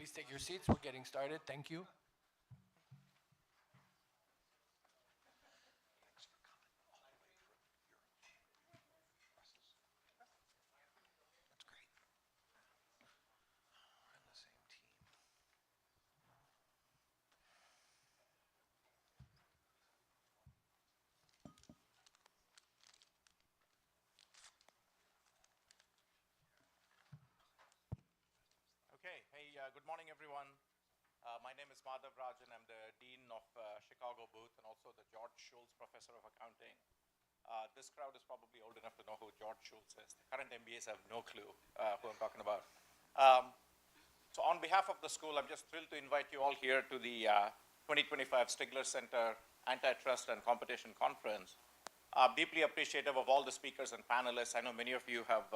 Please take your seats. We're getting started. Thank you. Okay. Hey, good morning, everyone. My name is Rogge, and I'm the Dean of Chicago Booth and also the George Schultz Professor of Accounting. This crowd is probably old enough to know who George Schultz is. The current MBAs have no clue who I'm talking about. So on behalf of the school, I'm just thrilled to invite you all here to the 2025 Stigler Center Antitrust and Competition Conference. Deeply appreciative of all the speakers and panelists. I know many of you have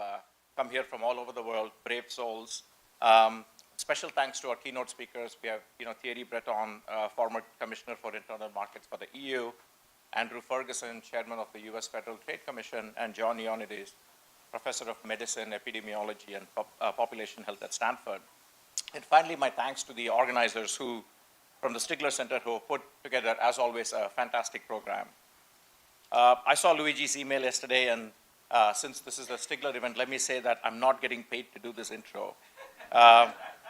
come here from all over the world, brave souls. Special thanks to our keynote speakers. We have, Thierry Breton, former Commissioner for Internal Markets for the EU, Andrew Ferguson, Chairman of the U.S. Federal Trade Commission, and John Ioannidis, Professor of Medicine, Epidemiology, and Population Health at Stanford. And finally, my thanks to the organizers from the Stigler Center who put together, as always, a fantastic program. I saw Luigi's email yesterday, and since this is a Stigler event, let me say that I'm not getting paid to do this intro.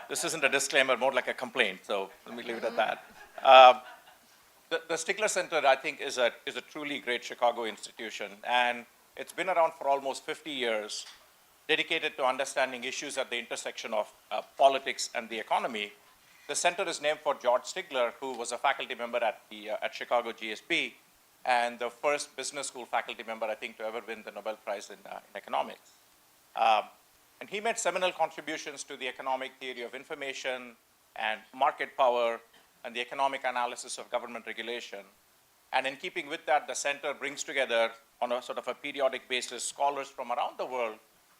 This isn't a disclaimer, more like a complaint, so let me leave it at that. The Stigler Center, I think, is a truly great Chicago institution, and it's been around for almost 50 years, dedicated to understanding issues at the intersection of politics and the economy. The center is named for George Stigler, who was a faculty member at Chicago GSB, and the first business school faculty member, I think, to ever win the Nobel Prize in economics. And he made seminal contributions to the economic theory of information and market power and the economic analysis of government regulation. And in keeping with that, the center brings together on a sort of a periodic basis scholars from around the world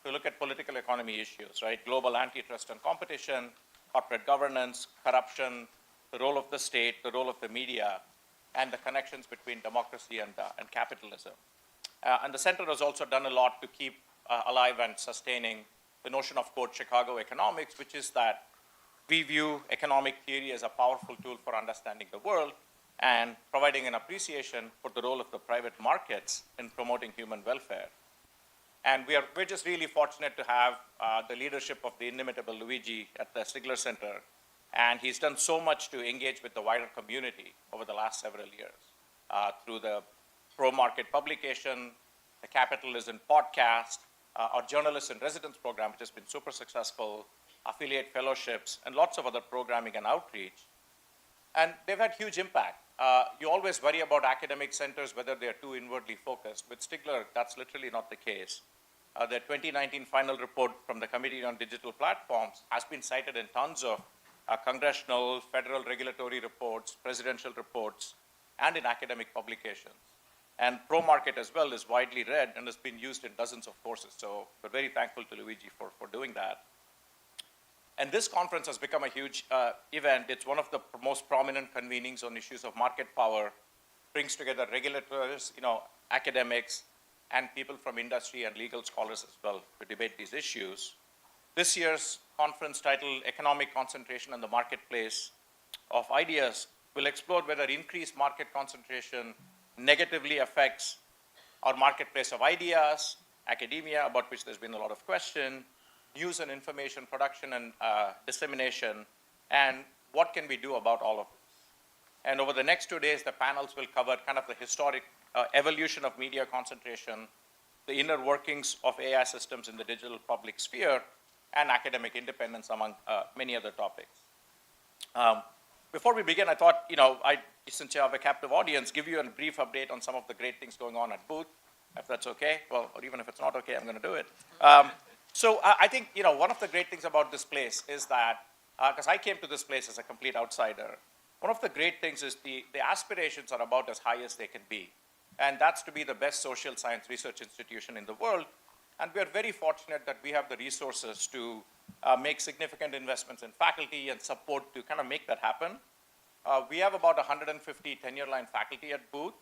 to look at political economy issues, right? Global antitrust and competition, corporate governance, corruption, the role of the state, the role of the media, and the connections between democracy and capitalism. And the center has also done a lot to keep alive and sustaining the notion of, quote, Chicago economics, which is that we view economic theory as a powerful tool for understanding the world and providing an appreciation for the role of the private markets in promoting human welfare. And we're just really fortunate to have the leadership of the inimitable Luigi at the Stigler Center. And he's done so much to engage with the wider community over the last several years through the pro-market publication, the Capitalism podcast, our Journalists in Residence program, which has been super successful, affiliate fellowships, and lots of other programming and outreach. And they've had huge impact. You always worry about academic centers, whether they're too inwardly focused. With Stigler, that's literally not the case. The 2019 final report from the Committee on Digital Platforms has been cited in tons of congressional, federal regulatory reports, presidential reports, and in academic publications. And pro-market as well is widely read and has been used in dozens of courses. So we're very thankful to Luigi for doing that. And this conference has become a huge event. It's one of the most prominent convenings on issues of market power, brings together regulators, academics, and people from industry and legal scholars as well to debate these issues. This year's conference titled Economic Concentration and the Marketplace of Ideas will explore whether increased market concentration negatively affects our marketplace of ideas, academia, about which there's been a lot of question, news and information production and dissemination, and what can we do about all of this. And over the next 2 days, the panels will cover kind of the historic evolution of media concentration, the inner workings of AI systems in the digital public sphere, and academic independence, among many other topics. Before we begin, I thought, since you have a captive audience, give you a brief update on some of the great things going on at Booth, if that's okay. Well, or even if it's not okay, I'm going to do it. So I think, one of the great things about this place is that, because I came to this place as a complete outsider, one of the great things is the aspirations are about as high as they can be. And that's to be the best social science research institution in the world. And we are very fortunate that we have the resources to make significant investments in faculty and support to kind of make that happen. We have about 150 tenure-line faculty at Booth,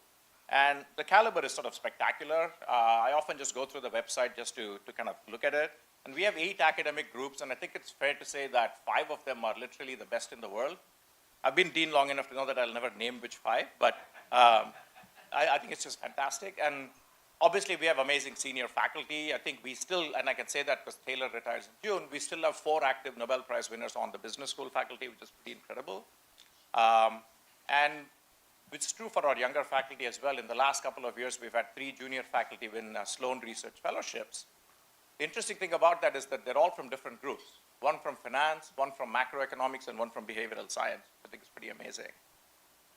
and the caliber is sort of spectacular. I often just go through the website just to kind of look at it. And we have 8 academic groups, and I think it's fair to say that 5 of them are literally the best in the world. I've been dean long enough to know that I'll never name which 5, but I think it's just fantastic. And obviously, we have amazing senior faculty. I think we still, and I can say that because Taylor retires in June, we still have 4 active Nobel Prize winners on the business school faculty, which is pretty incredible. And which is true for our younger faculty as well. In the last couple of years, we've had 3 junior faculty win Sloan Research Fellowships. The interesting thing about that is that they're all from different groups. One from finance, one from macroeconomics, and one from behavioral science. I think it's pretty amazing.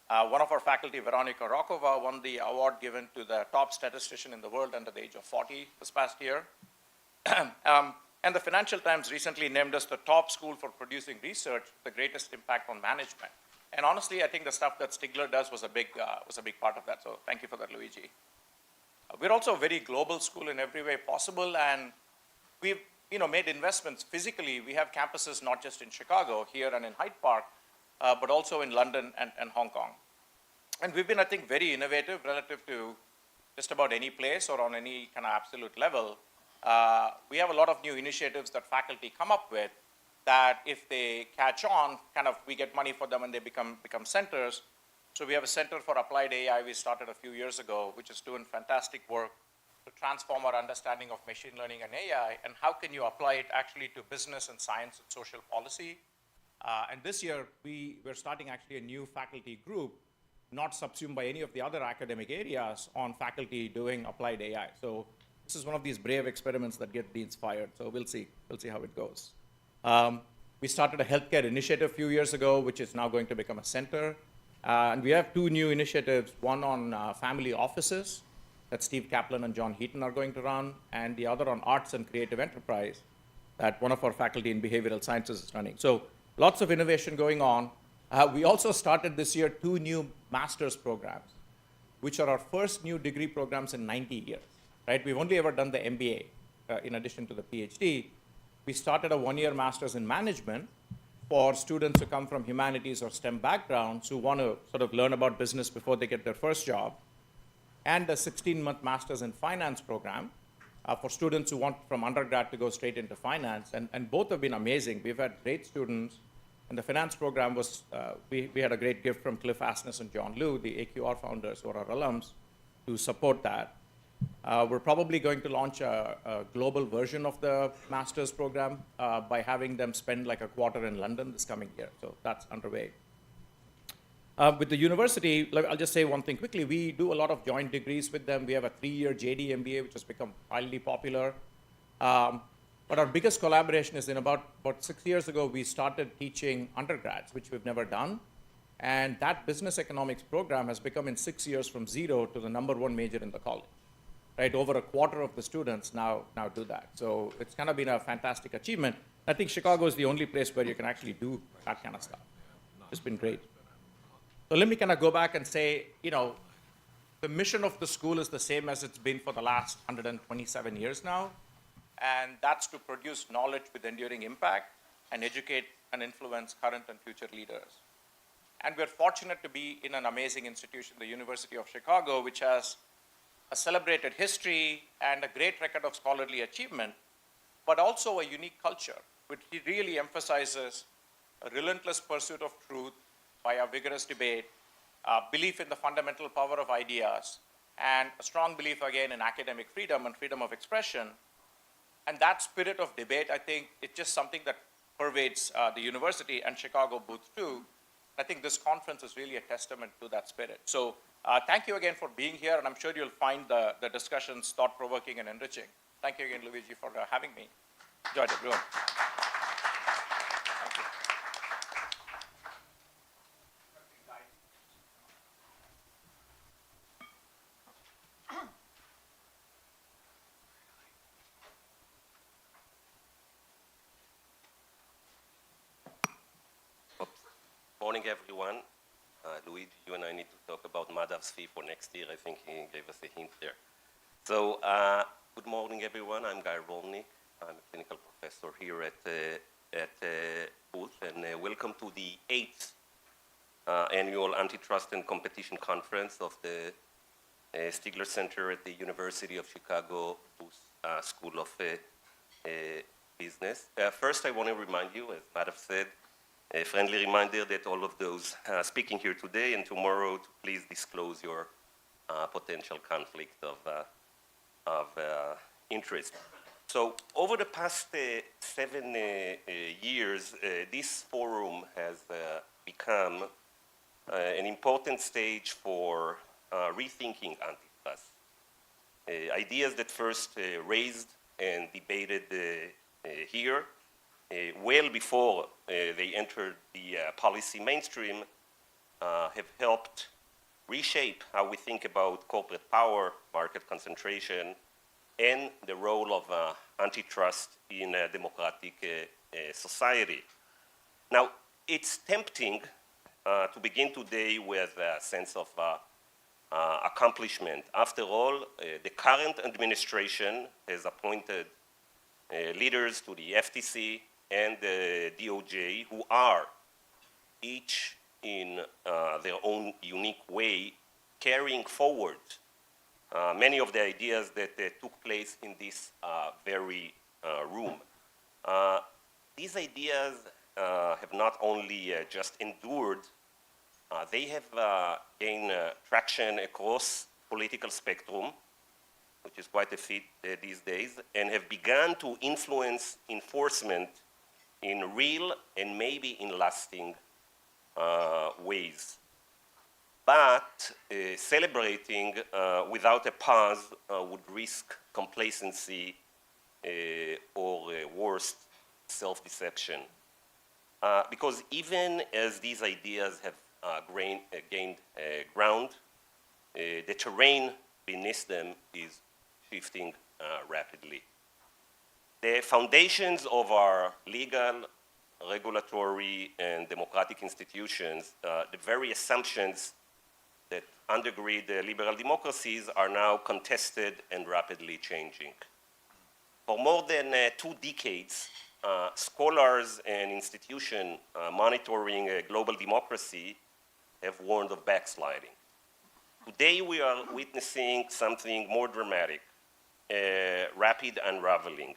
One of our faculty, Veronica Rokova, won the award given to the top statistician in the world under the age of 40 this past year. And the Financial Times recently named us the top school for producing research, the greatest impact on management. And honestly, I think the stuff that Stigler does was a big part of that. So thank you for that, Luigi. We're also a very global school in every way possible, and we've made investments physically. We have campuses not just in Chicago, here and in Hyde Park, but also in London and Hong Kong. And we've been, I think, very innovative relative to just about any place or on any kind of absolute level. We have a lot of new initiatives that faculty come up with that if they catch on, we get money for them and they become centers. So we have a Center for Applied AI we started a few years ago, which is doing fantastic work to transform our understanding of machine learning and AI, and how can you apply it actually to business and science and social policy. And this year, we're starting actually a new faculty group, not subsumed by any of the other academic areas, on faculty doing applied AI. So this is one of these brave experiments that get deans fired. So we'll see how it goes. We started a healthcare initiative a few years ago, which is now going to become a center. And we have 2 new initiatives, one on family offices that Steve Kaplan and John Heaton are going to run, and the other on arts and creative enterprise that one of our faculty in behavioral sciences is running. So lots of innovation going on. We also started this year 2 new master's programs, which are our first new degree programs in 90 years, right? We've only ever done the MBA in addition to the PhD. We started a 1-year master's in management for students who come from humanities or STEM backgrounds who want to sort of learn about business before they get their first job, and a 16-month master's in finance program for students who want from undergrad to go straight into finance. And both have been amazing. We've had great students. And the finance program was, we had a great gift from Cliff Asness and John Liu, the AQR founders who are our alums, to support that. We're probably going to launch a global version of the master's program by having them spend like a quarter in London this coming year. So that's underway. With the university, I'll just say one thing quickly. We do a lot of joint degrees with them. We have a 3-year JD MBA, which has become highly popular. But our biggest collaboration is in about 6 years ago, we started teaching undergrads, which we've never done. And that business economics program has become in 6 years from 0 to the #1 major in the college. Right, over a quarter of the students now do that. So it's kind of been a fantastic achievement. I think Chicago is the only place where you can actually do that kind of stuff. It's been great. So let me kind of go back and say, the mission of the school is the same as it's been for the last 127 years now. And that's to produce knowledge with enduring impact and educate and influence current and future leaders. And we're fortunate to be in an amazing institution, the University of Chicago, which has a celebrated history and a great record of scholarly achievement, but also a unique culture, which really emphasizes a relentless pursuit of truth by a vigorous debate, belief in the fundamental power of ideas, and a strong belief, again, in academic freedom and freedom of expression. And that spirit of debate, I think, it's just something that pervades the university and Chicago booth too. I think this conference is really a testament to that spirit. So thank you again for being here, and I'm sure you'll find the discussions thought-provoking and enriching. Thank you again, Luigi, for having me. Enjoyed it, everyone. Thank you. Morning, everyone. Luigi, you and I need to talk about Madhav's fee for next year. I think he gave us a hint there. So, good morning, everyone. I'm Guy Rolnick. I'm a clinical professor here at Booth, and welcome to the 8th annual Antitrust and Competition Conference of the Stigler Center at the University of Chicago Booth School of business. First, I want to remind you, as Madhav said, a friendly reminder that all of those speaking here today and tomorrow to please disclose your potential conflict of interest. So over the past 7 years, this forum has become an important stage for rethinking antitrust. Ideas that first raised and debated here, well before they entered the policy mainstream, have helped reshape how we think about corporate power, market concentration, and the role of antitrust in a democratic society. Now, it's tempting to begin today with a sense of accomplishment. After all, the current administration has appointed leaders to the FTC and the DOJ who are each in their own unique way carrying forward many of the ideas that took place in this very room. These ideas have not only just endured, they have gained traction across political spectrum, which is quite a feat these days, and have begun to influence enforcement in real and maybe in lasting ways. But celebrating without a pause would risk complacency or worse, self-deception. Because even as these ideas have gained ground, the terrain beneath them is shifting rapidly. The foundations of our legal, regulatory, and democratic institutions, the very assumptions that undergird the liberal democracies are now contested and rapidly changing. For more than 2 decades, scholars and institutions monitoring global democracy have warned of backsliding. Today we are witnessing something more dramatic, rapid unraveling.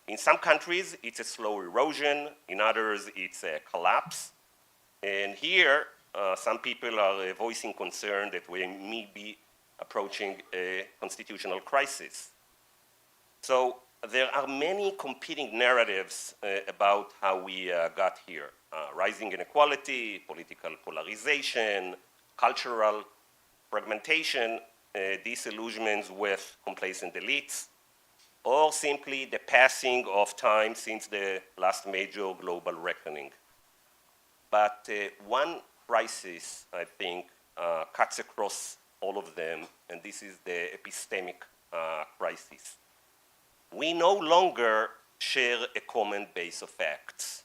In some countries, it's a slow erosion. In others, it's a collapse. And here, some people are voicing concern that we may be approaching a constitutional crisis. So there are many competing narratives about how we got here. Rising inequality, political polarization, cultural fragmentation, disillusionments with complacent elites, or simply the passing of time since the last major global reckoning. But one crisis, I think, cuts across all of them, and this is the epistemic crisis. We no longer share a common base of facts.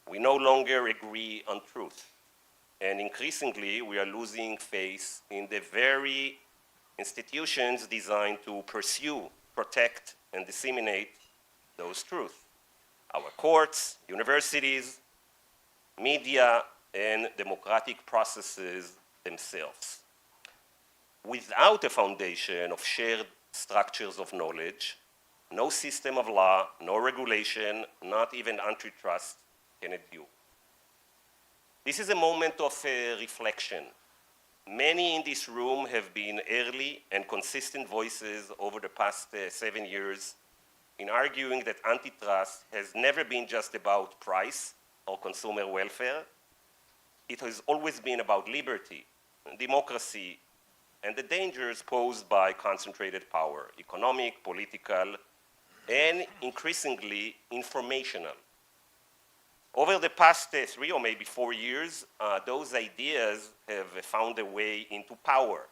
We no longer agree on truth. And increasingly, we are losing faith in the very institutions designed to pursue, protect, and disseminate those truths. Our courts, universities, media, and democratic processes themselves. Without a foundation of shared structures of knowledge, no system of law, no regulation, not even antitrust can endure. This is a moment of reflection. Many in this room have been early and consistent voices over the past 7 years in arguing that antitrust has never been just about price or consumer welfare. It has always been about liberty, democracy, and the dangers posed by concentrated power, economic, political, and increasingly informational. Over the past 3 or maybe 4 years, those ideas have found their way into power.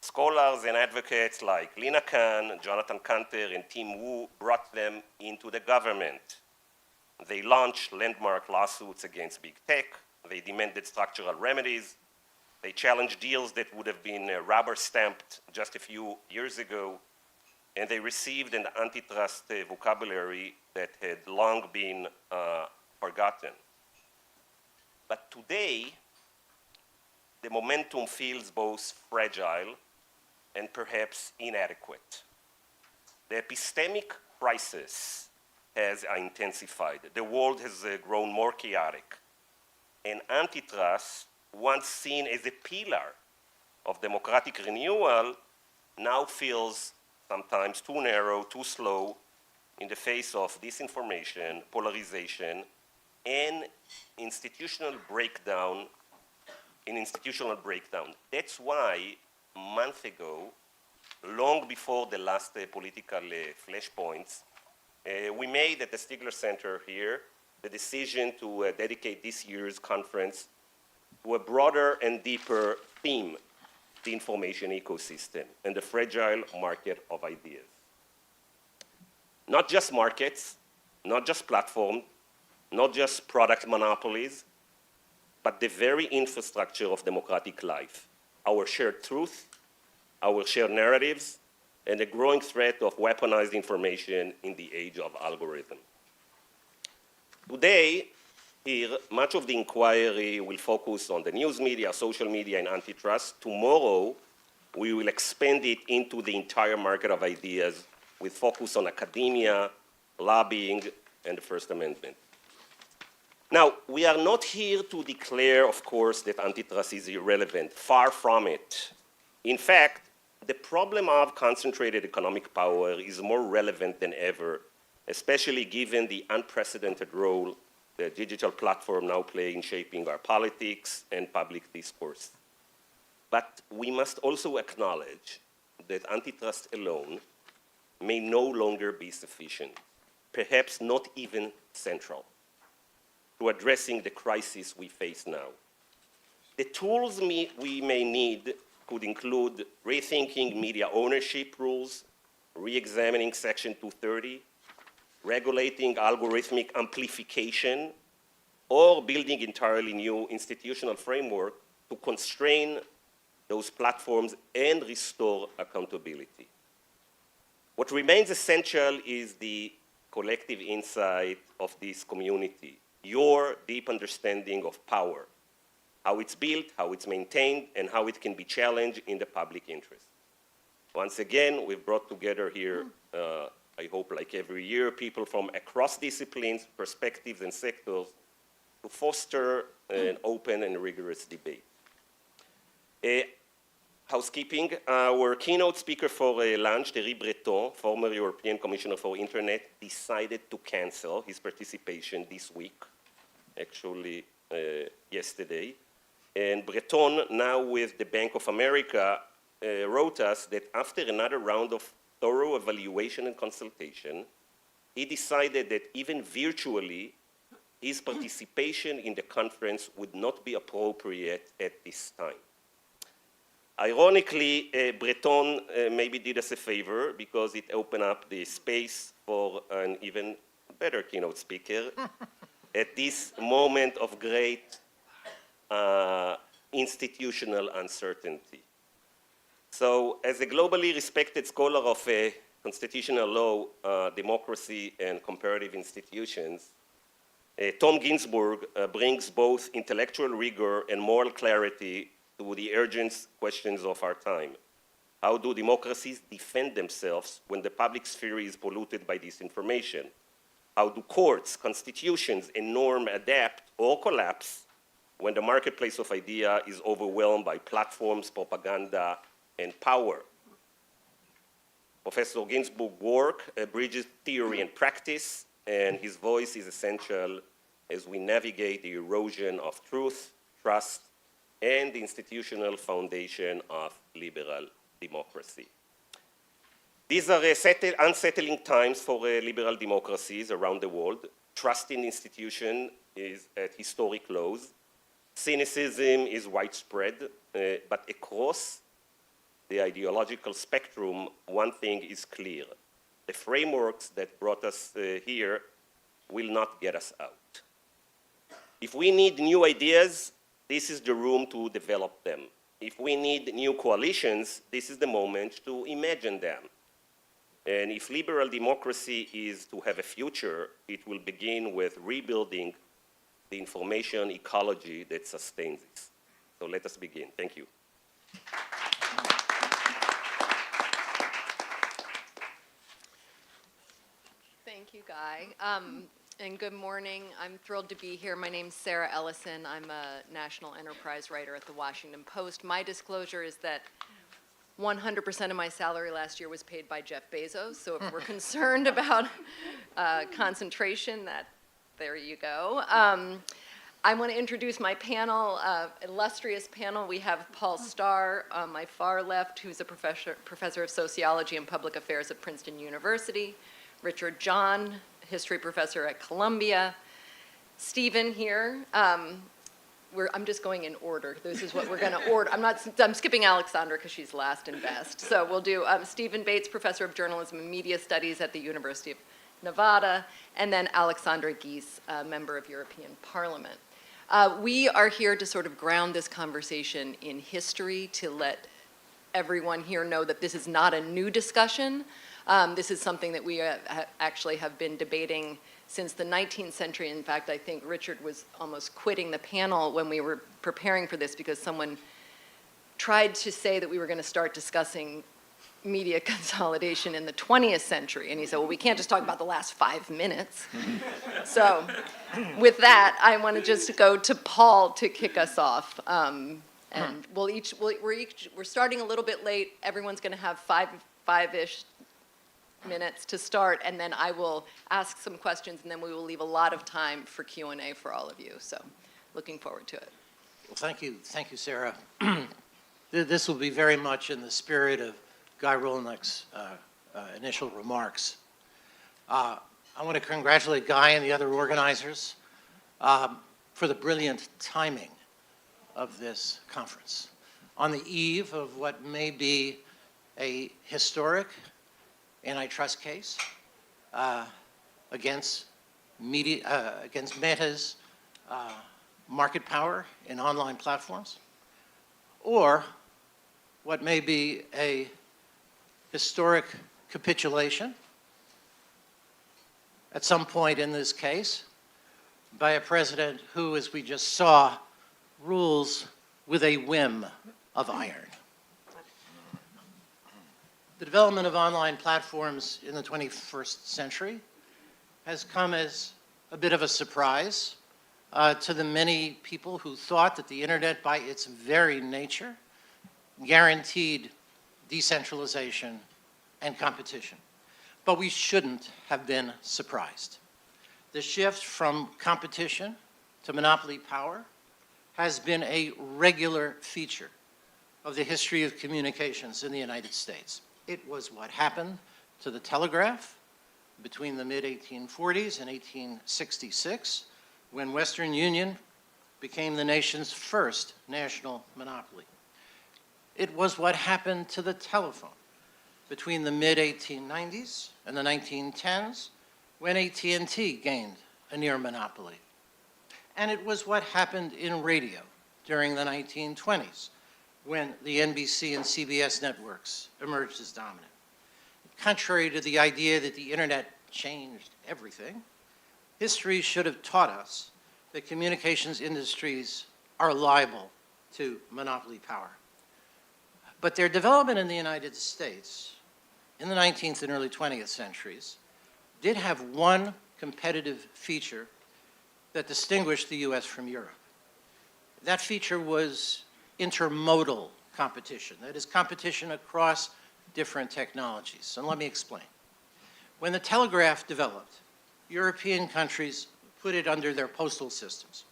Scholars and advocates like Lina Khan, Jonathan Kanter, and Tim Wu brought them into the government. They launched landmark lawsuits against big tech. They demanded structural remedies. They challenged deals that would have been rubber-stamped just a few years ago. And they received an antitrust vocabulary that had long been forgotten. But today, the momentum feels both fragile and perhaps inadequate. The epistemic crisis has intensified. The world has grown more chaotic. And antitrust, once seen as a pillar of democratic renewal, now feels sometimes too narrow, too slow in the face of disinformation, polarization, and institutional breakdown. That's why a month ago, long before the last political flashpoints, we made at the Stigler Center here the decision to dedicate this year's conference to a broader and deeper theme, the information ecosystem and the fragile market of ideas. Not just markets, not just platforms, not just product monopolies, but the very infrastructure of democratic life, our shared truth, our shared narratives, and the growing threat of weaponized information in the age of algorithm. Today, here, much of the inquiry will focus on the news media, social media, and antitrust. Tomorrow, we will expand it into the entire market of ideas with focus on academia, lobbying, and the First Amendment. Now, we are not here to declare, of course, that antitrust is irrelevant. Far from it. In fact, the problem of concentrated economic power is more relevant than ever, especially given the unprecedented role the digital platform now play in shaping our politics and public discourse. But we must also acknowledge that antitrust alone may no longer be sufficient, perhaps not even central, to addressing the crisis we face now. The tools we may need could include rethinking media ownership rules, re-examining Section 230, regulating algorithmic amplification, or building entirely new institutional framework to constrain those platforms and restore accountability. What remains essential is the collective insight of this community, your deep understanding of power, how it's built, how it's maintained, and how it can be challenged in the public interest. Once again, we've brought together here, I hope like every year, people from across disciplines, perspectives, and sectors to foster an open and rigorous debate. Housekeeping, our keynote speaker for lunch, Thierry Breton, former European Commissioner for Internet, decided to cancel his participation this week, actually yesterday. And Breton, now with the Bank of America, wrote us that after another round of thorough evaluation and consultation, he decided that even virtually, his participation in the conference would not be appropriate at this time. Ironically, Breton maybe did us a favor because it opened up the space for an even better keynote speaker at this moment of great institutional uncertainty. So as a globally respected scholar of constitutional law, democracy, and comparative institutions, Tom Ginsburg brings both intellectual rigor and moral clarity to the urgent questions of our time. How do democracies defend themselves when the public sphere is polluted by disinformation? How do courts, constitutions, and norms adapt or collapse when the marketplace of idea is overwhelmed by platforms, propaganda, and power? Professor Ginsburg's work bridges theory and practice, and his voice is essential as we navigate the erosion of truth, trust, and the institutional foundation of liberal democracy. These are unsettling times for liberal democracies around the world. Trust in institutions is at historic lows. Cynicism is widespread, but across the ideological spectrum, one thing is clear. The frameworks that brought us here will not get us out. If we need new ideas, this is the room to develop them. If we need new coalitions, this is the moment to imagine them. And if liberal democracy is to have a future, it will begin with rebuilding the information ecology that sustains it. So let us begin. Thank you. Thank you, Guy. And good morning. I'm thrilled to be here. My name's Sarah Ellison. I'm a national enterprise writer at the Washington Post. My disclosure is that 100% of my salary last year was paid by Jeff Bezos. So if we're concerned about concentration, there you go. I want to introduce my panel, illustrious panel. We have Paul Starr on my far left, who's a professor of sociology and public affairs at Princeton University. Richard John, history professor at Columbia. Stephen here. I'm just going in order. This is what we're going to order. I'm skipping Alexandra because she's last and best. So we'll do Stephen Bates, professor of journalism and media studies at the University of Nevada, and then Alexandra Geese, member of European Parliament. We are here to sort of ground this conversation in history, to let everyone here know that this is not a new discussion. This is something that we actually have been debating since the 19th century. In fact, I think Richard was almost quitting the panel when we were preparing for this because someone tried to say that we were going to start discussing media consolidation in the 20th century. And he said, well, we can't just talk about the last 5 minutes. So with that, I want to just go to Paul to kick us off. And we're starting a little bit late. Everyone's going to have five-ish minutes to start, and then I will ask some questions, and then we will leave a lot of time for Q&A for all of you. So looking forward to it. Well, thank you, Sarah. This will be very much in the spirit of Guy Rolnick's initial remarks. I want to congratulate Guy and the other organizers for the brilliant timing of this conference on the eve of what may be a historic antitrust case against Meta's market power in online platforms, or what may be a historic capitulation at some point in this case by a president who, as we just saw, rules with a whim of iron. The development of online platforms in the 21st century has come as a bit of a surprise to the many people who thought that the internet, by its very nature, guaranteed decentralization and competition. But we shouldn't have been surprised. The shift from competition to monopoly power has been a regular feature of the history of communications in the United States. It was what happened to the telegraph between the mid-1840s and 1866, when Western Union became the nation's first national monopoly. It was what happened to the telephone between the mid-1890s and the 1910s, when AT&T gained a near monopoly. And it was what happened in radio during the 1920s, when the NBC and CBS networks emerged as dominant. Contrary to the idea that the internet changed everything, history should have taught us that communications industries are liable to monopoly power. But their development in the United States in the 19th and early 20th centuries did have one competitive feature that distinguished the US from Europe. That feature was intermodal competition, that is, competition across different technologies. And let me explain. When the telegraph developed, European countries put it under their postal systems.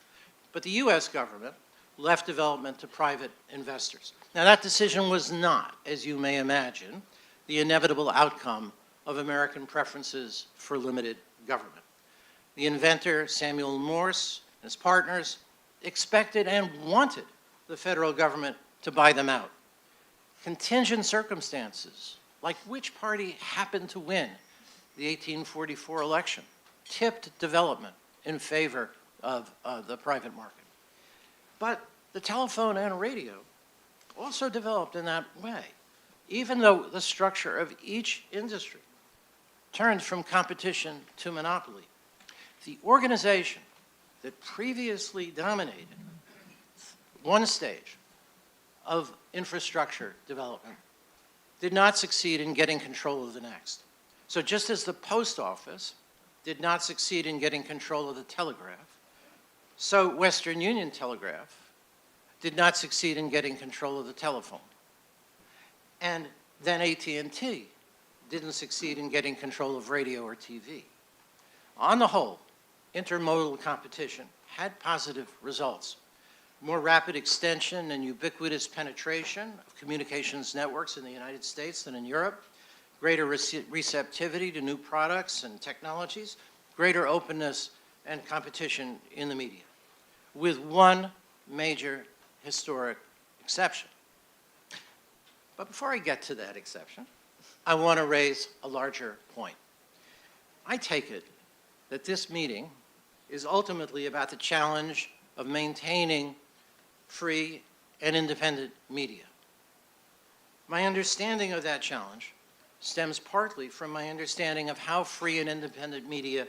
But the US government left development to private investors. Now, that decision was not, as you may imagine, the inevitable outcome of American preferences for limited government. The inventor, Samuel Morse, and his partners expected and wanted the federal government to buy them out. Contingent circumstances, like which party happened to win the 1844 election, tipped development in favor of the private market. But the telephone and radio also developed in that way, even though the structure of each industry turned from competition to monopoly. The organization that previously dominated one stage of infrastructure development did not succeed in getting control of the next. So just as the post office did not succeed in getting control of the telegraph, so Western Union Telegraph did not succeed in getting control of the telephone. And then AT&T didn't succeed in getting control of radio or TV. On the whole, intermodal competition had positive results. More rapid extension and ubiquitous penetration of communications networks in the United States than in Europe, greater receptivity to new products and technologies, greater openness and competition in the media, with one major historic exception. But before I get to that exception, I want to raise a larger point. I take it that this meeting is ultimately about the challenge of maintaining free and independent media. My understanding of that challenge stems partly from my understanding of how free and independent media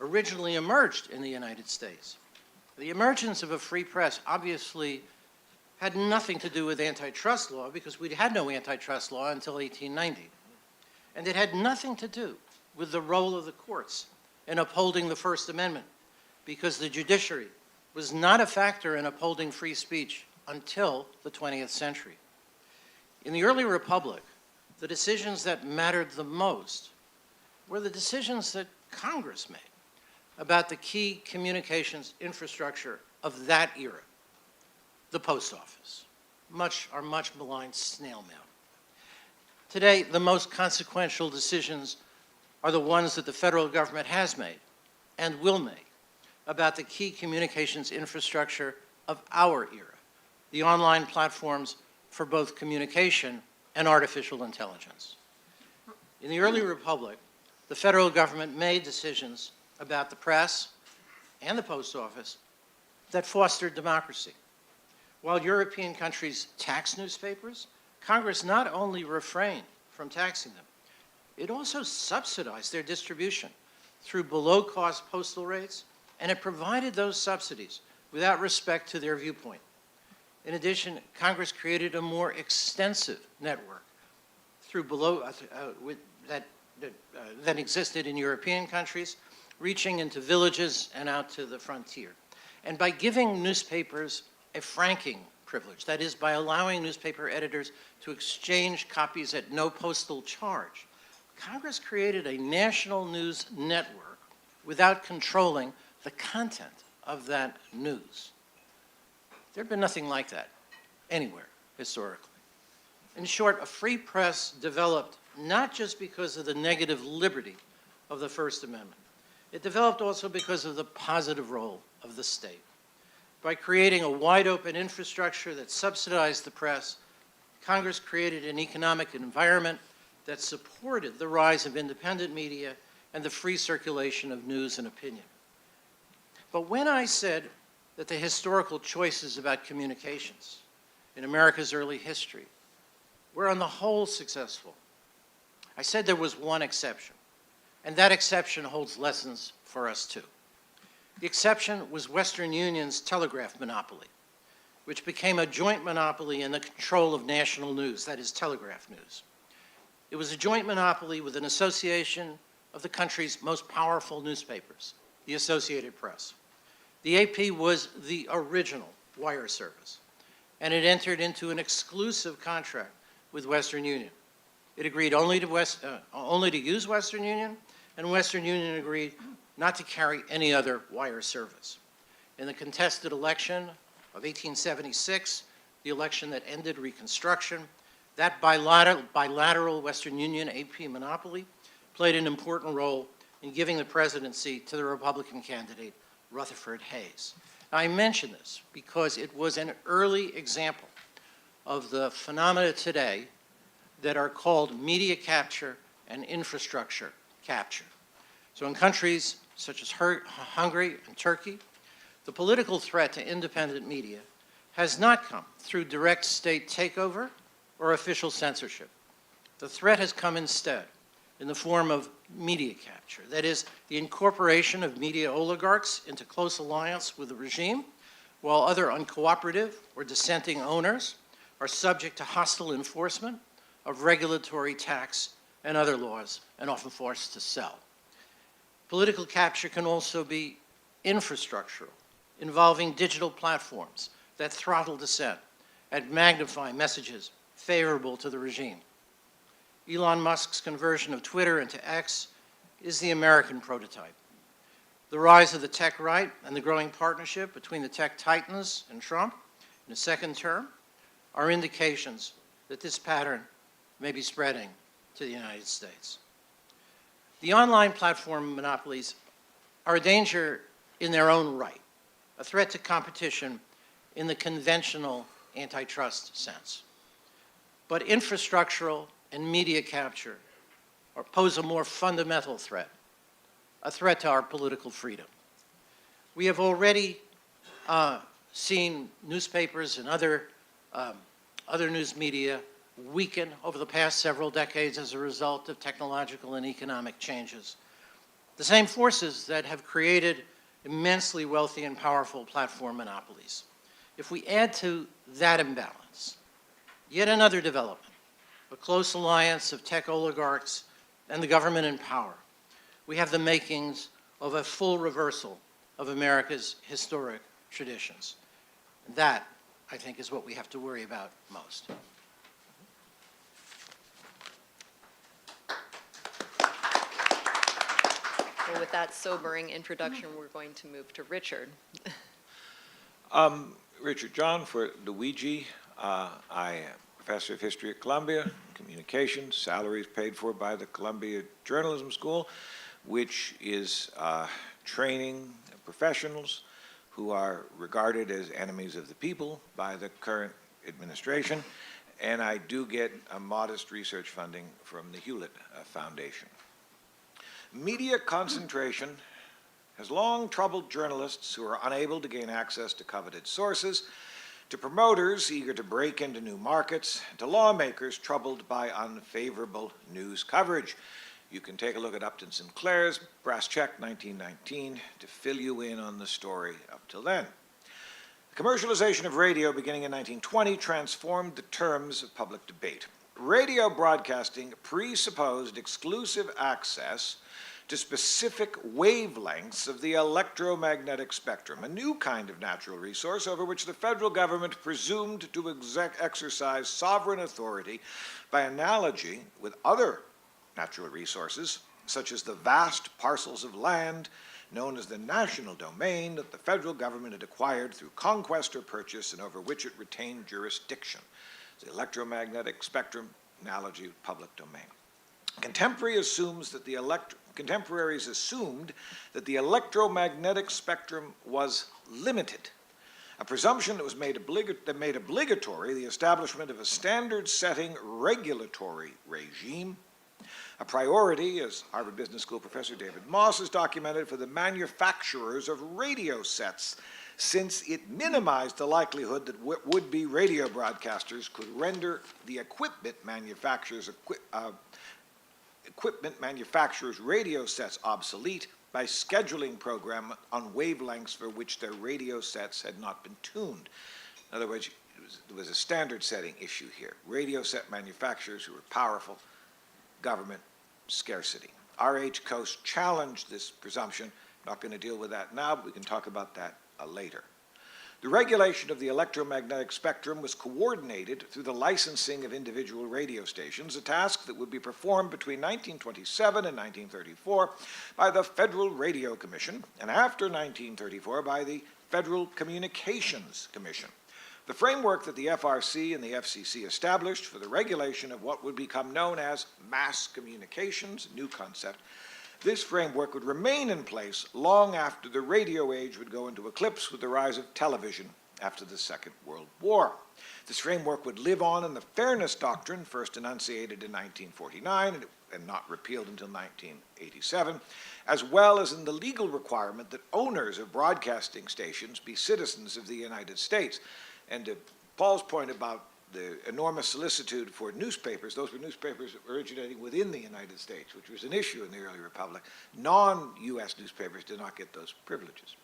originally emerged in the United States. The emergence of a free press obviously had nothing to do with antitrust law, because we had no antitrust law until 1890. And it had nothing to do with the role of the courts in upholding the First Amendment, because the judiciary was not a factor in upholding free speech until the 20th century. In the early republic, the decisions that mattered the most were the decisions that Congress made about the key communications infrastructure of that era, the post office, our much maligned snail mail. Today, the most consequential decisions are the ones that the federal government has made and will make about the key communications infrastructure of our era, the online platforms for both communication and artificial intelligence. In the early republic, the federal government made decisions about the press and the post office that fostered democracy. While European countries taxed newspapers, Congress not only refrained from taxing them, it also subsidized their distribution through below-cost postal rates, and it provided those subsidies without respect to their viewpoint. In addition, Congress created a more extensive network through that existed in European countries, reaching into villages and out to the frontier. And by giving newspapers a franking privilege, that is, by allowing newspaper editors to exchange copies at no postal charge, Congress created a national news network without controlling the content of that news. There'd been nothing like that anywhere historically. In short, a free press developed not just because of the negative liberty of the First Amendment. It developed also because of the positive role of the state. By creating a wide open infrastructure that subsidized the press, Congress created an economic environment that supported the rise of independent media and the free circulation of news and opinion. But when I said that the historical choices about communications in America's early history were on the whole successful, I said there was one exception, and that exception holds lessons for us too. The exception was Western Union's telegraph monopoly, which became a joint monopoly in the control of national news, that is, telegraph news. It was a joint monopoly with an association of the country's most powerful newspapers, the Associated Press. The AP was the original wire service, and it entered into an exclusive contract with Western Union. It agreed only to use Western Union, and Western Union agreed not to carry any other wire service. In the contested election of 1876, the election that ended Reconstruction, that bilateral Western Union AP monopoly played an important role in giving the presidency to the Republican candidate, Rutherford Hayes. Now, I mention this because it was an early example of the phenomena today that are called media capture and infrastructure capture. So in countries such as Hungary and Turkey, the political threat to independent media has not come through direct state takeover or official censorship. The threat has come instead in the form of media capture, that is, the incorporation of media oligarchs into close alliance with the regime, while other uncooperative or dissenting owners are subject to hostile enforcement of regulatory, tax, and other laws, and often forced to sell. Political capture can also be infrastructural, involving digital platforms that throttle dissent and magnify messages favorable to the regime. Elon Musk's conversion of Twitter into X is the American prototype. The rise of the tech right and the growing partnership between the tech titans and Trump in the second term are indications that this pattern may be spreading to the United States. The online platform monopolies are a danger in their own right, a threat to competition in the conventional antitrust sense. But infrastructural and media capture pose a more fundamental threat, a threat to our political freedom. We have already seen newspapers and other news media weaken over the past several decades as a result of technological and economic changes. The same forces that have created immensely wealthy and powerful platform monopolies. If we add to that imbalance yet another development, a close alliance of tech oligarchs and the government in power, we have the makings of a full reversal of America's historic traditions. And that, I think, is what we have to worry about most. Well, with that sobering introduction, we're going to move to Richard. Richard John for Luigi. I am professor of history at Columbia, communications, salaries paid for by the Columbia Journalism School, which is training professionals who are regarded as enemies of the people by the current administration. And I do get a modest research funding from the Hewlett Foundation. Media concentration has long troubled journalists who are unable to gain access to coveted sources, to promoters eager to break into new markets, to lawmakers troubled by unfavorable news coverage. You can take a look at Upton Sinclair's Brass Check 1919 to fill you in on the story up till then. The commercialization of radio beginning in 1920 transformed the terms of public debate. Radio broadcasting presupposed exclusive access to specific wavelengths of the electromagnetic spectrum, a new kind of natural resource over which the federal government presumed to exercise sovereign authority by analogy with other natural resources, such as the vast parcels of land known as the national domain that the federal government had acquired through conquest or purchase and over which it retained jurisdiction. The electromagnetic spectrum analogy with public domain. Contemporaries assumed that the electromagnetic spectrum was limited, a presumption that was made obligatory the establishment of a standard-setting regulatory regime, a priority, as Harvard Business School professor David Moss has documented, for the manufacturers of radio sets, since it minimized the likelihood that would-be radio broadcasters could render the equipment manufacturers' radio sets obsolete by scheduling program on wavelengths for which their radio sets had not been tuned. In other words, there was a standard setting issue here. Radio set manufacturers who were powerful, government, scarcity. R.H. Coase challenged this presumption. Not going to deal with that now, but we can talk about that later. The regulation of the electromagnetic spectrum was coordinated through the licensing of individual radio stations, a task that would be performed between 1927 and 1934 by the Federal Radio Commission, and after 1934 by the Federal Communications Commission. The framework that the FRC and the FCC established for the regulation of what would become known as mass communications, a new concept, this framework would remain in place long after the radio age would go into eclipse with the rise of television after the Second World War. This framework would live on in the Fairness Doctrine, first enunciated in 1949 and not repealed until 1987, as well as in the legal requirement that owners of broadcasting stations be citizens of the United States. And to Paul's point about the enormous solicitude for newspapers, those were newspapers originating within the United States, which was an issue in the early republic. Non-U.S. newspapers did not get those privileges.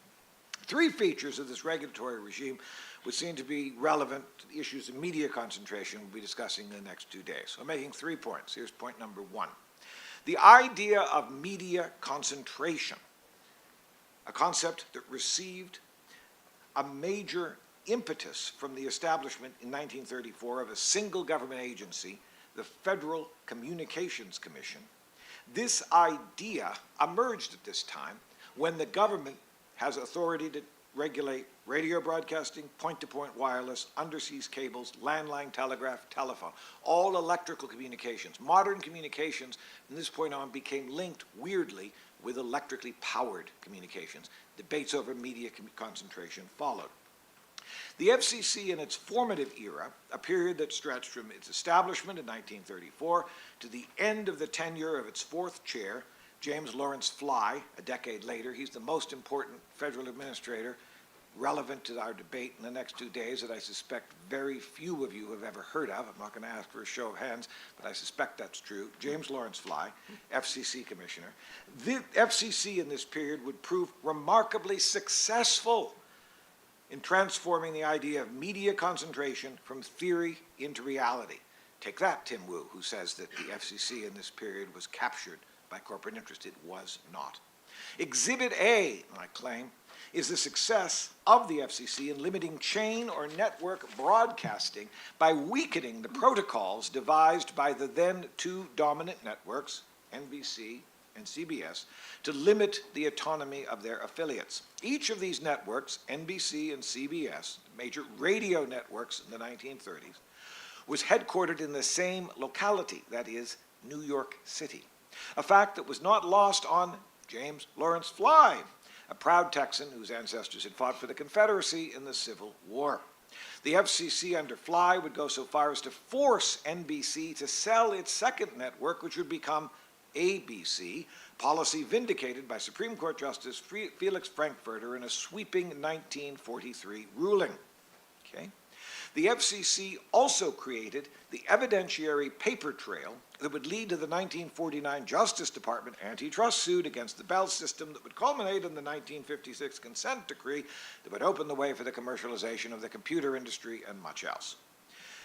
Three features of this regulatory regime would seem to be relevant to the issues of media concentration we'll be discussing in the next 2 days. So I'm making 3 points. Here's point number one. The idea of media concentration, a concept that received a major impetus from the establishment in 1934 of a single government agency, the Federal Communications Commission. This idea emerged at this time when the government has authority to regulate radio broadcasting, point-to-point wireless, undersea cables, landline telegraph, telephone, all electrical communications. Modern communications, from this point on, became linked, weirdly, with electrically powered communications. Debates over media concentration followed. The FCC in its formative era, a period that stretched from its establishment in 1934 to the end of the tenure of its fourth chair, James Lawrence Fly, a decade later. He's the most important federal administrator relevant to our debate in the next 2 days that I suspect very few of you have ever heard of. I'm not going to ask for a show of hands, but I suspect that's true. James Lawrence Fly, FCC Commissioner. The FCC in this period would prove remarkably successful in transforming the idea of media concentration from theory into reality. Take that, Tim Wu, who says that the FCC in this period was captured by corporate interest. It was not. Exhibit A, I claim, is the success of the FCC in limiting chain or network broadcasting by weakening the protocols devised by the then two dominant networks, NBC and CBS, to limit the autonomy of their affiliates. Each of these networks, NBC and CBS, major radio networks in the 1930s, was headquartered in the same locality, that is, New York City. A fact that was not lost on James Lawrence Fly, a proud Texan whose ancestors had fought for the Confederacy in the Civil War. The FCC under Fly would go so far as to force NBC to sell its second network, which would become ABC, policy vindicated by Supreme Court Justice Felix Frankfurter in a sweeping 1943 ruling. Okay? The FCC also created the evidentiary paper trail that would lead to the 1949 Justice Department antitrust suit against the Bell system that would culminate in the 1956 consent decree that would open the way for the commercialization of the computer industry and much else.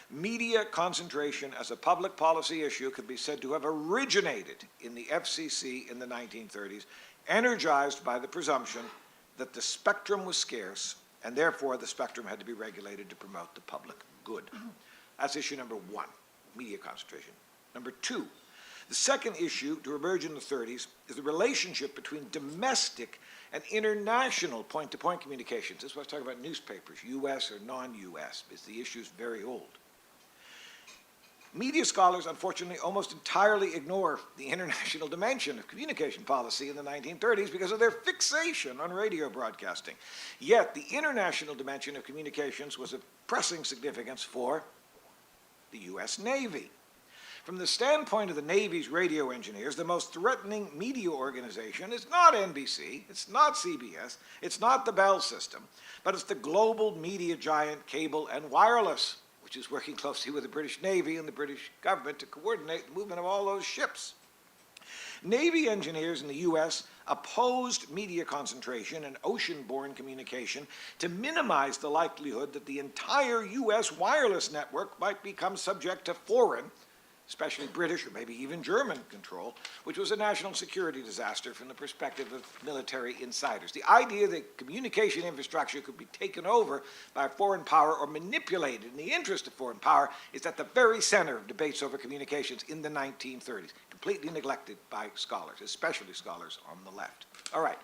Media concentration as a public policy issue could be said to have originated in the FCC in the 1930s, energized by the presumption that the spectrum was scarce and therefore the spectrum had to be regulated to promote the public good. That's issue number one, media concentration. Number two, the second issue to emerge in the 30s is the relationship between domestic and international point-to-point communications. This is what I was talking about newspapers, US or non-US, because the issue is very old. Media scholars, unfortunately, almost entirely ignore the international dimension of communication policy in the 1930s because of their fixation on radio broadcasting. Yet, the international dimension of communications was of pressing significance for the US Navy. From the standpoint of the Navy's radio engineers, the most threatening media organization is not NBC, it's not CBS, it's not the Bell system, but it's the global media giant Cable and Wireless, which is working closely with the British Navy and the British government to coordinate the movement of all those ships. Navy engineers in the US opposed media concentration and ocean-borne communication to minimize the likelihood that the entire US wireless network might become subject to foreign, especially British or maybe even German control, which was a national security disaster from the perspective of military insiders. The idea that communication infrastructure could be taken over by a foreign power or manipulated in the interest of foreign power is at the very center of debates over communications in the 1930s, completely neglected by scholars, especially scholars on the left. All right,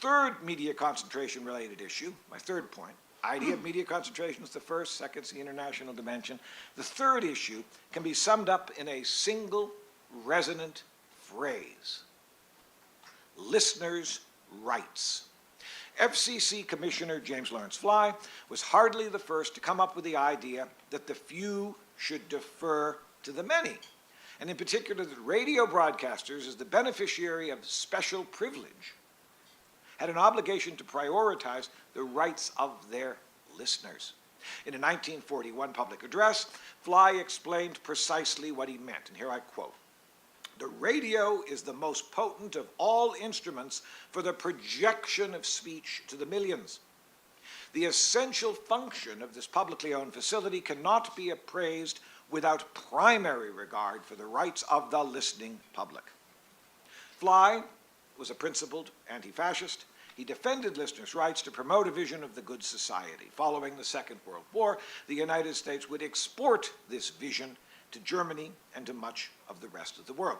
third media concentration related issue, my third point. Idea of media concentration is the first, second is the international dimension. The third issue can be summed up in a single resonant phrase: listeners' rights. FCC Commissioner James Lawrence Fly was hardly the first to come up with the idea that the few should defer to the many, and in particular that radio broadcasters, as the beneficiary of special privilege, had an obligation to prioritize the rights of their listeners. In a 1941 public address, Fly explained precisely what he meant, and here I quote: "The radio is the most potent of all instruments for the projection of speech to the millions. The essential function of this publicly owned facility cannot be appraised without primary regard for the rights of the listening public." Fly was a principled anti-fascist. He defended listeners' rights to promote a vision of the good society. Following the Second World War, the United States would export this vision to Germany and to much of the rest of the world.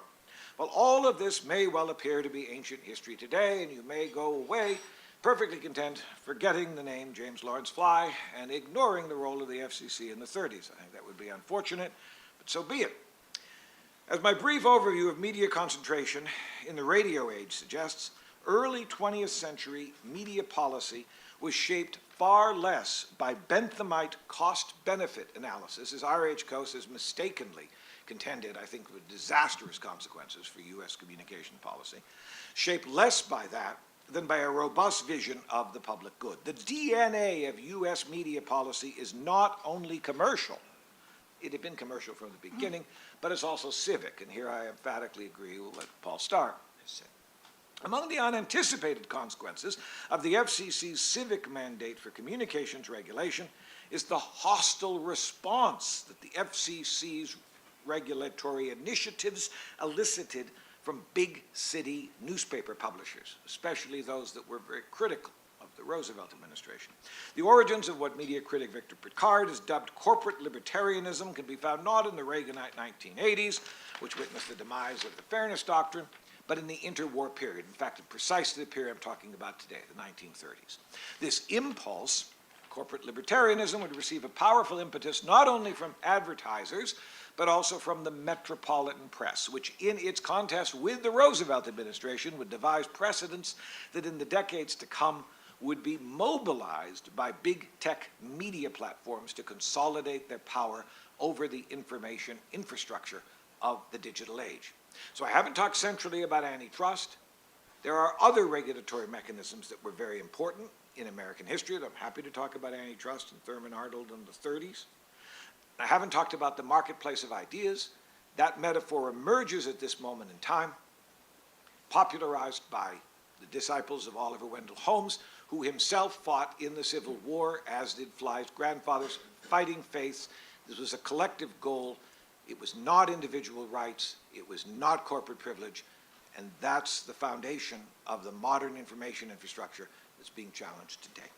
Well, all of this may well appear to be ancient history today, and you may go away perfectly content forgetting the name James Lawrence Fly and ignoring the role of the FCC in the 30s. I think that would be unfortunate, but so be it. As my brief overview of media concentration in the radio age suggests, early 20th century media policy was shaped far less by Benthamite cost-benefit analysis, as R.H. Coase has mistakenly contended, I think, with disastrous consequences for U.S. communication policy, shaped less by that than by a robust vision of the public good. The DNA of U.S. media policy is not only commercial. It had been commercial from the beginning, but it's also civic, and here I emphatically agree with what Paul Starr has said. Among the unanticipated consequences of the FCC's civic mandate for communications regulation is the hostile response that the FCC's regulatory initiatives elicited from big city newspaper publishers, especially those that were very critical of the Roosevelt administration. The origins of what media critic Victor Picard has dubbed corporate libertarianism can be found not in the Reaganite 1980s, which witnessed the demise of the Fairness Doctrine, but in the interwar period. In fact, in precisely the period I'm talking about today, the 1930s. This impulse, corporate libertarianism, would receive a powerful impetus not only from advertisers, but also from the metropolitan press, which in its contest with the Roosevelt administration would devise precedents that in the decades to come would be mobilized by big tech media platforms to consolidate their power over the information infrastructure of the digital age. So I haven't talked centrally about antitrust. There are other regulatory mechanisms that were very important in American history, and I'm happy to talk about antitrust and Thurman Arnold in the 30s. I haven't talked about the marketplace of ideas. That metaphor emerges at this moment in time, popularized by the disciples of Oliver Wendell Holmes, who himself fought in the Civil War, as did Fly's grandfathers, fighting faiths. This was a collective goal. It was not individual rights. It was not corporate privilege. And that's the foundation of the modern information infrastructure that's being challenged today.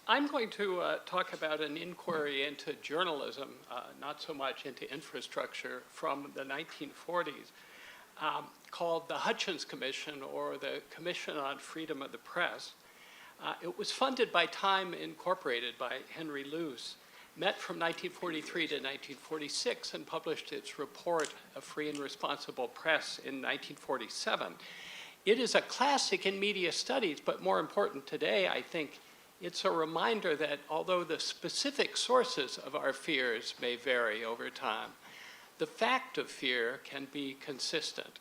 I'm going to talk about an inquiry into journalism, not so much into infrastructure, from the 1940s, called the Hutchins Commission, or the Commission on Freedom of the Press. It was funded by Time Incorporated by Henry Luce, met from 1943 to 1946, and published its report, A Free and Responsible Press, in 1947. It is a classic in media studies, but more important today, I think, it's a reminder that although the specific sources of our fears may vary over time, the fact of fear can be consistent.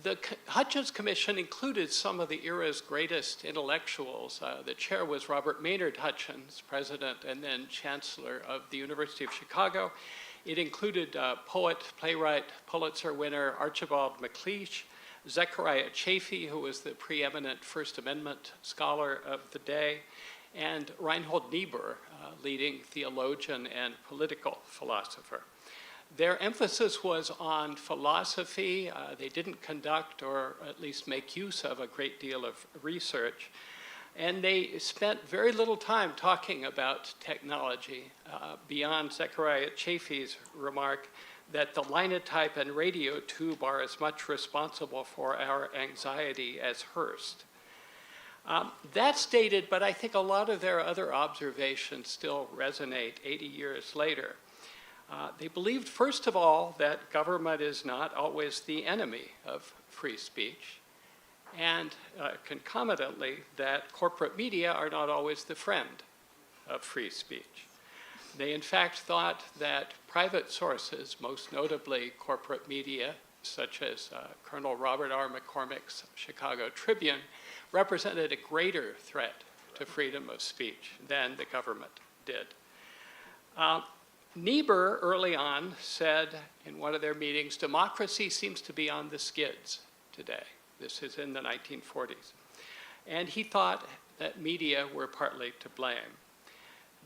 The Hutchins Commission included some of the era's greatest intellectuals. The chair was Robert Maynard Hutchins, president and then chancellor of the University of Chicago. It included poet, playwright, Pulitzer winner Archibald MacLeish, Zechariah Chafee, who was the preeminent First Amendment scholar of the day, and Reinhold Niebuhr, leading theologian and political philosopher. Their emphasis was on philosophy. They didn't conduct, or at least make use of, a great deal of research. And they spent very little time talking about technology, beyond Zechariah Chafee's remark that the linotype and radio tube are as much responsible for our anxiety as Hearst. That's dated, but I think a lot of their other observations still resonate 80 years later. They believed, first of all, that government is not always the enemy of free speech, and concomitantly, that corporate media are not always the friend of free speech. They, in fact, thought that private sources, most notably corporate media, such as Colonel Robert R. McCormick's Chicago Tribune, represented a greater threat to freedom of speech than the government did. Niebuhr, early on, said in one of their meetings, democracy seems to be on the skids today. This is in the 1940s. And he thought that media were partly to blame.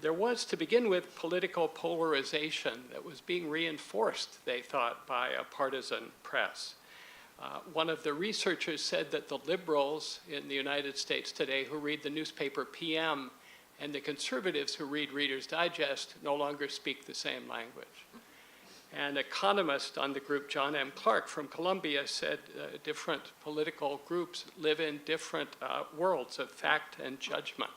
There was, to begin with, political polarization that was being reinforced, they thought, by a partisan press. One of the researchers said that the liberals in the United States today who read the newspaper PM and the conservatives who read Reader's Digest no longer speak the same language. An economist on the group, John M. Clark from Columbia, said different political groups live in different worlds of fact and judgment.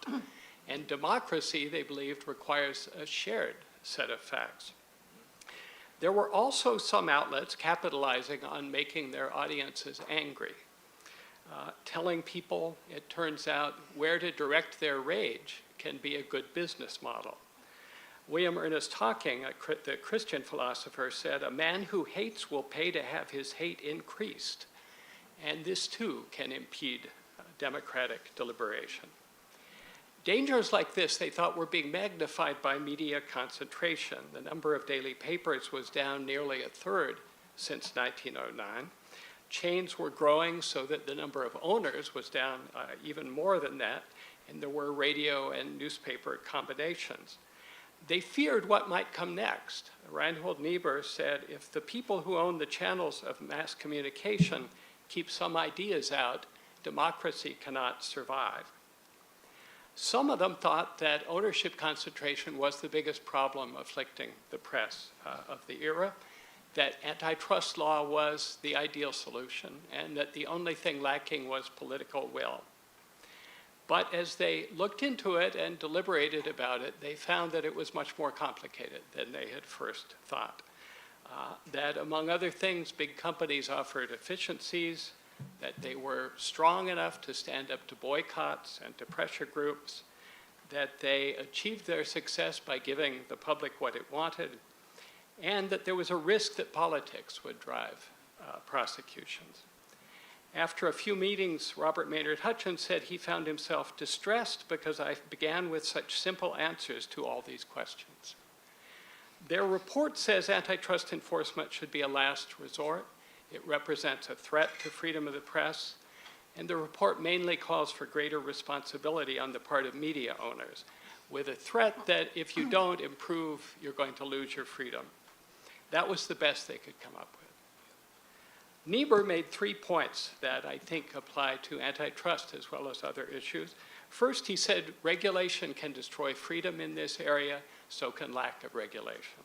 And democracy, they believed, requires a shared set of facts. There were also some outlets capitalizing on making their audiences angry, telling people, it turns out, where to direct their rage can be a good business model. William Ernest Hocking, the Christian philosopher, said, "A man who hates will pay to have his hate increased." And this too can impede democratic deliberation. Dangers like this, they thought, were being magnified by media concentration. The number of daily papers was down nearly a third since 1909. Chains were growing so that the number of owners was down even more than that, and there were radio and newspaper combinations. They feared what might come next. Reinhold Niebuhr said, if the people who own the channels of mass communication keep some ideas out, democracy cannot survive. Some of them thought that ownership concentration was the biggest problem afflicting the press of the era, that antitrust law was the ideal solution, and that the only thing lacking was political will. But as they looked into it and deliberated about it, they found that it was much more complicated than they had first thought. That among other things, big companies offered efficiencies, that they were strong enough to stand up to boycotts and to pressure groups, that they achieved their success by giving the public what it wanted, and that there was a risk that politics would drive prosecutions. After a few meetings, Robert Maynard Hutchins said he found himself distressed because I began with such simple answers to all these questions. Their report says antitrust enforcement should be a last resort. It represents a threat to freedom of the press, and the report mainly calls for greater responsibility on the part of media owners, with a threat that if you don't improve, you're going to lose your freedom. That was the best they could come up with. Niebuhr made 3 points that I think apply to antitrust as well as other issues. First, he said regulation can destroy freedom in this area, so can lack of regulation,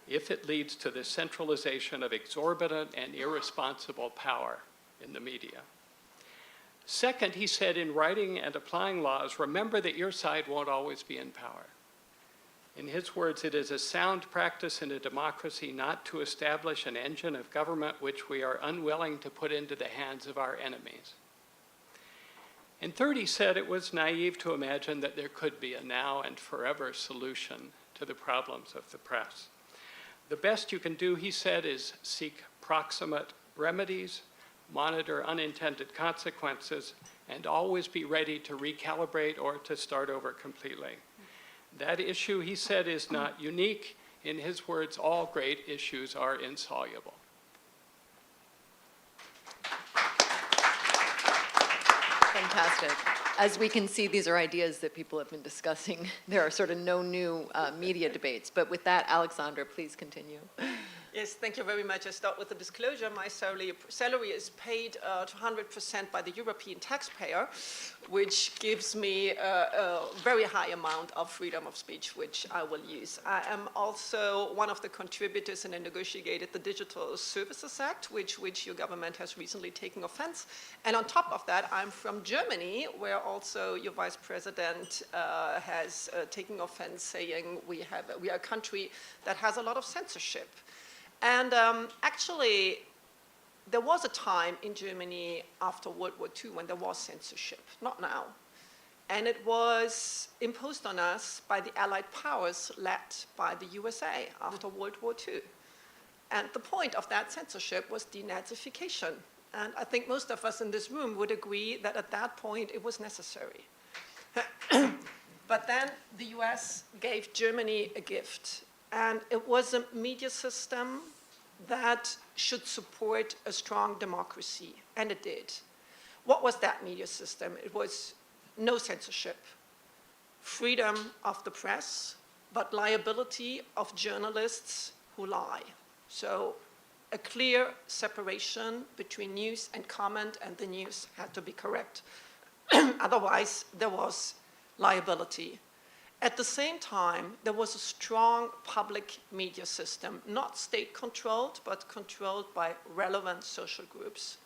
if it leads to the centralization of exorbitant and irresponsible power in the media. Second, he said, in writing and applying laws, remember that your side won't always be in power. In his words, it is a sound practice in a democracy not to establish an engine of government which we are unwilling to put into the hands of our enemies. And third, he said it was naive to imagine that there could be a now and forever solution to the problems of the press. The best you can do, he said, is seek proximate remedies, monitor unintended consequences, and always be ready to recalibrate or to start over completely. That issue, he said, is not unique. In his words, all great issues are insoluble. Fantastic. As we can see, these are ideas that people have been discussing. There are sort of no new media debates. But with that, Alexandra, please continue. Yes, thank you very much. I start with the disclosure. My salary is paid to 100% by the European taxpayer, which gives me a very high amount of freedom of speech, which I will use. I am also one of the contributors and I negotiated the Digital Services Act, which your government has recently taken offense. And on top of that, I'm from Germany, where also your vice president has taken offense, saying we are a country that has a lot of censorship. And actually, there was a time in Germany after World War II when there was censorship, not now. And it was imposed on us by the Allied powers led by the USA after World War II. And the point of that censorship was denazification. And I think most of us in this room would agree that at that point it was necessary. But then the US gave Germany a gift. And it was a media system that should support a strong democracy, and it did. What was that media system? It was no censorship, freedom of the press, but liability of journalists who lie. So a clear separation between news and comment, and the news had to be correct. Otherwise, there was liability. At the same time, there was a strong public media system, not state-controlled, but controlled by relevant social groups.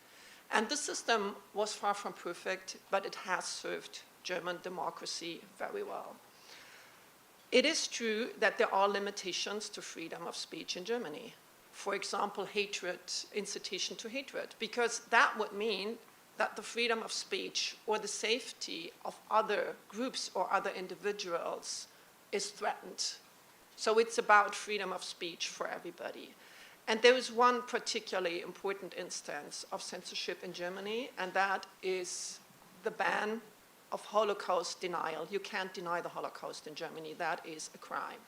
And this system was far from perfect, but it has served German democracy very well. It is true that there are limitations to freedom of speech in Germany. For example, hatred, incitation to hatred, because that would mean that the freedom of speech or the safety of other groups or other individuals is threatened. So it's about freedom of speech for everybody. And there is one particularly important instance of censorship in Germany, and that is the ban of Holocaust denial. You can't deny the Holocaust in Germany. That is a crime.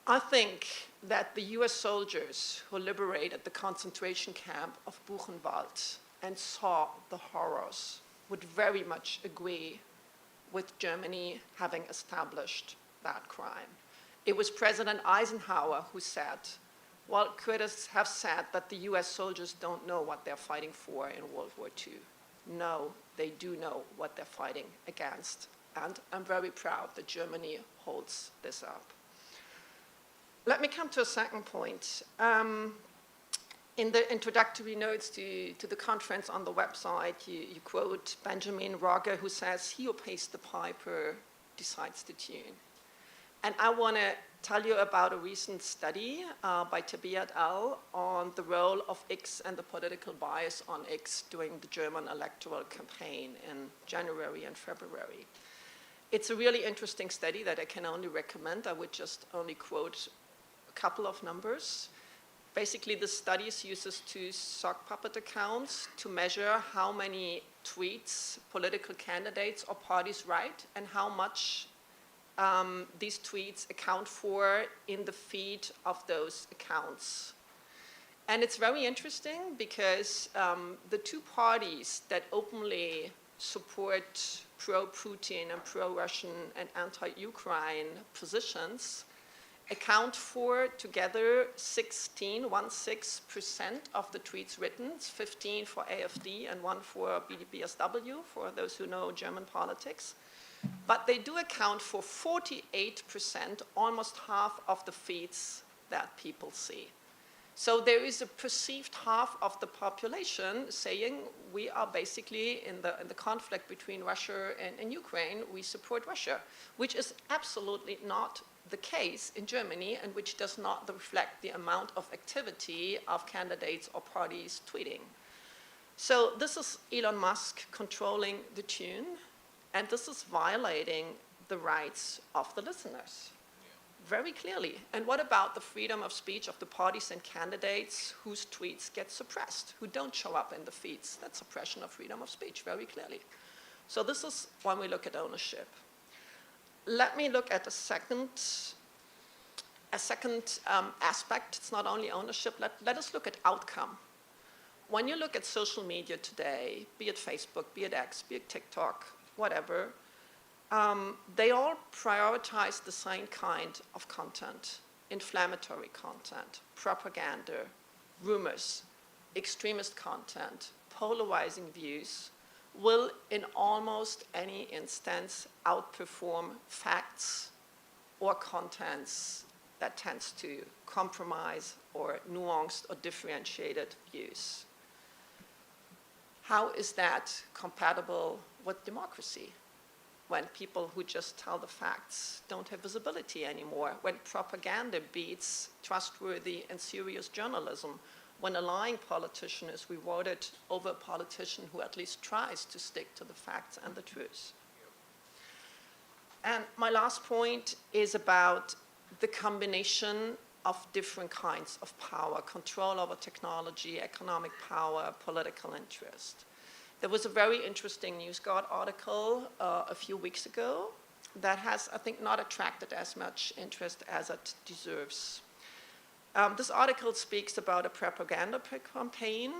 I think that the US soldiers who liberated the concentration camp of Buchenwald and saw the horrors would very much agree with Germany having established that crime. It was President Eisenhower who said, well, critics have said that the US soldiers don't know what they're fighting for in World War II. No, they do know what they're fighting against. And I'm very proud that Germany holds this up. Let me come to a second point. In the introductory notes to the conference on the website, you quote Benjamin Rogge, who says, he who pays the piper decides the tune. And I want to tell you about a recent study by Tabia et al. On the role of X and the political bias on X during the German electoral campaign in January and February. It's a really interesting study that I can only recommend. I would just only quote a couple of numbers. Basically, the study uses two sock puppet accounts to measure how many tweets political candidates or parties write and how much these tweets account for in the feed of those accounts. And it's very interesting because the two parties that openly support pro-Putin and pro-Russian and anti-Ukraine positions account for together 16% of the tweets written, 15 for AfD and 1 for BSW, for those who know German politics. But they do account for 48%, almost half of the feeds that people see. So there is a perceived half of the population saying we are basically in the conflict between Russia and Ukraine, we support Russia, which is absolutely not the case in Germany and which does not reflect the amount of activity of candidates or parties tweeting. So this is Elon Musk controlling the tune, and this is violating the rights of the listeners very clearly. And what about the freedom of speech of the parties and candidates whose tweets get suppressed, who don't show up in the feeds? That's suppression of freedom of speech very clearly. So this is when we look at ownership. Let me look at a second aspect. It's not only ownership. Let us look at outcome. When you look at social media today, be it Facebook, be it X, be it TikTok, whatever, they all prioritize the same kind of content: inflammatory content, propaganda, rumors, extremist content, polarizing views, will in almost any instance outperform facts or contents that tends to compromise or nuanced or differentiated views. How is that compatible with democracy? When people who just tell the facts don't have visibility anymore, when propaganda beats trustworthy and serious journalism, when a lying politician is rewarded over a politician who at least tries to stick to the facts and the truth. And my last point is about the combination of different kinds of power: control over technology, economic power, political interest. There was a very interesting NewsGuard article a few weeks ago that has, I think, not attracted as much interest as it deserves. This article speaks about a propaganda campaign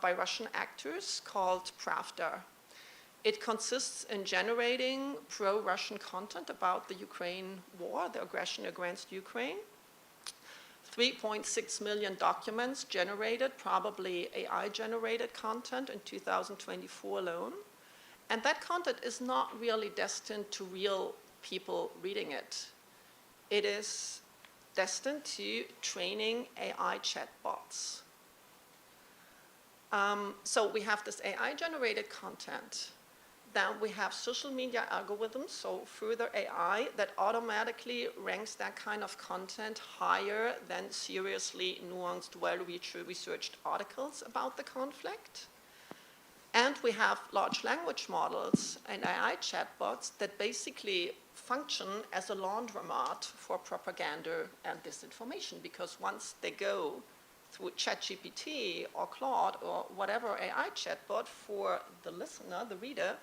by Russian actors called Pravda. It consists in generating pro-Russian content about the Ukraine war, the aggression against Ukraine. 3.6 million documents generated, probably AI-generated content in 2024 alone. And that content is not really destined to real people reading it. It is destined to training AI chatbots. So we have this AI-generated content. Then we have social media algorithms, so further AI, that automatically ranks that kind of content higher than seriously nuanced, well-researched articles about the conflict. And we have large language models and AI chatbots that basically function as a laundromat for propaganda and disinformation, because once they go through ChatGPT or Claude or whatever AI chatbot, for the listener, the reader,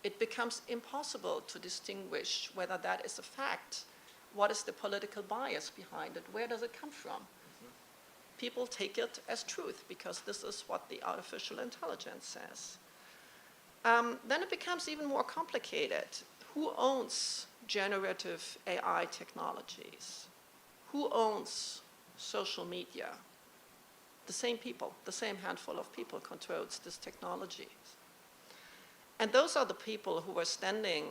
it becomes impossible to distinguish whether that is a fact. What is the political bias behind it? Where does it come from? People take it as truth because this is what the artificial intelligence says. Then it becomes even more complicated. Who owns generative AI technologies? Who owns social media? The same people, the same handful of people controls this technology. And those are the people who were standing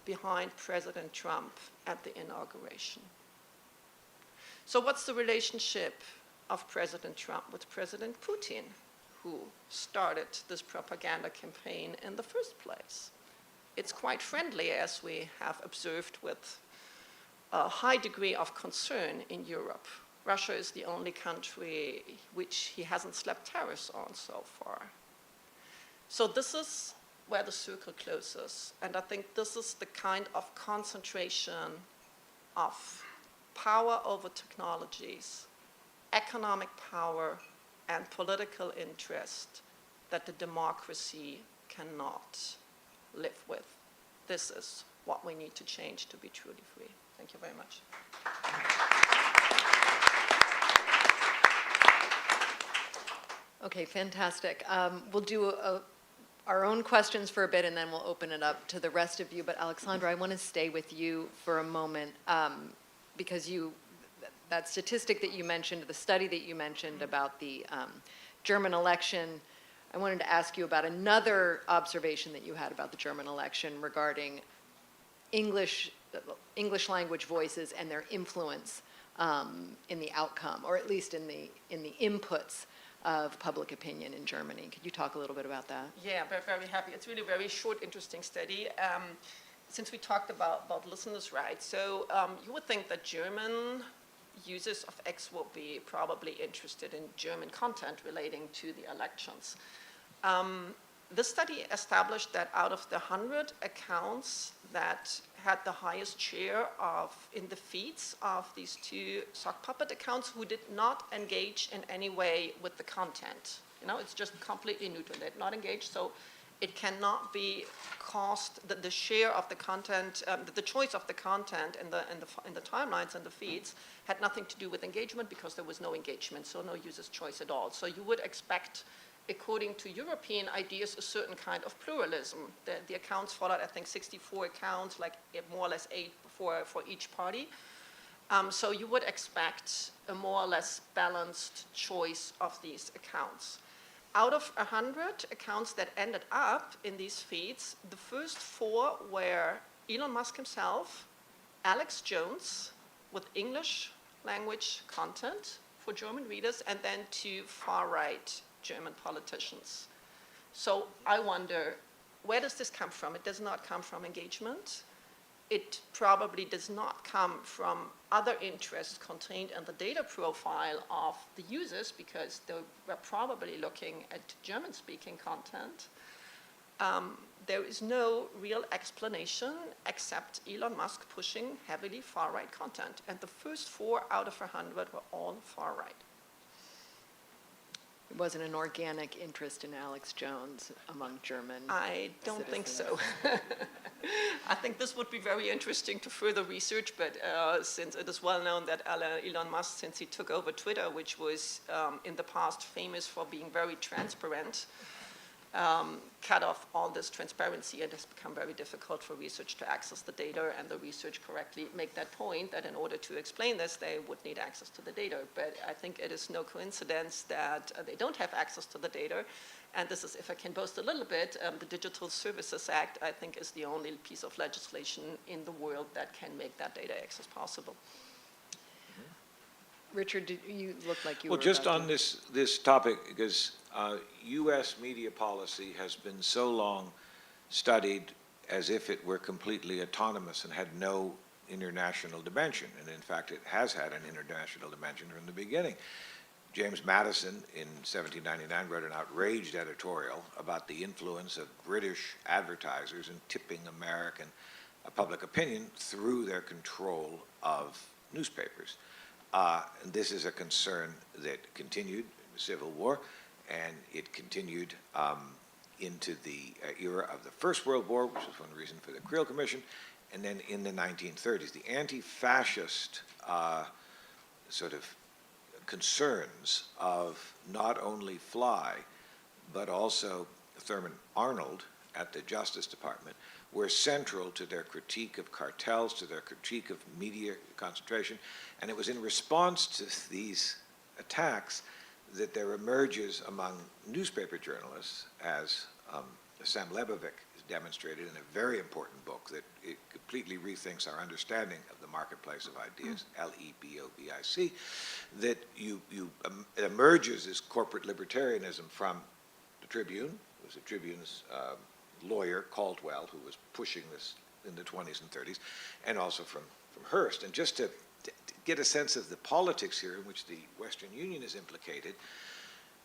behind President Trump at the inauguration. So what's the relationship of President Trump with President Putin, who started this propaganda campaign in the first place? It's quite friendly, as we have observed with a high degree of concern in Europe. Russia is the only country which he hasn't slapped tariffs on so far. So this is where the circle closes. And I think this is the kind of concentration of power over technologies, economic power, and political interest that the democracy cannot live with. This is what we need to change to be truly free. Thank you very much. Okay, fantastic. We'll do our own questions for a bit, and then we'll open it up to the rest of you. But Alexandra, I want to stay with you for a moment because that statistic that you mentioned, the study that you mentioned about the German election, I wanted to ask you about another observation that you had about the German election regarding English language voices and their influence in the outcome, or at least in the inputs of public opinion in Germany. Could you talk a little bit about that? Yeah, very, very happy. It's really a very short, interesting study. Since we talked about listeners' rights, so you would think that German users of X will be probably interested in German content relating to the elections. This study established that out of the 100 accounts that had the highest share in the feeds of these two sock puppet accounts who did not engage in any way with the content. You know, it's just completely neutral. They're not engaged, so it cannot be cost, the share of the content, the choice of the content in the timelines and the feeds had nothing to do with engagement because there was no engagement, so no user's choice at all. So you would expect, according to European ideas, a certain kind of pluralism. The accounts followed, I think, 64 accounts, like more or less 8 for each party. So you would expect a more or less balanced choice of these accounts. Out of 100 accounts that ended up in these feeds, the first 4 were Elon Musk himself, Alex Jones with English language content for German readers, and then 2 far-right German politicians. So I wonder, where does this come from? It does not come from engagement. It probably does not come from other interests contained in the data profile of the users because they were probably looking at German-speaking content. There is no real explanation except Elon Musk pushing heavily far-right content. And the first 4 out of 100 were all far-right. It wasn't an organic interest in Alex Jones among German I don't think so. I think this would be very interesting to further research, but since it is well known that Elon Musk, since he took over Twitter, which was in the past famous for being very transparent, cut off all this transparency, and it's become very difficult for research to access the data, and the research correctly make that point that in order to explain this, they would need access to the data. But I think it is no coincidence that they don't have access to the data. And this is, if I can boast a little bit, the Digital Services Act, I think, is the only piece of legislation in the world that can make that data access possible. Richard, you look like you Well, were just about on to- this topic, because U.S. media policy has been so long studied as if it were completely autonomous and had no international dimension. And in fact, it has had an international dimension from the beginning. James Madison in 1799 wrote an outraged editorial about the influence of British advertisers in tipping American public opinion through their control of newspapers. And this is a concern that continued in the Civil War, and it continued into the era of the First World War, which was one reason for the Creel Commission, and then in the 1930s. The anti-fascist sort of concerns of not only Fly, but also Thurman Arnold at the Justice Department were central to their critique of cartels, to their critique of media concentration. And it was in response to these attacks that there emerges among newspaper journalists, as Sam Lebovic has demonstrated in a very important book, that it completely rethinks our understanding of the marketplace of ideas, Lebovic, that it emerges as corporate libertarianism from the Tribune. It was the Tribune's lawyer, Caldwell, who was pushing this in the 20s and 30s, and also from Hearst. And just to get a sense of the politics here in which the Western Union is implicated,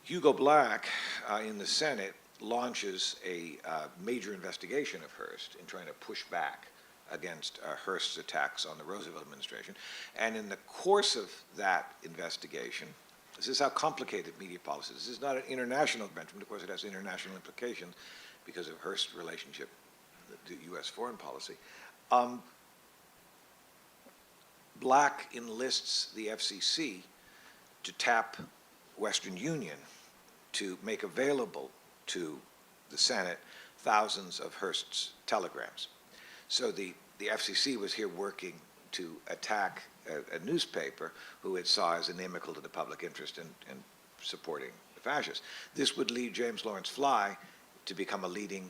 Hugo Black in the Senate launches a major investigation of Hearst in trying to push back against Hearst's attacks on the Roosevelt administration. And in the course of that investigation, this is how complicated media policy is. This is not an international dimension. Of course, it has international implications because of Hearst's relationship to U.S. foreign policy. Black enlists the FCC to tap Western Union to make available to the Senate thousands of Hearst's telegrams. So the FCC was here working to attack a newspaper who it saw as inimical to the public interest in supporting the fascists. This would lead James Lawrence Fly to become a leading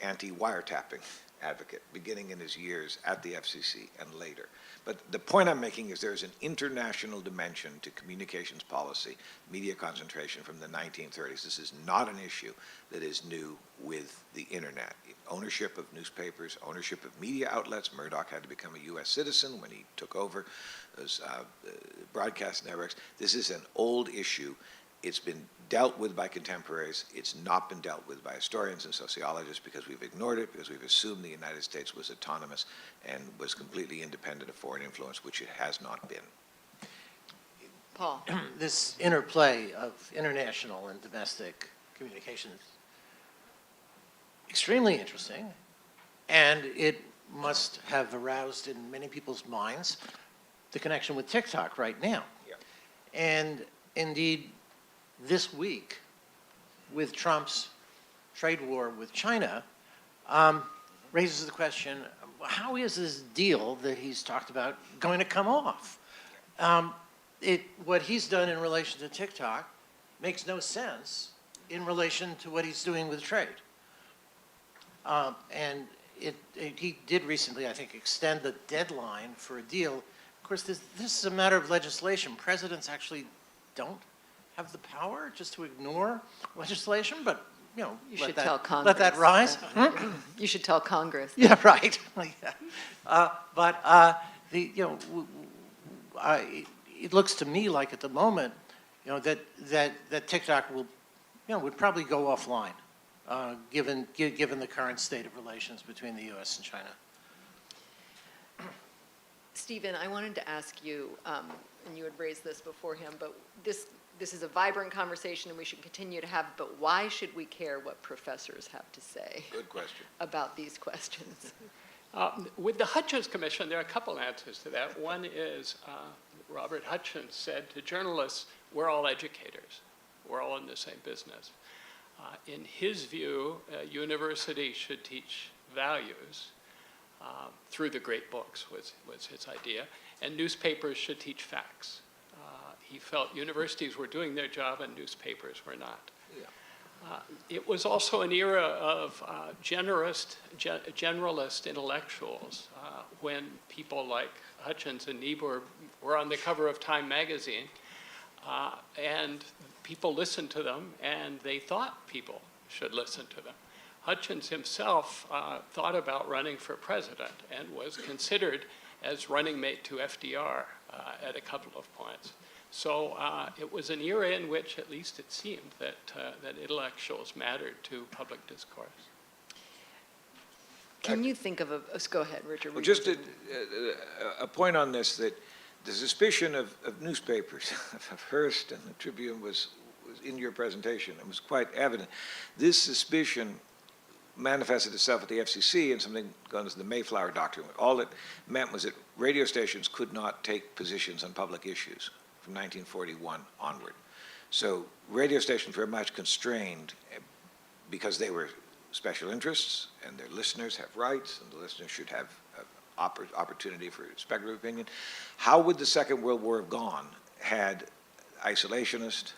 anti-wiretapping advocate, beginning in his years at the FCC and later. But the point I'm making is there's an international dimension to communications policy, media concentration from the 1930s. This is not an issue that is new with the internet. Ownership of newspapers, ownership of media outlets. Murdoch had to become a U.S. citizen when he took over those broadcast networks. This is an old issue. It's been dealt with by contemporaries. It's not been dealt with by historians and sociologists because we've ignored it, because we've assumed the United States was autonomous and was completely independent of foreign influence, which it has not been. Paul. This interplay of international and domestic communications is extremely interesting, and it must have aroused in many people's minds the connection with TikTok right now. Yeah. And indeed, this week, with Trump's trade war with China, raises the question, how is this deal that he's talked about going to come off? What he's done in relation to TikTok makes no sense in relation to what he's doing with trade. And he did recently, I think, extend the deadline for a deal. Of course, this is a matter of legislation. Presidents actually don't have the power just to ignore legislation, but you know, You should tell Congress. let that rise. You should tell Congress. Yeah, right. It looks to me like at the moment, you know, that TikTok will, you know, would probably go offline, given the current state of relations between the U.S. and China. Stephen, I wanted to ask you, and you had raised this beforehand, but this is a vibrant conversation and we should continue to have, but why should we care what professors have to say Good question. about these questions? With the Hutchins Commission, there are a couple answers to that. One is Robert Hutchins said to journalists, we're all educators. We're all in the same business. In his view, universities should teach values through the great books was his idea, and newspapers should teach facts. He felt universities were doing their job and newspapers were not. It was also an era of generalist intellectuals when people like Hutchins and Niebuhr were on the cover of Time magazine, and people listened to them, and they thought people should listen to them. Hutchins himself thought about running for president and was considered as running mate to FDR at a couple of points. So it was an era in which, at least it seemed, that intellectuals mattered to public discourse. Can you think of a, go ahead, Richard. Well, just a point on this, that the suspicion of newspapers, of Hearst and the Tribune was in your presentation. It was quite evident. This suspicion manifested itself at the FCC in something known as the Mayflower Doctrine. All it meant was that radio stations could not take positions on public issues from 1941 onward. So radio stations were much constrained because they were special interests, and their listeners have rights, and the listeners should have opportunity for speculative opinion. How would the Second World War have gone had isolationist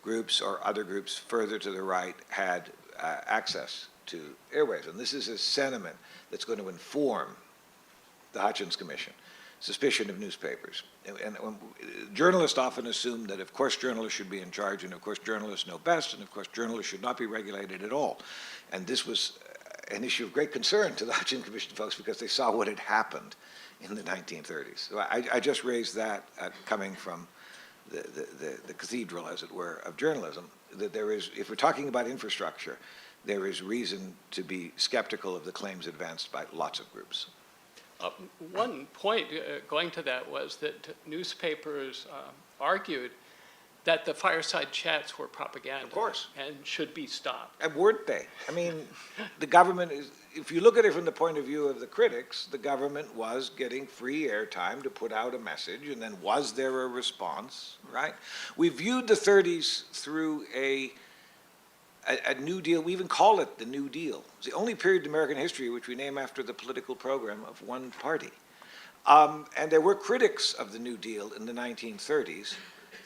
groups or other groups further to the right had access to airwaves? And this is a sentiment that's going to inform the Hutchins Commission, suspicion of newspapers. And journalists often assume that, of course, journalists should be in charge, and of course, journalists know best, and of course, journalists should not be regulated at all. And this was an issue of great concern to the Hutchins Commission folks because they saw what had happened in the 1930s. So I just raised that coming from the cathedral, as it were, of journalism, that there is, if we're talking about infrastructure, there is reason to be skeptical of the claims advanced by lots of groups. One point going to that was that newspapers argued that the fireside chats were propaganda. Of course. And should be stopped. And weren't they? I mean, the government is, if you look at it from the point of view of the critics, the government was getting free airtime to put out a message, and then was there a response, right? We viewed the 30s through a New Deal. We even call it the New Deal. It's the only period in American history which we name after the political program of one party. And there were critics of the New Deal in the 1930s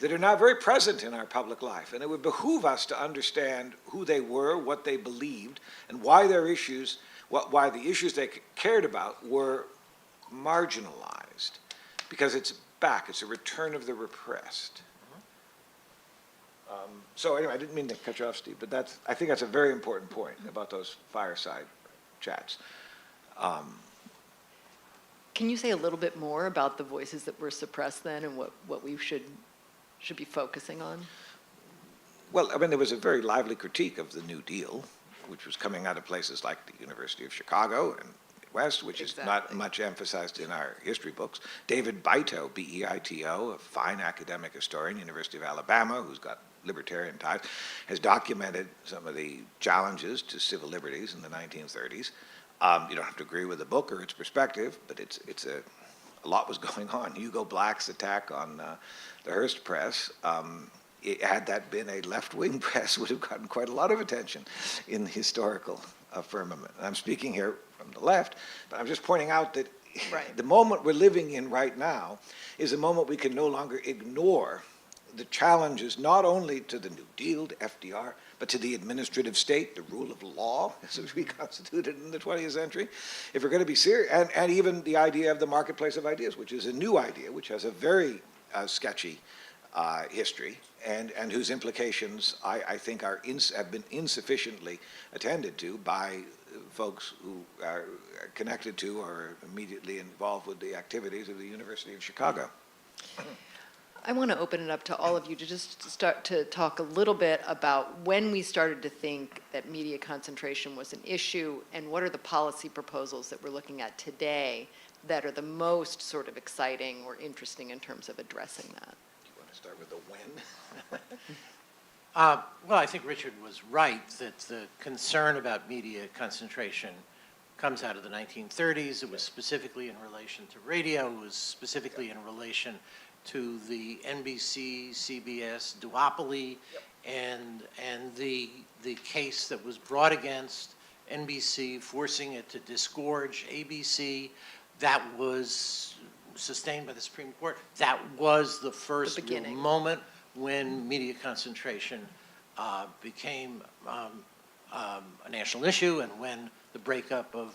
that are now very present in our public life. And it would behoove us to understand who they were, what they believed, and why their issues, why the issues they cared about were marginalized. Because it's back, it's a return of the repressed. So anyway, I didn't mean to cut you off, Steve, but I think that's a very important point about those fireside chats. Can you say a little bit more about the voices that were suppressed then and what we should be focusing on? Well, I mean, there was a very lively critique of the New Deal, which was coming out of places like the University of Chicago and West, which is not much emphasized in our history books. David Beito, B-E-I-T-O, a fine academic historian, University of Alabama, who's got libertarian ties, has documented some of the challenges to civil liberties in the 1930s. You don't have to agree with the book or its perspective, but a lot was going on. Hugo Black's attack on the Hearst press, had that been a left-wing press, would have gotten quite a lot of attention in the historical firmament. And I'm speaking here from the left, but I'm just pointing out that the moment we're living in right now is a moment we can no longer ignore the challenges not only to the New Deal, to FDR, but to the administrative state, the rule of law, as it was reconstituted in the 20th century. If we're going to be serious, and even the idea of the marketplace of ideas, which is a new idea, which has a very sketchy history, and whose implications I think have been insufficiently attended to by folks who are connected to or immediately involved with the activities of the University of Chicago. I want to open it up to all of you to just start to talk a little bit about when we started to think that media concentration was an issue, and what are the policy proposals that we're looking at today that are the most sort of exciting or interesting in terms of addressing that. Do you want to start with the when? Well, I think Richard was right that the concern about media concentration comes out of the 1930s. It was specifically in relation to radio. It was specifically in relation to the NBC, CBS duopoly, and the case that was brought against NBC, forcing it to disgorge ABC, that was sustained by the Supreme Court. That was the first real beginning. moment when media concentration became a national issue, and when the breakup of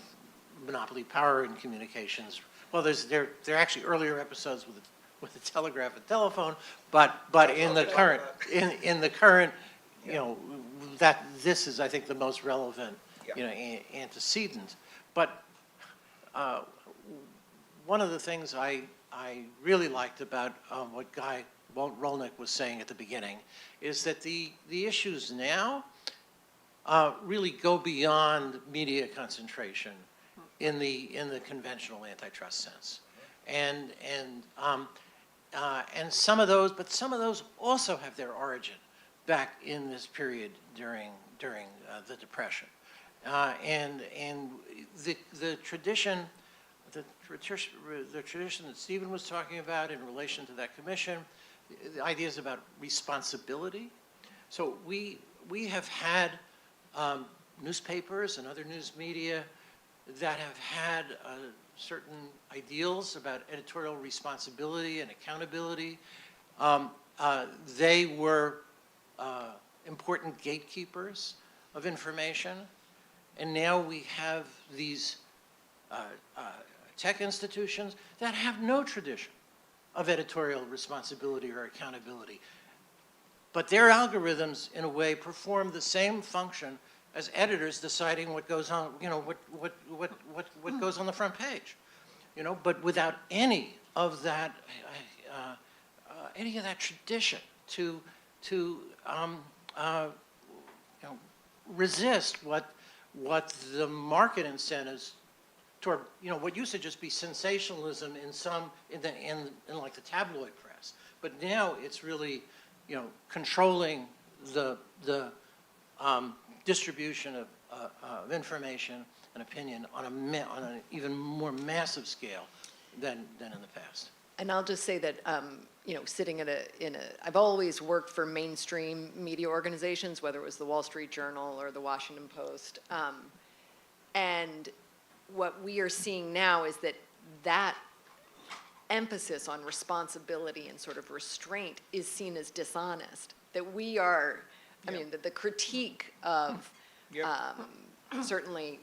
monopoly power in communications. Well, there are actually earlier episodes with the telegraph and telephone, but in the current you know, that this is, I think, the most relevant, you know, antecedent. But one of the things I really liked about what Guy Rolnick was saying at the beginning is that the issues now really go beyond media concentration in the conventional antitrust sense, and some of those also have their origin back in this period during the Depression, and the tradition that Stephen was talking about in relation to that commission, the ideas about responsibility. So we have had newspapers and other news media that have had certain ideals about editorial responsibility and accountability. They were important gatekeepers of information, and now we have these tech institutions that have no tradition of editorial responsibility or accountability. But their algorithms, in a way, perform the same function as editors deciding what goes on, you know, what goes on the front page, you know, but without any of that tradition to you know, resist what the market incentives toward, you know, what used to just be sensationalism in like the tabloid press, but now it's really, you know, controlling the distribution of information and opinion on an even more massive scale than in the past. And I'll just say that, you know, sitting I've always worked for mainstream media organizations, whether it was the Wall Street Journal or the Washington Post. And what we are seeing now is that emphasis on responsibility and sort of restraint is seen as dishonest. That we are, I mean, the critique of certainly,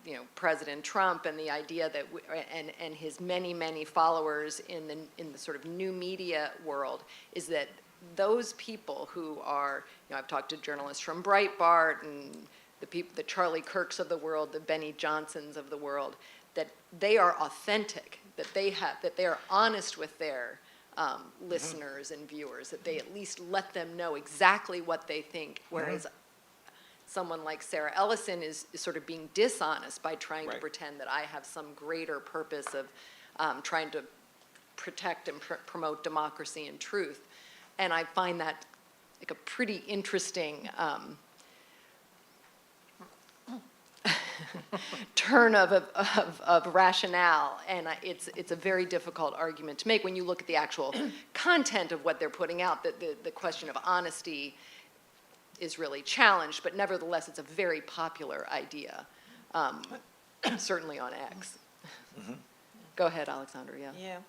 you know, President Trump and the idea that and his many followers in the sort of new media world is that those people who are, you know, I've talked to journalists from Breitbart and the Charlie Kirks of the world, the Benny Johnsons of the world, that they are authentic, that they are honest with their listeners and viewers, that they at least let them know exactly what they think, whereas someone like Sarah Ellison is sort of being dishonest by trying to pretend that I have some greater purpose of trying to protect and promote democracy and truth. And I find that like a pretty interesting turn of rationale, and it's a very difficult argument to make when you look at the actual content of what they're putting out. The question of honesty is really challenged, but nevertheless, it's a very popular idea, certainly on X. Go ahead, Alexandra. Yeah.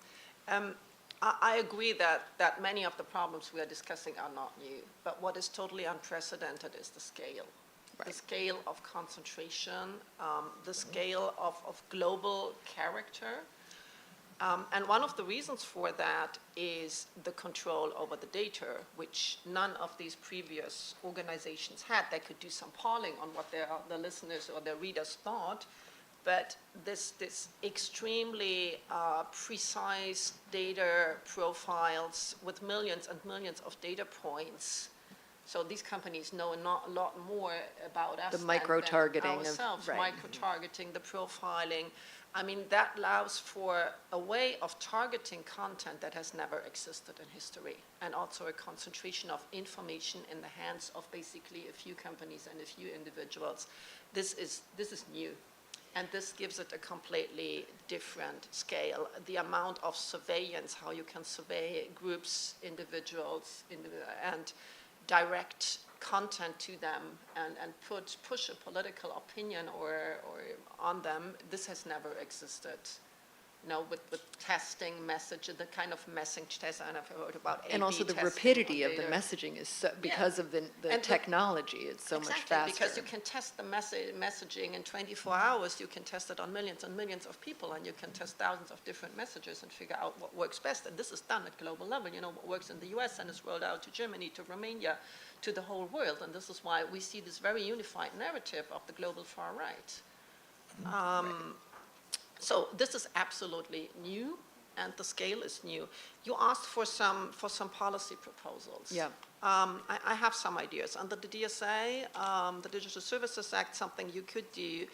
I agree that many of the problems we are discussing are not new, but what is totally unprecedented is the scale. The scale of concentration, the scale of global character. And one of the reasons for that is the control over the data, which none of these previous organizations had. They could do some polling on what the listeners or their readers thought, but this extremely precise data profiles with millions and millions of data points. So these companies know a lot more about us The micro-targeting than ourselves. right. Micro-targeting, the profiling. I mean, that allows for a way of targeting content that has never existed in history, and also a concentration of information in the hands of basically a few companies and a few individuals. This is new, and this gives it a completely different scale. The amount of surveillance, how you can survey groups, individuals, and direct content to them and push a political opinion or on them, this has never existed. With testing message, the kind of message test, and I've heard about A/B And also the testing rapidity on of the data. messaging is so, because of the And technology, it's so much Exactly, faster. because you can test the messaging in 24 hours, you can test it on millions and millions of people, and you can test thousands of different messages and figure out what works best. And this is done at global level. What works in the US and is rolled out to Germany, to Romania, to the whole world. And this is why we see this very unified narrative of the global far right. So this is absolutely new, and the scale is new. You asked for some policy proposals. Yeah. I have some ideas. Under the DSA, the Digital Services Act, something you could do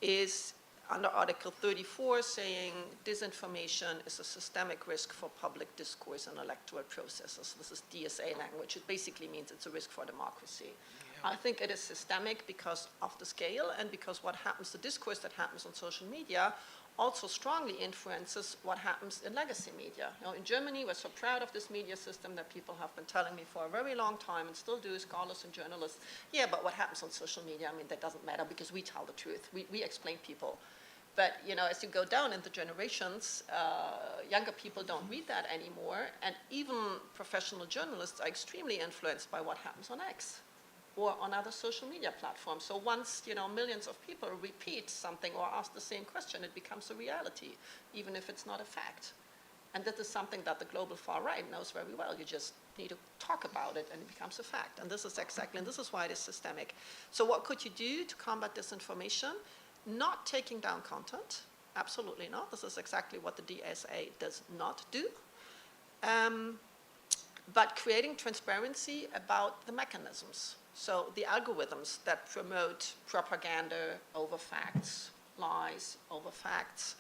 is under Article 34 saying disinformation is a systemic risk for public discourse and electoral processes. This is DSA language. It basically means it's a risk for democracy. I think it is systemic because of the scale and because what happens, the discourse that happens on social media also strongly influences what happens in legacy media. In Germany, we're so proud of this media system that people have been telling me for a very long time and still do, scholars and journalists. Yeah, but what happens on social media, that doesn't matter because we tell the truth. We explain people. But, as you go down in the generations, younger people don't read that anymore. And even professional journalists are extremely influenced by what happens on X or on other social media platforms. So once, millions of people repeat something or ask the same question, it becomes a reality, even if it's not a fact. And that is something that the global far right knows very well. You just need to talk about it and it becomes a fact. And this is why it is systemic. So what could you do to combat disinformation? Not taking down content, absolutely not. This is exactly what the DSA does not do. But creating transparency about the mechanisms. So the algorithms that promote propaganda over facts, lies over facts,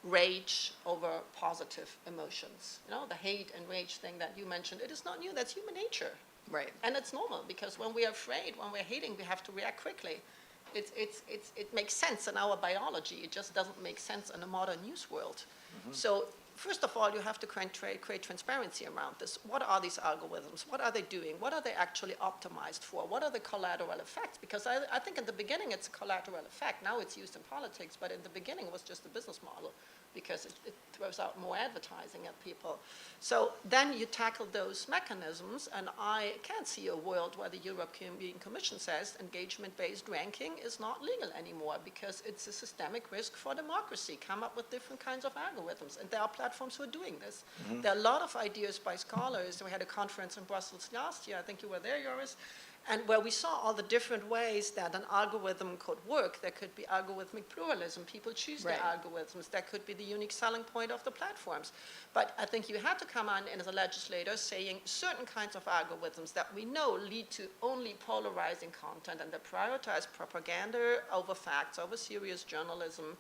rage over positive emotions. The hate and rage thing that you mentioned, it is not new, that's human nature. Right. And it's normal because when we are afraid, when we're hating, we have to react quickly. It makes sense in our biology, it just doesn't make sense in a modern news world. So first of all, you have to create transparency around this. What are these algorithms? What are they doing? What are they actually optimized for? What are the collateral effects? Because I think in the beginning it's a collateral effect. Now it's used in politics, but in the beginning it was just a business model because it throws out more advertising at people. So then you tackle those mechanisms, and I can't see a world where the European Commission says engagement-based ranking is not legal anymore because it's a systemic risk for democracy. Come up with different kinds of algorithms, and there are platforms who are doing this. There are a lot of ideas by scholars. We had a conference in Brussels last year, I think you were there, Joris, and where we saw all the different ways that an algorithm could work. There could be algorithmic pluralism. People choose their algorithms. That could be the unique selling point of the platforms. But I think you had to come on in as a legislator saying certain kinds of algorithms that we know lead to only polarizing content and that prioritize propaganda over facts, over serious journalism.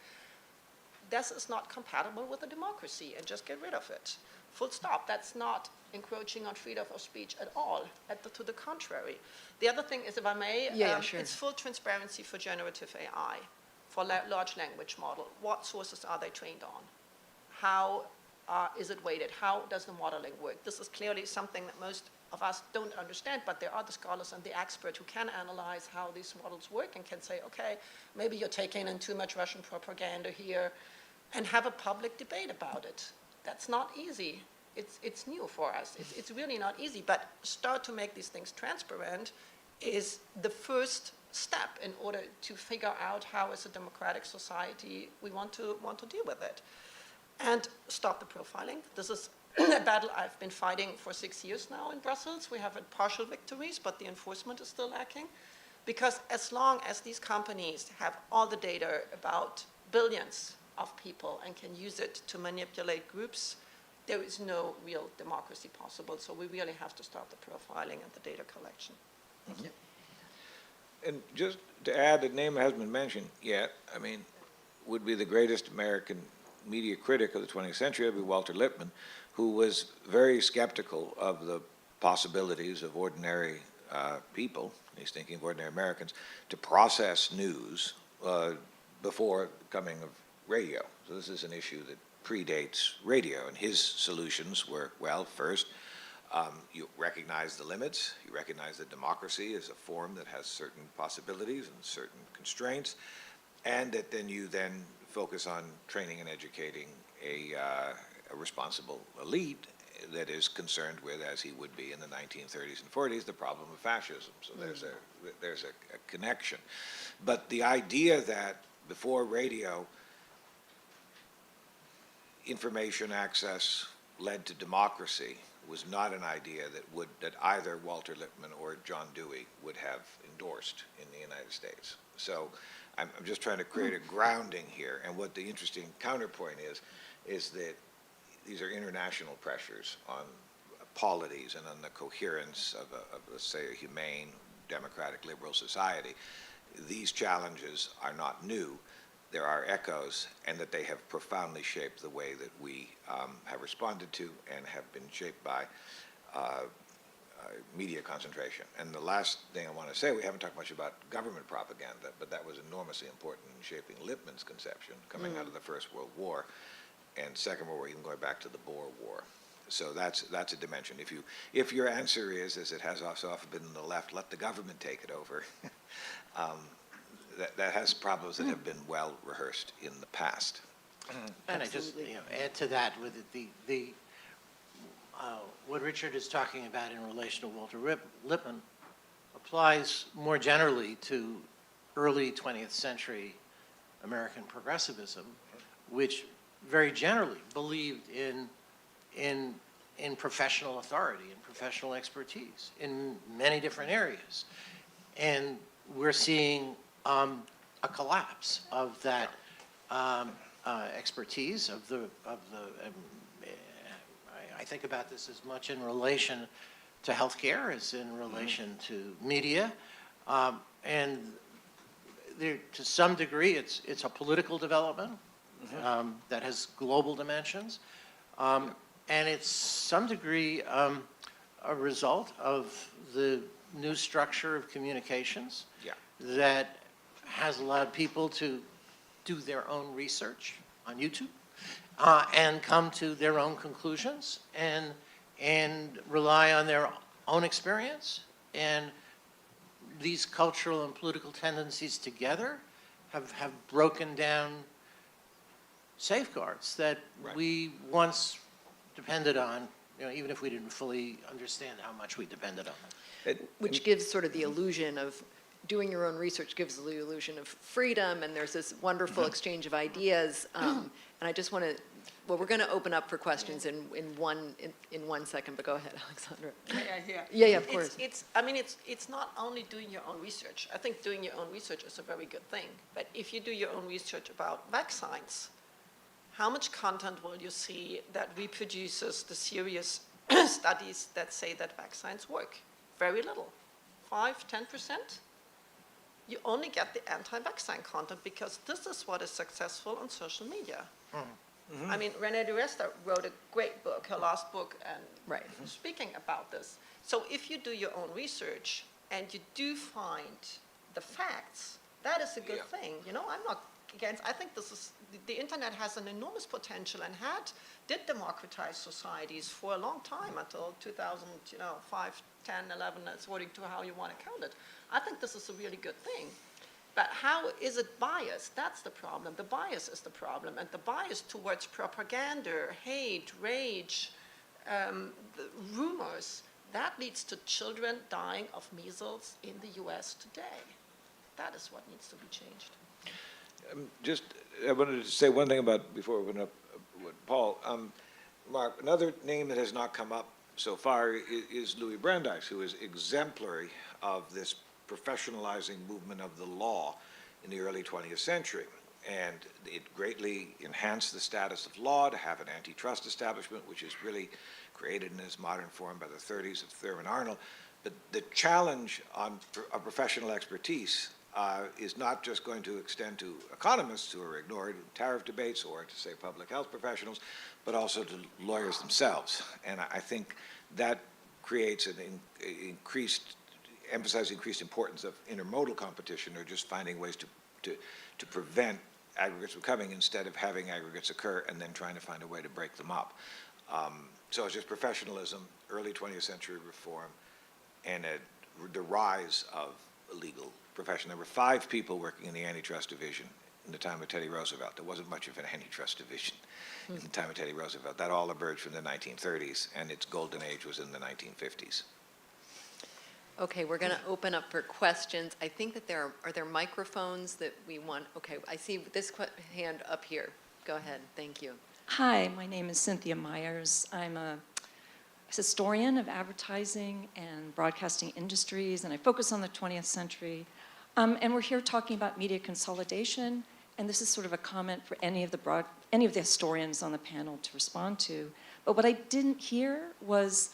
This is not compatible with a democracy, and just get rid of it. Full stop. That's not encroaching on freedom of speech at all, to the contrary. The other thing is, if I may, Sure. It's full transparency for generative AI, for large language model. What sources are they trained on? How is it weighted? How does the modeling work? This is clearly something that most of us don't understand, but there are the scholars and the experts who can analyze how these models work and can say, okay, maybe you're taking in too much Russian propaganda here, and have a public debate about it. That's not easy. It's new for us. It's really not easy, but start to make these things transparent is the first step in order to figure out how, as a democratic society, we want to deal with it. And stop the profiling. This is a battle I've been fighting for 6 years now in Brussels. We have had partial victories, but the enforcement is still lacking. Because as long as these companies have all the data about billions of people and can use it to manipulate groups, there is no real democracy possible. So we really have to start the profiling and the data collection. Thank you. And just to add, a name that hasn't been mentioned yet, would be the greatest American media critic of the 20th century, would be Walter Lippmann, who was very skeptical of the possibilities of ordinary people, he's thinking of ordinary Americans, to process news before the coming of radio. So this is an issue that predates radio, and his solutions were, well, first, You recognize the limits, you recognize that democracy is a form that has certain possibilities and certain constraints, and that then you then focus on training and educating a responsible elite that is concerned with, as he would be in the 1930s and 40s, the problem of fascism. So there's a connection. But the idea that before radio, information access led to democracy was not an idea that either Walter Lippmann or John Dewey would have endorsed in the United States. So I'm just trying to create a grounding here. And what the interesting counterpoint is that these are international pressures on polities and on the coherence of let's say, a humane, democratic, liberal society. These challenges are not new. There are echoes, and that they have profoundly shaped the way that we have responded to and have been shaped by media concentration. And the last thing I want to say, we haven't talked much about government propaganda, but that was enormously important in shaping Lippmann's conception coming out of the First World War and Second World War, even going back to the Boer War. So that's a dimension. If your answer is, as it has so often been on the left, let the government take it over, that has problems that have been well rehearsed in the past. And I just add to that with what Richard is talking about in relation to Walter Lippmann applies more generally to early 20th century American progressivism, which very generally believed in professional authority and professional expertise in many different areas. And we're seeing a collapse of that expertise, I think about this as much in relation to healthcare as in relation to media. And there, to some degree, it's a political development that has global dimensions. And it's some degree a result of the new structure of communications that has allowed people to do their own research on YouTube and come to their own conclusions and rely on their own experience. And these cultural and political tendencies together have broken down safeguards that we once depended on, even if we didn't fully understand how much we depended on them. Which gives sort of the illusion of doing your own research, gives the illusion of freedom, and there's this wonderful exchange of ideas. And I just want to, we're going to open up for questions in 1 second, but go ahead, Alexandra. Yeah, of course. It's not only doing your own research. I think doing your own research is a very good thing. But if you do your own research about vaccines, how much content will you see that reproduces the serious studies that say that vaccines work? Very little, 5–10%. You only get the anti-vaccine content because this is what is successful on social media. I mean, Renée DeResta wrote a great book, her last book, and speaking about this. So if you do your own research and you do find the facts, that is a good thing. I'm not against, I think the internet has an enormous potential and did democratize societies for a long time until 2005, 10, 11, according to how you want to count it. I think this is a really good thing. But how is it biased? That's the problem. The bias is the problem. And the bias towards propaganda, hate, rage, the rumors, that leads to children dying of measles in the US today. That is what needs to be changed. I wanted to say one thing before we open up with Paul. Mark, another name that has not come up so far is Louis Brandeis, who is exemplary of this professionalizing movement of the law in the early 20th century. And it greatly enhanced the status of law to have an antitrust establishment, which is really created in its modern form by the 30s of Thurman Arnold. But the challenge of professional expertise is not just going to extend to economists who are ignored in tariff debates or to, say, public health professionals, but also to lawyers themselves. And I think that creates an increased importance of intermodal competition, or just finding ways to prevent aggregates from coming instead of having aggregates occur and then trying to find a way to break them up. So it's just professionalism, early 20th century reform, and the rise of a legal profession. There were 5 people working in the antitrust division in the time of Teddy Roosevelt. There wasn't much of an antitrust division in the time of Teddy Roosevelt. That all emerged from the 1930s, and its golden age was in the 1950s. Okay, we're going to open up for questions. I think that are there microphones that we want? Okay, I see this hand up here. Go ahead, thank you. Hi, my name is Cynthia Myers. I'm a historian of advertising and broadcasting industries, and I focus on the 20th century. And we're here talking about media consolidation, and this is sort of a comment for any of the historians on the panel to respond to. But what I didn't hear was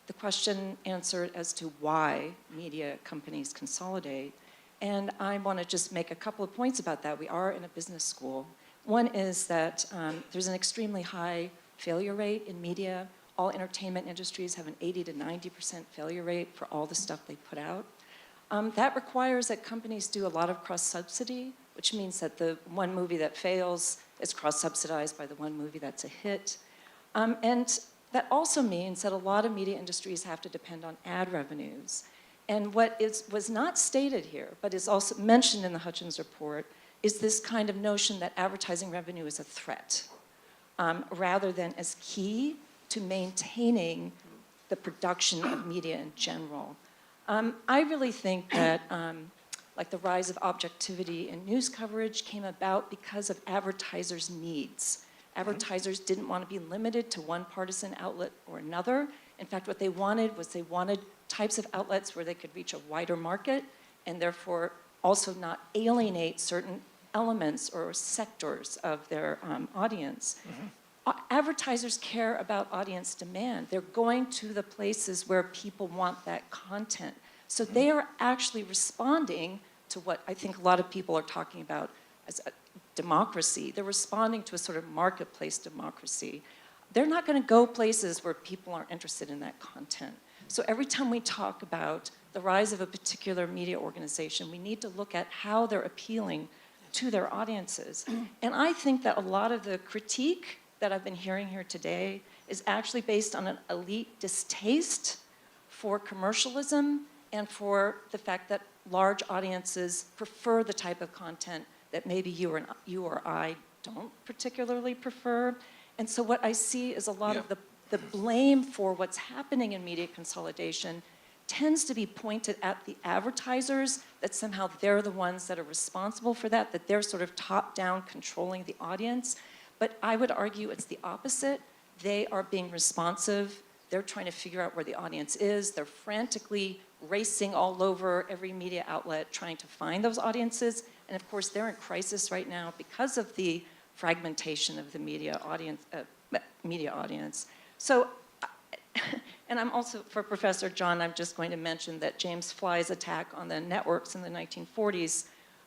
the question answered as to why media companies consolidate. And I want to just make a couple of points about that. We are in a business school. One is that there's an extremely high failure rate in media. All entertainment industries have an 80 to 90% failure rate for all the stuff they put out. That requires that companies do a lot of cross-subsidy, which means that the one movie that fails is cross-subsidized by the one movie that's a hit. And that also means that a lot of media industries have to depend on ad revenues. And what was not stated here, but is also mentioned in the Hutchins report, is this kind of notion that advertising revenue is a threat, rather than as key to maintaining the production of media in general. I really think that like the rise of objectivity in news coverage came about because of advertisers' needs. Advertisers didn't want to be limited to one partisan outlet or another. In fact, what they wanted was they wanted types of outlets where they could reach a wider market and therefore also not alienate certain elements or sectors of their audience. Advertisers care about audience demand. They're going to the places where people want that content. So they are actually responding to what I think a lot of people are talking about as a democracy. They're responding to a sort of marketplace democracy. They're not going to go places where people aren't interested in that content. So every time we talk about the rise of a particular media organization, we need to look at how they're appealing to their audiences. And I think that a lot of the critique that I've been hearing here today is actually based on an elite distaste for commercialism and for the fact that large audiences prefer the type of content that maybe you or I don't particularly prefer. And so what I see is a lot of the blame for what's happening in media consolidation tends to be pointed at the advertisers, that somehow they're the ones that are responsible for that they're sort of top-down controlling the audience. But I would argue it's the opposite. They are being responsive. They're trying to figure out where the audience is. They're frantically racing all over every media outlet trying to find those audiences. And of course, they're in crisis right now because of the fragmentation of the media audience. So, and I'm also, for Professor John, I'm just going to mention that James Fly's attack on the networks in the 1940s,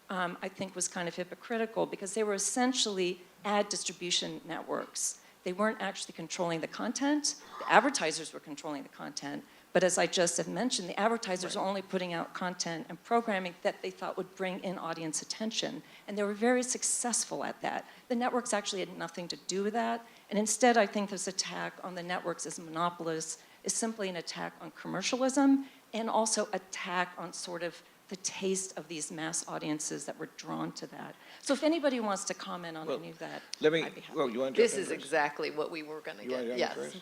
I think was kind of hypocritical because they were essentially ad distribution networks. They weren't actually controlling the content. The advertisers were controlling the content. But as I just have mentioned, the advertisers are only putting out content and programming that they thought would bring in audience attention. And they were very successful at that. The networks actually had nothing to do with that. And instead, I think this attack on the networks as monopolists is simply an attack on commercialism and also attack on sort of the taste of these mass audiences that were drawn to that. So if anybody wants to comment on any of that, Let me, I'd be happy. well, you want to jump This in is first? exactly what we were going to You wanna get. jump in Yes, first?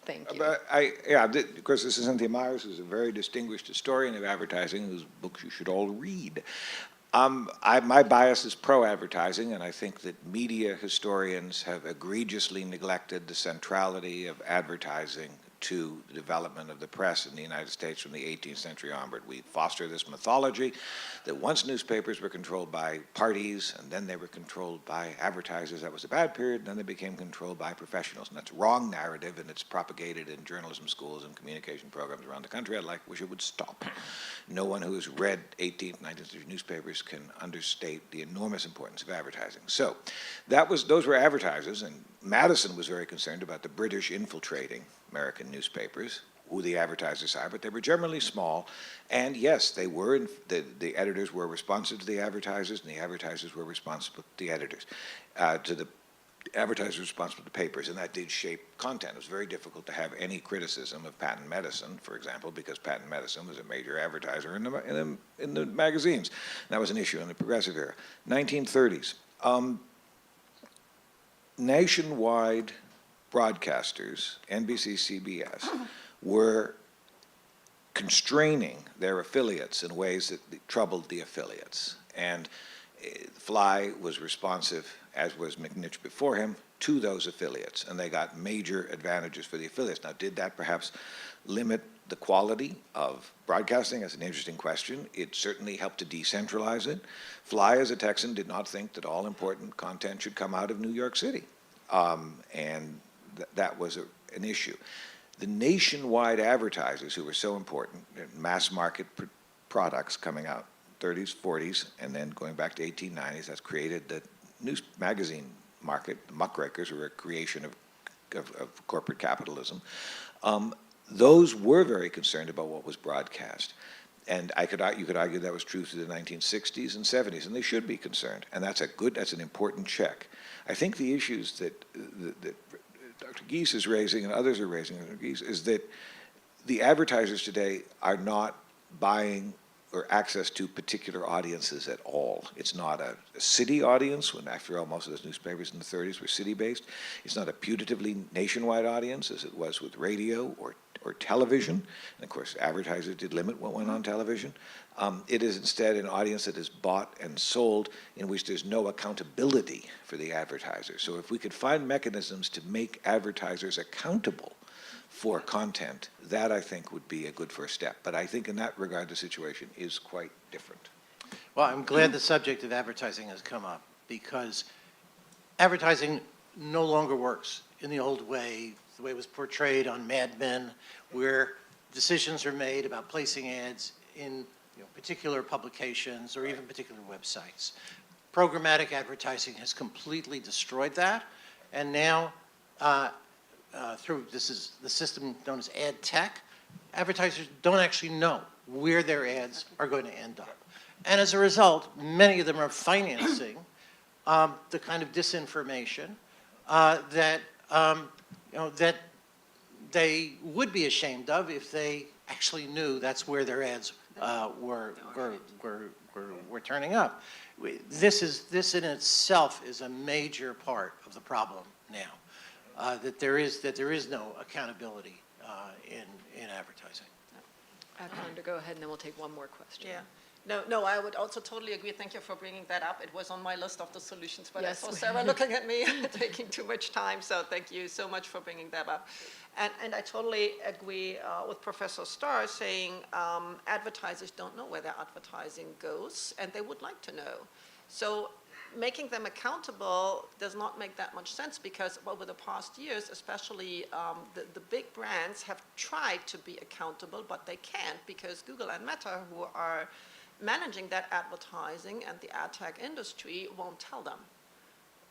thank you. But of course, this is Cynthia Myers, who's a very distinguished historian of advertising, whose books you should all read. My bias is pro-advertising, and I think that media historians have egregiously neglected the centrality of advertising to the development of the press in the United States from the 18th century onward. We foster this mythology that once newspapers were controlled by parties and then they were controlled by advertisers, that was a bad period, and then they became controlled by professionals. And that's a wrong narrative, and it's propagated in journalism schools and communication programs around the country. I wish it would stop. No one who has read 18th, 19th century newspapers can understate the enormous importance of advertising. So those were advertisers, and Madison was very concerned about the British infiltrating American newspapers, who the advertisers are, but they were generally small. And yes, they were, the editors were responsive to the advertisers, and the advertisers were responsive to the editors, to the advertisers responsible to papers, and that did shape content. It was very difficult to have any criticism of patent medicine, for example, because patent medicine was a major advertiser in the magazines. That was an issue in the progressive era. 1930s. Nationwide broadcasters, NBC, CBS, were constraining their affiliates in ways that troubled the affiliates. And Fly was responsive, as was McNitch before him, to those affiliates, and they got major advantages for the affiliates. Now, did that perhaps limit the quality of broadcasting? That's an interesting question. It certainly helped to decentralize it. Fly, as a Texan, did not think that all important content should come out of New York City, and that was an issue. The nationwide advertisers who were so important, mass market products coming out, 30s, 40s, and then going back to 1890s, that's created the news magazine market. The muckrakers were a creation of corporate capitalism. Those were very concerned about what was broadcast. And you could argue that was true through the 1960s and 70s, and they should be concerned. And that's an important check. I think the issues that Dr. Gies is raising and others are raising, is that the advertisers today are not buying or access to particular audiences at all. It's not a city audience, when after all most of those newspapers in the 30s were city-based. It's not a putatively nationwide audience as it was with radio or television. And of course, advertisers did limit what went on television. It is instead an audience that is bought and sold in which there's no accountability for the advertiser. So if we could find mechanisms to make advertisers accountable for content, that I think would be a good first step. But I think in that regard, the situation is quite different. Well, I'm glad the subject of advertising has come up, because advertising no longer works in the old way, the way it was portrayed on Mad Men, where decisions are made about placing ads in particular publications or even particular websites. Programmatic advertising has completely destroyed that, and now this is the system known as ad tech, advertisers don't actually know where their ads are going to end up. And as a result, many of them are financing the kind of disinformation that they would be ashamed of if they actually knew that's where their ads were turning up. This in itself is a major part of the problem now, that there is no accountability in advertising. Kanter, go ahead, and then we'll take one more question. Yeah. No, I would also totally agree. Thank you for bringing that up. It was on my list of the solutions, but Yes. I saw Sarah looking at me, taking too much time, so thank you so much for bringing that up. And I totally agree with Professor Starr saying advertisers don't know where their advertising goes, and they would like to know. So making them accountable does not make that much sense, because over the past years, especially the big brands have tried to be accountable, but they can't, because Google and Meta, who are managing that advertising and the ad tech industry, won't tell them.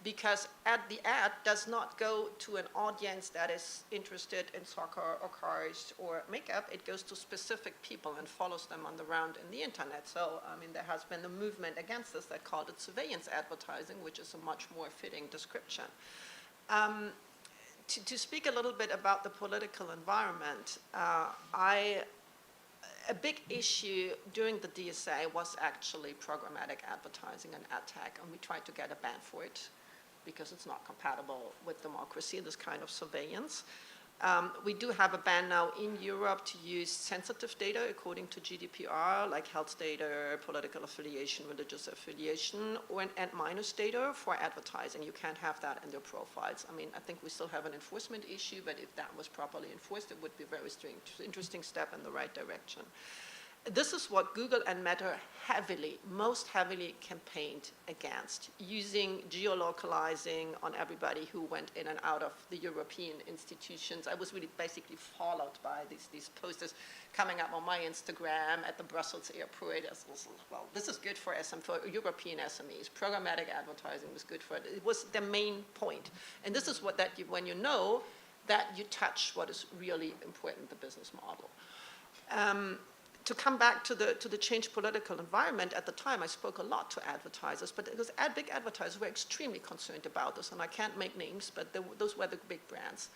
Because the ad does not go to an audience that is interested in soccer or cars or makeup. It goes to specific people and follows them on the round in the internet. So, I mean, there has been a movement against this that called it surveillance advertising, which is a much more fitting description. To speak a little bit about the political environment, a big issue during the DSA was actually programmatic advertising and ad tech, and we tried to get a ban for it because it's not compatible with democracy, this kind of surveillance. We do have a ban now in Europe to use sensitive data according to GDPR, like health data, political affiliation, religious affiliation, and minus data for advertising. You can't have that in their profiles. I mean, I think we still have an enforcement issue, but if that was properly enforced, it would be a very interesting step in the right direction. This is what Google and Meta most heavily campaigned against, using geolocalizing on everybody who went in and out of the European institutions. I was really basically followed by these posters coming up on my Instagram at the Brussels airport. Well, this is good for European SMEs. Programmatic advertising was good for it. It was the main point. And this is when you know that you touch what is really important, the business model. to come back to the changed political environment, at the time I spoke a lot to advertisers, but because big advertisers were extremely concerned about this, and I can't make names, but those were the big brands.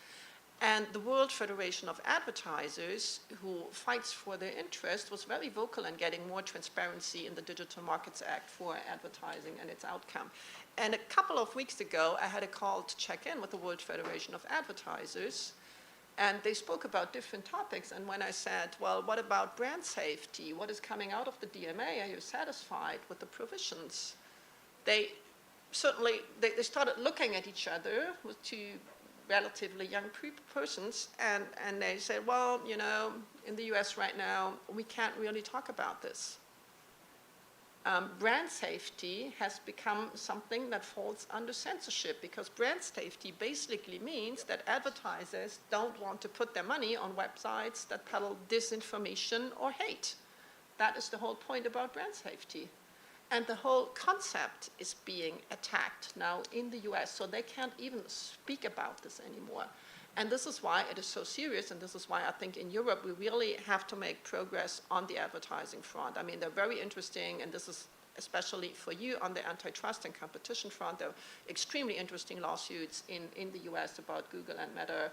And the World Federation of Advertisers, who fights for their interest, was very vocal in getting more transparency in the Digital Markets Act for advertising and its outcome. And a couple of weeks ago, I had a call to check in with the World Federation of Advertisers, and they spoke about different topics. And when I said, well, what about brand safety? What is coming out of the DMA? Are you satisfied with the provisions? They they started looking at each other with two relatively young persons, and they said, well, you know, in the US right now, we can't really talk about this. Brand safety has become something that falls under censorship, because brand safety basically means that advertisers don't want to put their money on websites that peddle disinformation or hate. That is the whole point about brand safety. And the whole concept is being attacked now in the US, so they can't even speak about this anymore. And this is why it is so serious, and this is why I think in Europe we really have to make progress on the advertising front. I mean, they're very interesting, and this is especially for you on the antitrust and competition front. There are extremely interesting lawsuits in the US about Google and Meta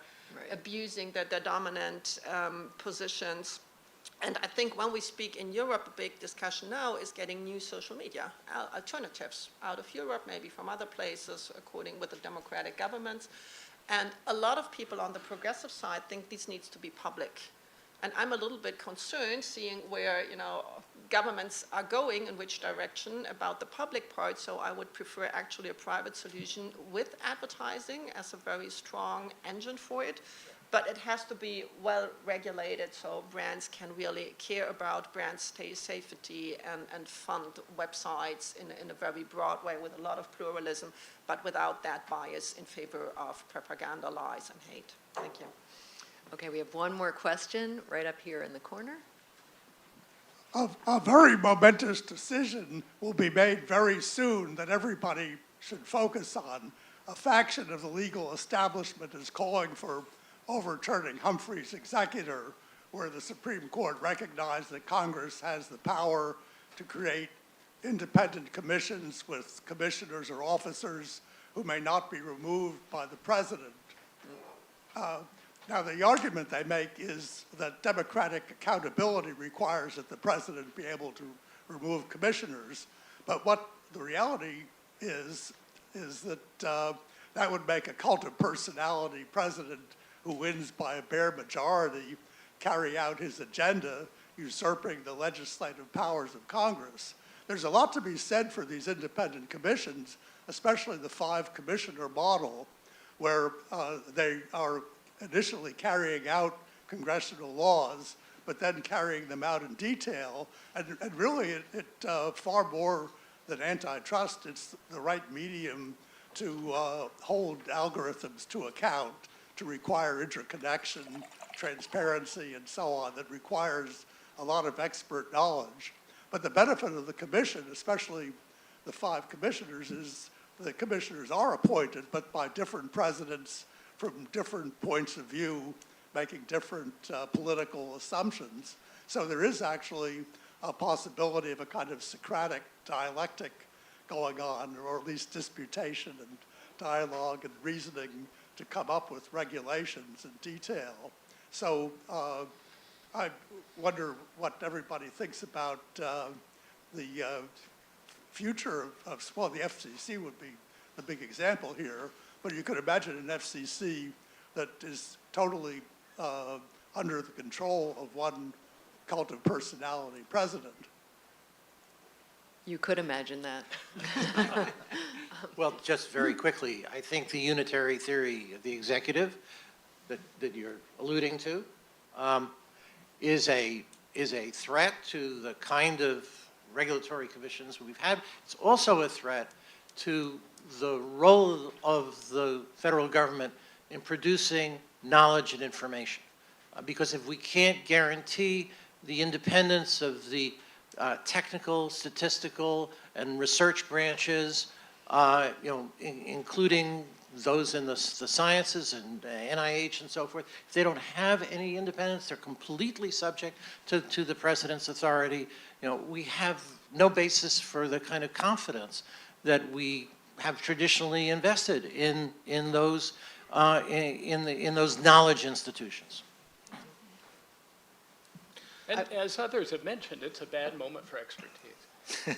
abusing their dominant positions. And I think when we speak in Europe, a big discussion now is getting new social media alternatives out of Europe, maybe from other places, according with the democratic governments. And a lot of people on the progressive side think this needs to be public. And I'm a little bit concerned seeing where, you know, governments are going, in which direction about the public part. So I would prefer actually a private solution with advertising as a very strong engine for it. But it has to be well regulated, so brands can really care about brand safety and fund websites in a very broad way with a lot of pluralism, but without that bias in favor of propaganda, lies, and hate. Thank you. Okay, we have one more question right up here in the corner. A very momentous decision will be made very soon that everybody should focus on. A faction of the legal establishment is calling for overturning Humphrey's executor, where the Supreme Court recognized that Congress has the power to create independent commissions with commissioners or officers who may not be removed by the president. Now, the argument they make is that democratic accountability requires that the president be able to remove commissioners. But what the reality is that that would make a cult of personality president who wins by a bare majority carry out his agenda, usurping the legislative powers of Congress. There's a lot to be said for these independent commissions, especially the 5-commissioner model, where they are initially carrying out congressional laws, but then carrying them out in detail. And really, it far more than antitrust, it's the right medium to hold algorithms to account, to require interconnection, transparency, and so on, that requires a lot of expert knowledge. But the benefit of the commission, especially the 5 commissioners, is the commissioners are appointed, but by different presidents from different points of view, making different political assumptions. So there is actually a possibility of a kind of Socratic dialectic going on, or at least disputation and dialogue and reasoning to come up with regulations in detail. So I wonder what everybody thinks about the future of, well, the FCC would be the big example here, but you could imagine an FCC that is totally under the control of one cult of personality president. You could imagine that. Well, just very quickly, I think the unitary theory of the executive that you're alluding to is a threat to the kind of regulatory commissions we've had. It's also a threat to the role of the federal government in producing knowledge and information. Because if we can't guarantee the independence of the technical, statistical, and research branches, including those in the sciences and NIH and so forth, if they don't have any independence, they're completely subject to the president's authority. You know, we have no basis for the kind of confidence that we have traditionally invested in those in those knowledge institutions. And as others have mentioned, it's a bad moment for expertise.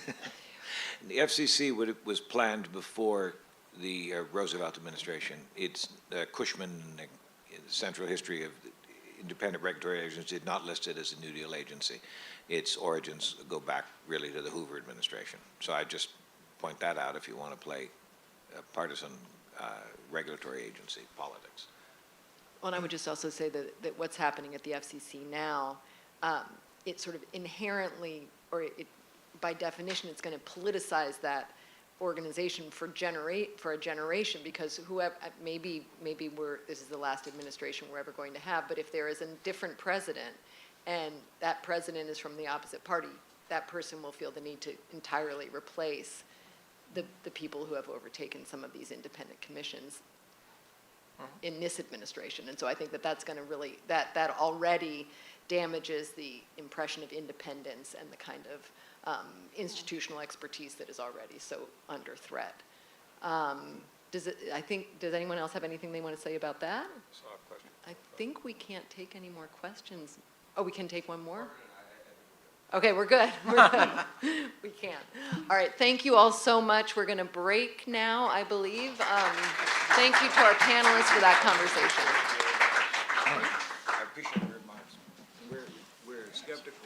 The FCC was planned before the Roosevelt administration. It's Cushman, the central history of independent regulatory agencies, did not list it as a New Deal agency. Its origins go back really to the Hoover administration. So I just point that out if you want to play partisan regulatory agency politics. Well, and I would just also say that what's happening at the FCC now, it sort of inherently, or by definition, it's going to politicize that organization for a generation, because whoever, maybe this is the last administration we're ever going to have, but if there is a different president and that president is from the opposite party, that person will feel the need to entirely replace the people who have overtaken some of these independent commissions in this administration. And so I think that that's going to really, that already damages the impression of independence and the kind of institutional expertise that is already so under threat. Does anyone else have anything they want to say about that? I think we can't take any more questions. Oh, we can take one more? Okay, we're good. We're good. We can. All right, thank you all so much. We're going to break now, I believe. Thank you to our panelists for that conversation. I appreciate your remarks. We're skeptical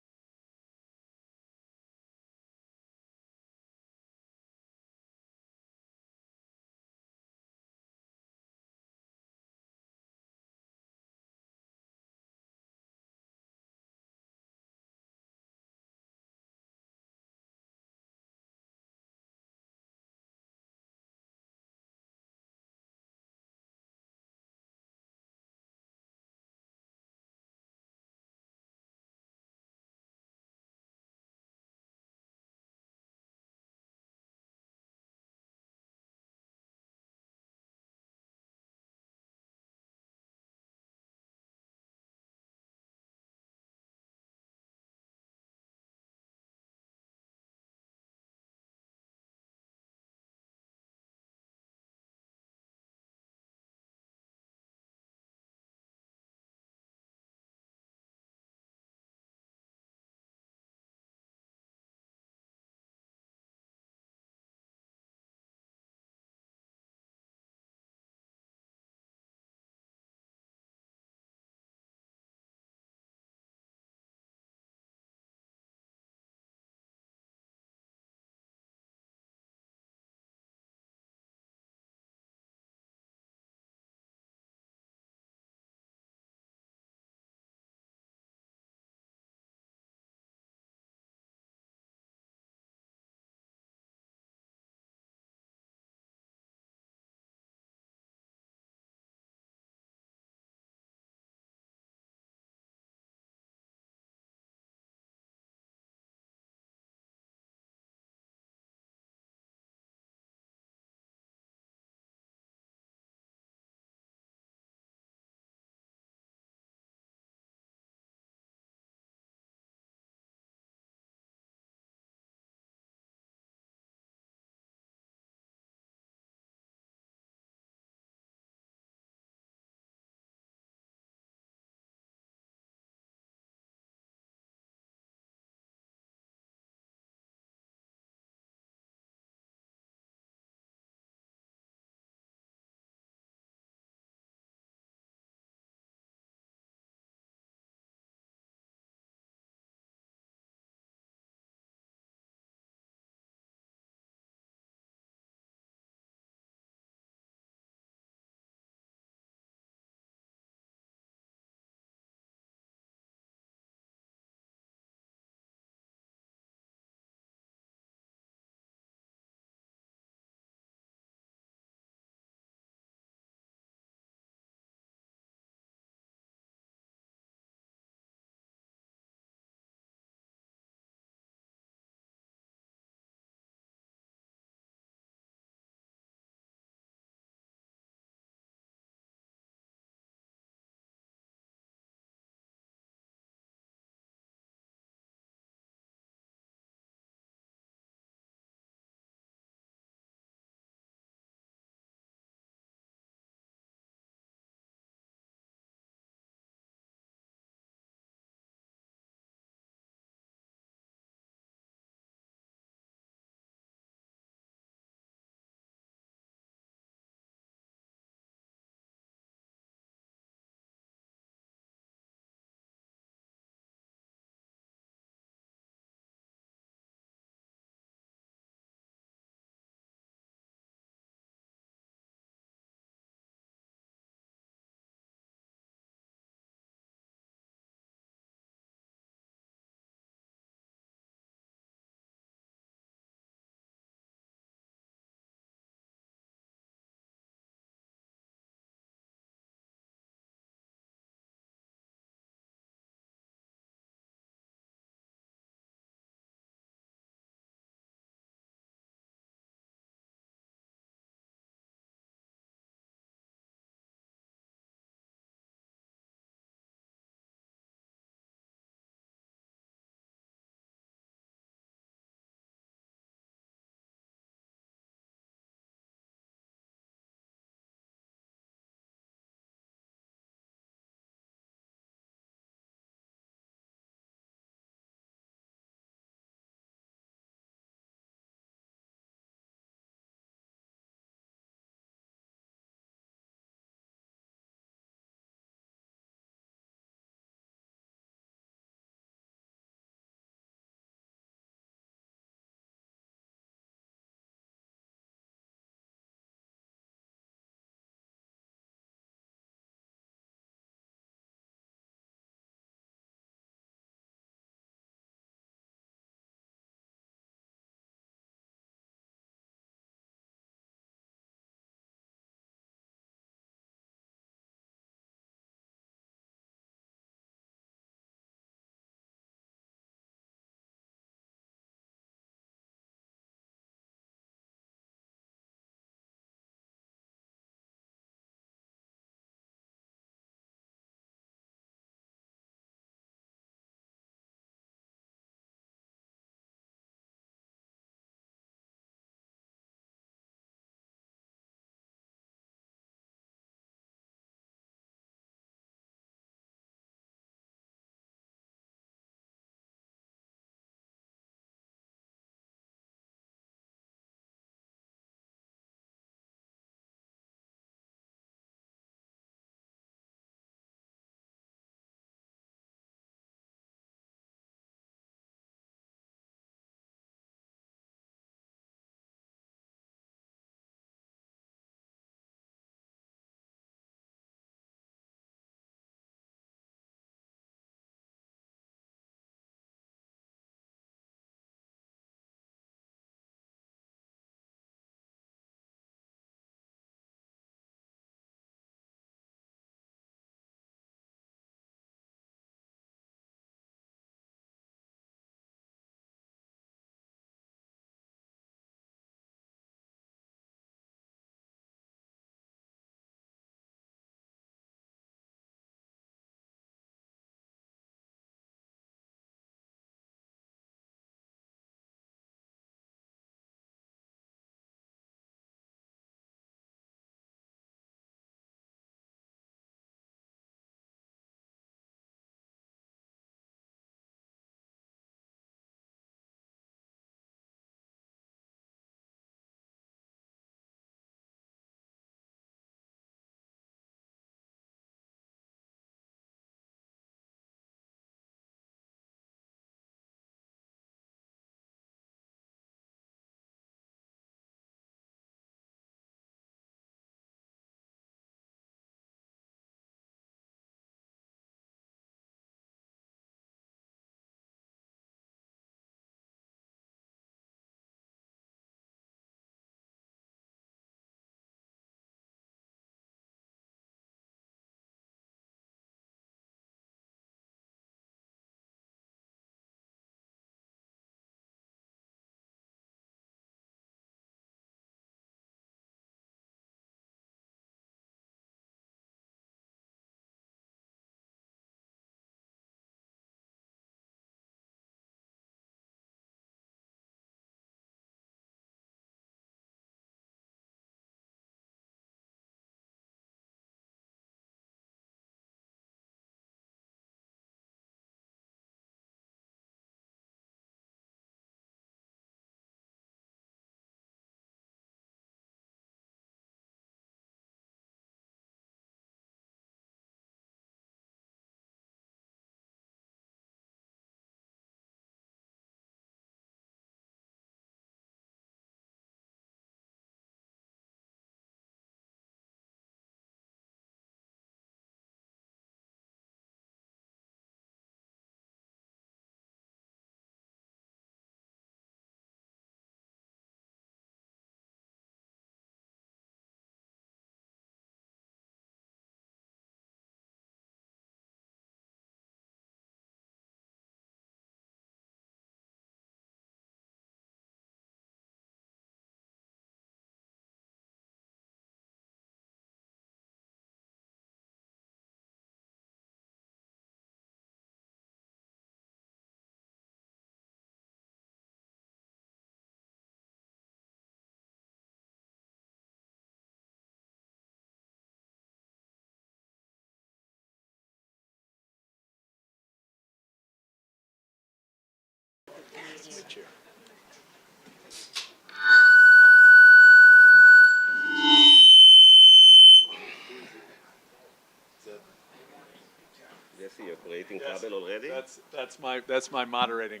Jesse, you're creating trouble already? That's my moderating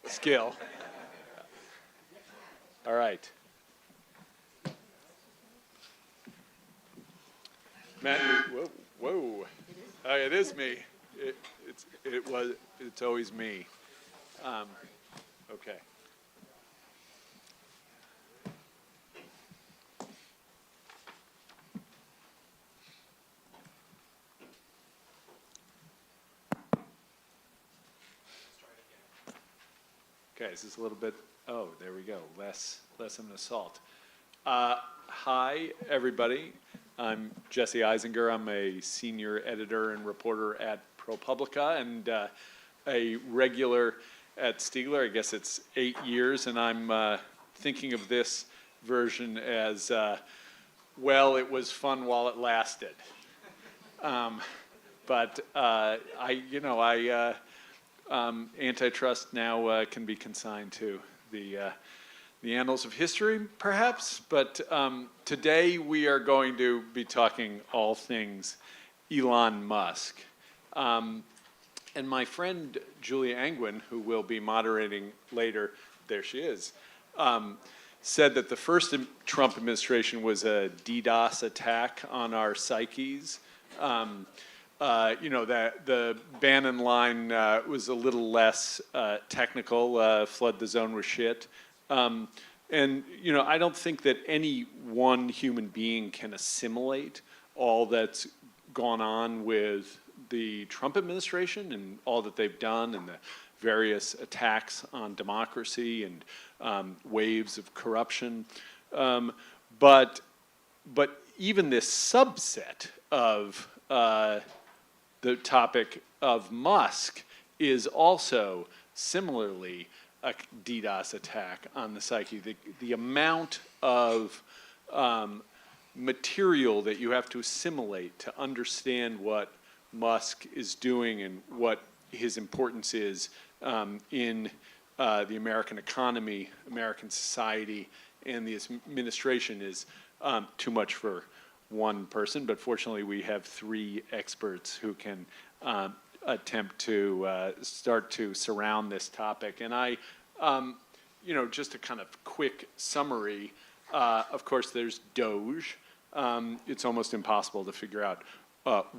skill. All right. Matt, whoa. It is me. It's always me. Okay. Okay, this is a little bit, oh, there we go, less of an assault. Hi, everybody. I'm Jesse Eisinger. I'm a senior editor and reporter at ProPublica and a regular at Stigler. I guess it's 8 years, and I'm thinking of this version as, well, it was fun while it lasted. Antitrust now can be consigned to the annals of history, perhaps. But today we are going to be talking all things Elon Musk. And my friend Julia Angwin, who will be moderating later, there she is, said that the first Trump administration was a DDoS attack on our psyches. That the Bannon line was a little less technical, flood the zone with shit. I don't think that any one human being can assimilate all that's gone on with the Trump administration and all that they've done and the various attacks on democracy and waves of corruption. But even this subset of the topic of Musk is also similarly a DDoS attack on the psyche. The amount of material that you have to assimilate to understand what Musk is doing and what his importance is in the American economy, American society, and the administration is too much for one person, but fortunately we have three experts who can attempt to start to surround this topic. And I, just a kind of quick summary, of course there's Doge. It's almost impossible to figure out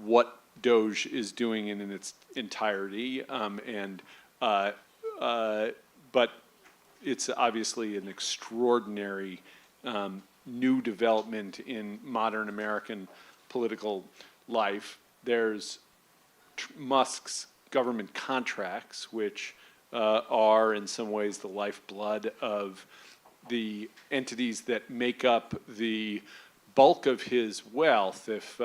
what Doge is doing in its entirety, but it's obviously an extraordinary new development in modern American political life. There's Musk's government contracts, which are in some ways the lifeblood of the entities that make up the bulk of his wealth. If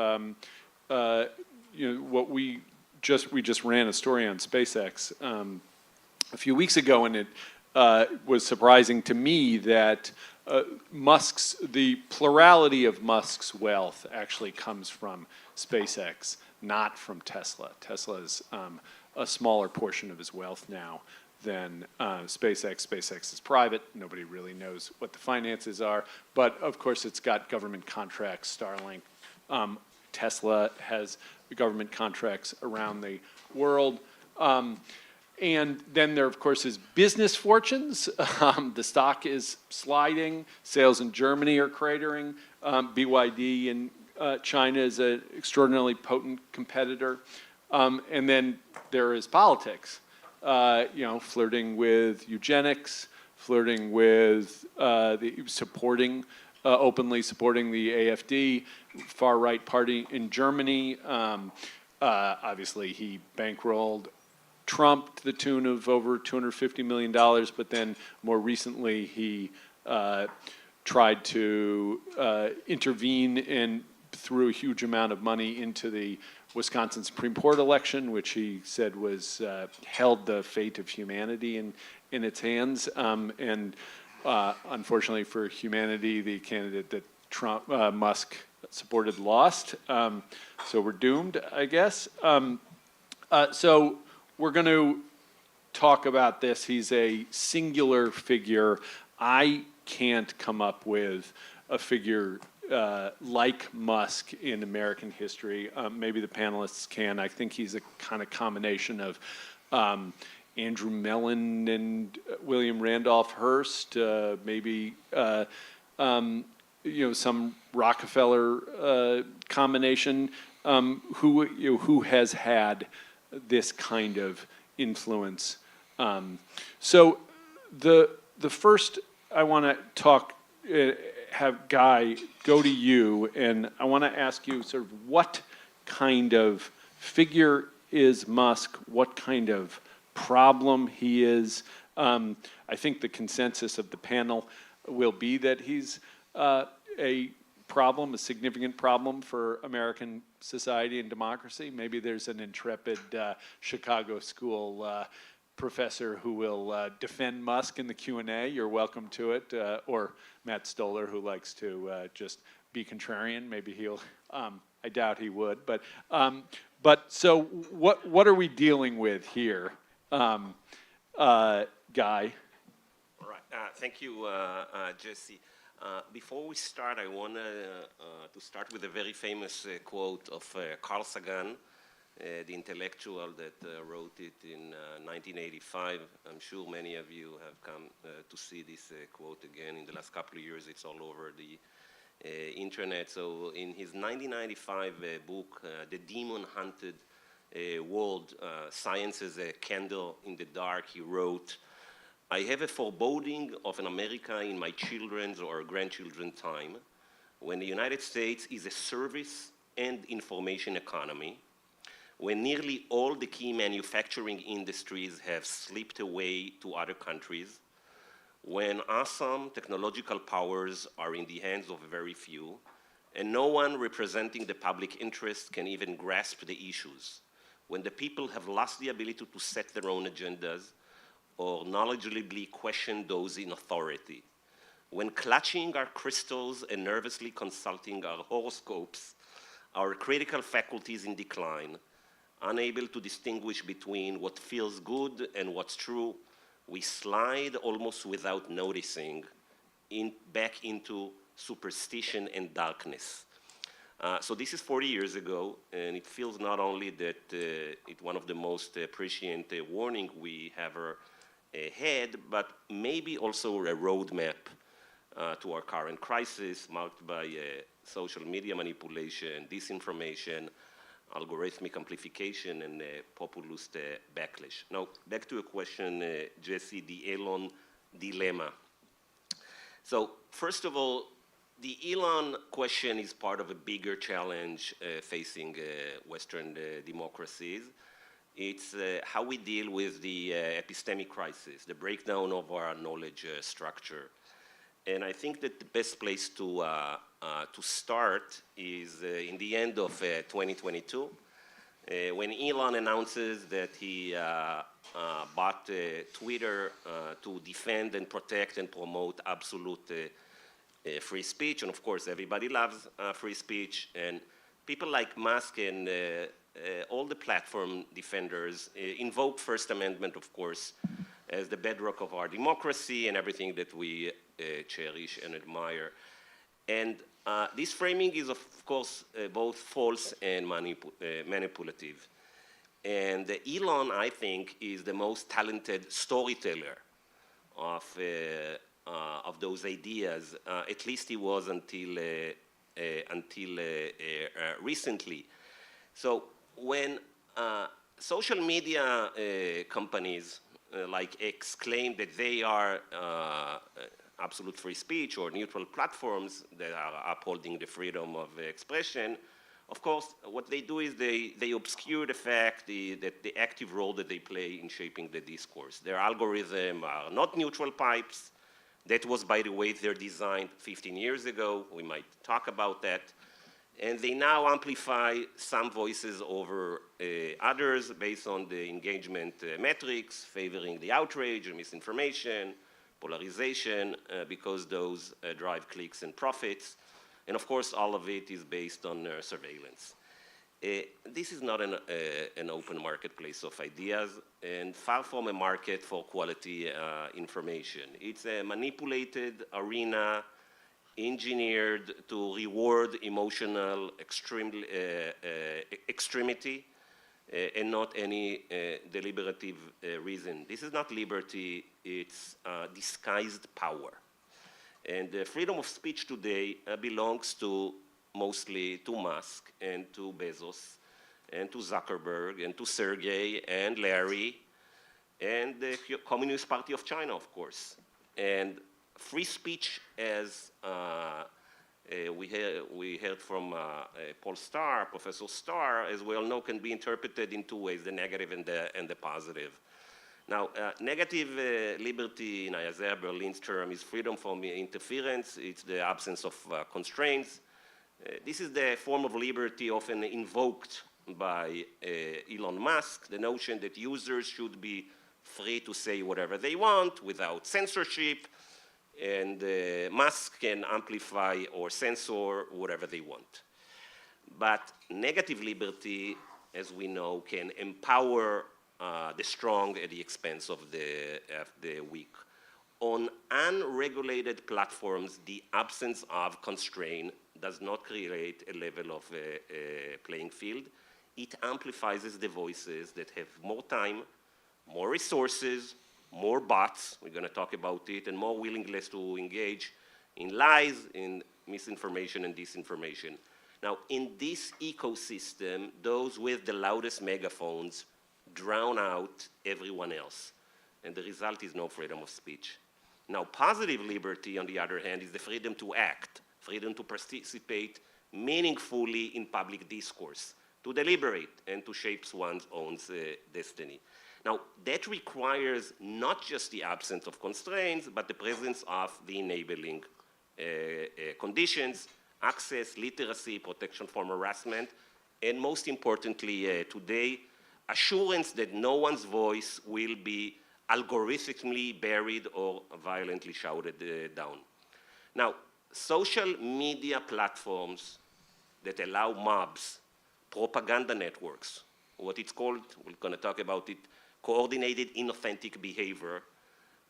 what we just ran a story on SpaceX a few weeks ago, and it was surprising to me that the plurality of Musk's wealth actually comes from SpaceX, not from Tesla. Tesla is a smaller portion of his wealth now than SpaceX. SpaceX is private. Nobody really knows what the finances are. But of course, it's got government contracts, Starlink. Tesla has government contracts around the world. And then there, of course, is business fortunes. The stock is sliding. Sales in Germany are cratering. BYD in China is an extraordinarily potent competitor. And then there is politics, flirting with eugenics, flirting with openly supporting the AfD, far-right party in Germany. Obviously, he bankrolled Trump to the tune of over $250 million, but then more recently he tried to intervene and threw a huge amount of money into the Wisconsin Supreme Court election, which he said was held the fate of humanity in its hands. Unfortunately for humanity, the candidate that Musk supported lost. So we're doomed, I guess. So we're going to talk about this. He's a singular figure. I can't come up with a figure like Musk in American history. Maybe the panelists can. I think he's a kind of combination of Andrew Mellon and William Randolph Hearst, maybe some Rockefeller combination, who has had this kind of influence. So the first I want to talk, have Guy go to you, and I want to ask you sort of what kind of figure is Musk, what kind of problem he is. I think the consensus of the panel will be that he's a problem, a significant problem for American society and democracy. Maybe there's an intrepid Chicago School professor who will defend Musk in the Q&A. You're welcome to it. Or Matt Stoller, who likes to just be contrarian. Maybe he'll, I doubt he would. But so what are we dealing with here, Guy? All right. Thank you, Jesse. Before we start, I want to start with a very famous quote of Carl Sagan, the intellectual that wrote it in 1985. I'm sure many of you have come to see this quote again in the last couple of years. It's all over the internet. So in his 1995 book, The Demon Hunted World, Science as a Candle in the Dark, he wrote, "I have a foreboding of an America in my children's or grandchildren's time when the United States is a service and information economy, when nearly all the key manufacturing industries have slipped away to other countries, when awesome technological powers are in the hands of very few, and no one representing the public interest can even grasp the issues, when the people have lost the ability to set their own agendas or knowledgeably question those in authority, when clutching our crystals and nervously consulting our horoscopes, our critical faculties in decline, unable to distinguish between what feels good and what's true, we slide almost without noticing back into superstition and darkness." So this is 40 years ago, and it feels not only that it's one of the most prescient warning we ever had, but maybe also a roadmap to our current crisis marked by social media manipulation, disinformation, algorithmic amplification, and populist backlash. Now, back to a question, Jesse, the Elon dilemma. So, first of all, the Elon question is part of a bigger challenge facing Western democracies. It's how we deal with the epistemic crisis, the breakdown of our knowledge structure. And I think that the best place to start is in the end of 2022, when Elon announces that he bought Twitter to defend and protect and promote absolute free speech. And of course, everybody loves free speech. And people like Musk and all the platform defenders invoke First Amendment, of course, as the bedrock of our democracy and everything that we cherish and admire. And this framing is, of course, both false and manipulative. And Elon, I think, is the most talented storyteller of those ideas. At least he was until recently. So when social media companies like X claim that they are absolute free speech or neutral platforms that are upholding the freedom of expression, of course, what they do is they obscure the fact that the active role that they play in shaping the discourse. Their algorithms are not neutral pipes. That was, by the way, their design 15 years ago. We might talk about that. And they now amplify some voices over others based on the engagement metrics, favoring the outrage and misinformation, polarization, because those drive clicks and profits. And of course, all of it is based on surveillance. This is not an open marketplace of ideas, and far from a market for quality information. It's a manipulated arena engineered to reward emotional extremity and not any deliberative reason. This is not liberty, it's disguised power. And freedom of speech today belongs to mostly to Musk and to Bezos and to Zuckerberg and to Sergey and Larry and the Communist Party of China, of course. And free speech, as we heard from Paul Starr, Professor Starr, as we all know, can be interpreted in two ways, the negative and the positive. Now, negative liberty, in Isaiah Berlin's term, is freedom from interference. It's the absence of constraints. This is the form of liberty often invoked by Elon Musk, the notion that users should be free to say whatever they want without censorship, and Musk can amplify or censor whatever they want. But negative liberty, as we know, can empower the strong at the expense of the weak. On unregulated platforms, the absence of constraint does not create a level of playing field. It amplifies the voices that have more time, more resources, more bots, we're going to talk about it, and more willingness to engage in lies, in misinformation and disinformation. Now, in this ecosystem, those with the loudest megaphones drown out everyone else, and the result is no freedom of speech. Now, positive liberty, on the other hand, is the freedom to act, freedom to participate meaningfully in public discourse, to deliberate, and to shape one's own destiny. Now, that requires not just the absence of constraints, but the presence of the enabling conditions, access, literacy, protection from harassment, and most importantly today, assurance that no one's voice will be algorithmically buried or violently shouted down. Now, social media platforms that allow mobs, propaganda networks, what it's called, we're going to talk about it, coordinated inauthentic behavior,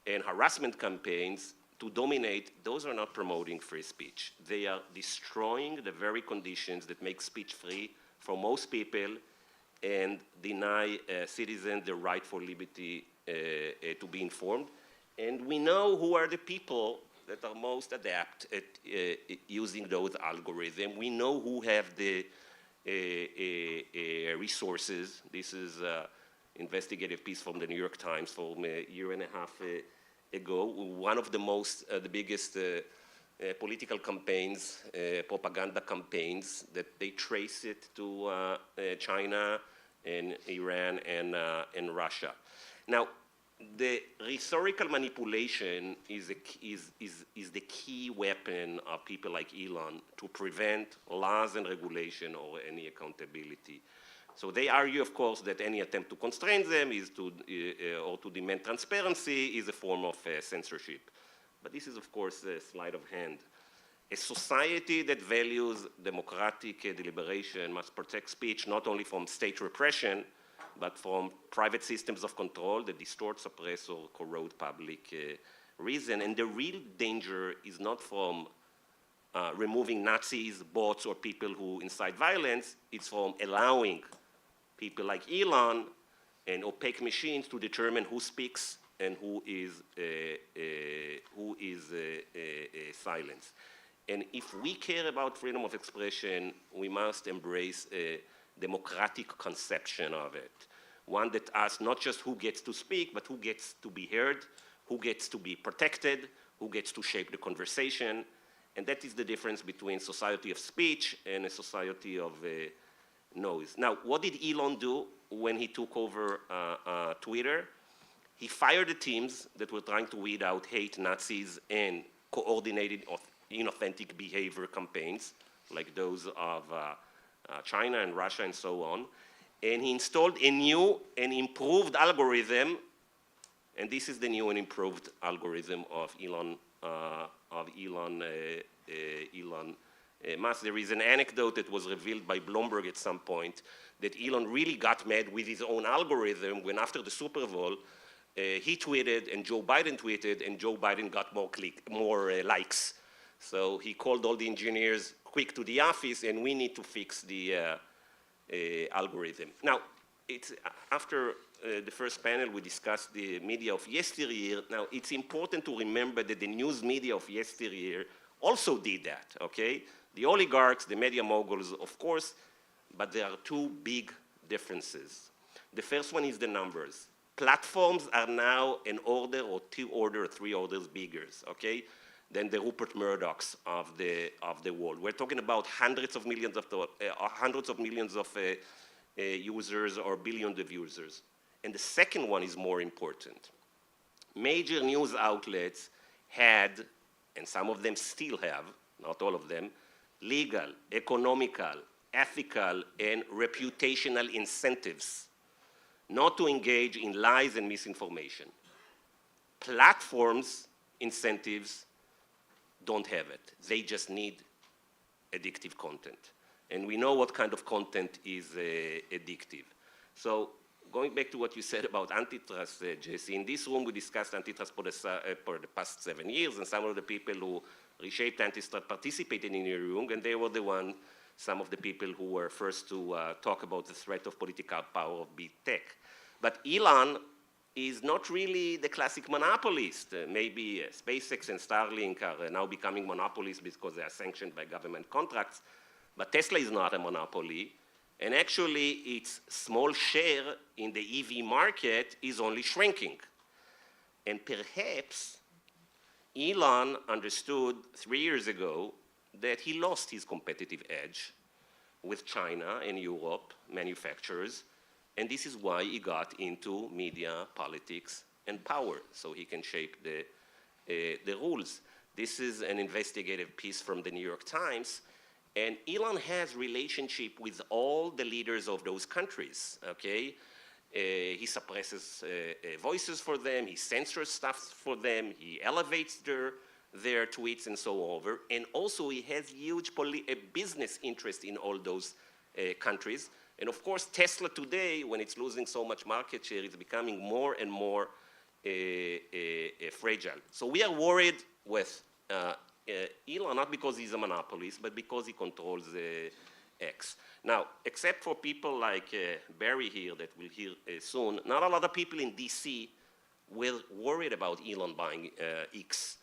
and harassment campaigns to dominate, those are not promoting free speech. They are destroying the very conditions that make speech free for most people and deny citizens the right for liberty to be informed. And we know who are the people that are most adept at using those algorithms. We know who have the resources. This is investigative piece from the New York Times from a year and a half ago. One of the the biggest political campaigns, propaganda campaigns, that they trace it to China and Iran and Russia. Now, the rhetorical manipulation is the key weapon of people like Elon to prevent laws and regulation or any accountability. So they argue, of course, that any attempt to constrain them is or to demand transparency is a form of censorship. But this is, of course, a sleight of hand. A society that values democratic deliberation must protect speech not only from state repression, but from private systems of control that distort, suppress, or corrode public reason. And the real danger is not from removing Nazis, bots, or people who incite violence. It's from allowing people like Elon and opaque machines to determine who speaks and who is silenced. And if we care about freedom of expression, we must embrace a democratic conception of it. One that asks not just who gets to speak, but who gets to be heard, who gets to be protected, who gets to shape the conversation. And that is the difference between society of speech and a society of noise. Now, what did Elon do when he took over Twitter? He fired the teams that were trying to weed out hate, Nazis, and coordinated inauthentic behavior campaigns, like those of China and Russia and so on. And he installed a new and improved algorithm, and this is the new and improved algorithm of Elon Musk. There is an anecdote that was revealed by Bloomberg at some point that Elon really got mad with his own algorithm when after the Super Bowl, he tweeted and Joe Biden tweeted, and Joe Biden got more likes. So he called all the engineers quick to the office, and we need to fix the algorithm. Now, it's after the first panel, we discussed the media of yesteryear. Now, it's important to remember that the news media of yesteryear also did that, okay? The oligarchs, the media moguls, of course, but there are two big differences. The first one is the numbers. Platforms are now an order or two orders, three orders bigger, okay, than the Rupert Murdochs of the world. We're talking about hundreds of millions of users or billions of users. And the second one is more important. Major news outlets had, and some of them still have, not all of them, legal, economical, ethical, and reputational incentives not to engage in lies and misinformation. Platforms' incentives don't have it. They just need addictive content. And we know what kind of content is addictive. So going back to what you said about antitrust, Jesse, in this room we discussed antitrust for the past 7 years, and some of the people who reshaped antitrust participated in your room, and they were some of the people who were first to talk about the threat of political power of big tech. But Elon is not really the classic monopolist. Maybe SpaceX and Starlink are now becoming monopolists because they are sanctioned by government contracts, but Tesla is not a monopoly, and actually its small share in the EV market is only shrinking. And perhaps Elon understood 3 years ago that he lost his competitive edge with China and Europe manufacturers, and this is why he got into media, politics, and power, so he can shape the rules. This is an investigative piece from the New York Times, and Elon has relationship with all the leaders of those countries, okay? He suppresses voices for them, he censors stuff for them, he elevates their tweets and so over, and also he has huge business interest in all those countries. And of course, Tesla today, when it's losing so much market share, is becoming more and more fragile. So we are worried with Elon, not because he's a monopolist, but because he controls X. Now, except for people like Barry here that we'll hear soon, not a lot of people in DC were worried about Elon buying X.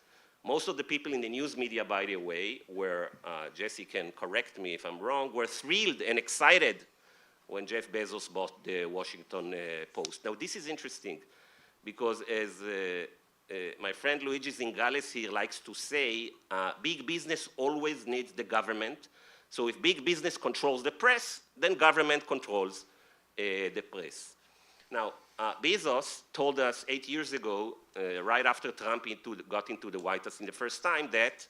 Most of the people in the news media, by the way, were, Jesse can correct me if I'm wrong, were thrilled and excited when Jeff Bezos bought the Washington Post. Now, this is interesting because as my friend Luigi Zingales here likes to say, big business always needs the government. So if big business controls the press, then government controls the press. Now, Bezos told us 8 years ago, right after Trump got into the White House in the first time, that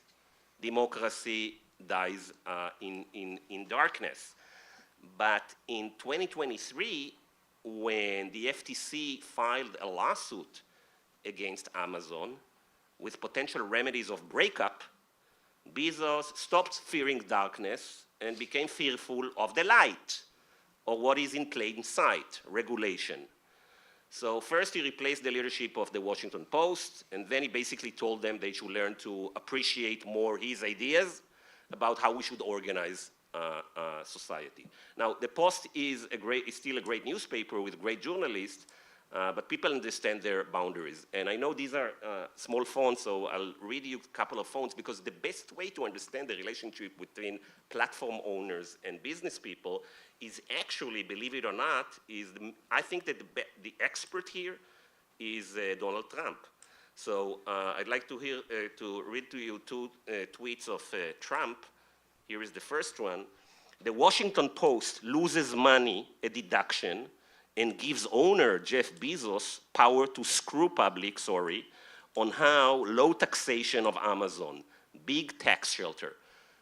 democracy dies in darkness. But in 2023, when the FTC filed a lawsuit against Amazon with potential remedies of breakup, Bezos stopped fearing darkness and became fearful of the light, or what is in plain sight, regulation. So first he replaced the leadership of the Washington Post, and then he basically told them they should learn to appreciate more his ideas about how we should organize society. Now, the Post is still a great newspaper with great journalists, but people understand their boundaries. And I know these are small fonts, so I'll read you a couple of fonts, because the best way to understand the relationship between platform owners and business people is actually, believe it or not, I think that the expert here is Donald Trump. So I'd like to read to you two tweets of Trump. Here is the first one. The Washington Post loses money, a deduction, and gives owner Jeff Bezos power to screw public, on how low taxation of Amazon, big tax shelter.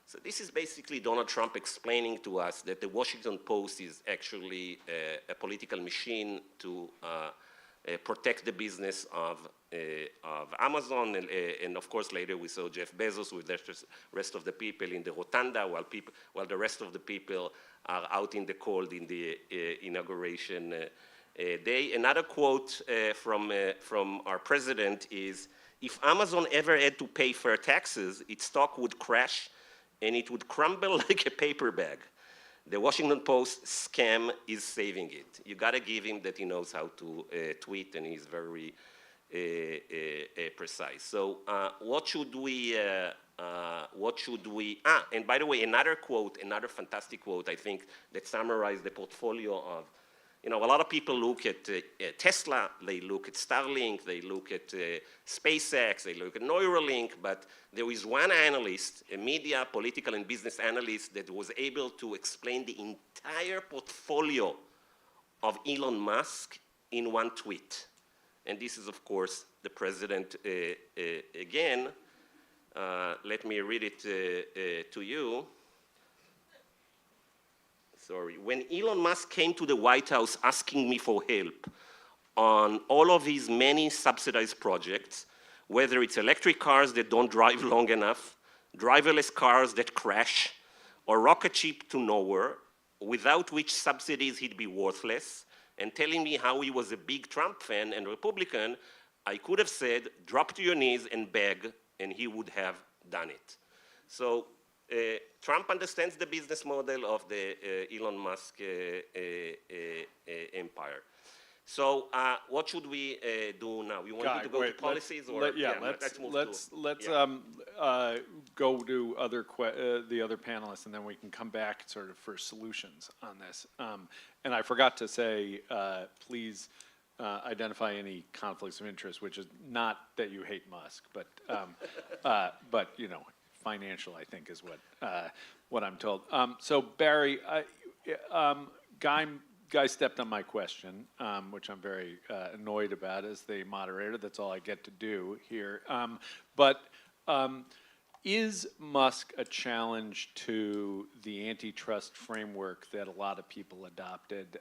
So this is basically Donald Trump explaining to us that the Washington Post is actually a political machine to protect the business of Amazon, and of course later we saw Jeff Bezos with the rest of the people in the rotunda, while the rest of the people are out in the cold in the inauguration day. Another quote from our president is, "If Amazon ever had to pay fair taxes, its stock would crash and it would crumble like a paper bag. The Washington Post scam is saving it." You gotta give him that he knows how to tweet, and he's very precise. So what should we, and by the way, another quote, another fantastic quote, I think, that summarized the portfolio of, a lot of people look at Tesla, they look at Starlink, they look at SpaceX, they look at Neuralink, but there is one analyst, a media, political, and business analyst, that was able to explain the entire portfolio of Elon Musk in one tweet. And this is, of course, the president again. Let me read it to you. Sorry. When Elon Musk came to the White House asking me for help on all of his many subsidized projects, whether it's electric cars that don't drive long enough, driverless cars that crash, or rocket ship to nowhere, without which subsidies he'd be worthless, and telling me how he was a big Trump fan and Republican, I could have said, drop to your knees and beg, and he would have done it. So Trump understands the business model of the Elon Musk empire. So what should we do now? You want to go to policies, or let's move go to the other panelists, and then we can come back sort of for solutions on this. And I forgot to say, please identify any conflicts of interest, which is not that you hate Musk, but financial, I think, is what I'm told. So Barry, Guy stepped on my question, which I'm very annoyed about as the moderator. That's all I get to do here. Is Musk a challenge to the antitrust framework that a lot of people adopted?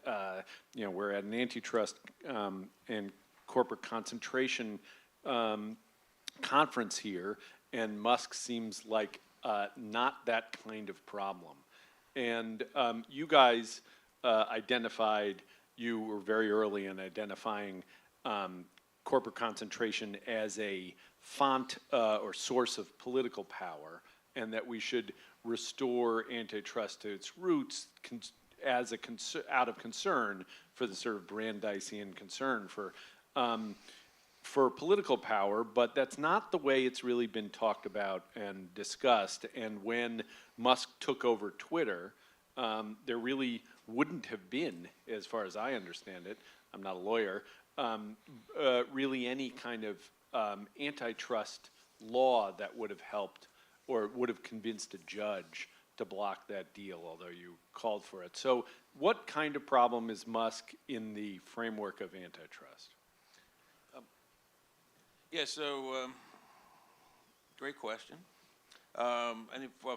We're at an antitrust and corporate concentration conference here, and Musk seems like not that kind of problem. And you guys you were very early in identifying corporate concentration as a font or source of political power, and that we should restore antitrust to its roots out of concern for the sort of Brandeisian concern for political power, but that's not the way it's really been talked about and discussed. And when Musk took over Twitter, there really wouldn't have been, as far as I understand it, I'm not a lawyer, really any kind of antitrust law that would have helped or would have convinced a judge to block that deal, although you called for it. So what kind of problem is Musk in the framework of antitrust? Great question.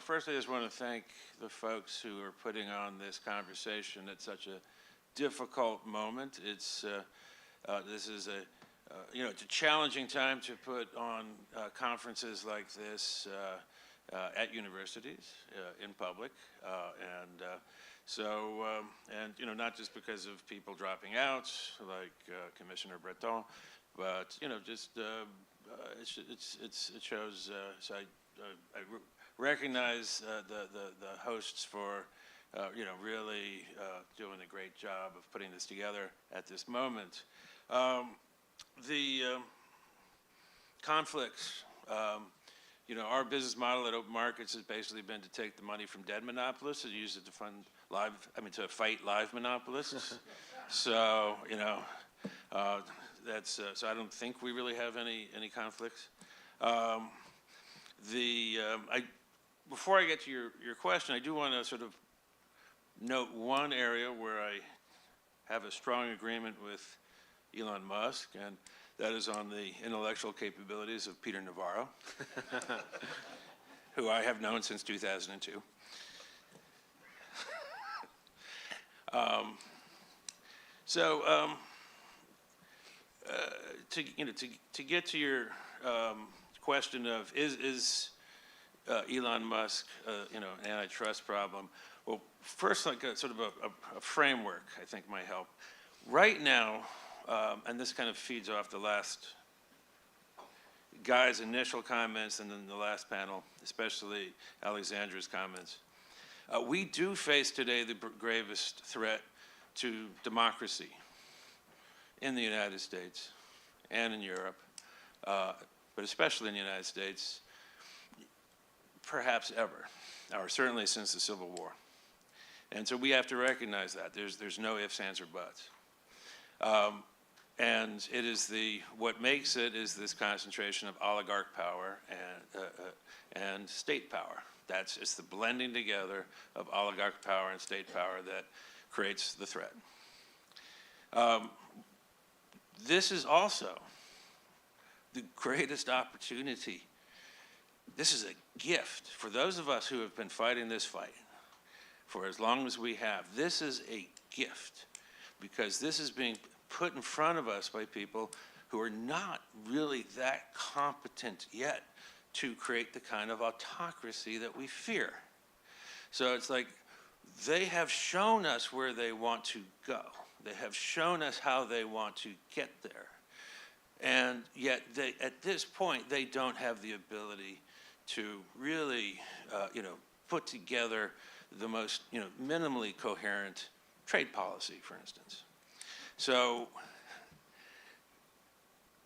First I just want to thank the folks who are putting on this conversation at such a difficult moment. This is it's a challenging time to put on conferences like this at universities in public, not just because of people dropping out like Commissioner Breton, but it shows. So I recognize the hosts for really doing a great job of putting this together at this moment. The conflicts. Our business model at Open Markets has basically been to take the money from dead monopolists and use it to to fight live monopolists. So so I don't think we really have any conflicts. Before I get to your question, I do want to sort of note one area where I have a strong agreement with Elon Musk, and that is on the intellectual capabilities of Peter Navarro, who I have known since 2002. to get to your question of is Elon Musk, an antitrust problem? Well, first, like a sort of a framework, I think might help. Right now, and this kind of feeds off the last guy's initial comments and then the last panel, especially Alexandra's comments. We do face today the gravest threat to democracy in the United States and in Europe, but especially in the United States, perhaps ever, or certainly since the Civil War. And so we have to recognize that. There's no ifs, ands, or buts. And it is what makes it is this concentration of oligarch power and state power. It's the blending together of oligarch power and state power that creates the threat. This is also the greatest opportunity. This is a gift for those of us who have been fighting this fight for as long as we have. This is a gift because this is being put in front of us by people who are not really that competent yet to create the kind of autocracy that we fear. So it's like they have shown us where they want to go. They have shown us how they want to get there. And yet, at this point, they don't have the ability to really, put together the most, minimally coherent trade policy, for instance. So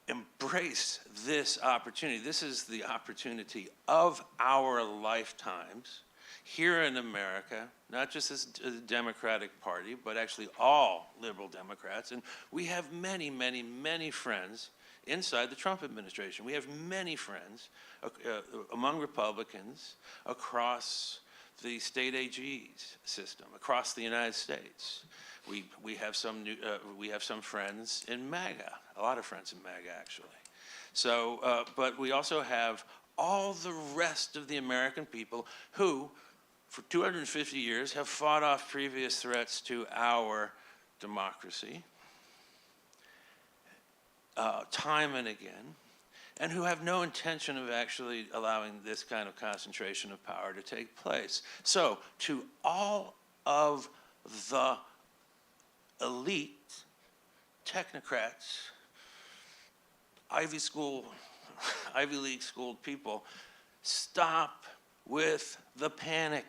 embrace this opportunity. This is the opportunity of our lifetimes here in America, not just as a Democratic Party, but actually all liberal Democrats. And we have many, many, many friends inside the Trump administration. We have many friends among Republicans across the state AG's system, across the United States. We have some friends in MAGA, a lot of friends in MAGA actually. So, but we also have all the rest of the American people who, for 250 years, have fought off previous threats to our democracy, time and again, and who have no intention of actually allowing this kind of concentration of power to take place. So, to all of the elite technocrats, Ivy League schooled people, stop with the panic.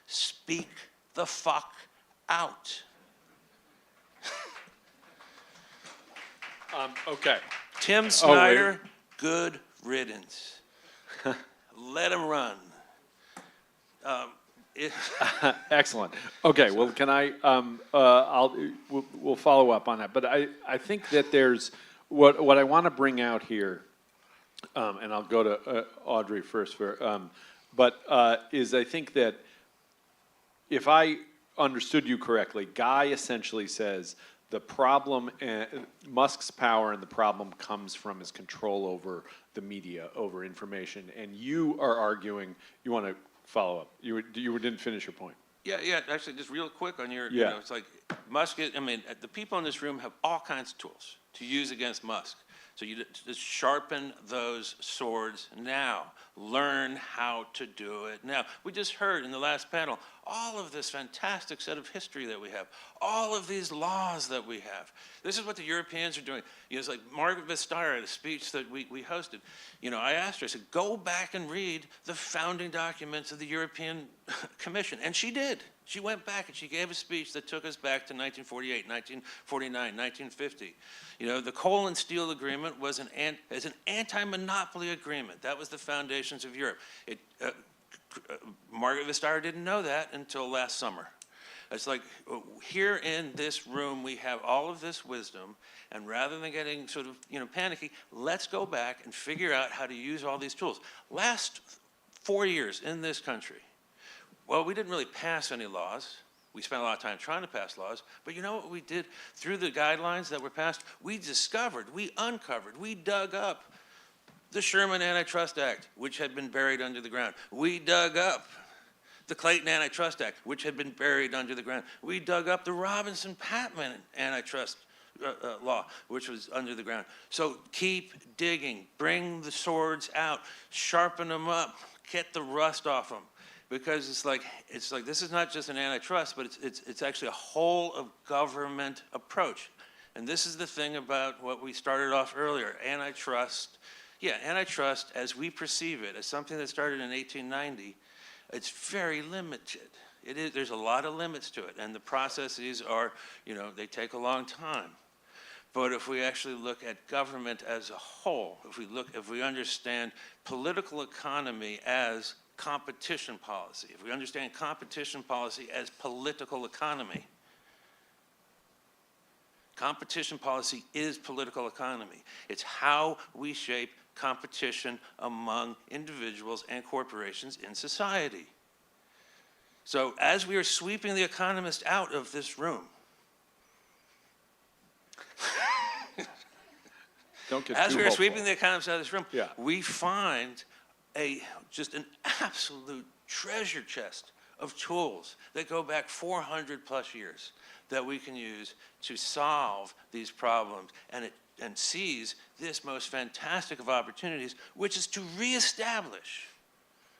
Speak the fuck out. Okay. Tim Snyder, good riddance. Let him run. Excellent. Okay, well, can I, we'll follow up on that. But I think that there's, what I want to bring out here, and I'll go to Audrey first, is I think that if I understood you correctly, Guy essentially says the problem, Musk's power and the problem comes from his control over the media, over information, and you are arguing, you want to follow up. You didn't finish your point. Yeah, actually, just real quick on your, Yeah. it's like Musk, the people in this room have all kinds of tools to use against Musk. So you just sharpen those swords now. Learn how to do it now. We just heard in the last panel all of this fantastic set of history that we have, all of these laws that we have. This is what the Europeans are doing. It's like Margaret Vestager at a speech that we hosted. I asked her, I said, go back and read the founding documents of the European Commission. And she did. She went back and she gave a speech that took us back to 1948, 1949, 1950. The coal and steel agreement was an anti-monopoly agreement. That was the foundations of Europe. Margaret Vestager didn't know that until last summer. It's like here in this room we have all of this wisdom, and rather than getting sort of panicky, let's go back and figure out how to use all these tools. Last 4 years in this country, well, we didn't really pass any laws. We spent a lot of time trying to pass laws, but you know what we did through the guidelines that were passed? We discovered, we uncovered, we dug up the Sherman Antitrust Act, which had been buried under the ground. We dug up the Clayton Antitrust Act, which had been buried under the ground. We dug up the Robinson-Patman Antitrust law, which was under the ground. So keep digging, bring the swords out, sharpen them up, get the rust off them. Because it's like this is not just an antitrust, but it's actually a whole of government approach. And this is the thing about what we started off earlier, antitrust. Yeah, antitrust, as we perceive it, as something that started in 1890, it's very limited. There's a lot of limits to it, and the processes are, they take a long time. But if we actually look at government as a whole, if we understand political economy as competition policy, if we understand competition policy as political economy, competition policy is political economy. It's how we shape competition among individuals and corporations in society. So as we are sweeping the economists out of this room, As we are sweeping the economists out of this room, Yeah. we find just an absolute treasure chest of tools that go back 400 plus years that we can use to solve these problems and seize this most fantastic of opportunities, which is to reestablish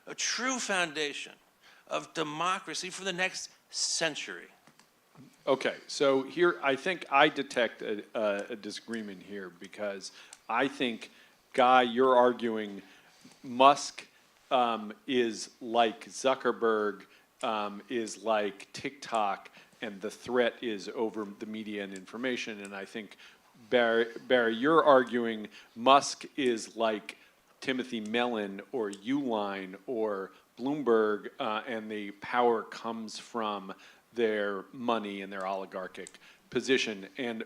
a true foundation of democracy for the next century. Okay, so here, I think I detect a disagreement here, because I think, Guy, you're arguing Musk is like Zuckerberg, is like TikTok, and the threat is over the media and information. And I think, Barry, you're arguing Musk is like Timothy Mellon or Uline or Bloomberg, and the power comes from their money and their oligarchic position. And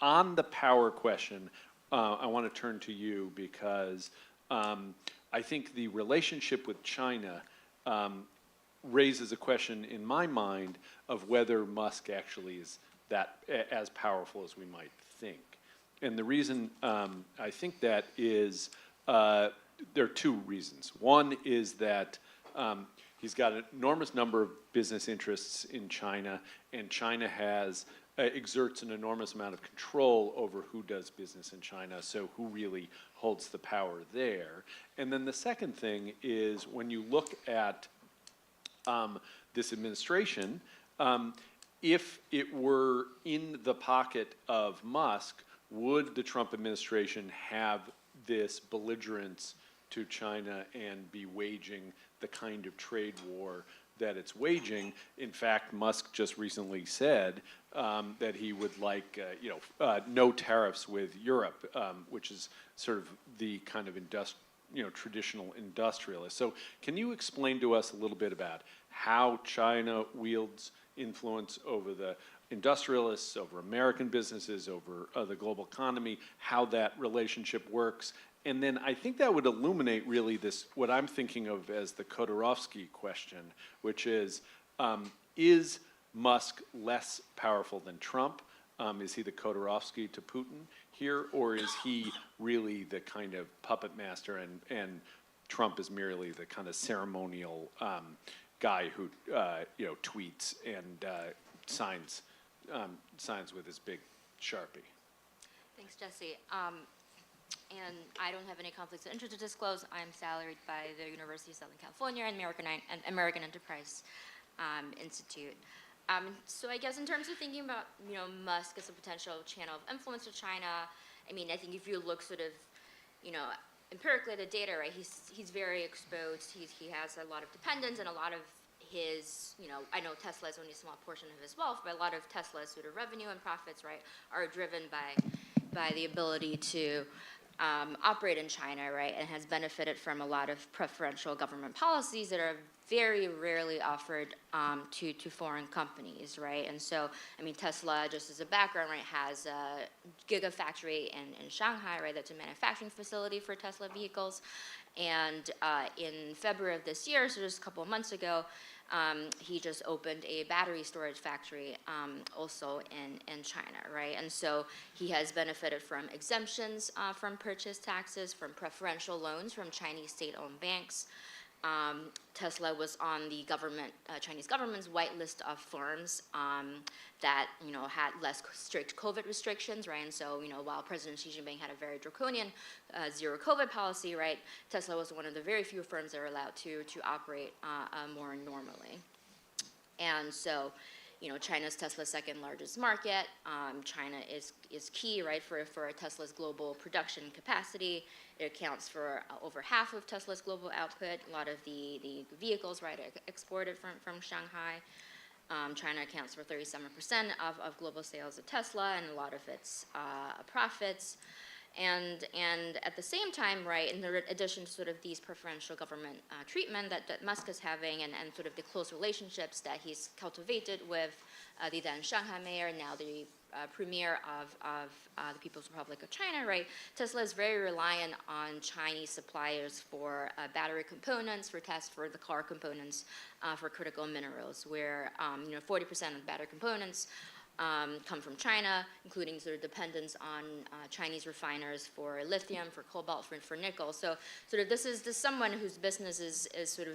on the power question, I want to turn to you, because I think the relationship with China raises a question in my mind of whether Musk actually is that as powerful as we might think. And the reason I think that is, there are two reasons. One is that he's got an enormous number of business interests in China, and China exerts an enormous amount of control over who does business in China, so who really holds the power there. And then the second thing is, when you look at this administration, if it were in the pocket of Musk, would the Trump administration have this belligerence to China and be waging the kind of trade war that it's waging? In fact, Musk just recently said that he would like, no tariffs with Europe, which is sort of the kind of traditional industrialist. So can you explain to us a little bit about how China wields influence over the industrialists, over American businesses, over the global economy, how that relationship works? And then I think that would illuminate really this, what I'm thinking of as the Khodorkovsky question, which is Musk less powerful than Trump? Is he the Khodorkovsky to Putin here, or is he really the kind of puppet master, and Trump is merely the kind of ceremonial guy who tweets and signs with his big Sharpie? Thanks, Jesse. And I don't have any conflicts of interest to disclose. I'm salaried by the University of Southern California and American Enterprise Institute. So I guess in terms of thinking about Musk as a potential channel of influence to China, I mean, I think if you look sort of empirically at the data, right, he's very exposed. He has a lot of dependence, and a lot of his, I know Tesla is only a small portion of his wealth, but a lot of Tesla's sort of revenue and profits, right, are driven by the ability to operate in China, right, and has benefited from a lot of preferential government policies that are very rarely offered to foreign companies, right? And so, I mean, Tesla, just as a background, right, has a gigafactory in Shanghai, right, that's a manufacturing facility for Tesla vehicles. And in February of this year, so just a couple of months ago, he just opened a battery storage factory also in China, right? And so he has benefited from exemptions from purchase taxes, from preferential loans from Chinese state-owned banks. Tesla was on the Chinese government's white list of firms that, had less strict COVID restrictions, right? And so, while President Xi Jinping had a very draconian zero COVID policy, right, Tesla was one of the very few firms that are allowed to operate more normally. And so, China's Tesla's second largest market. China is key, right, for Tesla's global production capacity. It accounts for over half of Tesla's global output. A lot of the vehicles, right, are exported from Shanghai. China accounts for 37% of global sales of Tesla and a lot of its profits. And at the same time, right, in addition to sort of these preferential government treatment that Musk is having and sort of the close relationships that he's cultivated with the then Shanghai mayor, now the premier of the People's Republic of China, right, Tesla is very reliant on Chinese suppliers for battery components, for the car components, for critical minerals, where 40% of battery components come from China, including sort of dependence on Chinese refiners for lithium, for cobalt, for nickel. So sort of this is someone whose business is sort of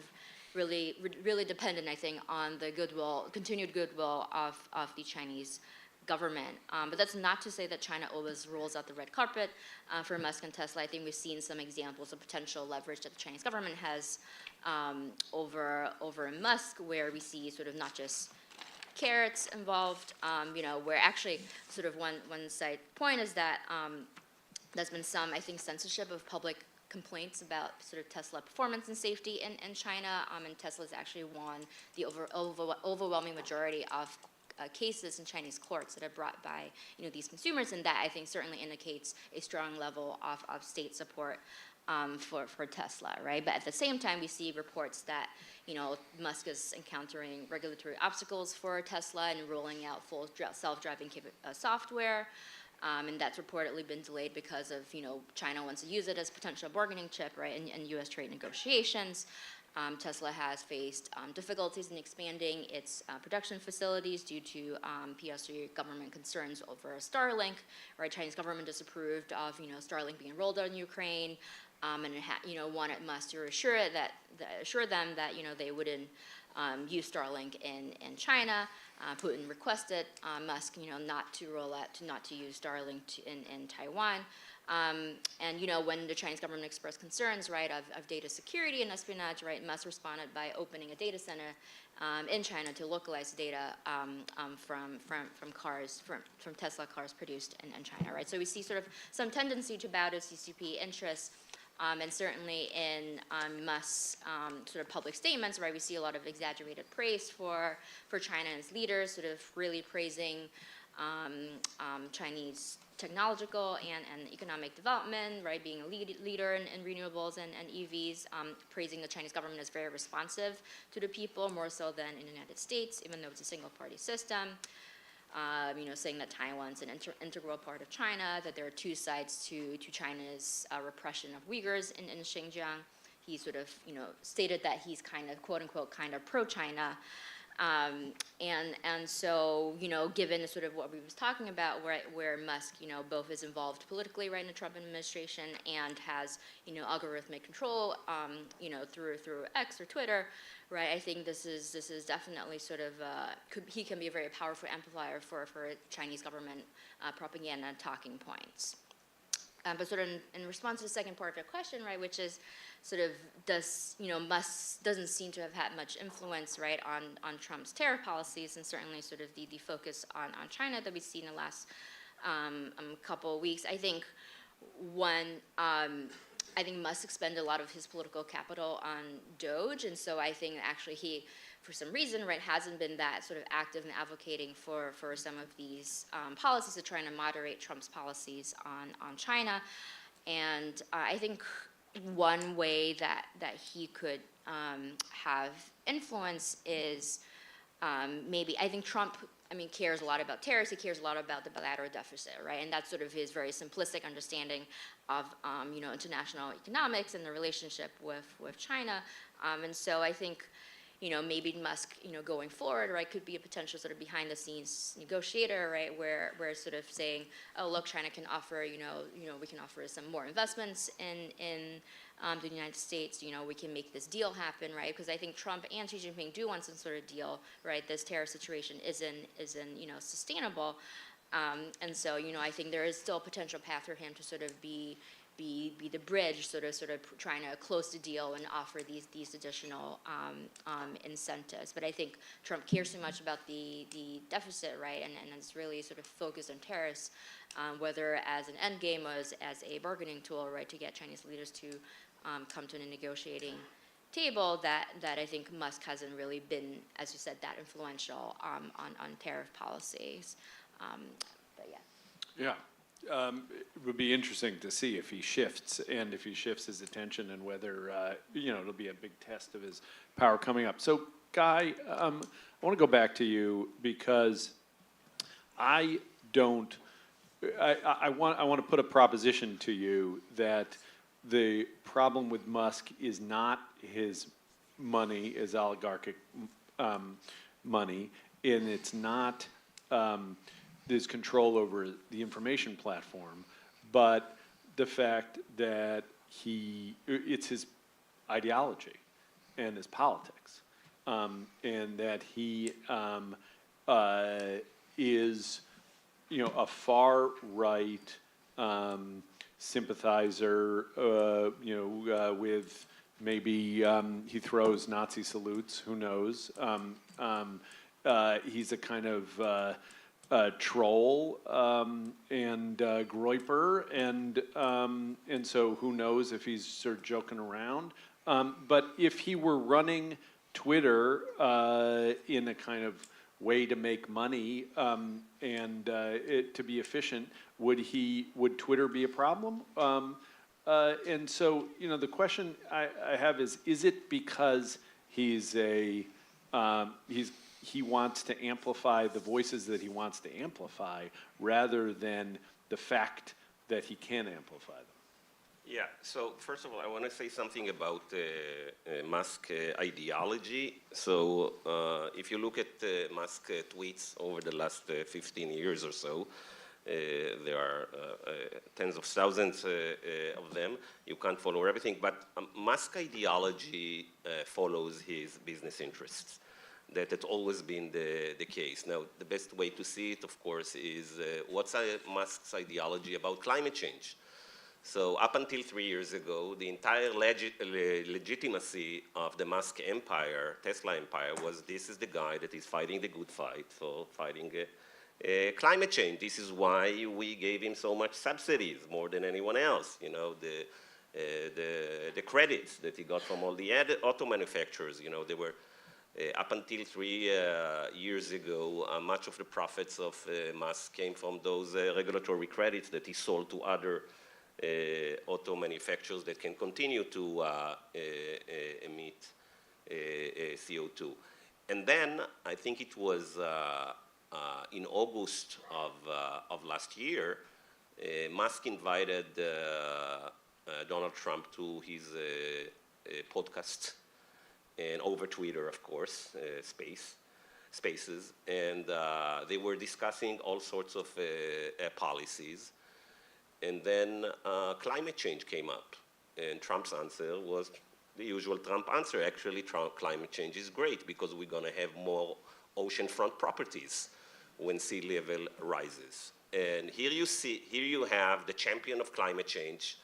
really dependent, I think, on the continued goodwill of the Chinese government. But that's not to say that China always rolls out the red carpet for Musk and Tesla. I think we've seen some examples of potential leverage that the Chinese government has over Musk, where we see sort of not just carrots involved, where actually sort of one side point is that there's been some, I think, censorship of public complaints about sort of Tesla performance and safety in China, and Tesla's actually won the overwhelming majority of cases in Chinese courts that are brought by these consumers, and that I think certainly indicates a strong level of state support for Tesla, right? But at the same time, we see reports that Musk is encountering regulatory obstacles for Tesla and rolling out full self-driving software, and that's reportedly been delayed because of China wants to use it as potential bargaining chip, right, in U.S. trade negotiations. Tesla has faced difficulties in expanding its production facilities due to PRC government concerns over Starlink, right? Chinese government disapproved of Starlink being rolled out in Ukraine, and it wanted Musk to assure them that they wouldn't use Starlink in China. Putin requested Musk not to roll out, not to use Starlink in Taiwan. And when the Chinese government expressed concerns, right, of data security and espionage, right, Musk responded by opening a data center in China to localize data from Tesla cars produced in China, right? So we see sort of some tendency to bow to CCP interests, and certainly in Musk's sort of public statements, right, we see a lot of exaggerated praise for China and its leaders, sort of really praising Chinese technological and economic development, right, being a leader in renewables and EVs, praising the Chinese government as very responsive to the people, more so than in the United States, even though it's a single-party system. Saying that Taiwan's an integral part of China, that there are two sides to China's repression of Uyghurs in Xinjiang. He sort of, stated that he's kind of, quote unquote, kind of pro-China. And so, given sort of what we was talking about, where Musk, both is involved politically, right, in the Trump administration and has, algorithmic control, through X or Twitter, right, I think this is definitely sort of, he can be a very powerful amplifier for Chinese government propaganda talking points. But sort of in response to the second part of your question, right, which is sort of Musk doesn't seem to have had much influence, right, on Trump's tariff policies, and certainly sort of the focus on China that we've seen in the last couple of weeks. I think I think Musk expended a lot of his political capital on Doge, and so I think actually he, for some reason, right, hasn't been that sort of active in advocating for some of these policies, to trying to moderate Trump's policies on China. And I think one way that he could have influence is maybe, I think Trump, cares a lot about tariffs, he cares a lot about the bilateral deficit, right? And that's sort of his very simplistic understanding of, international economics and the relationship with China. And so I think, maybe Musk, going forward, right, could be a potential sort of behind the scenes negotiator, right, where sort of saying, oh, look, China can offer, we can offer some more investments in the United States, we can make this deal happen, right? Because I think Trump and Xi Jinping do want some sort of deal, right? This tariff situation isn't sustainable. And so, I think there is still a potential path for him to sort of be the bridge, sort of trying to close the deal and offer these additional incentives. But I think Trump cares too much about the deficit, right? And it's really sort of focused on tariffs, whether as an end game or as a bargaining tool, right, to get Chinese leaders to come to a negotiating table. That I think Musk hasn't really been, as you said, that influential on tariff policies. But yeah. Yeah. It would be interesting to see if he shifts, and if he shifts his attention, and whether, it'll be a big test of his power coming up. So, Guy, I want to go back to you, because I want to put a proposition to you that the problem with Musk is not his money, his oligarchic money, and it's not his control over the information platform, but the fact that it's his ideology and his politics, and that he is, a far right sympathizer, with maybe he throws Nazi salutes, who knows? He's a kind of troll and groyper, and so who knows if he's sort of joking around. But if he were running Twitter in a kind of way to make money and to be efficient, would Twitter be a problem? And so, the question I have is it because he wants to amplify the voices that he wants to amplify, rather than the fact that he can amplify them? Yeah, so first of all, I want to say something about Musk ideology. So if you look at Musk tweets over the last 15 years or so, there are tens of thousands of them. You can't follow everything, but Musk ideology follows his business interests. That has always been the case. Now, the best way to see it, of course, is what's Musk's ideology about climate change. So up until 3 years ago, the entire legitimacy of the Musk empire, Tesla empire, was this is the guy that is fighting the good fight for fighting climate change. This is why we gave him so much subsidies, more than anyone else. The credits that he got from all the auto manufacturers, they were up until 3 years ago, much of the profits of Musk came from those regulatory credits that he sold to other auto manufacturers that can continue to emit CO2. And then I think it was in August of last year, Musk invited Donald Trump to his podcast, and over Twitter, of course, Spaces, and they were discussing all sorts of policies. And then climate change came up, and Trump's answer was the usual Trump answer. Actually, climate change is great because we're going to have more oceanfront properties when sea level rises. And here you have the champion of climate change.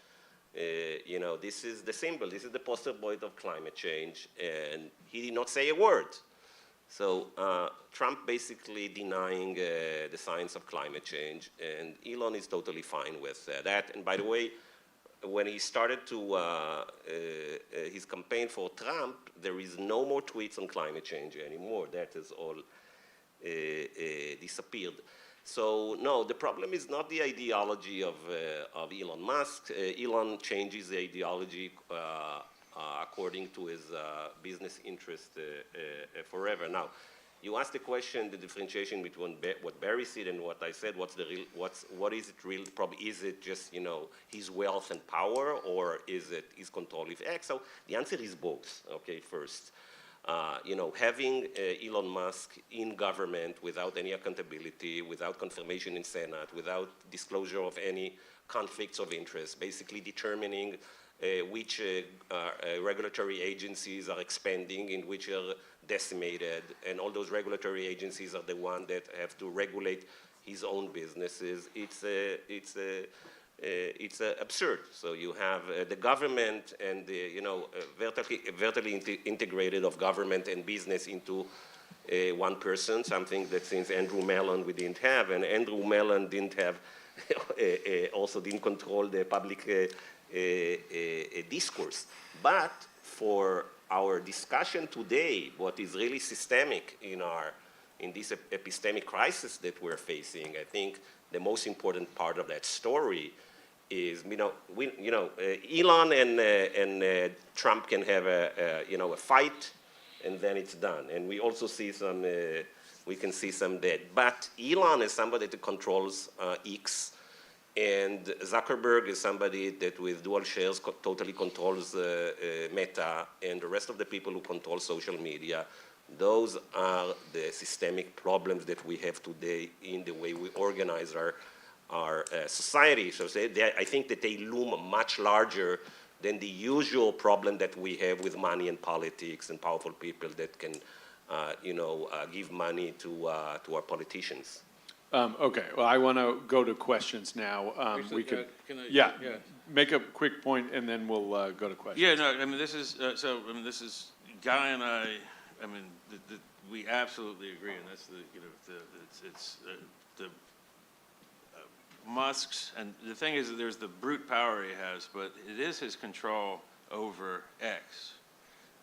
This is the symbol, this is the poster boy of climate change, and he did not say a word. So Trump basically denying the science of climate change, and Elon is totally fine with that. And by the way, when he started his campaign for Trump, there is no more tweets on climate change anymore. That has all disappeared. So no, the problem is not the ideology of Elon Musk. Elon changes the ideology according to his business interest forever. Now, you asked the question, the differentiation between what Barry said and what I said. What is it real? Probably is it just his wealth and power, or is it his control of X? So the answer is both. Okay, first. Having Elon Musk in government without any accountability, without confirmation in Senate, without disclosure of any conflicts of interest, basically determining which regulatory agencies are expanding and which are decimated, and all those regulatory agencies are the ones that have to regulate his own businesses. It's absurd. So you have the government and the vertically integrated of government and business into one person, something that since Andrew Mellon we didn't have, and Andrew Mellon didn't have, also didn't control the public discourse. But for our discussion today, what is really systemic in this epistemic crisis that we're facing, I think the most important part of that story is, Elon and Trump can have a fight, and then it's done. And we also see we can see some dead. But Elon is somebody that controls X, and Zuckerberg is somebody that with dual shares totally controls Meta, and the rest of the people who control social media. Those are the systemic problems that we have today in the way we organize our society. So I think that they loom much larger than the usual problem that we have with money and politics and powerful people that can, give money to our politicians. Okay, well, I want to go to questions now. Actually, can I- yeah, make a quick point, and then we'll go to questions. Yeah, no, I mean, this is, Guy and I, we absolutely agree, and that's the Musk's, and the thing is that there's the brute power he has, but it is his control over X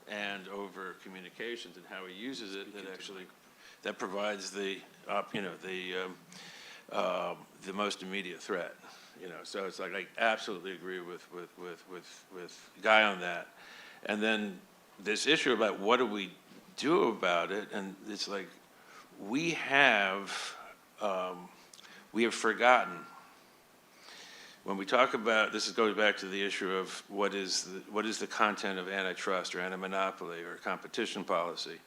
and over communications and how he uses it that provides the most immediate threat. So it's like I absolutely agree with Guy on that. And then this issue about what do we do about it, and it's like we have forgotten. When we talk about this, goes back to the issue of what is the content of antitrust or anti-monopoly or competition policy.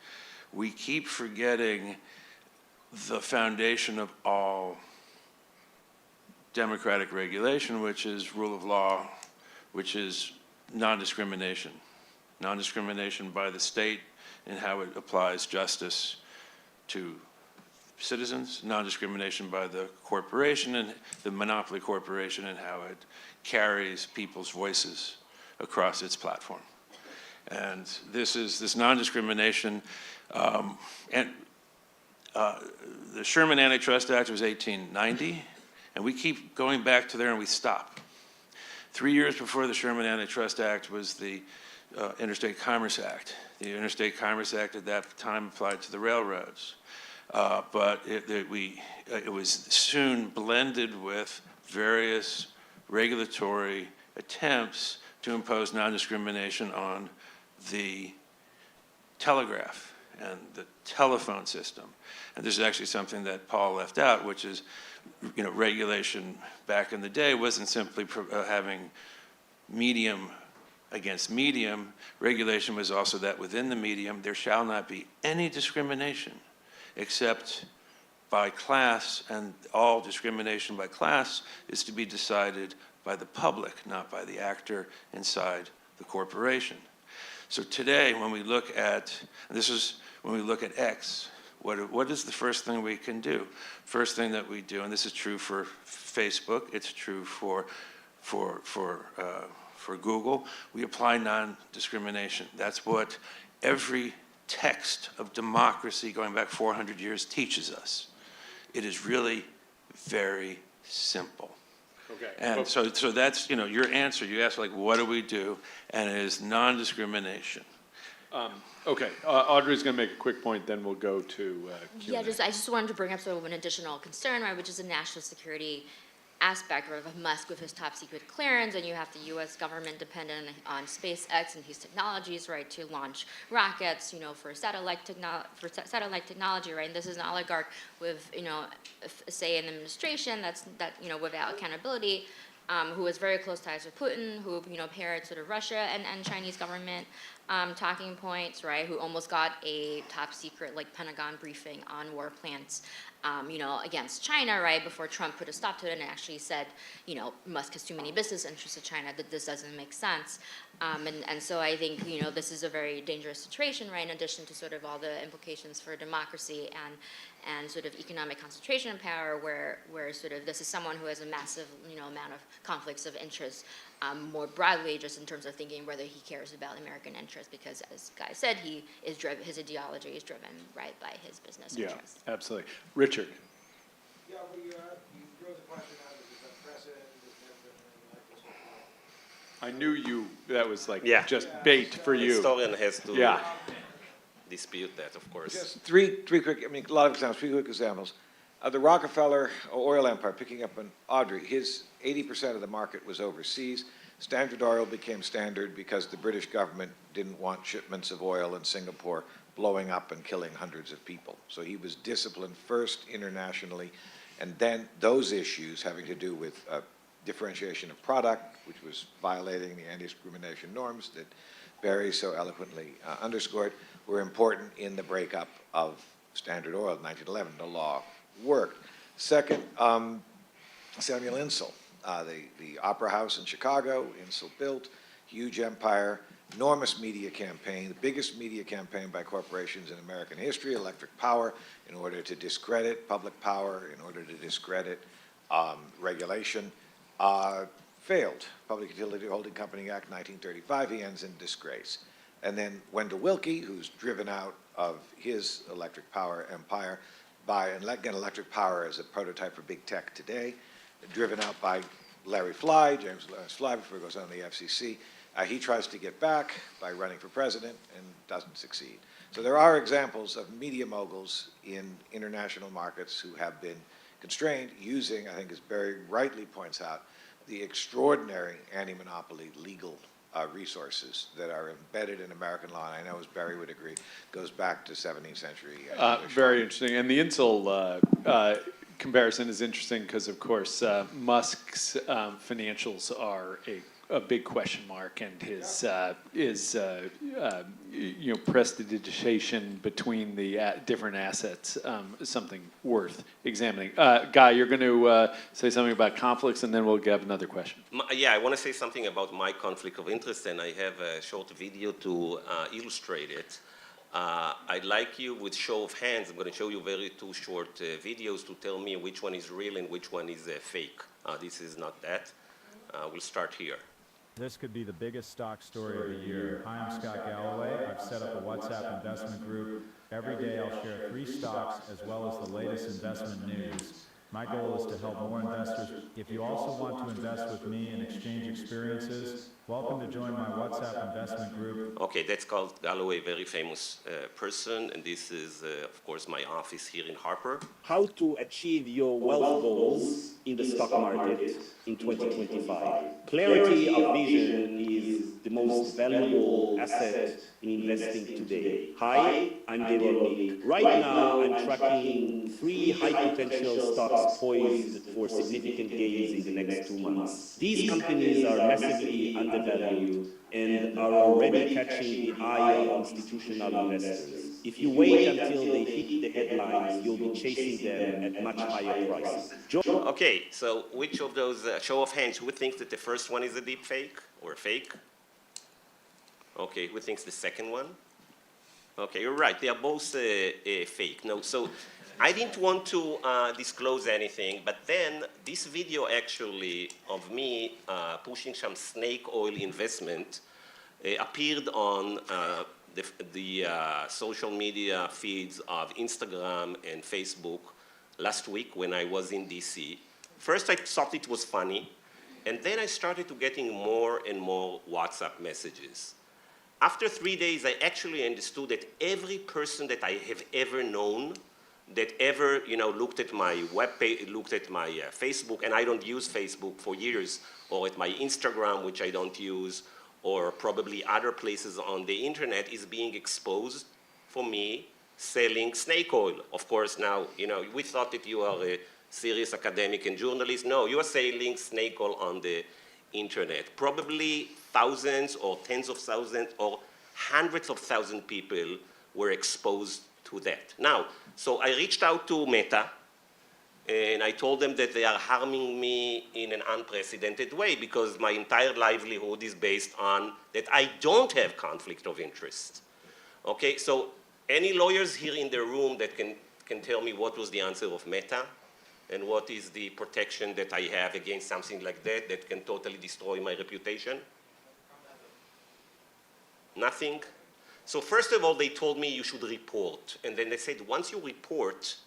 We keep forgetting the foundation of all democratic regulation, which is rule of law, which is non-discrimination. Non-discrimination by the state in how it applies justice to citizens, non-discrimination by the corporation and the monopoly corporation and how it carries people's voices across its platform. And this non-discrimination, the Sherman Antitrust Act was 1890, and we keep going back to there and we stop. 3 years before the Sherman Antitrust Act was the Interstate Commerce Act. The Interstate Commerce Act at that time applied to the railroads. But it was soon blended with various regulatory attempts to impose non-discrimination on the telegraph and the telephone system. And this is actually something that Paul left out, which is, regulation back in the day wasn't simply having medium against medium. Regulation was also that within the medium, there shall not be any discrimination except by class, and all discrimination by class is to be decided by the public, not by the actor inside the corporation. So today, when we look at, when we look at X, what is the first thing we can do? First thing that we do, and this is true for Facebook, it's true for Google, we apply non-discrimination. That's what every text of democracy going back 400 years teaches us. It is really very simple. Okay. And so that's, your answer. You asked, what do we do? And it is non-discrimination. Okay, Audrey's going to make a quick point, then we'll go to Q&A. Yeah, I just wanted to bring up sort of an additional concern, right, which is the national security aspect of Musk with his top secret clearance, and you have the U.S. government dependent on SpaceX and his technologies, right, to launch rockets, for satellite technology, right. And this is an oligarch with, say, an administration that without accountability, who has very close ties with Putin, who paired sort of Russia and Chinese government talking points, right? Who almost got a top secret like Pentagon briefing on war plans, against China, right? Before Trump put a stop to it and actually said, Musk has too many business interests with China, that this doesn't make sense. And so I think, this is a very dangerous situation, right? In addition to sort of all the implications for democracy and sort of economic concentration of power, where sort of this is someone who has a massive, amount of conflicts of interest, more broadly, just in terms of thinking whether he cares about American interests, because as Guy said, his ideology is driven, right, by his business interests. Yeah, absolutely. Richard. Yeah, you throw the question out as it's unprecedented, there's never been anything like this before. I knew that was like Yeah. just bait for you. Historian has to Yeah. dispute that, of course. Just three quick, a lot of examples, three quick examples. The Rockefeller oil empire, picking up on Audrey, his 80% of the market was overseas. Standard Oil became standard because the British government didn't want shipments of oil in Singapore blowing up and killing hundreds of people. So he was disciplined first internationally, and then those issues having to do with differentiation of product, which was violating the anti-discrimination norms that Barry so eloquently underscored, were important in the breakup of Standard Oil in 1911. The law worked. Second, Samuel Insull, the Opera House in Chicago, Insull built, huge empire, enormous media campaign, the biggest media campaign by corporations in American history, electric power, in order to discredit public power, in order to discredit regulation, failed. Public Utility Holding Company Act, 1935, he ends in disgrace. And then Wendell Willkie, who's driven out of his electric power empire by, and again, electric power as a prototype for big tech today, driven out by Larry Fly, James Fly, before he goes on the FCC. He tries to get back by running for president and doesn't succeed. So there are examples of media moguls in international markets who have been constrained using, I think as Barry rightly points out, the extraordinary anti-monopoly legal resources that are embedded in American law, and I know, as Barry would agree, goes back to 17th century. Very interesting. And the Insull comparison is interesting because, of course, Musk's financials are a big question mark, and his prestidigitation between the different assets is something worth examining. Guy, you're going to say something about conflicts, and then we'll have another question. Yeah, I want to say something about my conflict of interest, and I have a short video to illustrate it. I'd like you, with show of hands, I'm going to show you two short videos to tell me which one is real and which one is fake. This is not that. We'll start here. This could be the biggest stock story of the year. Hi, I'm Scott Galloway. I've set up a WhatsApp investment group. Every day I'll share 3 stocks as well as the latest investment news. My goal is to help more investors. If you also want to invest with me and exchange experiences, welcome to join my WhatsApp investment group. Okay, that's called Galloway, very famous person, and this is, of course, my office here in Harper. How to achieve your wealth goals in the stock market in 2025. Clarity of vision is the most valuable asset in investing today. Hi, I'm Rogge. Right now, I'm tracking 3 high-potential stocks poised for significant gains in the next 2 months. These companies are massively undervalued and are already catching the eye of institutional investors. If you wait until they hit the headlines, you'll be chasing them at much higher prices. Okay, so which of those, show of hands, who thinks that the first one is a deep fake or fake? Okay, who thinks the second one? Okay, you're right, they are both fake. No, so I didn't want to disclose anything, but then this video actually of me pushing some snake oil investment appeared on the social media feeds of Instagram and Facebook last week when I was in DC. First I thought it was funny, and then I started to getting more and more WhatsApp messages. After 3 days, I actually understood that every person that I have ever known that ever, looked at my webpage, looked at my Facebook, and I don't use Facebook for years, or at my Instagram, which I don't use, or probably other places on the internet, is being exposed for me selling snake oil. Of course, now, we thought that you are serious academic and journalists. No, you are selling snake oil on the internet. Probably thousands or tens of thousands or hundreds of thousands of people were exposed to that. Now, so I reached out to Meta, and I told them that they are harming me in an unprecedented way because my entire livelihood is based on that I don't have conflict of interest. Okay, so any lawyers here in the room that can tell me what was the answer of Meta and what is the protection that I have against something like that that can totally destroy my reputation? Nothing? So first of all, they told me you should report. And then they said, once you report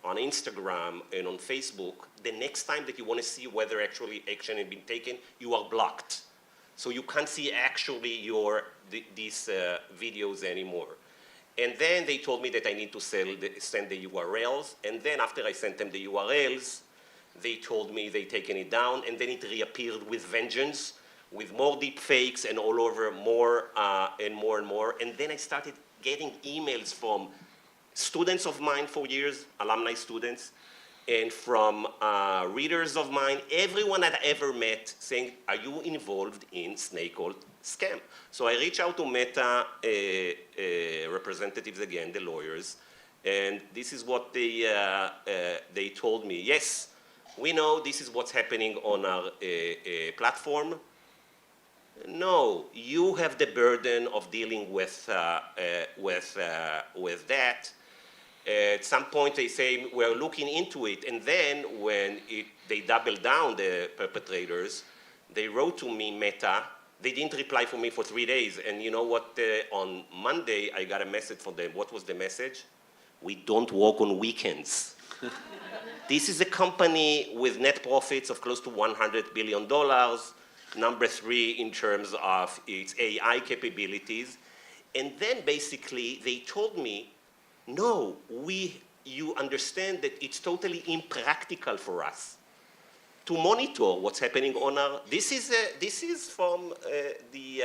on Instagram and on Facebook, the next time that you want to see whether actually action had been taken, you are blocked. So you can't see actually these videos anymore. And then they told me that I need to send the URLs. And then after I sent them the URLs, they told me they'd taken it down. And then it reappeared with vengeance, with more deep fakes and all over more and more and more. And then I started getting emails from students of mine for years, alumni students, and from readers of mine, everyone I'd ever met saying, are you involved in snake oil scam? So I reached out to Meta representatives again, the lawyers, and this is what they told me. Yes, we know this is what's happening on our platform. No, you have the burden of dealing with that. At some point they say, we're looking into it, and then when they double down, the perpetrators, they wrote to me, Meta, they didn't reply for me for 3 days, and you know what, on Monday I got a message from them. What was the message? We don't work on weekends. This is a company with net profits of close to $100 billion, number 3 in terms of its AI capabilities, and then basically they told me, no, you understand that it's totally impractical for us to monitor what's happening on our, this is from the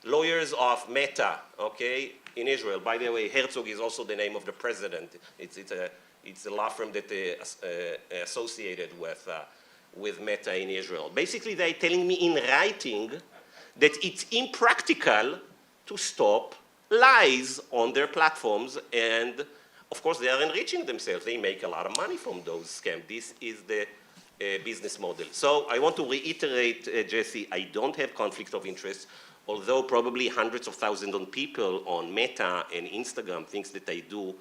lawyers of Meta, okay, in Israel. By the way, Herzog is also the name of the president. It's a law firm that associated with Meta in Israel. Basically, they're telling me in writing that it's impractical to stop lies on their platforms, and of course they are enriching themselves. They make a lot of money from those scams. This is the business model. So I want to reiterate, Jesse, I don't have conflict of interest, although probably hundreds of thousands of people on Meta and Instagram thinks that I do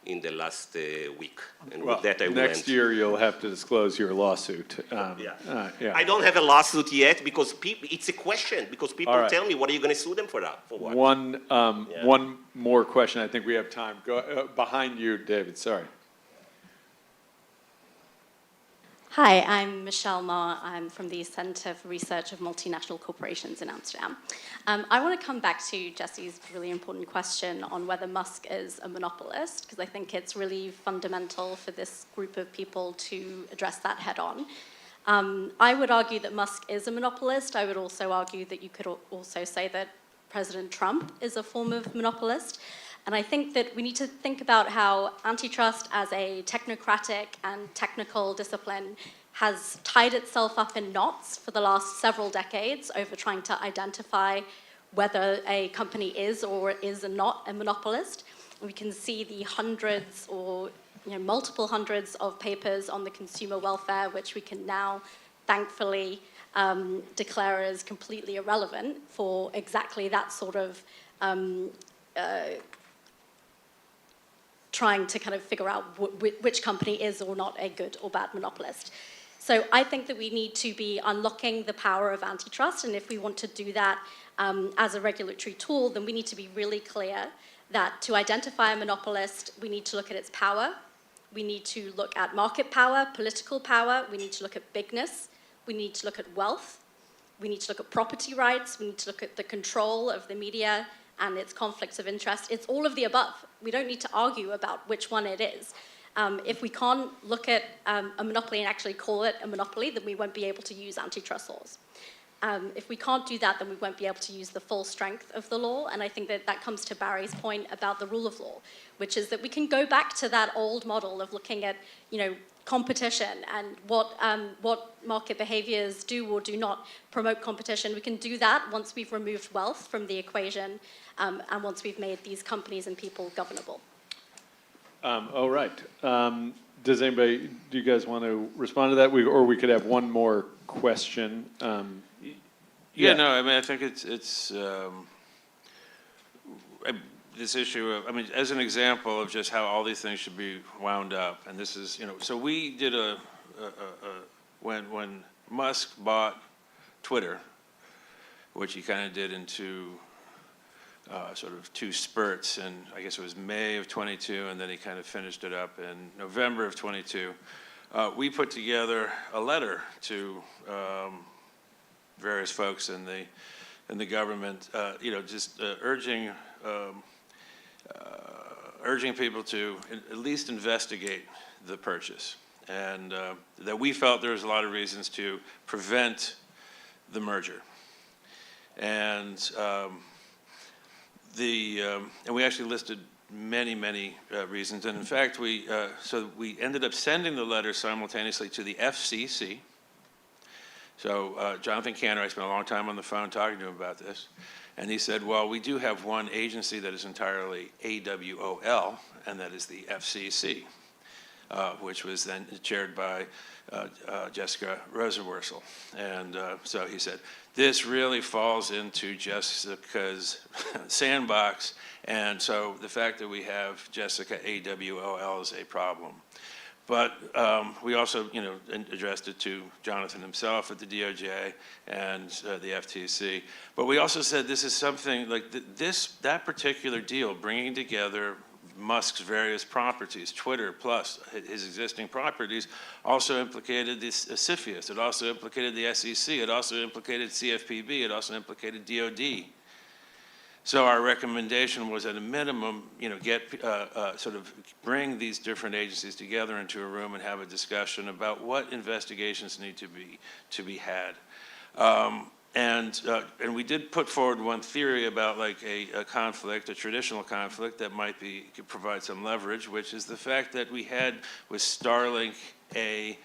in the last week. And Well, with that I will next end. year you'll have to disclose your lawsuit. Yeah. Yeah. I don't have a lawsuit yet because it's a question, because people All right. tell me, what are you going to sue them for that? For what? One more question. I think we have time. Go behind you, David. Sorry. Hi, I'm Michelle Ma. I'm from the Center for Research of Multinational Corporations in Amsterdam. I want to come back to Jesse's really important question on whether Musk is a monopolist, because I think it's really fundamental for this group of people to address that head on. I would argue that Musk is a monopolist. I would also argue that you could also say that President Trump is a form of monopolist. And I think that we need to think about how antitrust as a technocratic and technical discipline has tied itself up in knots for the last several decades over trying to identify whether a company is or is not a monopolist. We can see the hundreds or multiple hundreds of papers on the consumer welfare, which we can now thankfully declare as completely irrelevant for exactly that sort of trying to kind of figure out which company is or not a good or bad monopolist. So I think that we need to be unlocking the power of antitrust, and if we want to do that as a regulatory tool, then we need to be really clear that to identify a monopolist, we need to look at its power, we need to look at market power, political power, we need to look at bigness, we need to look at wealth, we need to look at property rights, we need to look at the control of the media and its conflicts of interest. It's all of the above. We don't need to argue about which one it is. If we can't look at a monopoly and actually call it a monopoly, then we won't be able to use antitrust laws. If we can't do that, then we won't be able to use the full strength of the law. And I think that that comes to Barry's point about the rule of law, which is that we can go back to that old model of looking at, competition and what market behaviors do or do not promote competition. We can do that once we've removed wealth from the equation and once we've made these companies and people governable. All right. Do you guys want to respond to that? Or we could have one more question. Yeah, no, I mean, I think it's this issue of, I mean, as an example of just how all these things should be wound up, and this is, so we did when Musk bought Twitter, which he kind of did into sort of two spurts, and I guess it was May of 22, and then he kind of finished it up in November of 22. We put together a letter to various folks in the government, just urging people to at least investigate the purchase, and that we felt there was a lot of reasons to prevent the merger, and we actually listed many reasons, and in fact so we ended up sending the letter simultaneously to the FCC. So Jonathan Kanter, I spent a long time on the phone talking to him about this, and he said, well, we do have one agency that is entirely AWOL, and that is the FCC, which was then chaired by Jessica Rosenworcel. And so he said, this really falls into Jessica's sandbox, and so the fact that we have Jessica AWOL is a problem. But we also, addressed it to Jonathan himself at the DOJ and the FTC. But we also said this is something like that particular deal, bringing together Musk's various properties, Twitter plus his existing properties, also implicated the CFIUS. It also implicated the SEC. It also implicated CFPB. It also implicated DOD. So our recommendation was, at a minimum, bring these different agencies together into a room and have a discussion about what investigations need to be had. And we did put forward one theory about like a conflict, a traditional conflict that could provide some leverage, which is the fact that we had with Starlink a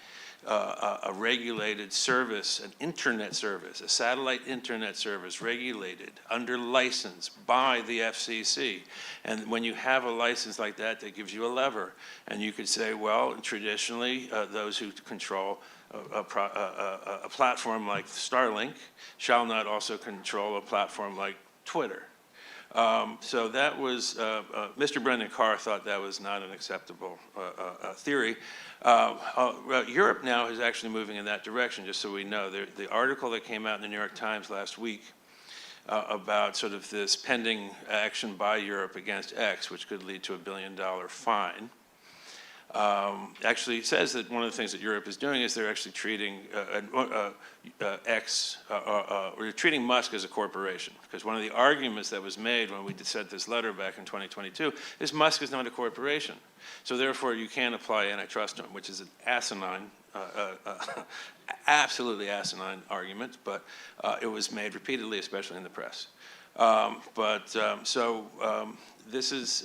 regulated service, an internet service, a satellite internet service regulated under license by the FCC. And when you have a license like that, that gives you a lever. And you could say, well, traditionally, those who control a platform like Starlink shall not also control a platform like Twitter. So that was, Mr. Brendan Carr thought that was not an acceptable theory. Europe now is actually moving in that direction, just so we know. The article that came out in the New York Times last week about sort of this pending action by Europe against X, which could lead to a $1 billion fine, actually says that one of the things that Europe is doing is they're actually treating we're treating Musk as a corporation. Because one of the arguments that was made when we sent this letter back in 2022 is Musk is not a corporation. So therefore you can't apply antitrust to him, which is an asinine, absolutely asinine argument, but it was made repeatedly, especially in the press. This is,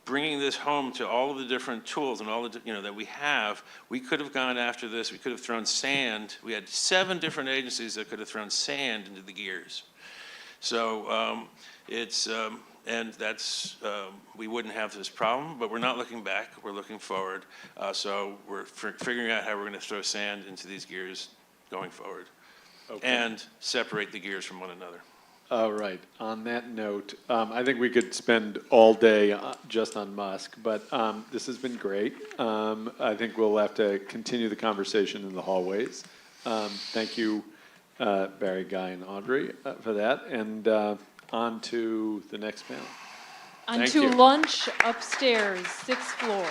bringing this home to all of the different tools and all the, that we have. We could have gone after this. We could have thrown sand. We had 7 different agencies that could have thrown sand into the gears. So and that's, we wouldn't have this problem, but we're not looking back. We're looking forward. So we're figuring out how we're going to throw sand into these gears going forward, and separate the gears from one another. All right. On that note, I think we could spend all day just on Musk, but this has been great. I think we'll have to continue the conversation in the hallways. Thank you, Barry, Guy, and Audrey for that. And on to the next panel. On to lunch upstairs, 6th floor.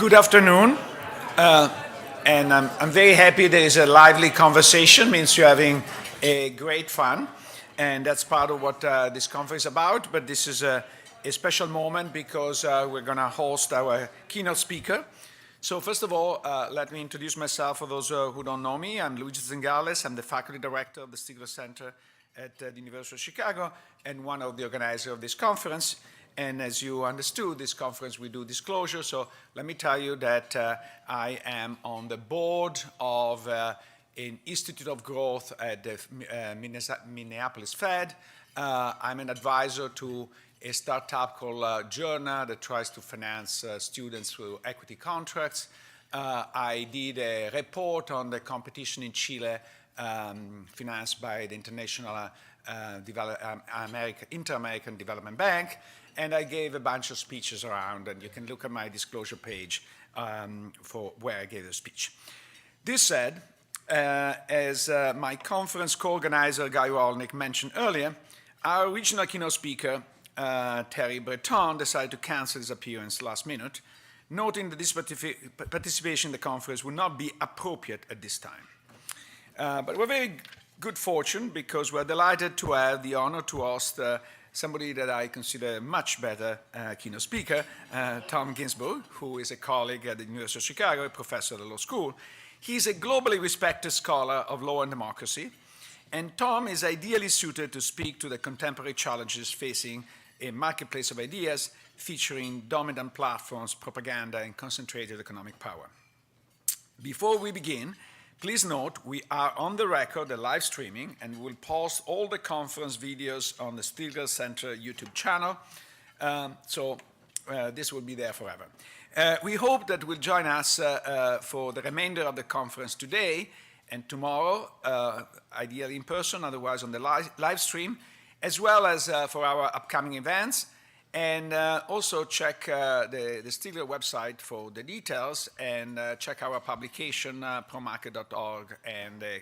Good afternoon. And I'm very happy there is a lively conversation, means you're having a great fun. And that's part of what this conference is about. But this is a special moment because we're going to host our keynote speaker. So first of all, let me introduce myself for those who don't know me. I'm Luigi Zingales. I'm the faculty director of the Stigler Center at the University of Chicago and one of the organizers of this conference. And as you understood, this conference we do disclosure. So let me tell you that I am on the board of an Institute of Growth at the Minneapolis Fed. I'm an advisor to a startup called Journal that tries to finance students through equity contracts. I did a report on the competition in Chile financed by the International Inter-American Development Bank. And I gave a bunch of speeches around, and you can look at my disclosure page for where I gave the speech. This said, as my conference co-organizer, Guy Rolnick, mentioned earlier, our original keynote speaker, Terry Breton, decided to cancel his appearance last minute, noting that this participation in the conference would not be appropriate at this time. But we're very good fortune because we're delighted to have the honor to host somebody that I consider a much better keynote speaker, Tom Ginsburg, who is a colleague at the University of Chicago, a professor at the law school. He's a globally respected scholar of law and democracy, and Tom is ideally suited to speak to the contemporary challenges facing a marketplace of ideas featuring dominant platforms, propaganda, and concentrated economic power. Before we begin, please note we are on the record, the live streaming, and we'll post all the conference videos on the Stigler Center YouTube channel. So this will be there forever. We hope that you'll join us for the remainder of the conference today and tomorrow, ideally in person, otherwise on the live stream, as well as for our upcoming events. And also check the Stigler website for the details and check our publication, promarket.org, and the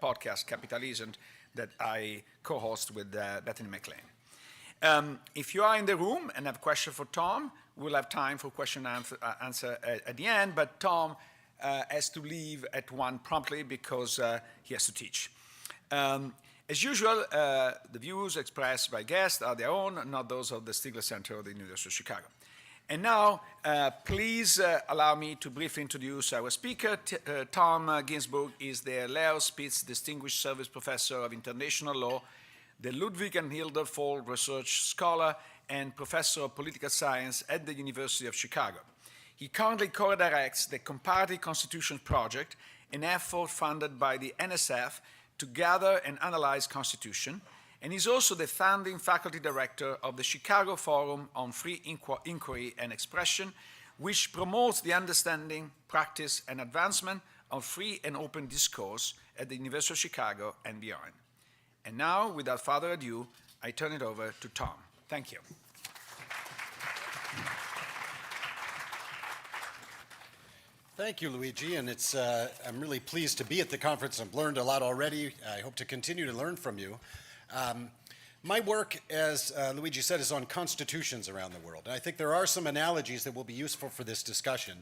podcast Capitalism that I co-host with Bethany McLean. If you are in the room and have a question for Tom, we'll have time for question and answer at the end, but Tom has to leave at 1 promptly because he has to teach. As usual, the views expressed by guests are their own, not those of the Stigler Center or the University of Chicago. And now, please allow me to briefly introduce our speaker. Tom Ginsburg is the Leo Spitz Distinguished Service Professor of International Law, the Ludwig and Hilda Fold Research Scholar, and Professor of Political Science at the University of Chicago. He currently co-directs the Comparative Constitution Project, an effort funded by the NSF to gather and analyze Constitution, and he's also the founding faculty director of the Chicago Forum on Free Inquiry and Expression, which promotes the understanding, practice, and advancement of free and open discourse at the University of Chicago and beyond. And now, without further ado, I turn it over to Tom. Thank you. Thank you, Luigi, and I'm really pleased to be at the conference. I've learned a lot already. I hope to continue to learn from you. My work, as Luigi said, is on constitutions around the world, and I think there are some analogies that will be useful for this discussion.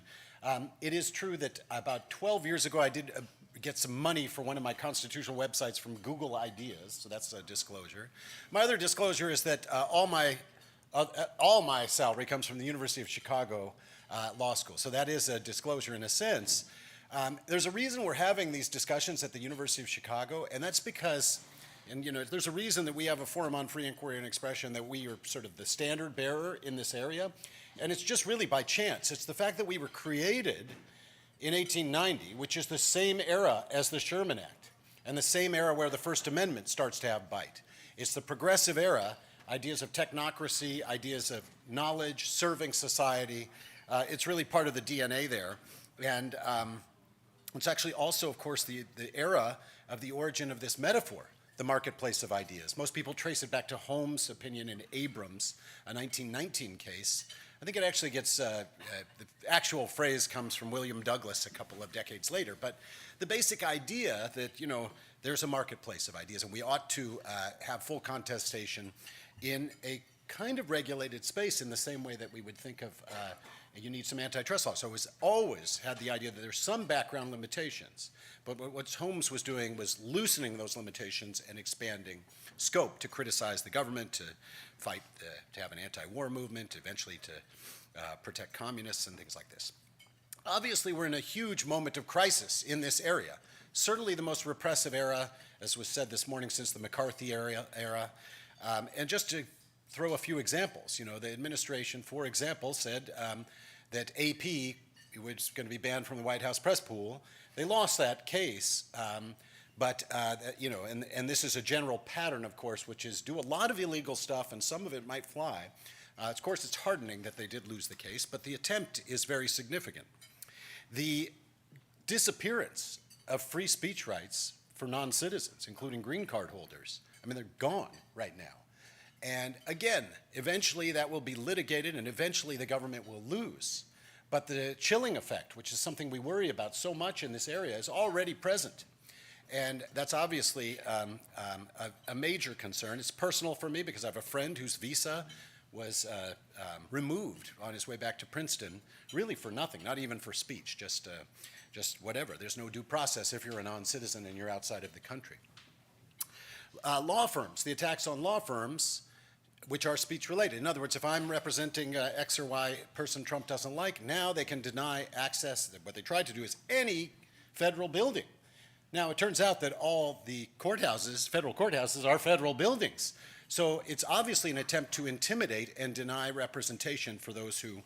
It is true that about 12 years ago I did get some money for one of my constitutional websites from Google Ideas, so that's a disclosure. My other disclosure is that all my salary comes from the University of Chicago Law School. So that is a disclosure in a sense. There's a reason we're having these discussions at the University of Chicago, and that's because, and there's a reason that we have a forum on free inquiry and expression, that we are sort of the standard bearer in this area, and it's just really by chance. It's the fact that we were created in 1890, which is the same era as the Sherman Act, and the same era where the First Amendment starts to have bite. It's the progressive era, ideas of technocracy, ideas of knowledge, serving society. It's really part of the DNA there. And it's actually also, of course, the era of the origin of this metaphor, the marketplace of ideas. Most people trace it back to Holmes' opinion in Abrams, a 1919 case. I think it actually gets, the actual phrase comes from William Douglas a couple of decades later. But the basic idea that, there's a marketplace of ideas and we ought to have full contestation in a kind of regulated space in the same way that we would think of you need some antitrust law. So it was always had the idea that there's some background limitations. But what Holmes was doing was loosening those limitations and expanding scope to criticize the government, to fight, to have an anti-war movement, eventually to protect communists and things like this. Obviously, we're in a huge moment of crisis in this area. Certainly the most repressive era, as was said this morning, since the McCarthy era. And just to throw a few examples, you know, the administration, for example, said that AP was going to be banned from the White House press pool. They lost that case, you know, and this is a general pattern, of course, which is do a lot of illegal stuff, and some of it might fly. Of course, it's heartening that they did lose the case, but the attempt is very significant. The disappearance of free speech rights for non-citizens, including green card holders, I mean, they're gone right now. And again, eventually that will be litigated, and eventually the government will lose. But the chilling effect, which is something we worry about so much in this area, is already present. And that's obviously a major concern. It's personal for me because I have a friend whose visa was removed on his way back to Princeton, really for nothing, not even for speech, just whatever. There's no due process if you're a non-citizen and you're outside of the country. Law firms, the attacks on law firms, which are speech-related. In other words, if I'm representing X or Y person Trump doesn't like, now they can deny access. What they tried to do is any federal building. Now, it turns out that all the courthouses, federal courthouses, are federal buildings. So it's obviously an attempt to intimidate and deny representation for those who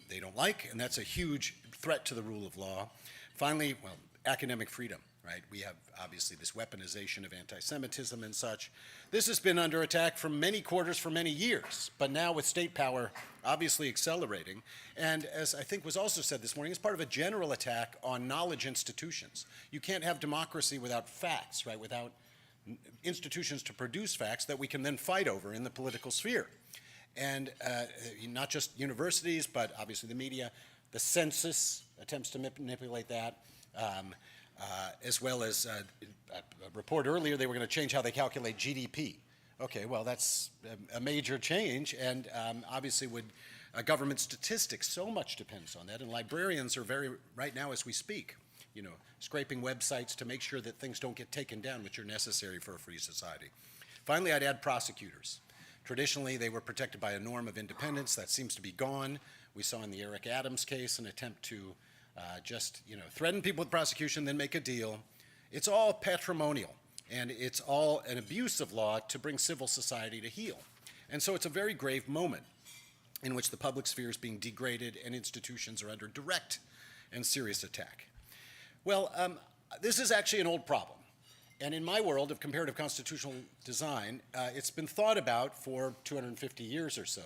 they don't like, and that's a huge threat to the rule of law. Finally, well, academic freedom, right? We have obviously this weaponization of anti-Semitism and such. This has been under attack from many quarters for many years, but now with state power obviously accelerating, and as I think was also said this morning, it's part of a general attack on knowledge institutions. You can't have democracy without facts, right? Without institutions to produce facts that we can then fight over in the political sphere. And not just universities, but obviously the media, the census attempts to manipulate that, as well as a report earlier, they were going to change how they calculate GDP. Okay, well, that's a major change, and obviously would government statistics, so much depends on that, and librarians are right now as we speak, you know, scraping websites to make sure that things don't get taken down, which are necessary for a free society. Finally, I'd add prosecutors. Traditionally, they were protected by a norm of independence. That seems to be gone. We saw in the Eric Adams case an attempt to just, you know, threaten people with prosecution, then make a deal. It's all patrimonial, and it's all an abuse of law to bring civil society to heel. And so it's a very grave moment in which the public sphere is being degraded and institutions are under direct and serious attack. Well, this is actually an old problem. And in my world of comparative constitutional design, it's been thought about for 250 years or so,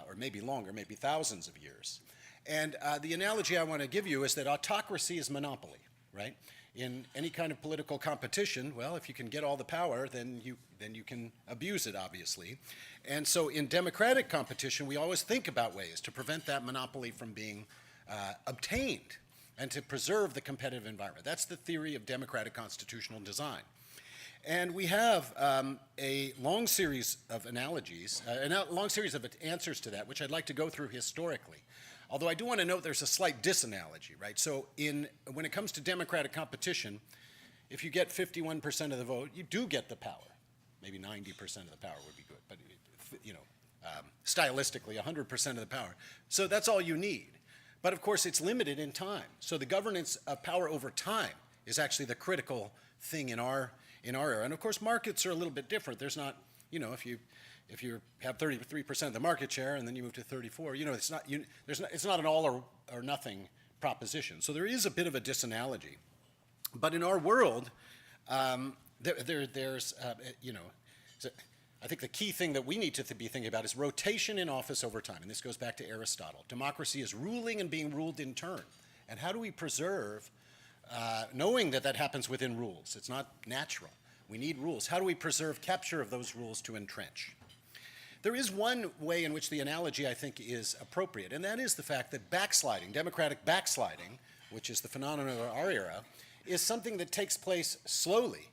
or maybe longer, maybe thousands of years. And the analogy I want to give you is that autocracy is monopoly, right? In any kind of political competition, well, if you can get all the power, then you can abuse it, obviously. And so in democratic competition, we always think about ways to prevent that monopoly from being obtained and to preserve the competitive environment. That's the theory of democratic constitutional design. And we have a long series of analogies, a long series of answers to that, which I'd like to go through historically. Although I do want to note there's a slight disanalogy, right? So when it comes to democratic competition, if you get 51% of the vote, you do get the power. Maybe 90% of the power would be good, but you know, stylistically, 100% of the power. So that's all you need. But of course, it's limited in time. So the governance of power over time is actually the critical thing in our era. And of course, markets are a little bit different. There's not, you know, if you have 33% of the market share and then you move to 34, you know, it's not an all or nothing proposition. So there is a bit of a disanalogy. But in our world, there's, you know, I think the key thing that we need to be thinking about is rotation in office over time. And this goes back to Aristotle. Democracy is ruling and being ruled in turn. And how do we preserve, knowing that that happens within rules? It's not natural. We need rules. How do we preserve capture of those rules to entrench? There is one way in which the analogy, I think, is appropriate, and that is the fact that backsliding, democratic backsliding, which is the phenomenon of our era, is something that takes place slowly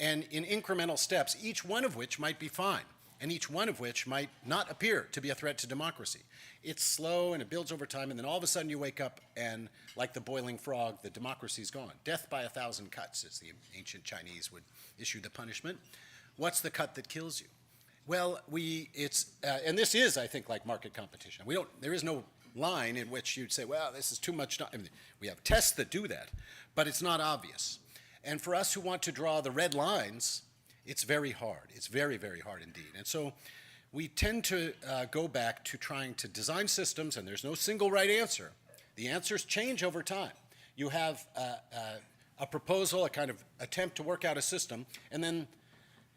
and in incremental steps, each one of which might be fine. and each one of which might not appear to be a threat to democracy. It's slow and it builds over time, and then all of a sudden you wake up and, like the boiling frog, the democracy's gone. Death by 1,000 cuts, as the ancient Chinese would issue the punishment. What's the cut that kills you? Well, and this is, I think, like market competition. There is no line in which you'd say, well, this is too much. I mean, we have tests that do that, but it's not obvious. And for us who want to draw the red lines, it's very hard. It's very, very hard indeed. And so we tend to go back to trying to design systems, and there's no single right answer. The answers change over time. You have a proposal, a kind of attempt to work out a system, and then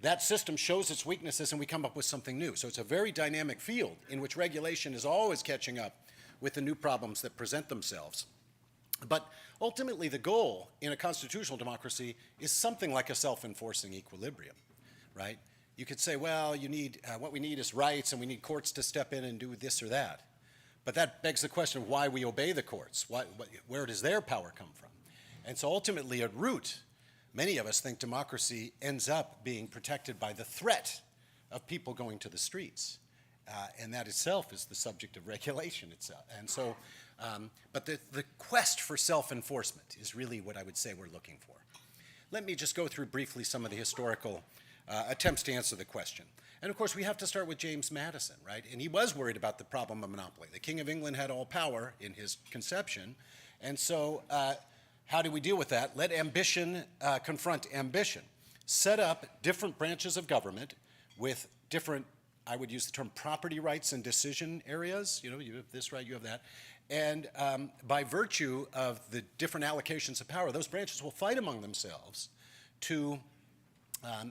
that system shows its weaknesses and we come up with something new. So it's a very dynamic field in which regulation is always catching up with the new problems that present themselves. But ultimately the goal in a constitutional democracy is something like a self-enforcing equilibrium, right? You could say, well, what we need is rights and we need courts to step in and do this or that. But that begs the question of why we obey the courts. Where does their power come from? And so ultimately at root, many of us think democracy ends up being protected by the threat of people going to the streets. And that itself is the subject of regulation itself. And so, but the quest for self-enforcement is really what I would say we're looking for. Let me just go through briefly some of the historical attempts to answer the question. And of course, we have to start with James Madison, right? And he was worried about the problem of monopoly. The King of England had all power in his conception. And so, how do we deal with that? Let ambition confront ambition. Set up different branches of government with different, I would use the term property rights and decision areas. You know, you have this right, you have that. And by virtue of the different allocations of power, those branches will fight among themselves to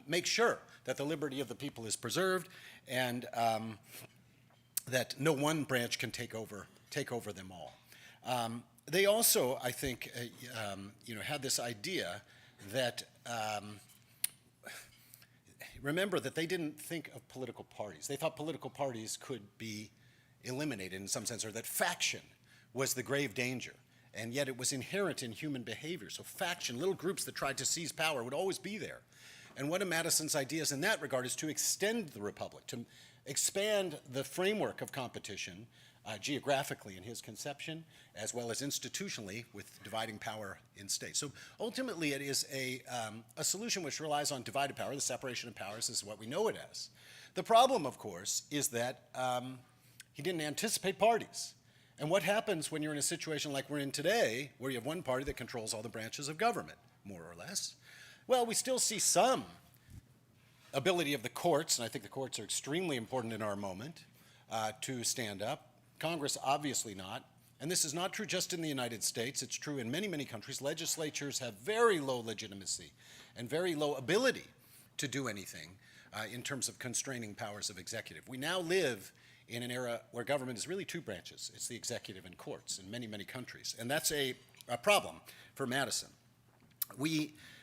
make sure that the liberty of the people is preserved and that no one branch can take over them all. They also, I think, had this idea that, remember that they didn't think of political parties. They thought political parties could be eliminated in some sense, or that faction was the grave danger. And yet it was inherent in human behavior. So faction, little groups that tried to seize power would always be there. And one of Madison's ideas in that regard is to extend the republic, to expand the framework of competition geographically in his conception, as well as institutionally with dividing power in states. So ultimately it is a solution which relies on divided power. The separation of powers is what we know it as. The problem, of course, is that he didn't anticipate parties. And what happens when you're in a situation like we're in today, where you have one party that controls all the branches of government, more or less? Well, we still see some ability of the courts, and I think the courts are extremely important in our moment, to stand up. Congress, obviously not. And this is not true just in the United States. It's true in many, many countries. Legislatures have very low legitimacy and very low ability to do anything in terms of constraining powers of executive. We now live in an era where government is really two branches. It's the executive and courts in many, many countries. And that's a problem for Madison.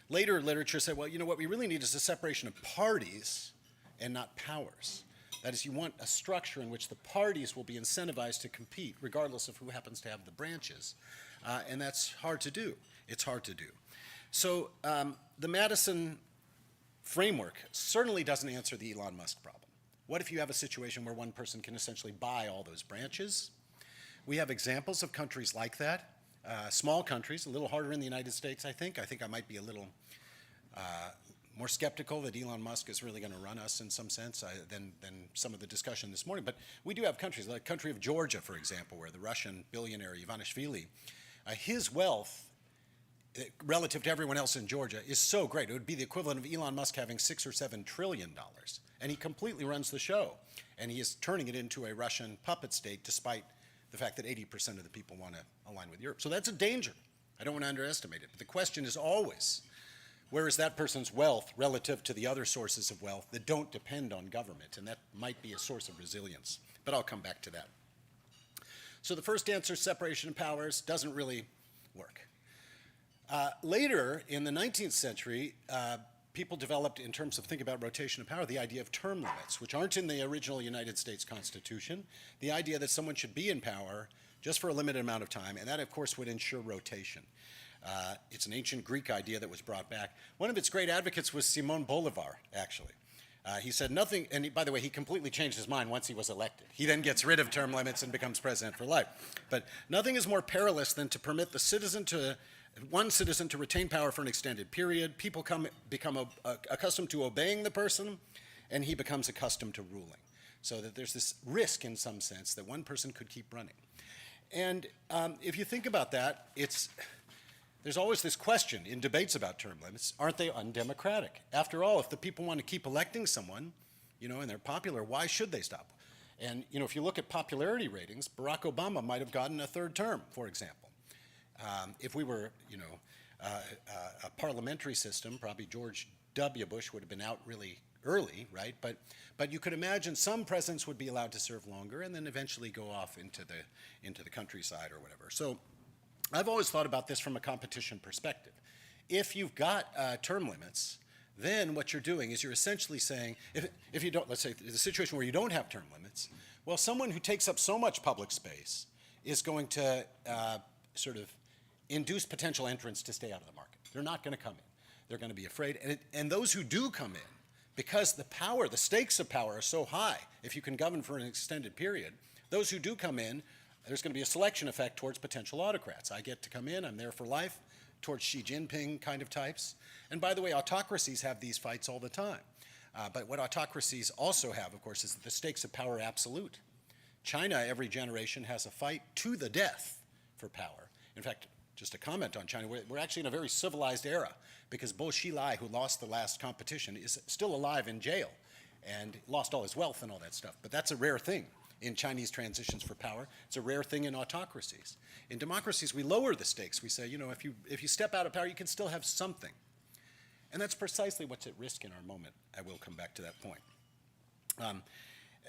Later literature said, well, you know what we really need is a separation of parties and not powers. That is, you want a structure in which the parties will be incentivized to compete, regardless of who happens to have the branches. And that's hard to do. It's hard to do. So the Madison framework certainly doesn't answer the Elon Musk problem. What if you have a situation where one person can essentially buy all those branches? We have examples of countries like that. Small countries, a little harder in the United States, I think. I think I might be a little more skeptical that Elon Musk is really going to run us in some sense than some of the discussion this morning. But we do have countries, like the country of Georgia, for example, where the Russian billionaire Ivanishvili, his wealth relative to everyone else in Georgia is so great. It would be the equivalent of Elon Musk having $6 or $7 trillion. And he completely runs the show. And he is turning it into a Russian puppet state, despite the fact that 80% of the people want to align with Europe. So that's a danger. I don't want to underestimate it. But the question is always, where is that person's wealth relative to the other sources of wealth that don't depend on government? And that might be a source of resilience. But I'll come back to that. So the first answer, separation of powers, doesn't really work. Later, in the 19th century, people developed, in terms of thinking about rotation of power, the idea of term limits, which aren't in the original United States Constitution. The idea that someone should be in power just for a limited amount of time, and that, of course, would ensure rotation. It's an ancient Greek idea that was brought back. One of its great advocates was Simón Bolívar, actually. He said nothing, and by the way, he completely changed his mind once he was elected. He then gets rid of term limits and becomes president for life. But nothing is more perilous than to permit one citizen to retain power for an extended period. People become accustomed to obeying the person, and he becomes accustomed to ruling. So that there's this risk, in some sense, that one person could keep running. And if you think about that, there's always this question in debates about term limits, aren't they undemocratic? After all, if the people want to keep electing someone, and they're popular, why should they stop? And, if you look at popularity ratings, Barack Obama might have gotten a third term, for example. If we were, a parliamentary system, probably George W. Bush would have been out really early, right? But you could imagine some presidents would be allowed to serve longer and then eventually go off into the countryside or whatever. So I've always thought about this from a competition perspective. If you've got term limits, then what you're doing is you're essentially saying, if you don't, let's say the situation where you don't have term limits, well, someone who takes up so much public space is going to sort of induce potential entrants to stay out of the market. They're not going to come in. They're going to be afraid. And those who do come in, because the stakes of power are so high, if you can govern for an extended period, those who do come in, there's going to be a selection effect towards potential autocrats. I get to come in, I'm there for life, towards Xi Jinping kind of types. And by the way, autocracies have these fights all the time. But what autocracies also have, of course, is that the stakes of power are absolute. China, every generation, has a fight to the death for power. In fact, just a comment on China, we're actually in a very civilized era because Bo Xilai, who lost the last competition, is still alive in jail and lost all his wealth and all that stuff. But that's a rare thing in Chinese transitions for power. It's a rare thing in autocracies. In democracies, we lower the stakes. We say, if you step out of power, you can still have something. And that's precisely what's at risk in our moment. I will come back to that point.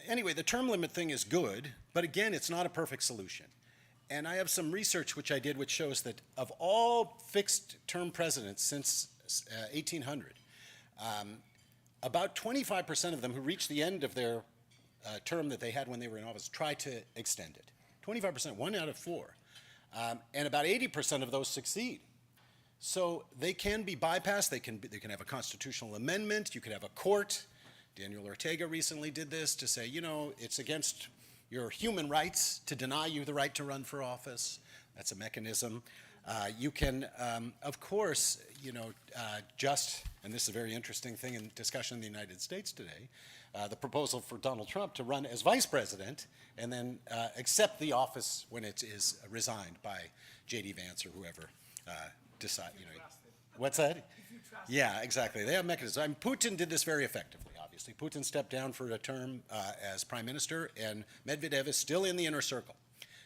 Anyway, the term limit thing is good, but again, it's not a perfect solution. And I have some research which I did which shows that of all fixed term presidents since 1800, about 25% of them who reached the end of their term that they had when they were in office tried to extend it. 25%, 1 out of 4. And about 80% of those succeed. So they can be bypassed. They can have a constitutional amendment. You could have a court. Daniel Ortega recently did this to say, it's against your human rights to deny you the right to run for office. That's a mechanism. You can, of course, and this is a very interesting thing in discussion in the United States today, the proposal for Donald Trump to run as vice president and then accept the office when it is resigned by J.D. Vance or whoever decide. What's that? Yeah, exactly. They have mechanisms. I mean, Putin did this very effectively. Obviously, Putin stepped down for a term as prime minister, and Medvedev is still in the inner circle.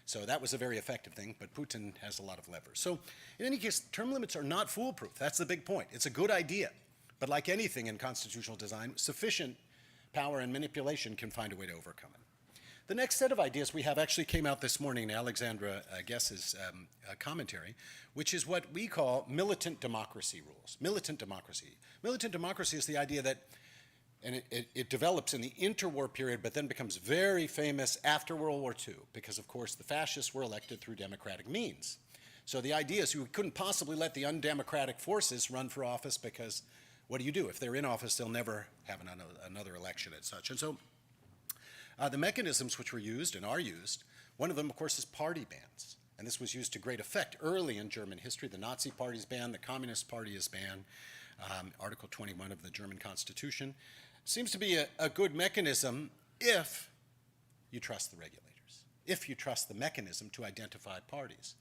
So that was a very effective thing, but Putin has a lot of levers. So in any case, term limits are not foolproof. That's the big point. It's a good idea. But like anything in constitutional design, sufficient power and manipulation can find a way to overcome it. The next set of ideas we have actually came out this morning in Alexandra Guess's commentary, which is what we call militant democracy rules. Militant democracy. Militant democracy is the idea that, and it develops in the interwar period, but then becomes very famous after World War II, because of course the fascists were elected through democratic means. So the idea is you couldn't possibly let the undemocratic forces run for office because what do you do? If they're in office, they'll never have another election and such. And so the mechanisms which were used and are used, one of them, of course, is party bans. And this was used to great effect early in German history. The Nazi Party is banned, the Communist Party is banned, Article 21 of the German Constitution. Seems to be a good mechanism if you trust the regulators, if you trust the mechanism to identify parties.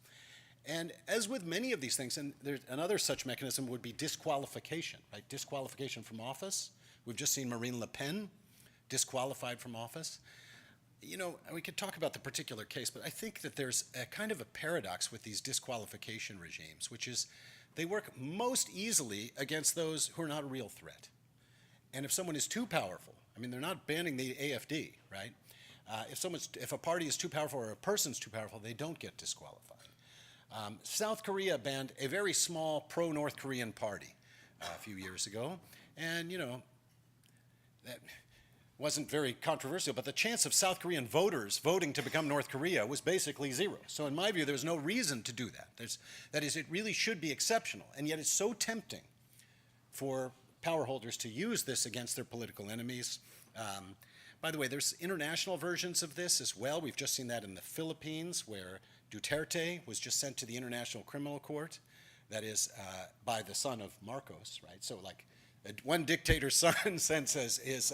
And as with many of these things, and there's another such mechanism would be disqualification, right? Disqualification from office. We've just seen Marine Le Pen disqualified from office. We could talk about the particular case, but I think that there's a kind of a paradox with these disqualification regimes, which is they work most easily against those who are not a real threat. And if someone is too powerful, they're not banning the AfD, right? If a party is too powerful or a person's too powerful, they don't get disqualified. South Korea banned a very small pro-North Korean party a few years ago, and that wasn't very controversial, but the chance of South Korean voters voting to become North Korea was basically zero. So in my view, there's no reason to do that. That is, it really should be exceptional, and yet it's so tempting for power holders to use this against their political enemies. By the way, there's international versions of this as well. We've just seen that in the Philippines, where Duterte was just sent to the International Criminal Court, that is, by the son of Marcos, right? So like one dictator's son sends his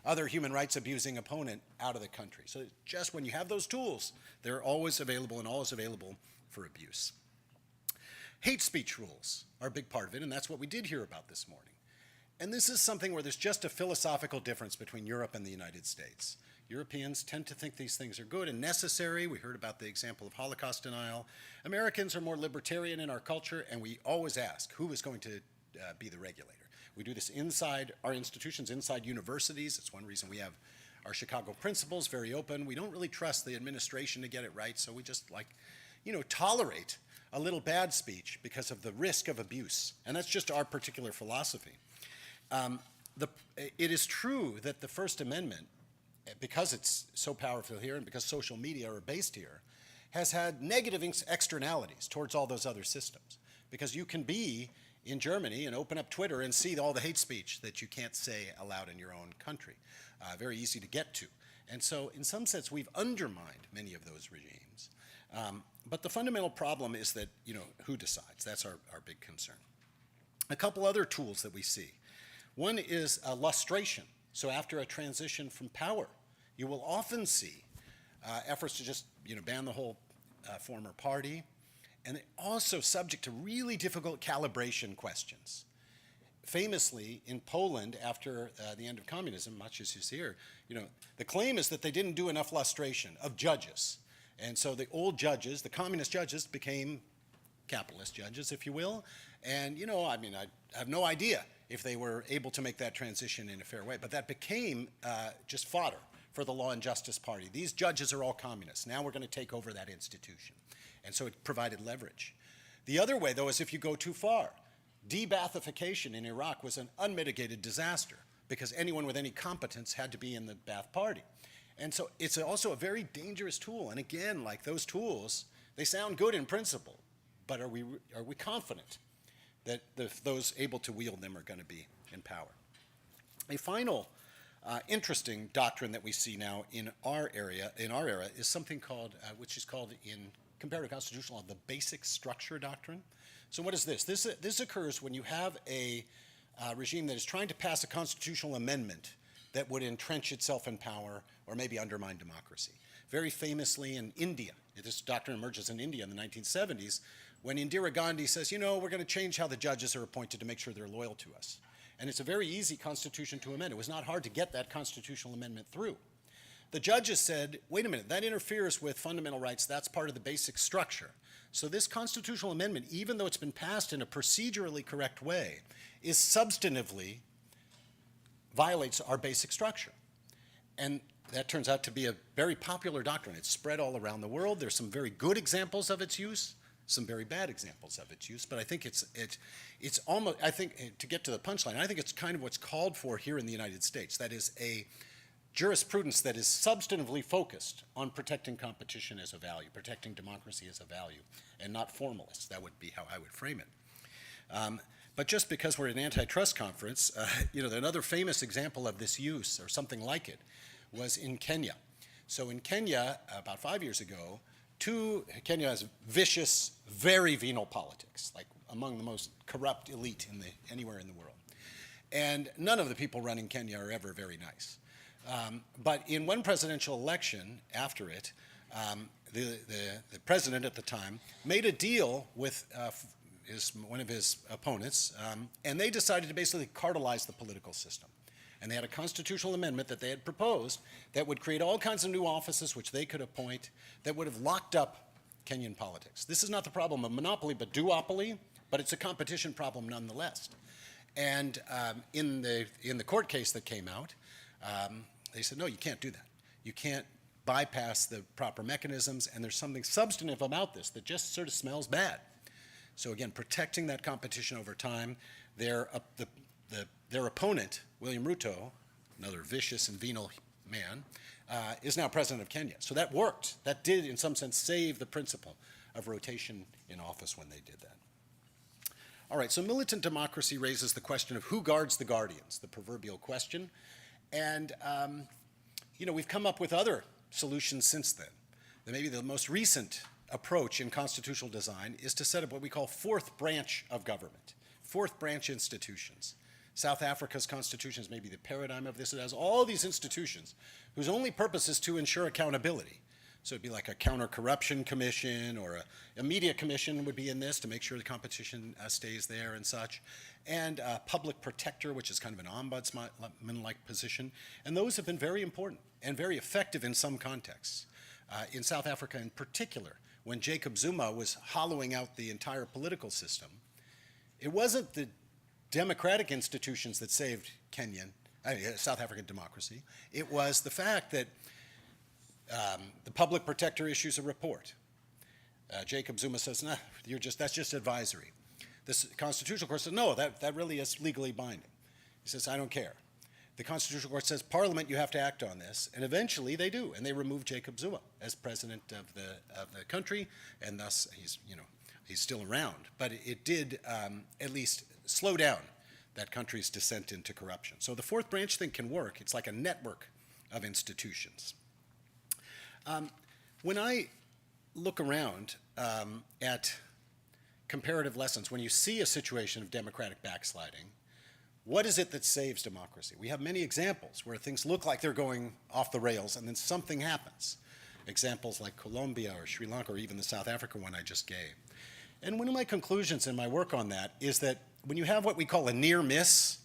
other human rights abusing opponent out of the country. So just when you have those tools, they're always available and always available for abuse. Hate speech rules are a big part of it, and that's what we did hear about this morning. And this is something where there's just a philosophical difference between Europe and the United States. Europeans tend to think these things are good and necessary. We heard about the example of Holocaust denial. Americans are more libertarian in our culture, and we always ask, who is going to be the regulator? We do this inside our institutions, inside universities. It's one reason we have our Chicago principles very open. We don't really trust the administration to get it right, so we just tolerate a little bad speech because of the risk of abuse. And that's just our particular philosophy. It is true that the First Amendment, because it's so powerful here and because social media are based here, has had negative externalities towards all those other systems. Because you can be in Germany and open up Twitter and see all the hate speech that you can't say aloud in your own country. Very easy to get to. And so in some sense, we've undermined many of those regimes. But the fundamental problem is that, who decides? That's our big concern. A couple other tools that we see. One is lustration. So after a transition from power, you will often see efforts to just ban the whole former party, and also subject to really difficult calibration questions. Famously, in Poland, after the end of communism, much as you see here, the claim is that they didn't do enough lustration of judges. And so the old judges, the communist judges, became capitalist judges, if you will. And, I have no idea if they were able to make that transition in a fair way. But that became just fodder for the Law and Justice Party. These judges are all communists. Now we're going to take over that institution. And so it provided leverage. The other way, though, is if you go too far. De-Baathification in Iraq was an unmitigated disaster because anyone with any competence had to be in the Ba'ath Party. And so it's also a very dangerous tool. And again, like those tools, they sound good in principle, but are we confident that those able to wield them are going to be in power? A final interesting doctrine that we see now in our era, is something called, which is called in comparative constitutional law, the basic structure doctrine. So what is this? This occurs when you have a regime that is trying to pass a constitutional amendment that would entrench itself in power or maybe undermine democracy. Very famously in India, this doctrine emerges in India in the 1970s, when Indira Gandhi says, we're going to change how the judges are appointed to make sure they're loyal to us. And it's a very easy constitution to amend. It was not hard to get that constitutional amendment through. The judges said, wait a minute, that interferes with fundamental rights. That's part of the basic structure. So this constitutional amendment, even though it's been passed in a procedurally correct way, is substantively violates our basic structure. And that turns out to be a very popular doctrine. It's spread all around the world. There's some very good examples of its use, some very bad examples of its use, but I think it's almost, to get to the punchline, I think it's kind of what's called for here in the United States. That is a jurisprudence that is substantively focused on protecting competition as a value, protecting democracy as a value, and not formalist. That would be how I would frame it. But just because we're at an antitrust conference, another famous example of this use, or something like it, was in Kenya. So in Kenya, about 5 years ago, Kenya has vicious, very venal politics, like among the most corrupt elite anywhere in the world. And none of the people running Kenya are ever very nice. But in one presidential election after it, the president at the time made a deal with one of his opponents, and they decided to basically cartelize the political system. And they had a constitutional amendment that they had proposed that would create all kinds of new offices which they could appoint that would have locked up Kenyan politics. This is not the problem of monopoly, but duopoly, but it's a competition problem nonetheless. And in the court case that came out, they said, no, you can't do that. You can't bypass the proper mechanisms, and there's something substantive about this that just sort of smells bad. So again, protecting that competition over time, their opponent, William Ruto, another vicious and venal man, is now president of Kenya. So that worked. That did, in some sense, save the principle of rotation in office when they did that. All right, so militant democracy raises the question of who guards the guardians, the proverbial question. And, we've come up with other solutions since then. Maybe the most recent approach in constitutional design is to set up what we call fourth branch of government, fourth branch institutions. South Africa's constitution is maybe the paradigm of this. It has all these institutions whose only purpose is to ensure accountability. So it'd be like a counter-corruption commission, or a media commission would be in this to make sure the competition stays there and such. And a public protector, which is kind of an ombudsman-like position. And those have been very important and very effective in some contexts. In South Africa in particular, when Jacob Zuma was hollowing out the entire political system, it wasn't the democratic institutions that saved South African democracy. It was the fact that the public protector issues a report. Jacob Zuma says, "Nah, that's just advisory." The Constitutional Court says, "No, that really is legally binding." He says, "I don't care." The Constitutional Court says, "Parliament, you have to act on this," and eventually they do, and they remove Jacob Zuma as president of the country, and thus he's still around. But it did at least slow down that country's descent into corruption. So the fourth branch thing can work. It's like a network of institutions. When I look around at comparative lessons, when you see a situation of democratic backsliding, what is it that saves democracy? We have many examples where things look like they're going off the rails and then something happens. Examples like Colombia or Sri Lanka or even the South Africa one I just gave. And one of my conclusions in my work on that is that when you have what we call a near miss,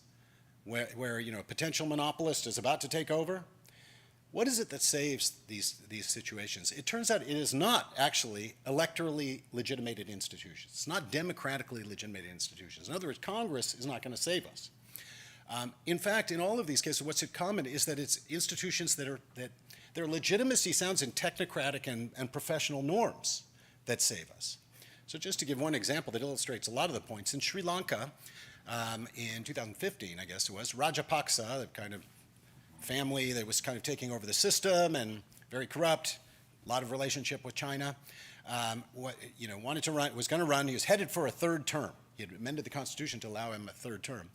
where a potential monopolist is about to take over, what is it that saves these situations? It turns out it is not actually electorally legitimated institutions. It's not democratically legitimated institutions. In other words, Congress is not going to save us. In fact, in all of these cases, what's in common is that it's institutions that their legitimacy sounds in technocratic and professional norms that save us. So just to give one example that illustrates a lot of the points, in Sri Lanka, in 2015, I guess it was, Rajapaksa, the kind of family that was kind of taking over the system and very corrupt, a lot of relationship with China, wanted to run, was going to run, he was headed for a third term. He had amended the Constitution to allow him a third term.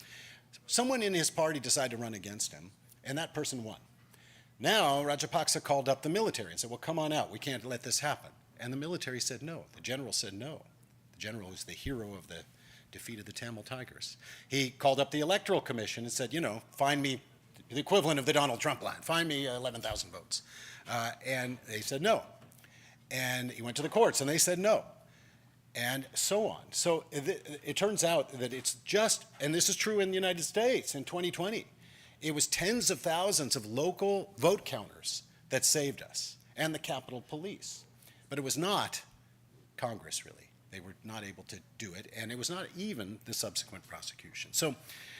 Someone in his party decided to run against him, and that person won. Now, Rajapaksa called up the military and said, "Well, come on out, we can't let this happen." And the military said no. The general said no. The general was the hero of the defeat of the Tamil Tigers. He called up the Electoral Commission and said, find me the equivalent of the Donald Trump line, find me 11,000 votes. And they said no. And he went to the courts and they said no. And so on. So it turns out that it's just, and this is true in the United States in 2020, it was tens of thousands of local vote counters that saved us, and the Capitol Police. But it was not Congress, really. They were not able to do it, and it was not even the subsequent prosecution. So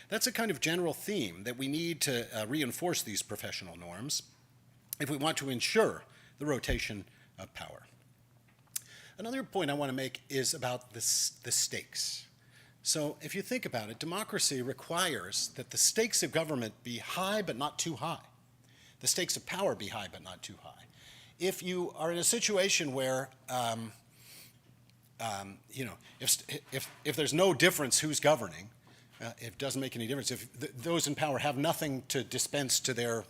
that's a kind of general theme, that we need to reinforce these professional norms if we want to ensure the rotation of power. Another point I want to make is about the stakes. So if you think about it, democracy requires that the stakes of government be high but not too high. The stakes of power be high but not too high. If you are in a situation where if there's no difference who's governing, it doesn't make any difference. If those in power have nothing to dispense to their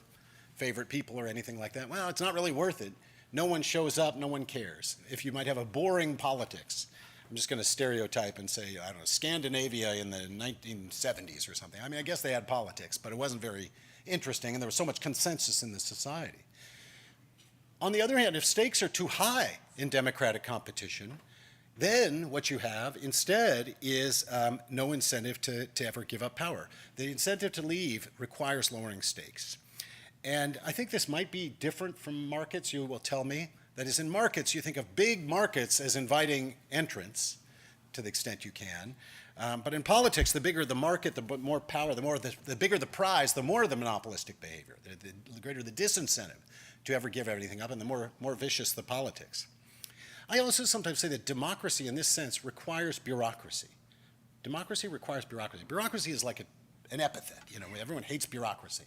favorite people or anything like that, well, it's not really worth it. No one shows up, no one cares. If you might have a boring politics, I'm just going to stereotype and say, I don't know, Scandinavia in the 1970s or something. I mean, I guess they had politics, but it wasn't very interesting, and there was so much consensus in the society. On the other hand, if stakes are too high in democratic competition, then what you have instead is no incentive to ever give up power. The incentive to leave requires lowering stakes. And I think this might be different from markets, you will tell me. That is, in markets, you think of big markets as inviting entrants to the extent you can. But in politics, the bigger the market, the more power, the bigger the prize, the more the monopolistic behavior, the greater the disincentive to ever give everything up, and the more vicious the politics. I also sometimes say that democracy, in this sense, requires bureaucracy. Democracy requires bureaucracy. Bureaucracy is like an epithet. Everyone hates bureaucracy.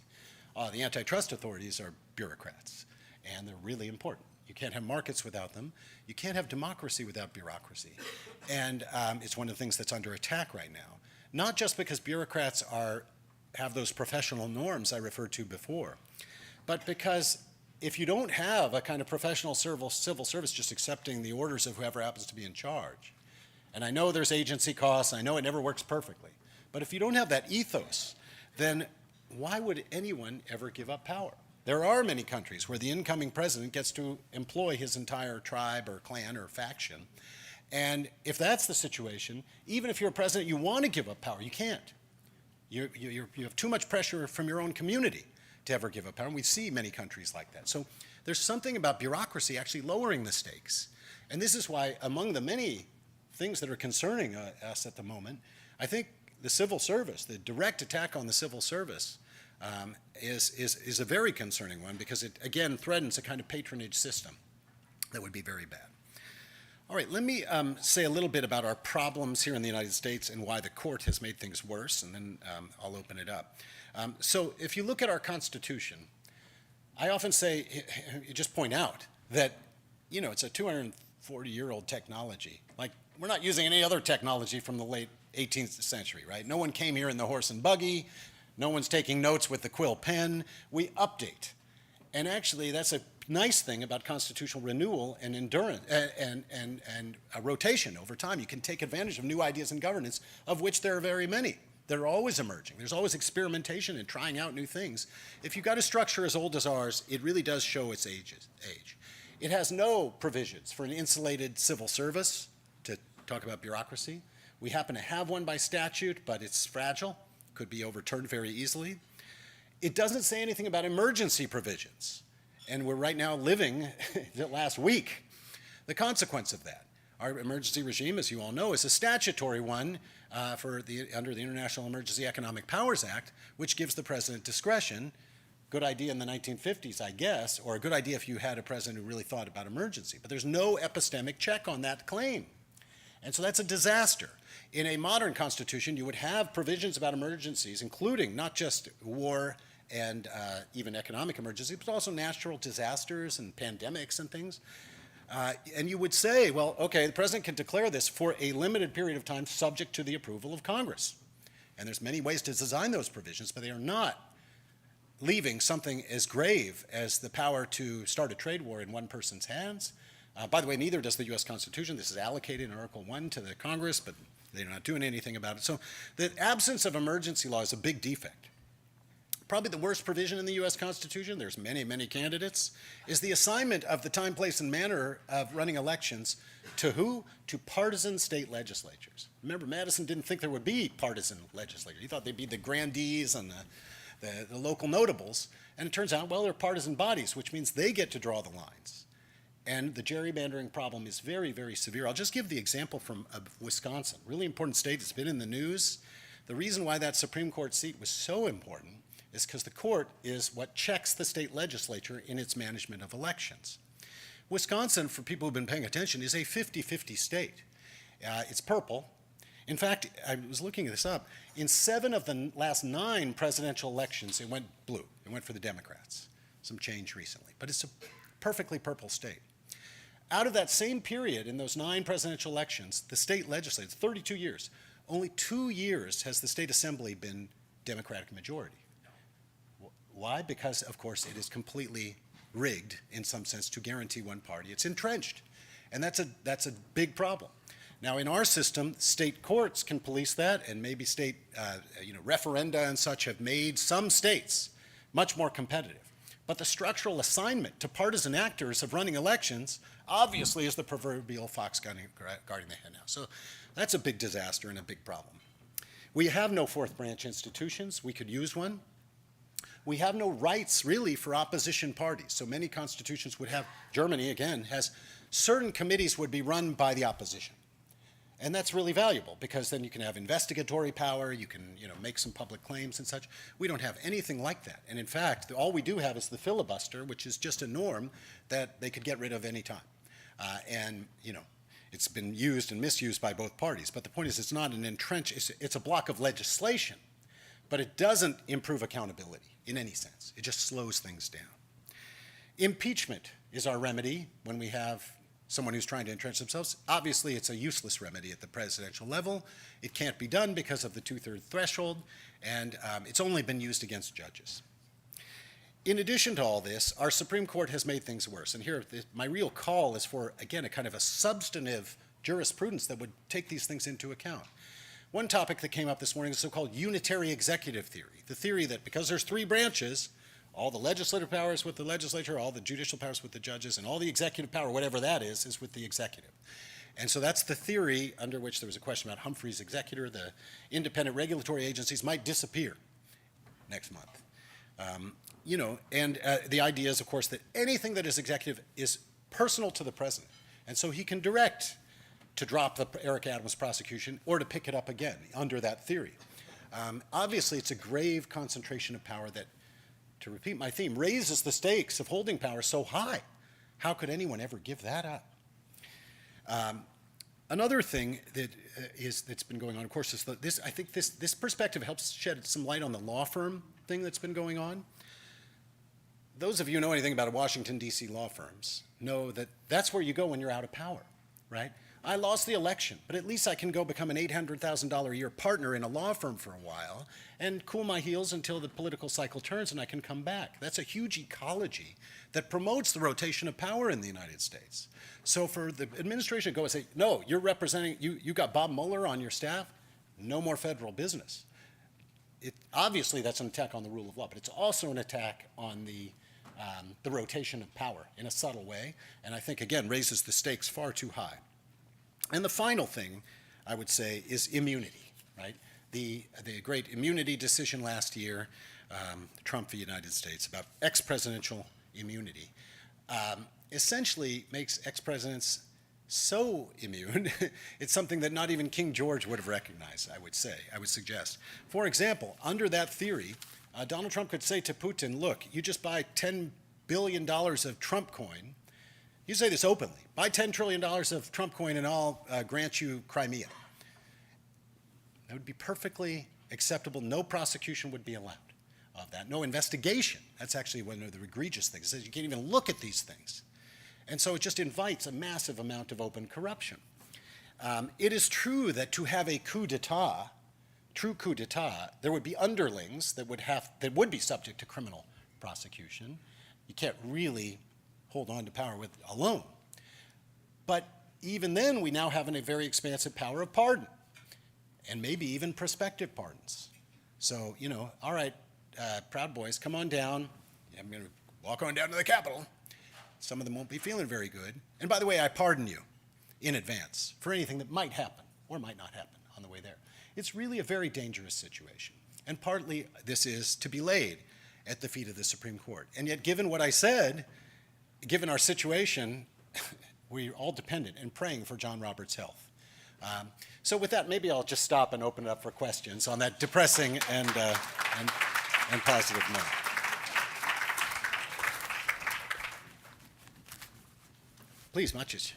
The antitrust authorities are bureaucrats, and they're really important. You can't have markets without them. You can't have democracy without bureaucracy. And it's one of the things that's under attack right now. Not just because bureaucrats have those professional norms I referred to before, but because if you don't have a kind of professional civil service just accepting the orders of whoever happens to be in charge, and I know there's agency costs, I know it never works perfectly, but if you don't have that ethos, then why would anyone ever give up power? There are many countries where the incoming president gets to employ his entire tribe or clan or faction. And if that's the situation, even if you're a president, you want to give up power, you can't. You have too much pressure from your own community to ever give up power. And we see many countries like that. So there's something about bureaucracy actually lowering the stakes. And this is why, among the many things that are concerning us at the moment, I think the civil service, the direct attack on the civil service, is a very concerning one because it, again, threatens a kind of patronage system that would be very bad. All right, let me say a little bit about our problems here in the United States and why the court has made things worse, and then I'll open it up. So if you look at our Constitution, I often say, you just point out that, you know, it's a 240-year-old technology. Like, we're not using any other technology from the late 18th century, right? No one came here in the horse and buggy. No one's taking notes with the quill pen. We update. And actually, that's a nice thing about constitutional renewal and endurance and a rotation over time. You can take advantage of new ideas in governance, of which there are very many. They're always emerging. There's always experimentation and trying out new things. If you've got a structure as old as ours, it really does show its age. It has no provisions for an insulated civil service, to talk about bureaucracy. We happen to have one by statute, but it's fragile, could be overturned very easily. It doesn't say anything about emergency provisions. And we're right now living, the last week, the consequence of that. Our emergency regime, as you all know, is a statutory one under the International Emergency Economic Powers Act, which gives the president discretion. Good idea in the 1950s, I guess, or a good idea if you had a president who really thought about emergency. But there's no epistemic check on that claim. And so that's a disaster. In a modern constitution, you would have provisions about emergencies, including not just war and even economic emergencies, but also natural disasters and pandemics and things. And you would say, well, okay, the president can declare this for a limited period of time subject to the approval of Congress. And there's many ways to design those provisions, but they are not leaving something as grave as the power to start a trade war in one person's hands. By the way, neither does the U.S. Constitution. This is allocated in Article 1 to the Congress, but they're not doing anything about it. So the absence of emergency law is a big defect. Probably the worst provision in the U.S. Constitution, there's many, many candidates, is the assignment of the time, place, and manner of running elections to who? To partisan state legislatures. Remember, Madison didn't think there would be partisan legislatures. He thought they'd be the grandees and the local notables. And it turns out, well, they're partisan bodies, which means they get to draw the lines. And the gerrymandering problem is very, very severe. I'll just give the example from Wisconsin, really important state that's been in the news. The reason why that Supreme Court seat was so important is because the court is what checks the state legislature in its management of elections. Wisconsin, for people who've been paying attention, is a 50-50 state. It's purple. In fact, I was looking this up. In 7 of the last 9 presidential elections, it went blue. It went for the Democrats. Some change recently. But it's a perfectly purple state. Out of that same period, in those 9 presidential elections, the state legislature, 32 years, only 2 years has the state assembly been Democratic majority. Why? Because, of course, it is completely rigged, in some sense, to guarantee one party. It's entrenched. And that's a big problem. Now, in our system, state courts can police that, and maybe state referenda and such have made some states much more competitive. But the structural assignment to partisan actors of running elections obviously is the proverbial fox guarding the hen house. So that's a big disaster and a big problem. We have no fourth branch institutions. We could use one. We have no rights, really, for opposition parties. So many constitutions would have, Germany, again, has certain committees would be run by the opposition. And that's really valuable because then you can have investigatory power, you can make some public claims and such. We don't have anything like that. And in fact, all we do have is the filibuster, which is just a norm that they could get rid of any time. It's been used and misused by both parties. But the point is, it's not an it's a block of legislation, but it doesn't improve accountability in any sense. It just slows things down. Impeachment is our remedy when we have someone who's trying to entrench themselves. Obviously, it's a useless remedy at the presidential level. It can't be done because of the two-thirds threshold, and it's only been used against judges. In addition to all this, our Supreme Court has made things worse. And here, my real call is for, again, a kind of a substantive jurisprudence that would take these things into account. One topic that came up this morning is the so-called unitary executive theory, the theory that because there's three branches, all the legislative powers with the legislature, all the judicial powers with the judges, and all the executive power, whatever that is with the executive. And so that's the theory under which there was a question about Humphrey's executor. The independent regulatory agencies might disappear next month. The idea is, of course, that anything that is executive is personal to the president. And so he can direct to drop the Eric Adams prosecution or to pick it up again under that theory. Obviously, it's a grave concentration of power that, to repeat my theme, raises the stakes of holding power so high. How could anyone ever give that up? Another thing that's been going on, of course, is that I think this perspective helps shed some light on the law firm thing that's been going on. Those of you who know anything about Washington, D.C. law firms know that that's where you go when you're out of power, right? I lost the election, but at least I can go become an $800,000 a year partner in a law firm for a while and cool my heels until the political cycle turns and I can come back. That's a huge ecology that promotes the rotation of power in the United States. So for the administration to go and say, no, you're representing, you got Bob Mueller on your staff, no more federal business. Obviously, that's an attack on the rule of law, but it's also an attack on the rotation of power in a subtle way, and I think, again, raises the stakes far too high. And the final thing, I would say, is immunity, right? The great immunity decision last year, Trump v. United States, about ex-presidential immunity, essentially makes ex-presidents so immune, it's something that not even King George would have recognized, I would suggest. For example, under that theory, Donald Trump could say to Putin, look, you just buy $10 billion of Trump coin. You say this openly. Buy $10 trillion of Trump coin and I'll grant you Crimea. That would be perfectly acceptable. No prosecution would be allowed of that. No investigation. That's actually one of the egregious things. It says you can't even look at these things. And so it just invites a massive amount of open corruption. It is true that to have a coup d'etat, true coup d'etat, there would be underlings that would be subject to criminal prosecution. You can't really hold on to power alone. But even then, we now have a very expansive power of pardon, and maybe even prospective pardons. So, all right, Proud Boys, come on down. I'm going to walk on down to the Capitol. Some of them won't be feeling very good. And by the way, I pardon you in advance for anything that might happen or might not happen on the way there. It's really a very dangerous situation. And partly this is to be laid at the feet of the Supreme Court. And yet, given what I said, given our situation, we're all dependent and praying for John Roberts' health. So with that, maybe I'll just stop and open it up for questions on that depressing and positive note. Please, Maciej.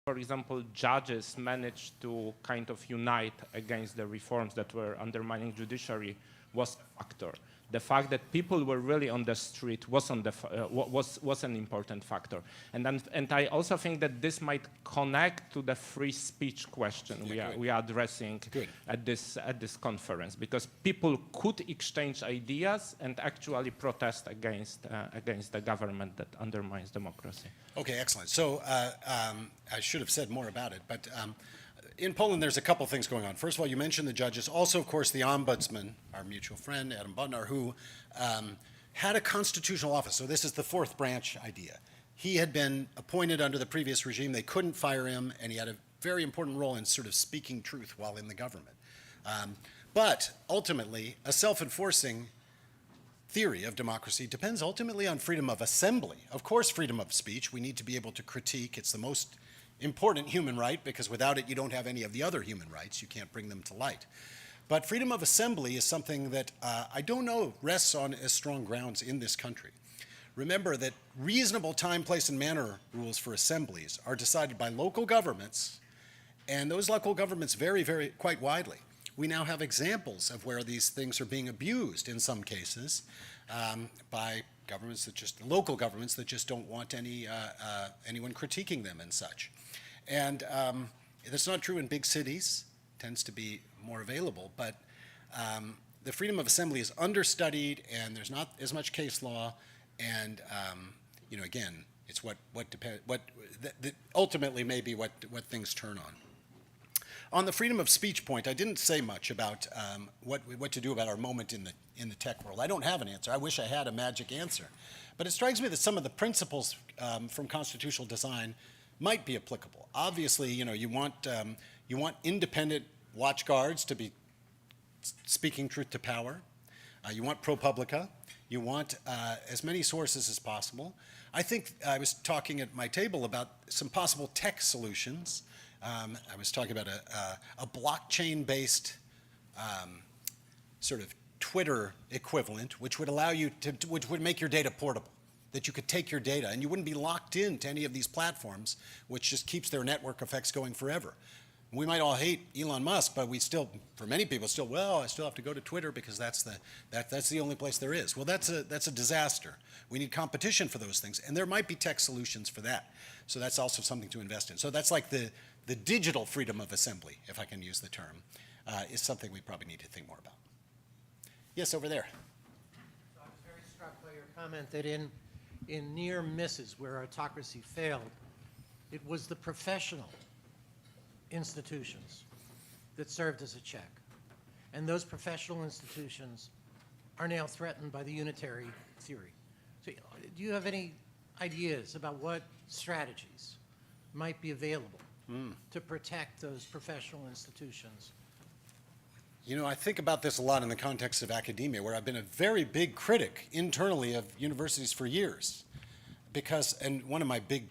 For example, judges managed to kind of unite against the reforms that were undermining judiciary was a factor. The fact that people were really on the street was an important factor. And I also think that this might connect to the free speech question we are addressing at this conference, because people could exchange ideas and actually protest against the government that undermines democracy. Okay, excellent. So I should have said more about it, but in Poland, there's a couple things going on. First of all, you mentioned the judges. Also, of course, the ombudsman, our mutual friend, Adam Bodnar, who had a constitutional office. So this is the fourth branch idea. He had been appointed under the previous regime. They couldn't fire him, and he had a very important role in sort of speaking truth while in the government. But ultimately, a self-enforcing theory of democracy depends ultimately on freedom of assembly. Of course, freedom of speech. We need to be able to critique. It's the most important human right, because without it, you don't have any of the other human rights. You can't bring them to light. But freedom of assembly is something that I don't know rests on as strong grounds in this country. Remember that reasonable time, place, and manner rules for assemblies are decided by local governments, and those local governments vary quite widely. We now have examples of where these things are being abused in some cases by governments local governments that just don't want anyone critiquing them and such. And that's not true in big cities, tends to be more available, but the freedom of assembly is understudied and there's not as much case law, and again, it's ultimately maybe what things turn on. On the freedom of speech point, I didn't say much about what to do about our moment in the tech world. I don't have an answer. I wish I had a magic answer. But it strikes me that some of the principles from constitutional design might be applicable. Obviously, you want independent watchguards to be speaking truth to power. You want ProPublica. You want as many sources as possible. I think I was talking at my table about some possible tech solutions. I was talking about a blockchain-based sort of Twitter equivalent, which would allow you which would make your data portable, that you could take your data and you wouldn't be locked into any of these platforms, which just keeps their network effects going forever. We might all hate Elon Musk, but we still, for many people, I still have to go to Twitter because that's the only place there is. Well, that's a disaster. We need competition for those things, and there might be tech solutions for that. So that's also something to invest in. So that's like the digital freedom of assembly, if I can use the term, is something we probably need to think more about. Yes, over there. So I was very struck by your comment that in near misses where autocracy failed, it was the professional institutions that served as a check. And those professional institutions are now threatened by the unitary theory. So do you have any ideas about what strategies might be available to protect those professional institutions? I think about this a lot in the context of academia, where I've been a very big critic internally of universities for years. And one of my big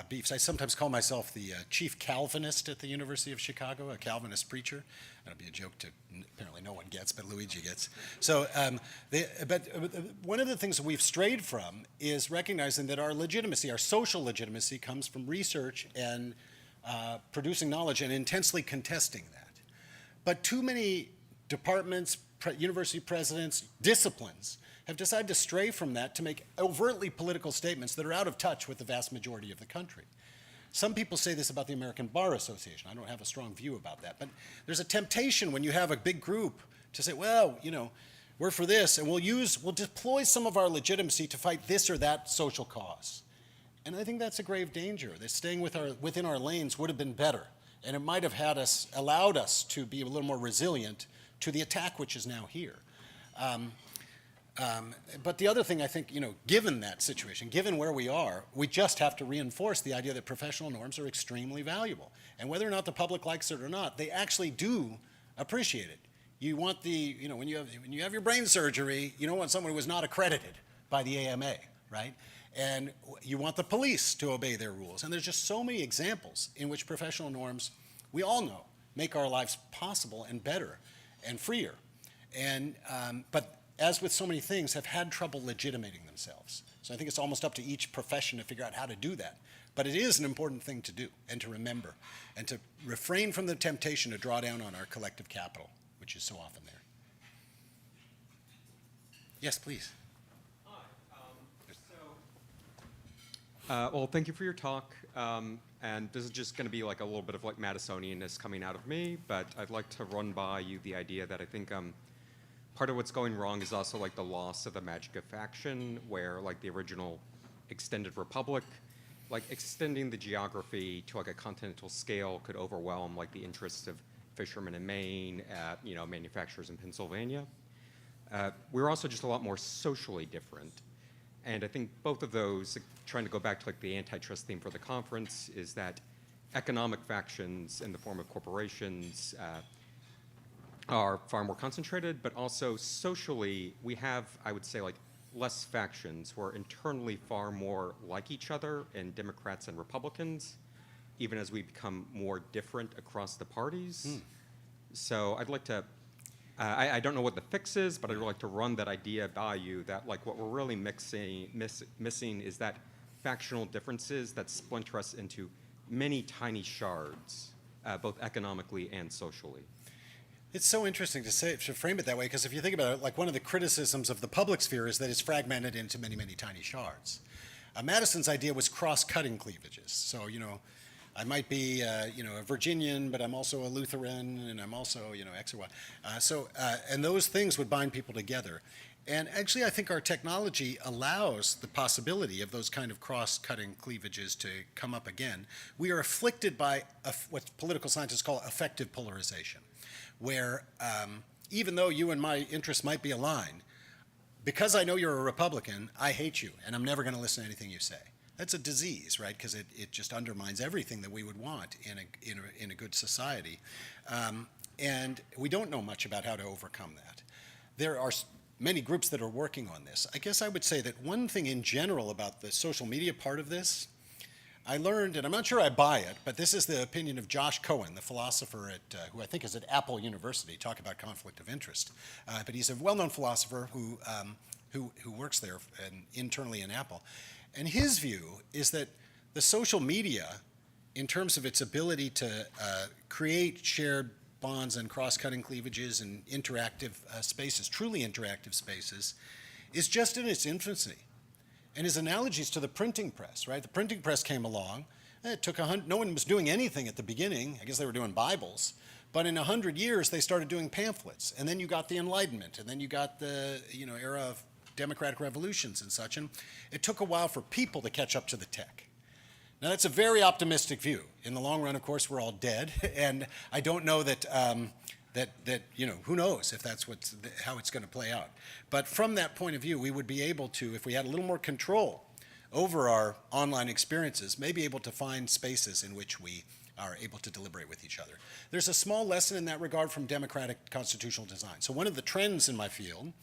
beefs, I sometimes call myself the chief Calvinist at the University of Chicago, a Calvinist preacher. That'll be a joke to apparently no one gets, but Luigi gets. So, but one of the things that we've strayed from is recognizing that our legitimacy, our social legitimacy, comes from research and producing knowledge and intensely contesting that. But too many departments, university presidents, disciplines have decided to stray from that to make overtly political statements that are out of touch with the vast majority of the country. Some people say this about the American Bar Association. I don't have a strong view about that. But there's a temptation when you have a big group to say, well, we're for this, and we'll deploy some of our legitimacy to fight this or that social cause. And I think that's a grave danger, that staying within our lanes would have been better. And it might have allowed us to be a little more resilient to the attack which is now here. But the other thing, I think, given that situation, given where we are, we just have to reinforce the idea that professional norms are extremely valuable. And whether or not the public likes it or not, they actually do appreciate it. You want when you have your brain surgery, you don't want someone who is not accredited by the AMA, right? And you want the police to obey their rules. And there's just so many examples in which professional norms, we all know, make our lives possible and better and freer. But as with so many things, have had trouble legitimating themselves. So I think it's almost up to each profession to figure out how to do that. But it is an important thing to do and to remember and to refrain from the temptation to draw down on our collective capital, which is so often there. Yes, please. Well, thank you for your talk. And this is just going to be like a little bit of like Madisonianness coming out of me, but I'd like to run by you the idea that I think part of what's going wrong is also like the loss of the magic of faction, where like the original extended republic, like extending the geography to like a continental scale could overwhelm like the interests of fishermen in Maine, manufacturers in Pennsylvania. We're also just a lot more socially different. And I think both of those, trying to go back to like the antitrust theme for the conference, is that economic factions in the form of corporations are far more concentrated, but also socially, we have, I would say, like less factions. We're internally far more like each other in Democrats and Republicans, even as we become more different across the parties. So I'd like to I don't know what the fix is, but I'd like to run that idea by you that like what we're really missing is that factional differences that splinter us into many tiny shards, both economically and socially. It's so interesting to frame it that way, because if you think about it, like one of the criticisms of the public sphere is that it's fragmented into many, many tiny shards. Madison's idea was cross-cutting cleavages. So, I might be, a Virginian, but I'm also a Lutheran, and I'm also, X or Y. And those things would bind people together. And actually, I think our technology allows the possibility of those kind of cross-cutting cleavages to come up again. We are afflicted by what political scientists call affective polarization, where even though you and my interests might be aligned, because I know you're a Republican, I hate you, and I'm never going to listen to anything you say. That's a disease, right? Because it just undermines everything that we would want in a good society. And we don't know much about how to overcome that. There are many groups that are working on this. I guess I would say that one thing in general about the social media part of this, I learned, and I'm not sure I buy it, but this is the opinion of Josh Cohen, the philosopher who I think is at Apple University, talk about conflict of interest. But he's a well-known philosopher who works there internally in Apple. And his view is that the social media, in terms of its ability to create shared bonds and cross-cutting cleavages and interactive spaces, truly interactive spaces, is just in its infancy. And his analogies to the printing press, right? The printing press came along. It took no one was doing anything at the beginning. I guess they were doing Bibles. But in 100 years, they started doing pamphlets. And then you got the Enlightenment. And then you got the era of democratic revolutions and such. And it took a while for people to catch up to the tech. Now, that's a very optimistic view. In the long run, of course, we're all dead. And I don't know that who knows if that's how it's going to play out. But from that point of view, we would be able to, if we had a little more control over our online experiences, may be able to find spaces in which we are able to deliberate with each other. There's a small lesson in that regard from democratic constitutional design. So one of the trends in my field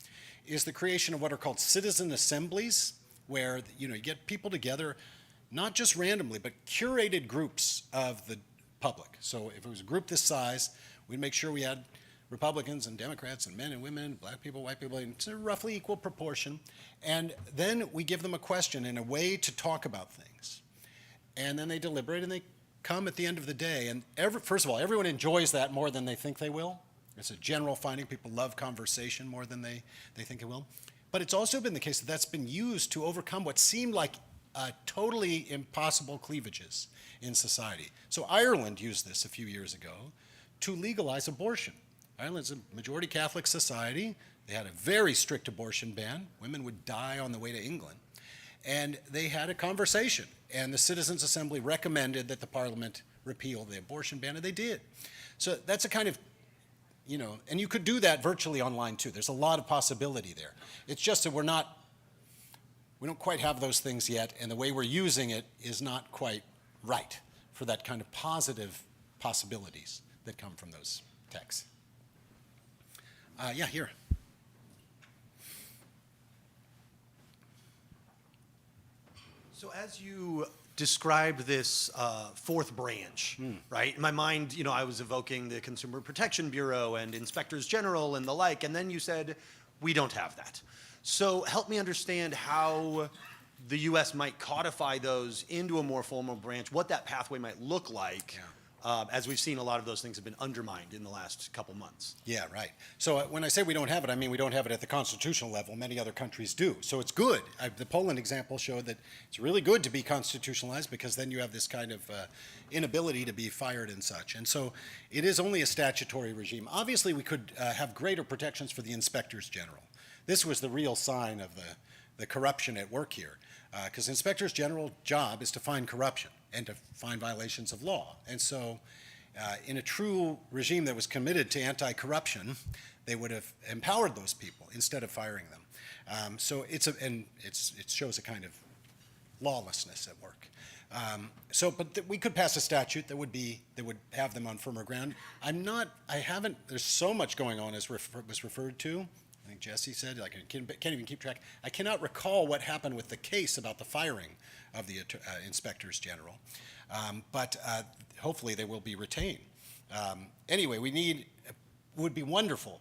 is the creation of what are called citizen assemblies, where you get people together, not just randomly, but curated groups of the public. So if it was a group this size, we'd make sure we had Republicans and Democrats and men and women, black people, white people, in a roughly equal proportion. And then we give them a question and a way to talk about things. And then they deliberate and they come at the end of the day. And first of all, everyone enjoys that more than they think they will. It's a general finding. People love conversation more than they think it will. But it's also been the case that that's been used to overcome what seemed like totally impossible cleavages in society. So Ireland used this a few years ago to legalize abortion. Ireland's a majority Catholic society. They had a very strict abortion ban. Women would die on the way to England. And they had a conversation. And the Citizens' Assembly recommended that the Parliament repeal the abortion ban, and they did. So that's a kind of, and you could do that virtually online too. There's a lot of possibility there. It's just that we don't quite have those things yet, and the way we're using it is not quite right for that kind of positive possibilities that come from those texts. Yeah, here. So as you described this fourth branch, right? In my mind, I was evoking the Consumer Protection Bureau and inspectors general and the like, and then you said, we don't have that. So help me understand how the U.S. might codify those into a more formal branch, what that pathway might look like, as we've seen a lot of those things have been undermined in the last couple months. Yeah, right. So when I say we don't have it, I mean we don't have it at the constitutional level. Many other countries do. So it's good. The Poland example showed that it's really good to be constitutionalized because then you have this kind of inability to be fired and such. And so it is only a statutory regime. Obviously, we could have greater protections for the inspectors general. This was the real sign of the corruption at work here, because inspectors general job is to find corruption and to find violations of law. And so in a true regime that was committed to anti-corruption, they would have empowered those people instead of firing them. So it shows a kind of lawlessness at work. But we could pass a statute that would have them on firmer ground. There's so much going on as was referred to. I think Jesse said, I can't even keep track. I cannot recall what happened with the case about the firing of the inspectors general, but hopefully they will be retained. Anyway, it would be wonderful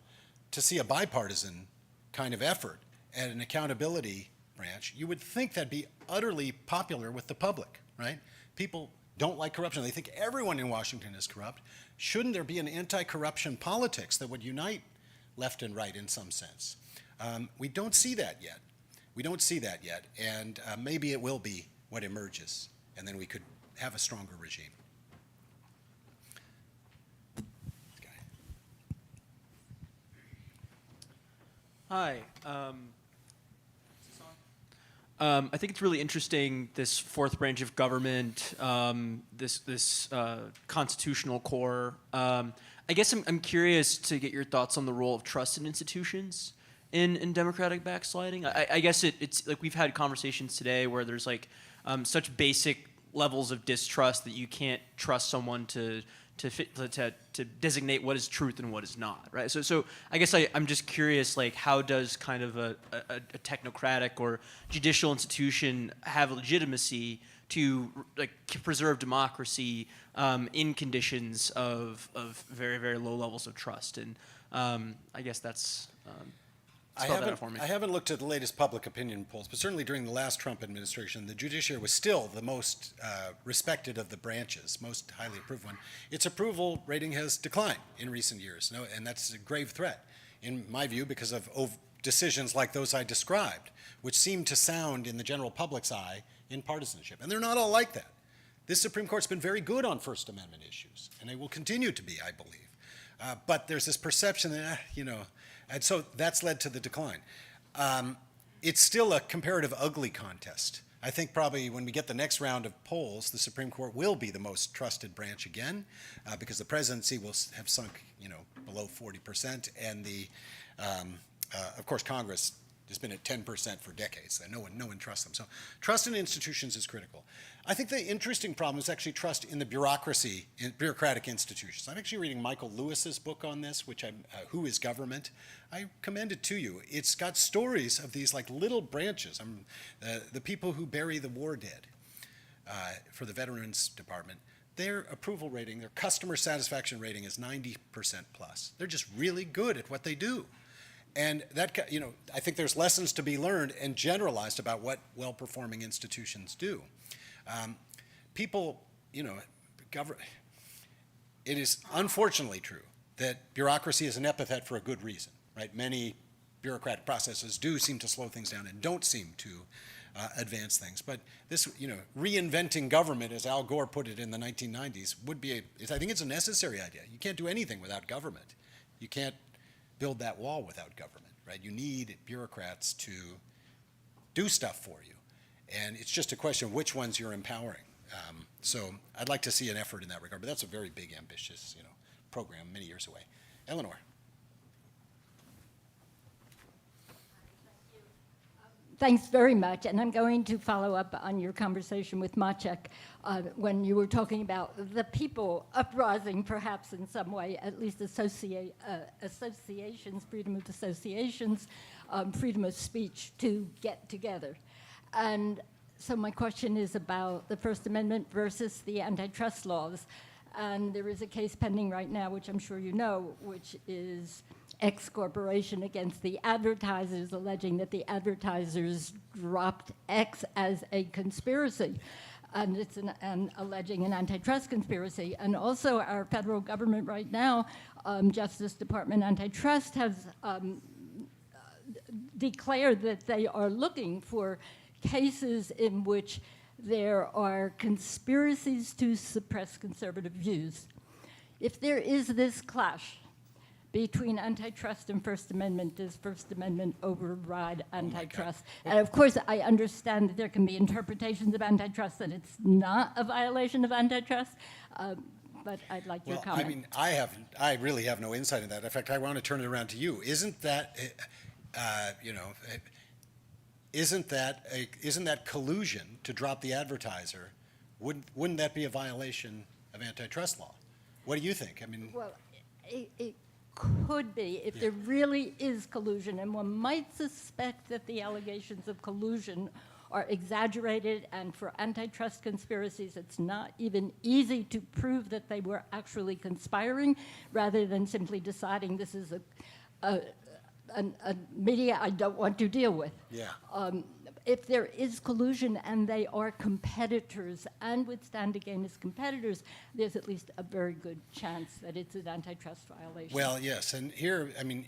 to see a bipartisan kind of effort at an accountability branch, you would think that'd be utterly popular with the public, right? People don't like corruption. They think everyone in Washington is corrupt. Shouldn't there be an anti-corruption politics that would unite left and right in some sense? We don't see that yet. We don't see that yet, and maybe it will be what emerges, and then we could have a stronger regime. Hi. I think it's really interesting, this fourth branch of government, this constitutional core. I guess I'm curious to get your thoughts on the role of trust in institutions in democratic backsliding. I guess it's like we've had conversations today where there's like such basic levels of distrust that you can't trust someone to designate what is truth and what is not, right? So I guess I'm just curious, like, how does kind of a technocratic or judicial institution have legitimacy to like preserve democracy in conditions of very, very low levels of trust? And I guess that's I haven't looked at the latest public opinion polls, but certainly during the last Trump administration, the judiciary was still the most respected of the branches, most highly approved one. Its approval rating has declined in recent years, and that's a grave threat, in my view, because of decisions like those I described, which seem to sound in the general public's eye in partisanship. And they're not all like that. This Supreme Court's been very good on First Amendment issues, and they will continue to be, I believe. But there's this perception that, and so that's led to the decline. It's still a comparative ugly contest. I think probably when we get the next round of polls, the Supreme Court will be the most trusted branch again, because the presidency will have sunk, below 40%, and of course, Congress has been at 10% for decades. No one trusts them. So trust in institutions is critical. I think the interesting problem is actually trust in the bureaucracy, in bureaucratic institutions. I'm actually reading Michael Lewis's book on this, Who is Government? I commend it to you. It's got stories of these like little branches, the people who bury the war dead for the Veterans Department. Their approval rating, their customer satisfaction rating is 90% plus. They're just really good at what they do. And that, I think there's lessons to be learned and generalized about what well-performing institutions do. It is unfortunately true that bureaucracy is an epithet for a good reason, right? Many bureaucratic processes do seem to slow things down and don't seem to advance things. But this, reinventing government, as Al Gore put it in the 1990s, I think it's a necessary idea. You can't do anything without government. You can't build that wall without government, right? You need bureaucrats to do stuff for you. And it's just a question of which ones you're empowering. So I'd like to see an effort in that regard, but that's a very big, ambitious, program many years away. Eleanor. Thanks very much, and I'm going to follow up on your conversation with Maciek when you were talking about the people uprising, perhaps in some way, at least associations, freedom of associations, freedom of speech to get together. And so my question is about the First Amendment versus the antitrust laws. And there is a case pending right now, which I'm sure you know, which is X Corporation against the advertisers, alleging that the advertisers dropped X as a conspiracy. And it's alleging an antitrust conspiracy. And also our federal government right now, Justice Department Antitrust has declared that they are looking for cases in which there are conspiracies to suppress conservative views. If there is this clash between antitrust and First Amendment, does First Amendment override antitrust? And of course, I understand that there can be interpretations of antitrust that it's not a violation of antitrust, but I'd like your comment. I mean, I really have no insight in that. In fact, I want to turn it around to you. Isn't that collusion to drop the advertiser? Wouldn't that be a violation of antitrust law? What do you think? I mean, well, it could be if there really is collusion, and one might suspect that the allegations of collusion are exaggerated, and for antitrust conspiracies, it's not even easy to prove that they were actually conspiring, rather than simply deciding this is a media I don't want to deal with. Yeah. If there is collusion and they are competitors and would stand to gain as competitors, there's at least a very good chance that it's an antitrust violation. Well, yes, and here, I mean,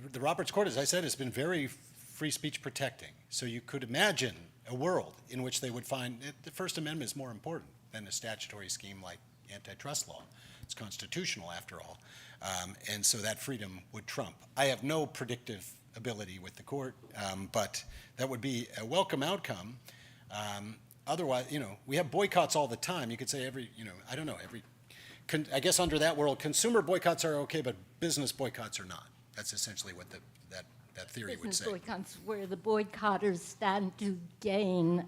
the Roberts Court, as I said, has been very free speech protecting. So you could imagine a world in which they would find the First Amendment is more important than a statutory scheme like antitrust law. It's constitutional, after all. And so that freedom would trump. I have no predictive ability with the court, but that would be a welcome outcome. Otherwise, we have boycotts all the time. You could say I don't know, I guess under that world, consumer boycotts are okay, but business boycotts are not. That's essentially what that theory would say. Business boycotts where the boycotters stand to gain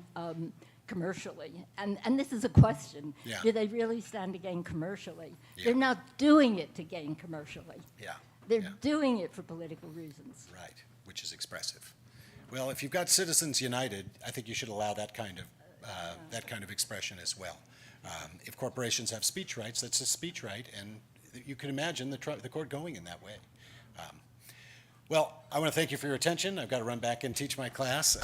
commercially. And this is a question. Yeah. Do they really stand to gain commercially? Yeah. They're not doing it to gain commercially. Yeah. They're doing it for political reasons. Right, which is expressive. Well, if you've got Citizens United, I think you should allow that kind of expression as well. If corporations have speech rights, that's a speech right, and you can imagine the court going in that way. Well, I want to thank you for your attention. I've got to run back and teach my class.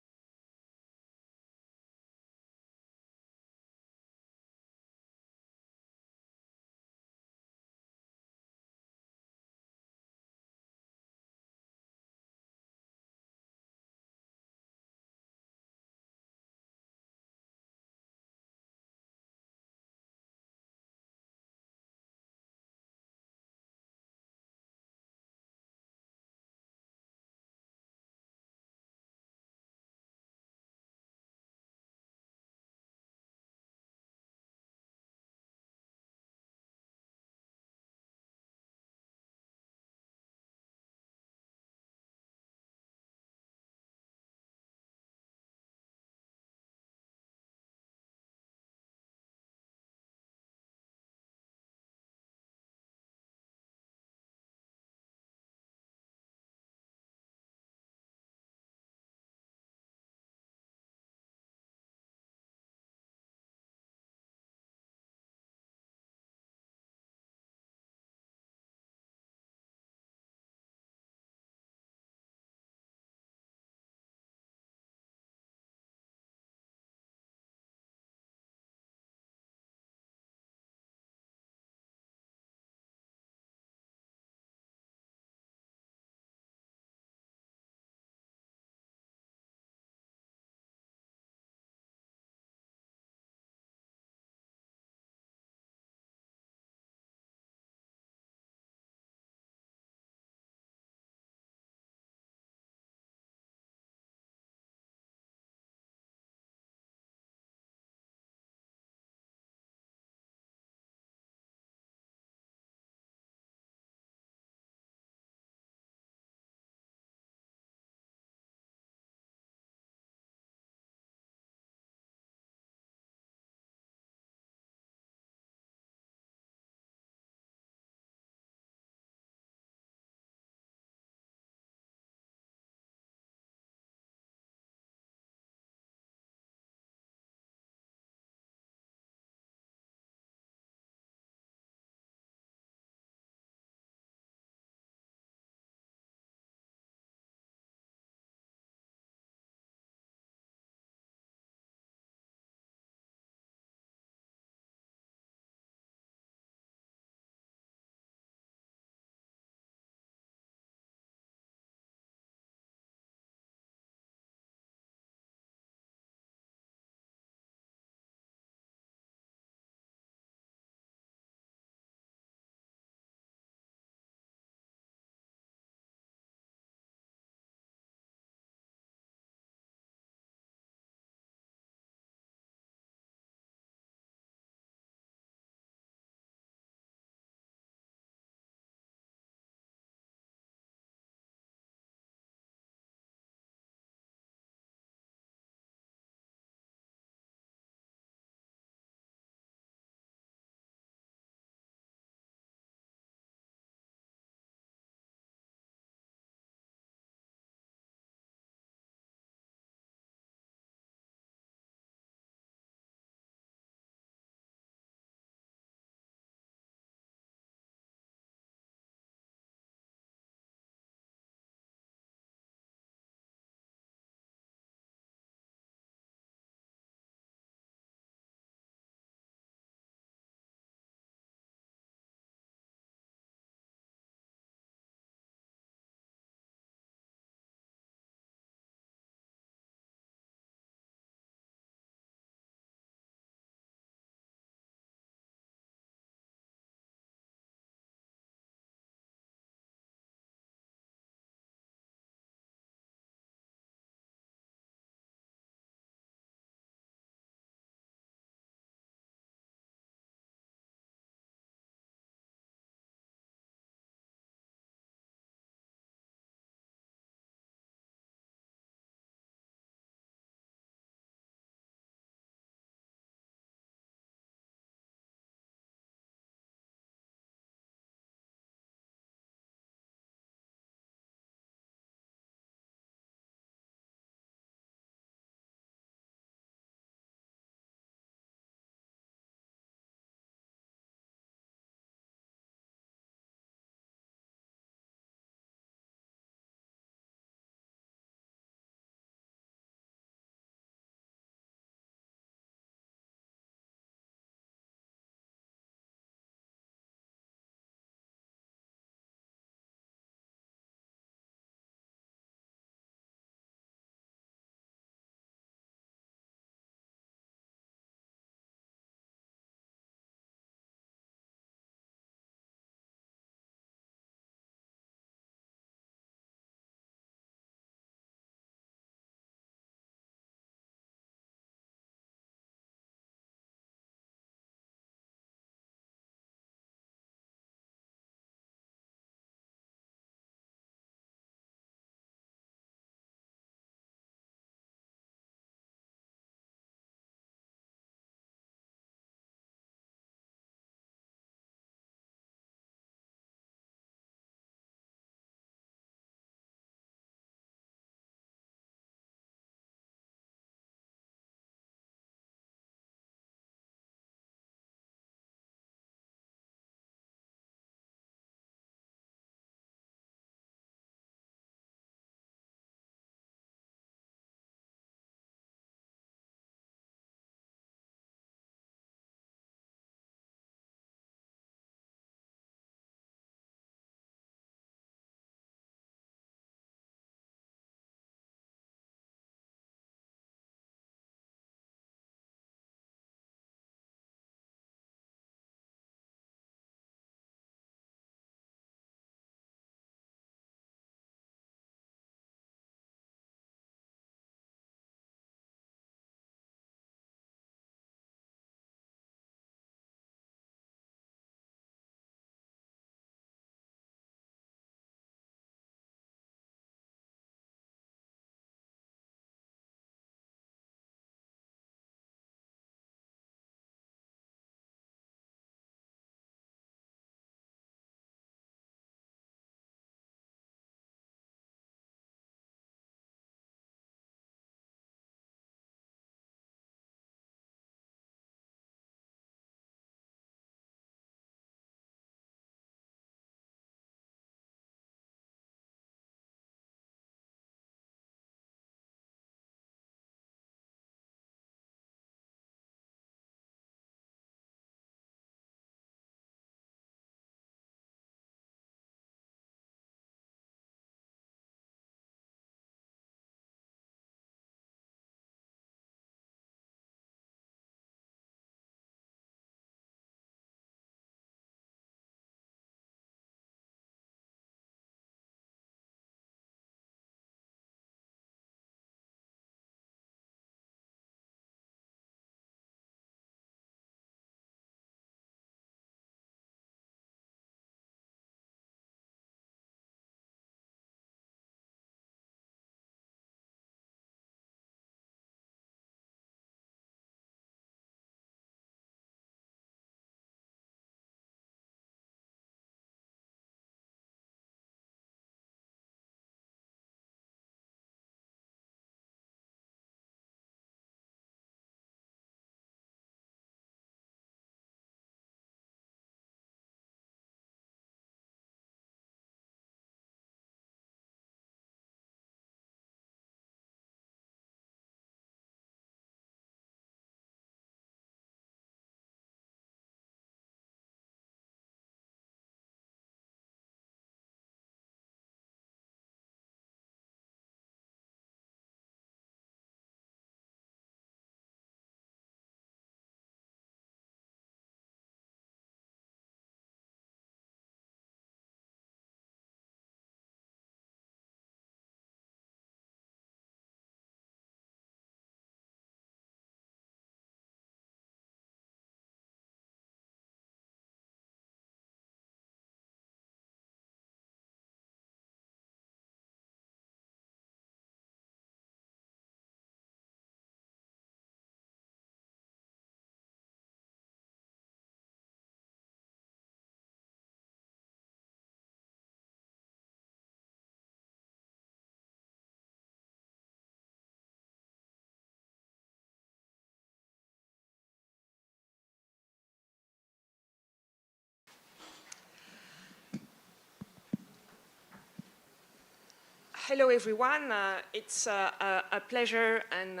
Hello, everyone. It's a pleasure and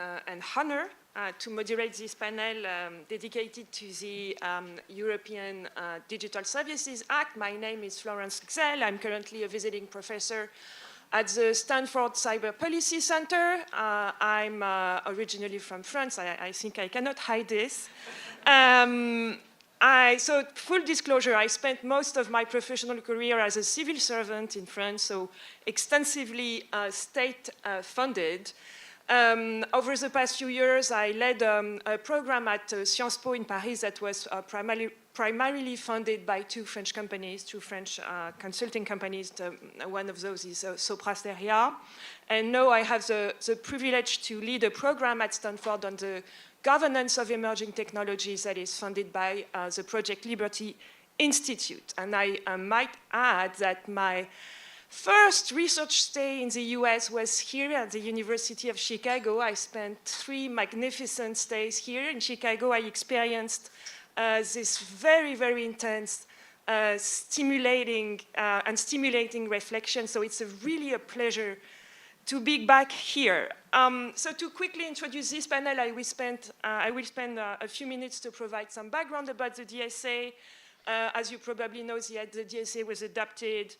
honor to moderate this panel dedicated to the European Digital Services Act. My name is Florence Rixel. I'm currently a visiting professor at the Stanford Cyber Policy Center. I'm originally from France. I think I cannot hide this. So full disclosure, I spent most of my professional career as a civil servant in France, so extensively state-funded. Over the past few years, I led a program at Sciences Po in Paris that was primarily funded by two French companies, two French consulting companies. One of those is Sopra Steria. And now I have the privilege to lead a program at Stanford on the governance of emerging technologies that is funded by the Project Liberty Institute. And I might add that my first research stay in the US was here at the University of Chicago. I spent 3 magnificent stays here in Chicago. I experienced this very, very intense, stimulating reflection. So it's really a pleasure to be back here. So to quickly introduce this panel, I will spend a few minutes to provide some background about the DSA. As you probably know, the DSA was adopted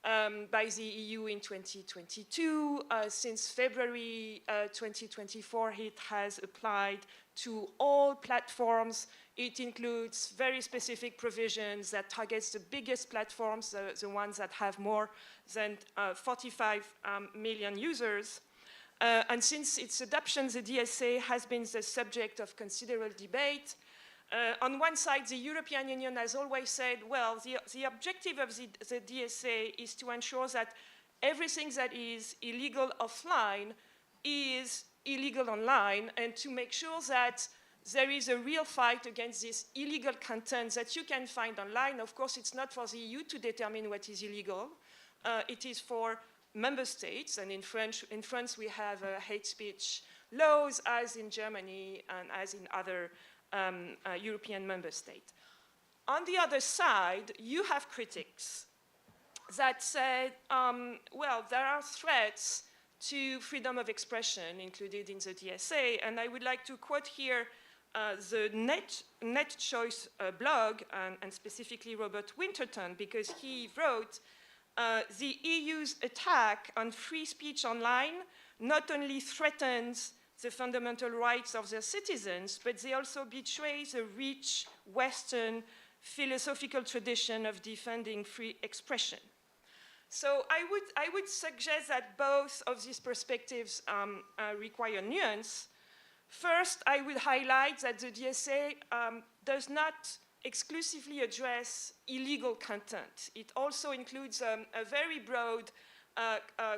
by the EU in 2022. Since February 2024, it has applied to all platforms. It includes very specific provisions that targets the biggest platforms, the ones that have more than 45 million users. And since its adoption, the DSA has been the subject of considerable debate. On one side, the European Union has always said, well, the objective of the DSA is to ensure that everything that is illegal offline is illegal online, and to make sure that there is a real fight against this illegal content that you can find online. Of course, it's not for the EU to determine what is illegal. It is for member states, and in France we have hate speech laws, as in Germany and as in other European member states. On the other side, you have critics that said, well, there are threats to freedom of expression included in the DSA, and I would like to quote here the Net Choice blog, and specifically Robert Winterton, because he wrote, the EU's attack on free speech online not only threatens the fundamental rights of their citizens, but they also betray the rich Western philosophical tradition of defending free expression. So I would suggest that both of these perspectives require nuance. First, I would highlight that the DSA does not exclusively address illegal content. It also includes a very broad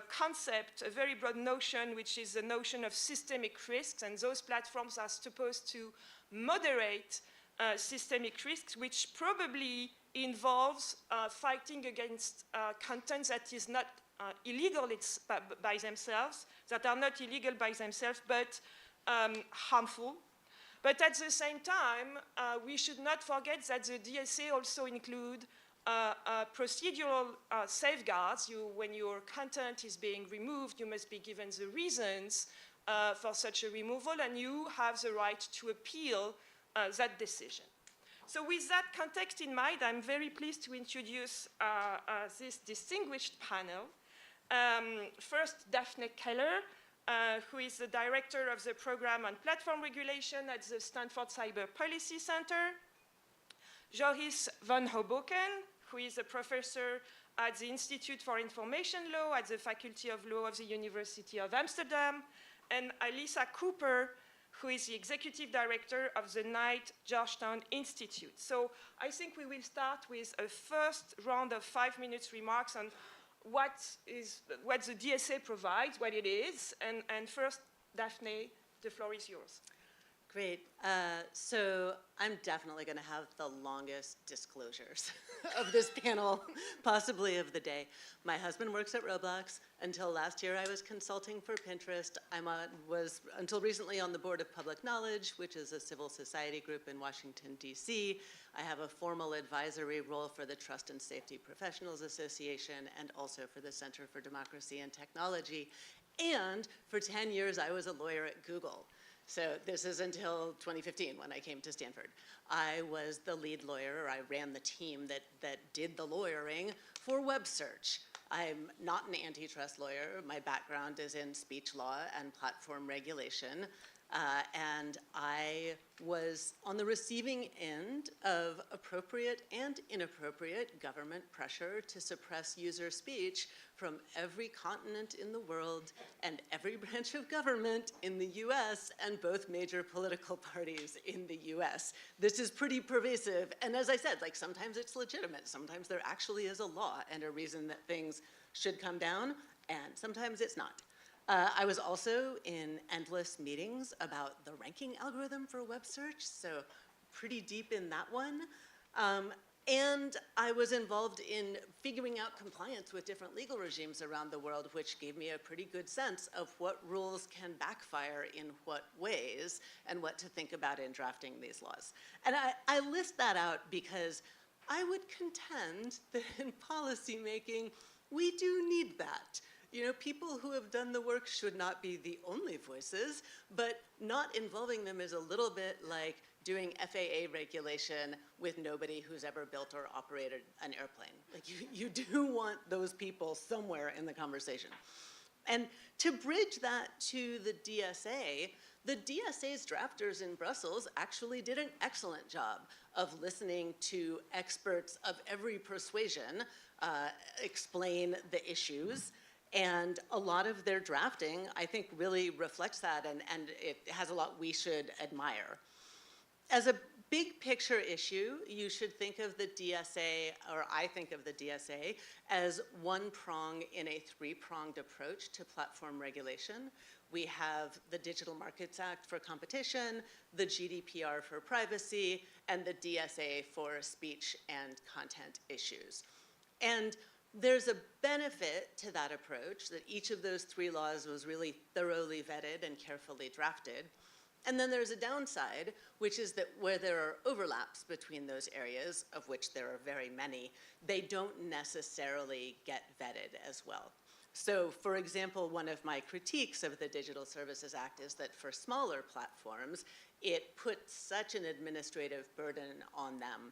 concept, a very broad notion, which is the notion of systemic risks, and those platforms are supposed to moderate systemic risks, which probably involves fighting against content that is not illegal by themselves, that are not illegal by themselves, but harmful. But at the same time, we should not forget that the DSA also include procedural safeguards. When your content is being removed, you must be given the reasons for such a removal, and you have the right to appeal that decision. So with that context in mind, I'm very pleased to introduce this distinguished panel. First, Daphne Keller, who is the director of the program on platform regulation at the Stanford Cyber Policy Center. Joris van Hoboken, who is a professor at the Institute for Information Law at the Faculty of Law of the University of Amsterdam. And Alyssa Cooper, who is the executive director of the Knight Georgetown Institute. So I think we will start with a first round of 5 minutes remarks on what the DSA provides, what it is, and first, Daphne, the floor is yours. Great. So I'm definitely going to have the longest disclosures of this panel, possibly of the day. My husband works at Roblox. Until last year, I was consulting for Pinterest. Was until recently on the board of Public Knowledge, which is a civil society group in Washington, D.C. I have a formal advisory role for the Trust and Safety Professionals Association and also for the Center for Democracy and Technology. And for 10 years, I was a lawyer at Google. So this is until 2015 when I came to Stanford. I was the lead lawyer, or I ran the team that did the lawyering for web search. I'm not an antitrust lawyer. My background is in speech law and platform regulation. And I was on the receiving end of appropriate and inappropriate government pressure to suppress user speech from every continent in the world and every branch of government in the US and both major political parties in the US. This is pretty pervasive. And as I said, like sometimes it's legitimate. Sometimes there actually is a law and a reason that things should come down, and sometimes it's not. I was also in endless meetings about the ranking algorithm for web search, so pretty deep in that one. And I was involved in figuring out compliance with different legal regimes around the world, which gave me a pretty good sense of what rules can backfire in what ways and what to think about in drafting these laws. And I list that out because I would contend that in policymaking, we do need that. You know, people who have done the work should not be the only voices, but not involving them is a little bit like doing FAA regulation with nobody who's ever built or operated an airplane. Like you do want those people somewhere in the conversation. And to bridge that to the DSA's drafters in Brussels actually did an excellent job of listening to experts of every persuasion explain the issues. And a lot of their drafting, I think, really reflects that, and it has a lot we should admire. As a big picture issue, you should think of the DSA, or I think of the DSA, as one prong in a three-pronged approach to platform regulation. We have the Digital Markets Act for competition, the GDPR for privacy, and the DSA for speech and content issues. And there's a benefit to that approach, that each of those three laws was really thoroughly vetted and carefully drafted. And then there's a downside, which is that where there are overlaps between those areas, of which there are very many, they don't necessarily get vetted as well. So, for example, one of my critiques of the Digital Services Act is that for smaller platforms, it puts such an administrative burden on them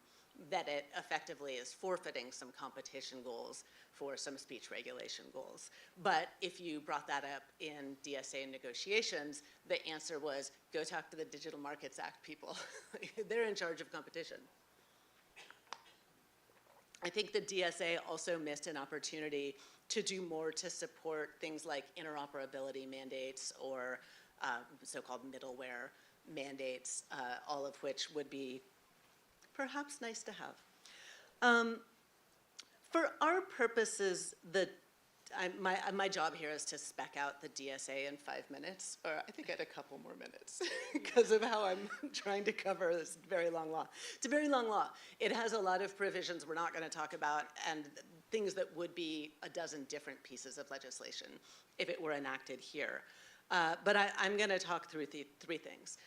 that it effectively is forfeiting some competition goals for some speech regulation goals. But if you brought that up in DSA negotiations, the answer was, go talk to the Digital Markets Act people. They're in charge of competition. I think the DSA also missed an opportunity to do more to support things like interoperability mandates or so-called middleware mandates, all of which would be perhaps nice to have. For our purposes, my job here is to spec out the DSA in 5 minutes, or I think I had a couple more minutes because of how I'm trying to cover this very long law. It's a very long law. It has a lot of provisions we're not going to talk about and things that would be a dozen different pieces of legislation if it were enacted here. But I'm going to talk through three things.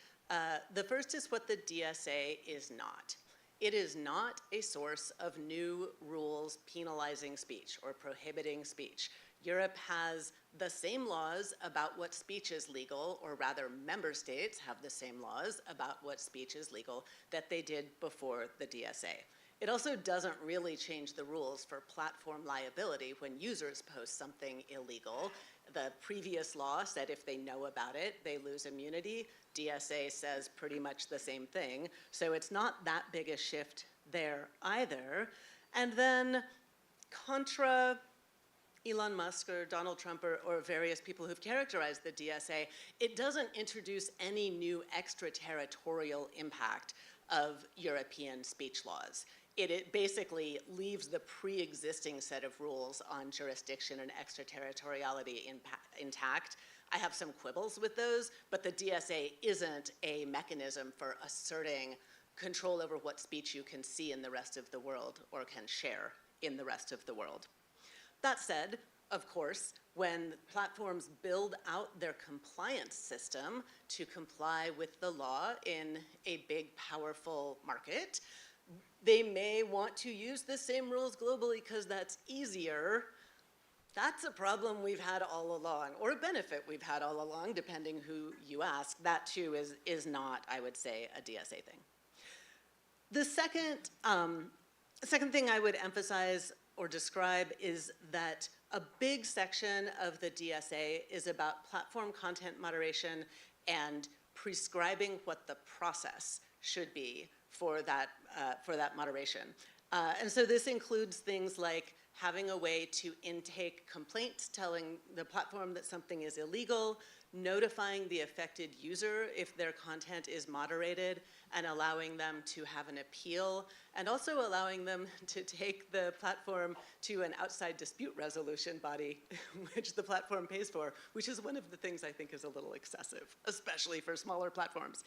The first is what the DSA is not. It is not a source of new rules penalizing speech or prohibiting speech. Europe has the same laws about what speech is legal, or rather member states have the same laws about what speech is legal that they did before the DSA. It also doesn't really change the rules for platform liability when users post something illegal. The previous law said if they know about it, they lose immunity. DSA says pretty much the same thing. So it's not that big a shift there either. And then contra Elon Musk or Donald Trump or various people who've characterized the DSA, it doesn't introduce any new extraterritorial impact of European speech laws. It basically leaves the pre-existing set of rules on jurisdiction and extraterritoriality intact. I have some quibbles with those, but the DSA isn't a mechanism for asserting control over what speech you can see in the rest of the world or can share in the rest of the world. That said, of course, when platforms build out their compliance system to comply with the law in a big, powerful market, they may want to use the same rules globally because that's easier. That's a problem we've had all along, or a benefit we've had all along, depending who you ask. That too is not, I would say, a DSA thing. The second thing I would emphasize or describe is that a big section of the DSA is about platform content moderation and prescribing what the process should be for that moderation. And so this includes things like having a way to intake complaints, telling the platform that something is illegal, notifying the affected user if their content is moderated, and allowing them to have an appeal, and also allowing them to take the platform to an outside dispute resolution body, which the platform pays for, which is one of the things I think is a little excessive, especially for smaller platforms.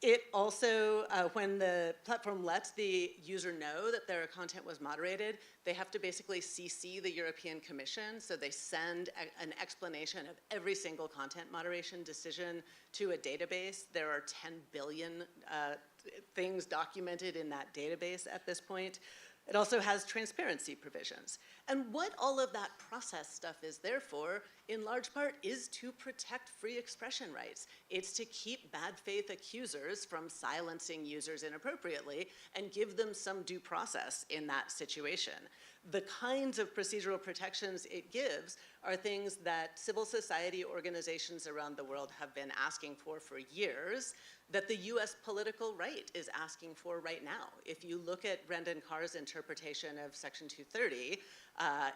It also, when the platform lets the user know that their content was moderated, they have to basically CC the European Commission, so they send an explanation of every single content moderation decision to a database. There are 10 billion things documented in that database at this point. It also has transparency provisions. And what all of that process stuff is there for, in large part, is to protect free expression rights. It's to keep bad faith accusers from silencing users inappropriately and give them some due process in that situation. The kinds of procedural protections it gives are things that civil society organizations around the world have been asking for years, that the US political right is asking for right now. If you look at Brendan Carr's interpretation of Section 230,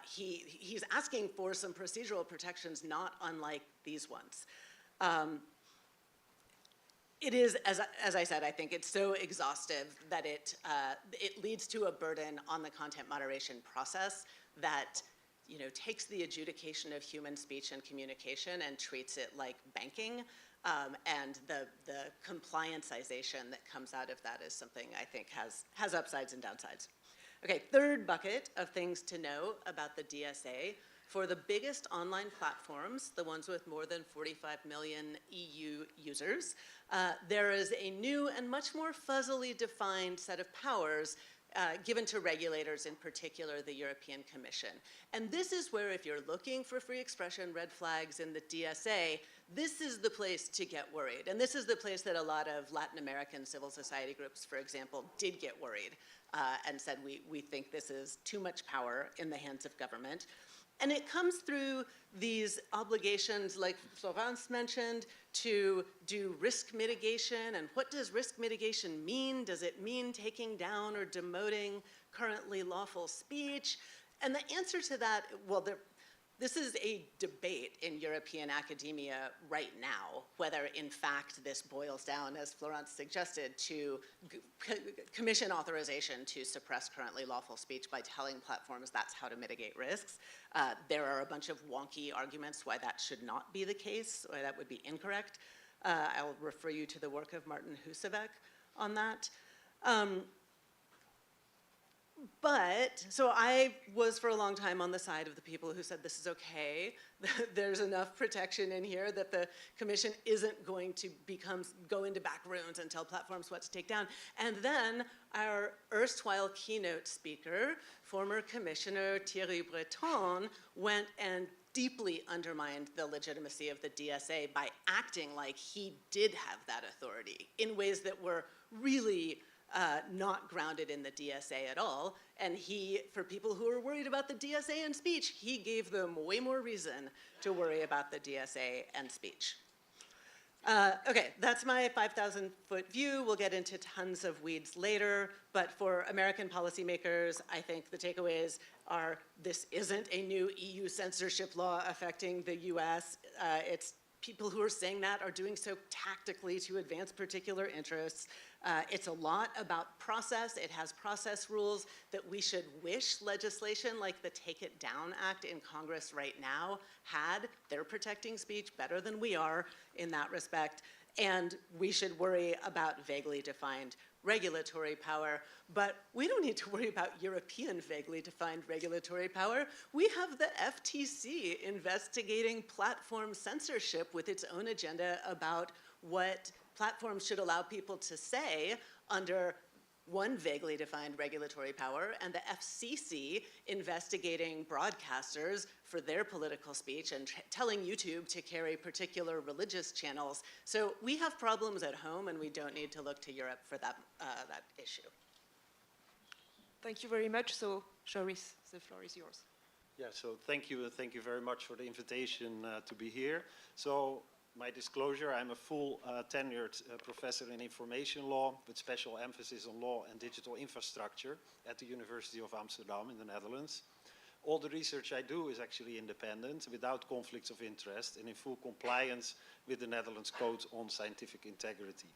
he's asking for some procedural protections not unlike these ones. It is, as I said, I think it's so exhaustive that it leads to a burden on the content moderation process that takes the adjudication of human speech and communication and treats it like banking. And the complianceization that comes out of that is something I think has upsides and downsides. Okay, third bucket of things to know about the DSA. For the biggest online platforms, the ones with more than 45 million EU users, there is a new and much more fuzzily defined set of powers given to regulators, in particular the European Commission. And this is where, if you're looking for free expression red flags in the DSA, this is the place to get worried. And this is the place that a lot of Latin American civil society groups, for example, did get worried and said, we think this is too much power in the hands of government. And it comes through these obligations, like Florence mentioned, to do risk mitigation. And what does risk mitigation mean? Does it mean taking down or demoting currently lawful speech? And the answer to that, well, this is a debate in European academia right now, whether in fact this boils down, as Florence suggested, to commission authorization to suppress currently lawful speech by telling platforms that's how to mitigate risks. There are a bunch of wonky arguments why that should not be the case, or that would be incorrect. I'll refer you to the work of Martin Husavec on that. So I was for a long time on the side of the people who said this is okay, there's enough protection in here that the commission isn't going to go into back rooms and tell platforms what to take down. And then our erstwhile keynote speaker, former Commissioner Thierry Breton, went and deeply undermined the legitimacy of the DSA by acting like he did have that authority in ways that were really not grounded in the DSA at all. And for people who are worried about the DSA and speech, he gave them way more reason to worry about the DSA and speech. Okay, that's my 5,000-foot view. We'll get into tons of weeds later, but for American policymakers, I think the takeaways are this isn't a new EU censorship law affecting the US. It's people who are saying that are doing so tactically to advance particular interests. It's a lot about process. It has process rules that we should wish legislation like the Take It Down Act in Congress right now had. They're protecting speech better than we are in that respect. And we should worry about vaguely defined regulatory power, but we don't need to worry about European vaguely defined regulatory power. We have the FTC investigating platform censorship with its own agenda about what platforms should allow people to say under one vaguely defined regulatory power, and the FCC investigating broadcasters for their political speech and telling YouTube to carry particular religious channels. So we have problems at home, and we don't need to look to Europe for that issue. Thank you very much. So, Joris, the floor is yours. Yeah, so thank you very much for the invitation to be here. So, my disclosure, I'm a full tenured professor in information law with special emphasis on law and digital infrastructure at the University of Amsterdam in the Netherlands. All the research I do is actually independent, without conflicts of interest, and in full compliance with the Netherlands Code on Scientific Integrity.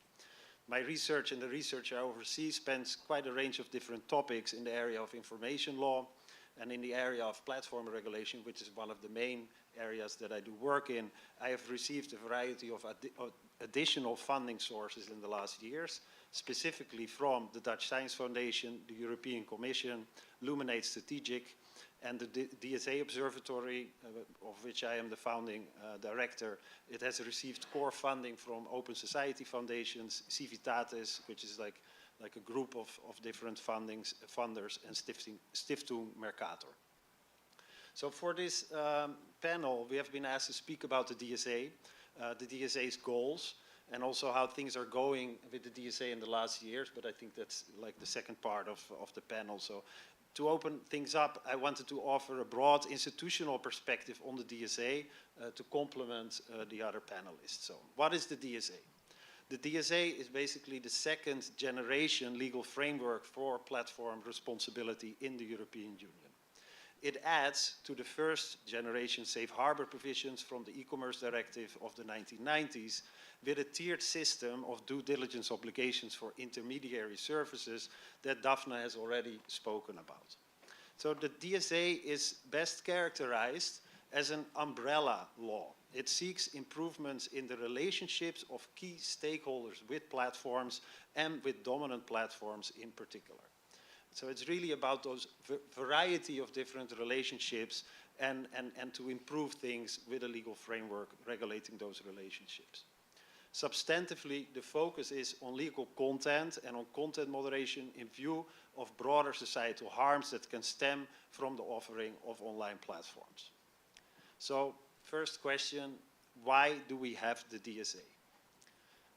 My research and the research I oversee spans quite a range of different topics in the area of information law and in the area of platform regulation, which is one of the main areas that I do work in. I have received a variety of additional funding sources in the last years, specifically from the Dutch Science Foundation, the European Commission, Luminate Strategic, and the DSA Observatory, of which I am the founding director. It has received core funding from Open Society Foundations, Civitatis, which is like a group of different funders, and Stiftung Mercator. So for this panel, we have been asked to speak about the DSA's goals, and also how things are going with the DSA in the last years, but I think that's like the second part of the panel. So to open things up, I wanted to offer a broad institutional perspective on the DSA to complement the other panelists. So what is the DSA? The DSA is basically the second generation legal framework for platform responsibility in the European Union. It adds to the first generation safe harbor provisions from the e-commerce directive of the 1990s with a tiered system of due diligence obligations for intermediary services that Daphne has already spoken about. So the DSA is best characterized as an umbrella law. It seeks improvements in the relationships of key stakeholders with platforms and with dominant platforms in particular. So it's really about those variety of different relationships and to improve things with a legal framework regulating those relationships. Substantively, the focus is on legal content and on content moderation in view of broader societal harms that can stem from the offering of online platforms. So, first question, why do we have the DSA?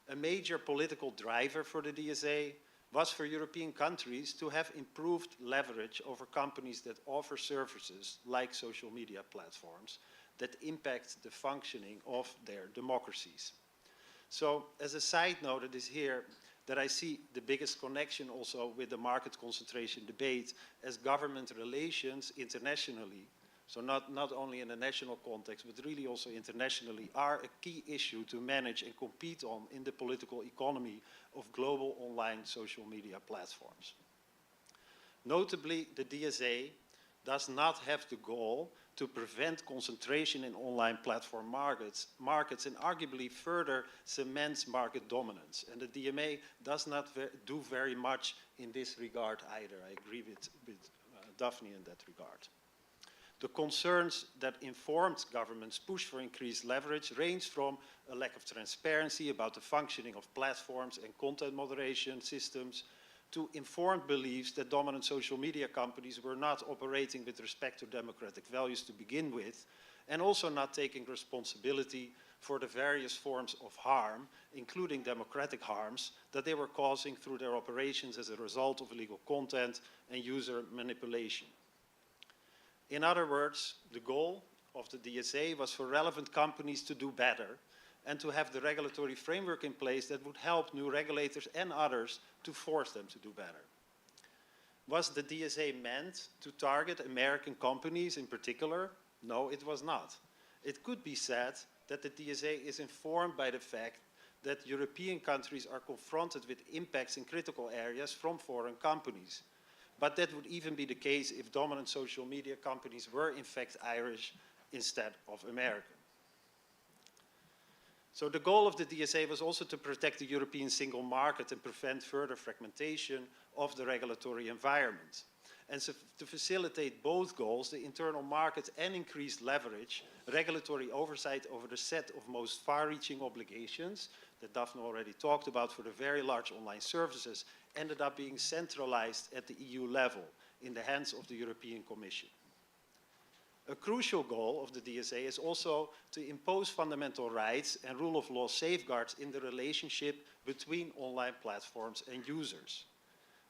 A major political driver for the DSA was for European countries to have improved leverage over companies that offer services like social media platforms that impact the functioning of their democracies. So, as a side note, it is here that I see the biggest connection also with the market concentration debate as government relations internationally, so not only in a national context, but really also internationally, are a key issue to manage and compete on in the political economy of global online social media platforms. Notably, the DSA does not have the goal to prevent concentration in online platform markets and arguably further cements market dominance. And the DMA does not do very much in this regard either. I agree with Daphne in that regard. The concerns that informed governments' push for increased leverage range from a lack of transparency about the functioning of platforms and content moderation systems to informed beliefs that dominant social media companies were not operating with respect to democratic values to begin with, and also not taking responsibility for the various forms of harm, including democratic harms, that they were causing through their operations as a result of illegal content and user manipulation. In other words, the goal of the DSA was for relevant companies to do better and to have the regulatory framework in place that would help new regulators and others to force them to do better. Was the DSA meant to target American companies in particular? No, it was not. It could be said that the DSA is informed by the fact that European countries are confronted with impacts in critical areas from foreign companies. But that would even be the case if dominant social media companies were in fact Irish instead of American. So the goal of the DSA was also to protect the European single market and prevent further fragmentation of the regulatory environment. And so to facilitate both goals, the internal market and increased leverage, regulatory oversight over the set of most far-reaching obligations that Daphne already talked about for the very large online services, ended up being centralized at the EU level in the hands of the European Commission. A crucial goal of the DSA is also to impose fundamental rights and rule of law safeguards in the relationship between online platforms and users.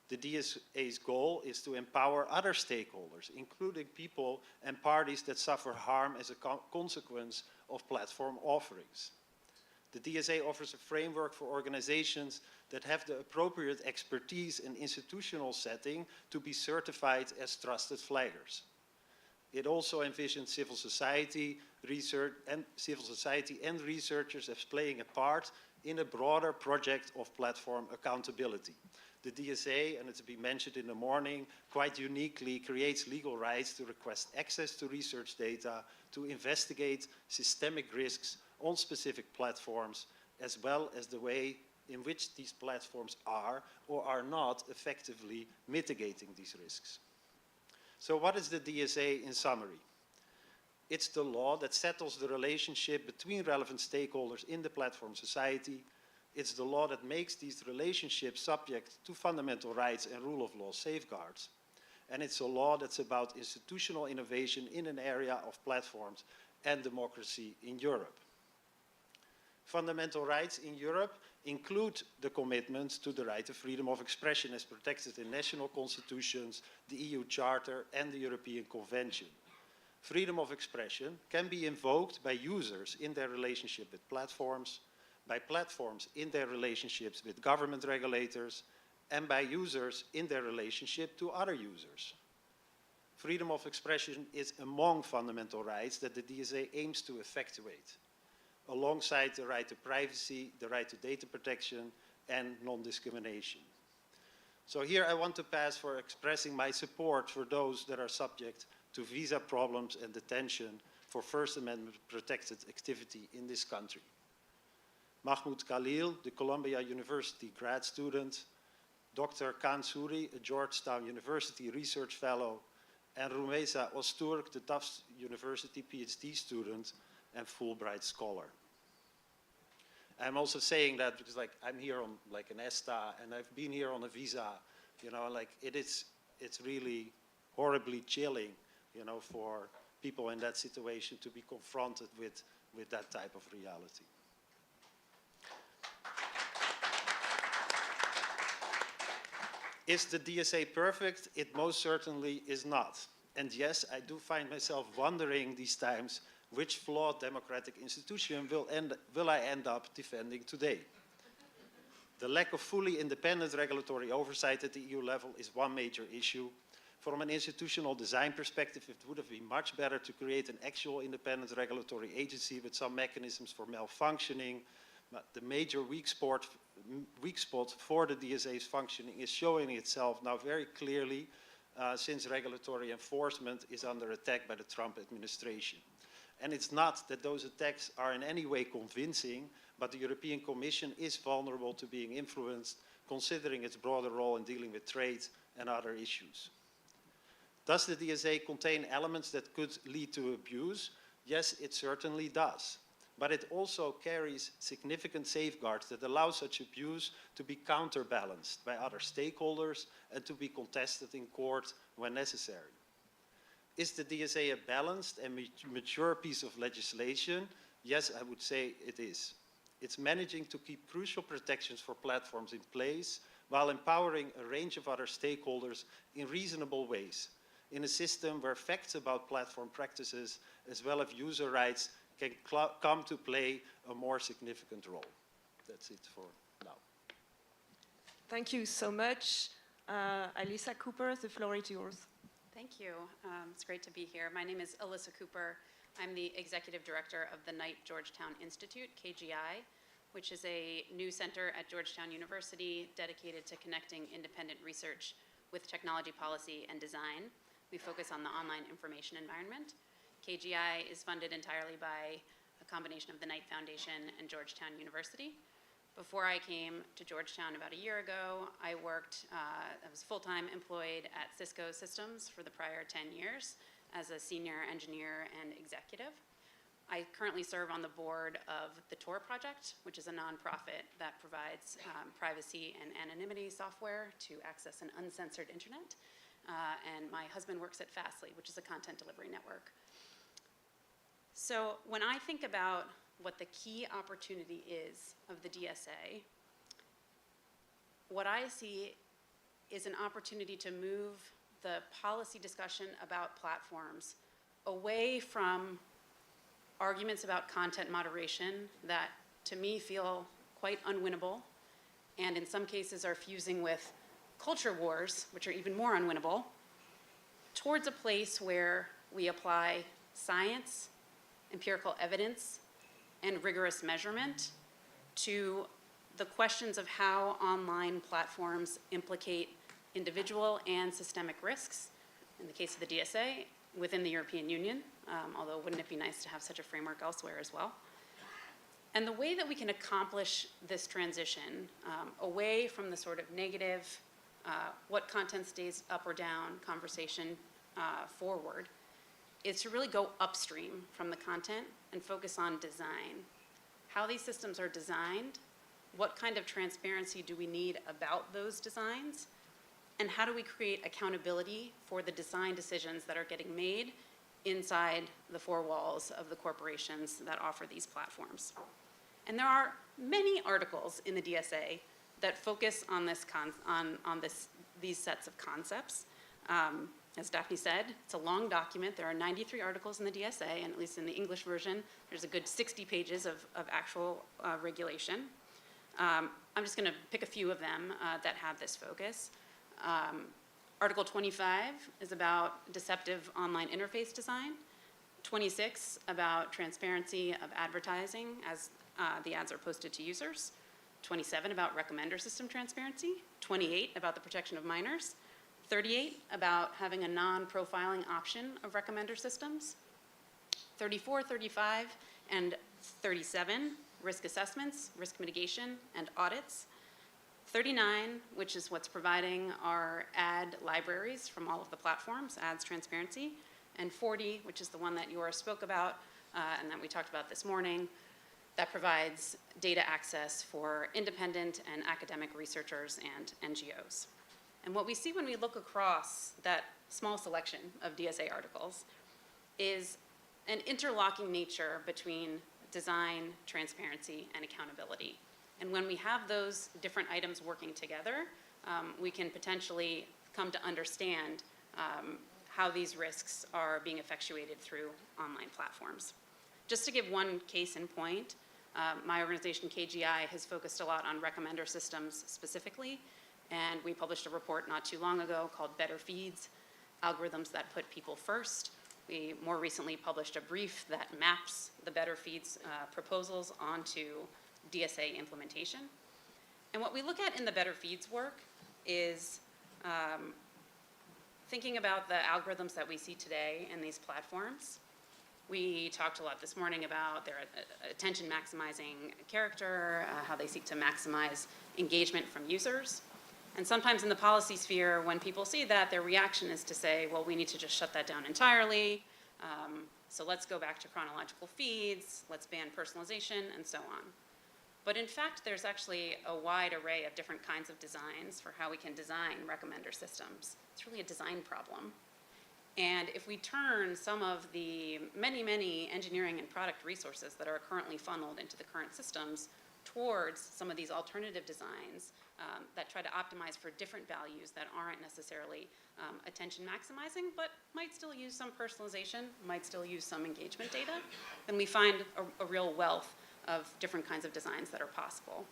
The DSA's goal is to empower other stakeholders, including people and parties that suffer harm as a consequence of platform offerings. The DSA offers a framework for organizations that have the appropriate expertise and institutional setting to be certified as trusted flaggers. It also envisions civil society and researchers as playing a part in a broader project of platform accountability. The DSA, and it's been mentioned in the morning, quite uniquely creates legal rights to request access to research data, to investigate systemic risks on specific platforms, as well as the way in which these platforms are or are not effectively mitigating these risks. So what is the DSA in summary? It's the law that settles the relationship between relevant stakeholders in the platform society. It's the law that makes these relationships subject to fundamental rights and rule of law safeguards. And it's a law that's about institutional innovation in an area of platforms and democracy in Europe. Fundamental rights in Europe include the commitment to the right to freedom of expression as protected in national constitutions, the EU Charter, and the European Convention. Freedom of expression can be invoked by users in their relationship with platforms, by platforms in their relationships with government regulators, and by users in their relationship to other users. Freedom of expression is among fundamental rights that the DSA aims to effectuate, alongside the right to privacy, the right to data protection, and non-discrimination. So here I want to pass for expressing my support for those that are subject to visa problems and detention for First Amendment protected activity in this country. Mahmoud Khalil, the Columbia University grad student, Dr. Khan Suri, a Georgetown University research fellow, and Rumeza Osturk, the Tufts University PhD student and Fulbright scholar. I'm also saying that because I'm here on an ESTA and I've been here on a visa, it's really horribly chilling, for people in that situation to be confronted with that type of reality. Is the DSA perfect? It most certainly is not. And yes, I do find myself wondering these times which flawed democratic institution will I end up defending today? The lack of fully independent regulatory oversight at the EU level is one major issue. From an institutional design perspective, it would have been much better to create an actual independent regulatory agency with some mechanisms for malfunctioning. But the major weak spot for the DSA's functioning is showing itself now very clearly since regulatory enforcement is under attack by the Trump administration. And it's not that those attacks are in any way convincing, but the European Commission is vulnerable to being influenced, considering its broader role in dealing with trade and other issues. Does the DSA contain elements that could lead to abuse? Yes, it certainly does. But it also carries significant safeguards that allow such abuse to be counterbalanced by other stakeholders and to be contested in court when necessary. Is the DSA a balanced and mature piece of legislation? Yes, I would say it is. It's managing to keep crucial protections for platforms in place while empowering a range of other stakeholders in reasonable ways, in a system where facts about platform practices as well as user rights can come to play a more significant role. That's it for now. Thank you so much. Alyssa Cooper, the floor is yours. Thank you. It's great to be here. My name is Alyssa Cooper. I'm the Executive Director of the Knight Georgetown Institute, KGI, which is a new center at Georgetown University dedicated to connecting independent research with technology policy and design. We focus on the online information environment. KGI is funded entirely by a combination of the Knight Foundation and Georgetown University. Before I came to Georgetown about a year ago, I was full-time employed at Cisco Systems for the prior 10 years as a senior engineer and executive. I currently serve on the board of the Tor Project, which is a nonprofit that provides privacy and anonymity software to access an uncensored internet. And my husband works at Fastly, which is a content delivery network. So when I think about what the key opportunity is of the DSA, what I see is an opportunity to move the policy discussion about platforms away from arguments about content moderation that, to me, feel quite unwinnable, and in some cases are fusing with culture wars, which are even more unwinnable, towards a place where we apply science, empirical evidence, and rigorous measurement to the questions of how online platforms implicate individual and systemic risks, in the case of the DSA, within the European Union, although wouldn't it be nice to have such a framework elsewhere as well? And the way that we can accomplish this transition away from the sort of negative, what content stays up or down conversation forward, is to really go upstream from the content and focus on design. How these systems are designed, what kind of transparency do we need about those designs, and how do we create accountability for the design decisions that are getting made inside the four walls of the corporations that offer these platforms. And there are many articles in the DSA that focus on these sets of concepts. As Daphne said, it's a long document. There are 93 articles in the DSA, and at least in the English version, there's a good 60 pages of actual regulation. I'm just going to pick a few of them that have this focus. Article 25 is about deceptive online interface design. 26 about transparency of advertising as the ads are posted to users. 27 about recommender system transparency. 28 about the protection of minors. 38 about having a non-profiling option of recommender systems. 34, 35, and 37, risk assessments, risk mitigation, and audits. 39, which is what's providing our ad libraries from all of the platforms, ads transparency. And 40, which is the one that Yora spoke about and that we talked about this morning, that provides data access for independent and academic researchers and NGOs. And what we see when we look across that small selection of DSA articles is an interlocking nature between design, transparency, and accountability. And when we have those different items working together, we can potentially come to understand how these risks are being effectuated through online platforms. Just to give one case in point, my organization, KGI, has focused a lot on recommender systems specifically, and we published a report not too long ago called Better Feeds, Algorithms That Put People First. We more recently published a brief that maps the Better Feeds proposals onto DSA implementation. And what we look at in the Better Feeds work is thinking about the algorithms that we see today in these platforms. We talked a lot this morning about their attention maximizing character, how they seek to maximize engagement from users. And sometimes in the policy sphere, when people see that, their reaction is to say, well, we need to just shut that down entirely. So let's go back to chronological feeds, let's ban personalization, and so on. But in fact, there's actually a wide array of different kinds of designs for how we can design recommender systems. It's really a design problem. And if we turn some of the many, many engineering and product resources that are currently funneled into the current systems towards some of these alternative designs that try to optimize for different values that aren't necessarily attention maximizing, but might still use some personalization, might still use some engagement data, then we find a real wealth of different kinds of designs that are possible.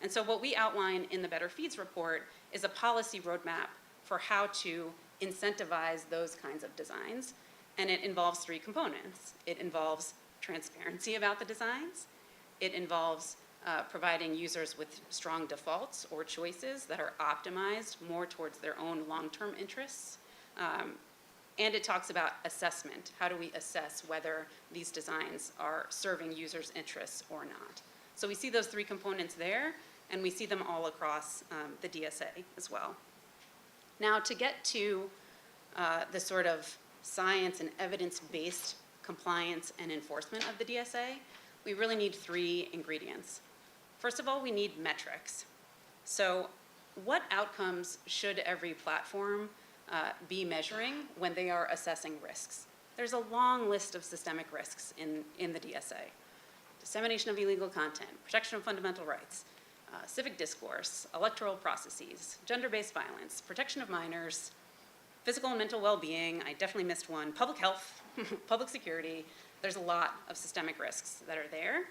And so what we outline in the Better Feeds report is a policy roadmap for how to incentivize those kinds of designs. And it involves three components. It involves transparency about the designs. It involves providing users with strong defaults or choices that are optimized more towards their own long-term interests. And it talks about assessment. How do we assess whether these designs are serving users' interests or not? So we see those three components there, and we see them all across the DSA as well. Now, to get to the sort of science and evidence-based compliance and enforcement of the DSA, we really need three ingredients. First of all, we need metrics. So what outcomes should every platform be measuring when they are assessing risks? There's a long list of systemic risks in the DSA. Dissemination of illegal content, protection of fundamental rights, civic discourse, electoral processes, gender-based violence, protection of minors, physical and mental well-being, I definitely missed one, public health, public security. There's a lot of systemic risks that are there.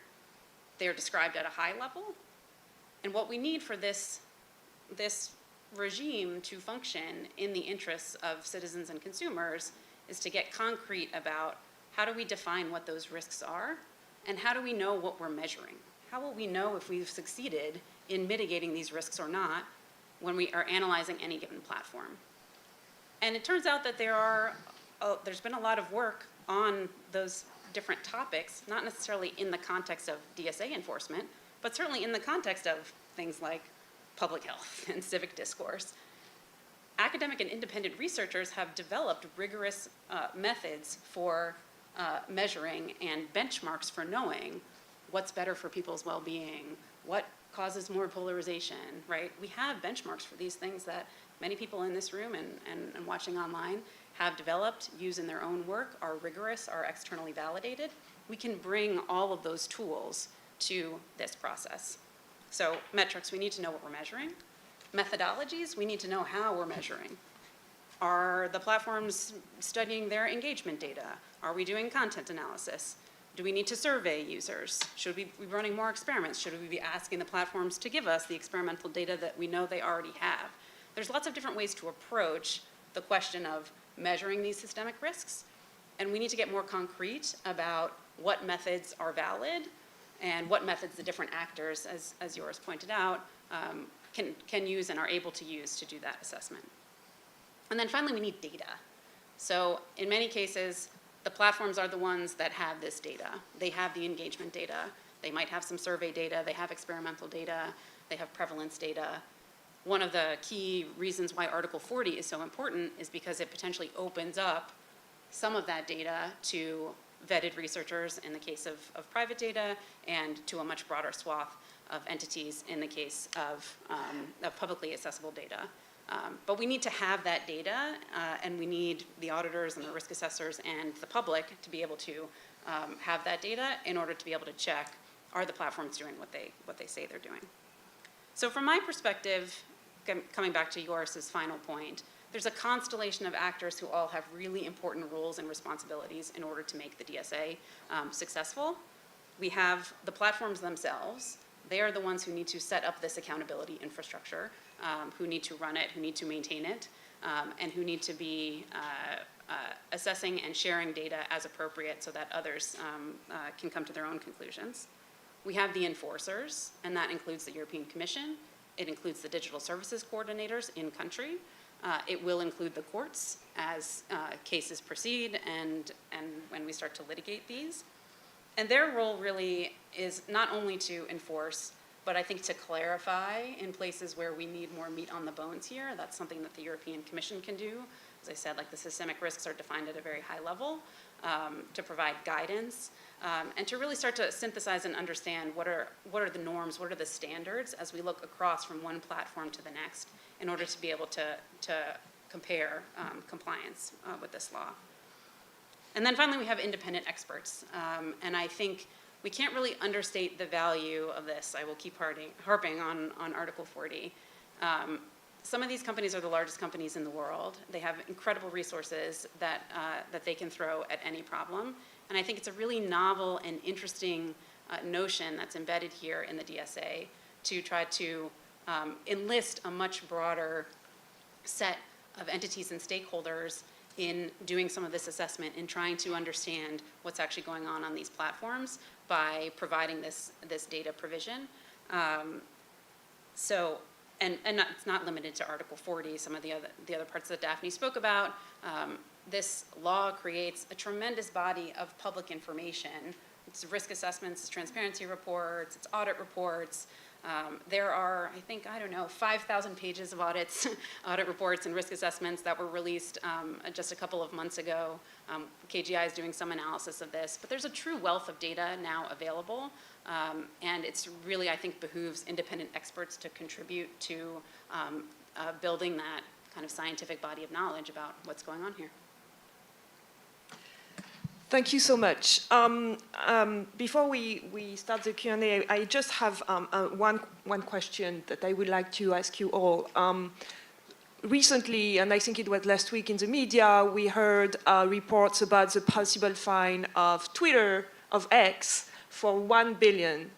They are described at a high level. And what we need for this regime to function in the interests of citizens and consumers is to get concrete about how do we define what those risks are, and how do we know what we're measuring? How will we know if we've succeeded in mitigating these risks or not when we are analyzing any given platform? And it turns out that there's been a lot of work on those different topics, not necessarily in the context of DSA enforcement, but certainly in the context of things like public health and civic discourse. Academic and independent researchers have developed rigorous methods for measuring and benchmarks for knowing what's better for people's well-being, what causes more polarization, right? We have benchmarks for these things that many people in this room and watching online have developed, use in their own work, are rigorous, are externally validated. We can bring all of those tools to this process. So metrics, we need to know what we're measuring. Methodologies, we need to know how we're measuring. Are the platforms studying their engagement data? Are we doing content analysis? Do we need to survey users? Should we be running more experiments? Should we be asking the platforms to give us the experimental data that we know they already have? There's lots of different ways to approach the question of measuring these systemic risks, and we need to get more concrete about what methods are valid and what methods the different actors, as yours pointed out, can use and are able to use to do that assessment. And then finally, we need data. So in many cases, the platforms are the ones that have this data. They have the engagement data. They might have some survey data. They have experimental data. They have prevalence data. One of the key reasons why Article 40 is so important is because it potentially opens up some of that data to vetted researchers in the case of private data, and to a much broader swath of entities in the case of publicly accessible data. But we need to have that data, and we need the auditors and the risk assessors and the public to be able to have that data in order to be able to check, are the platforms doing what they say they're doing? So from my perspective, coming back to yours' final point, there's a constellation of actors who all have really important roles and responsibilities in order to make the DSA successful. We have the platforms themselves. They are the ones who need to set up this accountability infrastructure, who need to run it, who need to maintain it, and who need to be assessing and sharing data as appropriate so that others can come to their own conclusions. We have the enforcers, and that includes the European Commission. It includes the digital services coordinators in country. It will include the courts as cases proceed and when we start to litigate these. And their role really is not only to enforce, but I think to clarify in places where we need more meat on the bones here. That's something that the European Commission can do. As I said, like the systemic risks are defined at a very high level, to provide guidance, and to really start to synthesize and understand what are the norms, what are the standards as we look across from one platform to the next in order to be able to compare compliance with this law. And then finally, we have independent experts. And I think we can't really understate the value of this. I will keep harping on Article 40. Some of these companies are the largest companies in the world. They have incredible resources that they can throw at any problem. And I think it's a really novel and interesting notion that's embedded here in the DSA to try to enlist a much broader set entities and stakeholders in doing some of this assessment, in trying to understand what's actually going on these platforms by providing this data provision. It's not limited to Article 40, some of the other parts that Daphne spoke about. This law creates a tremendous body of public information. It's risk assessments, it's transparency reports, it's audit reports. There are, I think, 5,000 pages of audit reports and risk assessments that were released just a couple of months ago. KGI is doing some analysis of this, but there's a true wealth of data now available, and it's really, I think, behooves independent experts to contribute to building that kind of scientific body of knowledge about what's going on here. Thank you so much. Before we start the Q&A, I just have one question that I would like to ask you all. Recently, and I think it was last week in the media, we heard reports about the possible fine of Twitter, of X, for $1 billion.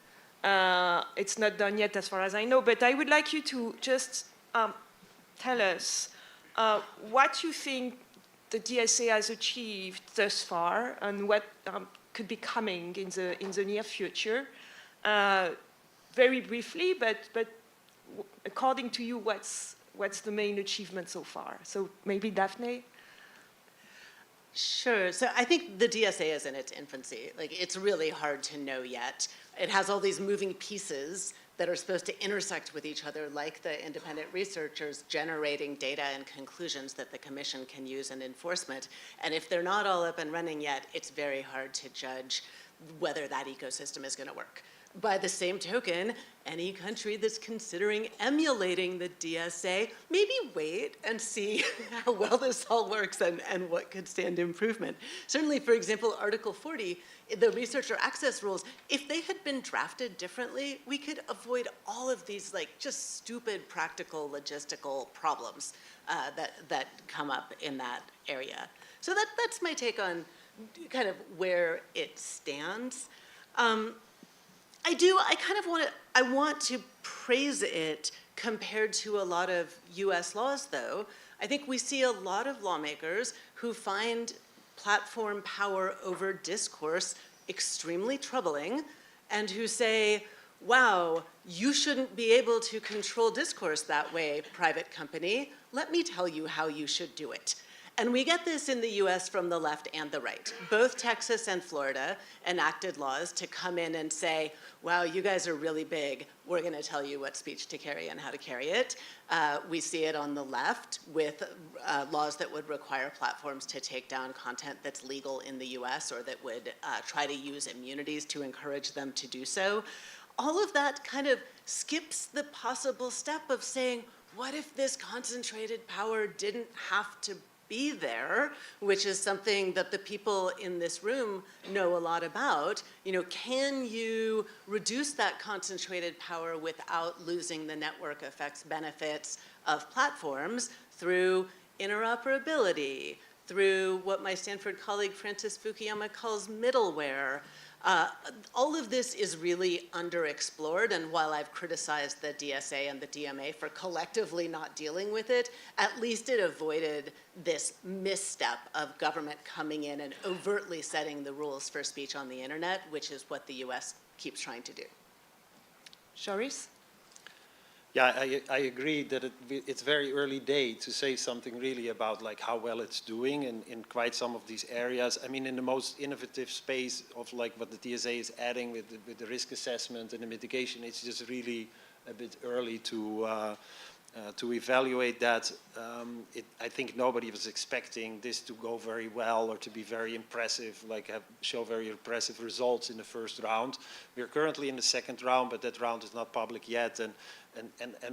It's not done yet as far as I know, but I would like you to just tell us what you think the DSA has achieved thus far and what could be coming in the near future. Very briefly, but according to you, what's the main achievement so far? So maybe Daphne? Sure. So I think the DSA is in its infancy. Like, it's really hard to know yet. It has all these moving pieces that are supposed to intersect with each other, like the independent researchers generating data and conclusions that the commission can use in enforcement. And if they're not all up and running yet, it's very hard to judge whether that ecosystem is going to work. By the same token, any country that's considering emulating the DSA, maybe wait and see how well this all works and what could stand improvement. Certainly, for example, Article 40, the researcher access rules, if they had been drafted differently, we could avoid all of these just stupid practical logistical problems that come up in that area. So that's my take on kind of where it stands. I want to praise it compared to a lot of US laws, though. I think we see a lot of lawmakers who find platform power over discourse extremely troubling and who say, wow, you shouldn't be able to control discourse that way, private company. Let me tell you how you should do it. And we get this in the US from the left and the right. Both Texas and Florida enacted laws to come in and say, wow, you guys are really big. We're going to tell you what speech to carry and how to carry it. We see it on the left with laws that would require platforms to take down content that's legal in the US or that would try to use immunities to encourage them to do so. All of that kind of skips the possible step of saying, what if this concentrated power didn't have to be there, which is something that the people in this room know a lot about. Can you reduce that concentrated power without losing the network effects benefits of platforms through interoperability, through what my Stanford colleague Francis Fukuyama calls middleware? All of this is really underexplored, and while I've criticized the DSA and the DMA for collectively not dealing with it, at least it avoided this misstep of government coming in and overtly setting the rules for speech on the internet, which is what the US keeps trying to do. Sharice? Yeah, I agree that it's very early day to say something really about how well it's doing in quite some of these areas. I mean, in the most innovative space of what the TSA is adding with the risk assessment and the mitigation, it's just really a bit early to evaluate that. I think nobody was expecting this to go very well or to be very impressive, show very impressive results in the first round. We're currently in the second round, but that round is not public yet. And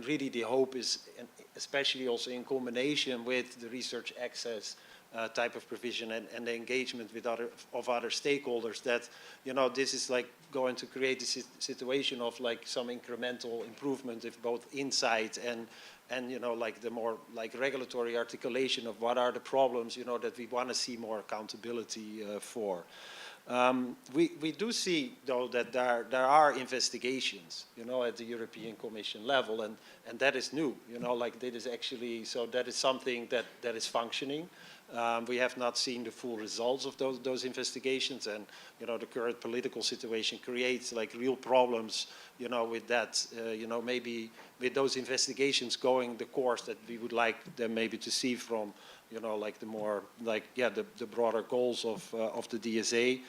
really the hope is, especially also in combination with the research access type of provision and the engagement with other stakeholders, that this is going to create a situation of some incremental improvement of both insight and the more regulatory articulation of what are the problems that we want to see more accountability for. We do see, though, that there are investigations, at the European Commission level, and that is new, like that is actually, so that is something that is functioning. We have not seen the full results of those investigations, and the current political situation creates like real problems, with that, maybe with those investigations going the course that we would like them maybe to see from, like the more, like, the broader goals of the DSA.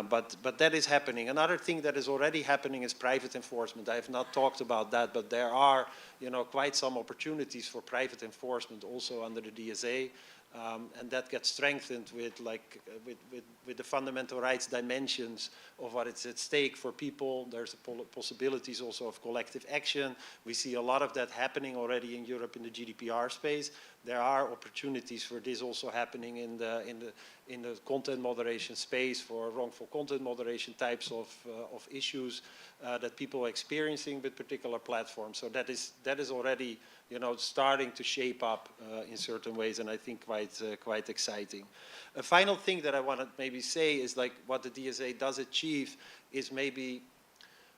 But that is happening. Another thing that is already happening is private enforcement. I have not talked about that, but there are, quite some opportunities for private enforcement also under the DSA. And that gets strengthened with the fundamental rights dimensions of what is at stake for people. There's possibilities also of collective action. We see a lot of that happening already in Europe in the GDPR space. There are opportunities for this also happening in the content moderation space for wrongful content moderation types of issues that people are experiencing with particular platforms. So that is already starting to shape up in certain ways, and I think quite exciting. A final thing that I want to maybe say is like what the DSA does achieve is maybe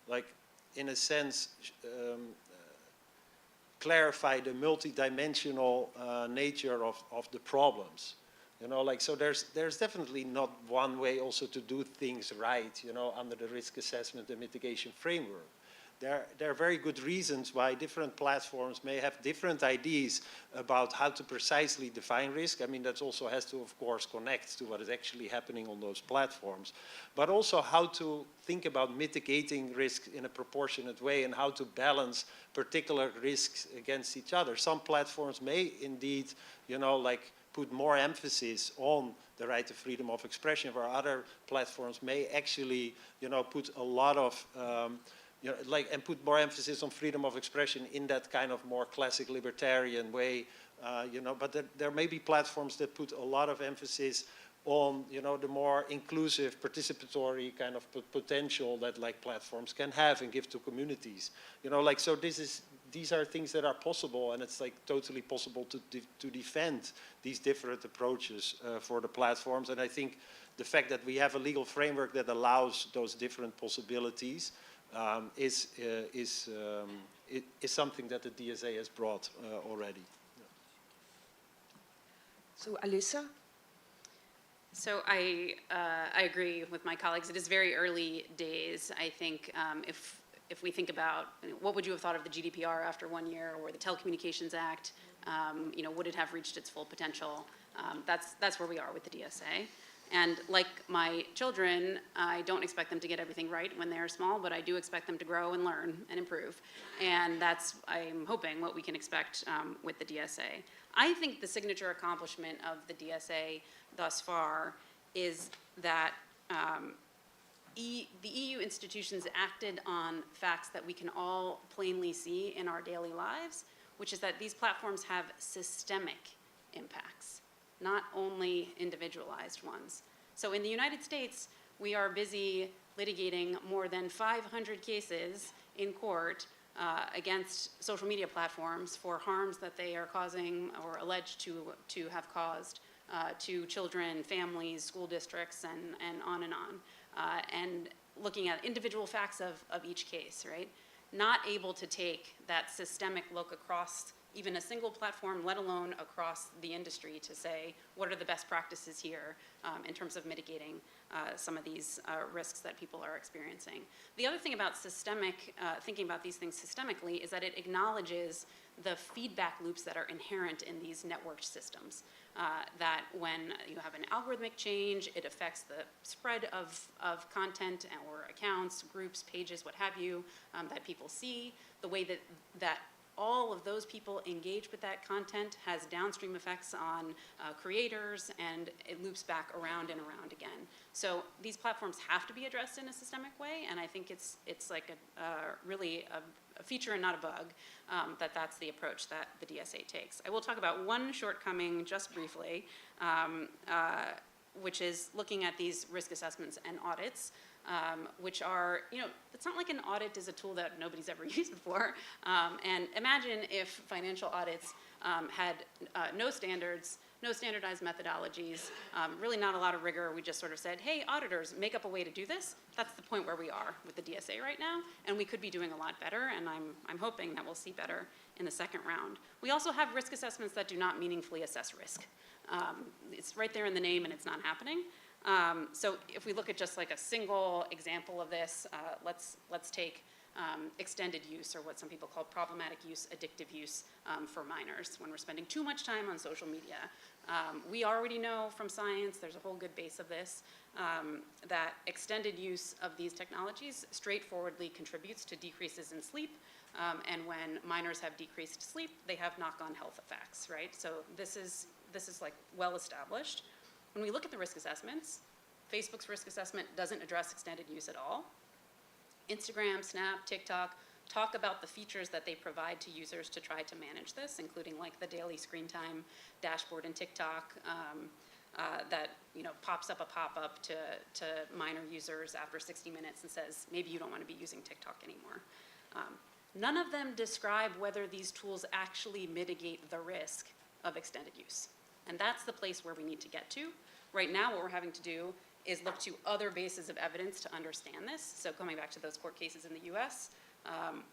like in a sense clarify the multidimensional nature of the problems. So there's definitely not one way also to do things right, under the risk assessment and mitigation framework. There are very good reasons why different platforms may have different ideas about how to precisely define risk. I mean, that also has to, of course, connect to what is actually happening on those platforms, but also how to think about mitigating risk in a proportionate way and how to balance particular risks against each other. Some platforms may indeed, like put more emphasis on the right to freedom of expression, where other platforms may actually, put a lot of and put more emphasis on freedom of expression in that kind of more classic libertarian way, but there may be platforms that put a lot of emphasis on, the more inclusive, participatory kind of potential that like platforms can have and give to communities. So these are things that are possible, and it's like totally possible to defend these different approaches for the platforms. And I think the fact that we have a legal framework that allows those different possibilities is something that the DSA has brought already. So Alyssa? So I agree with my colleagues. It is very early days. I think if we think about what would you have thought of the GDPR after 1 year, or the Telecommunications Act, would it have reached its full potential? That's where we are with the DSA. And like my children, I don't expect them to get everything right when they're small, but I do expect them to grow and learn and improve. And that's, I'm hoping, what we can expect with the DSA. I think the signature accomplishment of the DSA thus far is that the EU institutions acted on facts that we can all plainly see in our daily lives, which is that these platforms have systemic impacts, not only individualized ones. So in the United States, we are busy litigating more than 500 cases in court against social media platforms for harms that they are causing or alleged to have caused to children, families, school districts, and on and on. And looking at individual facts of each case, right? Not able to take that systemic look across even a single platform, let alone across the industry, to say what are the best practices here in terms of mitigating some of these risks that people are experiencing. The other thing about systemic, thinking about these things systemically, is that it acknowledges the feedback loops that are inherent in these networked systems. That when you have an algorithmic change, it affects the spread of content or accounts, groups, pages, what have you, that people see. The way that all of those people engage with that content has downstream effects on creators, and it loops back around and around again. So these platforms have to be addressed in a systemic way, and I think it's like really a feature and not a bug, that's the approach that the DSA takes. I will talk about one shortcoming just briefly, which is looking at these risk assessments and audits, which are, it's not like an audit is a tool that nobody's ever used before. And imagine if financial audits had no standards, no standardized methodologies, really not a lot of rigor. We just sort of said, hey, auditors, make up a way to do this. That's the point where we are with the DSA right now, and we could be doing a lot better, and I'm hoping that we'll see better in the second round. We also have risk assessments that do not meaningfully assess risk. It's right there in the name, and it's not happening. So if we look at just like a single example of this, let's take extended use, or what some people call problematic use, addictive use for minors when we're spending too much time on social media. We already know from science, there's a whole good base of this, that extended use of these technologies straightforwardly contributes to decreases in sleep. And when minors have decreased sleep, they have knock-on health effects, right? So this is like well established. When we look at the risk assessments, Facebook's risk assessment doesn't address extended use at all. Instagram, Snap, TikTok talk about the features that they provide to users to try to manage this, including like the daily screen time dashboard in TikTok that pops up a pop-up to minor users after 60 minutes and says, maybe you don't want to be using TikTok anymore. None of them describe whether these tools actually mitigate the risk of extended use. And that's the place where we need to get to. Right now, what we're having to do is look to other bases of evidence to understand this. So coming back to those court cases in the US,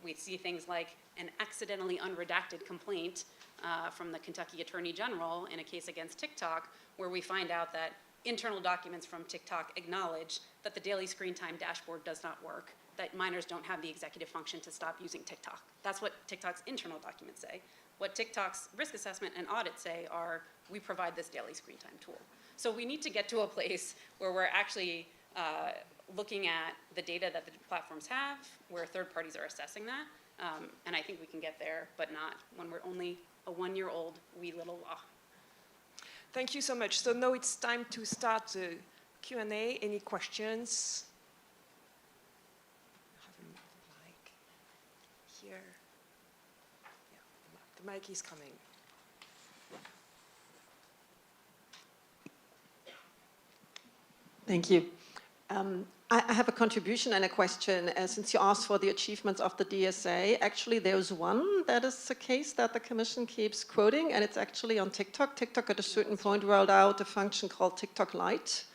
we see things like an accidentally unredacted complaint from the Kentucky Attorney General in a case against TikTok, where we find out that internal documents from TikTok acknowledge that the daily screen time dashboard does not work, that minors don't have the executive function to stop using TikTok. That's what TikTok's internal documents say. What TikTok's risk assessment and audit say are, we provide this daily screen time tool. So we need to get to a place where we're actually looking at the data that the platforms have, where third parties are assessing that. And I think we can get there, but not when we're only a one-year-old wee little law. Thank you so much. So now it's time to start the Q&A. Any questions? I have a mic here. Yeah, the mic is coming. Thank you. I have a contribution and a question. Since you asked for the achievements of the DSA, actually there's one that is a case that the Commission keeps quoting, and it's actually on TikTok. TikTok at a certain point rolled out a function called TikTok Lite,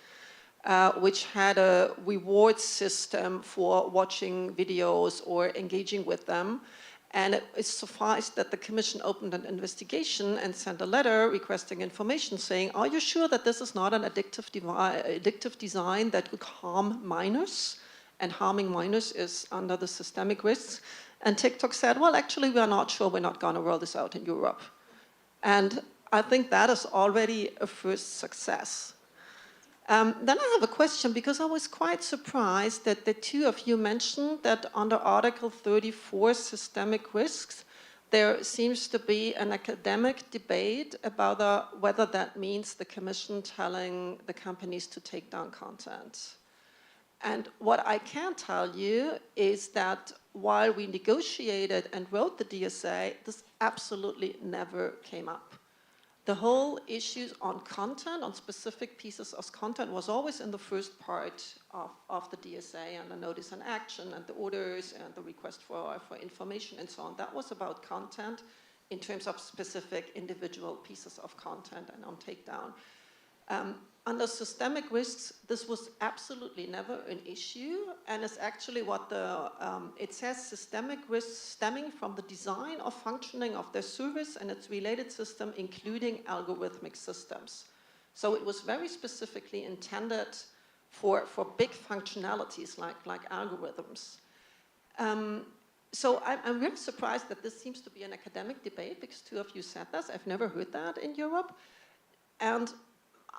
which had a reward system for watching videos or engaging with them. And it sufficed that the Commission opened an investigation and sent a letter requesting information saying, are you sure that this is not an addictive design that could harm minors? And harming minors is under the systemic risks. And TikTok said, well, actually, we are not sure. We're not going to roll this out in Europe. And I think that is already a first success. Then I have a question, because I was quite surprised that the two of you mentioned that under Article 34, systemic risks, there seems to be an academic debate about whether that means the Commission telling the companies to take down content. And what I can tell you is that while we negotiated and wrote the DSA, this absolutely never came up. The whole issues on content, on specific pieces of content, was always in the first part of the DSA, and the notice and action, and the orders, and the request for information, and so on. That was about content in terms of specific individual pieces of content and on takedown. Under systemic risks, this was absolutely never an issue, and it's actually what it says, systemic risks stemming from the design or functioning of their service and its related system, including algorithmic systems. So it was very specifically intended for big functionalities like algorithms. So I'm really surprised that this seems to be an academic debate, because two of you said this. I've never heard that in Europe. And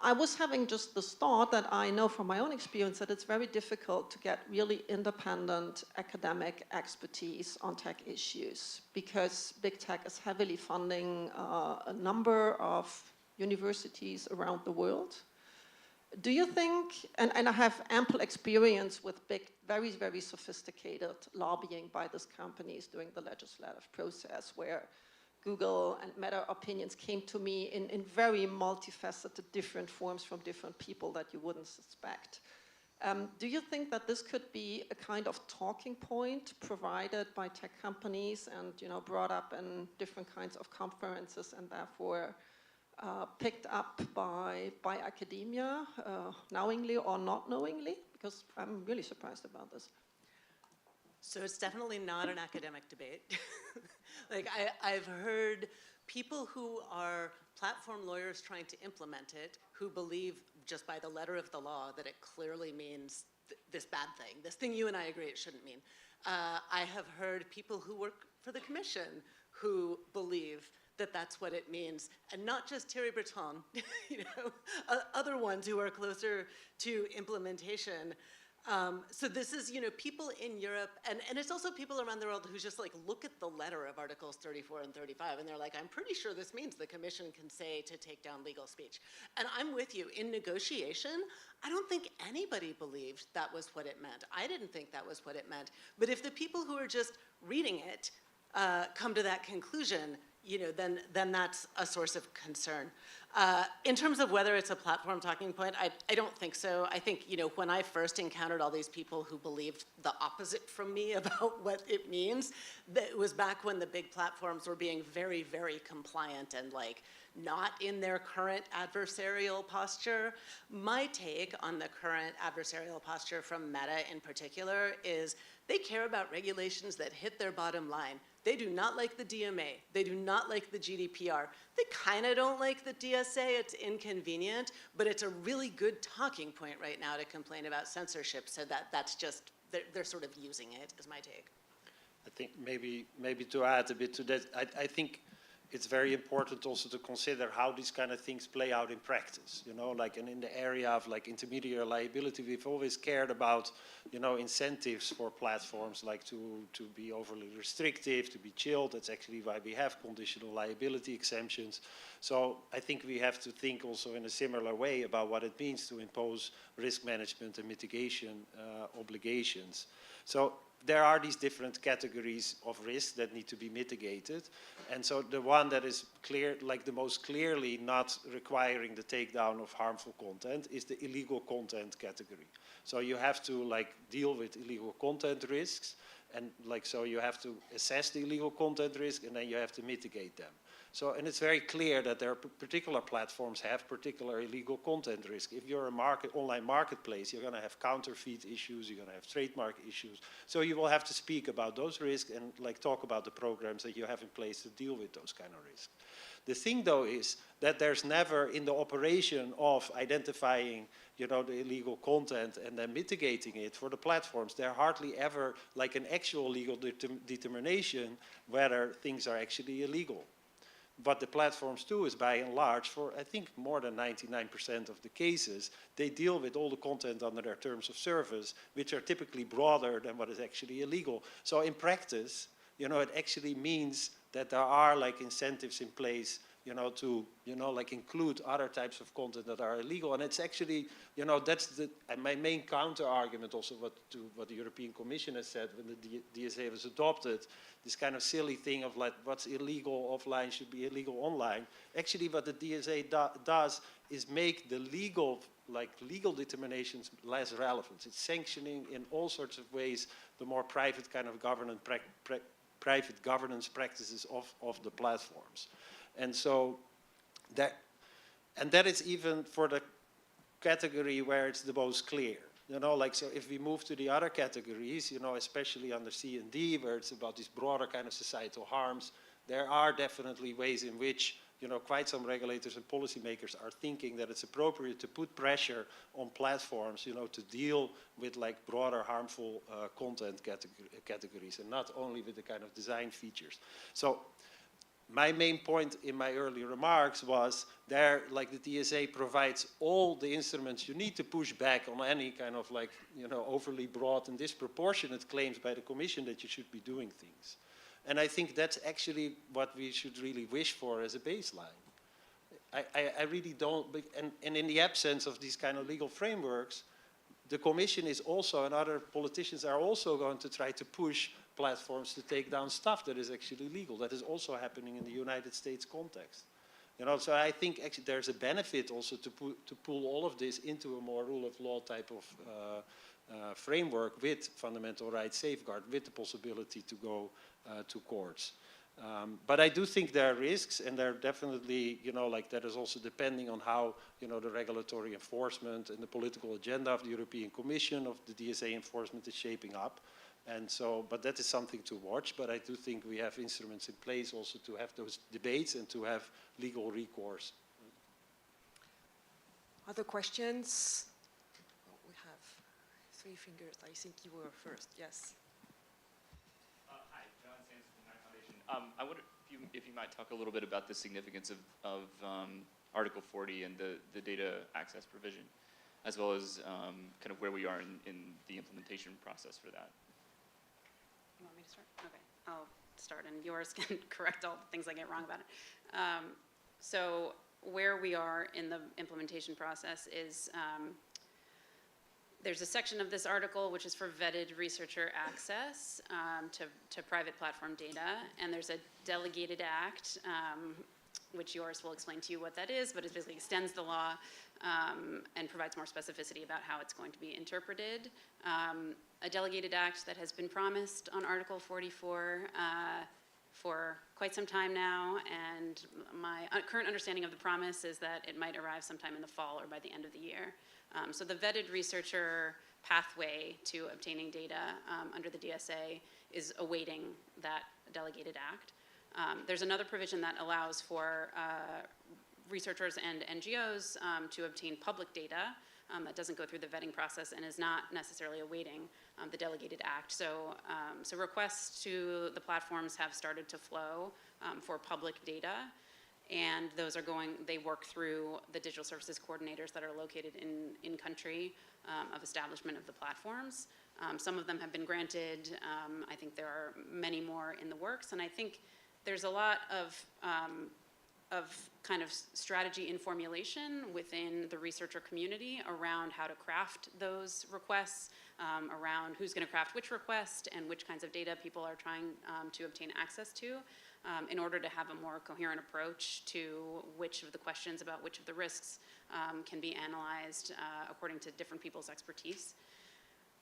I was having just this thought that I know from my own experience that it's very difficult to get really independent academic expertise on tech issues, because big tech is heavily funding a number of universities around the world. Do you think, and I have ample experience with big, very, very sophisticated lobbying by these companies during the legislative process, where Google and Meta opinions came to me in very multifaceted, different forms from different people that you wouldn't suspect. Do you think that this could be a kind of talking point provided by tech companies and brought up in different kinds of conferences, and therefore picked up by academia, knowingly or not knowingly? Because I'm really surprised about this. So it's definitely not an academic debate. Like I've heard people who are platform lawyers trying to implement it, who believe just by the letter of the law that it clearly means this bad thing, this thing you and I agree it shouldn't mean. I have heard people who work for the commission who believe that that's what it means, and not just Thierry Breton, you know, other ones who are closer to implementation. So this is, you know, people in Europe, and it's also people around the world who just like look at the letter of Articles 34 and 35, and they're like, I'm pretty sure this means the commission can say to take down legal speech. And I'm with you, in negotiation, I don't think anybody believed that was what it meant. I didn't think that was what it meant. But if the people who are just reading it come to that conclusion, you know, then that's a source of concern. In terms of whether it's a platform talking point, I don't think so. I think, you know, when I first encountered all these people who believed the opposite from me about what it means, it was back when the big platforms were being very, very compliant and like not in their current adversarial posture. My take on the current adversarial posture from Meta in particular is they care about regulations that hit their bottom line. They do not like the DMA. They do not like the GDPR. They kind of don't like the DSA. It's inconvenient, but it's a really good talking point right now to complain about censorship. So that's just, they're sort of using it, is my take. I think maybe to add a bit to that, I think it's very important also to consider how these kind of things play out in practice, you know, like, and in the area of like intermediary liability, we've always cared about, you know, incentives for platforms like to be overly restrictive, to be chilled. That's actually why we have conditional liability exemptions. So I think we have to think also in a similar way about what it means to impose risk management and mitigation obligations. So there are these different categories of risk that need to be mitigated. And so the one that is clear, like the most clearly not requiring the takedown of harmful content is the illegal content category. So you have to like deal with illegal content risks, and like, so you have to assess the illegal content risk, and then you have to mitigate them. So, and it's very clear that there are particular platforms have particular illegal content risk. If you're a online marketplace, you're going to have counterfeit issues, you're going to have trademark issues. So you will have to speak about those risks and like talk about the programs that you have in place to deal with those kind of risks. The thing though is that there's never in the operation of identifying, you know, the illegal content and then mitigating it for the platforms, there hardly ever like an actual legal determination whether things are actually illegal. What the platforms do is, by and large, for I think more than 99% of the cases, they deal with all the content under their terms of service, which are typically broader than what is actually illegal. So in practice, you know, it actually means that there are like incentives in place, you know, to, you know, like include other types of content that are illegal. And it's actually, you know, that's my main counter argument also what the European Commission has said when the DSA was adopted, this kind of silly thing of like what's illegal offline should be illegal online. Actually what the DSA does is make the legal determinations less relevant. It's sanctioning in all sorts of ways the more private kind of private governance practices of the platforms. And so that is even for the category where it's the most clear. You know, like, so if we move to the other categories, you know, especially under C and D, where it's about these broader kind of societal harms, there are definitely ways in which, you know, quite some regulators and policymakers are thinking that it's appropriate to put pressure on platforms, you know, to deal with like broader harmful content categories and not only with the kind of design features. So my main point in my earlier remarks was there, like the TSA provides all the instruments you need to push back on any kind of like, you know, overly broad and disproportionate claims by the Commission that you should be doing things. And I think that's actually what we should really wish for as a baseline. I really don't, and in the absence of these kind of legal frameworks, the Commission is also, and other politicians are also going to try to push platforms to take down stuff that is actually legal. That is also happening in the United States context. You know, so I think actually there's a benefit also to pull all of this into a more rule of law type of framework with fundamental rights safeguard, with the possibility to go to courts. But I do think there are risks, and there are definitely, you know, like that is also depending on how, you know, the regulatory enforcement and the political agenda of the European Commission, of the DSA enforcement is shaping up. And so, but that is something to watch. But I do think we have instruments in place also to have those debates and to have legal recourse. Other questions? Oh, we have 3 fingers. I think you were first. Yes. Hi, John Sands from my foundation. I wonder if you might talk a little bit about the significance of Article 40 and the data access provision, as well as kind of where we are in the implementation process for that. You want me to start? Okay, I'll start, and yours can correct all the things I get wrong about it. So where we are in the implementation process is there's a section of this article which is for vetted researcher access to private platform data, and there's a delegated act, which yours will explain to you what that is, but it basically extends the law and provides more specificity about how it's going to be interpreted. A delegated act that has been promised on Article 44 for quite some time now, and my current understanding of the promise is that it might arrive sometime in the fall or by the end of the year. So the vetted researcher pathway to obtaining data under the DSA is awaiting that delegated act. There's another provision that allows for researchers and NGOs to obtain public data that doesn't go through the vetting process and is not necessarily awaiting the delegated act. So, so requests to the platforms have started to flow for public data, and those are going, they work through the digital services coordinators that are located in country of establishment of the platforms. Some of them have been granted. I think there are many more in the works, and I think there's a lot of kind of strategy in formulation within the researcher community around how to craft those requests, around who's going to craft which request and which kinds of data people are trying to obtain access to, in order to have a more coherent approach to which of the questions about which of the risks can be analyzed according to different people's expertise.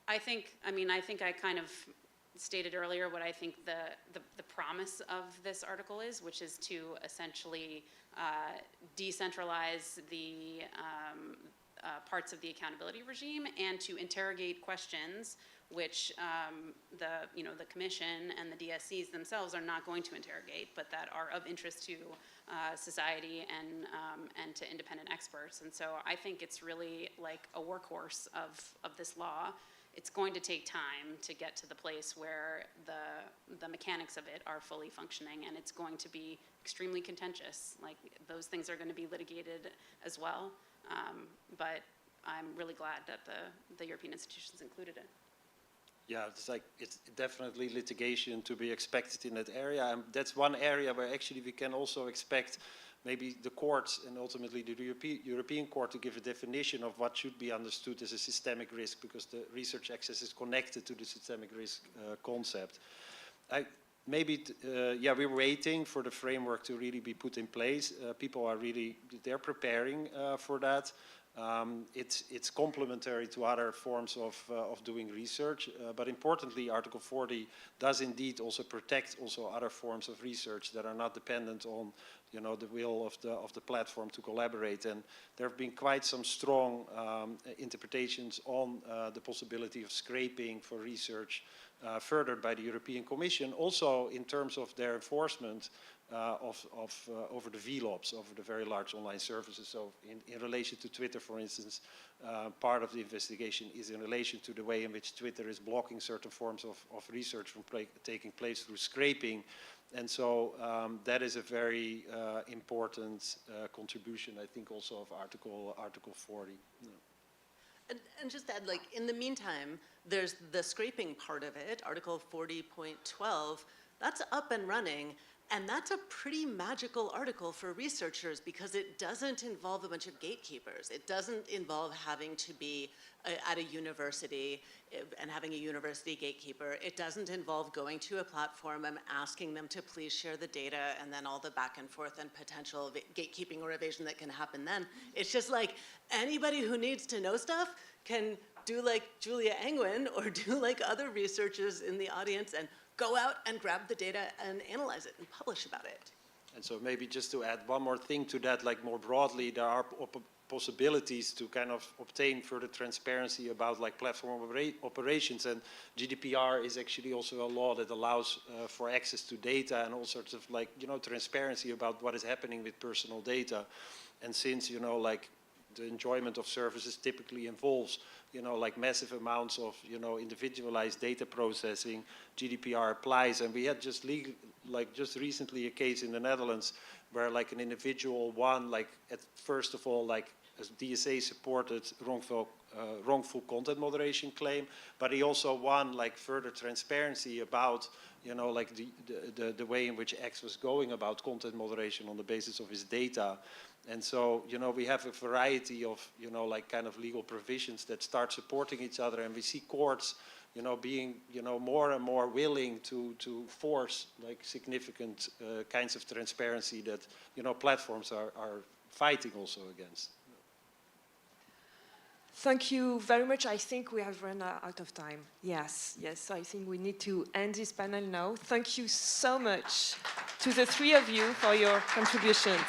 I think I kind of stated earlier what I think the promise of this article is, which is to essentially decentralize the parts of the accountability regime and to interrogate questions which the Commission and the DSCs themselves are not going to interrogate, but that are of interest to society and to independent experts. And so I think it's really like a workhorse of this law. It's going to take time to get to the place where the mechanics of it are fully functioning, and it's going to be extremely contentious. Like, those things are going to be litigated as well. But I'm really glad that the European institutions included it. Yeah, it's definitely litigation to be expected in that area. And that's one area where actually we can also expect maybe the courts and ultimately the European Court to give a definition of what should be understood as a systemic risk, because the research access is connected to the systemic risk concept. We're waiting for the framework to really be put in place. People are they're preparing for that. It's complementary to other forms of doing research, but importantly, Article 40 does indeed also protect also other forms of research that are not dependent on, the will of the platform to collaborate. And there have been quite some strong interpretations on the possibility of scraping for research furthered by the European Commission, also in terms of their enforcement over the VLOPs, over the very large online services. So in relation to Twitter, for instance, part of the investigation is in relation to the way in which Twitter is blocking certain forms of research from taking place through scraping. And so that is a very important contribution, I think, also of Article 40. Yeah. And just add, like, in the meantime, there's the scraping part of it, Article 40.12, that's up and running. And that's a pretty magical article for researchers because it doesn't involve a bunch of gatekeepers. It doesn't involve having to be at a university and having a university gatekeeper. It doesn't involve going to a platform and asking them to please share the data and then all the back and forth and potential gatekeeping or evasion that can happen then. It's just like anybody who needs to know stuff can do like Julia Angwin or do like other researchers in the audience and go out and grab the data and analyze it and publish about it. And so maybe just to add one more thing to that, like more broadly, there are possibilities to kind of obtain further transparency about like platform operations, and GDPR is actually also a law that allows for access to data and all sorts of like, you know, transparency about what is happening with personal data. And since, you know, like the enjoyment of services typically involves, you know, like massive amounts of, you know, individualized data processing, GDPR applies. And we had just recently a case in the Netherlands where like an individual won, like at first of all, like as DSA supported wrongful content moderation claim, but he also won like further transparency about, you know, like the way in which X was going about content moderation on the basis of his data. And so, you know, we have a variety of, you know, like kind of legal provisions that start supporting each other, and we see courts, you know, being, you know, more and more willing to force like significant kinds of transparency that, you know, platforms are fighting also against. Thank you very much. I think we have run out of time. Yes, yes. I think we need to end this panel now. Thank you so much to the three of you for your contributions.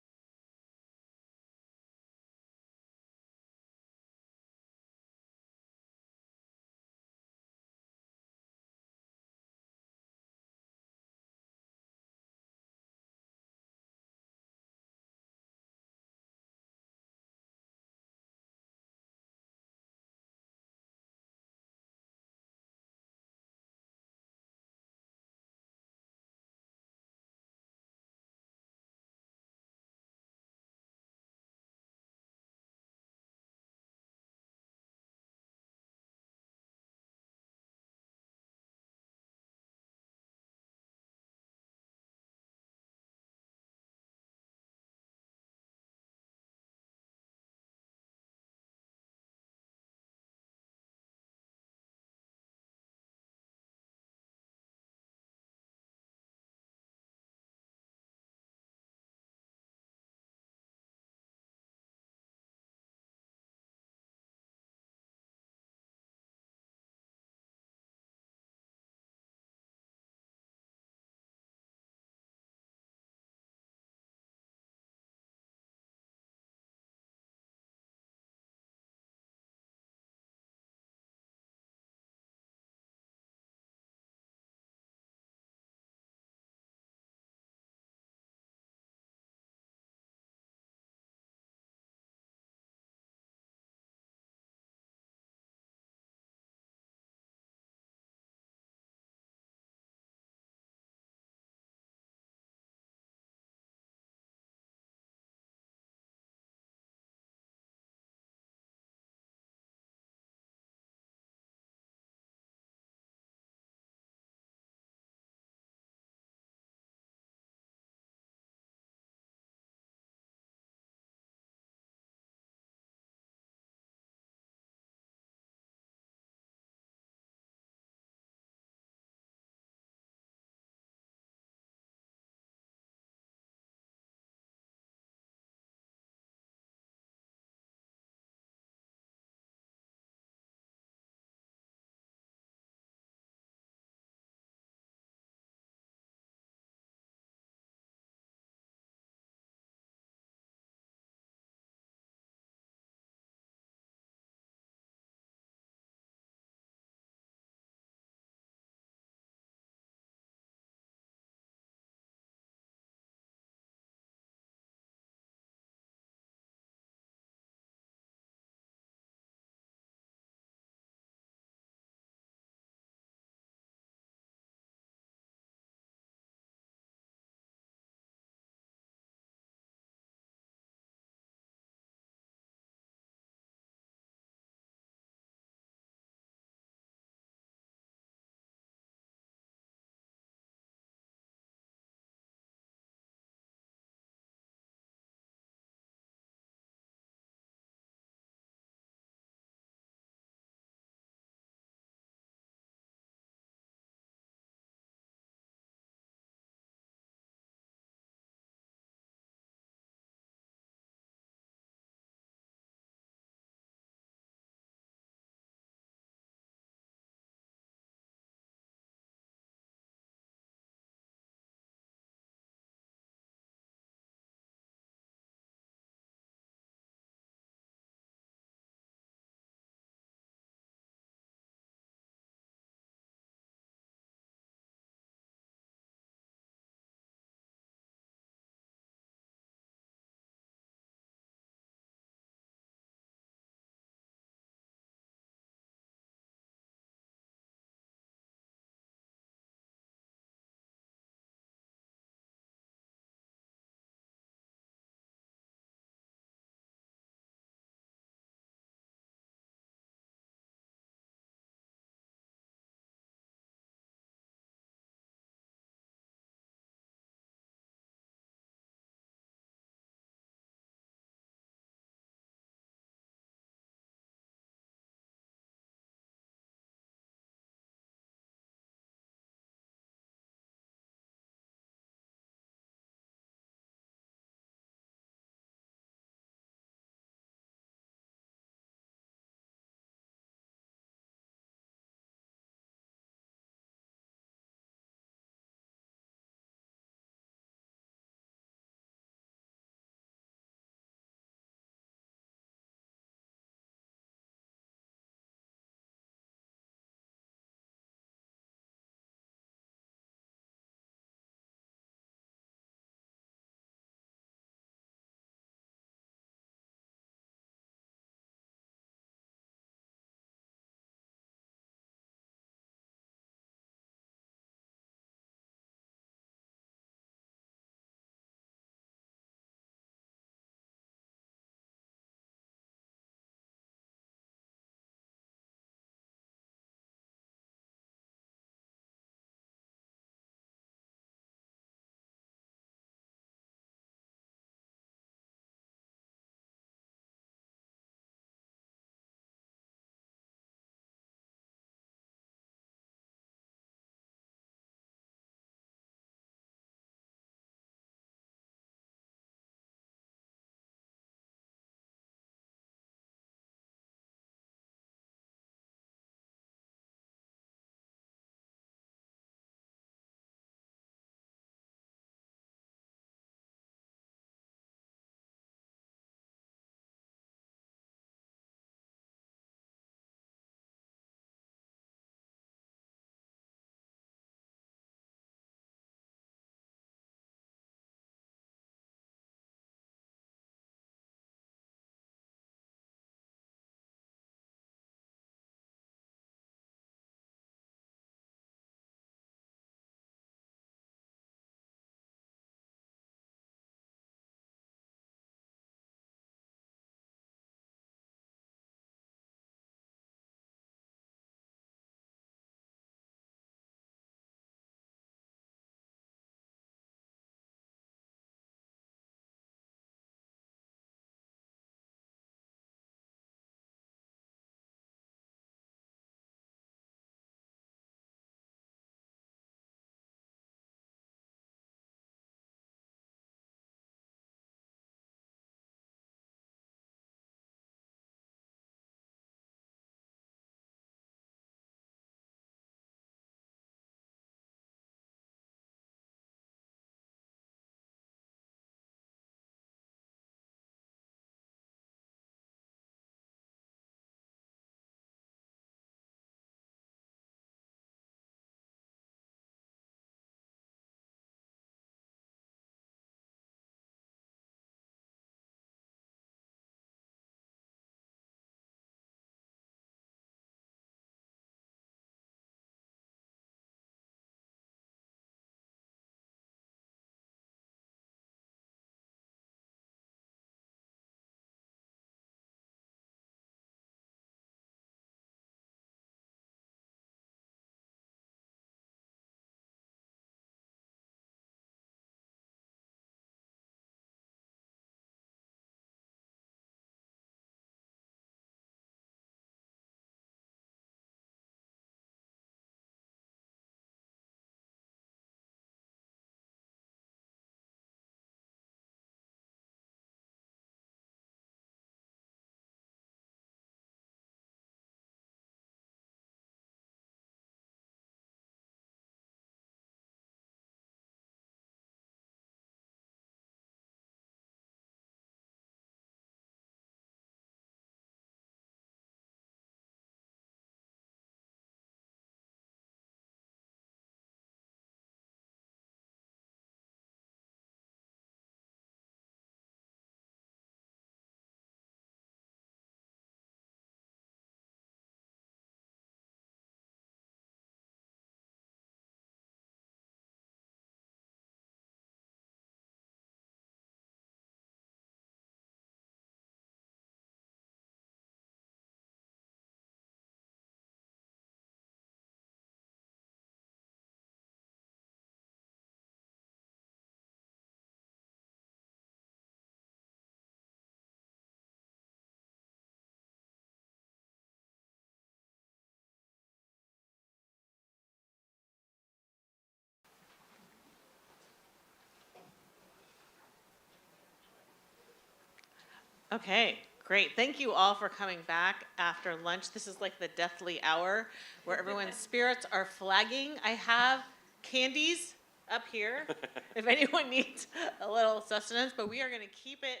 Okay, great. Thank you all for coming back after lunch. This is like the deathly hour where everyone's spirits are flagging. I have candies up here if anyone needs a little sustenance, but we are going to keep it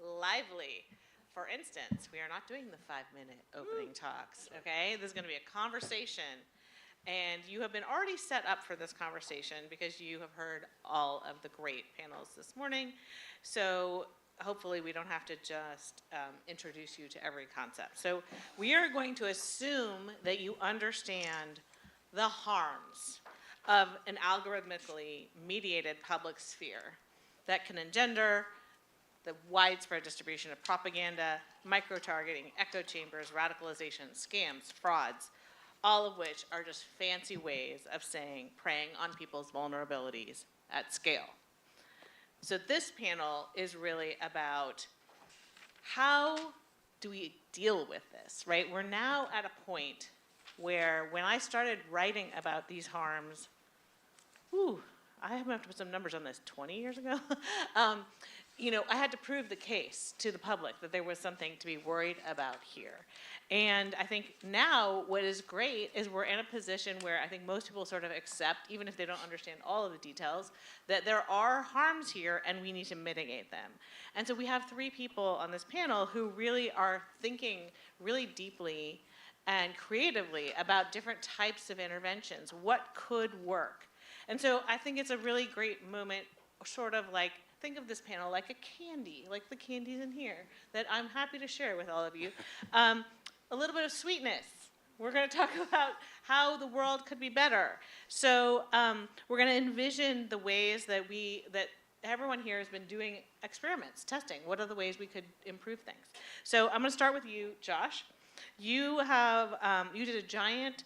lively. For instance, we are not doing the 5-minute opening talks, okay? This is going to be a conversation. And you have been already set up for this conversation because you have heard all of the great panels this morning. So hopefully we don't have to just introduce you to every concept. So we are going to assume that you understand the harms of an algorithmically mediated public sphere that can engender the widespread distribution of propaganda, micro-targeting, echo chambers, radicalization, scams, frauds, all of which are just fancy ways of saying preying on people's vulnerabilities at scale. So this panel is really about how do we deal with this, right? We're now at a point where when I started writing about these harms, I have to put some numbers on this, 20 years ago? You know, I had to prove the case to the public that there was something to be worried about here. And I think now what is great is we're in a position where I think most people sort of accept, even if they don't understand all of the details, that there are harms here and we need to mitigate them. And so we have 3 people on this panel who really are thinking really deeply and creatively about different types of interventions, what could work. And so I think it's a really great moment, sort of like, think of this panel like a candy, like the candies in here, that I'm happy to share with all of you. A little bit of sweetness. We're going to talk about how the world could be better. So we're going to envision the ways that everyone here has been doing experiments, testing. What are the ways we could improve things? So I'm going to start with you, Josh. You did a giant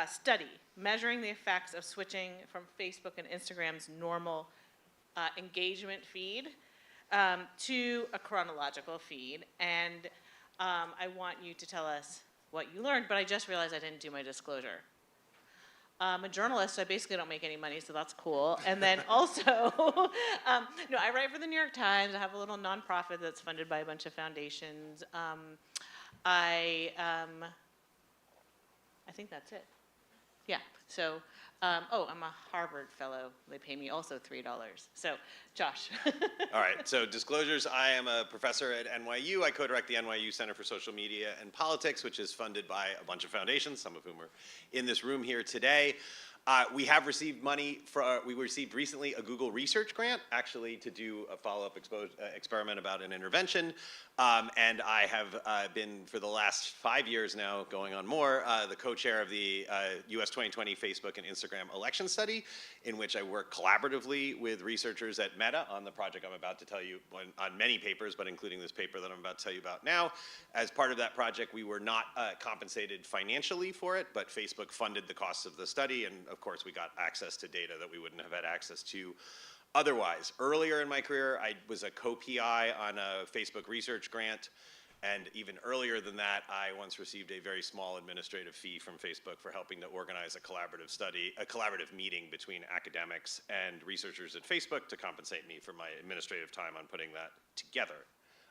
study measuring the effects of switching from Facebook and Instagram's normal engagement feed to a chronological feed. And I want you to tell us what you learned, but I just realized I didn't do my disclosure. I'm a journalist, so I basically don't make any money, so that's cool. And then also, no, I write for the New York Times. I have a little nonprofit that's funded by a bunch of foundations. I think that's it. Yeah, so, I'm a Harvard fellow. They pay me also $3. So, Josh. All right, so disclosures, I am a professor at NYU. I co-direct the NYU Center for Social Media and Politics, which is funded by a bunch of foundations, some of whom are in this room here today. We have received money, we received recently a Google research grant, actually, to do a follow-up experiment about an intervention. And I have been, for the last 5 years now, going on more, the co-chair of the US 2020 Facebook and Instagram election study, in which I work collaboratively with researchers at Meta on the project I'm about to tell you, on many papers, but including this paper that I'm about to tell you about now. As part of that project, we were not compensated financially for it, but Facebook funded the costs of the study, and of course we got access to data that we wouldn't have had access to otherwise. Earlier in my career, I was a co-PI on a Facebook research grant, and even earlier than that, I once received a very small administrative fee from Facebook for helping to organize a collaborative meeting between academics and researchers at Facebook to compensate me for my administrative time on putting that together.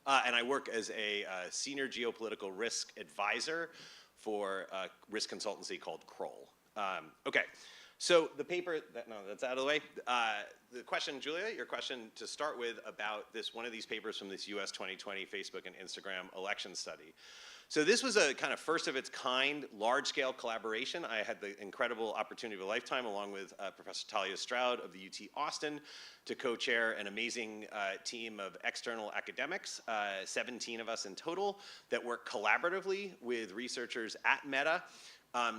And I work as a senior geopolitical risk advisor for a risk consultancy called Kroll. Okay. So the paper, that's out of the way. The question, Julia, your question to start with about one of these papers from this US 2020 Facebook and Instagram election study. So this was a kind of first of its kind, large-scale collaboration. I had the incredible opportunity of a lifetime, along with Professor Talia Stroud of the UT Austin, to co-chair an amazing team of external academics, 17 of us in total, that work collaboratively with researchers at Meta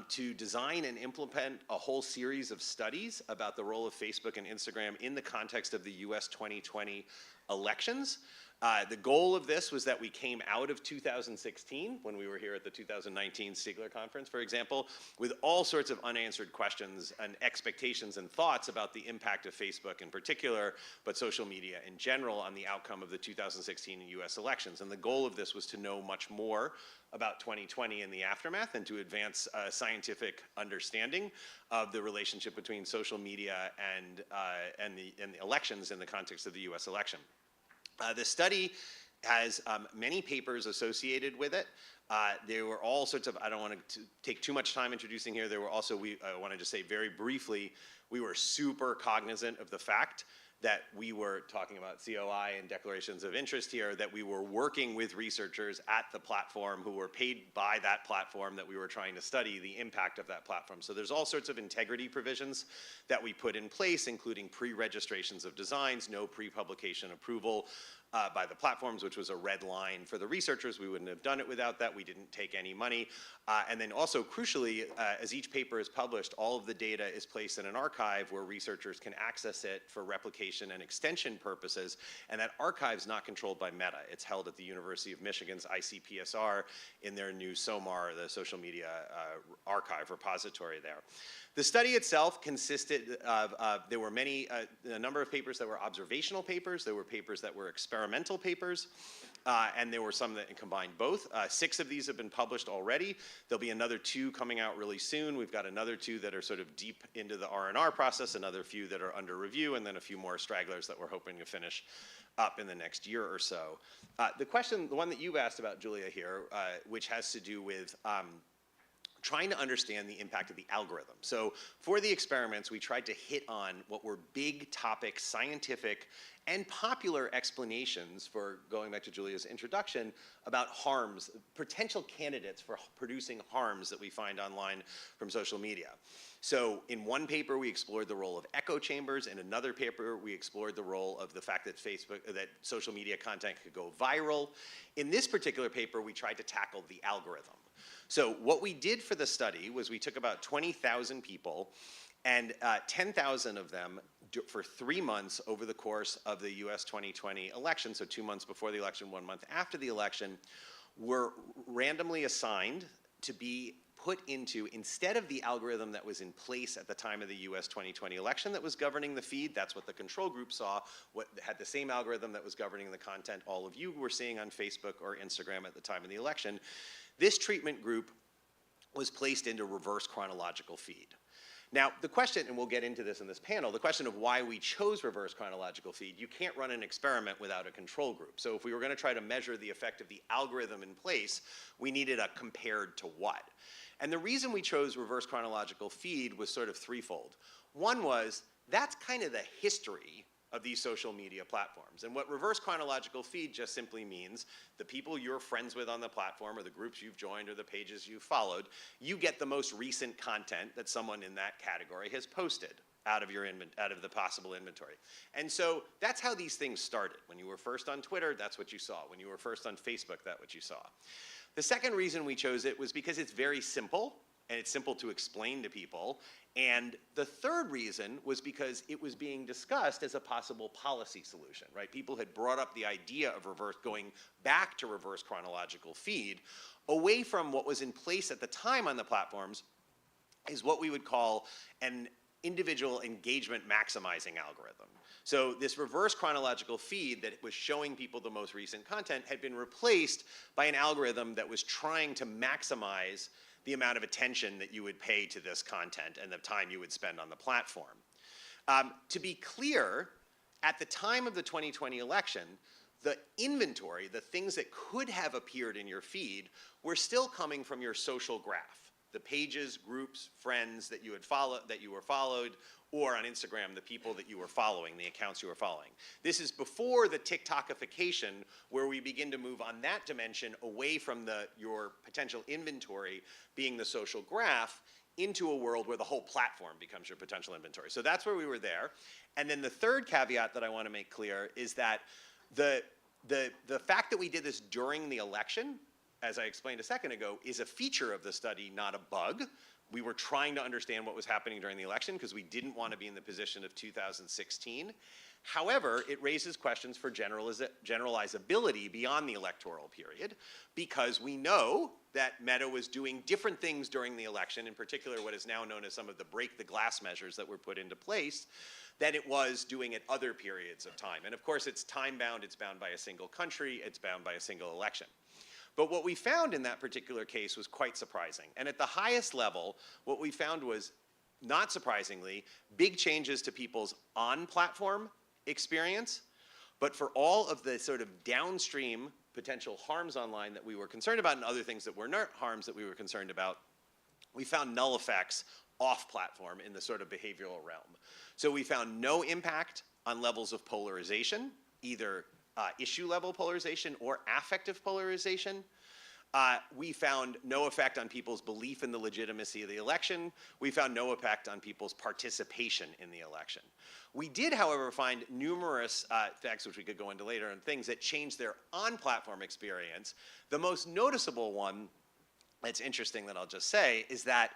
to design and implement a whole series of studies about the role of Facebook and Instagram in the context of the US 2020 elections. The goal of this was that we came out of 2016, when we were here at the 2019 Stigler conference, for example, with all sorts of unanswered questions and expectations and thoughts about the impact of Facebook in particular, but social media in general, on the outcome of the 2016 US elections. And the goal of this was to know much more about 2020 and the aftermath, and to advance scientific understanding of the relationship between social media and the elections in the context of the US election. The study has many papers associated with it. There were all sorts of, I don't want to take too much time introducing here, there were also, I want to just say very briefly, we were super cognizant of the fact that we were talking about COI and declarations of interest here, that we were working with researchers at the platform who were paid by that platform, that we were trying to study the impact of that platform. So there's all sorts of integrity provisions that we put in place, including pre-registrations of designs, no pre-publication approval by the platforms, which was a red line for the researchers. We wouldn't have done it without that. We didn't take any money. And then also, crucially, as each paper is published, all of the data is placed in an archive where researchers can access it for replication and extension purposes. And that archive's not controlled by Meta. It's held at the University of Michigan's ICPSR in their new SOMAR, the social media archive repository there. The study itself consisted of, there were a number of papers that were observational papers, there were papers that were experimental papers, and there were some that combined both. 6 of these have been published already. There'll be another 2 coming out really soon. We've got another 2 that are sort of deep into the R&R process, another few that are under review, and then a few more stragglers that we're hoping to finish up in the next year or so. The one that you've asked about, Julia, here, which has to do with trying to understand the impact of the algorithm. So for the experiments, we tried to hit on what were big topic, scientific, and popular explanations, for going back to Julia's introduction, about harms, potential candidates for producing harms that we find online from social media. So in one paper, we explored the role of echo chambers. In another paper, we explored the role of the fact that that social media content could go viral. In this particular paper, we tried to tackle the algorithm. So what we did for the study was we took about 20,000 people, and 10,000 of them for 3 months over the course of the US 2020 election, so 2 months before the election, 1 month after the election, were randomly assigned to be put into, instead of the algorithm that was in place at the time of the US 2020 election that was governing the feed, that's what the control group saw, what had the same algorithm that was governing the content all of you were seeing on Facebook or Instagram at the time of the election. This treatment group was placed into reverse chronological feed. Now, the question, and we'll get into this in this panel, the question of why we chose reverse chronological feed, you can't run an experiment without a control group. So if we were going to try to measure the effect of the algorithm in place, we needed a compared to what. And the reason we chose reverse chronological feed was sort of threefold. One was, that's kind of the history of these social media platforms. And what reverse chronological feed just simply means, the people you're friends with on the platform, or the groups you've joined, or the pages you've followed, you get the most recent content that someone in that category has posted out of the possible inventory. And so that's how these things started. When you were first on Twitter, that's what you saw. When you were first on Facebook, that's what you saw. The second reason we chose it was because it's very simple, and it's simple to explain to people. And the third reason was because it was being discussed as a possible policy solution, right? People had brought up the idea of going back to reverse chronological feed, away from what was in place at the time on the platforms, is what we would call an individual engagement maximizing algorithm. So this reverse chronological feed that was showing people the most recent content had been replaced by an algorithm that was trying to maximize the amount of attention that you would pay to this content and the time you would spend on the platform. To be clear, at the time of the 2020 election, the inventory, the things that could have appeared in your feed, were still coming from your social graph. The pages, groups, friends that you were followed, or on Instagram, the people that you were following, the accounts you were following. This is before the TikTokification, where we begin to move on that dimension away from your potential inventory being the social graph, into a world where the whole platform becomes your potential inventory. So that's where we were there. And then the third caveat that I want to make clear is that the fact that we did this during the election, as I explained a second ago, is a feature of the study, not a bug. We were trying to understand what was happening during the election because we didn't want to be in the position of 2016. However, it raises questions for generalizability beyond the electoral period, because we know that Meta was doing different things during the election, in particular what is now known as some of the break the glass measures that were put into place, than it was doing at other periods of time. And of course, it's time bound, it's bound by a single country, it's bound by a single election. But what we found in that particular case was quite surprising. And at the highest level, what we found was, not surprisingly, big changes to people's on-platform experience, But for all of the sort of downstream potential harms online that we were concerned about and other things that were not harms that we were concerned about, we found null effects off-platform in the sort of behavioral realm. So we found no impact on levels of polarization, either issue-level polarization or affective polarization. We found no effect on people's belief in the legitimacy of the election. We found no effect on people's participation in the election. We did, however, find numerous effects, which we could go into later, and things that changed their on-platform experience. The most noticeable one that's interesting that I'll just say is that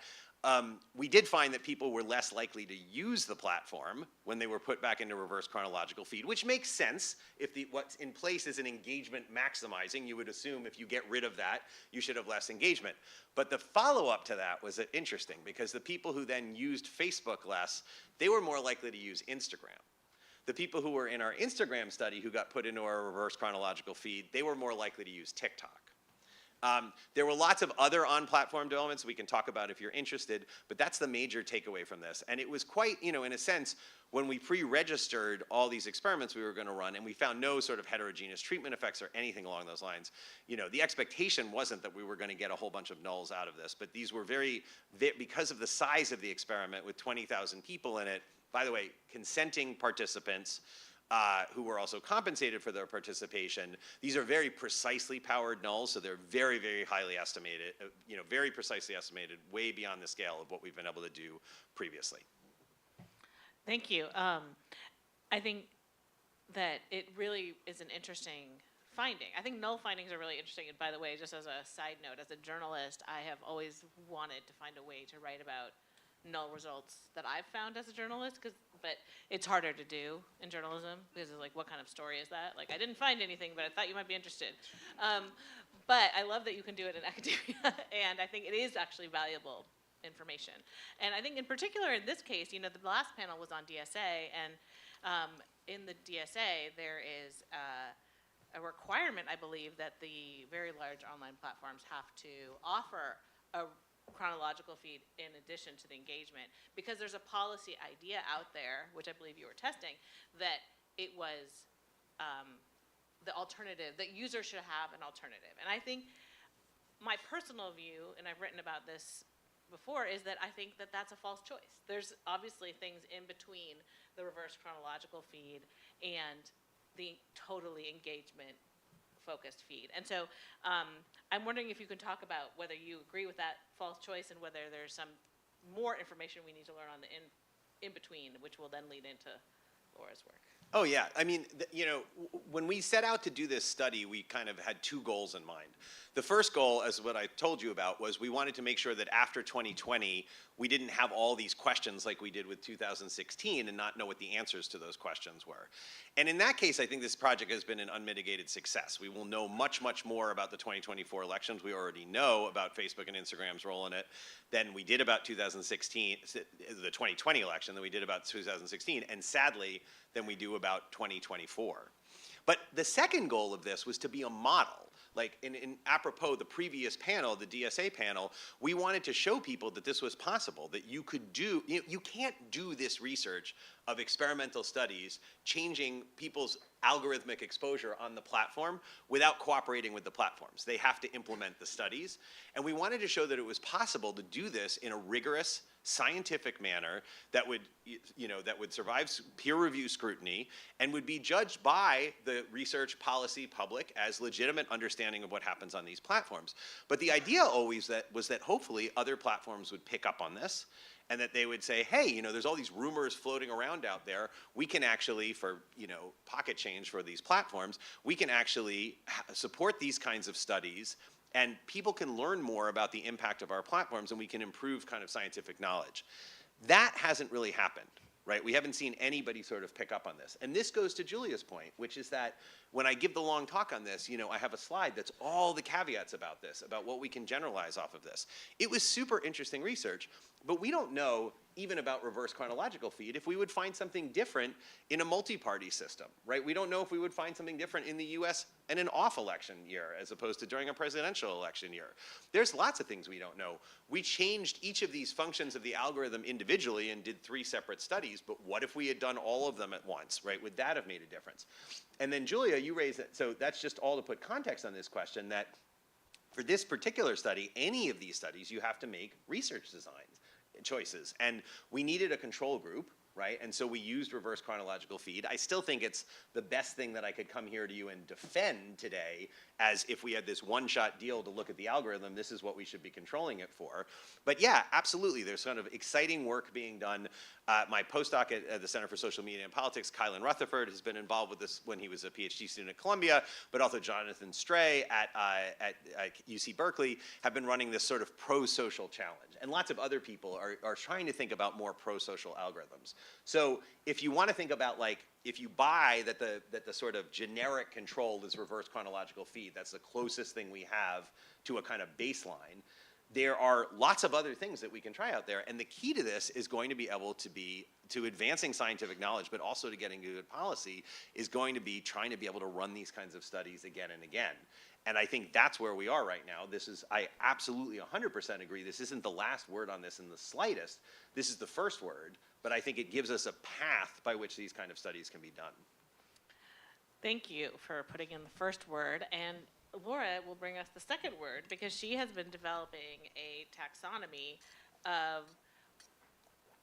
we did find that people were less likely to use the platform when they were put back into reverse chronological feed, which makes sense. If what's in place is an engagement maximizing, you would assume if you get rid of that, you should have less engagement. But the follow-up to that was interesting, because the people who then used Facebook less, they were more likely to use Instagram. The people who were in our Instagram study who got put into our reverse chronological feed, they were more likely to use TikTok. There were lots of other on-platform developments we can talk about if you're interested, but that's the major takeaway from this. And it was quite, in a sense, when we pre-registered all these experiments we were going to run, and we found no sort of heterogeneous treatment effects or anything along those lines, the expectation wasn't that we were going to get a whole bunch of nulls out of this, but these were because of the size of the experiment with 20,000 people in it, by the way, consenting participants, who were also compensated for their participation. These are very precisely powered nulls, so they're very, very highly estimated, very precisely estimated, way beyond the scale of what we've been able to do previously. Thank you. I think that it really is an interesting finding. I think null findings are really interesting. And by the way, just as a side note, as a journalist, I have always wanted to find a way to write about null results that I've found as a journalist, but it's harder to do in journalism because it's like, what kind of story is that? Like, I didn't find anything, but I thought you might be interested. But I love that you can do it in academia, and I think it is actually valuable information. And I think in particular in this case, the last panel was on DSA, and in the DSA there is a requirement, I believe, that the very large online platforms have to offer a chronological feed in addition to the engagement, because there's a policy idea out there, which I believe you were testing, that it was the alternative, that users should have an alternative. And I think my personal view, and I've written about this before, is that I think that that's a false choice. There's obviously things in between the reverse chronological feed and the totally engagement focused feed. And so I'm wondering if you can talk about whether you agree with that false choice and whether there's some more information we need to learn on the in between, which will then lead into Laura's work. Oh yeah, I mean, when we set out to do this study, we kind of had two goals in mind. The first goal, as what I told you about, was we wanted to make sure that after 2020, we didn't have all these questions like we did with 2016 and not know what the answers to those questions were. And in that case, I think this project has been an unmitigated success. We will know much, much more about the 2024 elections. We already know about Facebook and Instagram's role in it than we did about 2016, the 2020 election, than we did about 2016, and sadly, than we do about 2024. But the second goal of this was to be a model. Like in apropos the previous panel, the DSA panel, we wanted to show people that this was possible, that you could do, you can't do this research of experimental studies changing people's algorithmic exposure on the platform without cooperating with the platforms. They have to implement the studies. And we wanted to show that it was possible to do this in a rigorous, scientific manner that would, that would survive peer review scrutiny and would be judged by the research policy public as legitimate understanding of what happens on these platforms. But the idea always was that hopefully other platforms would pick up on this, and that they would say, hey, there's all these rumors floating around out there. We can actually, for pocket change for these platforms, we can actually support these kinds of studies, and people can learn more about the impact of our platforms, and we can improve kind of scientific knowledge. That hasn't really happened, right? We haven't seen anybody sort of pick up on this. And this goes to Julia's point, which is that when I give the long talk on this, I have a slide that's all the caveats about this, about what we can generalize off of this. It was super interesting research, But we don't know even about reverse chronological feed if we would find something different in a multi-party system, right? We don't know if we would find something different in the US in an off-election year as opposed to during a presidential election year. There's lots of things we don't know. We changed each of these functions of the algorithm individually and did 3 separate studies, but what if we had done all of them at once, right? Would that have made a difference? And then Julia, you raised it, so that's just all to put context on this question, that for this particular study, any of these studies, you have to make research designs choices. And we needed a control group, right? And so we used reverse chronological feed. I still think it's the best thing that I could come here to you and defend today, as if we had this one-shot deal to look at the algorithm, this is what we should be controlling it for. But yeah, absolutely, there's kind of exciting work being done. My postdoc at the Center for Social Media and Politics, Kylan Rutherford, has been involved with this when he was a PhD student at Columbia, but also Jonathan Stray at UC Berkeley have been running this sort of pro-social challenge. And lots of other people are trying to think about more pro-social algorithms. So if you want to think about, like, if you buy that the sort of generic control is reverse chronological feed, that's the closest thing we have to a kind of baseline, there are lots of other things that we can try out there. And the key to this is going to be able to be, to advancing scientific knowledge, but also to getting good policy, is going to be trying to be able to run these kinds of studies again and again. And I think that's where we are right now. This is, I absolutely 100% agree, this isn't the last word on this in the slightest. This is the first word, but I think it gives us a path by which these kind of studies can be done. Thank you for putting in the first word, and Laura will bring us the second word, because she has been developing a taxonomy of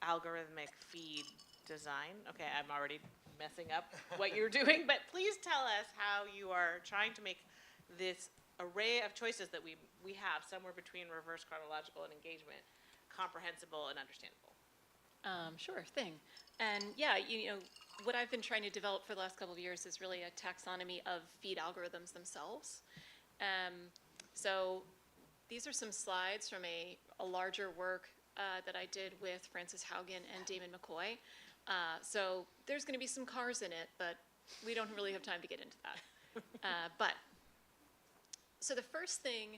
algorithmic feed design. Okay, I'm already messing up what you're doing, but please tell us how you are trying to make this array of choices that we have, somewhere between reverse chronological and engagement, comprehensible and understandable. Sure thing. And yeah, you know, what I've been trying to develop for the last couple of years is really a taxonomy of feed algorithms themselves. So these are some slides from a larger work that I did with Frances Haugen and Damon McCoy. So there's going to be some cars in it, but we don't really have time to get into that. So the first thing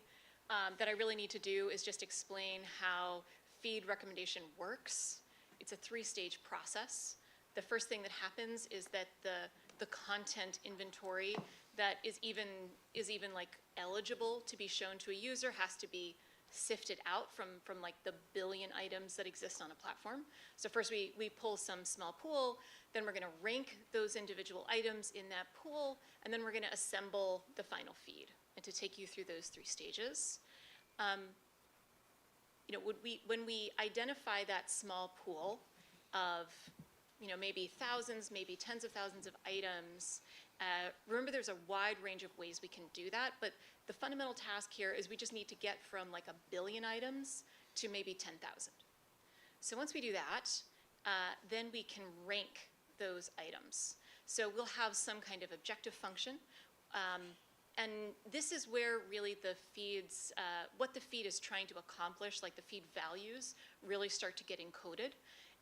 that I really need to do is just explain how feed recommendation works. It's a 3-stage process. The first thing that happens is that the content inventory that is even like eligible to be shown to a user has to be sifted out from like the billion items that exist on a platform. So first we pull some small pool, then we're going to rank those individual items in that pool, and then we're going to assemble the final feed. And to take you through those 3 stages, you know, when we identify that small pool of, you know, maybe thousands, maybe tens of thousands of items, remember there's a wide range of ways we can do that, but the fundamental task here is we just need to get from like 1 billion items to maybe 10,000. So once we do that, then we can rank those items. So we'll have some kind of objective function. And this is where really the feeds, what the feed is trying to accomplish, like the feed values, really start to get encoded.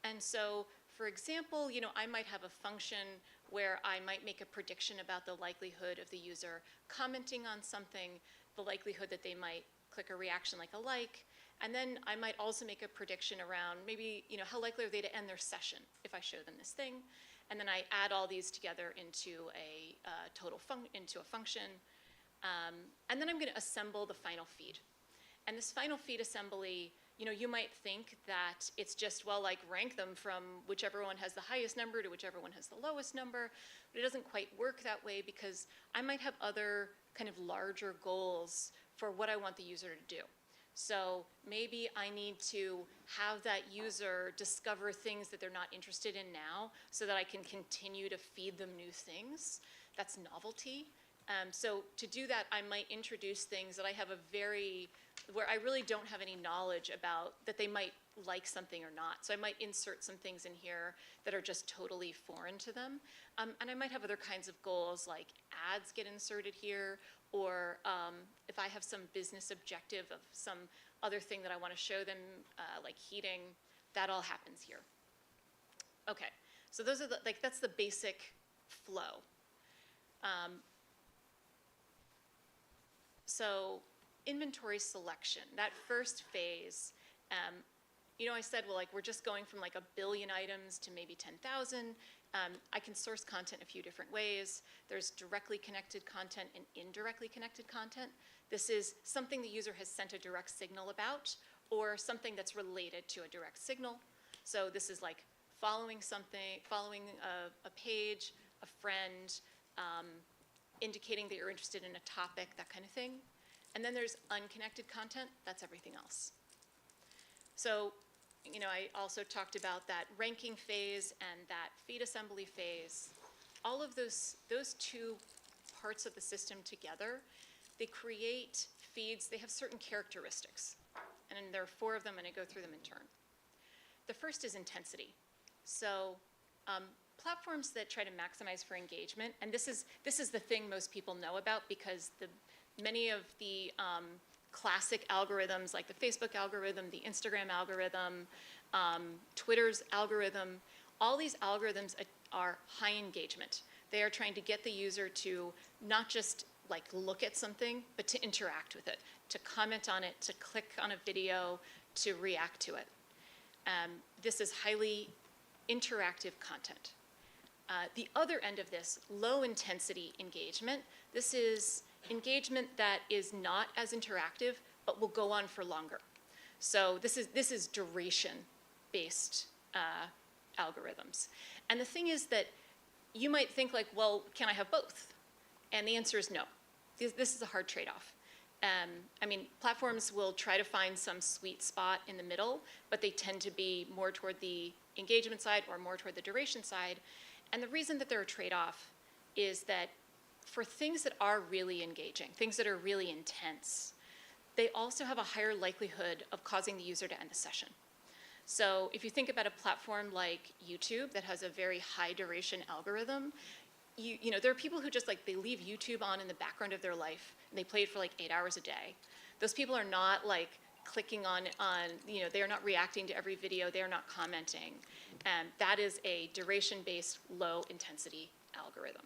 And so, for example, you know, I might have a function where I might make a prediction about the likelihood of the user commenting on something, the likelihood that they might click a reaction like a like, and then I might also make a prediction around maybe, you know, how likely are they to end their session if I show them this thing, and then I add all these together into a into a function. And then I'm going to assemble the final feed. And this final feed assembly, you know, you might think that it's just, well, like rank them from whichever one has the highest number to whichever one has the lowest number, but it doesn't quite work that way because I might have other kind of larger goals for what I want the user to do. So maybe I need to have that user discover things that they're not interested in now so that I can continue to feed them new things. That's novelty. So to do that, I might introduce things that I have where I really don't have any knowledge about, that they might like something or not. So I might insert some things in here that are just totally foreign to them. And I might have other kinds of goals, like ads get inserted here, or if I have some business objective of some other thing that I want to show them, like heating, that all happens here. Okay, so those are that's the basic flow. So inventory selection, that first phase, I said, well, like, we're just going from like 1 billion items to maybe 10,000. I can source content a few different ways. There's directly connected content and indirectly connected content. This is something the user has sent a direct signal about, or something that's related to a direct signal. So this is like following something, following a page, a friend, indicating that you're interested in a topic, that kind of thing. And then there's unconnected content. That's everything else. So, I also talked about that ranking phase and that feed assembly phase. All of those two parts of the system together, they create feeds. They have certain characteristics. And there are 4 of them, and I go through them in turn. The first is intensity. So platforms that try to maximize for engagement, and this is the thing most people know about, because many of the classic algorithms, like the Facebook algorithm, the Instagram algorithm, Twitter's algorithm, all these algorithms are high engagement. They are trying to get the user to not just like look at something, but to interact with it, to comment on it, to click on a video, to react to it. This is highly interactive content. The other end of this, low intensity engagement, this is engagement that is not as interactive, but will go on for longer. So this is duration-based algorithms. And the thing is that you might think like, well, can I have both? And the answer is no. This is a hard trade-off. I mean, platforms will try to find some sweet spot in the middle, but they tend to be more toward the engagement side or more toward the duration side. And the reason that they're a trade-off is that for things that are really engaging, things that are really intense, they also have a higher likelihood of causing the user to end the session. So if you think about a platform like YouTube that has a very high duration algorithm, there are people who just like, they leave YouTube on in the background of their life and they play it for like 8 hours a day. Those people are not like clicking on they are not reacting to every video, they are not commenting. And that is a duration-based low intensity algorithm.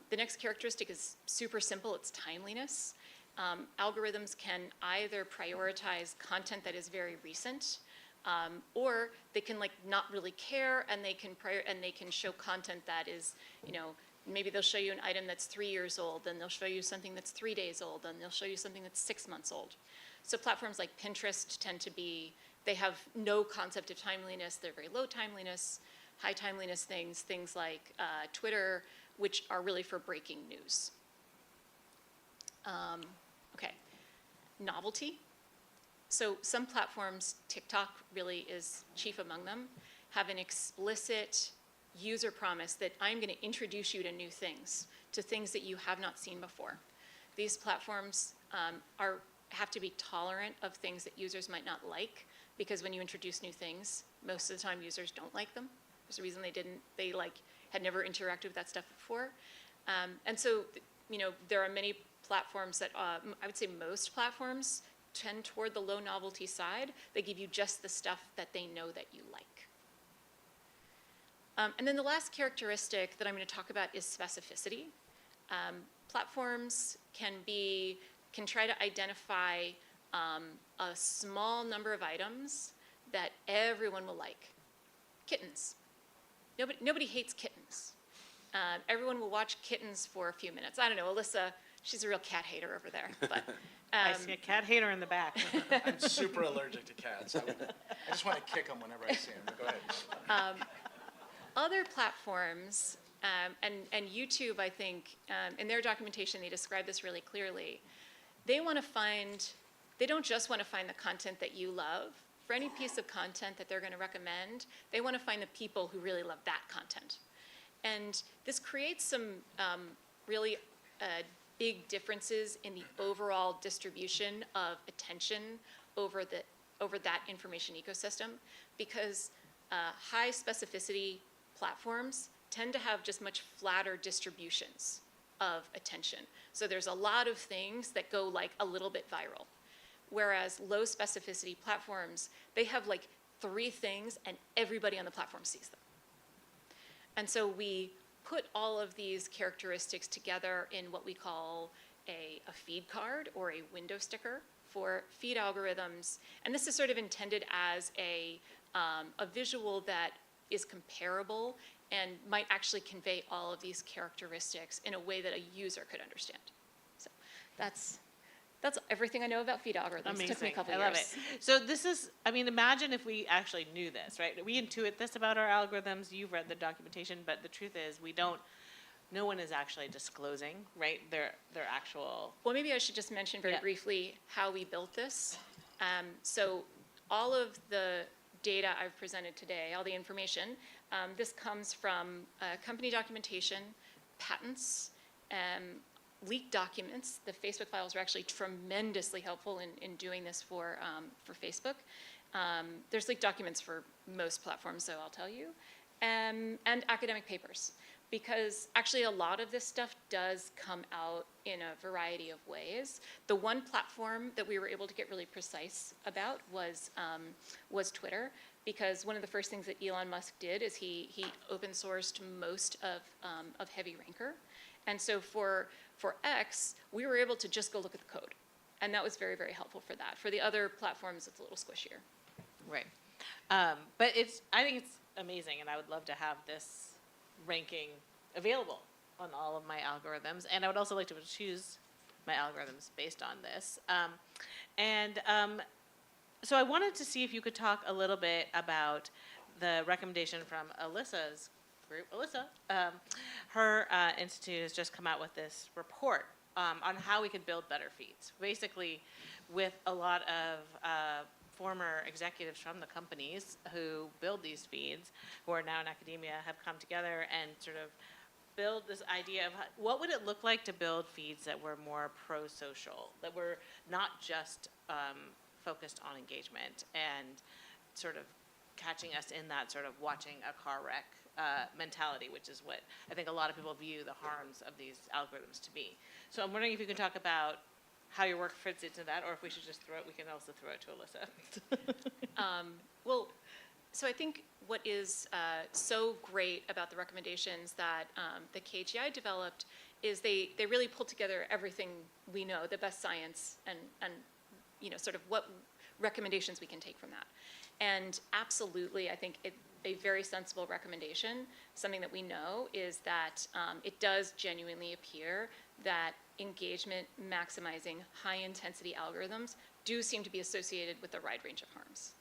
The next characteristic is super simple, it's timeliness. Algorithms can either prioritize content that is very recent, or they can like not really care, and they can show content that is, maybe they'll show you an item that's 3 years old, then they'll show you something that's 3 days old, then they'll show you something that's 6 months old. So platforms like Pinterest tend to be, they have no concept of timeliness, they're very low timeliness, high timeliness things like Twitter, which are really for breaking news. Okay, novelty. So some platforms, TikTok really is chief among them, have an explicit user promise that I'm going to introduce you to new things, to things that you have not seen before. These platforms have to be tolerant of things that users might not like, because when you introduce new things, most of the time users don't like them. There's a reason they had never interacted with that stuff before. And so, there are many platforms that, I would say most platforms tend toward the low novelty side. They give you just the stuff that they know that you like. And then the last characteristic that I'm going to talk about is specificity. Platforms can try to identify a small number of items that everyone will like. Kittens. Nobody hates kittens. Everyone will watch kittens for a few minutes. I don't know, Alyssa, she's a real cat hater over there. But, I see a cat hater in the back. I'm super allergic to cats. I just want to kick them whenever I see them. Go ahead. Other platforms, and YouTube, I think, in their documentation, they describe this really clearly. They don't just want to find the content that you love. For any piece of content that they're going to recommend, they want to find the people who really love that content. And this creates some really big differences in the overall distribution of attention over that information ecosystem, because high specificity platforms tend to have just much flatter distributions of attention. So there's a lot of things that go like a little bit viral. Whereas low specificity platforms, they have like 3 things and everybody on the platform sees them. And so we put all of these characteristics together in what we call a feed card or a window sticker for feed algorithms, and this is sort of intended as a visual that is comparable and might actually convey all of these characteristics in a way that a user could understand. So that's everything I know about feed algorithms. Amazing. It took me a couple I years. love it. So this is, I mean, imagine if we actually knew this, right? We intuit this about our algorithms. You've read the documentation, but the truth is no one is actually disclosing, right, their actual. Well, maybe I should just mention very briefly how we built this. So all of the data I've presented today, all the information, this comes from company documentation, patents, leaked documents. The Facebook files are actually tremendously helpful in doing this for Facebook. There's leaked documents for most platforms, so I'll tell you, and academic papers. Because actually a lot of this stuff does come out in a variety of ways. The one platform that we were able to get really precise about was Twitter, because one of the first things that Elon Musk did is he open sourced most of Heavy Ranker. And so for X, we were able to just go look at the code. And that was very, very helpful for that. For the other platforms, it's a little squishier. Right. But I think it's amazing, and I would love to have this ranking available on all of my algorithms. And I would also like to choose my algorithms based on this. So I wanted to see if you could talk a little bit about the recommendation from Alyssa's group. Alyssa, her institute has just come out with this report on how we could build better feeds. Basically, with a lot of former executives from the companies who build these feeds, who are now in academia, have come together and sort of build this idea of what would it look like to build feeds that were more pro-social, that were not just focused on engagement and sort of catching us in that sort of watching a car wreck mentality, which is what I think a lot of people view the harms of these algorithms to be. So I'm wondering if you can talk about how your work fits into that, or if we should just we can also throw it to Alyssa. Well, so I think what is so great about the recommendations that the KGI developed is they really pulled together everything we know, the best science, and sort of what recommendations we can take from that. And absolutely, I think a very sensible recommendation, something that we know, is that it does genuinely appear that engagement maximizing high-intensity algorithms do seem to be associated with a wide range of harms.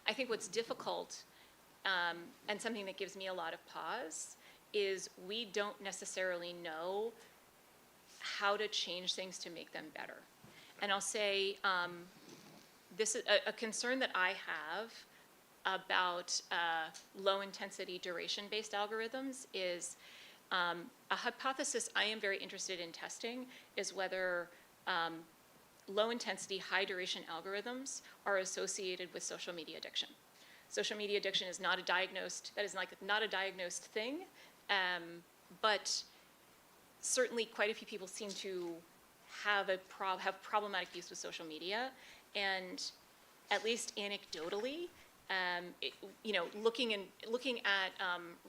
I think what's difficult, and something that gives me a lot of pause, is we don't necessarily know how to change things to make them better. And I'll say, this is a concern that I have about low-intensity duration-based algorithms is a hypothesis I am very interested in testing is whether low-intensity, high-duration algorithms are associated with social media addiction. Social media addiction is not a diagnosed thing, but certainly quite a few people seem to have problematic use with social media, and at least anecdotally, looking at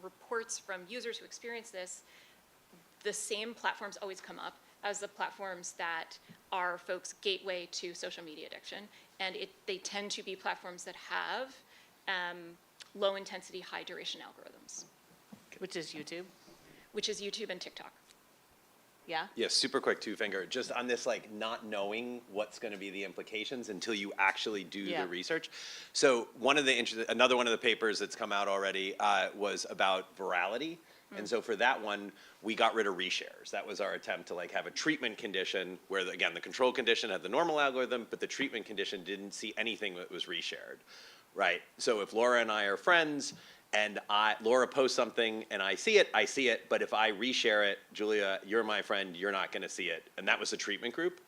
reports from users who experience this, the same platforms always come up as the platforms that are folks' gateway to social media addiction, and they tend to be platforms that have low-intensity, high-duration algorithms. Which is YouTube? Which is YouTube and TikTok. Yeah? Yes, super quick two-finger. Just on this, not knowing what's going to be the implications until you actually do the research. So another one of the papers that's come out already was about virality. And so for that one, we got rid of reshares. That was our attempt to have a treatment condition where, again, the control condition had the normal algorithm, but the treatment condition didn't see anything that was reshared, right? So if Laura and I are friends, and Laura posts something and I see it, but if I reshare it, Julia, you're my friend, you're not going to see it. And that was a treatment group.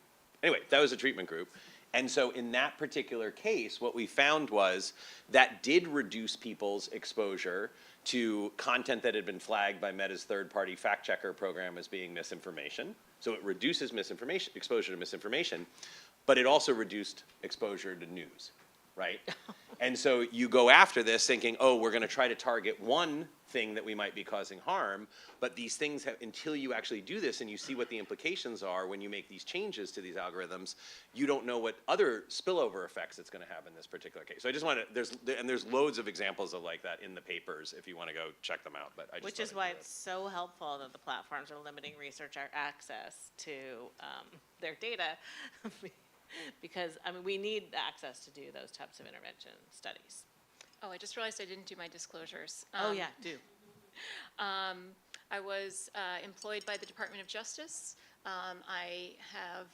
Anyway, that was a treatment group. And so in that particular case, what we found was that did reduce people's exposure to content that had been flagged by Meta's third-party fact-checker program as being misinformation. So it reduces exposure to misinformation, but it also reduced exposure to news. right? And so you go after this thinking, oh, we're going to try to target one thing that we might be causing harm, but these things have, until you actually do this and you see what the implications are when you make these changes to these algorithms, you don't know what other spillover effects it's going to have in this particular case. So I just want to, there's loads of examples of like that in the papers if you want to go check them out. But I just Which is why it's so helpful that the platforms are limiting researcher access to their data. Because, I mean, we need access to do those types of intervention studies. Oh, I just realized I didn't do my disclosures. Oh, yeah, do. I was employed by the Department of Justice. I have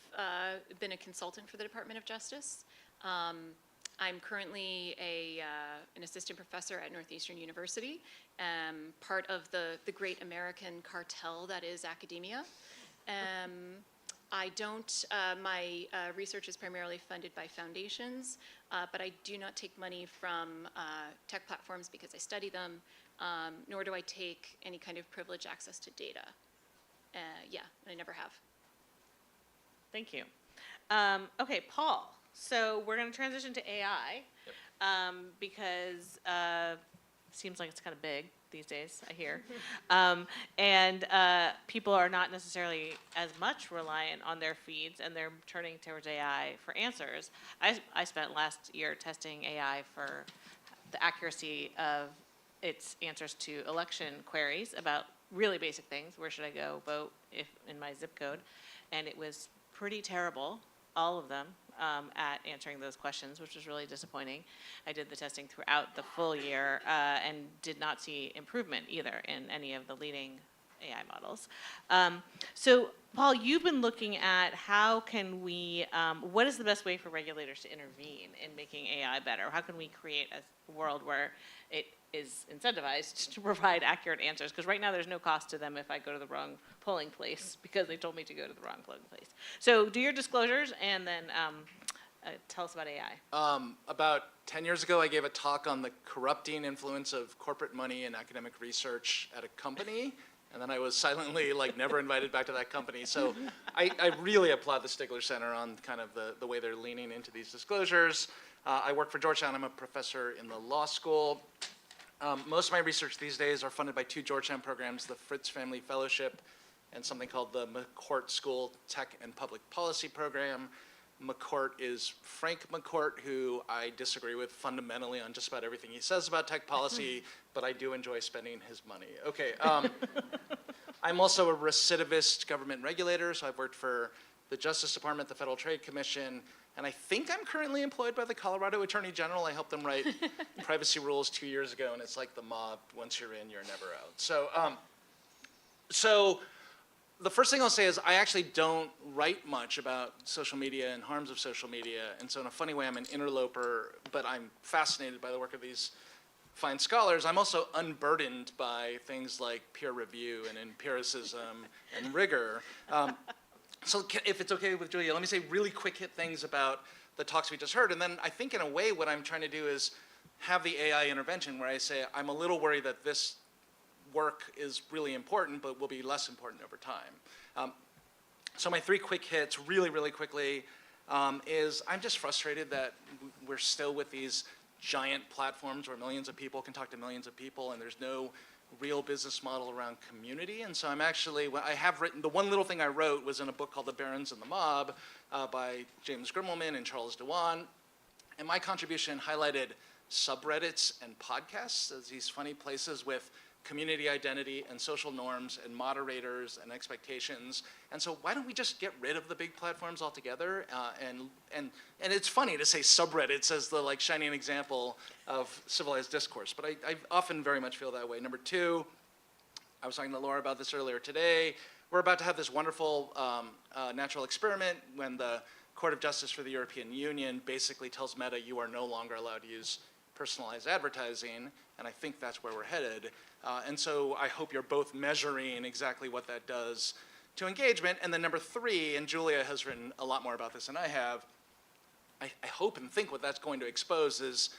been a consultant for the Department of Justice. I'm currently an assistant professor at Northeastern University, part of the great American cartel that is academia. I don't, my research is primarily funded by foundations, but I do not take money from tech platforms because I study them, nor do I take any kind of privileged access to data. Yeah, I never have. Thank you. Okay, Paul, so we're going to transition to AI because it seems like it's kind of big these days, I hear. And people are not necessarily as much reliant on their feeds, and they're turning towards AI for answers. I spent last year testing AI for the accuracy of its answers to election queries about really basic things. Where should I go vote if in my zip code? And it was pretty terrible, all of them, at answering those questions, which was really disappointing. I did the testing throughout the full year and did not see improvement either in any of the leading AI models. So, Paul, you've been looking at how can we, what is the best way for regulators to intervene in making AI better? How can we create a world where it is incentivized to provide accurate answers? Because right now there's no cost to them if I go to the wrong polling place because they told me to go to the wrong polling place. So do your disclosures and then tell us about AI. About 10 years ago, I gave a talk on the corrupting influence of corporate money in academic research at a company. And then I was silently never invited back to that company. So I really applaud the Stigler Center on kind of the way they're leaning into these disclosures. I work for Georgetown. I'm a professor in the law school. Most of my research these days are funded by two Georgetown programs, the Fritz Family Fellowship and something called the McCourt School Tech and Public Policy Program. McCourt is Frank McCourt, who I disagree with fundamentally on just about everything he says about tech policy, but I do enjoy spending his money. Okay, I'm also a recidivist government regulator, so I've worked for the Justice Department, the Federal Trade Commission, and I think I'm currently employed by the Colorado Attorney General. I helped them write privacy rules 2 years ago, and it's like the mob. Once you're in, you're never out. So the first thing I'll say is I actually don't write much about social media and harms of social media, and so in a funny way, I'm an interloper, but I'm fascinated by the work of these fine scholars. I'm also unburdened by things like peer review and empiricism and rigor. So if it's okay with Julia, let me say really quick hit things about the talks we just heard. And then I think in a way what I'm trying to do is have the AI intervention where I say I'm a little worried that this work is really important but will be less important over time. So my three quick hits really, really quickly is I'm just frustrated that we're still with these giant platforms where millions of people can talk to millions of people and there's no real business model around community. And so I'm actually, I have written, the one little thing I wrote was in a book called The Barons and the Mob by James Grimmelman and Charles Dewan. And my contribution highlighted subreddits and podcasts as these funny places with community identity and social norms and moderators and expectations. And so why don't we just get rid of the big platforms altogether? And it's funny to say subreddits as the shining example of civilized discourse, but I often very much feel that way. Number two, I was talking to Laura about this earlier today. We're about to have this wonderful natural experiment when the Court of Justice for the European Union basically tells Meta you are no longer allowed to use personalized advertising, and I think that's where we're headed. And so I hope you're both measuring exactly what that does to engagement. And then number three, and Julia has written a lot more about this than I have, I hope and think what that's going to expose is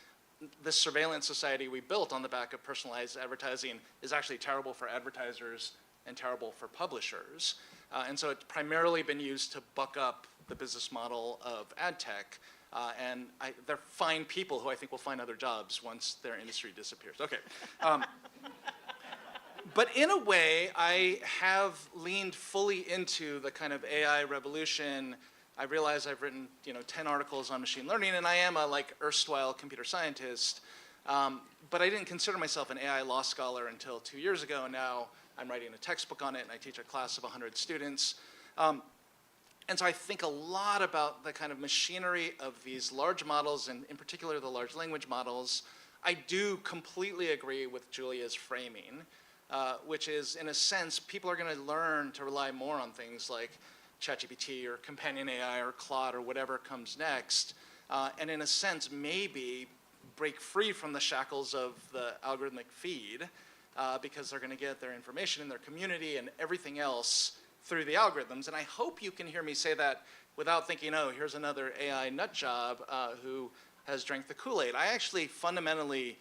this surveillance society we built on the back of personalized advertising is actually terrible for advertisers and terrible for publishers. And so it's primarily been used to buck up the business model of ad tech. And they're fine people who I think will find other jobs once their industry disappears. Okay. But in a way, I have leaned fully into the kind of AI revolution. I realize I've written 10 articles on machine learning, and I am a erstwhile computer scientist. But I didn't consider myself an AI law scholar until 2 years ago, and now I'm writing a textbook on it, and I teach a class of 100 students. And so I think a lot about the kind of machinery of these large models, and in particular the large language models. I do completely agree with Julia's framing, which is, in a sense, people are going to learn to rely more on things like ChatGPT or Companion AI or Claude or whatever comes next, and in a sense, maybe break free from the shackles of the algorithmic feed, because they're going to get their information in their community and everything else through the algorithms. And I hope you can hear me say that without thinking, oh, here's another AI nut job who has drank the Kool-Aid. I actually fundamentally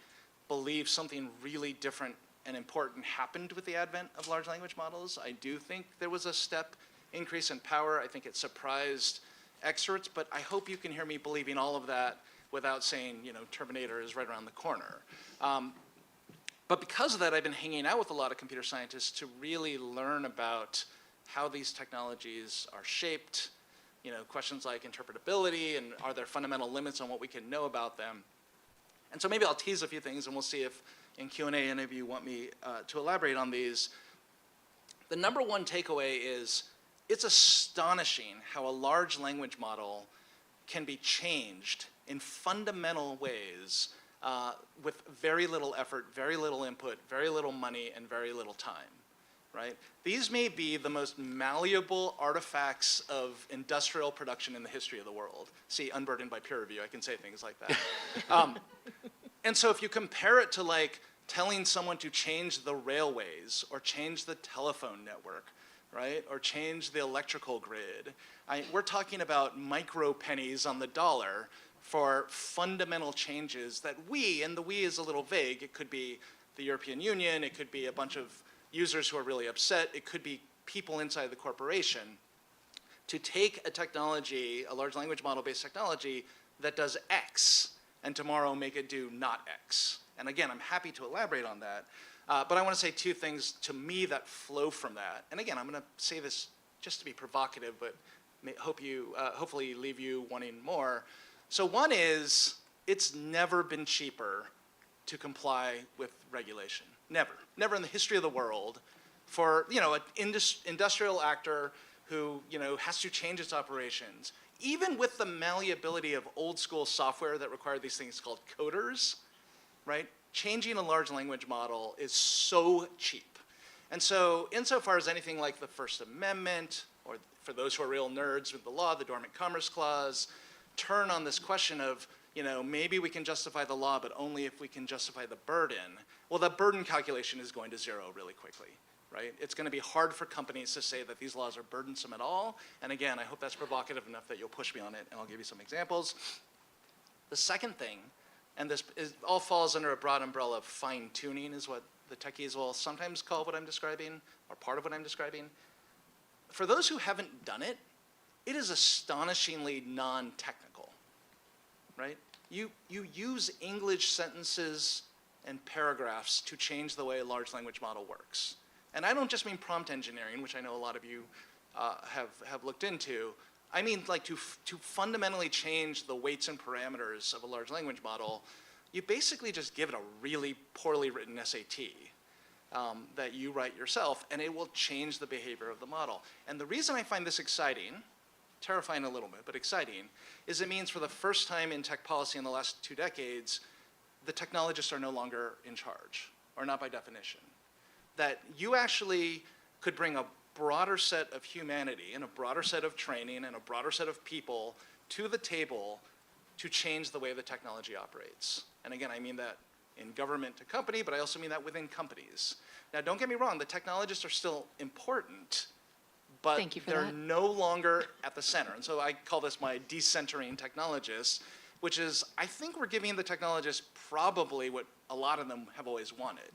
believe something really different and important happened with the advent of large language models. I do think there was a step increase in power. I think it surprised experts, but I hope you can hear me believing all of that without saying, Terminator is right around the corner. But because of that, I've been hanging out with a lot of computer scientists to really learn about how these technologies are shaped, questions like interpretability, and are there fundamental limits on what we can know about them. And so maybe I'll tease a few things, and we'll see if in Q&A any of you want me to elaborate on these. The number one takeaway is it's astonishing how a large language model can be changed in fundamental ways with very little effort, very little input, very little money, and very little time, right? These may be the most malleable artifacts of industrial production in the history of the world. See, unburdened by peer review, I can say things like that. And so if you compare it to telling someone to change the railways or change the telephone network, right, or change the electrical grid, we're talking about micro pennies on the dollar for fundamental changes that and the we is a little vague. It could be the European Union, it could be a bunch of users who are really upset, it could be people inside the corporation, to take a technology, a large language model-based technology that does X, and tomorrow make it do not X. And again, I'm happy to elaborate on that. But I want to say two things to me that flow from that. And again, I'm going to say this just to be provocative, but hopefully leave you wanting more. So one is, it's never been cheaper to comply with regulation. Never. Never in the history of the world for an industrial actor who has to change its operations. Even with the malleability of old school software that required these things called coders, right? Changing a large language model is so cheap. And so insofar as anything like the First Amendment, or for those who are real nerds with the law, the Dormant Commerce Clause, turn on this question of, maybe we can justify the law, but only if we can justify the burden. Well, the burden calculation is going to zero really quickly, right? It's going to be hard for companies to say that these laws are burdensome at all. And again, I hope that's provocative enough that you'll push me on it, and I'll give you some examples. The second thing, and this all falls under a broad umbrella of fine-tuning, is what the techies will sometimes call what I'm describing, or part of what I'm describing. For those who haven't done it, it is astonishingly non-technical, right? You use English sentences and paragraphs to change the way a large language model works. And I don't just mean prompt engineering, which I know a lot of you have looked into. I mean to fundamentally change the weights and parameters of a large language model, you basically just give it a really poorly written SAT that you write yourself, and it will change the behavior of the model. And the reason I find this exciting, terrifying a little bit, but exciting, is it means for the first time in tech policy in the last 2 decades, the technologists are no longer in charge, or not by definition. That you actually could bring a broader set of humanity and a broader set of training and a broader set of people to the table to change the way the technology operates. And again, I mean that in government to company, but I also mean that within companies. Now, don't get me wrong, the technologists are still important, but they're no longer at the center. And so I call this my decentering technologists, which is, I think we're giving the technologists probably what a lot of them have always wanted,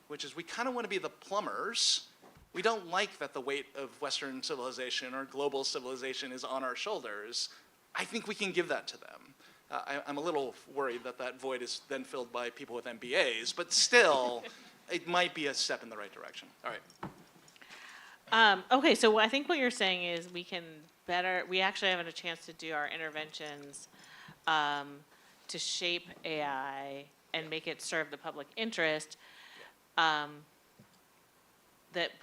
which is we kind of want to be the plumbers. We don't like that the weight of Western civilization or global civilization is on our shoulders. I think we can give that to them. I'm a little worried that that void is then filled by people with MBAs, but still, it might be a step in the right direction. All right. Okay, so I think what you're saying is we actually have a chance to do our interventions to shape AI and make it serve the public interest, that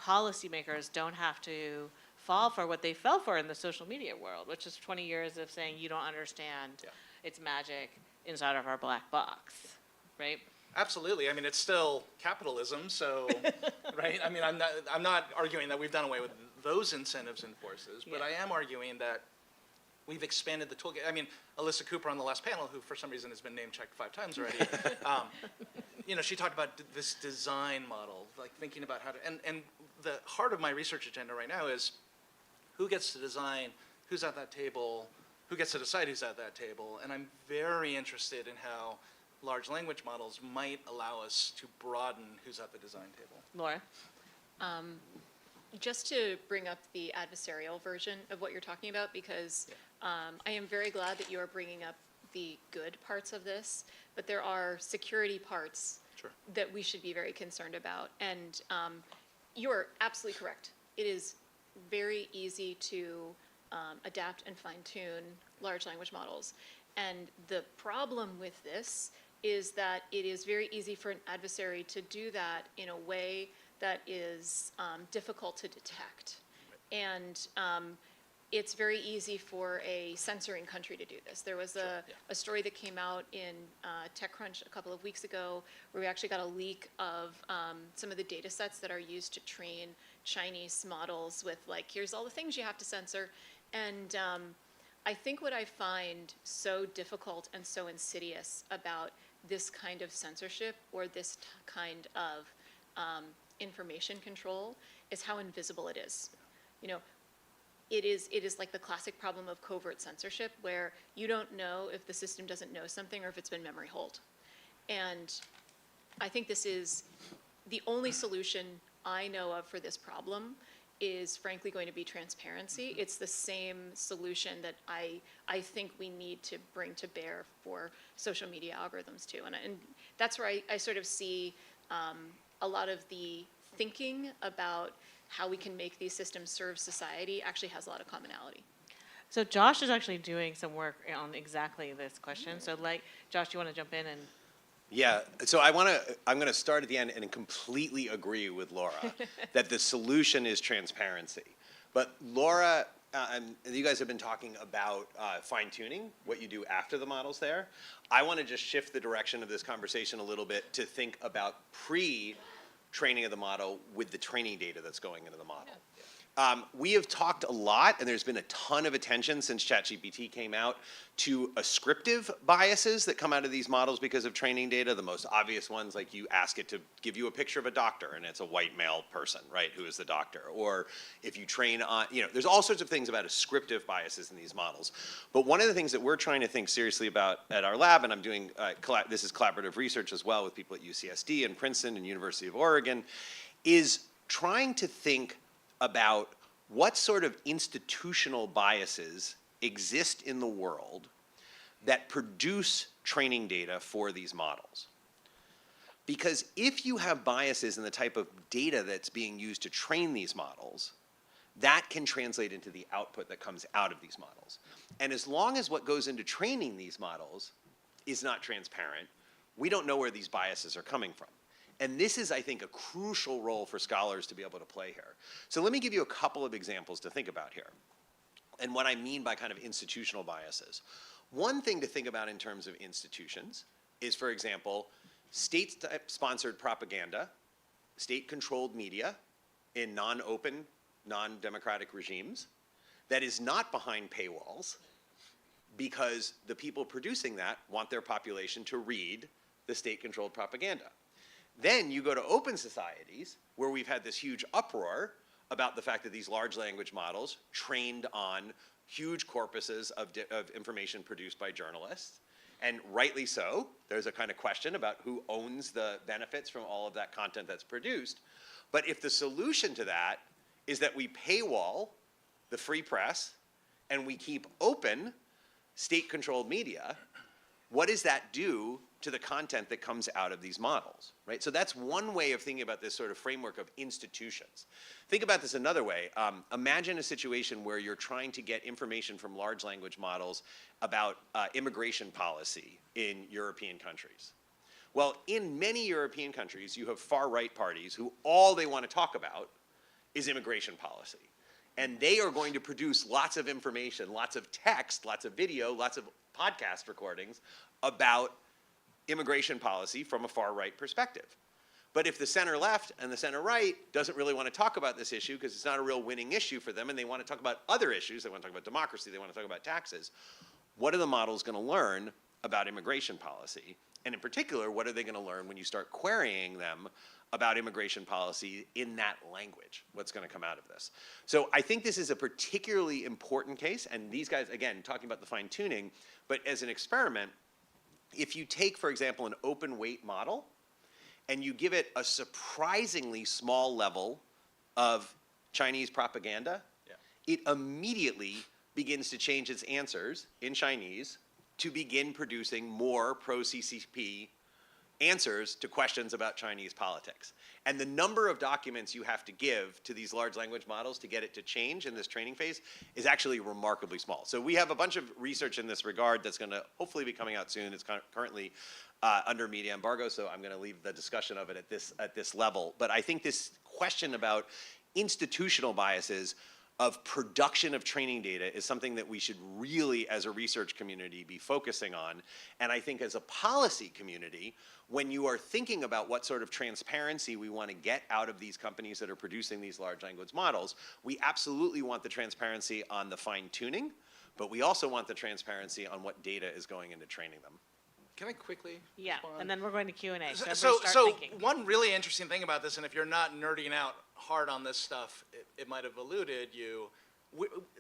policymakers don't have to fall for what they fell for in the social media world, which is 20 years of saying you don't understand it's magic inside of our black box, right? Absolutely. I mean, it's still capitalism, so, right? I mean, I'm not arguing that we've done away with those incentives and forces, but I am arguing that we've expanded the toolkit. I mean, Alyssa Cooper on the last panel, who for some reason has been name-checked 5 times already, you know, she talked about this design model, like thinking about how to, and the heart of my research agenda right now is who gets to design, who's at that table, who gets to decide who's at that table, and I'm very interested in how large language models might allow us to broaden who's at the design table. Laura? Just to bring up the adversarial version of what you're talking about, because I am very glad that you are bringing up the good parts of this, but there are security parts that we should be very concerned about. And you're absolutely correct. It is very easy to adapt and fine-tune large language models. And the problem with this is that it is very easy for an adversary to do that in a way that is difficult to detect. And it's very easy for a censoring country to do this. There was a story that came out in TechCrunch a couple of weeks ago where we actually got a leak of some of the data sets that are used to train Chinese models with, like, here's all the things you have to censor. And I think what I find so difficult and so insidious about this kind of censorship or this kind of information control is how invisible it is. You know, it is like the classic problem of covert censorship, where you don't know if the system doesn't know something or if it's been memory holed. And I think this is the only solution I know of for this problem is frankly going to be transparency. It's the same solution that I think we need to bring to bear for social media algorithms too. And that's where I sort of see a lot of the thinking about how we can make these systems serve society actually has a lot of commonality. So Josh is actually doing some work on exactly this question. So, like, Josh, you want to jump in and? Yeah, so I'm going to start at the end and completely agree with Laura that the solution is transparency. But Laura, and you guys have been talking about fine-tuning, what you do after the model's there. I want to just shift the direction of this conversation a little bit to think about pre-training of the model with the training data that's going into the model. We have talked a lot, and there's been a ton of attention since ChatGPT came out to ascriptive biases that come out of these models because of training data. The most obvious ones, like you ask it to give you a picture of a doctor, and it's a white male person, right, who is the doctor. Or if you train on, you know, there's all sorts of things about ascriptive biases in these models. But one of the things that we're trying to think seriously about at our lab, and I'm doing, this is collaborative research as well with people at UCSD and Princeton and University of Oregon, is trying to think about what sort of institutional biases exist in the world that produce training data for these models. Because if you have biases in the type of data that's being used to train these models, that can translate into the output that comes out of these models. And as long as what goes into training these models is not transparent, we don't know where these biases are coming from. And this is, I think, a crucial role for scholars to be able to play here. So let me give you a couple of examples to think about here, and what I mean by kind of institutional biases. One thing to think about in terms of institutions is, for example, state-sponsored propaganda, state-controlled media in non-open, non-democratic regimes that is not behind paywalls because the people producing that want their population to read the state-controlled propaganda. Then you go to open societies where we've had this huge uproar about the fact that these large language models trained on huge corpuses of information produced by journalists, and rightly so. There's a kind of question about who owns the benefits from all of that content that's produced. But if the solution to that is that we paywall the free press and we keep open state-controlled media, what does that do to the content that comes out of these models, right? So that's one way of thinking about this sort of framework of institutions. Think about this another way. Imagine a situation where you're trying to get information from large language models about immigration policy in European countries. Well, in many European countries, you have far-right parties who all they want to talk about is immigration policy. And they are going to produce lots of information, lots of text, lots of video, lots of podcast recordings about immigration policy from a far-right perspective. But if the center-left and the center-right doesn't really want to talk about this issue because it's not a real winning issue for them and they want to talk about other issues, they want to talk about democracy, they want to talk about taxes, what are the models going to learn about immigration policy? And in particular, what are they going to learn when you start querying them about immigration policy in that language? What's going to come out of this? So I think this is a particularly important case, and these guys, again, talking about the fine-tuning, but as an experiment, if you take, for example, an open weight model, and you give it a surprisingly small level of Chinese propaganda, it immediately begins to change its answers in Chinese to begin producing more pro-CCP answers to questions about Chinese politics. And the number of documents you have to give to these large language models to get it to change in this training phase is actually remarkably small. So we have a bunch of research in this regard that's going to hopefully be coming out soon. It's currently under media embargo, so I'm going to leave the discussion of it at this level. But I think this question about institutional biases of production of training data is something that we should really, as a research community, be focusing on. And I think as a policy community, when you are thinking about what sort of transparency we want to get out of these companies that are producing these large language models, we absolutely want the transparency on the fine-tuning, but we also want the transparency on what data is going into training them. Can I quickly Yeah, respond? and then we're going to Q&A. So, So everybody start thinking. one really interesting thing about this, and if you're not nerding out hard on this stuff, it might have eluded you.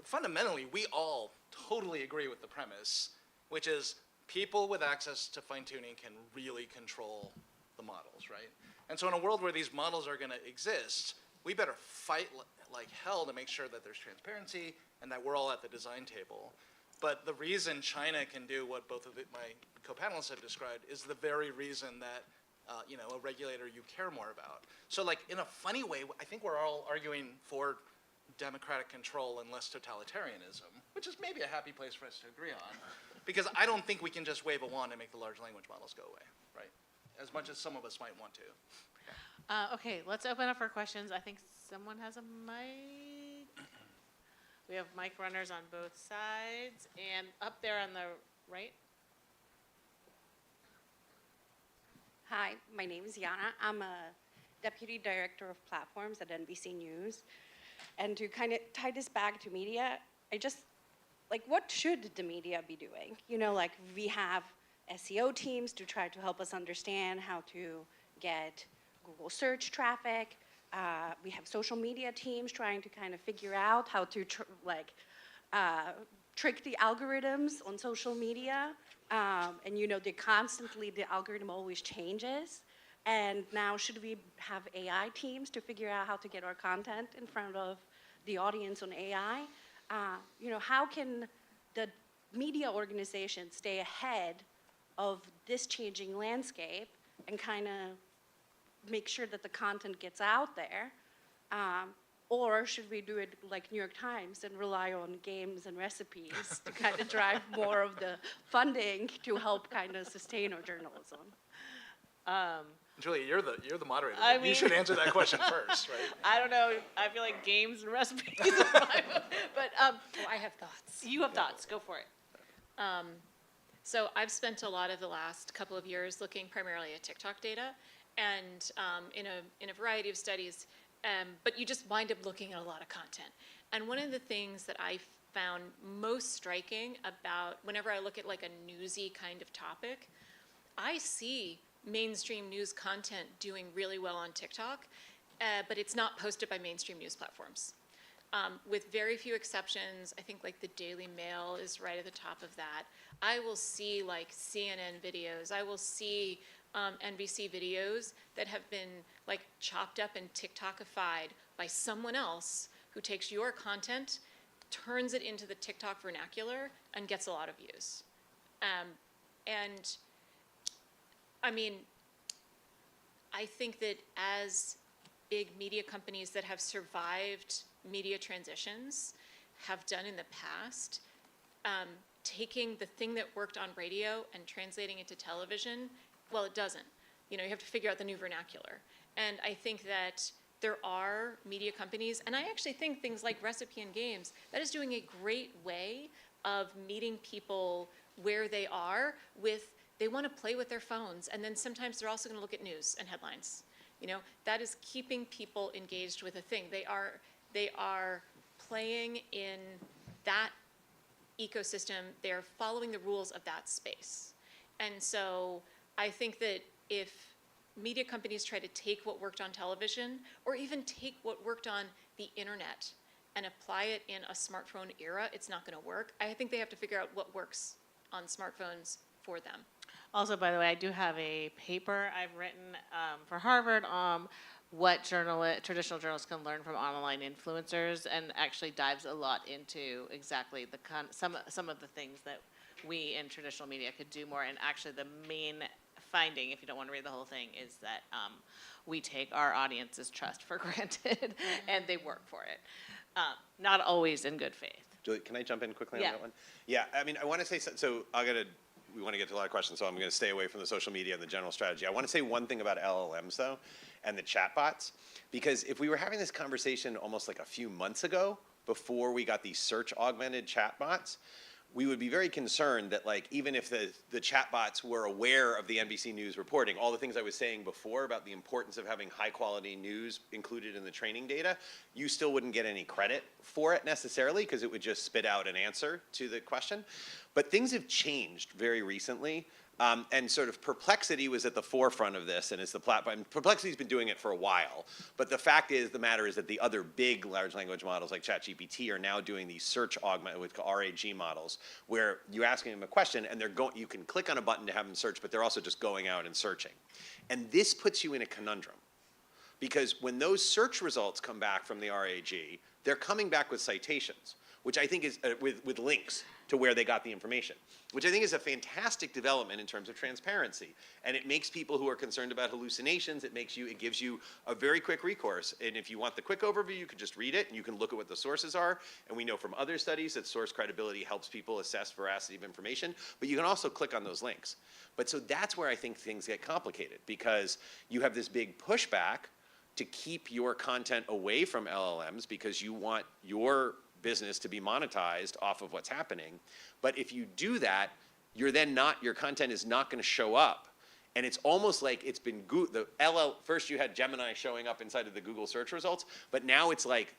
Fundamentally, we all totally agree with the premise, which is people with access to fine-tuning can really control the models, right? And so in a world where these models are going to exist, we better fight like hell to make sure that there's transparency and that we're all at the design table. But the reason China can do what both of my co-panelists have described is the very reason that a regulator you care more about. So like in a funny way, I think we're all arguing for democratic control and less totalitarianism, which is maybe a happy place for us to agree on. Because I don't think we can just wave a wand and make the large language models go away, right? As much as some of us might want to. Okay, let's open up for questions. I think someone has a mic. We have mic runners on both sides, and up there on the right. Hi, my name is Yana. I'm a Deputy Director of Platforms at NBC News. And to kind of tie this back to media, what should the media be doing? We have SEO teams to try to help us understand how to get Google search traffic. We have social media teams trying to kind of figure out how to trick the algorithms on social media. The algorithm always changes. And now should we have AI teams to figure out how to get our content in front of the audience on AI? How can the media organization stay ahead of this changing landscape and kind of make sure that the content gets out there? Or should we do it like New York Times and rely on games and recipes to kind of drive more of the funding to help kind of sustain our journalism? Julia, you're the moderator. I You mean- should answer that question first, right? I don't know. I feel like games and recipes. But I have thoughts. You have thoughts. Go for it. So I've spent a lot of the last couple of years looking primarily at TikTok data, and in a variety of studies. But you just wind up looking at a lot of content. And one of the things that I found most striking about whenever I look at like a newsy kind of topic, I see mainstream news content doing really well on TikTok, but it's not posted by mainstream news platforms. With very few exceptions, I think like the Daily Mail is right at the top of that. I will see like CNN videos, I will see NBC videos that have been like chopped up and TikTokified by someone else who takes your content turns it into the TikTok vernacular and gets a lot of views. And I mean, I think that as big media companies that have survived media transitions have done in the past, taking the thing that worked on radio and translating it to television, well, it doesn't. You know, you have to figure out the new vernacular. And I think that there are media companies, and I actually think things like Recipe and Games, that is doing a great way of meeting people where they are with, they want to play with their phones, and then sometimes they're also going to look at news and headlines. You know, that is keeping people engaged with a thing. They are playing in that ecosystem. They're following the rules of that space. And so I think that if media companies try to take what worked on television, or even take what worked on the internet and apply it in a smartphone era, it's not going to work. I think they have to figure out what works on smartphones for them. Also, by the way, I do have a paper I've written for Harvard on what traditional journalists can learn from online influencers, and actually dives a lot into exactly the some of the things that we in traditional media could do more. And actually the main finding, if you don't want to read the whole thing, is that we take our audience's trust for granted and they work for it. Not always in good faith. Julie, can I jump in quickly Yeah. on that one? Yeah, I mean, I want to say, so we want to get to a lot of questions, so I'm going to stay away from the social media and the general strategy. I want to say one thing about LLMs, though, and the chatbots, because if we were having this conversation almost like a few months ago, before we got these search-augmented chatbots, we would be very concerned that, like, even if the chatbots were aware of the NBC News reporting, all the things I was saying before about the importance of having high-quality news included in the training data, you still wouldn't get any credit for it necessarily, because it would just spit out an answer to the question. But things have changed very recently. And sort of Perplexity was at the forefront of this, and it's the platform. Perplexity's been doing it for a while, but the fact is, the matter is that the other big large language models like ChatGPT are now doing these search augmented with RAG models, where you asking them a question and you can click on a button to have them search, but they're also just going out and searching. And this puts you in a conundrum, because when those search results come back from the RAG, they're coming back with citations, which I think is with links to where they got the information, which I think is a fantastic development in terms of transparency. And it makes people who are concerned about hallucinations, it gives you a very quick recourse. And if you want the quick overview, you can just read it and you can look at what the sources are. And we know from other studies that source credibility helps people assess veracity of information, but you can also click on those links. But so that's where I think things get complicated, because you have this big pushback to keep your content away from LLMs because you want your business to be monetized off of what's happening. But if you do that, your content is not going to show up. And it's almost like it's been first you had Gemini showing up inside of the Google search results, but now it's like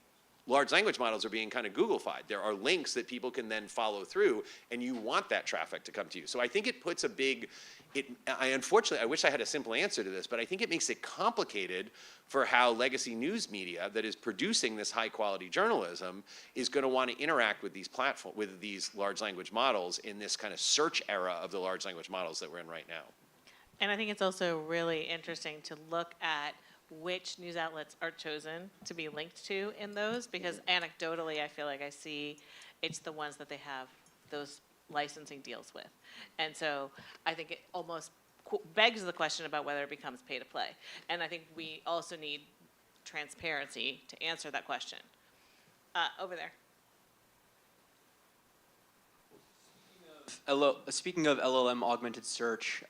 large language models are being kind of Google-fied. There are links that people can then follow through, and you want that traffic to come to you. So I think it puts a big, unfortunately, I wish I had a simple answer to this, but I think it makes it complicated for how legacy news media that is producing this high-quality journalism is going to want to interact with these large language models in this kind of search era of the large language models that we're in right now. And I think it's also really interesting to look at which news outlets are chosen to be linked to in those, because anecdotally I feel like I see it's the ones that they have those licensing deals with. And so I think it almost begs the question about whether it becomes pay to play. And I think we also need transparency to answer that question. Over there. Speaking of LLM augmented search,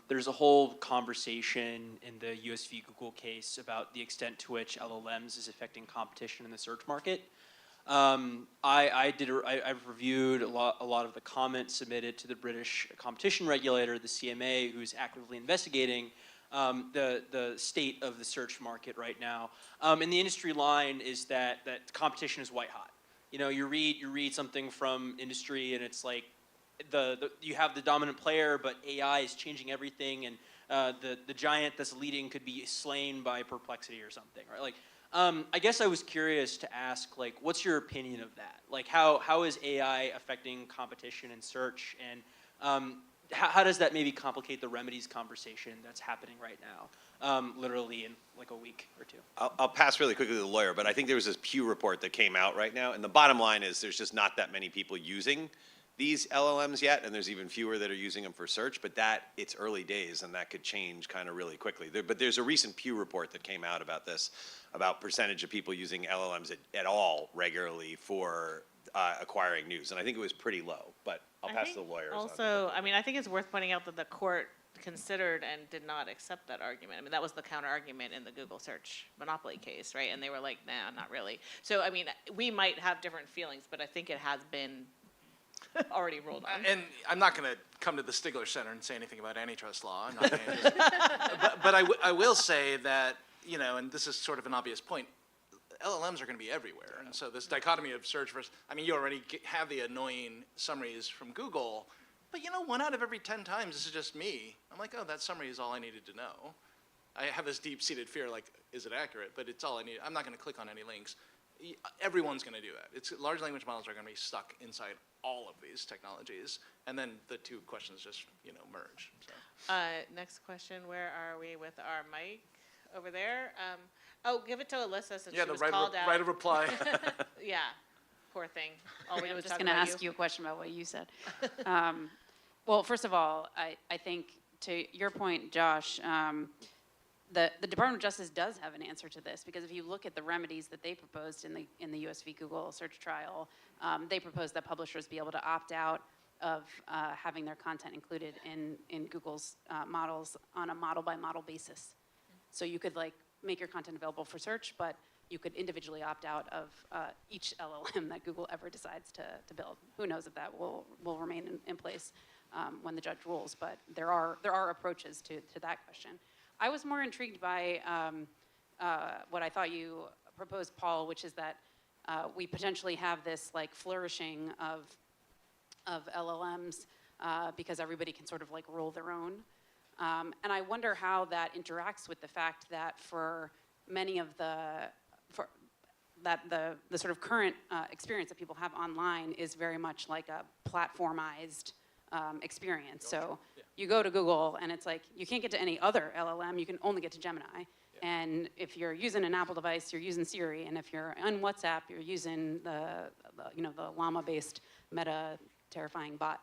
there's a whole conversation in the US v. Google case about the extent to which LLMs is affecting competition in the search market. I've reviewed a lot of the comments submitted to the British competition regulator, the CMA, who's actively investigating the state of the search market right now. And the industry line is that competition is white hot. You know, you read something from industry and it's like, you have the dominant player, but AI is changing everything, and the giant that's leading could be slain by Perplexity or something, right? Like, I guess I was curious to ask, like, what's your opinion of that? Like, how is AI affecting competition in search, and how does that maybe complicate the remedies conversation that's happening right now, literally in like a week or two? I'll pass really quickly to the lawyer, but I think there was this Pew report that came out right now, and the bottom line is there's just not that many people using these LLMs yet, and there's even fewer that are using them for search, but it's early days, and that could change kind of really quickly. But there's a recent Pew report that came out about this, about percentage of people using LLMs at all regularly for acquiring news, and I think it was pretty low, but I'll pass to the lawyers. Also, I mean, I think it's worth pointing out that the court considered and did not accept that argument. I mean, that was the counter argument in the Google search monopoly case, right? And they were like, nah, not really. So, I mean, we might have different feelings, but I think it has been already ruled on. And I'm not going to come to the Stigler Center and say anything about antitrust law. I'm not gonna just, but I will say that, you know, and this is sort of an obvious point, LLMs are going to be everywhere. And so this dichotomy of search versus, I mean, you already have the annoying summaries from Google, but you know, 1 out of every 10 times, this is just me. I'm like, oh, that summary is all I needed to know. I have this deep-seated fear, like, is it accurate? But it's all I need. I'm not going to click on any links. Everyone's going to do that. Large language models are going to be stuck inside all of these technologies, and then the two questions just, you know, merge. So. Next question, where are we with our mic? Over there? Oh, give it to Alyssa since she was called out. Right of reply. Yeah, poor thing. All we do I'm is just talk going to about ask you a question about what you said. Well, first of all, I think to your point, Josh, the Department of Justice does have an answer to this, because if you look at the remedies that they proposed in the US v. Google search trial, they proposed that publishers be able to opt out of having their content included in Google's models on a model-by-model basis. So you could like make your content available for search, but you could individually opt out of each LLM that Google ever decides to build. Who knows if that will remain in place when the judge rules, but there are approaches to that question. I was more intrigued by what I thought you proposed, Paul, which is that we potentially have this like flourishing of LLMs because everybody can sort of like rule their own. And I wonder how that interacts with the fact that for many of the sort of current experience that people have online is very much like a platformized experience. So you go to Google and it's like you can't get to any other LLM, you can only get to Gemini. And if you're using an Apple device, you're using Siri, and if you're on WhatsApp, you're using the llama-based Meta terrifying bot.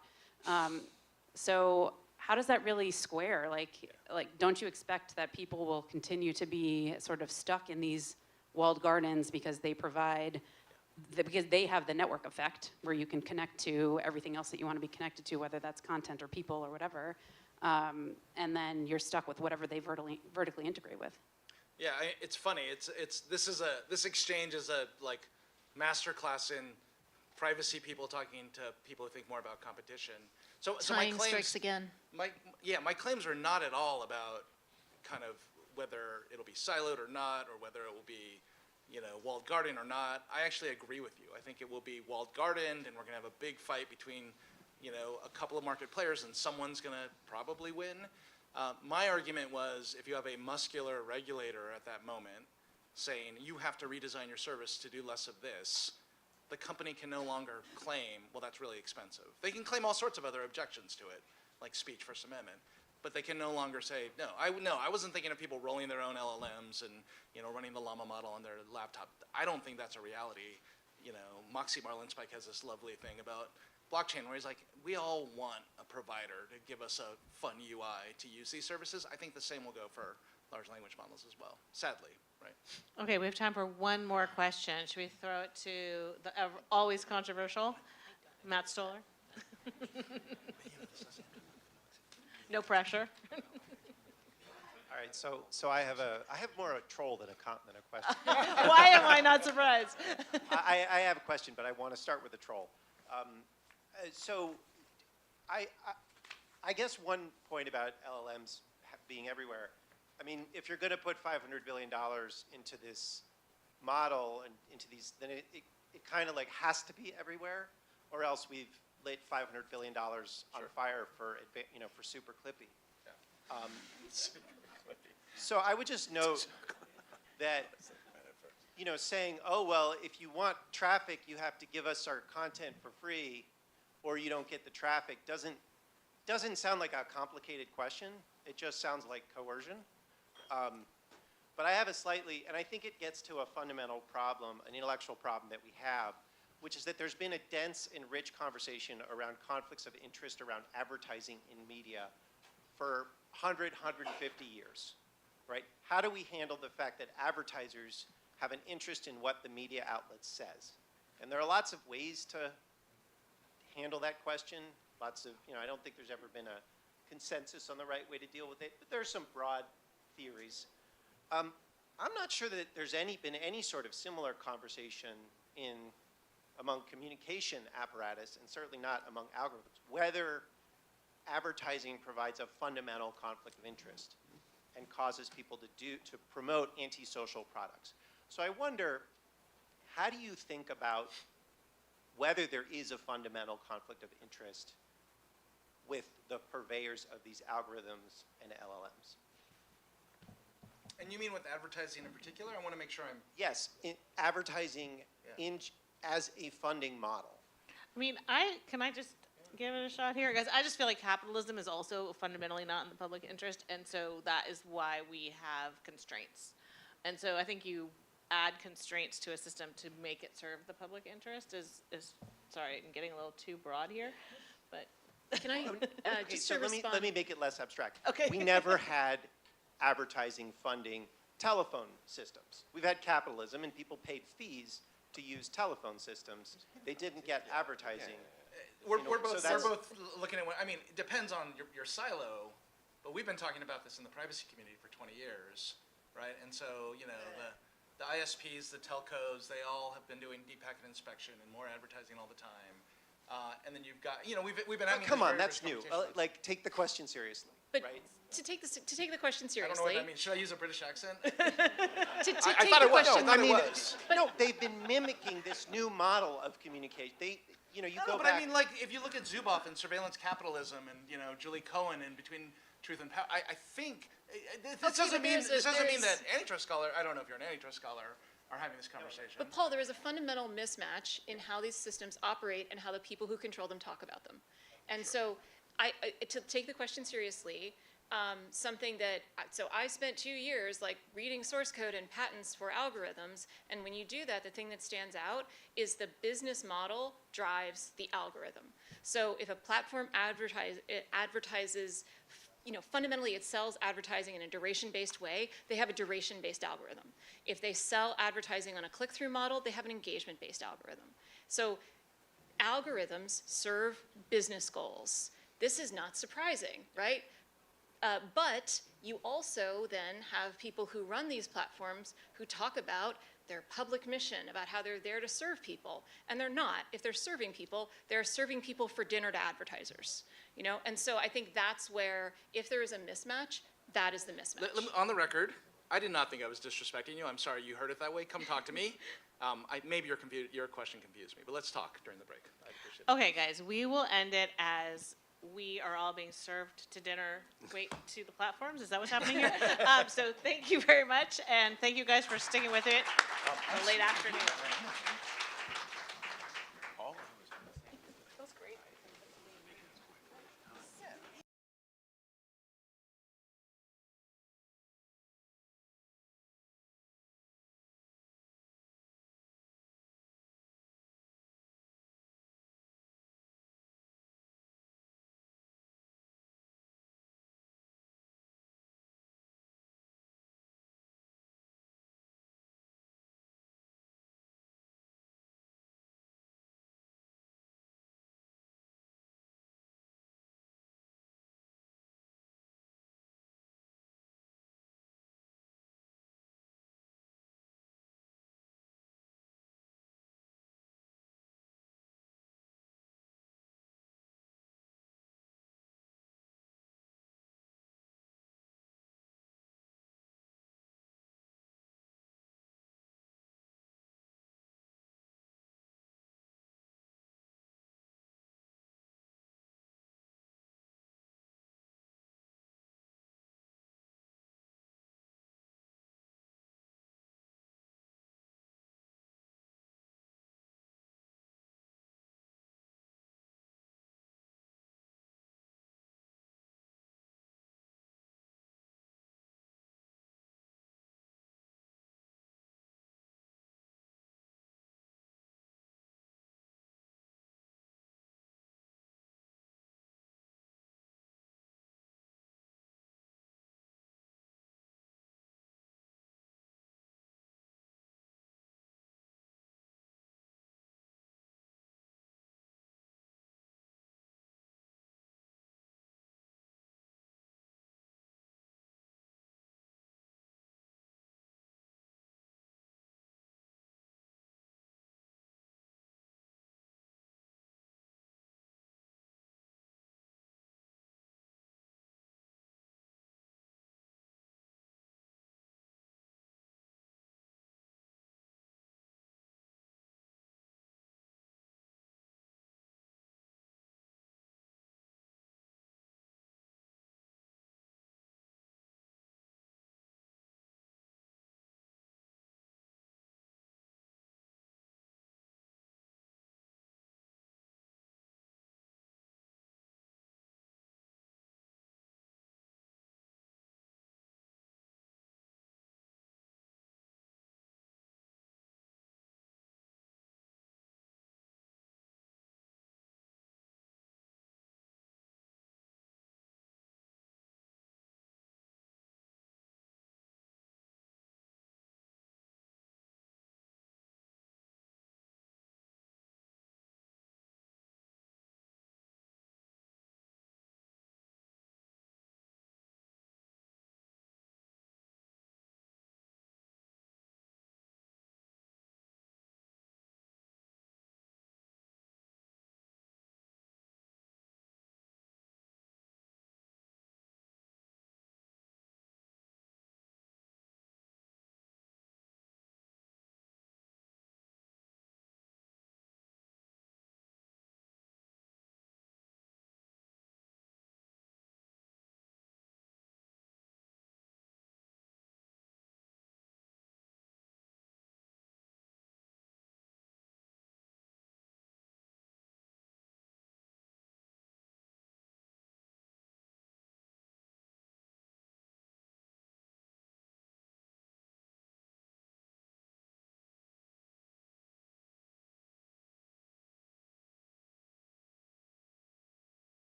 So how does that really square? Like, don't you expect that people will continue to be sort of stuck in these walled gardens because they provide, because they have the network effect where you can connect to everything else that you want to be connected to, whether that's content or people or whatever, and then you're stuck with whatever they vertically integrate with? Yeah, it's funny. This exchange is a like masterclass in privacy people talking to people who think more about competition. So my claims strikes again. My claims are not at all about kind of whether it'll be siloed or not, or whether it will be, you know, walled garden or not. I actually agree with you. I think it will be walled garden, and we're going to have a big fight between, you know, a couple of market players, and someone's going to probably win. My argument was, if you have a muscular regulator at that moment saying you have to redesign your service to do less of this, the company can no longer claim, well, that's really expensive. They can claim all sorts of other objections to it, like speech First Amendment, but they can no longer say, no, I wasn't thinking of people rolling their own LLMs and, you know, running the llama model on their laptop. I don't think that's a reality. You know, Moxie Marlinspike has this lovely thing about blockchain where he's like, we all want a provider to give us a fun UI to use these services. I think the same will go for large language models as well, sadly, right? Okay, we have time for one more question. Should we throw it to the always controversial, Matt Stoller? No pressure. All right, so I have more a troll than a question. Why am I not surprised? I have a question, but I want to start with a troll. So I guess one point about LLMs being everywhere, I mean, if you're going to put $500 billion into this model and into these, then it kind of like has to be everywhere, or else we've lit $500 billion on fire for, you know, for Super Clippy. Yeah. So I would just note that, you know, saying, oh, well, if you want traffic, you have to give us our content for free, or you don't get the traffic, doesn't doesn't sound like a complicated question. It just sounds like coercion. But I have a slightly, and I think it gets to a fundamental problem, an intellectual problem that we have, which is that there's been a dense and rich conversation around conflicts of interest around advertising in media for 100, 150 years, right? How do we handle the fact that advertisers have an interest in what the media outlet says? And there are lots of ways to handle that question. Lots of, I don't think there's ever been a consensus on the right way to deal with it, but there are some broad theories. I'm not sure that there's been any sort of similar conversation among communication apparatus, and certainly not among algorithms, whether advertising provides a fundamental conflict of interest and causes people to promote antisocial products. So I wonder, how do you think about whether there is a fundamental conflict of interest with the purveyors of these algorithms and LLMs? And you mean with advertising in particular? I want to make sure I'm... Yes, advertising as a funding model. I mean, can I just give it a shot here? Guys, I just feel like capitalism is also fundamentally not in the public interest, and so that is why we have constraints. And so I think you add constraints to a system to make it serve the public interest is sorry, I'm getting a little too broad here, but... Can I just so to respond? let me make it less abstract. Okay. We never had advertising funding telephone systems. We've had capitalism, and people paid fees to use telephone systems. They didn't get advertising. We're both looking at what, I mean, it depends on your silo, but we've been talking about this in the privacy community for 20 years, right? And so, the ISPs, the telcos, they all have been doing deep packet inspection and more advertising all the time. And then you've got, we've been having Come on, these that's very new. rich conversations. Like, take the question seriously, But right? to take the question I don't know seriously, what that means. Should I use a British accent? to I take thought the it was. question, I mean, it was. No, they've been mimicking this new model of communication. You go But back. I mean, like, if you look at Zuboff and surveillance capitalism and, Julie Cohen and Between Truth and Power, I think, this doesn't mean that antitrust scholar, I don't know if you're an antitrust scholar, are having this conversation. but Paul, there is a fundamental mismatch in how these systems operate and how the people who control them talk about them. And so, to take the question seriously, something that, so I spent 2 years like reading source code and patents for algorithms, and when you do that, the thing that stands out is the business model drives the algorithm. So if a platform advertises, fundamentally it sells advertising in a duration-based way, they have a duration-based algorithm. If they sell advertising on a click-through model, they have an engagement-based algorithm. So algorithms serve business goals. This is not surprising, right? But you also then have people who run these platforms who talk about their public mission, about how they're there to serve people, and they're not. If they're serving people, they're serving people for dinner to advertisers, And so I think that's where, if there is a mismatch, that is the mismatch. On the record, I did not think I was disrespecting you. I'm sorry you heard it that way. Come talk to me. Maybe your question confused me, but let's talk during the break. I appreciate it. Okay, guys, we will end it as we are all being served to dinner. Wait to the platforms. Is that what's happening here? So thank you very much, and thank you guys for sticking with it a late afternoon.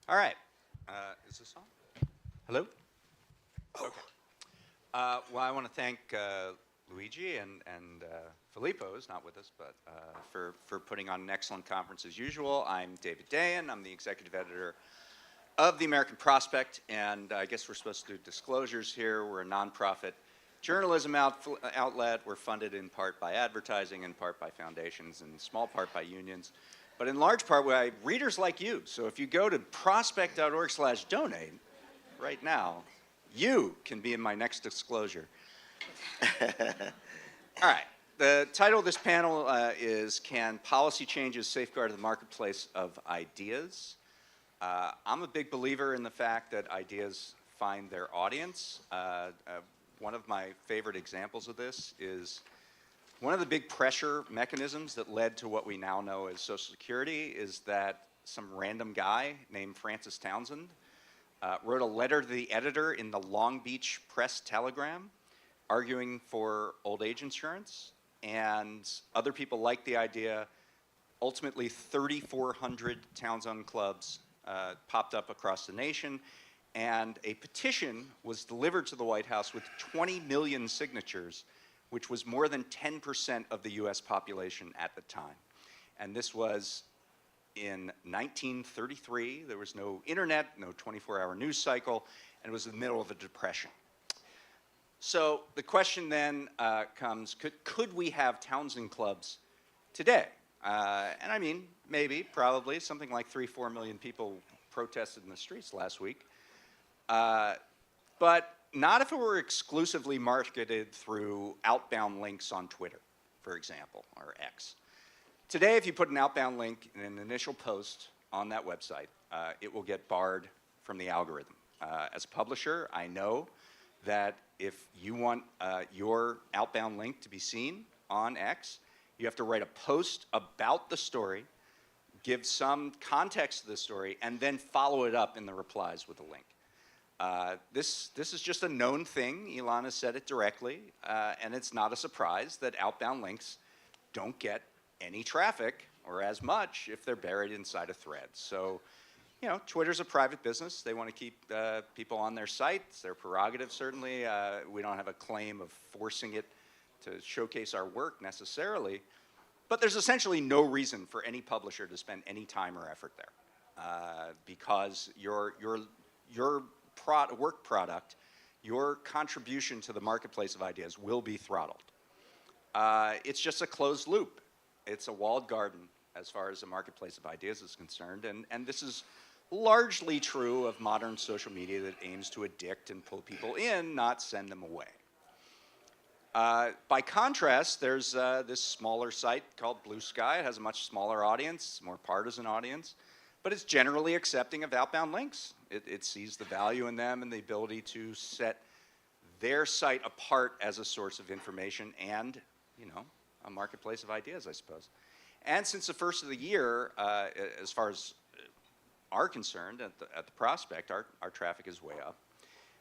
All right. Is this on? Hello? Okay. Well, I want to thank Luigi and Filippo, who's not with us, but for putting on an excellent conference as usual. I'm David Dayan. I'm the executive editor of the American Prospect, and I guess we're supposed to do disclosures here. We're a nonprofit journalism outlet. We're funded in part by advertising, in part by foundations, and in small part by unions, but in large part by readers like you. So if you go to prospect.org/donate right now, you can be in my next disclosure. All right. The title of this panel is Can Policy Changes Safeguard the Marketplace of Ideas? I'm a big believer in the fact that ideas find their audience. One of my favorite examples of this is one of the big pressure mechanisms that led to what we now know as Social Security is that some random guy named Francis Townsend wrote a letter to the editor in the Long Beach Press Telegram arguing for old age insurance, and other people liked the idea. Ultimately, 3,400 Townsend clubs popped up across the nation, and a petition was delivered to the White House with 20 million signatures, which was more than 10% of the US population at the time. And this was in 1933. There was no internet, no 24-hour news cycle, and it was in the middle of a depression. So the question then comes, could we have Townsend clubs today? And I mean, maybe, probably, something like 3-4 million people protested in the streets last week. But not if it were exclusively marketed through outbound links on Twitter, for example, or X. Today, if you put an outbound link in an initial post on that website, it will get barred from the algorithm. As a publisher, I know that if you want your outbound link to be seen on X, you have to write a post about the story, give some context to the story, and then follow it up in the replies with a link. This is just a known thing. Elon has said it directly, and it's not a surprise that outbound links don't get any traffic or as much if they're buried inside a thread. So, you know, Twitter's a private business. They want to keep people on their site. It's their prerogative, certainly. We don't have a claim of forcing it to showcase our work necessarily. But there's essentially no reason for any publisher to spend any time or effort there because your work product, your contribution to the marketplace of ideas will be throttled. It's just a closed loop. It's a walled garden as far as the marketplace of ideas is concerned, and this is largely true of modern social media that aims to addict and pull people in, not send them away. By contrast, there's this smaller site called Blue Sky. It has a much smaller audience, more partisan audience, but it's generally accepting of outbound links. It sees the value in them and the ability to set their site apart as a source of information and, you know, a marketplace of ideas, I suppose. And since the first of the year, as far as are concerned at the Prospect, our traffic is way up.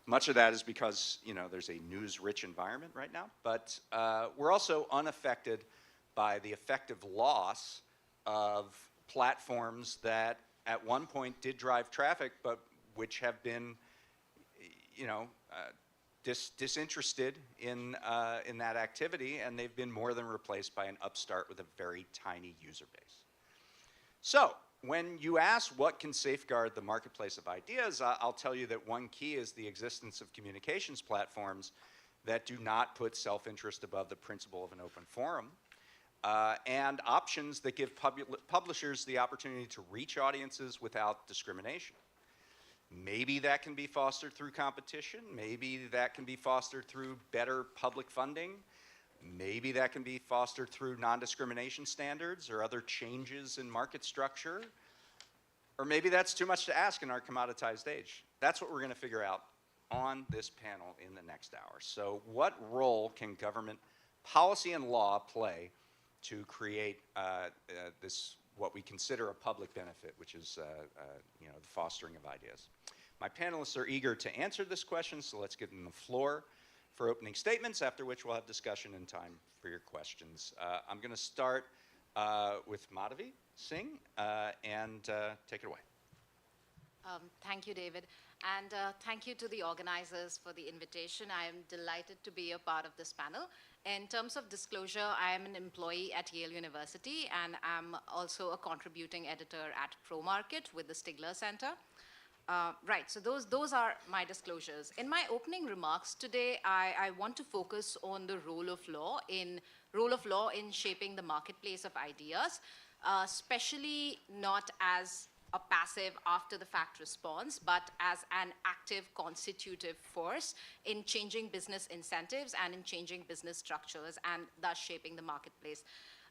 Much of that is because, you know, there's a news-rich environment right now, but we're also unaffected by the effective loss of platforms that at one point did drive traffic, but which have been, you know, disinterested in that activity, and they've been more than replaced by an upstart with a very tiny user base. So when you ask what can safeguard the marketplace of ideas, I'll tell you that one key is the existence of communications platforms that do not put self-interest above the principle of an open forum, and options that give publishers the opportunity to reach audiences without discrimination. Maybe that can be fostered through competition. Maybe that can be fostered through better public funding. Maybe that can be fostered through non-discrimination standards or other changes in market structure. Or maybe that's too much to ask in our commoditized age. That's what we're going to figure out on this panel in the next hour. So what role can government policy and law play to create this, what we consider a public benefit, which is you know, the fostering of ideas? My panelists are eager to answer this question, so let's give them the floor for opening statements, after which we'll have discussion and time for your questions. I'm going to start with Madhavi Singh, and take it away. Thank you, David. And thank you to the organizers for the invitation. I am delighted to be a part of this panel. In terms of disclosure, I am an employee at Yale University, and I'm also a contributing editor at ProMarket with the Stigler Center. Right, so those are my disclosures. In my opening remarks today, I want to focus on the role of law in shaping the marketplace of ideas, especially not as a passive after-the-fact response, but as an active constitutive force in changing business incentives and in changing business structures and thus shaping the marketplace.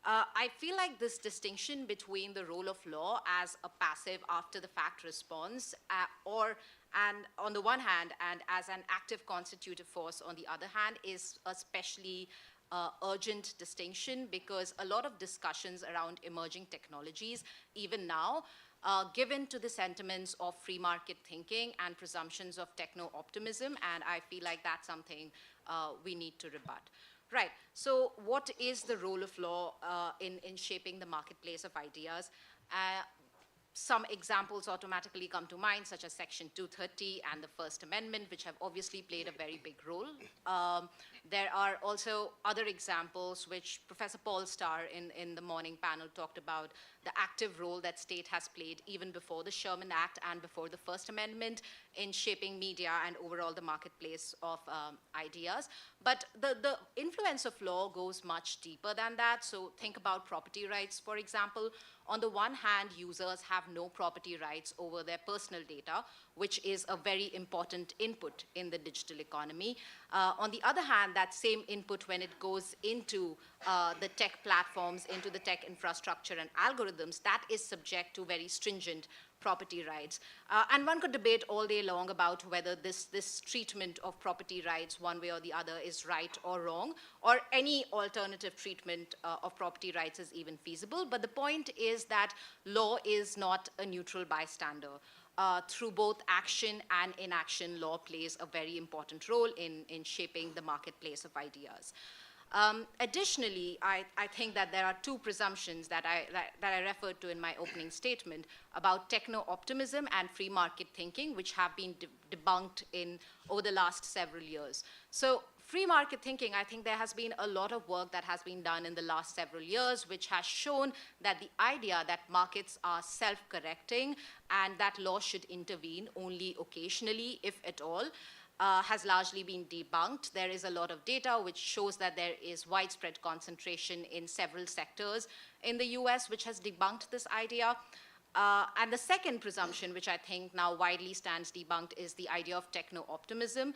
I feel like this distinction between the role of law as a passive after-the-fact response and on the one hand and as an active constitutive force on the other hand is especially urgent distinction because a lot of discussions around emerging technologies, even now, given to the sentiments of free market thinking and presumptions of techno-optimism, and I feel like that's something we need to rebut. Right, so what is the role of law in shaping the marketplace of ideas? Some examples automatically come to mind, such as Section 230 and the First Amendment, which have obviously played a very big role. There are also other examples which Professor Paul Starr in the morning panel talked about, the active role that state has played even before the Sherman Act and before the First Amendment in shaping media and overall the marketplace of ideas. But the influence of law goes much deeper than that. So think about property rights, for example. On the one hand, users have no property rights over their personal data, which is a very important input in the digital economy. On the other hand, that same input, when it goes into the tech platforms, into the tech infrastructure and algorithms, that is subject to very stringent property rights. And one could debate all day long about whether this treatment of property rights one way or the other is right or wrong, or any alternative treatment of property rights is even feasible. But the point is that law is not a neutral bystander. Through both action and inaction, law plays a very important role in shaping the marketplace of ideas. Additionally, I think that there are two presumptions that I referred to in my opening statement about techno-optimism and free market thinking, which have been debunked over the last several years. So free market thinking, I think there has been a lot of work that has been done in the last several years, which has shown that the idea that markets are self-correcting and that law should intervene only occasionally, if at all, has largely been debunked. There is a lot of data which shows that there is widespread concentration in several sectors in the US, which has debunked this idea. And the second presumption, which I think now widely stands debunked, is the idea of techno-optimism.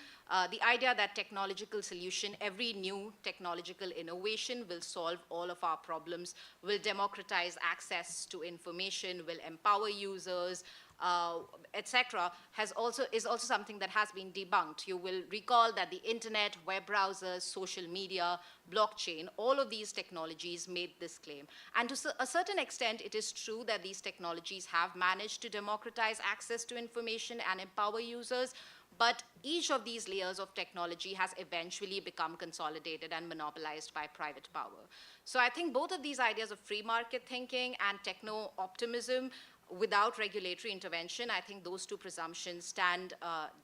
The idea that technological solution, every new technological innovation will solve all of our problems, will democratize access to information, will empower users, etc., is also something that has been debunked. You will recall that the internet, web browsers, social media, blockchain, all of these technologies made this claim. And to a certain extent, it is true that these technologies have managed to democratize access to information and empower users, but each of these layers of technology has eventually become consolidated and monopolized by private power. So I think both of these ideas of free market thinking and techno-optimism without regulatory intervention, I think those two presumptions stand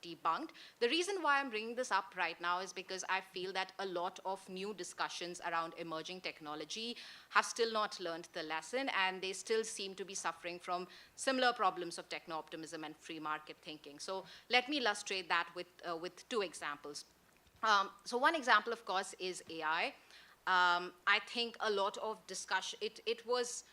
debunked. The reason why I'm bringing this up right now is because I feel that a lot of new discussions around emerging technology have still not learned the lesson, and they still seem to be suffering from similar problems of techno-optimism and free market thinking. So let me illustrate that with two examples. So one example, of course, is AI. I think a lot of discussion, it was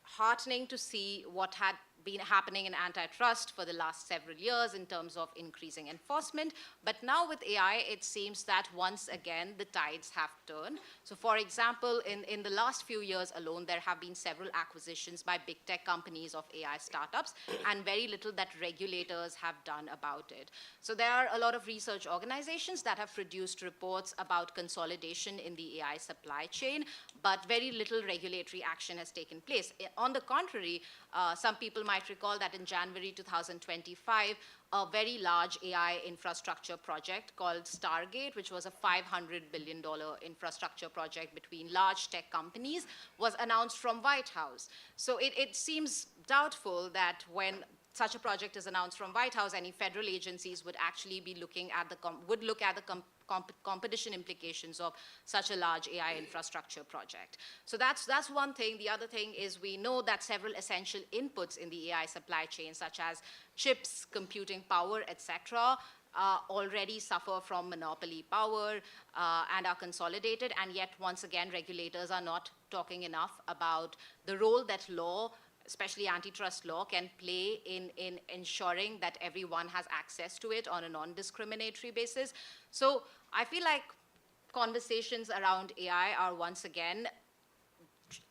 heartening to see what had been happening in antitrust for the last several years in terms of increasing enforcement. But now with AI, it seems that once again, the tides have turned. So for example, in the last few years alone, there have been several acquisitions by big tech companies of AI startups, and very little that regulators have done about it. So there are a lot of research organizations that have produced reports about consolidation in the AI supply chain, but very little regulatory action has taken place. On the contrary, some people might recall that in January 2025, a very large AI infrastructure project called Stargate, which was a $500 billion infrastructure project between large tech companies, was announced from White House. So it seems doubtful that when such a project is announced from White House, any federal agencies would actually be looking at the competition implications of such a large AI infrastructure project. So that's one thing. The other thing is we know that several essential inputs in the AI supply chain, such as chips, computing power, etc., already suffer from monopoly power and are consolidated, and yet once again regulators are not talking enough about the role that law, especially antitrust law, can play in ensuring that everyone has access to it on a non-discriminatory basis. So I feel like conversations around AI are once again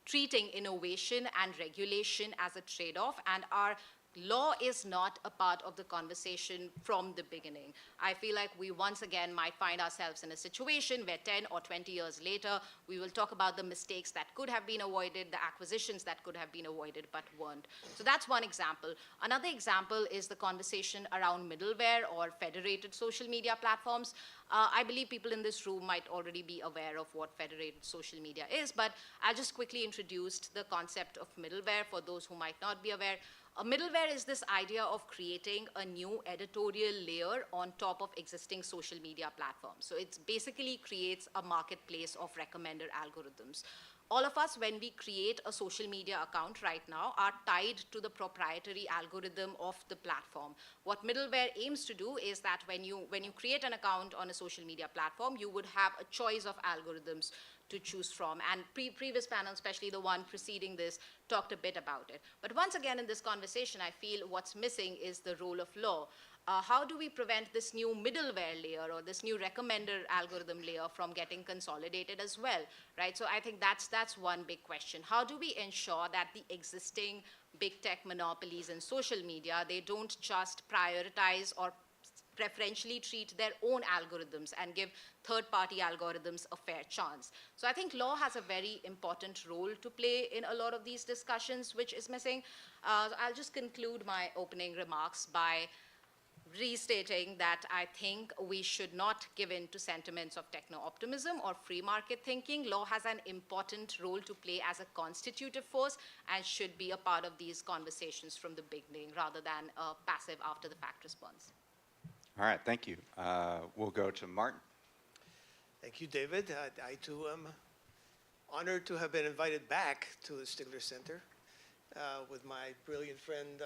treating innovation and regulation as a trade-off, and our law is not a part of the conversation from the beginning. I feel like we once again might find ourselves in a situation where 10 or 20 years later, we will talk about the mistakes that could have been avoided, the acquisitions that could have been avoided but weren't. So that's one example. Another example is the conversation around middleware or federated social media platforms. I believe people in this room might already be aware of what federated social media is, but I'll just quickly introduce the concept of middleware for those who might not be aware. A middleware is this idea of creating a new editorial layer on top of existing social media platforms. So it basically creates a marketplace of recommender algorithms. All of us, when we create a social media account right now, are tied to the proprietary algorithm of the platform. What middleware aims to do is that when you create an account on a social media platform, you would have a choice of algorithms to choose from. And previous panel, especially the one preceding this, talked a bit about it. But once again in this conversation, I feel what's missing is the role of law. How do we prevent this new middleware layer or this new recommender algorithm layer from getting consolidated as well, right? So I think that's one big question. How do we ensure that the existing big tech monopolies in social media, they don't just prioritize or preferentially treat their own algorithms and give third-party algorithms a fair chance? So I think law has a very important role to play in a lot of these discussions, which is missing. I'll just conclude my opening remarks by restating that I think we should not give in to sentiments of techno-optimism or free market thinking. Law has an important role to play as a constitutive force and should be a part of these conversations from the beginning rather than a passive after-the-fact response. All right, thank you. We'll go to Martin. Thank you, David. I too am honored to have been invited back to the Stigler Center with my brilliant friend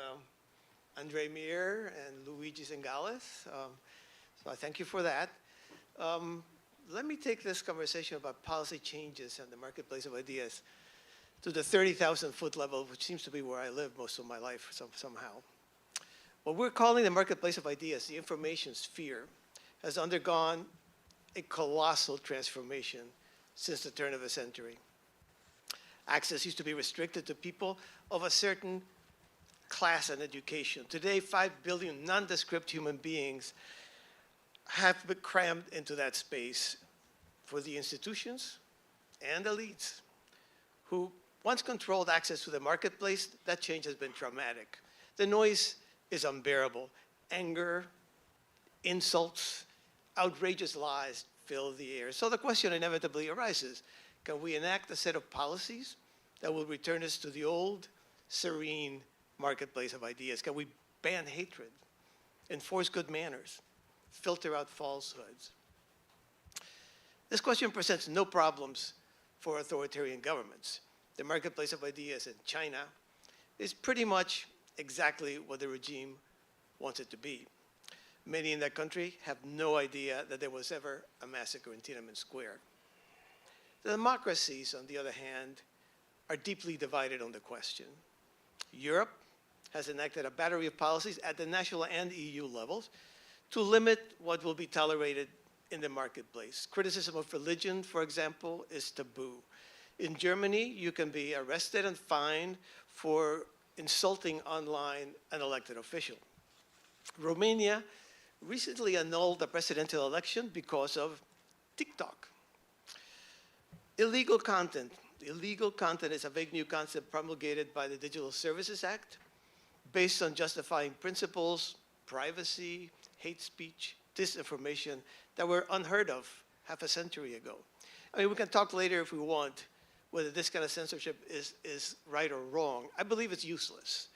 Andre Mier and Luigi Zingales. So I thank you for that. Let me take this conversation about policy changes and the marketplace of ideas to the 30,000-foot level, which seems to be where I live most of my life somehow. What we're calling the marketplace of ideas, the information sphere, has undergone a colossal transformation since the turn of the century. Access used to be restricted to people of a certain class and education. Today, 5 billion nondescript human beings have been crammed into that space for the institutions and elites who once controlled access to the marketplace. That change has been traumatic. The noise is unbearable. Anger, insults, outrageous lies fill the air. So the question inevitably arises, can we enact a set of policies that will return us to the old, serene marketplace of ideas? Can we ban hatred, enforce good manners, filter out falsehoods? This question presents no problems for authoritarian governments. The marketplace of ideas in China is pretty much exactly what the regime wants it to be. Many in that country have no idea that there was ever a massacre in Tiananmen Square. The democracies, on the other hand, are deeply divided on the question. Europe has enacted a battery of policies at the national and EU levels to limit what will be tolerated in the marketplace. Criticism of religion, for example, is taboo. In Germany, you can be arrested and fined for insulting online an elected official. Romania recently annulled the presidential election because of TikTok. Illegal content. Illegal content is a vague new concept promulgated by the Digital Services Act based on justifying principles, privacy, hate speech, disinformation that were unheard of half a century ago. I mean, we can talk later if we want whether this kind of censorship is right or wrong. I believe it's useless.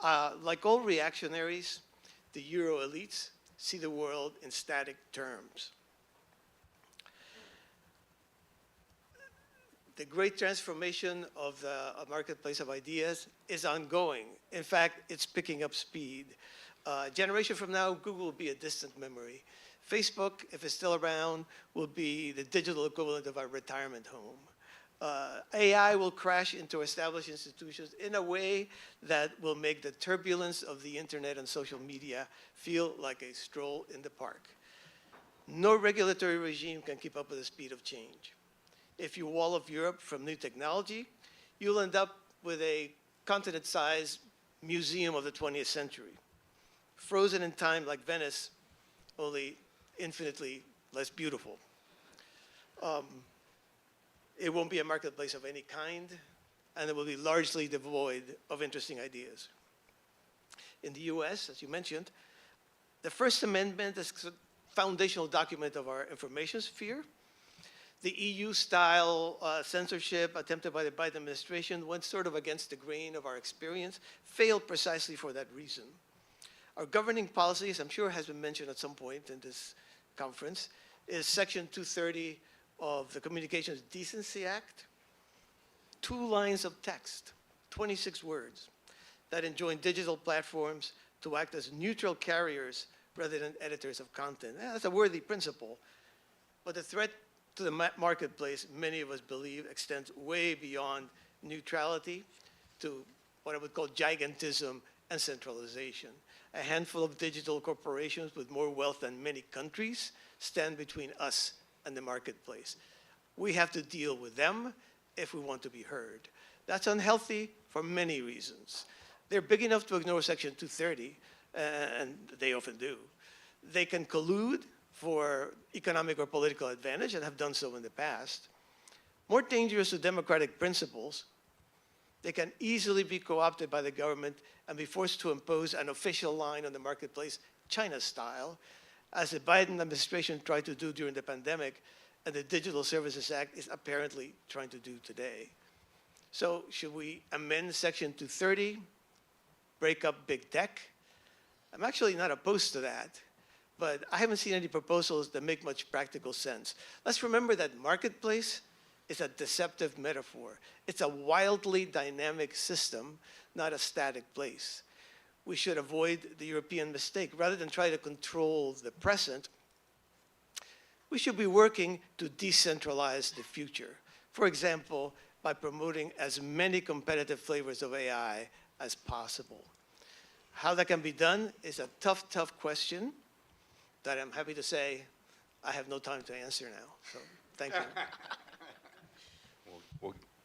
Like all reactionaries, the Euro elites see the world in static terms. The great transformation of the marketplace of ideas is ongoing. In fact, it's picking up speed. A generation from now, Google will be a distant memory. Facebook, if it's still around, will be the digital equivalent of our retirement home. AI will crash into established institutions in a way that will make the turbulence of the internet and social media feel like a stroll in the park. No regulatory regime can keep up with the speed of change. If you wall off Europe from new technology, you'll end up with a continent-sized museum of the 20th century, frozen in time like Venice, only infinitely less beautiful. It won't be a marketplace of any kind, and it will be largely devoid of interesting ideas. In the US, as you mentioned, the First Amendment is a foundational document of our information sphere. The EU-style censorship attempted by the Biden administration went sort of against the grain of our experience, failed precisely for that reason. Our governing policy, as I'm sure has been mentioned at some point in this conference, is Section 230 of the Communications Decency Act. 2 lines of text, 26 words, that enjoin digital platforms to act as neutral carriers rather than editors of content. That's a worthy principle, but the threat to the marketplace, many of us believe, extends way beyond neutrality to what I would call gigantism and centralization. A handful of digital corporations with more wealth than many countries stand between us and the marketplace. We have to deal with them if we want to be heard. That's unhealthy for many reasons. They're big enough to ignore Section 230, and they often do. They can collude for economic or political advantage and have done so in the past. More dangerous to democratic principles, they can easily be co-opted by the government and be forced to impose an official line on the marketplace, China style, as the Biden administration tried to do during the pandemic and the Digital Services Act is apparently trying to do today. So should we amend Section 230, break up big tech? I'm actually not opposed to that, but I haven't seen any proposals that make much practical sense. Let's remember that marketplace is a deceptive metaphor. It's a wildly dynamic system, not a static place. We should avoid the European mistake. Rather than try to control the present, we should be working to decentralize the future. For example, by promoting as many competitive flavors of AI as possible. How that can be done is a tough, tough question that I'm happy to say I have no time to answer now. So thank you.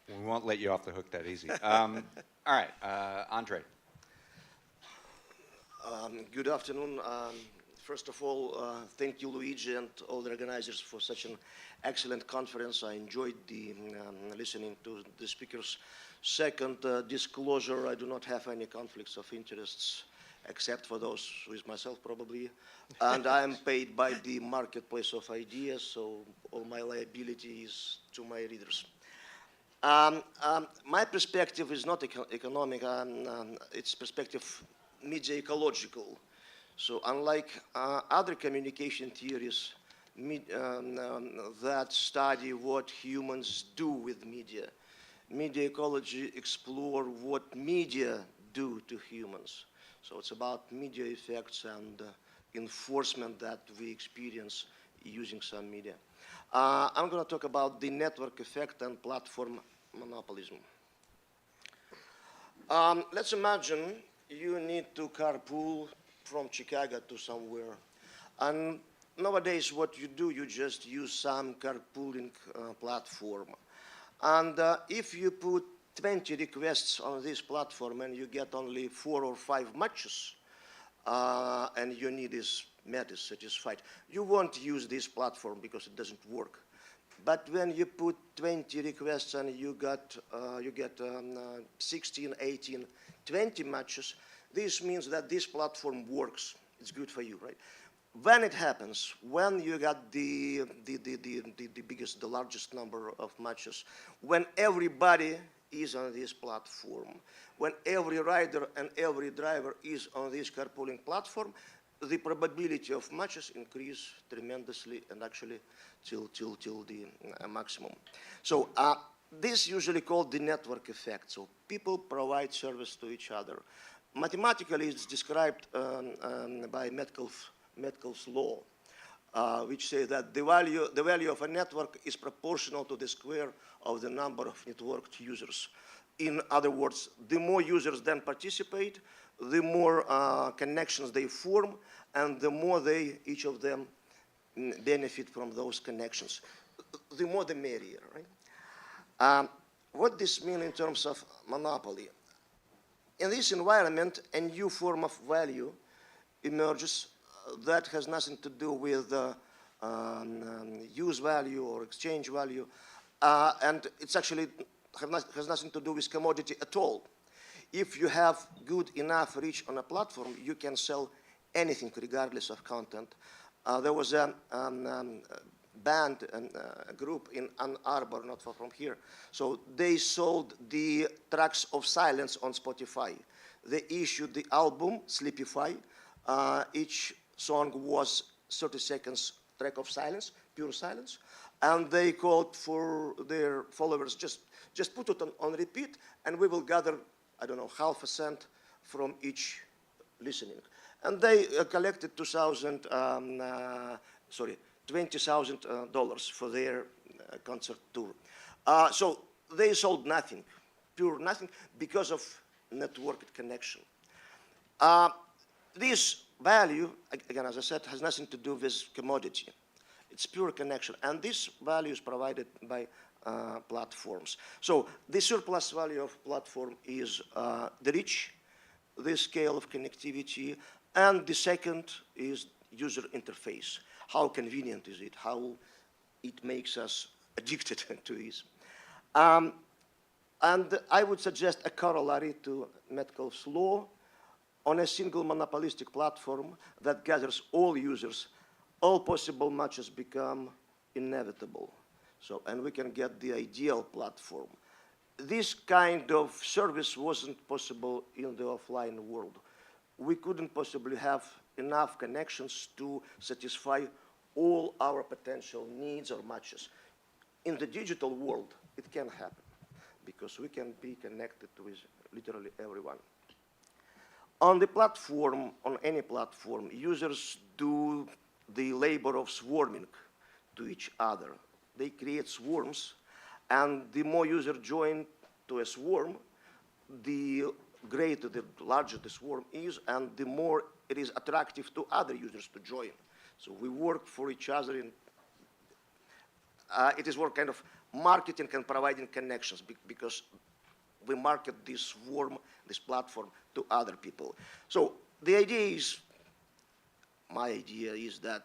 We won't let you off the hook that easy. All right, Andre. Good afternoon. First of all, thank you, Luigi, and all the organizers for such an excellent conference. I enjoyed listening to the speakers. Second, disclosure, I do not have any conflicts of interests, except for those with myself, probably. And I am paid by the marketplace of ideas, so all my liability is to my readers. My perspective is not economic, it's perspective media ecological. So unlike other communication theories that study what humans do with media, media ecology explore what media do to humans. So it's about media effects and enforcement that we experience using some media. I'm going to talk about the network effect and platform monopolism. Let's imagine you need to carpool from Chicago to somewhere. And nowadays what you do, you just use some carpooling platform. And if you put 20 requests on this platform and you get only 4 or 5 matches, and your need is met, is satisfied, you won't use this platform because it doesn't work. But when you put 20 requests and you get 16, 18, 20 matches, this means that this platform works. It's good for you, right? when it happens, when you got the biggest, the largest number of matches, when everybody is on this platform, when every rider and every driver is on this carpooling platform, the probability of matches increase tremendously and actually till the maximum. So this is usually called the network effect. So people provide service to each other. Mathematically, it's described by Metcalfe's law, which says that the value of a network is proportional to the square of the number of networked users. In other words, the more users then participate, the more connections they form, and the more each of them benefit from those connections. The more the merrier, right? What this means in terms of monopoly? In this environment, a new form of value emerges that has nothing to do with use value or exchange value, and it's actually has nothing to do with commodity at all. If you have good enough reach on a platform, you can sell anything regardless of content. There was a band and a group in Ann Arbor, not far from here. So they sold the tracks of silence on Spotify. They issued the album, Sleepify. Each song was 30 seconds track of silence, pure silence. And they called for their followers, just put it on repeat, and we will gather, I don't know, half a cent from each listening. And they collected $20,000 for their concert tour. So they sold nothing, pure nothing, because of networked connection. This value, again, as I said, has nothing to do with commodity. It's pure connection. And this value is provided by platforms. So the surplus value of platform is the reach, the scale of connectivity, and the second is user interface. How convenient is it? How it makes us addicted to it. And I would suggest a corollary to Metcalfe's law. On a single monopolistic platform that gathers all users, all possible matches become inevitable. So, and we can get the ideal platform. This kind of service wasn't possible in the offline world. We couldn't possibly have enough connections to satisfy all our potential needs or matches. In the digital world, it can happen because we can be connected with literally everyone. On the platform, on any platform, users do the labor of swarming to each other. They create swarms, and the more users join to a swarm, the greater, the larger the swarm is, and the more it is attractive to other users to join. So we work for each other in, it is work kind of marketing and providing connections because we market this swarm, this platform to other people. So the idea is, my idea is that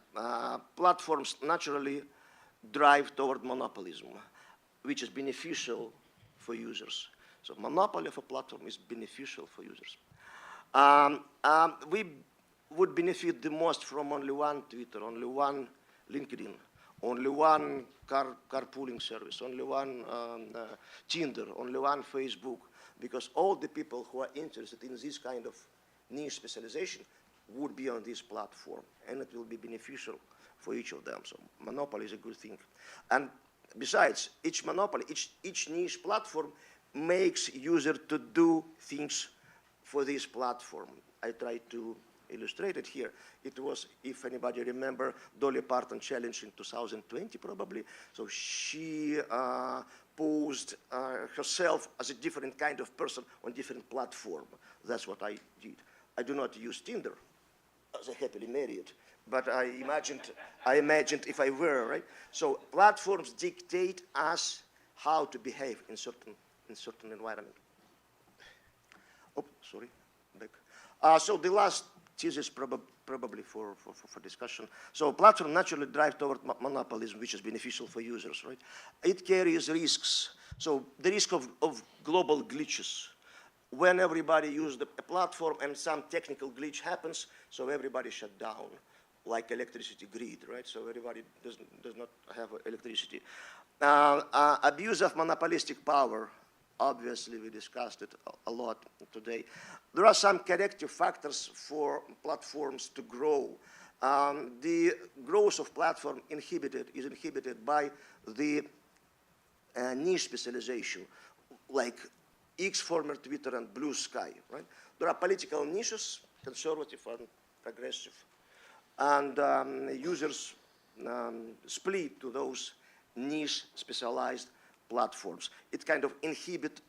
platforms naturally drive toward monopolism, which is beneficial for users. So monopoly of a platform is beneficial for users. We would benefit the most from only one Twitter, only one LinkedIn, only one carpooling service, only one Tinder, only one Facebook, because all the people who are interested in this kind of niche specialization would be on this platform, and it will be beneficial for each of them. So monopoly is a good thing. And besides, each monopoly, each niche platform makes user to do things for this platform. I tried to illustrate it here. It was, if anybody remember, Dolly Parton challenge in 2020 probably. So she posed herself as a different kind of person on different platform. That's what I did. I do not use Tinder as a happily married, but I imagined if I were, right? So platforms dictate us how to behave in certain environment. Oh, sorry, back. So the last thesis probably for discussion. So platform naturally drive toward monopolism, which is beneficial for users, right? It carries risks. So the risk of global glitches. When everybody uses a platform and some technical glitch happens, so everybody shut down. like electricity grid, right? So everybody does not have electricity. Abuse of monopolistic power, obviously we discussed it a lot today. There are some corrective factors for platforms to grow. The growth of platform is inhibited by the niche specialization, like X, former Twitter, and Blue Sky, right? There are political niches, conservative and progressive, and users split to those niche specialized platforms. It kind of inhibits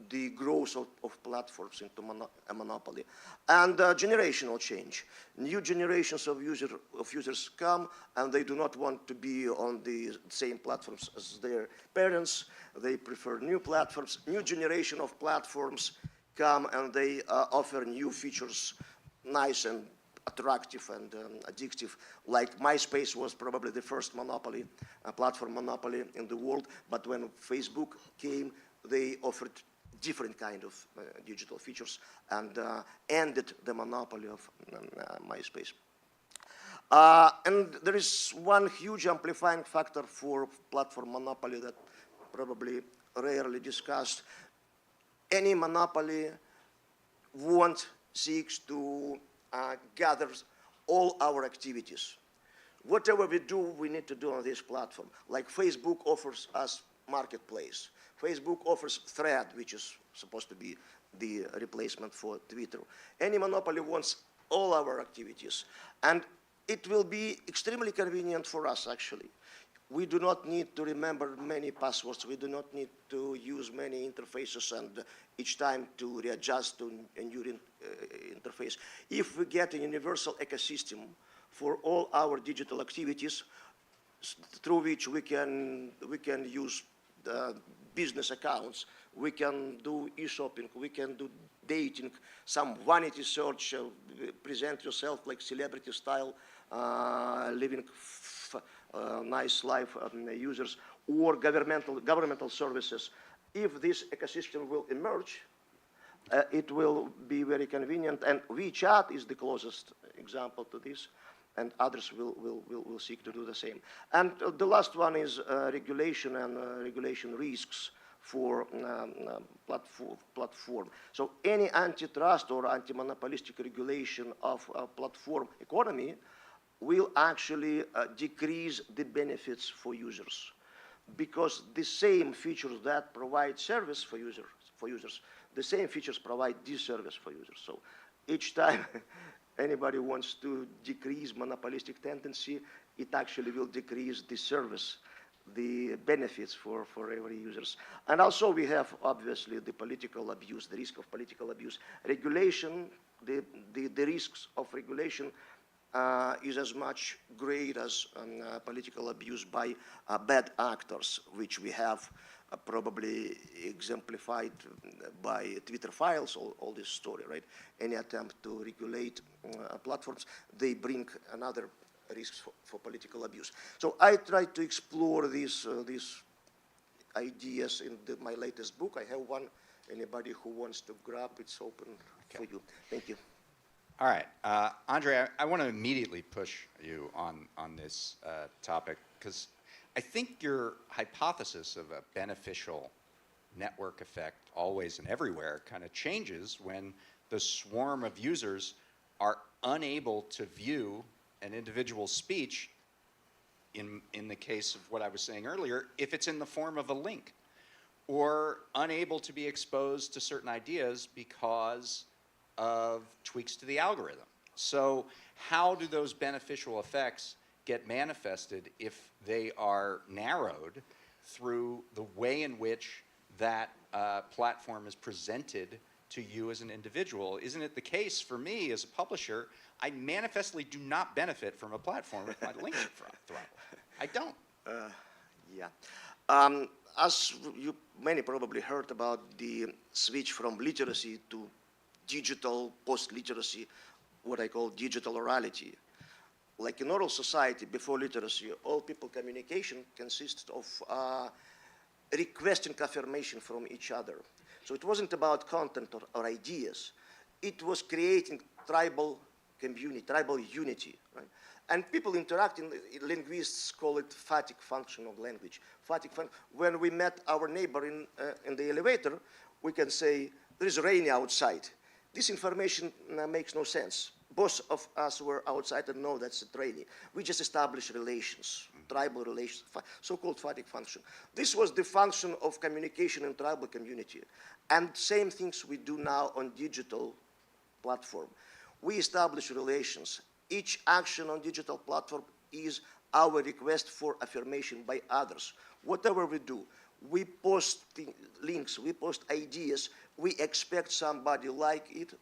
the growth of platforms into a monopoly. And generational change. New generations of users come, and they do not want to be on the same platforms as their parents. They prefer new platforms. New generation of platforms come, and they offer new features, nice and attractive and addictive. Like MySpace was probably the first monopoly, platform monopoly in the world, but when Facebook came, they offered different kind of digital features and ended the monopoly of MySpace. And there is one huge amplifying factor for platform monopoly that probably rarely discussed. Any monopoly seeks to gather all our activities. Whatever we do, we need to do on this platform. Like Facebook offers us marketplace. Facebook offers Thread, which is supposed to be the replacement for Twitter. Any monopoly wants all our activities. And it will be extremely convenient for us, actually. We do not need to remember many passwords. We do not need to use many interfaces and each time to readjust to a new interface. If we get a universal ecosystem for all our digital activities, through which we can use business accounts, we can do e-shopping, we can do dating, some vanity search, present yourself like celebrity style, living nice life users, or governmental services. If this ecosystem will emerge, it will be very convenient, and WeChat is the closest example to this, and others will seek to do the same. And the last one is regulation and regulation risks for platform. So any antitrust or anti-monopolistic regulation of platform economy will actually decrease the benefits for users, because the same features that provide service for users, the same features provide disservice for users. So each time anybody wants to decrease monopolistic tendency, it actually will decrease the service, the benefits for every users. And also we have obviously the political abuse, the risk of political abuse. Regulation, the risks of regulation is as much great as political abuse by bad actors, which we have probably exemplified by Twitter files, all this story, right? Any attempt to regulate platforms, they bring another risks for political abuse. So I try to explore these ideas in my latest book. I have one. Anybody who wants to grab, it's open for you. Thank you. All right, Andre, I want to immediately push you on this topic, because I think your hypothesis of a beneficial network effect always and everywhere kind of changes when the swarm of users are unable to view an individual's speech, in the case of what I was saying earlier, if it's in the form of a link, or unable to be exposed to certain ideas because of tweaks to the algorithm. So how do those beneficial effects get manifested if they are narrowed through the way in which that platform is presented to you as an individual? Isn't it the case for me as a publisher, I manifestly do not benefit from a platform with my links throttled? I don't. Yeah. As many probably heard about the switch from literacy to digital post-literacy, what I call digital orality. Like in oral society, before literacy, all people communication consists of requesting affirmation from each other. So it wasn't about content or ideas. It was creating tribal community, tribal unity, right? And people interacting, linguists call it fatigue function of language. Fatigue function. When we met our neighbor in the elevator, we can say, there is rainy outside. This information makes no sense. Both of us were outside and know that's rainy. We just established relations, tribal relations, so-called fatigue function. This was the function of communication in tribal community. And same things we do now on digital platform. We establish relations. Each action on digital platform is our request for affirmation by others. Whatever we do, we post links, we post ideas, we expect somebody likes it,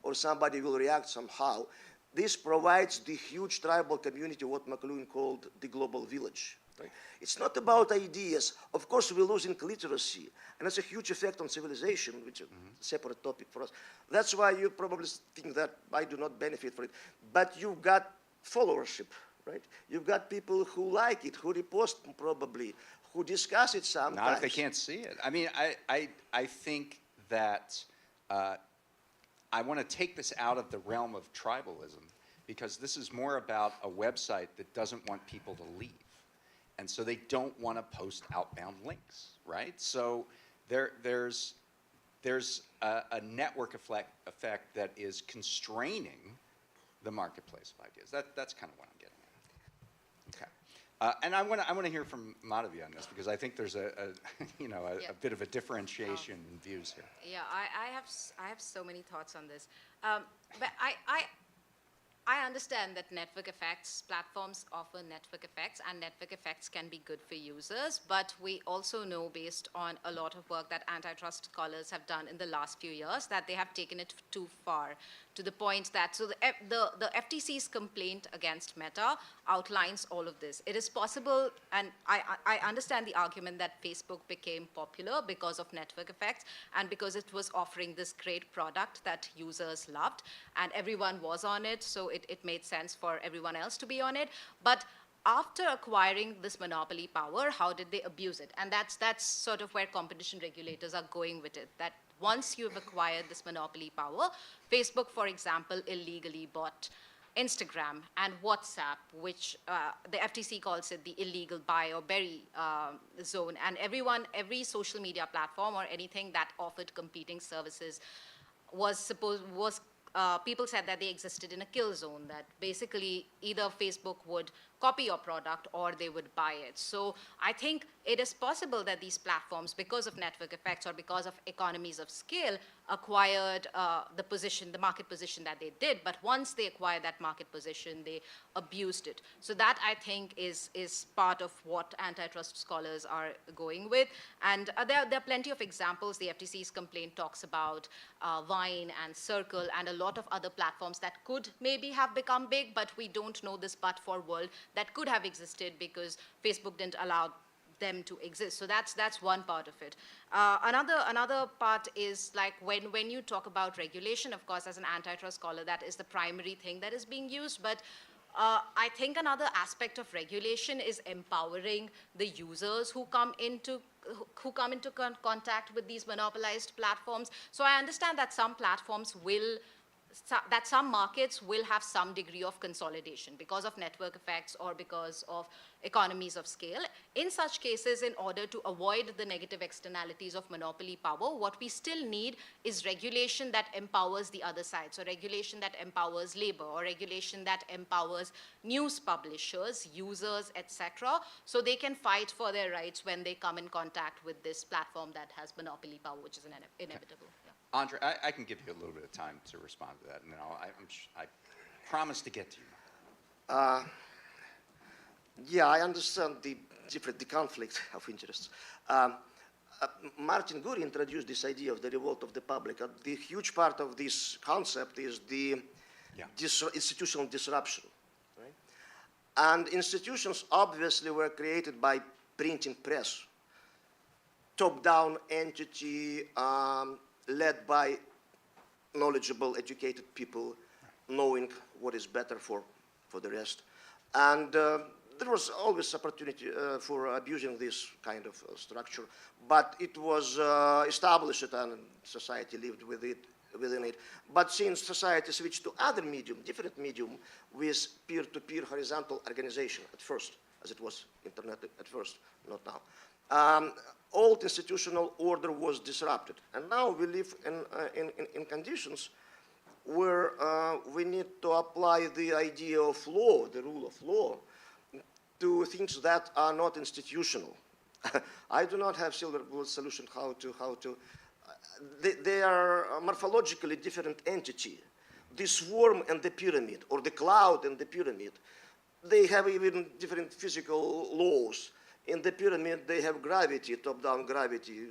or somebody will react somehow. This provides the huge tribal community, what McLuhan called the global village. Right? It's not about ideas. Of course, we're losing literacy, and it's a huge effect on civilization, which is a separate topic for us. That's why you probably think that I do not benefit from it. But you've got followership, right? You've got people who like it, who repost probably, who discuss it sometimes. Not if they can't see it. I mean, I think that I want to take this out of the realm of tribalism, because this is more about a website that doesn't want people to leave. And so they don't want to post outbound links, right? So there's a network effect that is constraining the marketplace of ideas. That's kind of what I'm getting at. Okay. And I want to hear from Madhavi on this, because I think there's a bit of a differentiation in views here. Yeah, I have so many thoughts on this, but I understand that network effects, platforms offer network effects, and network effects can be good for users, but we also know, based on a lot of work that antitrust scholars have done in the last few years, that they have taken it too far, to the point that, so the FTC's complaint against Meta outlines all of this. It is possible, and I understand the argument that Facebook became popular because of network effects, and because it was offering this great product that users loved, and everyone was on it, so it made sense for everyone else to be on it. But after acquiring this monopoly power, how did they abuse it? And that's sort of where competition regulators are going with it, that once you've acquired this monopoly power, Facebook, for example, illegally bought Instagram and WhatsApp, which the FTC calls it the illegal buy or bury zone. And every social media platform or anything that offered competing services people said that they existed in a kill zone, that basically either Facebook would copy your product or they would buy it. So I think it is possible that these platforms, because of network effects or because of economies of scale, acquired the market position that they did. But once they acquired that market position, they abused it. So that, I think, is part of what antitrust scholars are going with. And there are plenty of examples. The FTC's complaint talks about Vine and Circle and a lot of other platforms that could maybe have become big, but we don't know this but-for world that could have existed because Facebook didn't allow them to exist. So that's one part of it. Another part is, like, when you talk about regulation, of course, as an antitrust scholar, that is the primary thing that is being used. But I think another aspect of regulation is empowering the users who come into contact with these monopolized platforms. So I understand that some markets will have some degree of consolidation because of network effects or because of economies of scale. In such cases, in order to avoid the negative externalities of monopoly power, what we still need is regulation that empowers the other side. So regulation that empowers labor, or regulation that empowers news publishers, users, etc., so they can fight for their rights when they come in contact with this platform that has monopoly power, which is inevitable. Yeah. Andre, I can give you a little bit of time to respond to that, and then I promise to get to you. Yeah, I understand the conflict of interests. Martin Gurry introduced this idea of the revolt of the public. The huge part of this concept is the institutional disruption. Right? And institutions obviously were created by printing press, top-down entity, led by knowledgeable, educated people, knowing what is better for the rest. And there was always opportunity for abusing this kind of structure, but it was established and society lived with it within it. But since society switched to other medium, different medium, with peer-to-peer horizontal organization at first, as it was internet at first, not now, old institutional order was disrupted. And now we live in conditions where we need to apply the idea of law, the rule of law, to things that are not institutional. I do not have silver bullet solution how to. They are morphologically different entity. The swarm and the pyramid, or the cloud and the pyramid, they have even different physical laws. In the pyramid, they have gravity, top-down gravity,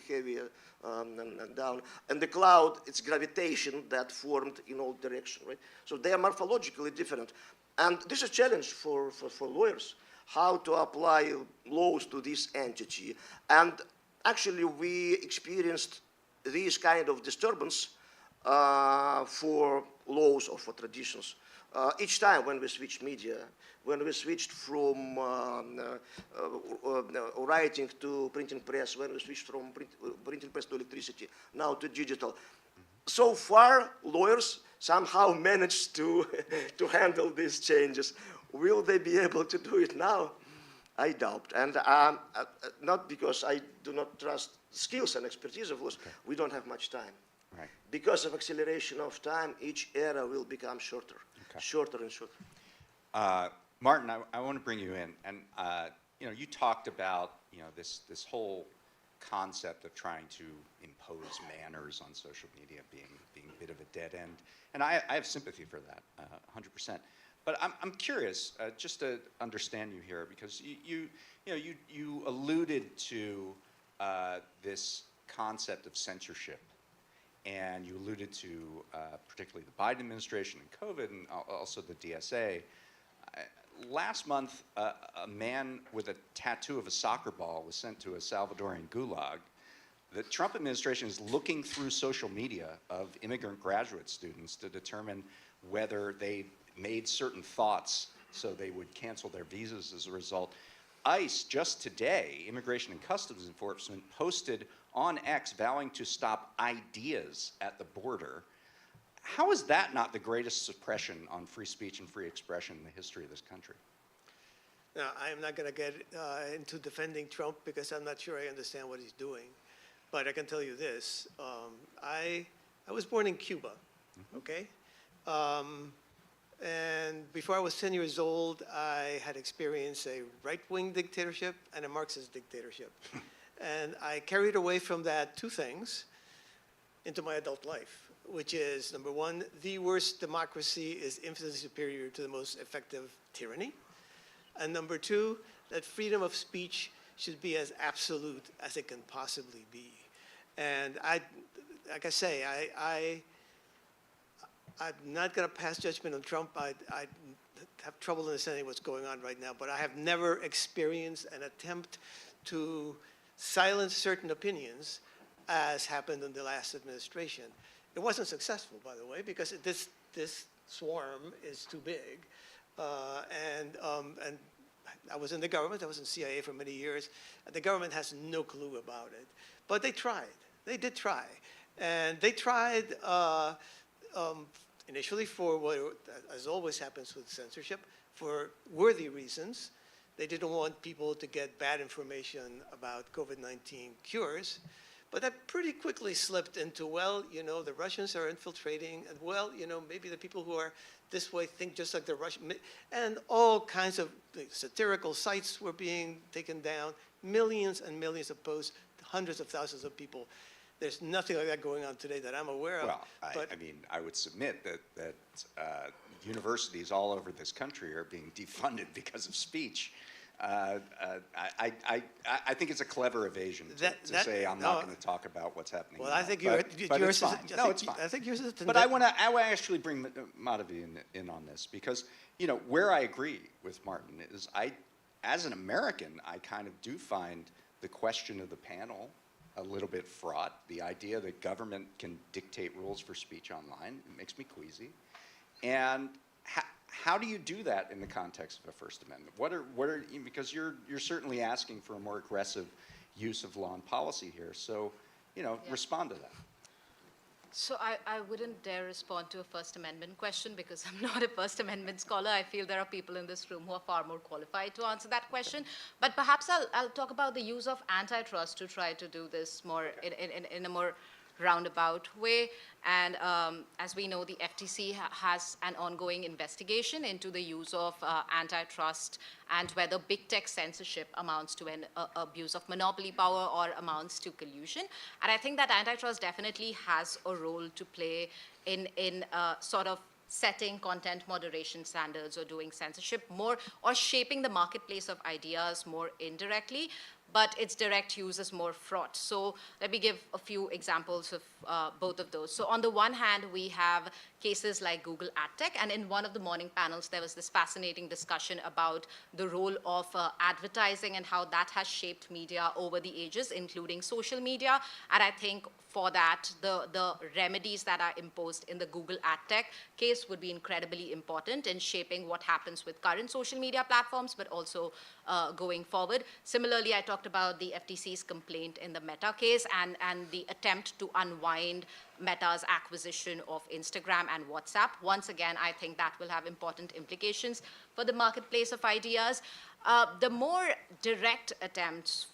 heavy and down. And the cloud, it's gravitation that formed in all directions, right? So they are morphologically different. And this is a challenge for lawyers, how to apply laws to this entity. And actually, we experienced this kind of disturbance for laws or for traditions. Each time when we switched media, when we switched from writing to printing press, when we switched from printing press to electricity, now to digital. So far, lawyers somehow managed to handle these changes. Will they be able to do it now? I doubt. And not because I do not trust skills and expertise of lawyers. We don't have much time. Right. Because of acceleration of time, each era will become shorter, shorter and shorter. Martin, I want to bring you in, and you talked about this whole concept of trying to impose manners on social media being a bit of a dead end, and I have sympathy for that, 100%. But I'm curious, just to understand you here, because you alluded to this concept of censorship. And you alluded to particularly the Biden administration and COVID, and also the DSA. Last month, a man with a tattoo of a soccer ball was sent to a Salvadorian gulag. The Trump administration is looking through social media of immigrant graduate students to determine whether they made certain thoughts so they would cancel their visas as a result. ICE, just today, Immigration and Customs Enforcement, posted on X vowing to stop ideas at the border. How is that not the greatest suppression on free speech and free expression in the history of this country? Now, I'm not going to get into defending Trump because I'm not sure I understand what he's doing. But I can tell you this. I was born in Cuba, okay? And before I was 10 years old, I had experienced a right-wing dictatorship and a Marxist dictatorship. And I carried away from that two things into my adult life, which is, number one, the worst democracy is infinitely superior to the most effective tyranny. And number two, that freedom of speech should be as absolute as it can possibly be. And like I say, I'm not going to pass judgment on Trump. I have trouble understanding what's going on right now, but I have never experienced an attempt to silence certain opinions as happened in the last administration. It wasn't successful, by the way, because this swarm is too big. And I was in the government. I was in CIA for many years. And the government has no clue about it. But they tried. They did try. And they tried initially for what, as always happens with censorship, for worthy reasons. They didn't want people to get bad information about COVID-19 cures. But that pretty quickly slipped into, well, the Russians are infiltrating, and well, maybe the people who are this way think just like the Russians, and all kinds of satirical sites were being taken down, millions and millions of posts, hundreds of thousands of people. There's nothing like that going on today that I'm aware of. Well, I mean, I would submit that universities all over this country are being defunded because of speech. I think it's a clever evasion to say I'm not going to talk about what's happening. Well, now. I think but it's fine. No, it's fine. I think yours is. But I want to actually bring Madhavi in on this because where I agree with Martin is as an American, I kind of do find the question of the panel a little bit fraught. The idea that government can dictate rules for speech online, it makes me queasy. And how do you do that in the context of a First Amendment? What are because you're certainly asking for a more aggressive use of law and policy here. So, respond to that. So I wouldn't dare respond to a First Amendment question because I'm not a First Amendment scholar. I feel there are people in this room who are far more qualified to answer that question. But perhaps I'll talk about the use of antitrust to try to do this more in a more roundabout way. And as we know, the FTC has an ongoing investigation into the use of antitrust and whether big tech censorship amounts to an abuse of monopoly power or amounts to collusion. And I think that antitrust definitely has a role to play in sort of setting content moderation standards or doing censorship more, or shaping the marketplace of ideas more indirectly, but its direct use is more fraught. So let me give a few examples of both of those. So on the one hand, we have cases like Google AdTech, and in one of the morning panels, there was this fascinating discussion about the role of advertising and how that has shaped media over the ages, including social media. And I think for that, the remedies that are imposed in the Google AdTech case would be incredibly important in shaping what happens with current social media platforms, but also going forward. Similarly, I talked about the FTC's complaint in the Meta case and the attempt to unwind Meta's acquisition of Instagram and WhatsApp. Once again, I think that will have important implications for the marketplace of ideas. The more direct attempts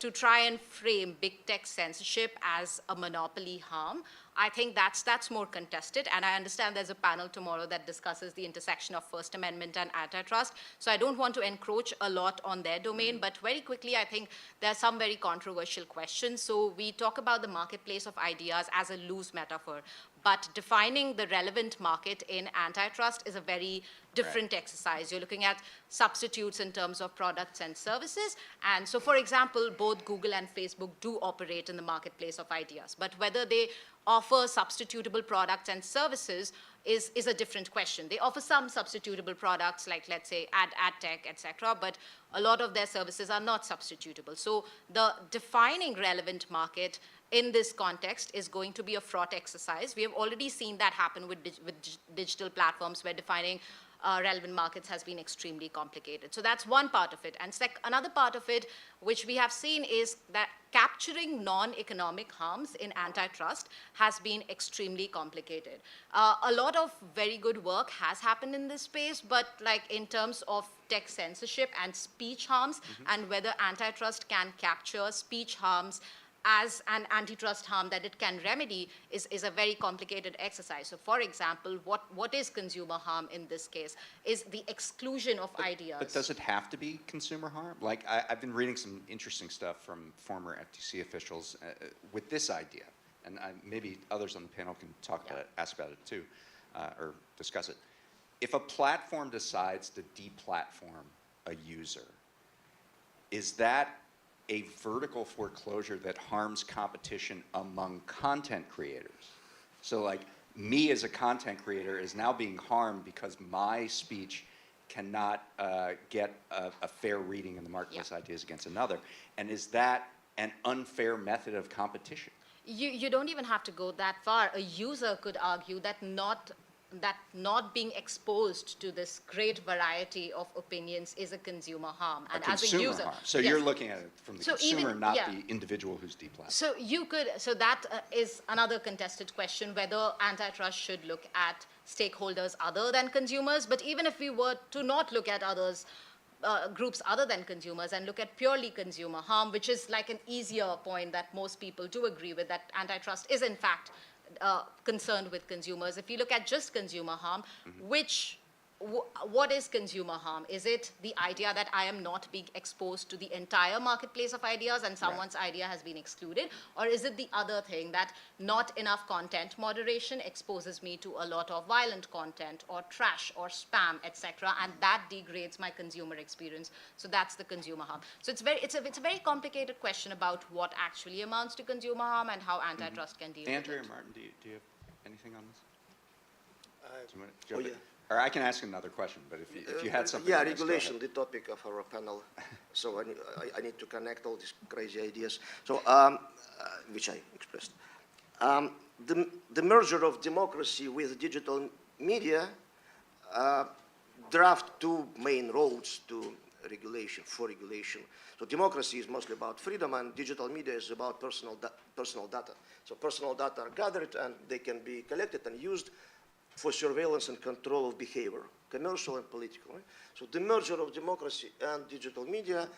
to try and frame big tech censorship as a monopoly harm, I think that's more contested. And I understand there's a panel tomorrow that discusses the intersection of First Amendment and antitrust. So I don't want to encroach a lot on their domain, but very quickly, I think there are some very controversial questions. So we talk about the marketplace of ideas as a loose metaphor, but defining the relevant market in antitrust is a very different exercise. You're looking at substitutes in terms of products and services. And so, for example, both Google and Facebook do operate in the marketplace of ideas. But whether they offer substitutable products and services is a different question. They offer some substitutable products, like, let's say, ad tech, et cetera, but a lot of their services are not substitutable. So the defining relevant market in this context is going to be a fraught exercise. We have already seen that happen with digital platforms, where defining relevant markets has been extremely complicated. So that's one part of it. And another part of it, which we have seen, is that capturing non-economic harms in antitrust has been extremely complicated. A lot of very good work has happened in this space, but like in terms of tech censorship and speech harms, and whether antitrust can capture speech harms as an antitrust harm that it can remedy is a very complicated exercise. So for example, what is consumer harm in this case is the exclusion of ideas. But does it have to be consumer harm? Like, I've been reading some interesting stuff from former FTC officials with this idea, and maybe others on the panel can talk about it, ask about it too, or discuss it. If a platform decides to deplatform a user, is that a vertical foreclosure that harms competition among content creators? So like, me as a content creator is now being harmed because my speech cannot get a fair reading in the marketplace ideas against another. And is that an unfair method of competition? You don't even have to go that far. A user could argue that not being exposed to this great variety of opinions is a consumer harm. And as a user, harm. So you're looking at it from the consumer, not the individual who's deplatformed. So that is another contested question, whether antitrust should look at stakeholders other than consumers. But even if we were to not look at others, groups other than consumers, and look at purely consumer harm, which is like an easier point that most people do agree with, that antitrust is in fact concerned with consumers. If you look at just consumer harm, what is consumer harm? Is it the idea that I am not being exposed to the entire marketplace of ideas and someone's idea has been excluded? Or is it the other thing, that not enough content moderation exposes me to a lot of violent content or trash or spam, etc., and that degrades my consumer experience? So that's the consumer harm. So it's a very complicated question about what actually amounts to consumer harm and how antitrust can deal with it. Andrew or Martin, do you have anything on this? Or I can ask another question, but if you had something. Yeah, regulation, the topic of our panel. So I need to connect all these crazy ideas. So, which I expressed. The merger of democracy with digital media draft two main roads to regulation, for regulation. So democracy is mostly about freedom, and digital media is about personal data. So personal data are gathered, and they can be collected and used for surveillance and control of behavior, commercial and political. Right? So the merger of democracy and digital media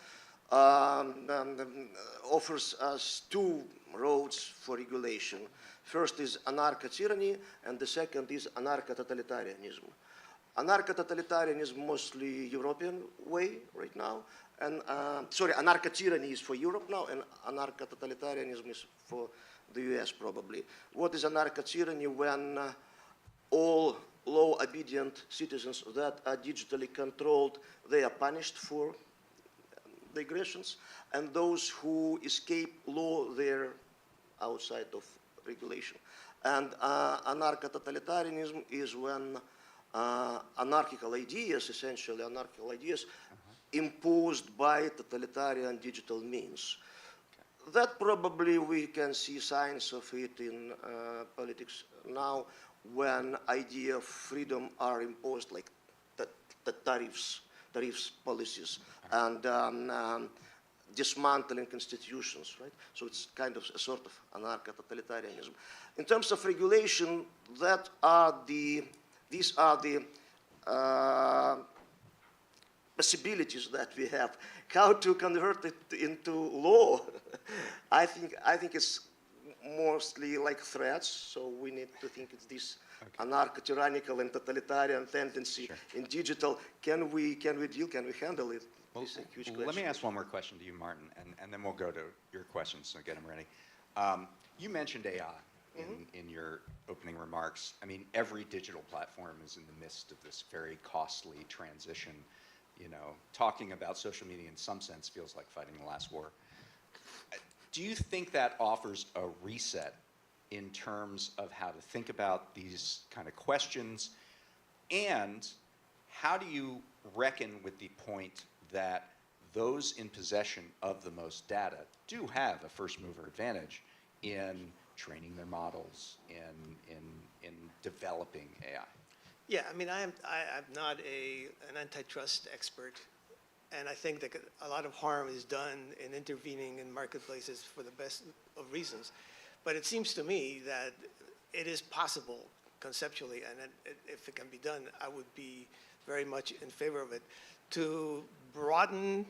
offers us two roads for regulation. First is anarcho-tyranny, and the second is anarcho-totalitarianism. Anarcho-totalitarianism, mostly European way right now, and anarcho-tyranny is for Europe now, and anarcho-totalitarianism is for the US probably. What is anarcho-tyranny? When all law-obedient citizens that are digitally controlled, they are punished for the aggressions, and those who escape law, they're outside of regulation. And anarcho-totalitarianism is when anarchical ideas, essentially anarchical ideas, imposed by totalitarian digital means. That probably we can see signs of it in politics now, when idea of freedom are imposed, like the tariffs policies, and dismantling institutions, right? So it's kind of a sort of anarcho-totalitarianism. In terms of regulation, these are the possibilities that we have. How to convert it into law? I think it's mostly like threats, so we need to think it's this anarcho-tyrannical and totalitarian tendency in digital. Can we deal, can we handle it? Well, It's a huge question. let me ask one more question to you, Martin, and then we'll go to your questions, so get them ready. You mentioned AI in your opening remarks. I mean, every digital platform is in the midst of this very costly transition. You know, talking about social media in some sense feels like fighting the last war. Do you think that offers a reset in terms of how to think about these kind of questions? And how do you reckon with the point that those in possession of the most data do have a first mover advantage in training their models, in developing AI? Yeah, I mean, I'm not an antitrust expert, and I think that a lot of harm is done in intervening in marketplaces for the best of reasons. But it seems to me that it is possible conceptually, and if it can be done, I would be very much in favor of it, to broaden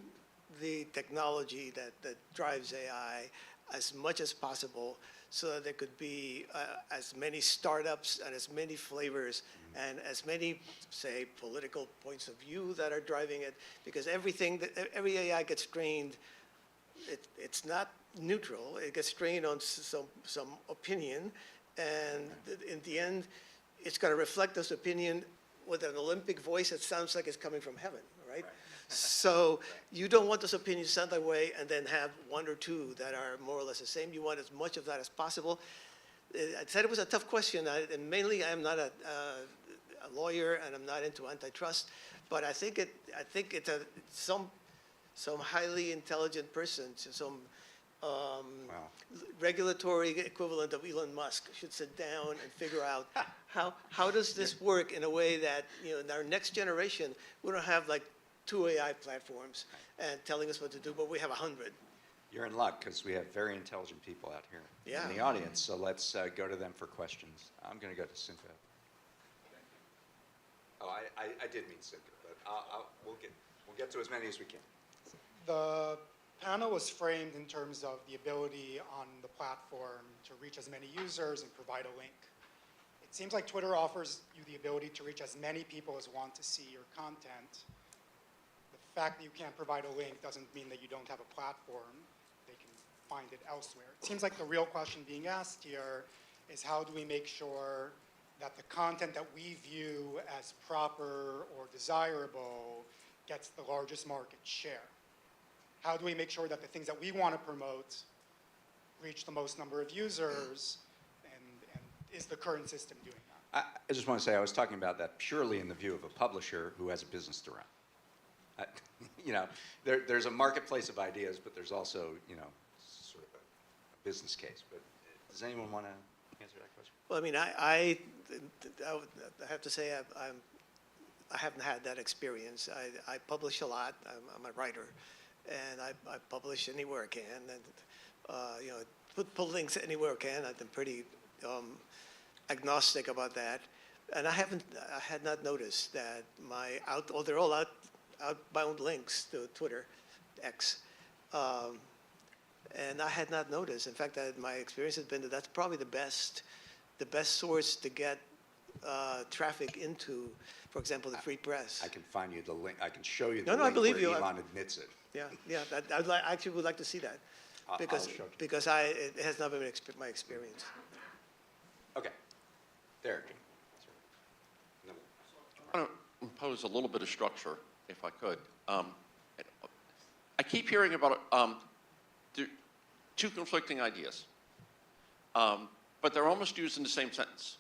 the technology that drives AI as much as possible, so that there could be as many startups and as many flavors and as many, say, political points of view that are driving it, because every AI gets trained, it's not neutral, it gets trained on some opinion, and in the end, it's going to reflect this opinion with an Olympic voice that sounds like it's coming from heaven, right? So you don't want those opinions sound that way and then have one or two that are more or less the same. You want as much of that as possible. I said it was a tough question, and mainly I'm not a lawyer and I'm not into antitrust, but I think it's some highly intelligent person, some regulatory equivalent of Elon Musk should sit down and figure out how does this work in a way that, you know, in our next generation, we don't have like 2 AI platforms and telling us what to do, but we have 100. You're in luck, because we have very intelligent people out here in the audience, so let's go to them for questions. I'm going to go to Cynthia. Oh, I did mean Cynthia, but we'll get to as many as we can. The panel was framed in terms of the ability on the platform to reach as many users and provide a link. It seems like Twitter offers you the ability to reach as many people as want to see your content. The fact that you can't provide a link doesn't mean that you don't have a platform. They can find it elsewhere. It seems like the real question being asked here is, how do we make sure that the content that we view as proper or desirable gets the largest market share? How do we make sure that the things that we want to promote reach the most number of users, and is the current system doing that? I just want to say, I was talking about that purely in the view of a publisher who has a business to run. You know, there's a marketplace of ideas, but there's also, you know, sort of a business case. But does anyone want to answer that question? Well, I mean, I have to say I'm I haven't had that experience. I publish a lot. I'm a writer, and I publish anywhere I can, and you know, put links anywhere I can. I've been pretty agnostic about that, and I had not noticed that they're all outbound links to Twitter, X. And I had not noticed. In fact, my experience has been that that's probably the best source to get traffic into, for example, the free press. I can find you the link. I can show you the No, link I believe where you. Elon admits it. Yeah. I actually would like to see that because I'll show you. because it has not been my experience. Okay. There. I want to impose a little bit of structure, if I could. I keep hearing about two conflicting ideas, but they're almost used in the same sentence.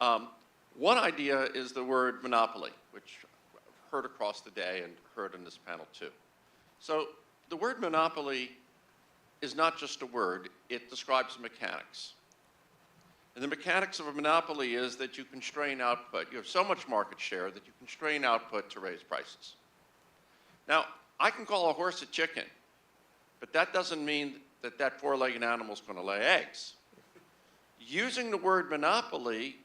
One idea is the word monopoly, which I've heard across the day and heard in this panel too. So the word monopoly is not just a word, it describes mechanics. And the mechanics of a monopoly is that you constrain output. You have so much market share that you constrain output to raise prices. Now, I can call a horse a chicken, but that doesn't mean that that four-legged animal is going to lay eggs. Using the word monopoly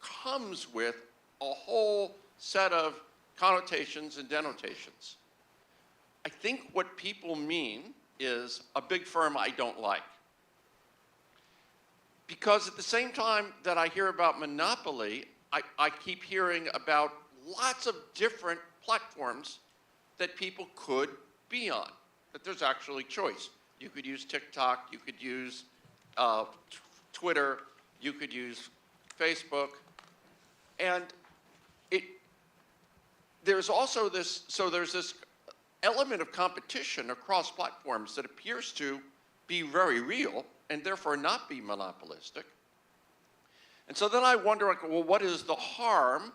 comes with a whole set of connotations and denotations. I think what people mean is a big firm I don't like. Because at the same time that I hear about monopoly, I keep hearing about lots of different platforms that people could be on, that there's actually choice. You could use TikTok, you could use Twitter, you could use Facebook, and there's also this, so there's this element of competition across platforms that appears to be very real and therefore not be monopolistic. And so then I wonder, like, well, what is the harm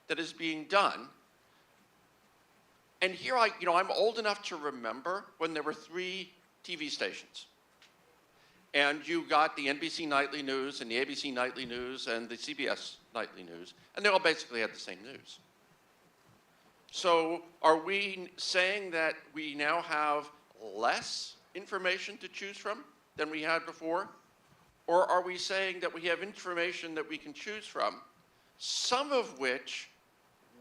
that is being done? And here I'm old enough to remember when there were 3 TV stations. And you got the NBC Nightly News and the ABC Nightly News and the CBS Nightly News, and they all basically had the same news. So are we saying that we now have less information to choose from than we had before? Or are we saying that we have information that we can choose from, some of which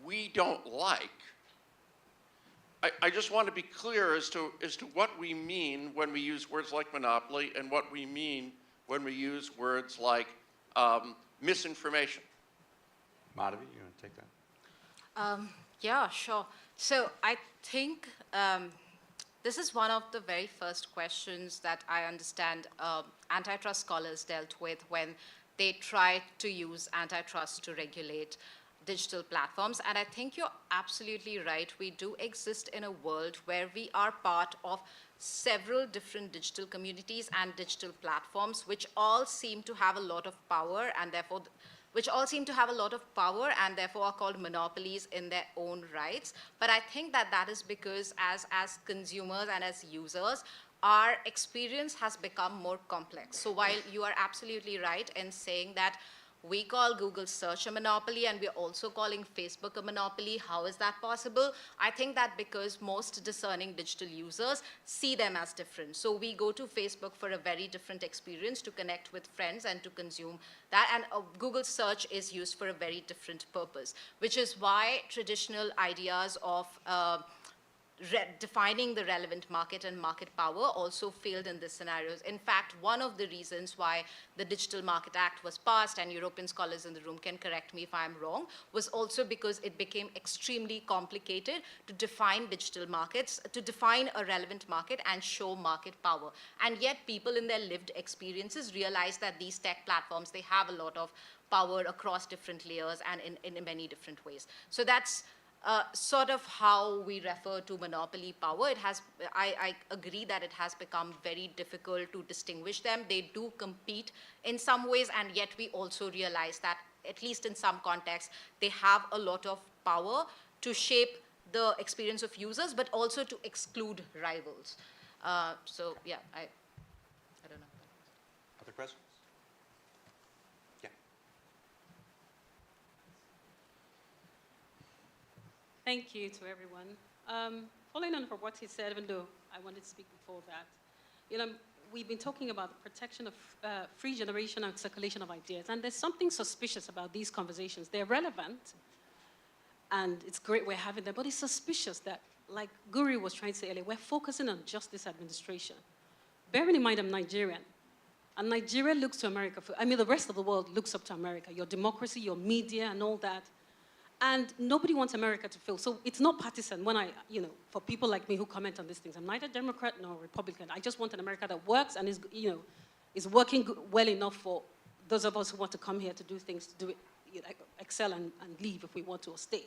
we don't like? I just want to be clear as to what we mean when we use words like monopoly and what we mean when we use words like misinformation. Madhavi, you want to take that? Yeah, sure. So I think this is one of the very first questions that I understand antitrust scholars dealt with when they tried to use antitrust to regulate digital platforms. And I think you're absolutely right. We do exist in a world where we are part of several different digital communities and digital platforms, which all seem to have a lot of power and therefore are called monopolies in their own rights. But I think that is because as consumers and as users, our experience has become more complex. So while you are absolutely right in saying that we call Google search a monopoly and we're also calling Facebook a monopoly, how is that possible? I think that because most discerning digital users see them as different. So we go to Facebook for a very different experience to connect with friends and to consume that. And Google search is used for a very different purpose, which is why traditional ideas of defining the relevant market and market power also failed in these scenarios. In fact, one of the reasons why the Digital Market Act was passed, and European scholars in the room can correct me if I'm wrong, was also because it became extremely complicated to define digital markets, to define a relevant market and show market power. And yet people in their lived experiences realize that these tech platforms, they have a lot of power across different layers and in many different ways. So that's sort of how we refer to monopoly power. I agree that it has become very difficult to distinguish them. They do compete in some ways, and yet we also realize that, at least in some contexts, they have a lot of power to shape the experience of users, but also to exclude rivals. So yeah, I don't know. Other questions? Yeah. Thank you to everyone. Following on from what he said, even though I wanted to speak before that, we've been talking about the protection of free generation and circulation of ideas, and there's something suspicious about these conversations. They're relevant, and it's great we're having them, but it's suspicious that, like Guri was trying to say earlier, we're focusing on just this administration. Bearing in mind I'm Nigerian, and Nigeria looks to America the rest of the world looks up to America, your democracy, your media, and all that. And nobody wants America to fail. So it's not partisan when for people like me who comment on these things. I'm neither Democrat nor Republican. I just want an America that works and is working well enough for those of us who want to come here to do things, to do it, excel and leave if we want to, or stay.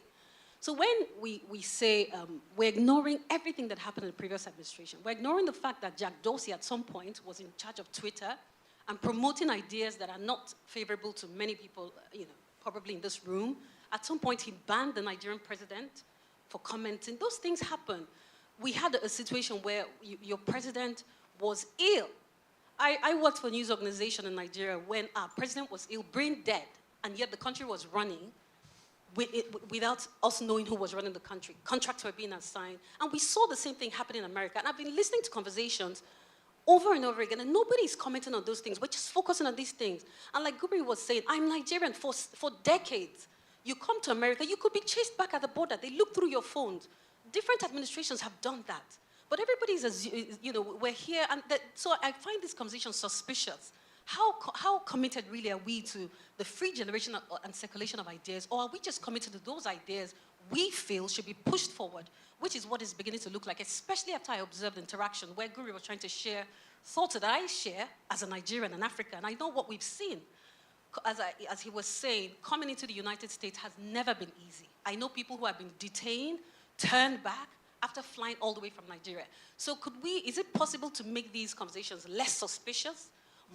So when we say we're ignoring everything that happened in the previous administration, we're ignoring the fact that Jack Dorsey at some point was in charge of Twitter and promoting ideas that are not favorable to many people, probably in this room. At some point, he banned the Nigerian president for commenting. Those things happen. We had a situation where your president was ill. I worked for a news organization in Nigeria when our president was ill, brain dead, and yet the country was running without us knowing who was running the country. Contracts were being assigned. And we saw the same thing happen in America. And I've been listening to conversations over and over again, and nobody's commenting on those things. We're just focusing on these things. And like Gubri was saying, I'm Nigerian for decades. You come to America, you could be chased back at the border. They look through your phones. Different administrations have done that. But everybody's, we're here. And so I find this conversation suspicious. How committed really are we to the free generation and circulation of ideas? Or are we just committed to those ideas we feel should be pushed forward, which is what is beginning to look like, especially after I observed interaction where Guri was trying to share thoughts that I share as a Nigerian and African. And I know what we've seen. As he was saying, coming into the United States has never been easy. I know people who have been detained, turned back, after flying all the way from Nigeria. So is it possible to make these conversations less suspicious,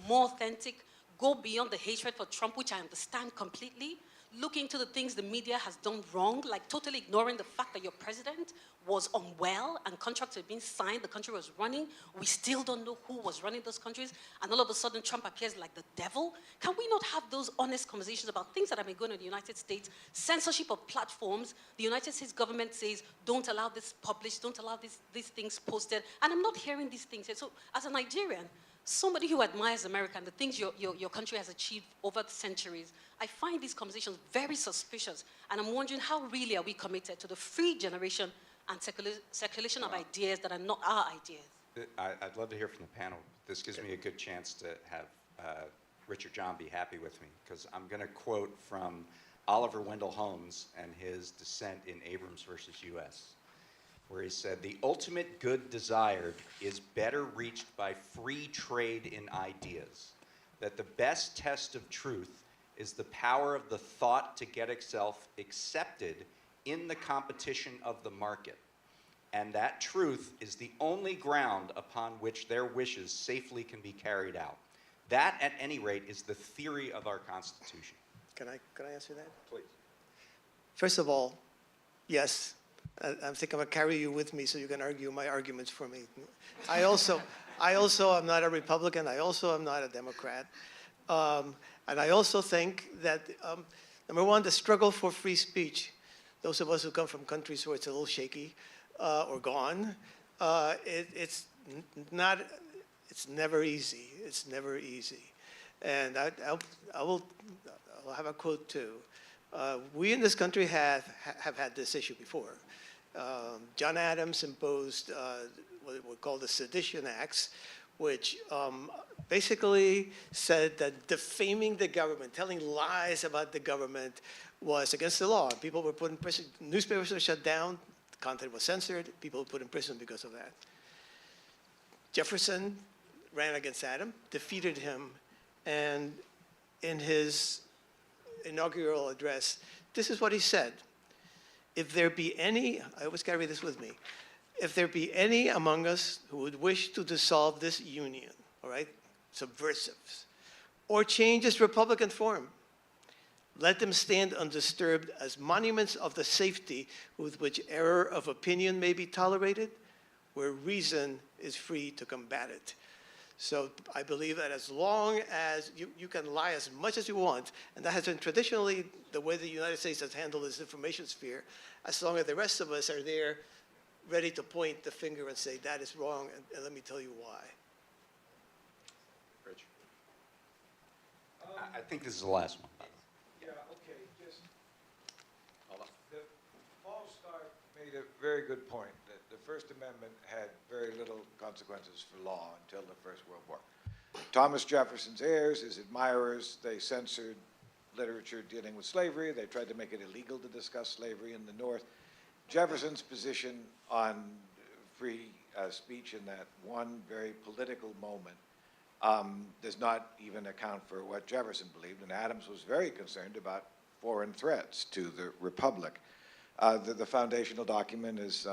more authentic, go beyond the hatred for Trump, which I understand completely, look into the things the media has done wrong, like totally ignoring the fact that your president was unwell and contracts had been signed, the country was running, we still don't know who was running those countries, and all of a sudden Trump appears like the devil? Can we not have those honest conversations about things that have been going on in the United States, censorship of platforms, the United States government says, don't allow this published, don't allow these things posted, and I'm not hearing these things. So as a Nigerian, somebody who admires America and the things your country has achieved over the centuries, I find these conversations very suspicious, and I'm wondering how really are we committed to the free generation and circulation of ideas that are not our ideas. I'd love to hear from the panel. This gives me a good chance to have Richard John be happy with me, because I'm going to quote from Oliver Wendell Holmes and his dissent in Abrams versus U.S., where he said, "The ultimate good desired is better reached by free trade in ideas, that the best test of truth is the power of the thought to get itself accepted in the competition of the market. And that truth is the only ground upon which their wishes safely can be carried out. That, at any rate, is the theory of our Constitution." Can I answer that? Please. First of all, yes, I think I'm going to carry you with me so you can argue my arguments for me. I also am not a Republican. I also am not a Democrat. And I also think that, number one, the struggle for free speech, those of us who come from countries where it's a little shaky or gone, it's never easy. It's never easy. And I'll have a quote too. We in this country have had this issue before. John Adams imposed what were called the Sedition Acts, which basically said that defaming the government, telling lies about the government was against the law. People were put in prison, newspapers were shut down, content was censored, people were put in prison because of that. Jefferson ran against Adam, defeated him, and in his inaugural address, this is what he said: "If there be any," I always carry this with me, "if there be any among us who would wish to dissolve this union," all right, subversives, "or change its Republican form, let them stand undisturbed as monuments of the safety with which error of opinion may be tolerated, where reason is free to combat it." So I believe that as long as you can lie as much as you want, and that has been traditionally the way the United States has handled its information sphere, as long as the rest of us are there ready to point the finger and say, that is wrong, and let me tell you why. Rich. I think this is the last one. Yeah, okay, just, the false start made a very good point that the First Amendment had very little consequences for law until the First World War. Thomas Jefferson's heirs, his admirers, they censored literature dealing with slavery. They tried to make it illegal to discuss slavery in the North. Jefferson's position on free speech in that one very political moment does not even account for what Jefferson believed, and Adams was very concerned about foreign threats to the Republic. The foundational document, as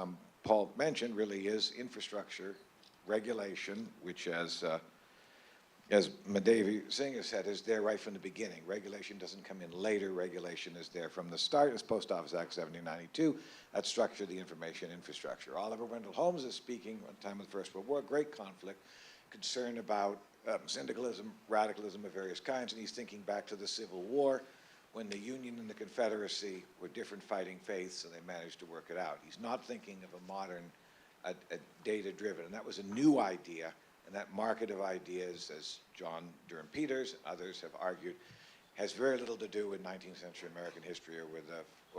Paul mentioned, really is infrastructure regulation, which as Madhavi Singh has said, is there right from the beginning. Regulation doesn't come in later. Regulation is there from the start. It's Post Office Act 1792 that structured the information infrastructure. Oliver Wendell Holmes is speaking at the time of the First World War, great conflict, concern about syndicalism, radicalism of various kinds, and he's thinking back to the Civil War when the Union and the Confederacy were different fighting faiths, and they managed to work it out. He's not thinking of a modern, data-driven, and that was a new idea. And that market of ideas, as John Durham Peters and others have argued, has very little to do with 19th century American history or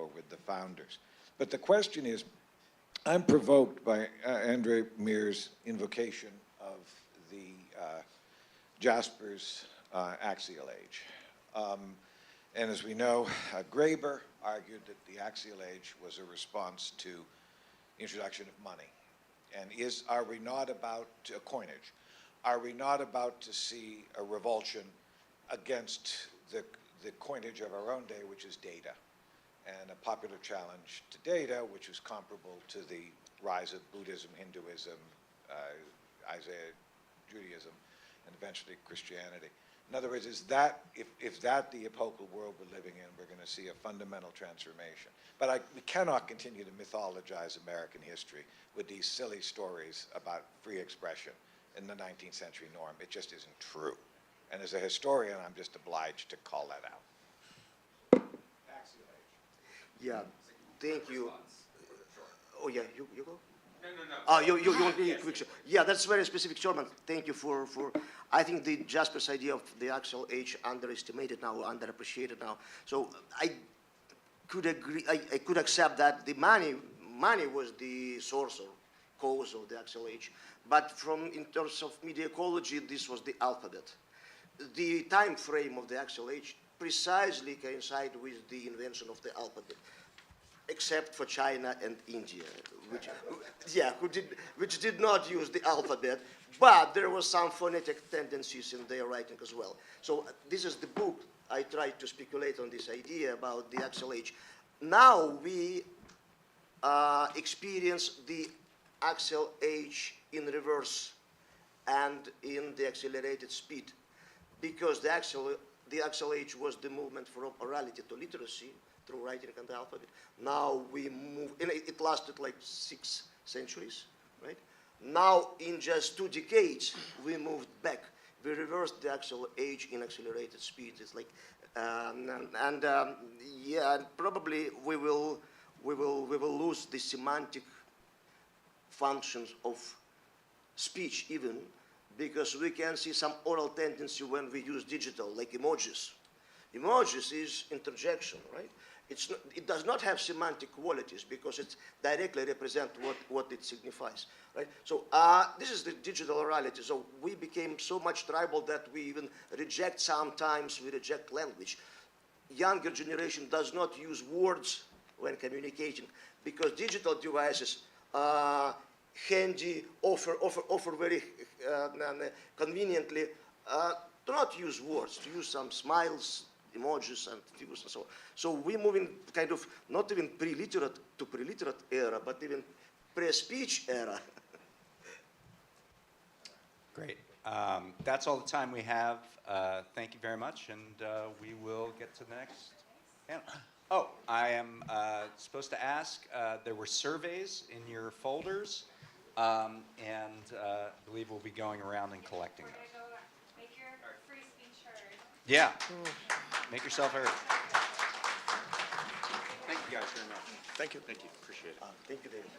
with the founders. But the question is, I'm provoked by Andre Mears' invocation of the Jaspers axial age. And as we know, Graeber argued that the axial age was a response to introduction of money. And are we not about coinage? Are we not about to see a revulsion against the coinage of our own day, which is data, and a popular challenge to data, which is comparable to the rise of Buddhism, Hinduism, Isaiah, Judaism, and eventually Christianity? In other words, is that, if that the epochal world we're living in, we're going to see a fundamental transformation. But we cannot continue to mythologize American history with these silly stories about free expression in the 19th century norm. It just isn't true. And as a historian, I'm just obliged to call that out. Yeah, thank you. Oh, yeah, you go? No. You want me quick? Yeah, that's very specific, Chairman. Thank you for. I think the Jasper's idea of the axial age underestimated now, underappreciated now. So I could agree. I could accept that the money was the source or cause of the axial age, but in terms of media ecology, this was the alphabet. The time frame of the axial age precisely coincided with the invention of the alphabet, except for China and India, which did not use the alphabet, but there was some phonetic tendencies in their writing as well. So this is the book. I tried to speculate on this idea about the axial age. Now we experience the axial age in reverse and in the accelerated speed, because the axial age was the movement from orality to literacy through writing and the alphabet. Now we move, and it lasted like 6 centuries, right? Now in just 2 decades, we moved back. We reversed the axial age in accelerated speed. It's like, yeah, probably we will lose the semantic functions of speech even, because we can see some oral tendency when we use digital, like emojis. Emojis is interjection, right? It does not have semantic qualities because it directly represents what it signifies, right? So this is the digital orality. So we became so much tribal that we even sometimes we reject language. Younger generation does not use words when communicating because digital devices handy, offer very conveniently, do not use words, to use some smiles, emojis, and figures and so on. So we move in kind of not even pre-literate to pre-literate era, but even pre-speech era. Great. That's all the time we have. Thank you very much, and we will get to the next panel. Oh, I am supposed to ask, there were surveys in your folders. and I believe we'll be going around and collecting them. Make your free speech heard. Yeah, make yourself heard. Thank you guys very much. Thank you. Thank you, appreciate it. Thank you, David.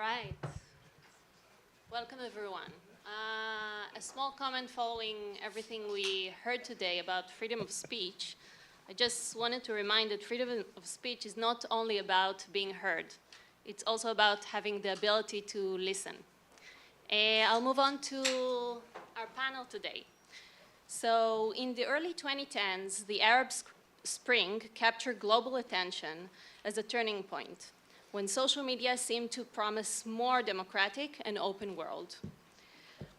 right. Welcome, everyone. A small comment following everything we heard today about freedom of speech. I just wanted to remind that freedom of speech is not only about being heard. It's also about having the ability to listen. I'll move on to our panel today. So in the early 2010s, the Arab Spring captured global attention as a turning point, when social media seemed to promise more democratic and open world.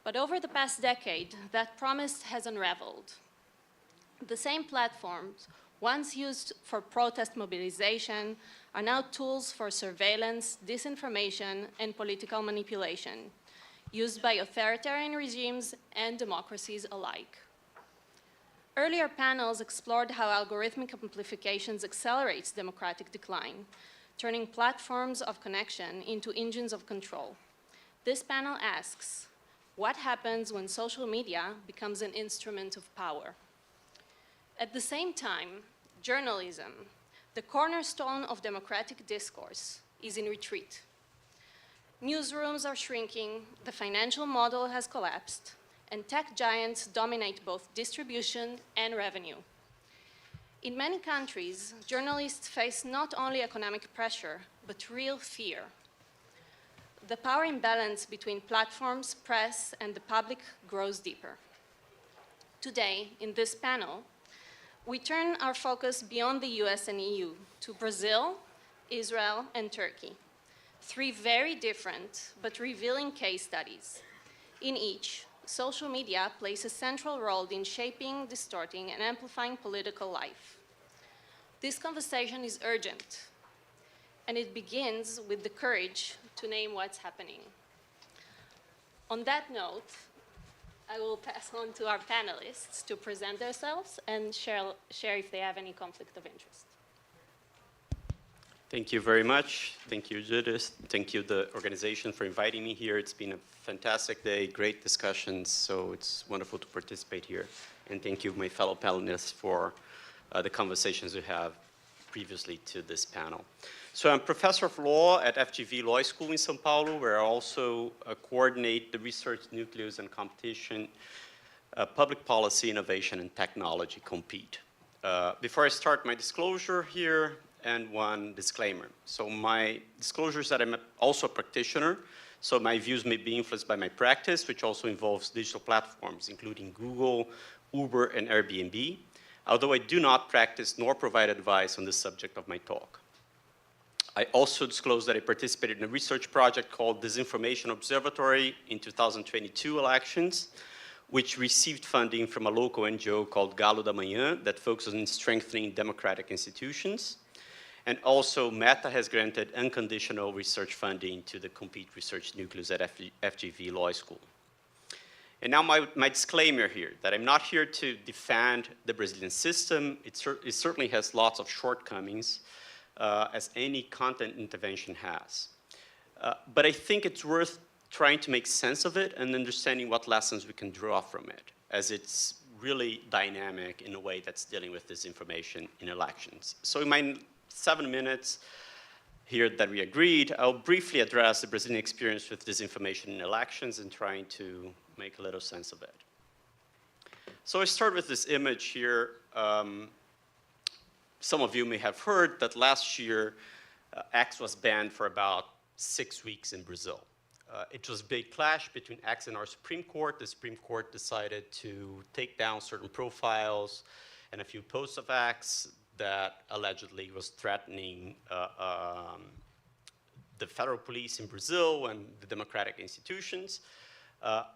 But over the past decade, that promise has unraveled. The same platforms, once used for protest mobilization, are now tools for surveillance, disinformation, and political manipulation, used by authoritarian regimes and democracies alike. Earlier panels explored how algorithmic amplifications accelerates democratic decline, turning platforms of connection into engines of control. This panel asks, what happens when social media becomes an instrument of power? At the same time, journalism, the cornerstone of democratic discourse, is in retreat. Newsrooms are shrinking, the financial model has collapsed, and tech giants dominate both distribution and revenue. In many countries, journalists face not only economic pressure, but real fear. The power imbalance between platforms, press, and the public grows deeper. Today, in this panel, we turn our focus beyond the US and EU to Brazil, Israel, and Turkey. Three very different but revealing case studies. In each, social media plays a central role in shaping, distorting, and amplifying political life. This conversation is urgent, and it begins with the courage to name what's happening. On that note, I will pass on to our panelists to present themselves and share if they have any conflict of interest. Thank you very much. Thank you, Judith. Thank you, the organization, for inviting me here. It's been a fantastic day, great discussions, so it's wonderful to participate here. And thank you, my fellow panelists, for the conversations we have previously to this panel. So I'm professor of law at FGV Law School in São Paulo, where I also coordinate the research nucleus and competition, public policy, innovation, and technology compete. Before I start my disclosure here, and one disclaimer. So my disclosure is that I'm also a practitioner, so my views may be influenced by my practice, which also involves digital platforms, including Google, Uber, and Airbnb, although I do not practice nor provide advice on the subject of my talk. I also disclose that I participated in a research project called Disinformation Observatory in 2022 elections, which received funding from a local NGO called Galo da Manhã that focuses on strengthening democratic institutions. And also, Meta has granted unconditional research funding to the Compete Research Nucleus at FGV Law School. And now my disclaimer here, that I'm not here to defend the Brazilian system. It certainly has lots of shortcomings, as any content intervention has. But I think it's worth trying to make sense of it and understanding what lessons we can draw from it, as it's really dynamic in a way that's dealing with disinformation in elections. So in my 7 minutes here that we agreed, I'll briefly address the Brazilian experience with disinformation in elections and trying to make a little sense of it. So I start with this image here. Some of you may have heard that last year, X was banned for about 6 weeks in Brazil. It was a big clash between X and our Supreme Court. The Supreme Court decided to take down certain profiles and a few posts of X that allegedly was threatening the federal police in Brazil and the democratic institutions.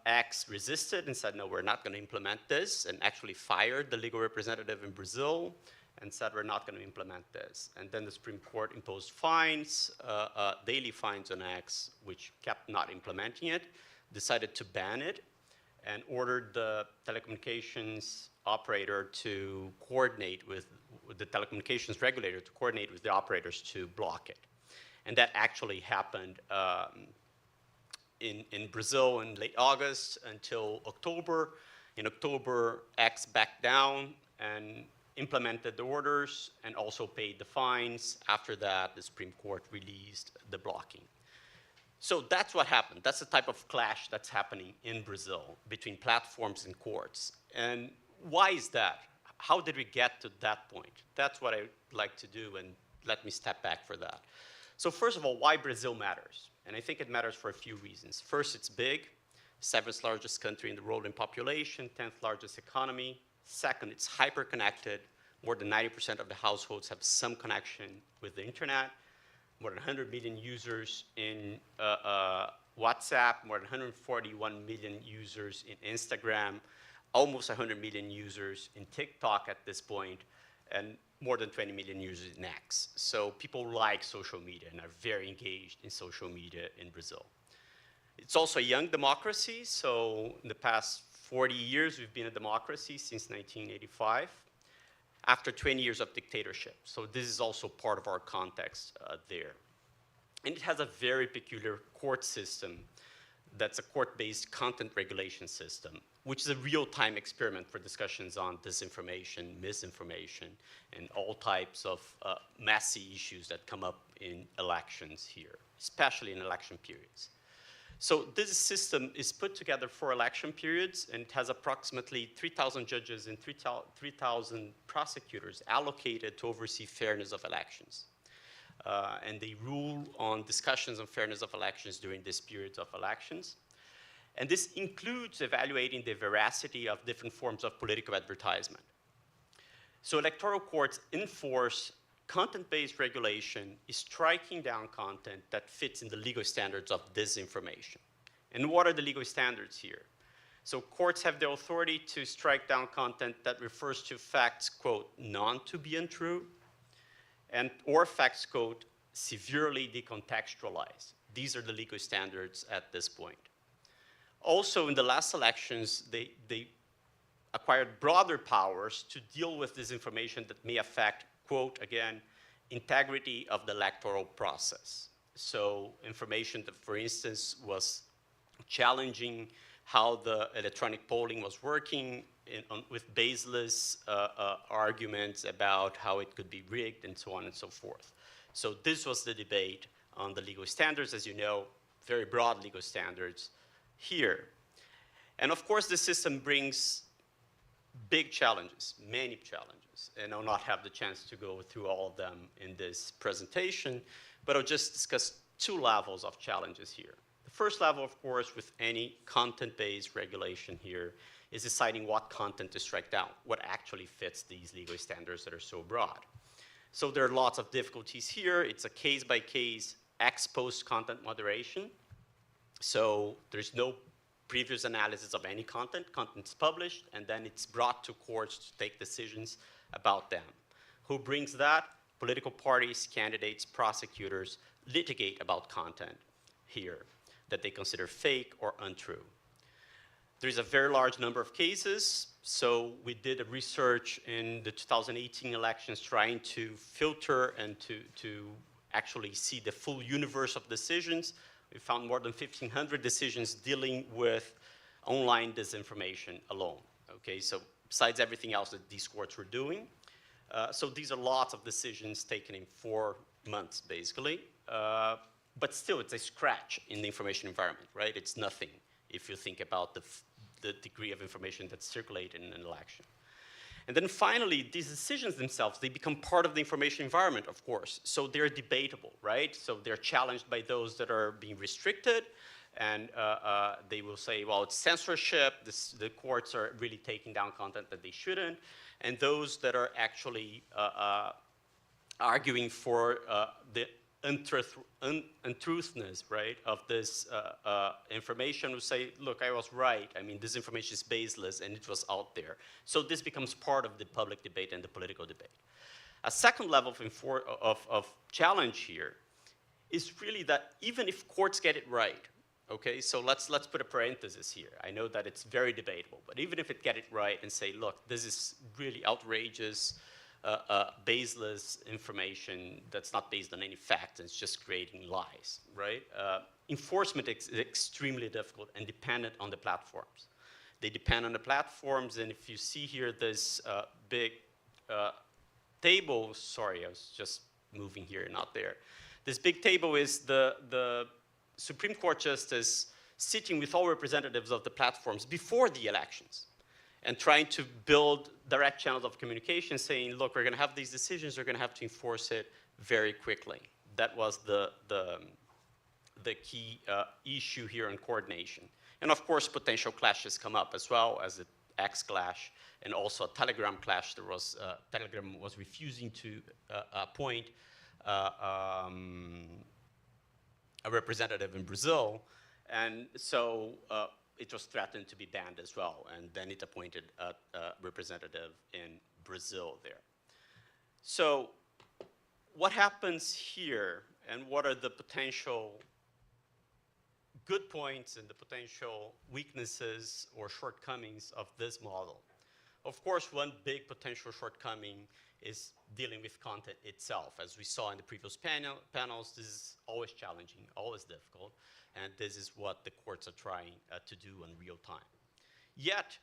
X resisted and said, no, we're not going to implement this, and actually fired the legal representative in Brazil and said, we're not going to implement this. And then the Supreme Court imposed fines, daily fines on X, which kept not implementing it, decided to ban it, and ordered the telecommunications operator to coordinate with the telecommunications regulator to coordinate with the operators to block it. And that actually happened in Brazil in late August until October. In October, X backed down and implemented the orders and also paid the fines. After that, the Supreme Court released the blocking. So that's what happened. That's the type of clash that's happening in Brazil between platforms and courts. And why is that? How did we get to that point? That's what I'd like to do, and let me step back for that. So first of all, why Brazil matters? And I think it matters for a few reasons. First, it's big, 7th largest country in the world in population, 10th largest economy. Second, it's hyper-connected. More than 90% of the households have some connection with the internet. More than 100 million users in WhatsApp, more than 141 million users in Instagram, almost 100 million users in TikTok at this point, and more than 20 million users in X. So people like social media and are very engaged in social media in Brazil. It's also a young democracy, so in the past 40 years, we've been a democracy since 1985, after 20 years of dictatorship. So this is also part of our context there. And it has a very peculiar court system that's a court-based content regulation system, which is a real-time experiment for discussions on disinformation, misinformation, and all types of messy issues that come up in elections here, especially in election periods. So this system is put together for election periods, and it has approximately 3,000 judges and 3,000 prosecutors allocated to oversee fairness of elections. And they rule on discussions on fairness of elections during this period of elections. And this includes evaluating the veracity of different forms of political advertisement. So electoral courts enforce content-based regulation, is striking down content that fits in the legal standards of disinformation. And what are the legal standards here? So courts have the authority to strike down content that refers to facts, quote, known to be untrue, and or facts, quote, severely decontextualized. These are the legal standards at this point. Also, in the last elections, they acquired broader powers to deal with disinformation that may affect, quote, again, integrity of the electoral process. So information that, for instance, was challenging how the electronic polling was working with baseless arguments about how it could be rigged and so on and so forth. So this was the debate on the legal standards, as you know, very broad legal standards here. And of course, the system brings big challenges, many challenges, and I'll not have the chance to go through all of them in this presentation, but I'll just discuss two levels of challenges here. The first level, of course, with any content-based regulation here is deciding what content to strike down, what actually fits these legal standards that are so broad. So there are lots of difficulties here. It's a case-by-case ex-post content moderation. So there's no previous analysis of any content. Content's published, and then it's brought to courts to take decisions about them. Who brings that? Political parties, candidates, prosecutors litigate about content here that they consider fake or untrue. There's a very large number of cases. So we did a research in the 2018 elections trying to filter and to actually see the full universe of decisions. We found more than 1,500 decisions dealing with online disinformation alone. Okay, so besides everything else that these courts were doing. So these are lots of decisions taken in 4 months, basically. But still, it's a scratch in the information environment, right? It's nothing if you think about the degree of information that's circulated in an election. And then finally, these decisions themselves, they become part of the information environment, of course. So they're debatable, right? So they're challenged by those that are being restricted. And they will say, well, it's censorship. The courts are really taking down content that they shouldn't. And those that are actually arguing for the untruthness, right, of this information will say, look, I was right. I mean, this information is baseless, and it was out there. So this becomes part of the public debate and the political debate. A second level of challenge here is really that even if courts get it right, okay, so let's put a parenthesis here. I know that it's very debatable, but even if it get it right and say, look, this is really outrageous, baseless information that's not based on any facts, it's just creating lies, right? Enforcement is extremely difficult and dependent on the platforms. They depend on the platforms, and if you see here this big table, sorry, I was just moving here, not there. This big table is the Supreme Court justice sitting with all representatives of the platforms before the elections and trying to build direct channels of communication saying, look, we're going to have these decisions, we're going to have to enforce it very quickly. That was the key issue here in coordination. And of course, potential clashes come up as well as the X clash and also a Telegram clash. There was, Telegram was refusing to appoint a representative in Brazil. And so it was threatened to be banned as well. And then it appointed a representative in Brazil there. So what happens here and what are the potential good points and the potential weaknesses or shortcomings of this model? Of course, one big potential shortcoming is dealing with content itself. As we saw in the previous panels, this is always challenging, always difficult, and this is what the courts are trying to do in real time. Yet,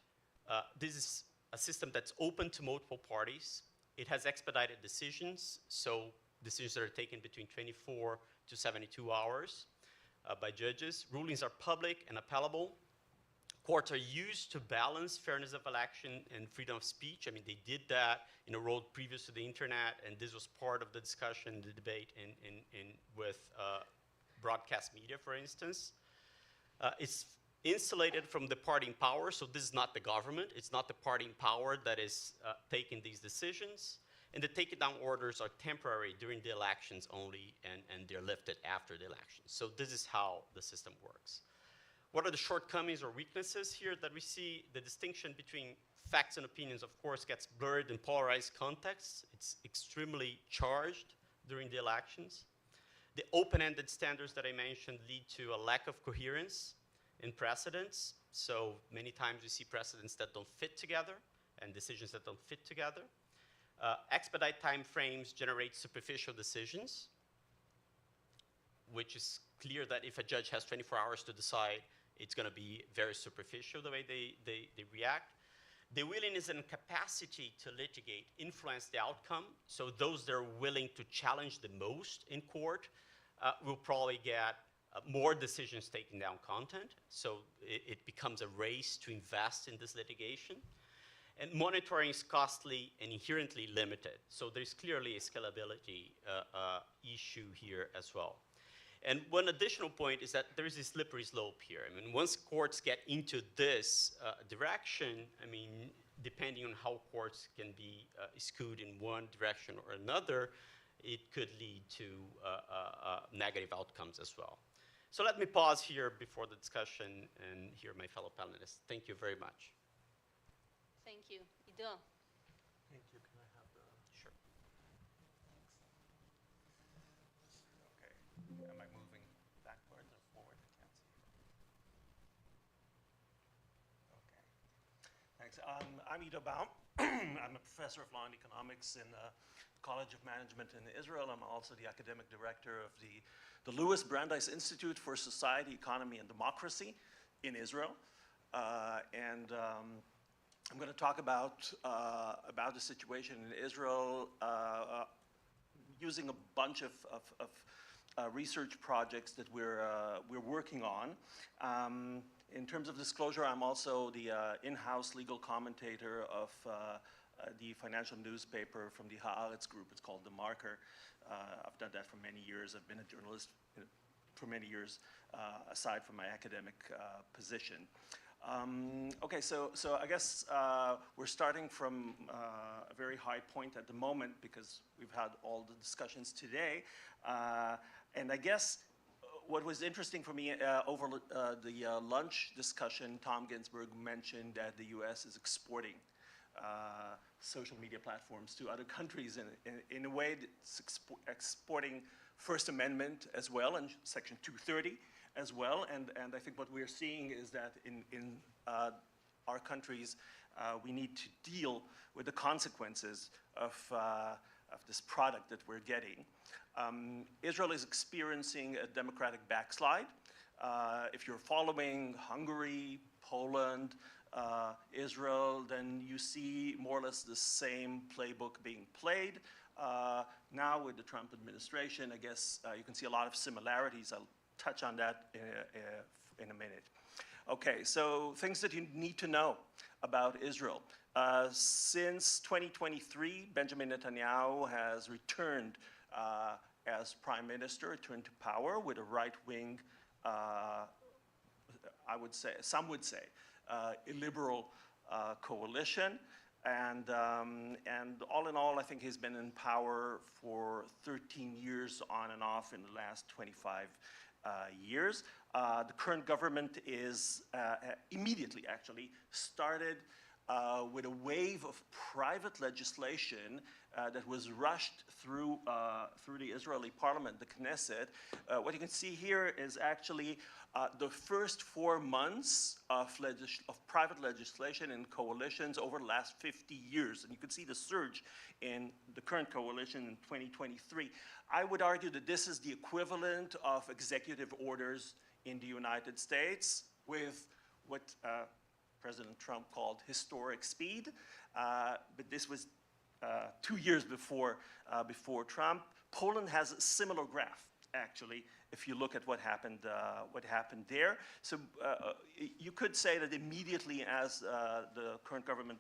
this is a system that's open to multiple parties. It has expedited decisions, so decisions that are taken between 24 to 72 hours by judges. Rulings are public and appellable. Courts are used to balance fairness of election and freedom of speech. I mean, they did that in a world previous to the internet, and this was part of the discussion, the debate with broadcast media, for instance. It's insulated from the party in power, so this is not the government. It's not the party in power that is taking these decisions. And the takedown orders are temporary during the elections only, and they're lifted after the elections. So this is how the system works. What are the shortcomings or weaknesses here that we see? The distinction between facts and opinions, of course, gets blurred in polarized contexts. It's extremely charged during the elections. The open-ended standards that I mentioned lead to a lack of coherence in precedents. So many times we see precedents that don't fit together and decisions that don't fit together. Expedite time frames generate superficial decisions, which is clear that if a judge has 24 hours to decide, it's going to be very superficial the way they react. The willingness and capacity to litigate influence the outcome. So those that are willing to challenge the most in court will probably get more decisions taking down content. So it becomes a race to invest in this litigation. And monitoring is costly and inherently limited. So there's clearly a scalability issue here as well. And one additional point is that there is a slippery slope here. I mean, once courts get into this direction, I mean, depending on how courts can be skewed in one direction or another, it could lead to negative outcomes as well. So let me pause here before the discussion and hear my fellow panelists. Thank you very much. Thank you. Ido. Thank you. Can I have the... Sure. Okay. Am I moving backwards or forward? I can't see. Okay. Thanks. I'm Ido Baum. I'm a professor of law and economics in the College of Management in Israel. I'm also the academic director of the Louis Brandeis Institute for Society, Economy, and Democracy in Israel. I'm going to talk about the situation in Israel using a bunch of research projects that we're working on. In terms of disclosure, I'm also the in-house legal commentator of the financial newspaper from the Haaretz group. It's called The Marker. I've done that for many years. I've been a journalist for many years, aside from my academic position. Okay, so I guess we're starting from a very high point at the moment because we've had all the discussions today. And I guess what was interesting for me over the lunch discussion, Tom Ginsburg mentioned that the US is exporting social media platforms to other countries in a way that's exporting First Amendment as well and Section 230 as well. And I think what we're seeing is that in our countries, we need to deal with the consequences of this product that we're getting. Israel is experiencing a democratic backslide. If you're following Hungary, Poland, Israel, then you see more or less the same playbook being played. Now with the Trump administration, I guess you can see a lot of similarities. I'll touch on that in a minute. Okay, so things that you need to know about Israel. Since 2023, Benjamin Netanyahu has returned as prime minister, returned to power with a right-wing, I would say, some would say, illiberal coalition. And all in all, I think he's been in power for 13 years on and off in the last 25 years. The current government is immediately, actually, started with a wave of private legislation that was rushed through the Israeli parliament, the Knesset. What you can see here is actually the first 4 months of private legislation in coalitions over the last 50 years. And you can see the surge in the current coalition in 2023. I would argue that this is the equivalent of executive orders in the United States with what President Trump called historic speed, but this was 2 years before Trump. Poland has a similar graph, actually, if you look at what happened there. So you could say that immediately as the current government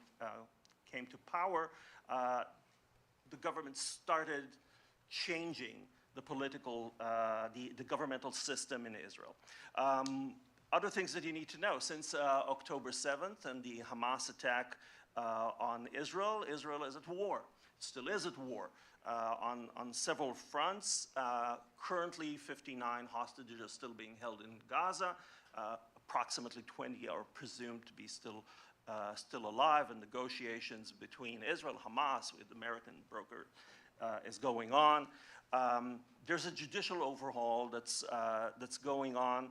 came to power, the government started changing the political, the governmental system in Israel. Other things that you need to know, since October 7th and the Hamas attack on Israel, Israel is at war. It still is at war on several fronts. Currently, 59 hostages are still being held in Gaza. Approximately 20 are presumed to be still alive, and negotiations between Israel, Hamas, with American broker is going on. There's a judicial overhaul that's going on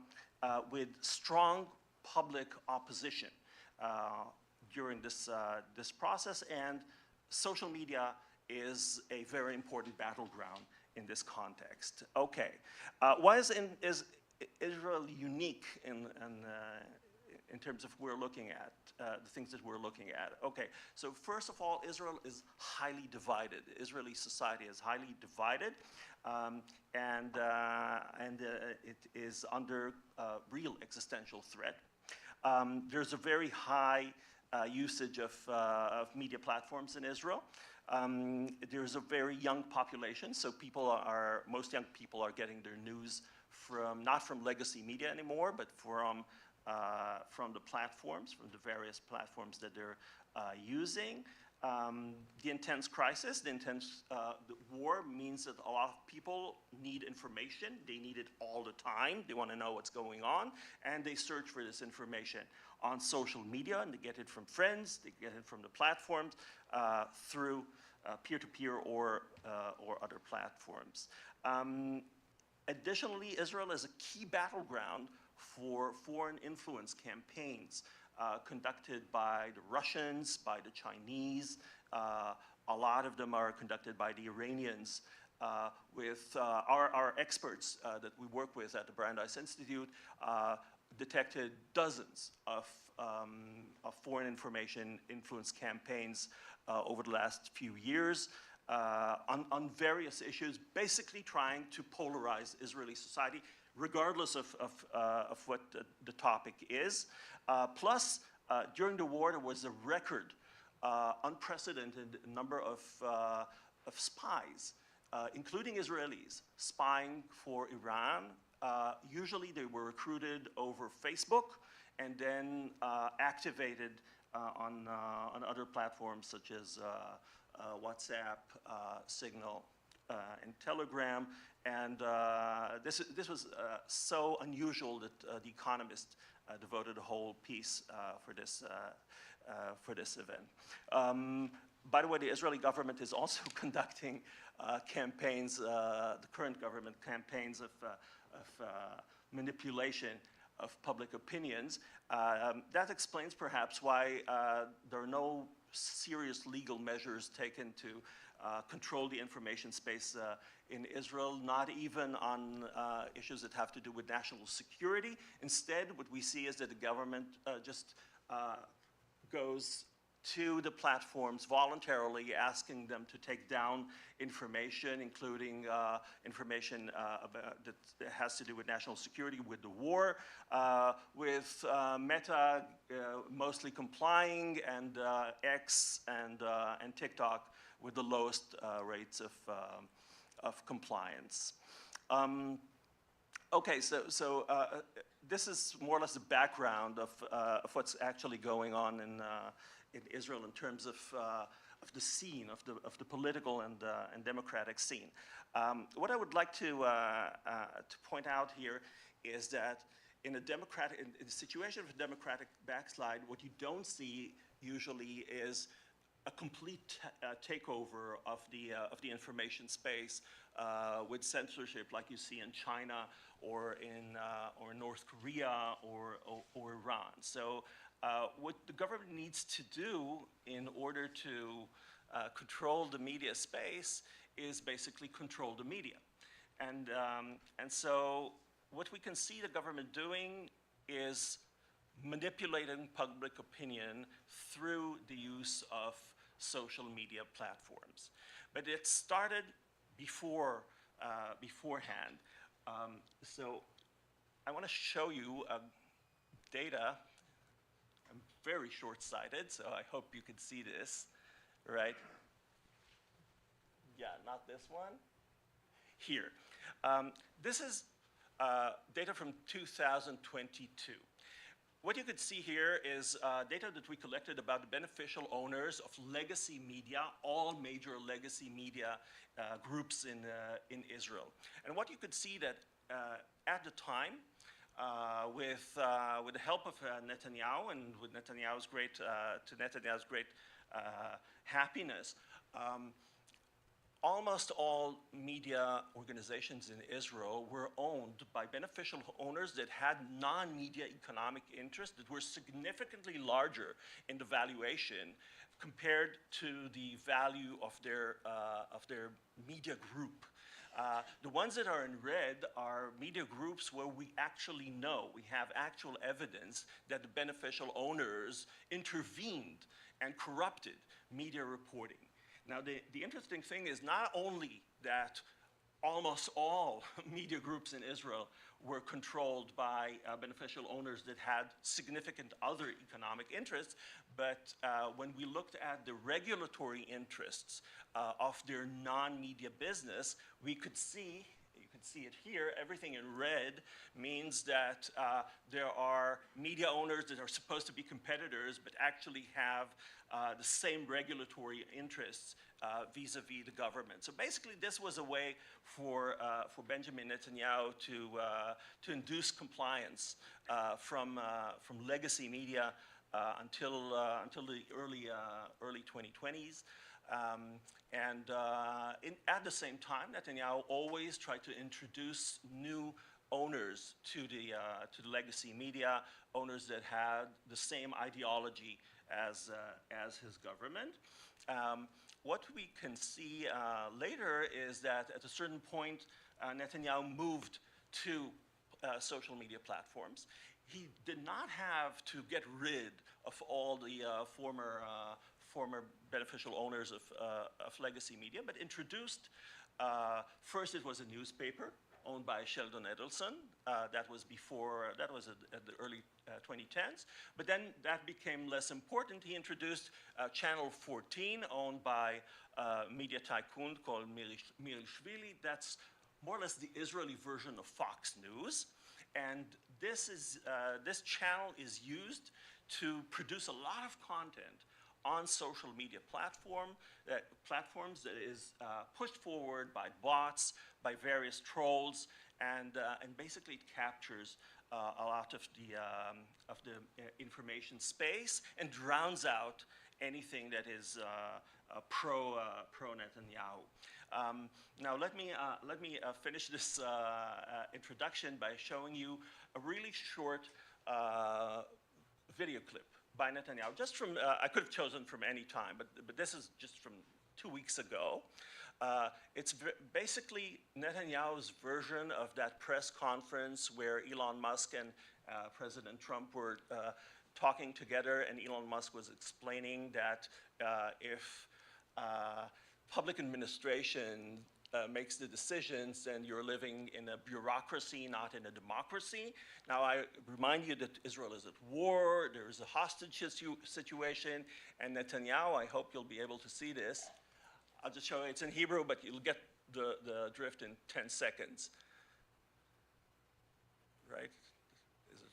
with strong public opposition during this process, and social media is a very important battleground in this context. Okay, why is Israel unique in terms of we're looking at the things that we're looking at? Okay, so first of all, Israel is highly divided. Israeli society is highly divided, and it is under real existential threat. There's a very high usage of media platforms in Israel. There's a very young population, so most young people are getting their news not from legacy media anymore, but from the platforms, from the various platforms that they're using. The intense crisis, the war means that a lot of people need information. They need it all the time. They want to know what's going on, and they search for this information on social media, and they get it from friends, they get it from the platforms through peer-to-peer or other platforms. Additionally, Israel is a key battleground for foreign influence campaigns conducted by the Russians, by the Chinese. A lot of them are conducted by the Iranians. With our experts that we work with at the Brandeis Institute detected dozens of foreign information influence campaigns over the last few years on various issues, basically trying to polarize Israeli society, regardless of what the topic is. Plus, during the war, there was a record, unprecedented number of spies, including Israelis, spying for Iran. Usually they were recruited over Facebook and then activated on other platforms such as WhatsApp, Signal, and Telegram. And this was so unusual that The Economist devoted a whole piece for this event. By the way, the Israeli government is also conducting campaigns, the current government campaigns of manipulation of public opinions. That explains perhaps why there are no serious legal measures taken to control the information space in Israel, not even on issues that have to do with national security. Instead, what we see is that the government just goes to the platforms voluntarily, asking them to take down information, including information that has to do with national security, with the war, with Meta mostly complying, and X and TikTok with the lowest rates of compliance. Okay, so this is more or less the background of what's actually going on in Israel in terms of the scene, of the political and democratic scene. What I would like to point out here is that in a situation of a democratic backslide, what you don't see usually is a complete takeover of the information space with censorship, like you see in China or in North Korea or Iran. So what the government needs to do in order to control the media space is basically control the media. And so what we can see the government doing is manipulating public opinion through the use of social media platforms. But it started beforehand. So I want to show you data. I'm very short-sighted, so I hope you can see this, right? Yeah, not this one. Here. This is data from 2022. What you could see here is data that we collected about the beneficial owners of legacy media, all major legacy media groups in Israel. And what you could see that at the time, with the help of Netanyahu and with Netanyahu's great happiness, almost all media organizations in Israel were owned by beneficial owners that had non-media economic interests that were significantly larger in the valuation compared to the value of their media group. The ones that are in red are media groups where we actually know, we have actual evidence that the beneficial owners intervened and corrupted media reporting. Now, the interesting thing is not only that almost all media groups in Israel were controlled by beneficial owners that had significant other economic interests, but when we looked at the regulatory interests of their non-media business, we could see, you can see it here, everything in red means that there are media owners that are supposed to be competitors but actually have the same regulatory interests vis-a-vis the government. So basically this was a way for Benjamin Netanyahu to induce compliance from legacy media until the early 2020s. At the same time, Netanyahu always tried to introduce new owners to the legacy media, owners that had the same ideology as his government. What we can see later is that at a certain point, Netanyahu moved to social media platforms. He did not have to get rid of all the former beneficial owners of legacy media, but introduced, first it was a newspaper owned by Sheldon Adelson. That was at the early 2010s. But then that became less important. He introduced Channel 14, owned by a media tycoon called Mirishvili. That's more or less the Israeli version of Fox News. And this channel is used to produce a lot of content on social media platforms that is pushed forward by bots, by various trolls, and basically it captures a lot of the information space and drowns out anything that is pro Netanyahu. Now let me finish this introduction by showing you a really short video clip by Netanyahu, just from, I could have chosen from any time, but this is just from 2 weeks ago. It's basically Netanyahu's version of that press conference where Elon Musk and President Trump were talking together, and Elon Musk was explaining that if public administration makes the decisions, then you're living in a bureaucracy, not in a democracy. Now, I remind you that Israel is at war, there is a hostage situation, and Netanyahu, I hope you'll be able to see this. I'll just show you, it's in Hebrew, but you'll get the drift in 10 seconds. Right? Is it?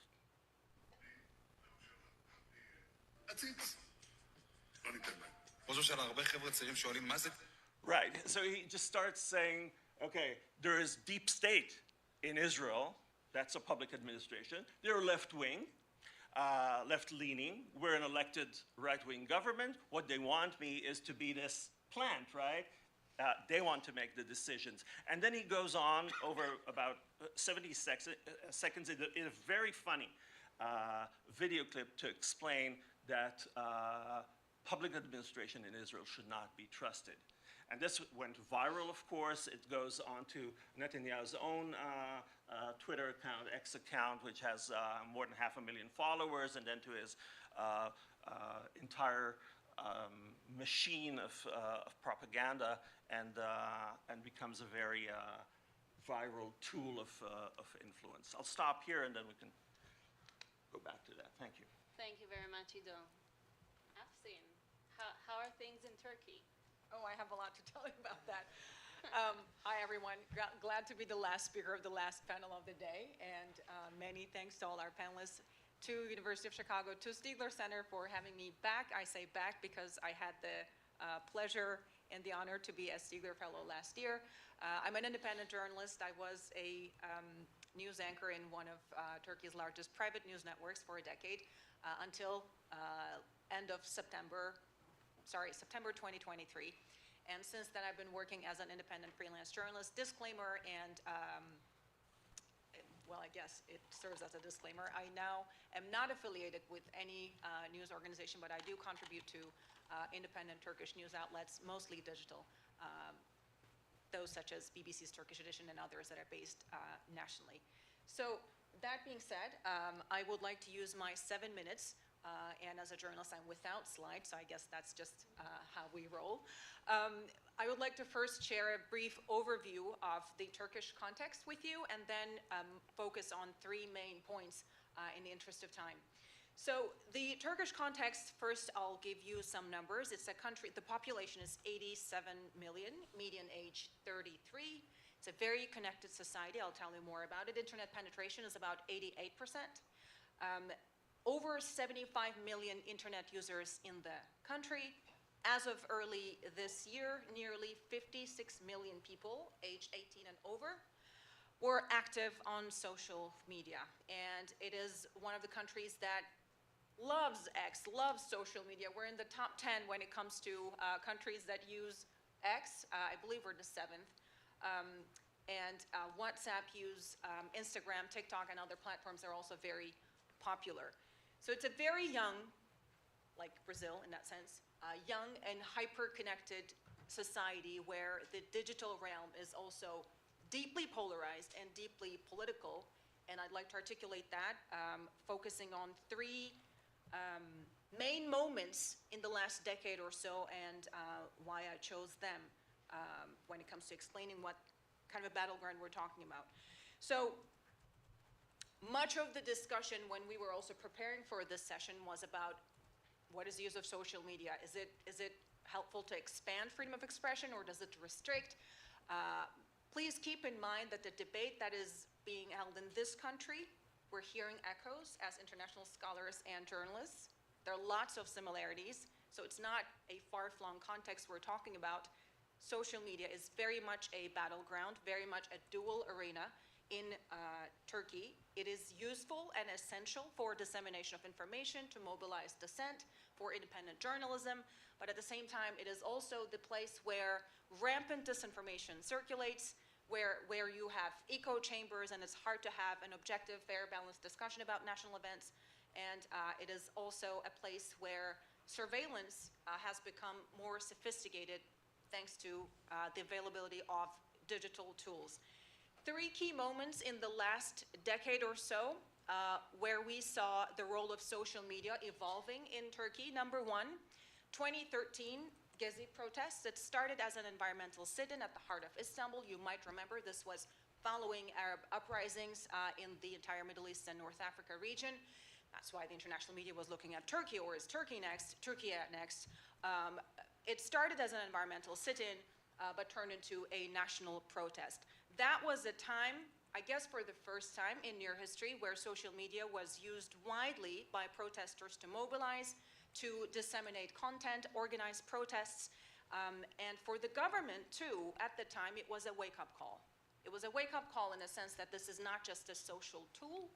Right, so he just starts saying, okay, there is deep state in Israel, that's a public administration. They're left-wing, left-leaning. We're an elected right-wing government. What they want me is to be this plant, right? They want to make the decisions. And then he goes on over about 70 seconds in a very funny video clip to explain that public administration in Israel should not be trusted. And this went viral, of course. It goes on to Netanyahu's own Twitter account, X account, which has more than 500,000 followers, and then to his entire machine of propaganda, and becomes a very viral tool of influence. I'll stop here, and then we can go back to that. Thank you. Thank you very much, Ido. Afsin, how are things in Turkey? Oh, I have a lot to tell you about that. Hi, everyone. Glad to be the last speaker of the last panel of the day, and many thanks to all our panelists, to University of Chicago, to Stigler Center for having me back. I say back because I had the pleasure and the honor to be a Stigler Fellow last year. I'm an independent journalist. I was a news anchor in one of Turkey's largest private news networks for a decade until end of September 2023. And since then, I've been working as an independent freelance journalist. Disclaimer, and well, I guess it serves as a disclaimer. I now am not affiliated with any news organization, but I do contribute to independent Turkish news outlets, mostly digital, those such as BBC's Turkish edition and others that are based nationally. So that being said, I would like to use my 7 minutes, and as a journalist, I'm without slides, so I guess that's just how we roll. I would like to first share a brief overview of the Turkish context with you, and then focus on 3 main points in the interest of time. So the Turkish context, first I'll give you some numbers. It's a country, the population is 87 million, median age 33. It's a very connected society. I'll tell you more about it. Internet penetration is about 88%. Over 75 million internet users in the country. As of early this year, nearly 56 million people aged 18 and over were active on social media. And it is one of the countries that loves X, loves social media. We're in the top 10 when it comes to countries that use X. I believe we're the 7th. And WhatsApp use, Instagram, TikTok, and other platforms are also very popular. So it's a very young, like Brazil in that sense, young and hyper-connected society where the digital realm is also deeply polarized and deeply political. And I'd like to articulate that, focusing on 3 main moments in the last decade or so, and why I chose them when it comes to explaining what kind of a battleground we're talking about. So much of the discussion when we were also preparing for this session was about what is the use of social media? Is it helpful to expand freedom of expression, or does it restrict? Please keep in mind that the debate that is being held in this country, we're hearing echoes as international scholars and journalists. There are lots of similarities, so it's not a far-flung context we're talking about. Social media is very much a battleground, very much a dual arena in Turkey. It is useful and essential for dissemination of information, to mobilize dissent, for independent journalism, but at the same time, it is also the place where rampant disinformation circulates, where you have echo chambers, and it's hard to have an objective, fair, balanced discussion about national events. And it is also a place where surveillance has become more sophisticated thanks to the availability of digital tools. 3 key moments in the last decade or so where we saw the role of social media evolving in Turkey. Number one, 2013 Gezi protests. It started as an environmental sit-in at the heart of Istanbul. You might remember this was following Arab uprisings in the entire Middle East and North Africa region. That's why the international media was looking at Turkey, or is Turkey next? Turkey next. It started as an environmental sit-in, but turned into a national protest. That was a time, I guess for the first time in near history, where social media was used widely by protesters to mobilize, to disseminate content, organize protests, and for the government too, at the time, it was a wake-up call. It was a wake-up call in the sense that this is not just a social tool,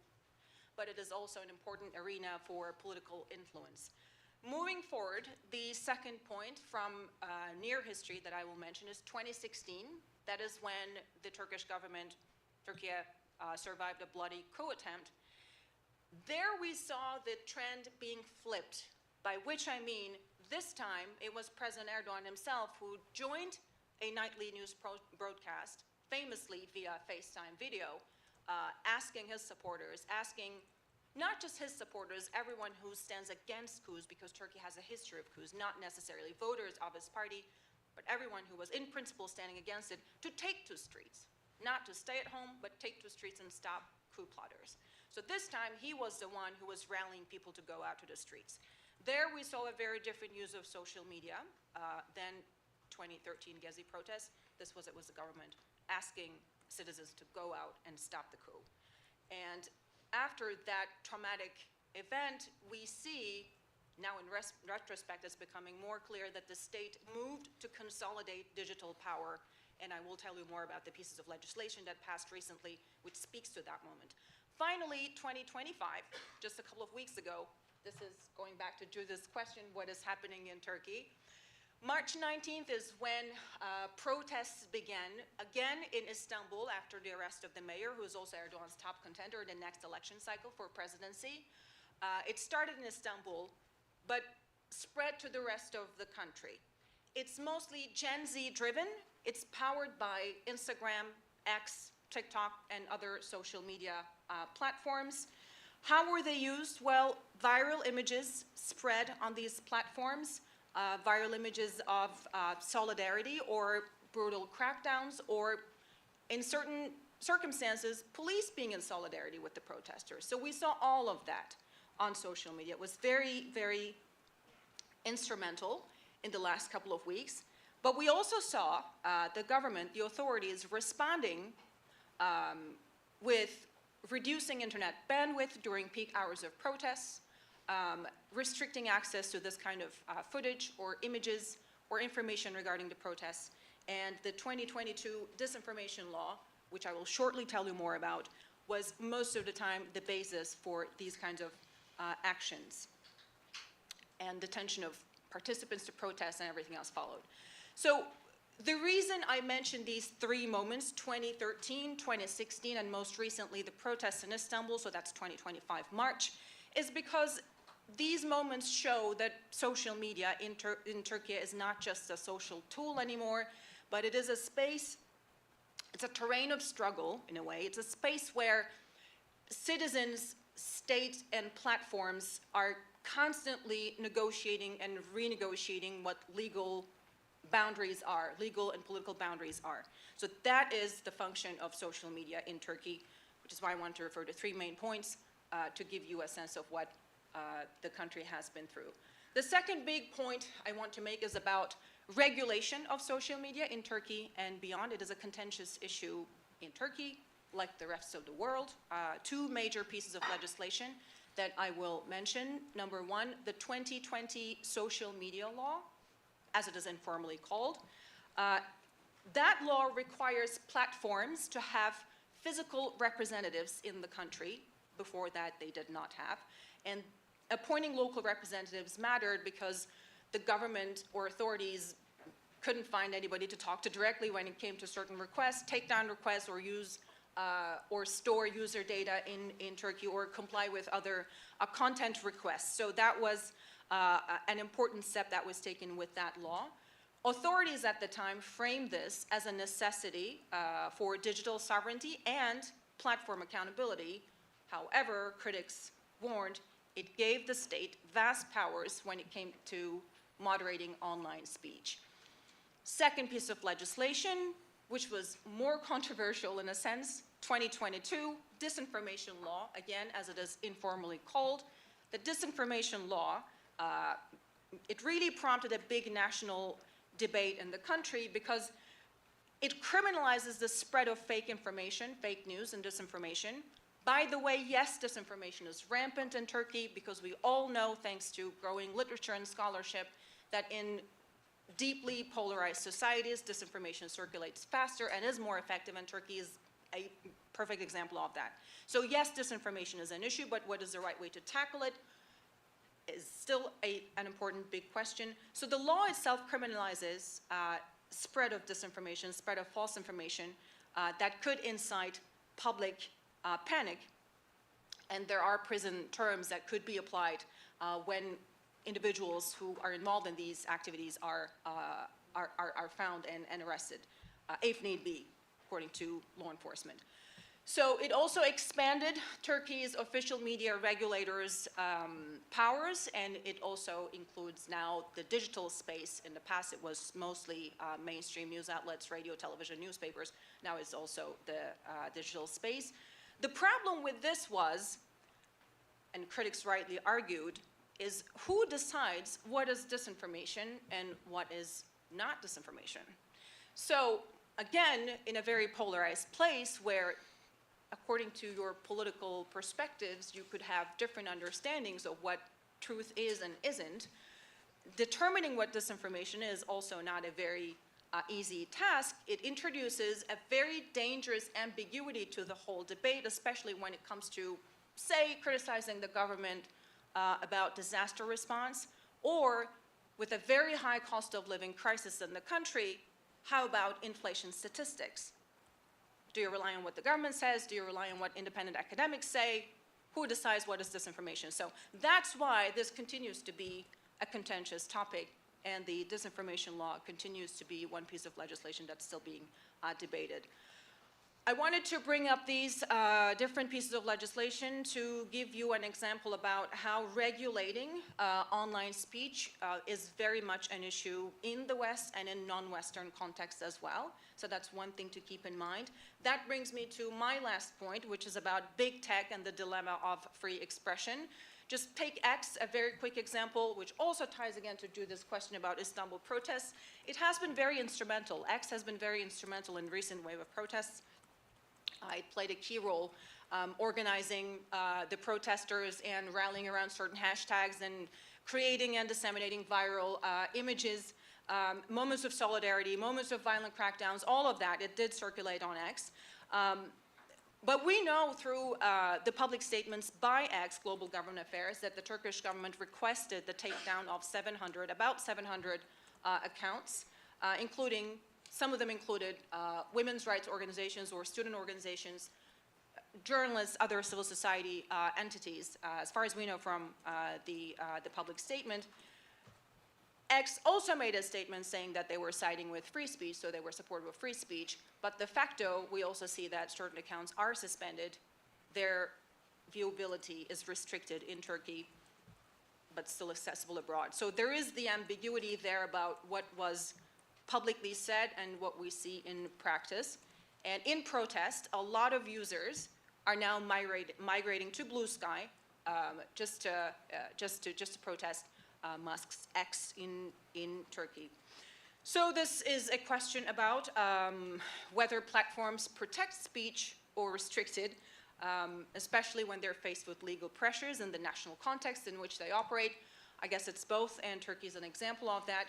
but it is also an important arena for political influence. Moving forward, the second point from near history that I will mention is 2016. That is when the Turkish government, Turkey, survived a bloody coup attempt. There we saw the trend being flipped, by which I mean this time it was President Erdogan himself who joined a nightly news broadcast, famously via FaceTime video, asking his supporters, asking not just his supporters, everyone who stands against coups, because Turkey has a history of coups, not necessarily voters of his party, but everyone who was in principle standing against it, to take to streets. Not to stay at home, but take to streets and stop coup plotters. So this time, he was the one who was rallying people to go out to the streets. There we saw a very different use of social media than 2013 Gezi protests. It was the government asking citizens to go out and stop the coup. And after that traumatic event, we see, now in retrospect, it's becoming more clear that the state moved to consolidate digital power. And I will tell you more about the pieces of legislation that passed recently, which speaks to that moment. Finally, 2025, just a couple of weeks ago, this is going back to Judith's question, what is happening in Turkey? March 19th is when protests began, again in Istanbul, after the arrest of the mayor, who is also Erdogan's top contender in the next election cycle for presidency. It started in Istanbul, but spread to the rest of the country. It's mostly Gen Z driven. It's powered by Instagram, X, TikTok, and other social media platforms. How were they used? Well, viral images spread on these platforms. Viral images of solidarity or brutal crackdowns, or in certain circumstances, police being in solidarity with the protesters. So we saw all of that on social media. It was very, very instrumental in the last couple of weeks. But we also saw the government, the authorities, responding with reducing internet bandwidth during peak hours of protests, restricting access to this kind of footage or images or information regarding the protests. And the 2022 disinformation law, which I will shortly tell you more about, was most of the time the basis for these kinds of actions. And detention of participants to protests and everything else followed. So the reason I mentioned these three moments, 2013, 2016, and most recently the protests in Istanbul, so that's 2025 March, is because these moments show that social media in Turkey is not just a social tool anymore, but it is a space, it's a terrain of struggle in a way. It's a space where citizens, state, and platforms are constantly negotiating and renegotiating what legal boundaries are, legal and political boundaries are. So that is the function of social media in Turkey, which is why I want to refer to three main points to give you a sense of what the country has been through. The second big point I want to make is about regulation of social media in Turkey and beyond. It is a contentious issue in Turkey, like the rest of the world. Two major pieces of legislation that I will mention. Number one, the 2020 social media law, as it is informally called. That law requires platforms to have physical representatives in the country. Before that, they did not have. And appointing local representatives mattered because the government or authorities couldn't find anybody to talk to directly when it came to certain requests, take down requests, or use or store user data in Turkey, or comply with other content requests. So that was an important step that was taken with that law. Authorities at the time framed this as a necessity for digital sovereignty and platform accountability. However, critics warned it gave the state vast powers when it came to moderating online speech. Second piece of legislation, which was more controversial in a sense, 2022 disinformation law, again, as it is informally called. The disinformation law, it really prompted a big national debate in the country because it criminalizes the spread of fake information, fake news and disinformation. By the way, yes, disinformation is rampant in Turkey because we all know, thanks to growing literature and scholarship, that in deeply polarized societies, disinformation circulates faster and is more effective, and Turkey is a perfect example of that. So yes, disinformation is an issue, but what is the right way to tackle it is still an important big question. So the law itself criminalizes spread of disinformation, spread of false information that could incite public panic, and there are prison terms that could be applied when individuals who are involved in these activities are found and arrested, if need be, according to law enforcement. So it also expanded Turkey's official media regulators' powers, and it also includes now the digital space. In the past, it was mostly mainstream news outlets, radio, television, newspapers. Now it's also the digital space. The problem with this was, and critics rightly argued, is who decides what is disinformation and what is not disinformation. So again, in a very polarized place where, according to your political perspectives, you could have different understandings of what truth is and isn't, determining what disinformation is also not a very easy task. It introduces a very dangerous ambiguity to the whole debate, especially when it comes to, say, criticizing the government about disaster response, or with a very high cost of living crisis in the country, how about inflation statistics? Do you rely on what the government says? Do you rely on what independent academics say? Who decides what is disinformation? So that's why this continues to be a contentious topic, and the disinformation law continues to be one piece of legislation that's still being debated. I wanted to bring up these different pieces of legislation to give you an example about how regulating online speech is very much an issue in the West and in non-Western contexts as well. So that's one thing to keep in mind. That brings me to my last point, which is about big tech and the dilemma of free expression. Just take X, a very quick example, which also ties again to this question about Istanbul protests. It has been very instrumental. X has been very instrumental in recent wave of protests. It played a key role organizing the protesters and rallying around certain hashtags and creating and disseminating viral images, moments of solidarity, moments of violent crackdowns, all of that. It did circulate on X. But we know through the public statements by X, Global Government Affairs, that the Turkish government requested the takedown of about 700 accounts, including, some of them included women's rights organizations or student organizations, journalists, other civil society entities. As far as we know from the public statement, X also made a statement saying that they were siding with free speech, so they were supportive of free speech. But de facto, we also see that certain accounts are suspended. Their viewability is restricted in Turkey, but still accessible abroad. So there is the ambiguity there about what was publicly said and what we see in practice. And in protest, a lot of users are now migrating to Blue Sky just to protest Musk's X in Turkey. So this is a question about whether platforms protect speech or restrict it, especially when they're faced with legal pressures in the national context in which they operate. I guess it's both, and Turkey is an example of that.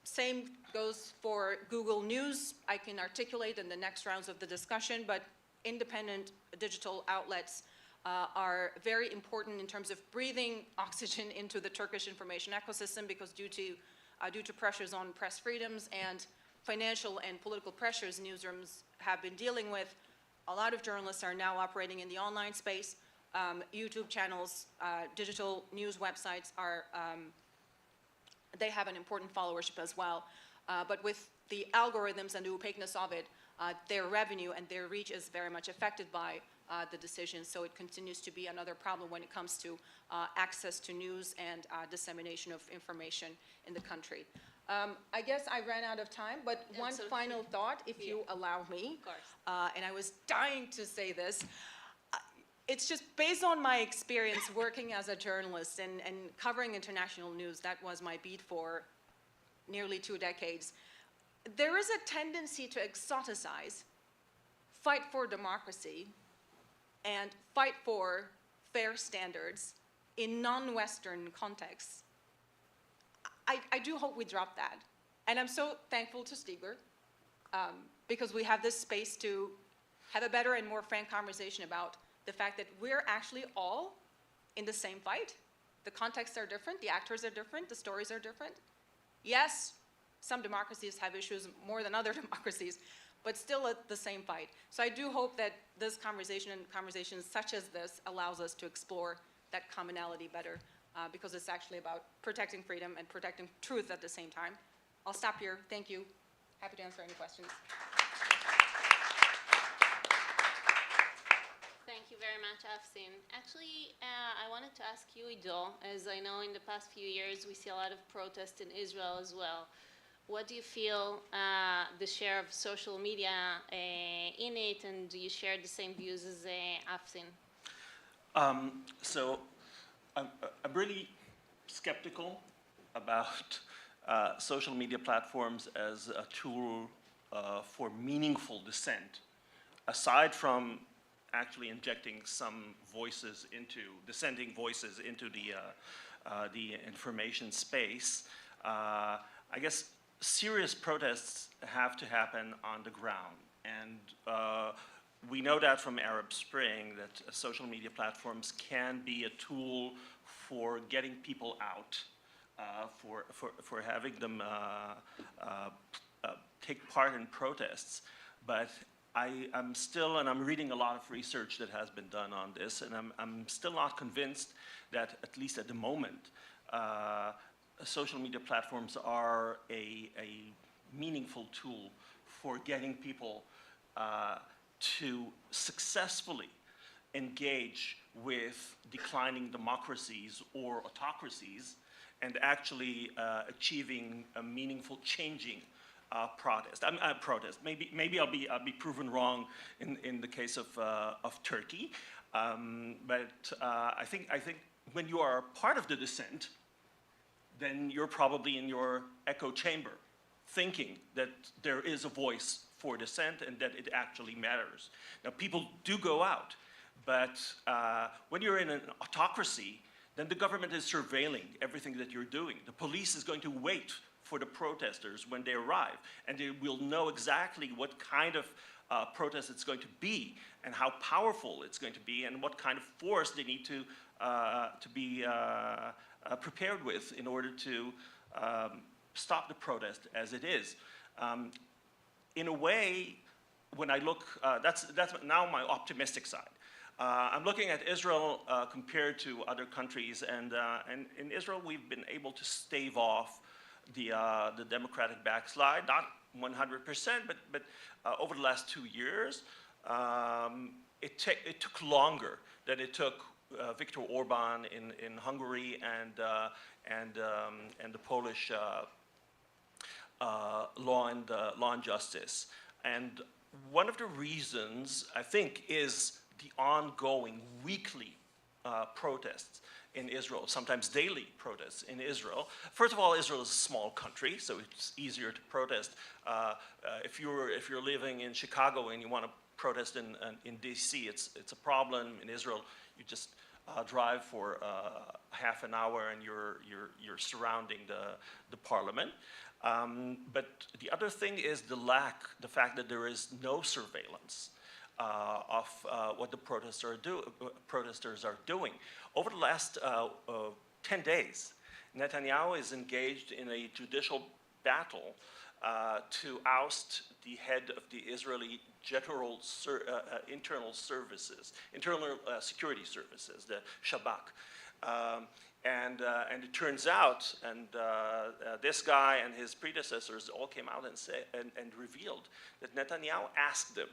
Same goes for Google News. I can articulate in the next rounds of the discussion, but independent digital outlets are very important in terms of breathing oxygen into the Turkish information ecosystem, because due to pressures on press freedoms and financial and political pressures newsrooms have been dealing with, a lot of journalists are now operating in the online space. YouTube channels, digital news websites are, they have an important followership as well. But with the algorithms and the opaqueness of it, their revenue and their reach is very much affected by the decision. So it continues to be another problem when it comes to access to news and dissemination of information in the country. I guess I ran out of time, but one final thought, if you allow me. Of course. And I was dying to say this. It's just based on my experience working as a journalist and covering international news. That was my beat for nearly 2 decades. There is a tendency to exoticize, fight for democracy, and fight for fair standards in non-Western contexts. I do hope we drop that. And I'm so thankful to Stigler because we have this space to have a better and more frank conversation about the fact that we're actually all in the same fight. The contexts are different, the actors are different, the stories are different. Yes, some democracies have issues more than other democracies, but still the same fight. So I do hope that this conversation and conversations such as this allows us to explore that commonality better because it's actually about protecting freedom and protecting truth at the same time. I'll stop here. Thank you. Happy to answer any questions. Thank you very much, Afsin. Actually, I wanted to ask you, Ido, as I know in the past few years we see a lot of protests in Israel as well. What do you feel the share of social media in it, and do you share the same views as Afsin? So I'm really skeptical about social media platforms as a tool for meaningful dissent, aside from actually injecting some voices into, dissenting voices into the information space. I guess serious protests have to happen on the ground. And we know that from Arab Spring that social media platforms can be a tool for getting people out, for having them take part in protests. But I'm still, and I'm reading a lot of research that has been done on this, and I'm still not convinced that, at least at the moment, social media platforms are a meaningful tool for getting people to successfully engage with declining democracies or autocracies and actually achieving a meaningful changing protest. Maybe I'll be proven wrong in the case of Turkey, but I think when you are part of the dissent, then you're probably in your echo chamber, thinking that there is a voice for dissent and that it actually matters. Now, people do go out, but when you're in an autocracy, then the government is surveilling everything that you're doing. The police is going to wait for the protesters when they arrive, and they will know exactly what kind of protest it's going to be and how powerful it's going to be and what kind of force they need to be prepared with in order to stop the protest as it is. In a way, when I look, that's now my optimistic side. I'm looking at Israel compared to other countries, and in Israel we've been able to stave off the democratic backslide, not 100%, but over the last 2 years, it took longer than it took Viktor Orban in Hungary and the Polish Law and Justice. And one of the reasons, I think, is the ongoing weekly protests in Israel, sometimes daily protests in Israel. First of all, Israel is a small country, so it's easier to protest. If you're living in Chicago and you want to protest in DC, it's a problem. In Israel, you just drive for half an hour and you're surrounding the parliament. But the other thing is the fact that there is no surveillance of what the protesters are doing. Over the last 10 days, Netanyahu is engaged in a judicial battle to oust the head of the Israeli internal security services, the Shabak. And it turns out, and this guy and his predecessors all came out and revealed that Netanyahu asked them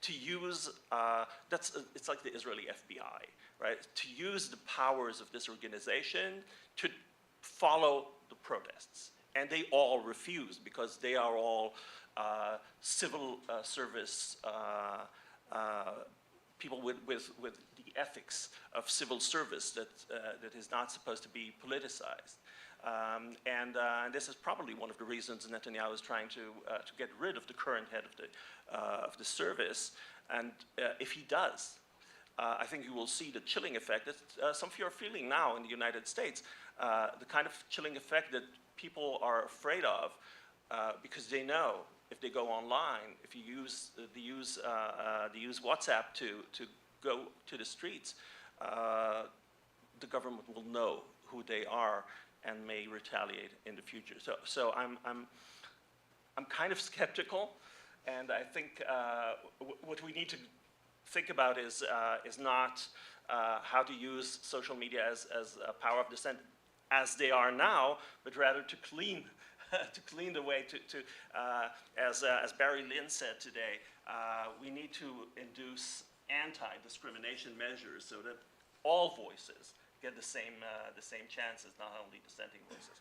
to use, it's like the Israeli FBI, right? To use the powers of this organization to follow the protests. And they all refuse because they are all civil service people with the ethics of civil service that is not supposed to be politicized. And this is probably one of the reasons Netanyahu is trying to get rid of the current head of the service. And if he does, I think you will see the chilling effect that some of you are feeling now in the United States, the kind of chilling effect that people are afraid of because they know if they go online, if you use WhatsApp to go to the streets, the government will know who they are and may retaliate in the future. So I'm kind of skeptical, and I think what we need to think about is not how to use social media as a power of dissent as they are now, but rather to clean the way as Barry Lynn said today, we need to induce anti-discrimination measures so that all voices get the same chances, not only dissenting voices.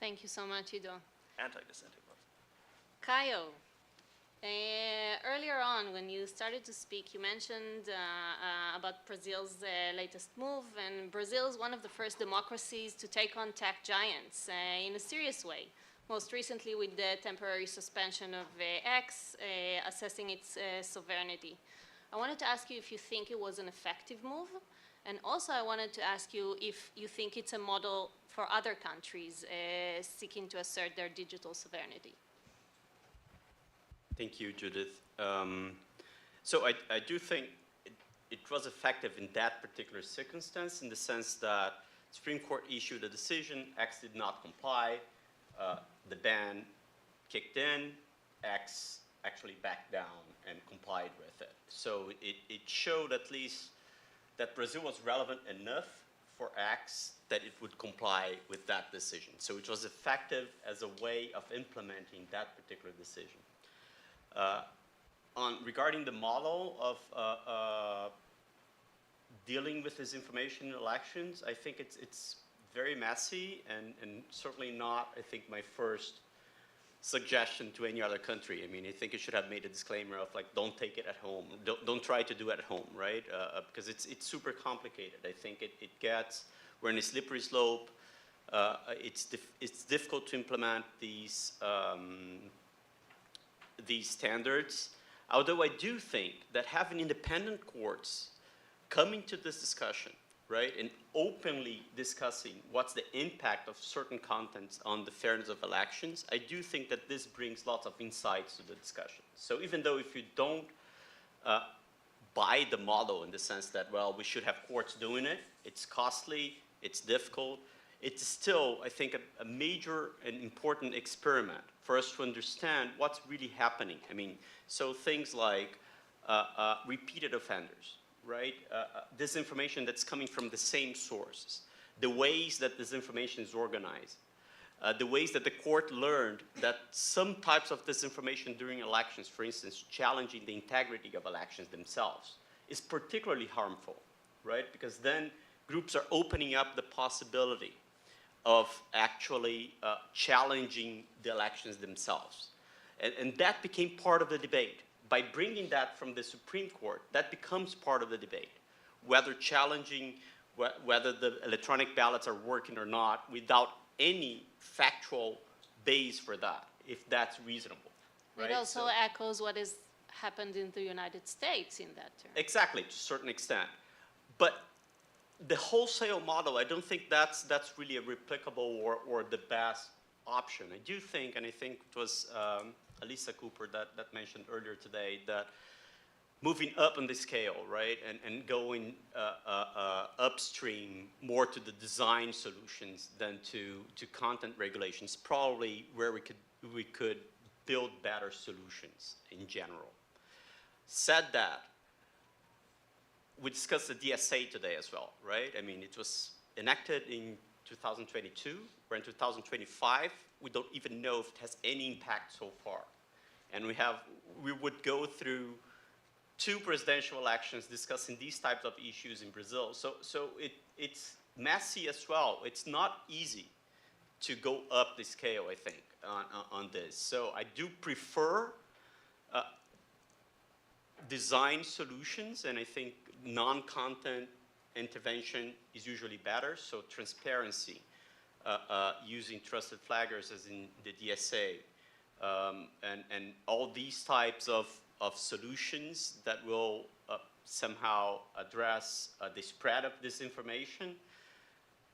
Thank you so much, Ido. Anti-dissenting voices. Kayo, earlier on when you started to speak, you mentioned about Brazil's latest move, and Brazil is one of the first democracies to take on tech giants in a serious way. Most recently with the temporary suspension of X, assessing its sovereignty. I wanted to ask you if you think it was an effective move, and also I wanted to ask you if you think it's a model for other countries seeking to assert their digital sovereignty. Thank you, Judith. So I do think it was effective in that particular circumstance, in the sense that the Supreme Court issued a decision, X did not comply, the ban kicked in, X actually backed down and complied with it. So it showed at least that Brazil was relevant enough for X that it would comply with that decision. So it was effective as a way of implementing that particular decision. Regarding the model of dealing with this information in elections, I think it's very messy and certainly not, I think, my first suggestion to any other country. I mean, I think you should have made a disclaimer of like, don't take it at home. Don't try to do it at home, right? Because it's super complicated. I think we're in a slippery slope. It's difficult to implement these standards. Although I do think that having independent courts coming to this discussion, right, and openly discussing what's the impact of certain contents on the fairness of elections, I do think that this brings lots of insights to the discussion. So even though if you don't buy the model in the sense that, well, we should have courts doing it, it's costly, it's difficult, it's still, I think, a major and important experiment for us to understand what's really happening. I mean, so things like repeated offenders, right? Disinformation that's coming from the same sources, the ways that this information is organized, the ways that the court learned that some types of disinformation during elections, for instance, challenging the integrity of elections themselves, is particularly harmful, right? Because then groups are opening up the possibility of actually challenging the elections themselves. And that became part of the debate. By bringing that from the Supreme Court, that becomes part of the debate, whether challenging whether the electronic ballots are working or not without any factual base for that, if that's reasonable. Right? It also echoes what has happened in the United States in that term. Exactly, to a certain extent. But the wholesale model, I don't think that's really a replicable or the best option. I do think, and I think it was Elisa Cooper that mentioned earlier today, that moving up on the scale, right, and going upstream more to the design solutions than to content regulations, probably where we could build better solutions in general. Said that, we discussed the DSA today as well, right? I mean, it was enacted in 2022. We're in 2025. We don't even know if it has any impact so far. And we would go through 2 presidential elections discussing these types of issues in Brazil. So it's messy as well. It's not easy to go up the scale, I think, on this. So I do prefer design solutions, and I think non-content intervention is usually better. So transparency, using trusted flaggers as in the DSA, and all these types of solutions that will somehow address the spread of disinformation.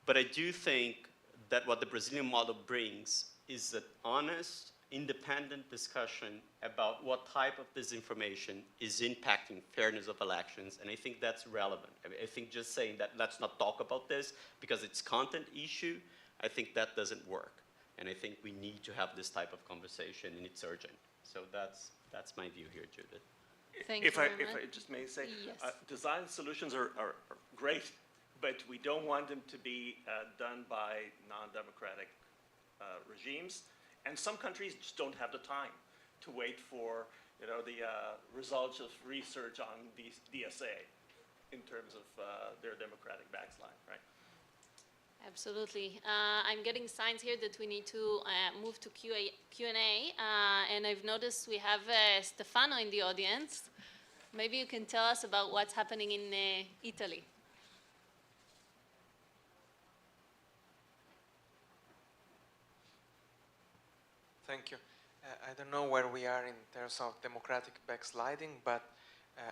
But I do think that what the Brazilian model brings is an honest, independent discussion about what type of disinformation is impacting fairness of elections, and I think that's relevant. I think just saying that let's not talk about this because it's content issue, I think that doesn't work. And I think we need to have this type of conversation, and it's urgent. So that's my view here, Judith. Thank you If very I much. just may say, Yes. design solutions are great, but we don't want them to be done by non-democratic regimes. And some countries just don't have the time to wait for, the results of research on the DSA in terms of their democratic backslide, right? Absolutely. I'm getting signs here that we need to move to Q&A, and I've noticed we have Stefano in the audience. Maybe you can tell us about what's happening in Italy. Thank you. I don't know where we are in terms of democratic backsliding, but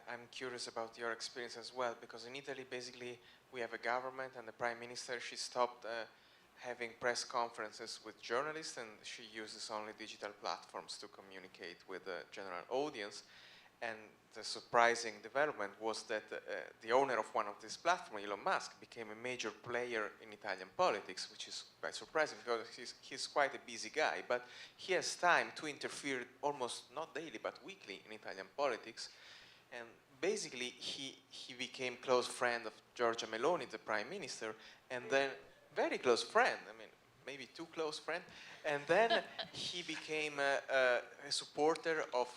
I'm curious about your experience as well, because in Italy, basically, we have a government and the Prime Minister, she stopped having press conferences with journalists, and she uses only digital platforms to communicate with the general audience. And the surprising development was that the owner of one of these platforms, Elon Musk, became a major player in Italian politics, which is quite surprising because he's quite a busy guy, but he has time to interfere almost not daily, but weekly in Italian politics. And basically, he became close friend of Giorgia Meloni, the prime minister, and then very close friend, I mean, maybe too close friend, and then he became a supporter of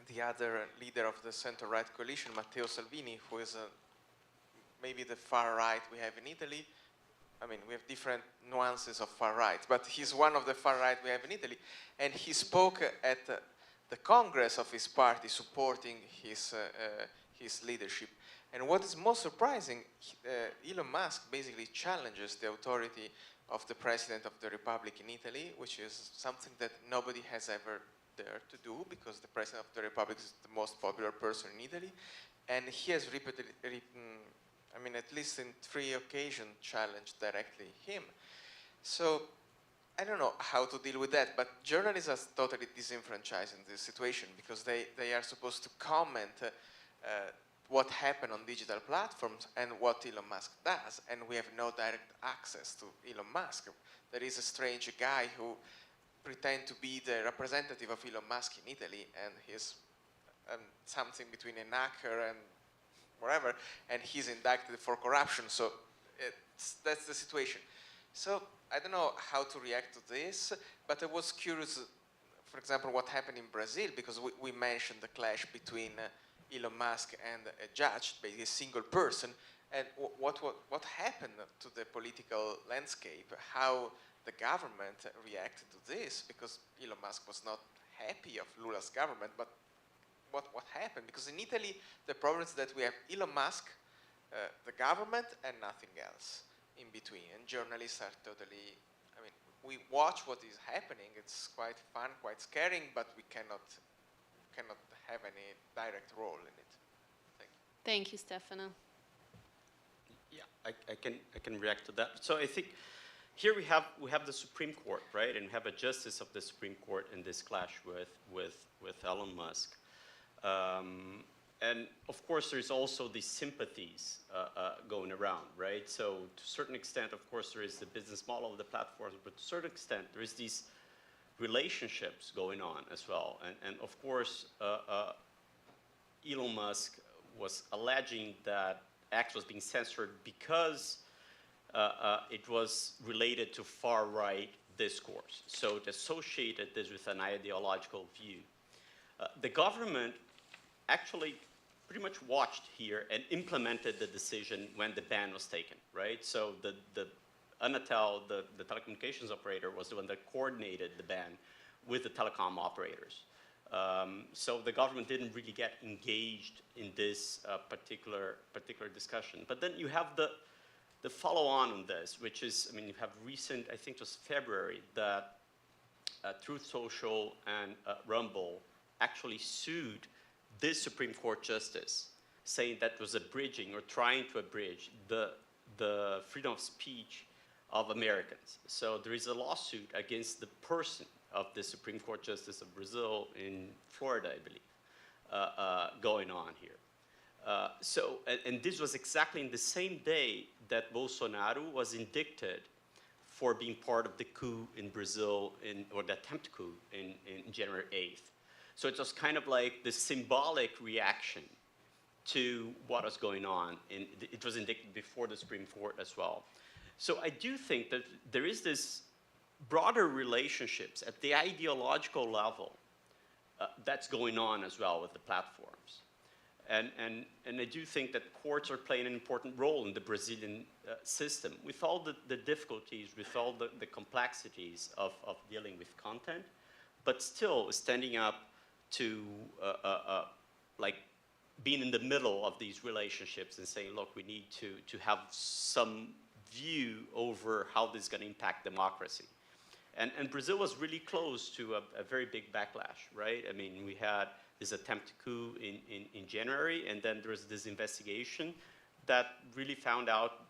the other leader of the center-right coalition, Matteo Salvini, who is maybe the far-right we have in Italy. I mean, we have different nuances of far-right, but he's one of the far-right we have in Italy. And he spoke at the Congress of his party supporting his leadership. And what is most surprising, Elon Musk basically challenges the authority of the President of the Republic in Italy, which is something that nobody has ever dared to do, because the President of the Republic is the most popular person in Italy. And he has repeatedly, I mean, at least in 3 occasions, challenged directly him. So I don't know how to deal with that, but journalists are totally disenfranchised in this situation, because they are supposed to comment what happened on digital platforms and what Elon Musk does, and we have no direct access to Elon Musk. There is a strange guy who pretends to be the representative of Elon Musk in Italy, and he's something between a hacker and whatever, and he's indicted for corruption, so that's the situation. So I don't know how to react to this, but I was curious, for example, what happened in Brazil, because we mentioned the clash between Elon Musk and a judge, basically a single person, and what happened to the political landscape, how the government reacted to this, because Elon Musk was not happy of Lula's government, but what happened? Because in Italy, the problem is that we have Elon Musk, the government, and nothing else in between. And journalists are totally, I mean, we watch what is happening. It's quite fun, quite scaring, but we cannot have any direct role in it. Thank you. Thank you, Stefano. Yeah, I can react to that. So I think here we have the Supreme Court, right, and we have a justice of the Supreme Court in this clash with Elon Musk. And of course, there's also these sympathies going around, right? So to a certain extent, of course, there is the business model of the platforms, but to a certain extent, there is these relationships going on as well. And of course, Elon Musk was alleging that X was being censored because it was related to far-right discourse. So it associated this with an ideological view. The government actually pretty much watched here and implemented the decision when the ban was taken, right? So the Anatel, the telecommunications operator, was the one that coordinated the ban with the telecom operators. So the government didn't really get engaged in this particular discussion. But then you have the follow-on this, which is, I mean, you have recent, I think it was February, that Truth Social and Rumble actually sued this Supreme Court justice, saying that was abridging or trying to abridge the freedom of speech of Americans. So there is a lawsuit against the person of the Supreme Court Justice of Brazil in Florida, I believe, going on here. And this was exactly in the same day that Bolsonaro was indicted for being part of the coup in Brazil, or the attempt coup in January 8th. So it was kind of like the symbolic reaction to what was going on. And it was indicted before the Supreme Court as well. So I do think that there is this broader relationships at the ideological level that's going on as well with the platforms. And I do think that courts are playing an important role in the Brazilian system with all the difficulties, with all the complexities of dealing with content, but still standing up to like being in the middle of these relationships and saying, look, we need to have some view over how this is going to impact democracy. And Brazil was really close to a very big backlash, right? I mean, we had this attempt coup in January, and then there was this investigation that really found out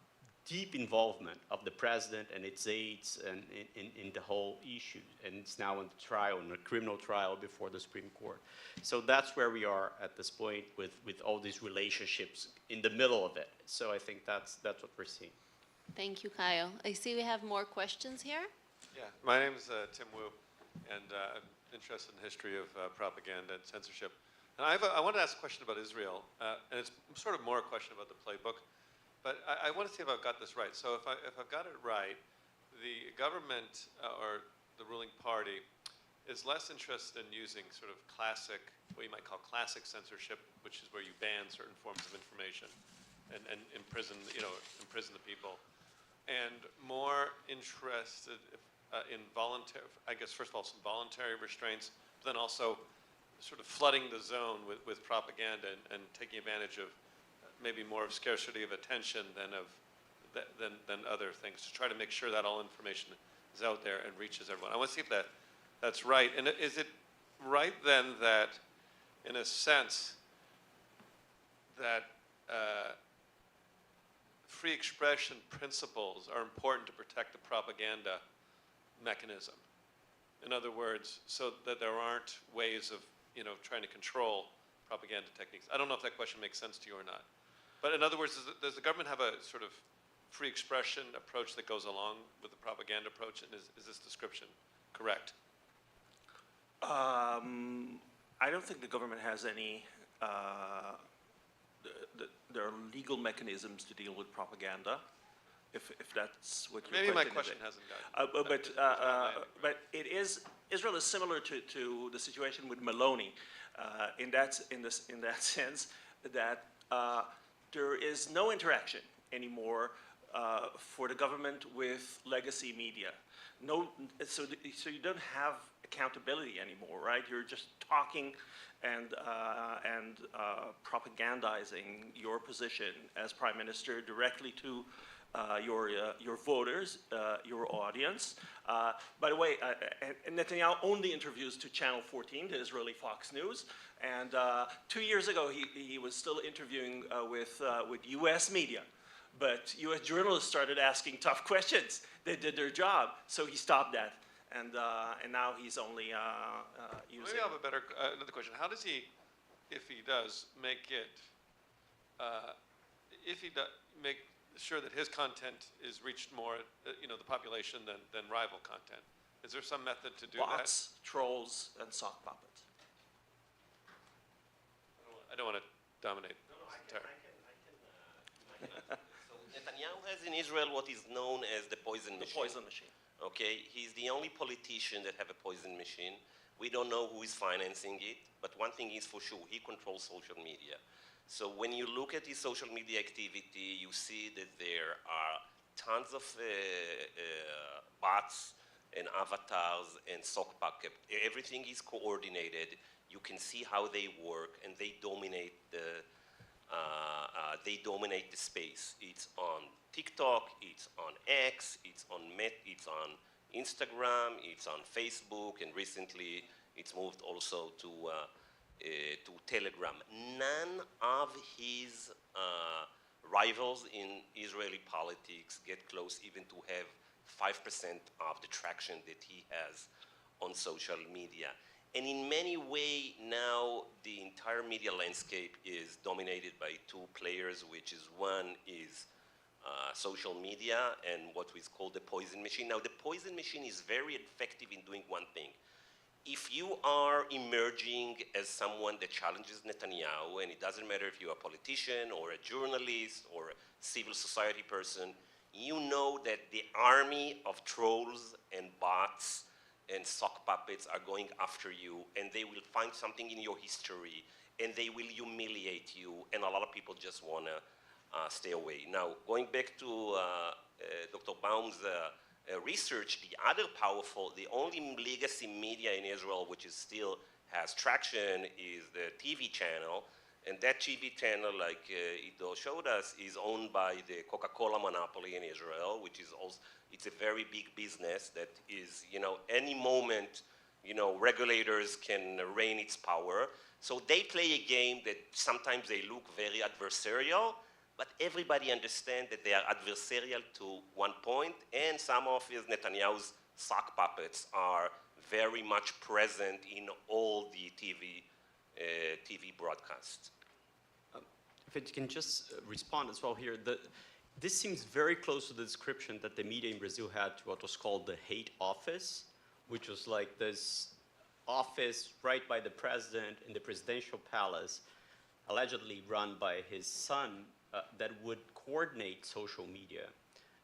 deep involvement of the president and its aides and in the whole issue. And it's now in the trial, in a criminal trial before the Supreme Court. So that's where we are at this point with all these relationships in the middle of it. So I think that's what we're seeing. Thank you, Kyle. I see we have more questions here. Yeah, my name is Tim Wu, and I'm interested in the history of propaganda and censorship. And I wanted to ask a question about Israel, and it's sort of more a question about the playbook. But I want to see if I've got this right. So if I've got it right, the government or the ruling party is less interested in using sort of classic, what you might call classic censorship, which is where you ban certain forms of information and imprison the people, and more interested in voluntary, I guess first of all, some voluntary restraints, but then also sort of flooding the zone with propaganda and taking advantage of maybe more of scarcity of attention than other things, to try to make sure that all information is out there and reaches everyone. I want to see if that's right. And is it right then that, in a sense, that free expression principles are important to protect the propaganda mechanism? In other words, so that there aren't ways of trying to control propaganda techniques. I don't know if that question makes sense to you or not. But in other words, does the government have a sort of free expression approach that goes along with the propaganda approach? And is this description correct? I don't think the government has any, there are legal mechanisms to deal with propaganda, if that's what your Maybe my question question hasn't gotten. But Israel is similar to the situation with Maloney, in that sense that there is no interaction anymore for the government with legacy media. So you don't have accountability anymore, right? You're just talking and propagandizing your position as prime minister directly to your voters, your audience. By the way, Netanyahu only interviews to Channel 14, the Israeli Fox News, and 2 years ago he was still interviewing with U.S. media, but U.S. journalists started asking tough questions. They did their job, so he stopped that, and now he's only using. Maybe I have another question. How does he, if he does, make sure that his content is reached more, the population than rival content? Is there some method to do that? Bots, trolls, and sock puppets. I don't want to dominate. So Netanyahu has in Israel what is known as the poison machine. The poison machine. Okay, he's the only politician that have a poison machine. We don't know who is financing it, but one thing is for sure, he controls social media. So when you look at his social media activity, you see that there are tons of bots and avatars and sock puppet. Everything is coordinated. You can see how they work, and they dominate the space. It's on TikTok, it's on X, it's on Instagram, it's on Facebook, and recently it's moved also to Telegram. None of his rivals in Israeli politics get close even to have 5% of the traction that he has on social media. And in many ways now the entire media landscape is dominated by two players, which is one is social media and what we call the poison machine. Now the poison machine is very effective in doing one thing. If you are emerging as someone that challenges Netanyahu, and it doesn't matter if you're a politician or a journalist or a civil society person, you know that the army of trolls and bots and sock puppets are going after you, and they will find something in your history, and they will humiliate you, and a lot of people just want to stay away. Now, going back to Dr. Baum's research, the other powerful, the only legacy media in Israel which is still has traction is the TV channel, and that TV channel, like Ido showed us, is owned by the Coca-Cola monopoly in Israel, which is also, it's a very big business that is, any moment, regulators can reign its power. So they play a game that sometimes they look very adversarial, but everybody understands that they are adversarial to one point, and some of Netanyahu's sock puppets are very much present in all the TV broadcasts. If I can just respond as well here, this seems very close to the description that the media in Brazil had to what was called the hate office, which was like this office right by the president in the presidential palace, allegedly run by his son, that would coordinate social media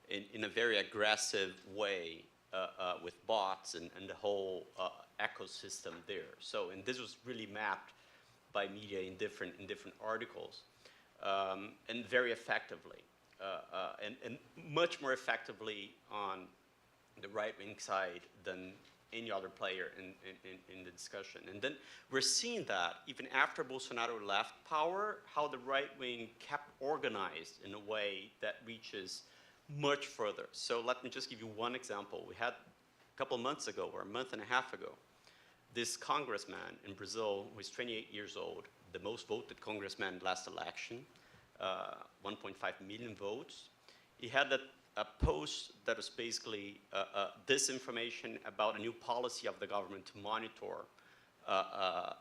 in a very aggressive way with bots and the whole ecosystem there. So, and this was really mapped by media in different articles, and very effectively, and much more effectively on the right-wing side than any other player in the discussion. And then we're seeing that even after Bolsonaro left power, how the right wing kept organized in a way that reaches much further. So let me just give you one example. We had a couple months ago, or a month and a half ago, this congressman in Brazil who is 28 years old, the most voted congressman last election, 1.5 million votes. He had a post that was basically disinformation about a new policy of the government to monitor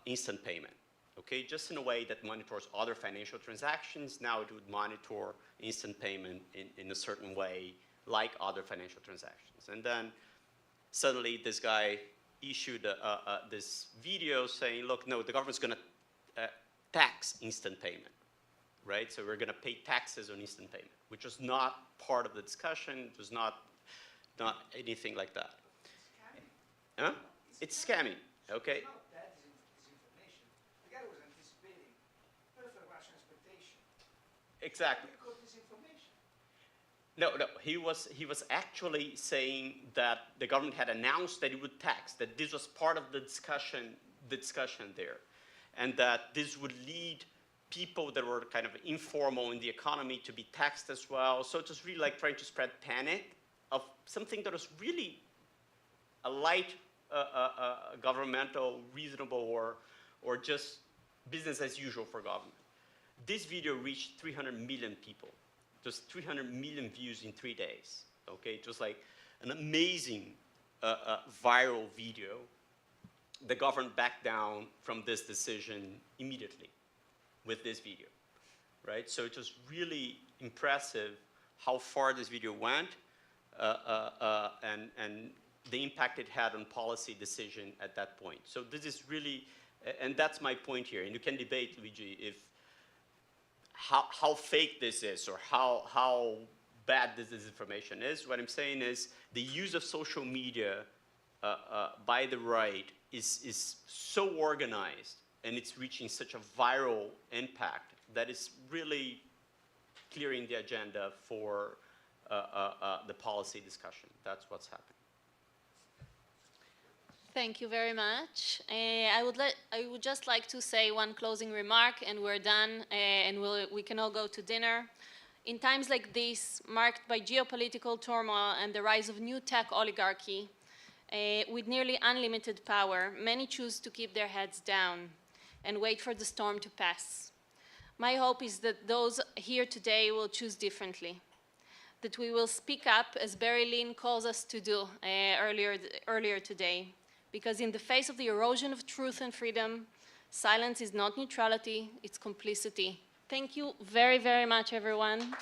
instant payment. Okay, just in a way that monitors other financial transactions, now it would monitor instant payment in a certain way, like other financial transactions. And then suddenly this guy issued this video saying, look, no, the government's going to tax instant payment, right? So we're going to pay taxes on instant payment, which was not part of the discussion. It was not anything like that. Huh? It's scamming, okay? It's not that disinformation. The guy was anticipating perfect rational expectation. Exactly. He got disinformation. No, he was actually saying that the government had announced that it would tax, that this was part of the discussion there, and that this would lead people that were kind of informal in the economy to be taxed as well. So it was really like trying to spread panic of something that was really a light governmental, reasonable, or just business as usual for government. This video reached 300 million people, just 300 million views in 3 days. Okay, it was like an amazing viral video. The government backed down from this decision immediately with this video, right? So it was really impressive how far this video went and the impact it had on policy decision at that point. So this is really, and that's my point here. And you can debate, Luigi, if how fake this is or how bad this disinformation is. What I'm saying is the use of social media by the right is so organized and it's reaching such a viral impact that is really clearing the agenda for the policy discussion. That's what's happening. Thank you very much. I would just like to say one closing remark, and we're done, and we can all go to dinner. In times like this, marked by geopolitical turmoil and the rise of new tech oligarchy, with nearly unlimited power, many choose to keep their heads down and wait for the storm to pass. My hope is that those here today will choose differently, that we will speak up as Barry Lynn calls us to do earlier today. Because in the face of the erosion of truth and freedom, silence is not neutrality, it's complicity. Thank you very, very much, everyone.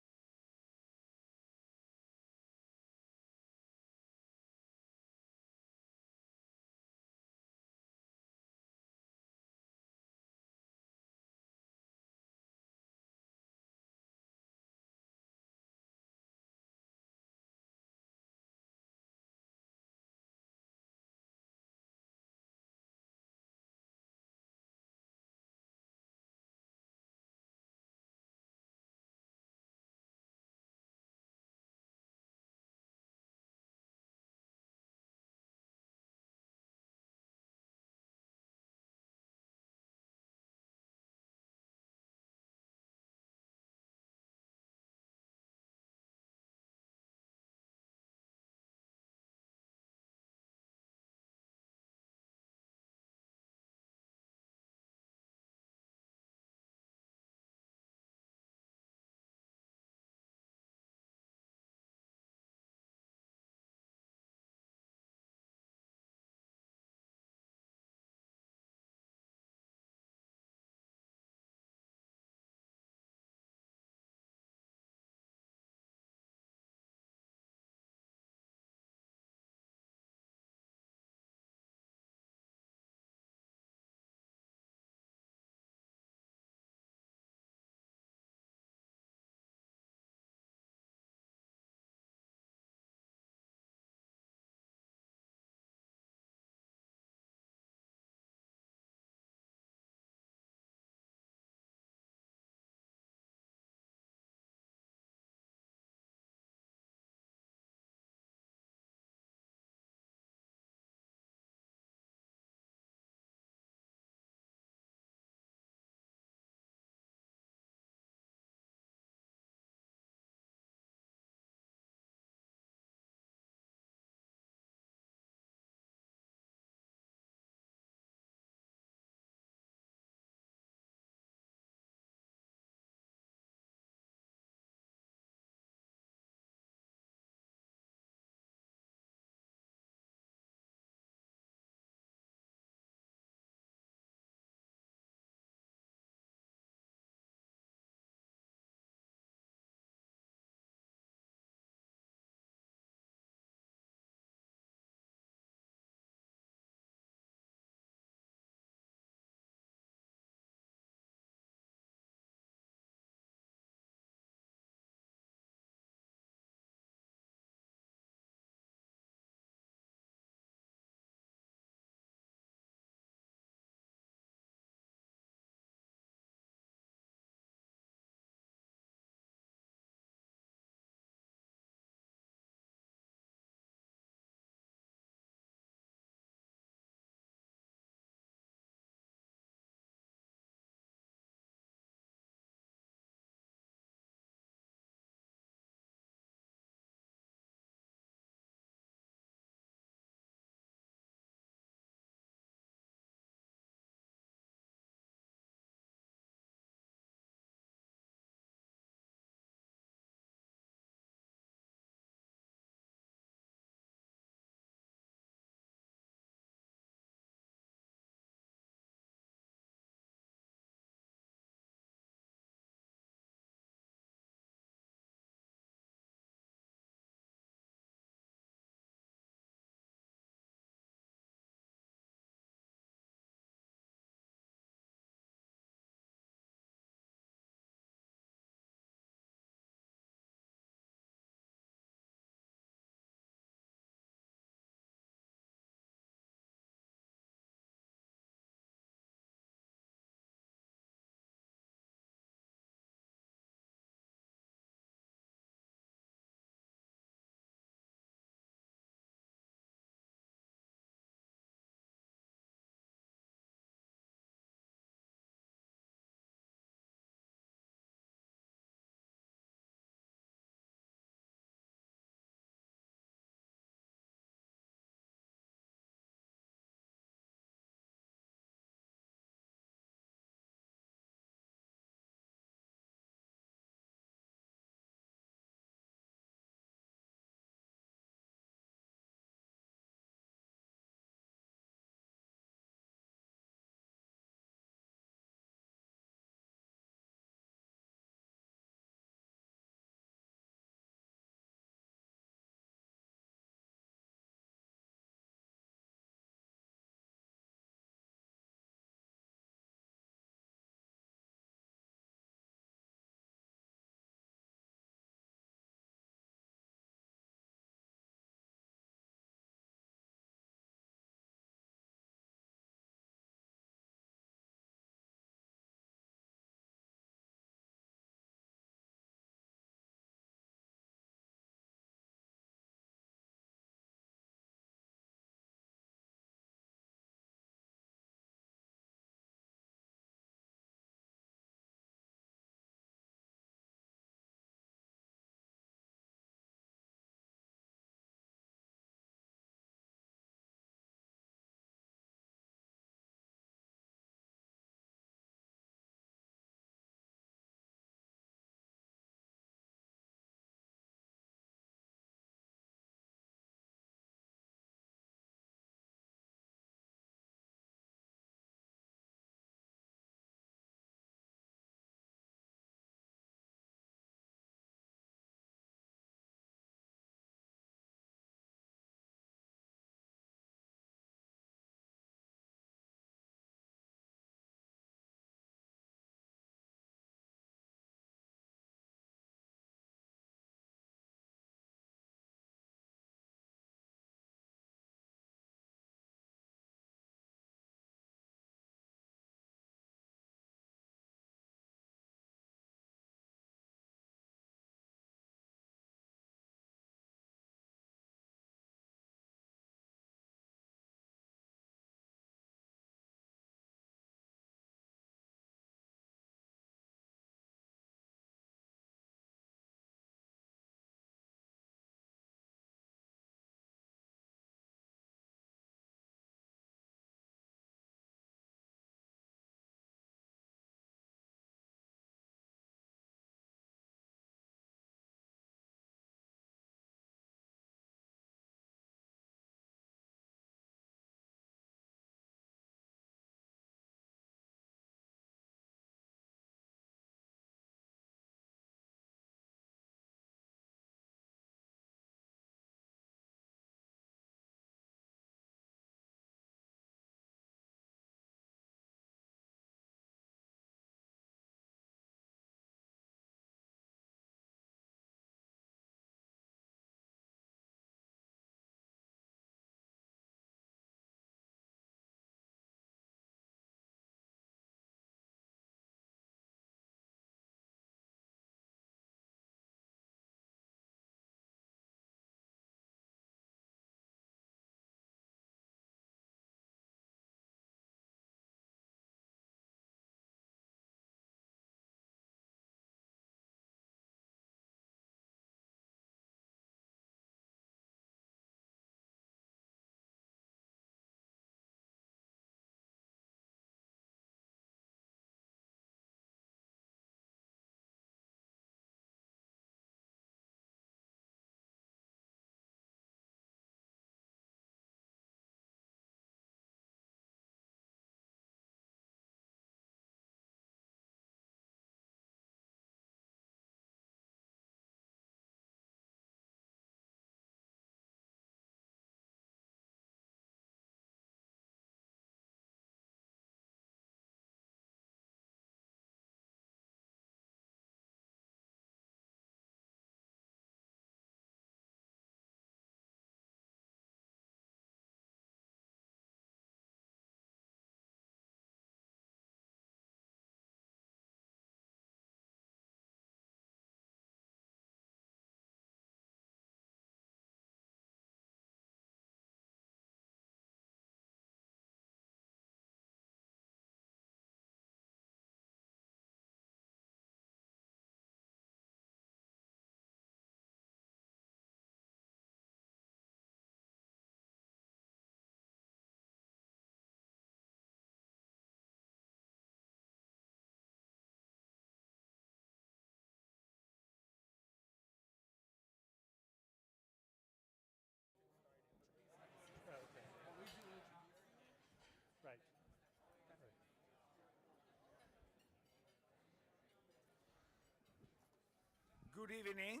Good evening.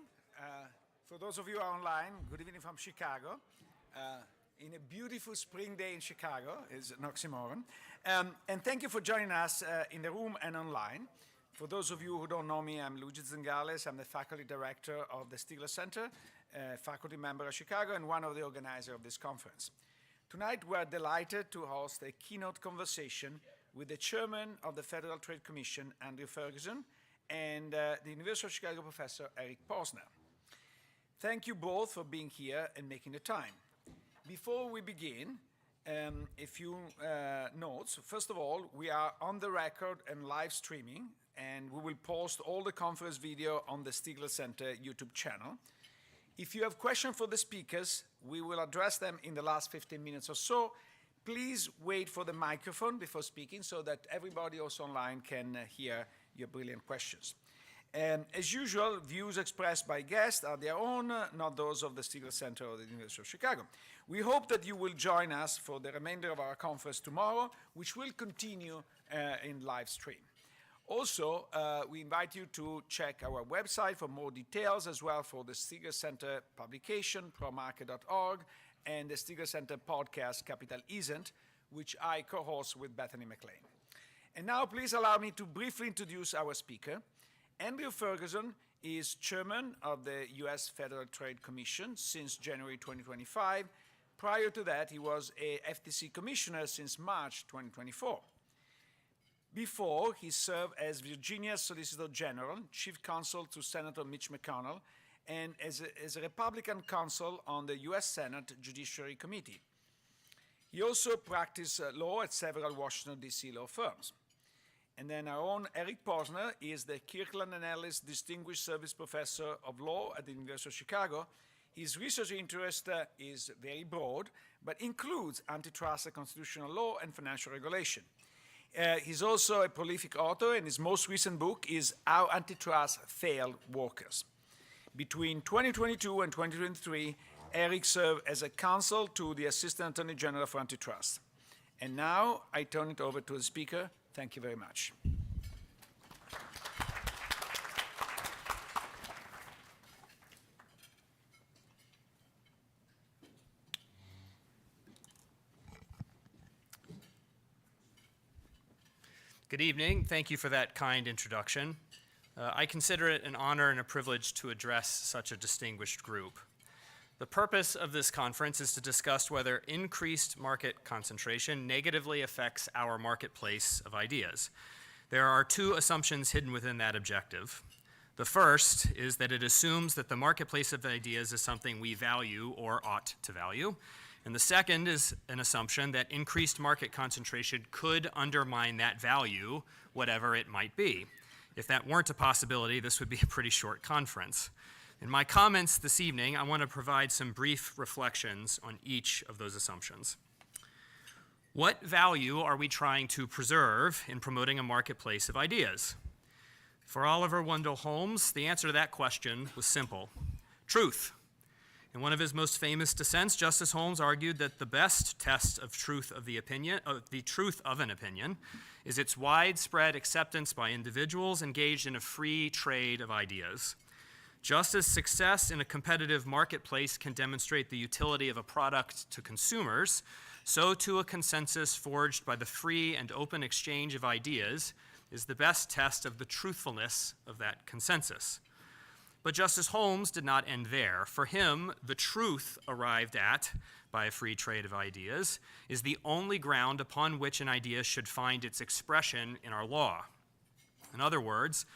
For those of you who are online, good evening from Chicago. In a beautiful spring day in Chicago, is an oxymoron. And thank you for joining us in the room and online. For those of you who don't know me, I'm Luigi Zingales. I'm the faculty director of the Stigler Center, faculty member of Chicago, and one of the organizers of this conference. Tonight, we're delighted to host a keynote conversation with the chairman of the Federal Trade Commission, Andrew Ferguson, and the University of Chicago professor, Eric Posner. Thank you both for being here and making the time. Before we begin, a few notes. First of all, we are on the record and live streaming, and we will post all the conference video on the Stigler Center YouTube channel. If you have questions for the speakers, we will address them in the last 15 minutes or so. Please wait for the microphone before speaking so that everybody also online can hear your brilliant questions. As usual, views expressed by guests are their own, not those of the Stigler Center or the University of Chicago. We hope that you will join us for the remainder of our conference tomorrow, which will continue in live stream. Also, we invite you to check our website for more details, as well for the Stigler Center publication, promarket.org, and the Stigler Center podcast, Capital Isn't, which I co-host with Bethany McLean. And now, please allow me to briefly introduce our speaker. Andrew Ferguson is chairman of the U.S. Federal Trade Commission since January 2025. Prior to that, he was a FTC commissioner since March 2024. Before, he served as Virginia's Solicitor General, chief counsel to Senator Mitch McConnell, and as a Republican counsel on the U.S. Senate Judiciary Committee. He also practiced law at several Washington, D.C. law firms. And then our own Eric Posner is the Kirkland & Ellis Distinguished Service Professor of Law at the University of Chicago. His research interest is very broad, but includes antitrust and constitutional law and financial regulation. He's also a prolific author, and his most recent book is How Antitrust Failed Workers. Between 2022 and 2023, Eric served as a counsel to the Assistant Attorney General for Antitrust. And now I turn it over to the speaker. Thank you very much. Good evening. Thank you for that kind introduction. I consider it an honor and a privilege to address such a distinguished group. The purpose of this conference is to discuss whether increased market concentration negatively affects our marketplace of ideas. There are two assumptions hidden within that objective. The first is that it assumes that the marketplace of ideas is something we value or ought to value. And the second is an assumption that increased market concentration could undermine that value, whatever it might be. If that weren't a possibility, this would be a pretty short conference. In my comments this evening, I want to provide some brief reflections on each of those assumptions. What value are we trying to preserve in promoting a marketplace of ideas? For Oliver Wendell Holmes, the answer to that question was simple: truth. In one of his most famous dissents, Justice Holmes argued that the best test of truth of the truth of an opinion is its widespread acceptance by individuals engaged in a free trade of ideas. Just as success in a competitive marketplace can demonstrate the utility of a product to consumers, so too a consensus forged by the free and open exchange of ideas is the best test of the truthfulness of that consensus. But Justice Holmes did not end there. For him, the truth arrived at by a free trade of ideas is the only ground upon which an idea should find its expression in our law. In other words,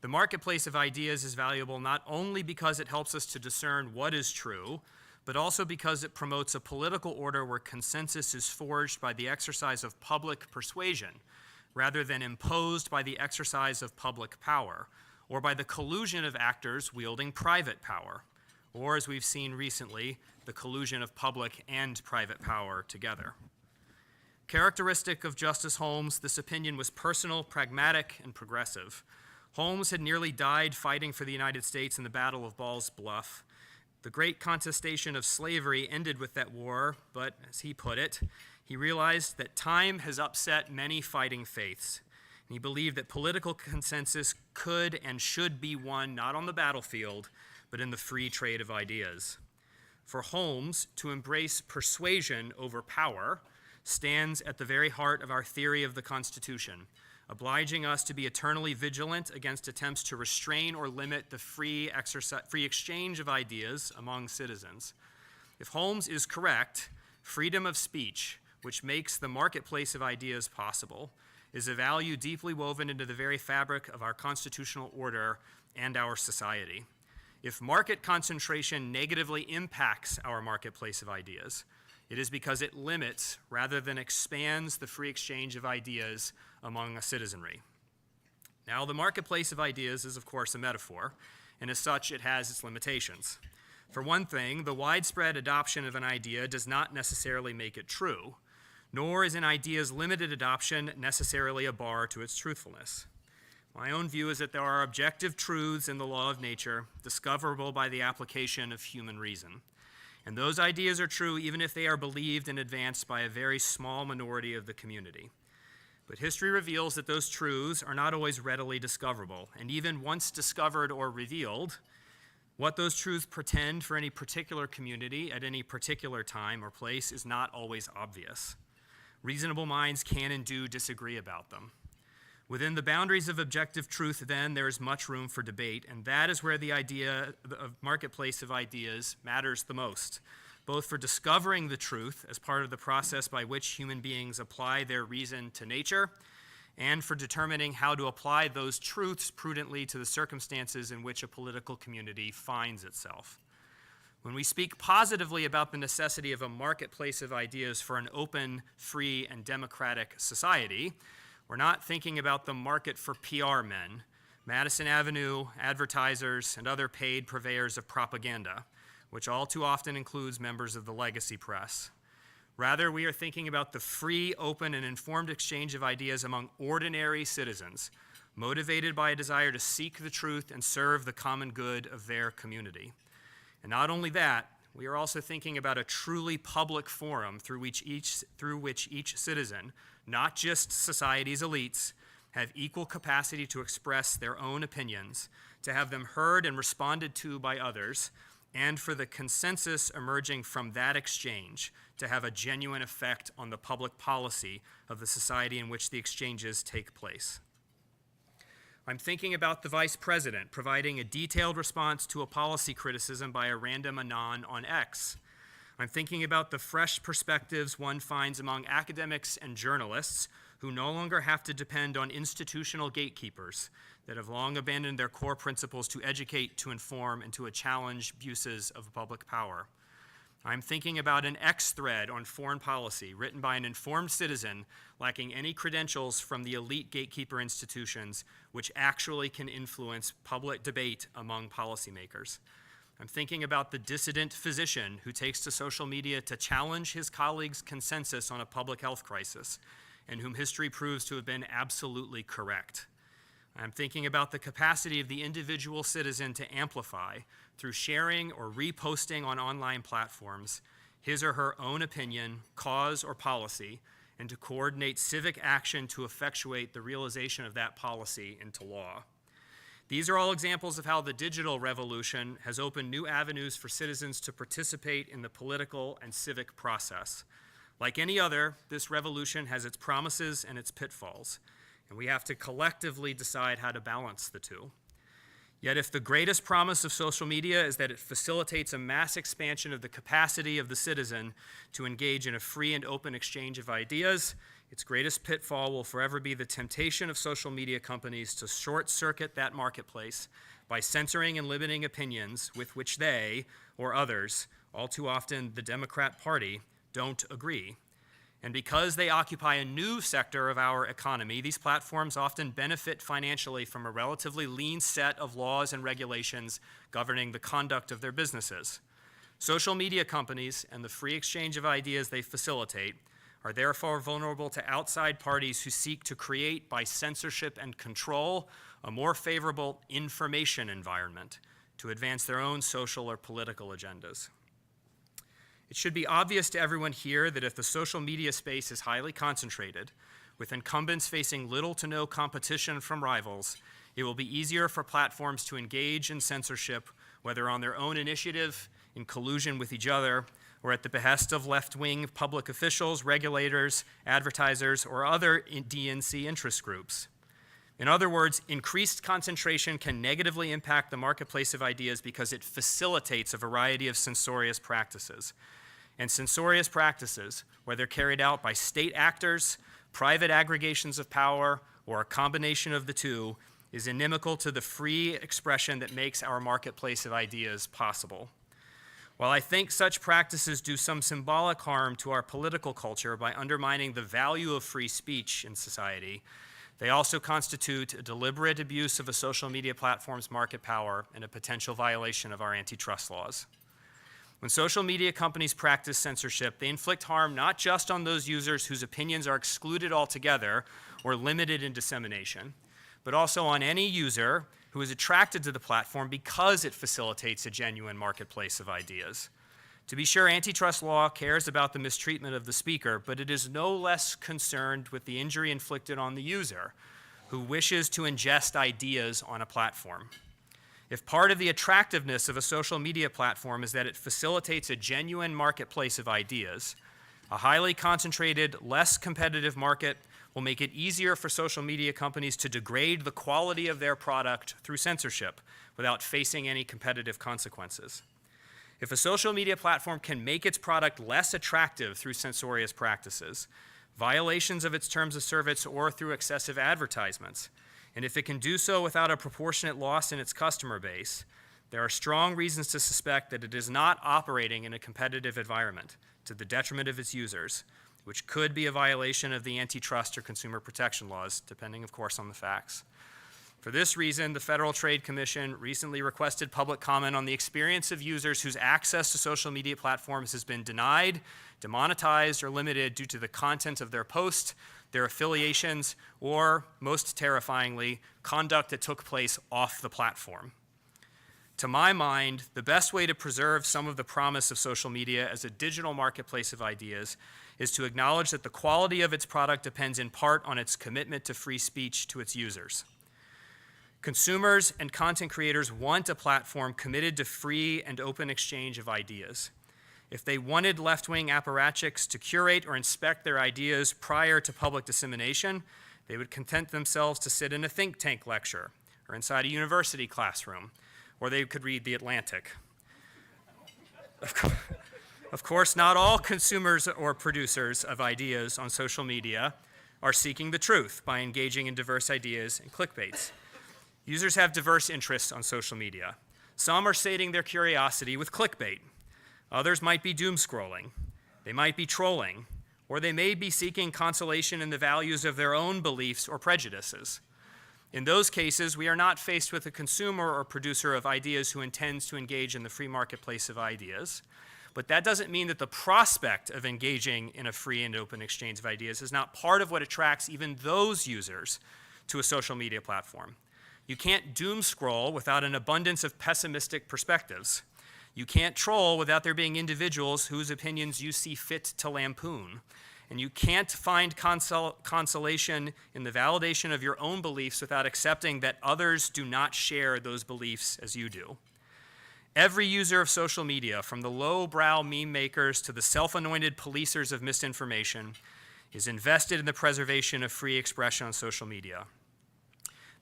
the marketplace of ideas is valuable not only because it helps us to discern what is true, but also because it promotes a political order where consensus is forged by the exercise of public persuasion, rather than imposed by the exercise of public power, or by the collusion of actors wielding private power, or, as we've seen recently, the collusion of public and private power together. Characteristic of Justice Holmes, this opinion was personal, pragmatic, and progressive. Holmes had nearly died fighting for the United States in the Battle of Ball's Bluff. The great contestation of slavery ended with that war, but, as he put it, he realized that time has upset many fighting faiths. He believed that political consensus could and should be won not on the battlefield, but in the free trade of ideas. For Holmes, to embrace persuasion over power stands at the very heart of our theory of the Constitution, obliging us to be eternally vigilant against attempts to restrain or limit the free exchange of ideas among citizens. If Holmes is correct, freedom of speech, which makes the marketplace of ideas possible, is a value deeply woven into the very fabric of our constitutional order and our society. If market concentration negatively impacts our marketplace of ideas, it is because it limits rather than expands the free exchange of ideas among a citizenry. Now, the marketplace of ideas is, of course, a metaphor, and as such, it has its limitations. For one thing, the widespread adoption of an idea does not necessarily make it true, nor is an idea's limited adoption necessarily a bar to its truthfulness. My own view is that there are objective truths in the law of nature discoverable by the application of human reason. And those ideas are true even if they are believed and advanced by a very small minority of the community. But history reveals that those truths are not always readily discoverable, and even once discovered or revealed, what those truths pretend for any particular community at any particular time or place is not always obvious. Reasonable minds can and do disagree about them. Within the boundaries of objective truth, then, there is much room for debate, and that is where the idea of marketplace of ideas matters the most, both for discovering the truth as part of the process by which human beings apply their reason to nature, and for determining how to apply those truths prudently to the circumstances in which a political community finds itself. When we speak positively about the necessity of a marketplace of ideas for an open, free, and democratic society, we're not thinking about the market for PR men, Madison Avenue advertisers, and other paid purveyors of propaganda, which all too often includes members of the legacy press. Rather, we are thinking about the free, open, and informed exchange of ideas among ordinary citizens, motivated by a desire to seek the truth and serve the common good of their community. And not only that, we are also thinking about a truly public forum through which each citizen, not just society's elites, have equal capacity to express their own opinions, to have them heard and responded to by others, and for the consensus emerging from that exchange to have a genuine effect on the public policy of the society in which the exchanges take place. I'm thinking about the vice president providing a detailed response to a policy criticism by a random anon on X. I'm thinking about the fresh perspectives one finds among academics and journalists who no longer have to depend on institutional gatekeepers that have long abandoned their core principles to educate, to inform, and to challenge abuses of public power. I'm thinking about an X thread on foreign policy written by an informed citizen lacking any credentials from the elite gatekeeper institutions which actually can influence public debate among policymakers. I'm thinking about the dissident physician who takes to social media to challenge his colleagues' consensus on a public health crisis and whom history proves to have been absolutely correct. I'm thinking about the capacity of the individual citizen to amplify, through sharing or reposting on online platforms, his or her own opinion, cause, or policy, and to coordinate civic action to effectuate the realization of that policy into law. These are all examples of how the digital revolution has opened new avenues for citizens to participate in the political and civic process. Like any other, this revolution has its promises and its pitfalls, and we have to collectively decide how to balance the two. Yet if the greatest promise of social media is that it facilitates a mass expansion of the capacity of the citizen to engage in a free and open exchange of ideas, its greatest pitfall will forever be the temptation of social media companies to short-circuit that marketplace by censoring and limiting opinions with which they, or others, all too often the Democrat Party, don't agree. And because they occupy a new sector of our economy, these platforms often benefit financially from a relatively lean set of laws and regulations governing the conduct of their businesses. Social media companies and the free exchange of ideas they facilitate are therefore vulnerable to outside parties who seek to create, by censorship and control, a more favorable information environment to advance their own social or political agendas. It should be obvious to everyone here that if the social media space is highly concentrated, with incumbents facing little to no competition from rivals, it will be easier for platforms to engage in censorship, whether on their own initiative, in collusion with each other, or at the behest of left-wing public officials, regulators, advertisers, or other DNC interest groups. In other words, increased concentration can negatively impact the marketplace of ideas because it facilitates a variety of censorious practices. And censorious practices, whether carried out by state actors, private aggregations of power, or a combination of the two, is inimical to the free expression that makes our marketplace of ideas possible. While I think such practices do some symbolic harm to our political culture by undermining the value of free speech in society, they also constitute a deliberate abuse of a social media platform's market power and a potential violation of our antitrust laws. When social media companies practice censorship, they inflict harm not just on those users whose opinions are excluded altogether or limited in dissemination, but also on any user who is attracted to the platform because it facilitates a genuine marketplace of ideas. To be sure, antitrust law cares about the mistreatment of the speaker, but it is no less concerned with the injury inflicted on the user who wishes to ingest ideas on a platform. If part of the attractiveness of a social media platform is that it facilitates a genuine marketplace of ideas, a highly concentrated, less competitive market will make it easier for social media companies to degrade the quality of their product through censorship without facing any competitive consequences. If a social media platform can make its product less attractive through censorious practices, violations of its terms of service, or through excessive advertisements, and if it can do so without a proportionate loss in its customer base, there are strong reasons to suspect that it is not operating in a competitive environment to the detriment of its users, which could be a violation of the antitrust or consumer protection laws, depending, of course, on the facts. For this reason, the Federal Trade Commission recently requested public comment on the experience of users whose access to social media platforms has been denied, demonetized, or limited due to the content of their post, their affiliations, or, most terrifyingly, conduct that took place off the platform. To my mind, the best way to preserve some of the promise of social media as a digital marketplace of ideas is to acknowledge that the quality of its product depends in part on its commitment to free speech to its users. Consumers and content creators want a platform committed to free and open exchange of ideas. If they wanted left-wing apparatchiks to curate or inspect their ideas prior to public dissemination, they would content themselves to sit in a think tank lecture or inside a university classroom, or they could read The Atlantic. Of course, not all consumers or producers of ideas on social media are seeking the truth by engaging in diverse ideas and clickbaits. Users have diverse interests on social media. Some are sating their curiosity with clickbait. Others might be doom scrolling. They might be trolling, or they may be seeking consolation in the values of their own beliefs or prejudices. In those cases, we are not faced with a consumer or producer of ideas who intends to engage in the free marketplace of ideas. But that doesn't mean that the prospect of engaging in a free and open exchange of ideas is not part of what attracts even those users to a social media platform. You can't doom scroll without an abundance of pessimistic perspectives. You can't troll without there being individuals whose opinions you see fit to lampoon. And you can't find consolation in the validation of your own beliefs without accepting that others do not share those beliefs as you do. Every user of social media, from the low-brow meme makers to the self-anointed policers of misinformation, is invested in the preservation of free expression on social media.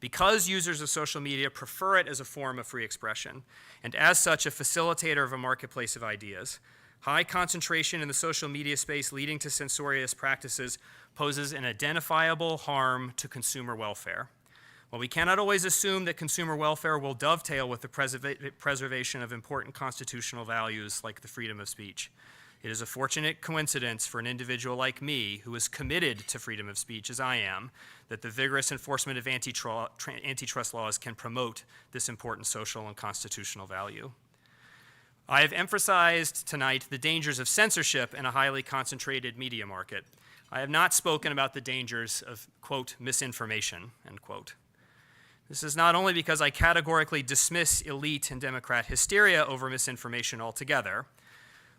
Because users of social media prefer it as a form of free expression, and as such a facilitator of a marketplace of ideas, high concentration in the social media space leading to censorious practices poses an identifiable harm to consumer welfare. While we cannot always assume that consumer welfare will dovetail with the preservation of important constitutional values like the freedom of speech, it is a fortunate coincidence for an individual like me who is committed to freedom of speech as I am, that the vigorous enforcement of antitrust laws can promote this important social and constitutional value. I have emphasized tonight the dangers of censorship in a highly concentrated media market. I have not spoken about the dangers of, quote, misinformation, end quote. This is not only because I categorically dismiss elite and Democrat hysteria over misinformation altogether,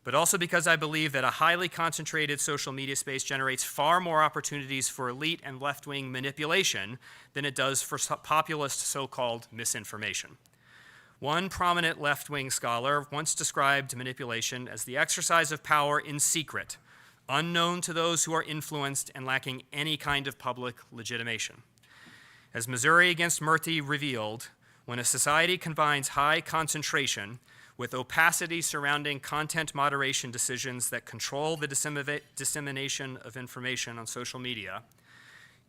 but also because I believe that a highly concentrated social media space generates far more opportunities for elite and left-wing manipulation than it does for populist so-called misinformation. One prominent left-wing scholar once described manipulation as the exercise of power in secret, unknown to those who are influenced and lacking any kind of public legitimation. As Missouri against Murthy revealed, when a society combines high concentration with opacity surrounding content moderation decisions that control the dissemination of information on social media,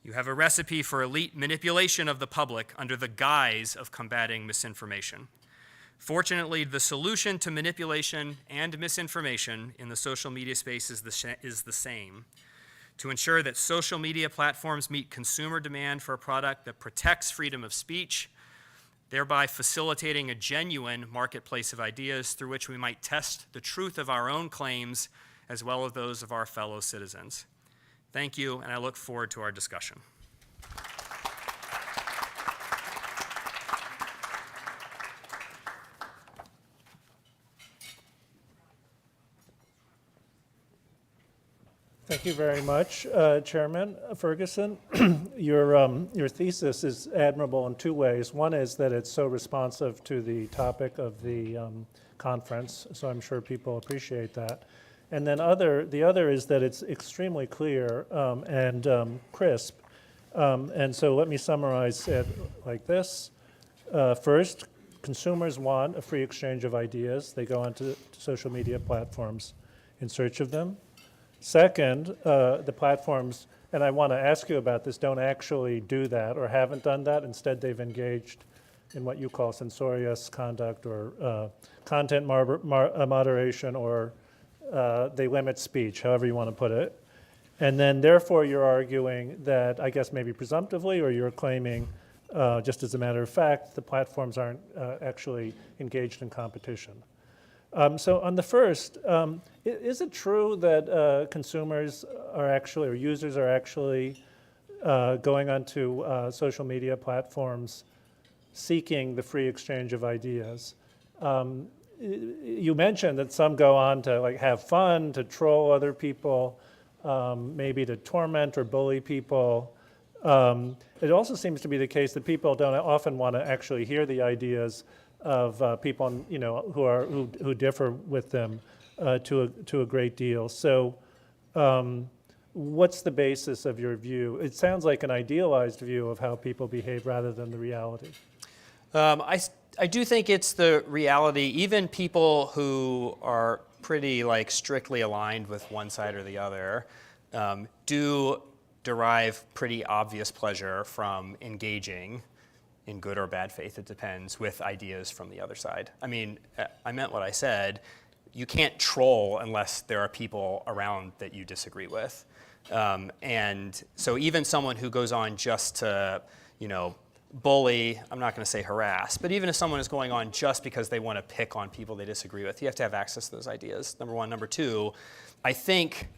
you have a recipe for elite manipulation of the public under the guise of combating misinformation. Fortunately, the solution to manipulation and misinformation in the social media space is the same: to ensure that social media platforms meet consumer demand for a product that protects freedom of speech, thereby facilitating a genuine marketplace of ideas through which we might test the truth of our own claims as well as those of our fellow citizens. Thank you, and I look forward to our discussion. Thank you very much, Chairman Ferguson. Your thesis is admirable in two ways. One is that it's so responsive to the topic of the conference, so I'm sure people appreciate that. And then the other is that it's extremely clear and crisp. And so let me summarize it like this. First, consumers want a free exchange of ideas. They go onto social media platforms in search of them. Second, the platforms, and I want to ask you about this, don't actually do that or haven't done that. Instead, they've engaged in what you call censorious conduct or content moderation, or they limit speech, however you want to put it. And then, therefore, you're arguing that, I guess maybe presumptively, or you're claiming, just as a matter of fact, the platforms aren't actually engaged in competition. So on the first, is it true that consumers are actually, or users are actually going onto social media platforms seeking the free exchange of ideas? You mentioned that some go on to like have fun, to troll other people, maybe to torment or bully people. It also seems to be the case that people don't often want to actually hear the ideas of people, who differ with them to a great deal. So, what's the basis of your view? It sounds like an idealized view of how people behave rather than the reality. I do think it's the reality. Even people who are pretty strictly aligned with one side or the other do derive pretty obvious pleasure from engaging, in good or bad faith, it depends, with ideas from the other side. I mean, I meant what I said. You can't troll unless there are people around that you disagree with. And so even someone who goes on just to, bully, I'm not going to say harass, but even if someone is going on just because they want to pick on people they disagree with, you have to have access to those ideas, number one. Number two, I think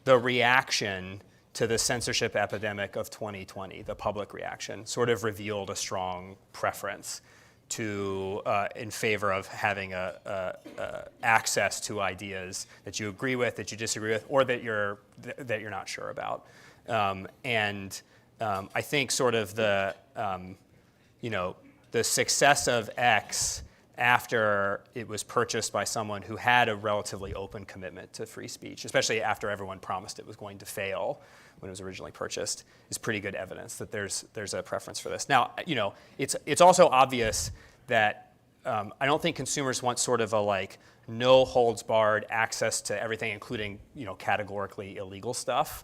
the reaction to the censorship epidemic of 2020, the public reaction, sort of revealed a strong preference to in favor of having access to ideas that you agree with, that you disagree with, or that you're not sure about. I think sort of the success of X after it was purchased by someone who had a relatively open commitment to free speech, especially after everyone promised it was going to fail when it was originally purchased, is pretty good evidence that there's a preference for this. Now, it's also obvious that I don't think consumers want sort of a no holds barred access to everything, including categorically illegal stuff.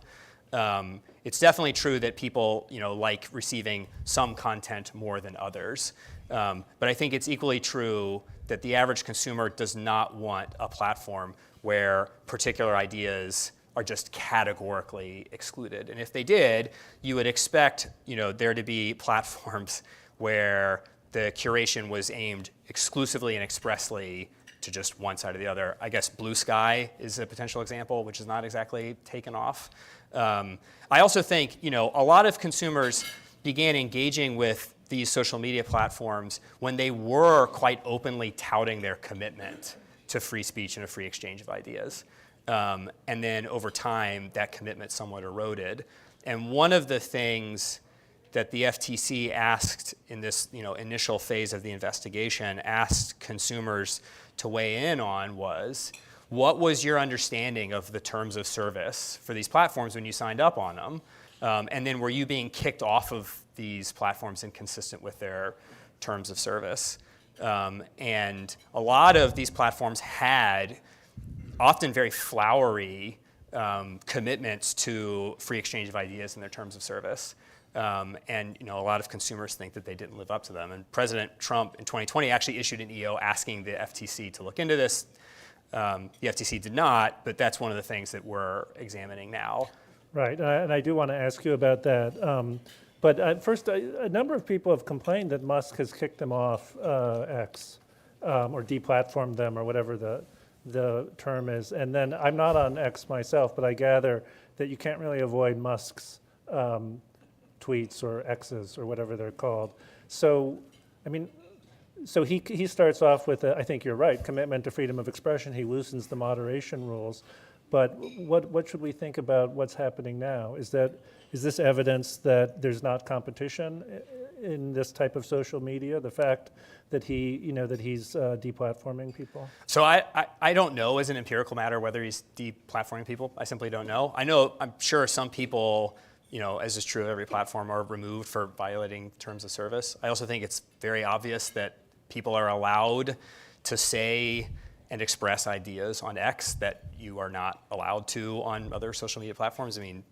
It's definitely true that people like receiving some content more than others. But I think it's equally true that the average consumer does not want a platform where particular ideas are just categorically excluded. And if they did, you would expect there to be platforms where the curation was aimed exclusively and expressly to just one side or the other. I guess Blue Sky is a potential example, which is not exactly taken off. I also think a lot of consumers began engaging with these social media platforms when they were quite openly touting their commitment to free speech and a free exchange of ideas. And then over time, that commitment somewhat eroded. And one of the things that the FTC asked in this initial phase of the investigation, asked consumers to weigh in on was, what was your understanding of the terms of service for these platforms when you signed up on them? And then were you being kicked off of these platforms inconsistent with their terms of service? And a lot of these platforms had often very flowery commitments to free exchange of ideas in their terms of service. And a lot of consumers think that they didn't live up to them. And President Trump in 2020 actually issued an EO asking the FTC to look into this. The FTC did not, but that's one of the things that we're examining now. Right, and I do want to ask you about that. But first, a number of people have complained that Musk has kicked them off X, or deplatformed them, or whatever the term is. And then I'm not on X myself, but I gather that you can't really avoid Musk's tweets or X's or whatever they're called. So, I mean, so he starts off with, I think you're right, commitment to freedom of expression. He loosens the moderation rules. But what should we think about what's happening now? Is this evidence that there's not competition in this type of social media? The fact that he's deplatforming people? So I don't know as an empirical matter whether he's deplatforming people. I simply don't know. I'm sure some people, as is true of every platform, are removed for violating terms of service. I also think it's very obvious that people are allowed to say and express ideas on X that you are not allowed to on other social media platforms. I mean,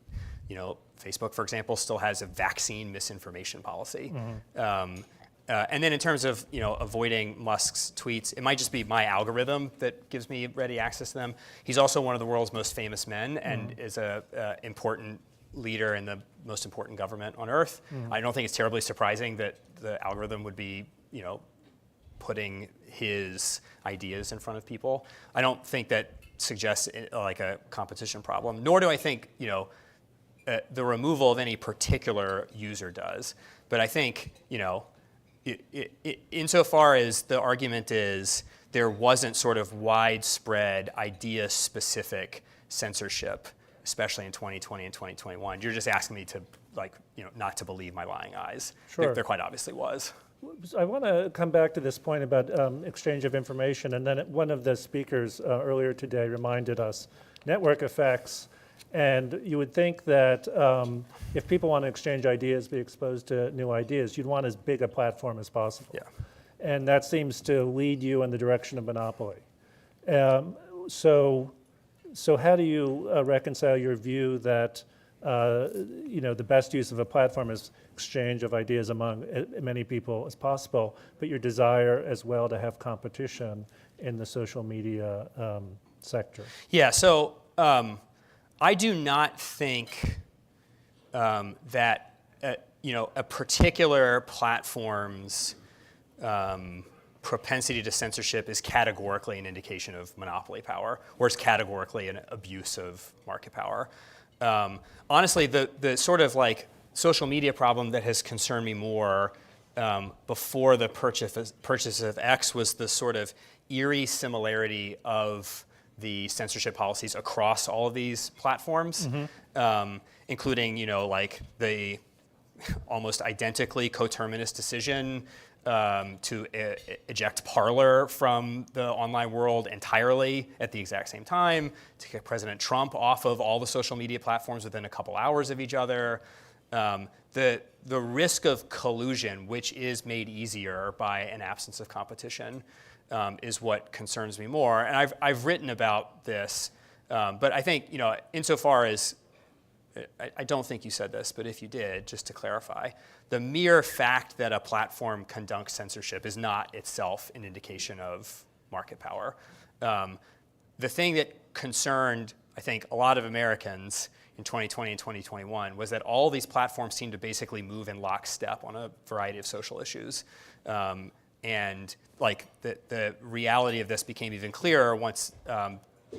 Facebook, for example, still has a vaccine misinformation policy. Mm-hmm. And then in terms of avoiding Musk's tweets, it might just be my algorithm that gives me ready access to them. He's also one of the world's most famous men and is a important leader in the most important government on earth. I don't think it's terribly surprising that the algorithm would be putting his ideas in front of people. I don't think that suggests like a competition problem, nor do I think the removal of any particular user does. But I think insofar as the argument is there wasn't sort of widespread idea-specific censorship, especially in 2020 and 2021, you're just asking me to not to believe my lying eyes. Sure. There quite obviously was. I want to come back to this point about exchange of information, and then one of the speakers earlier today reminded us network effects, and you would think that if people want to exchange ideas, be exposed to new ideas, you'd want as big a platform as possible. Yeah. And that seems to lead you in the direction of monopoly. So how do you reconcile your view that the best use of a platform is exchange of ideas among as many people as possible, but your desire as well to have competition in the social media sector? Yeah, so I do not think that a particular platform's propensity to censorship is categorically an indication of monopoly power, or is categorically an abuse of market power. Honestly, the sort of like social media problem that has concerned me more before the purchase of X was the sort of eerie similarity of the censorship policies across all of these platforms, including like the almost identically coterminous decision to eject Parler from the online world entirely at the exact same time, to get President Trump off of all the social media platforms within a couple hours of each other. The risk of collusion, which is made easier by an absence of competition, is what concerns me more. And I've written about this, but I think insofar as I don't think you said this, but if you did, just to clarify, the mere fact that a platform conducts censorship is not itself an indication of market power. The thing that concerned, I think, a lot of Americans in 2020 and 2021 was that all these platforms seemed to basically move in lockstep on a variety of social issues. And like the reality of this became even clearer once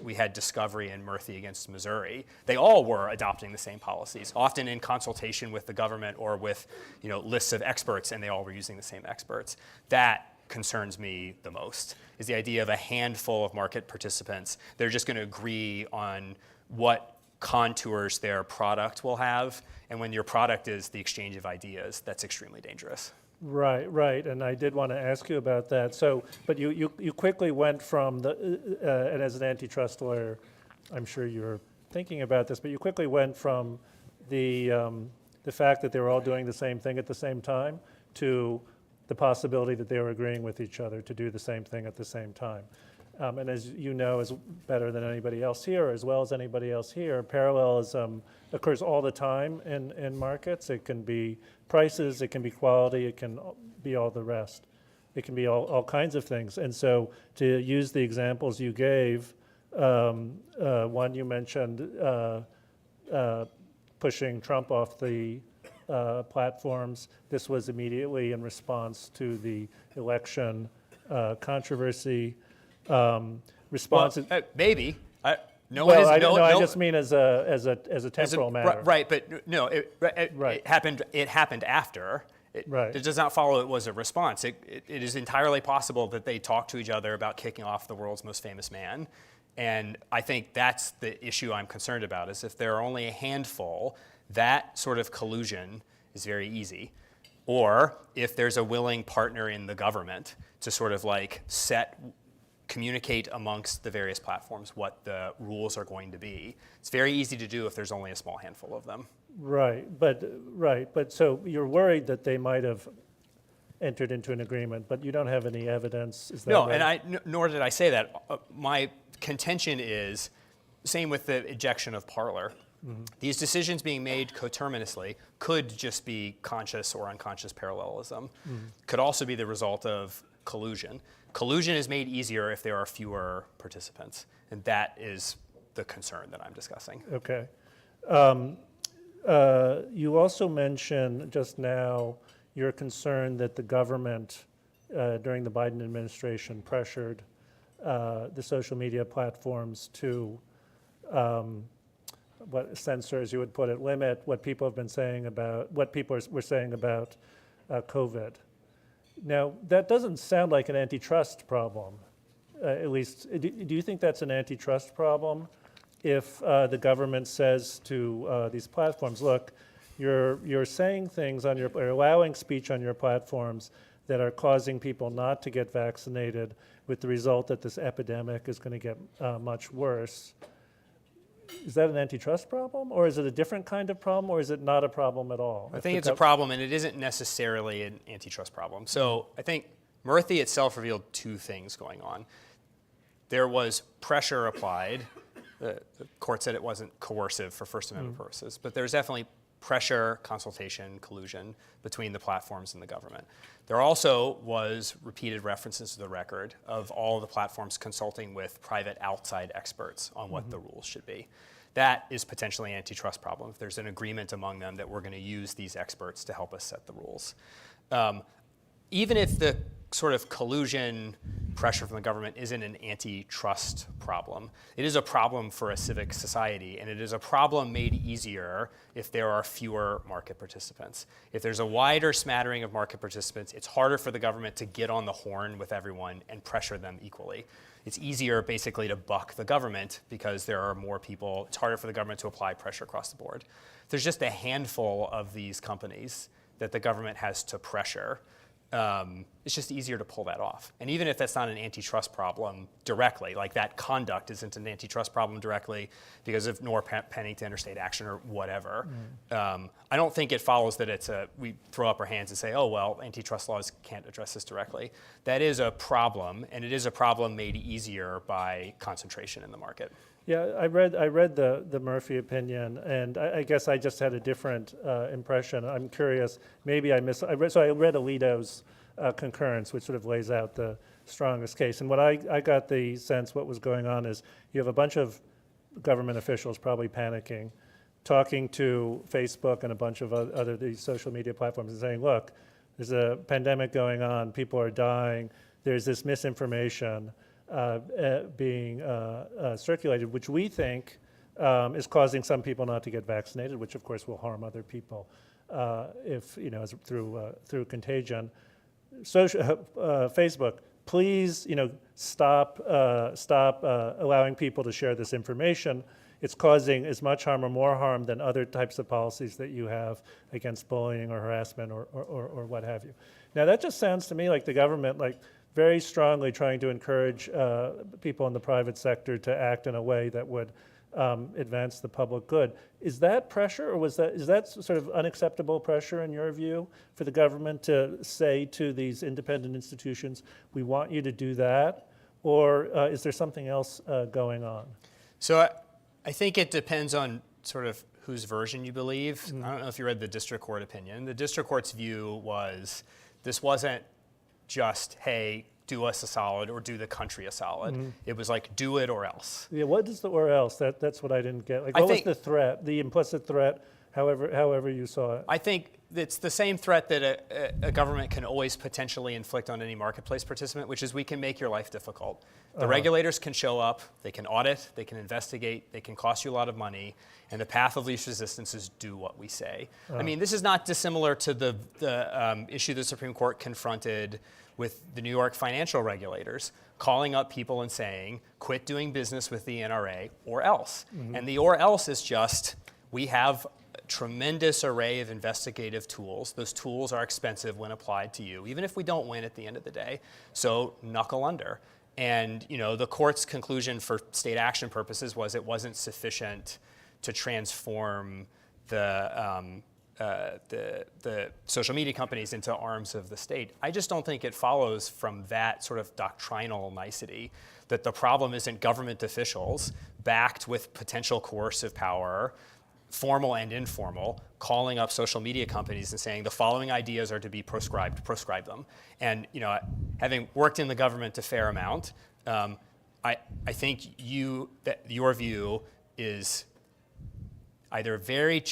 we had Discovery and Murphy against Missouri. They all were adopting the same policies, often in consultation with the government or with lists of experts, and they all were using the same experts. That concerns me the most, is the idea of a handful of market participants. They're just going to agree on what contours their product will have, and when your product is the exchange of ideas, that's extremely dangerous. Right, right, and I did want to ask you about that. So, but you quickly went from the, and as an antitrust lawyer, I'm sure you're thinking about this, but you quickly went from the fact that they were all doing the same thing at the same time to the possibility that they were agreeing with each other to do the same thing at the same time. And as you know, as better than anybody else here, as well as anybody else here, parallelism occurs all the time in markets. It can be prices, it can be quality, it can be all the rest. It can be all kinds of things. And so to use the examples you gave, one you mentioned pushing Trump off the platforms. This was immediately in response to the election controversy. Responses. Well, maybe. I just mean as a temporal matter. Right, but no, it happened after. It does not follow it was a response. It is entirely possible that they talked to each other about kicking off the world's most famous man. And I think that's the issue I'm concerned about, is if there are only a handful, that sort of collusion is very easy. Or if there's a willing partner in the government to sort of like communicate amongst the various platforms what the rules are going to be. It's very easy to do if there's only a small handful of them. Right, but so you're worried that they might have entered into an agreement, but you don't have any evidence, is that no, right? And nor did I say that. My contention is, same with the ejection of Parler. Mm-hmm. These decisions being made coterminously could just be conscious or unconscious parallelism. Mm-hmm. Could also be the result of collusion. Collusion is made easier if there are fewer participants, and that is the concern that I'm discussing. Okay. You also mentioned just now your concern that the government during the Biden administration pressured the social media platforms to censor, as you would put it, limit what people have been saying about, what people were saying about COVID. Now, that doesn't sound like an antitrust problem, at least. Do you think that's an antitrust problem if the government says to these platforms, look, you're saying things on or allowing speech on your platforms that are causing people not to get vaccinated, with the result that this epidemic is going to get much worse? Is that an antitrust problem, or is it a different kind of problem, or is it not a problem at all? I think it's a problem, and it isn't necessarily an antitrust problem. So I think Murthy itself revealed two things going on. There was pressure applied. The court said it wasn't coercive for First Amendment purposes, but there's definitely pressure, consultation, collusion between the platforms and the government. There also was repeated references to the record of all of the platforms consulting with private outside experts on what the rules should be. That is potentially an antitrust problem if there's an agreement among them that we're going to use these experts to help us set the rules. Even if the sort of collusion pressure from the government isn't an antitrust problem, it is a problem for a civic society, and it is a problem made easier if there are fewer market participants. If there's a wider smattering of market participants, it's harder for the government to get on the horn with everyone and pressure them equally. It's easier basically to buck the government because there are more people. It's harder for the government to apply pressure across the board. If there's just a handful of these companies that the government has to pressure, it's just easier to pull that off. And even if that's not an antitrust problem directly, like that conduct isn't an antitrust problem directly because of Pennington or state action or whatever, I don't think it follows that we throw up our hands and say, oh, well, antitrust laws can't address this directly. That is a problem, and it is a problem made easier by concentration in the market. Yeah, I read the Murphy opinion, and I guess I just had a different impression. I'm curious, maybe I read Alito's concurrence, which sort of lays out the strongest case. And what I got the sense what was going on is you have a bunch of government officials probably panicking, talking to Facebook and a bunch of other these social media platforms and saying, look, there's a pandemic going on, people are dying, there's this misinformation being circulated, which we think is causing some people not to get vaccinated, which of course will harm other people through contagion. Facebook, please, stop allowing people to share this information. It's causing as much harm or more harm than other types of policies that you have against bullying or harassment or what have you. Now, that just sounds to me like the government, very strongly trying to encourage people in the private sector to act in a way that would advance the public good. Is that pressure, or is that sort of unacceptable pressure in your view for the government to say to these independent institutions, we want you to do that, or is there something else going on? So I think it depends on sort of whose version you believe. I don't know if you read the district court opinion. The district court's view was this wasn't just, hey, do us a solid or do the country a solid. It was like, do it or else. Yeah, what is the or else? That's what I didn't get. What was the threat, the implicit threat, however you saw it? I think it's the same threat that a government can always potentially inflict on any marketplace participant, which is we can make your life difficult. The regulators can show up, they can audit, they can investigate, they can cost you a lot of money, and the path of least resistance is do what we say. I mean, this is not dissimilar to the issue the Supreme Court confronted with the New York financial regulators, calling up people and saying, quit doing business with the NRA or else. And the or else is just, we have a tremendous array of investigative tools. Those tools are expensive when applied to you, even if we don't win at the end of the day. So knuckle under. And the court's conclusion for state action purposes was it wasn't sufficient to transform the social media companies into arms of the state. I just don't think it follows from that sort of doctrinal nicety that the problem isn't government officials backed with potential coercive power, formal and informal, calling up social media companies and saying the following ideas are to be proscribed, proscribe them. And having worked in the government a fair amount, I think your view is either very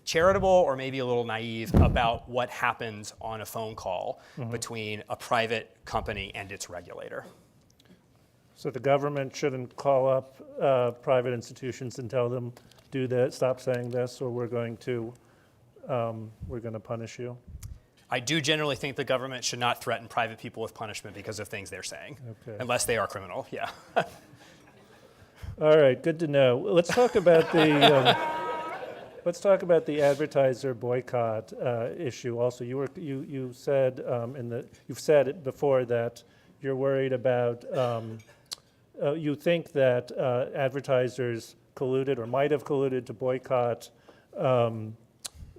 charitable or maybe a little naive about what happens on a phone call between a private company and its regulator. So the government shouldn't call up private institutions and tell them, do this, stop saying this, or we're going to punish you? I do generally think the government should not threaten private people with punishment because of things they're saying, unless they are criminal, yeah. All right, good to know. Let's talk about the the advertiser boycott issue. Also, you said you've said it before that you're worried about. You think that advertisers colluded or might have colluded to boycott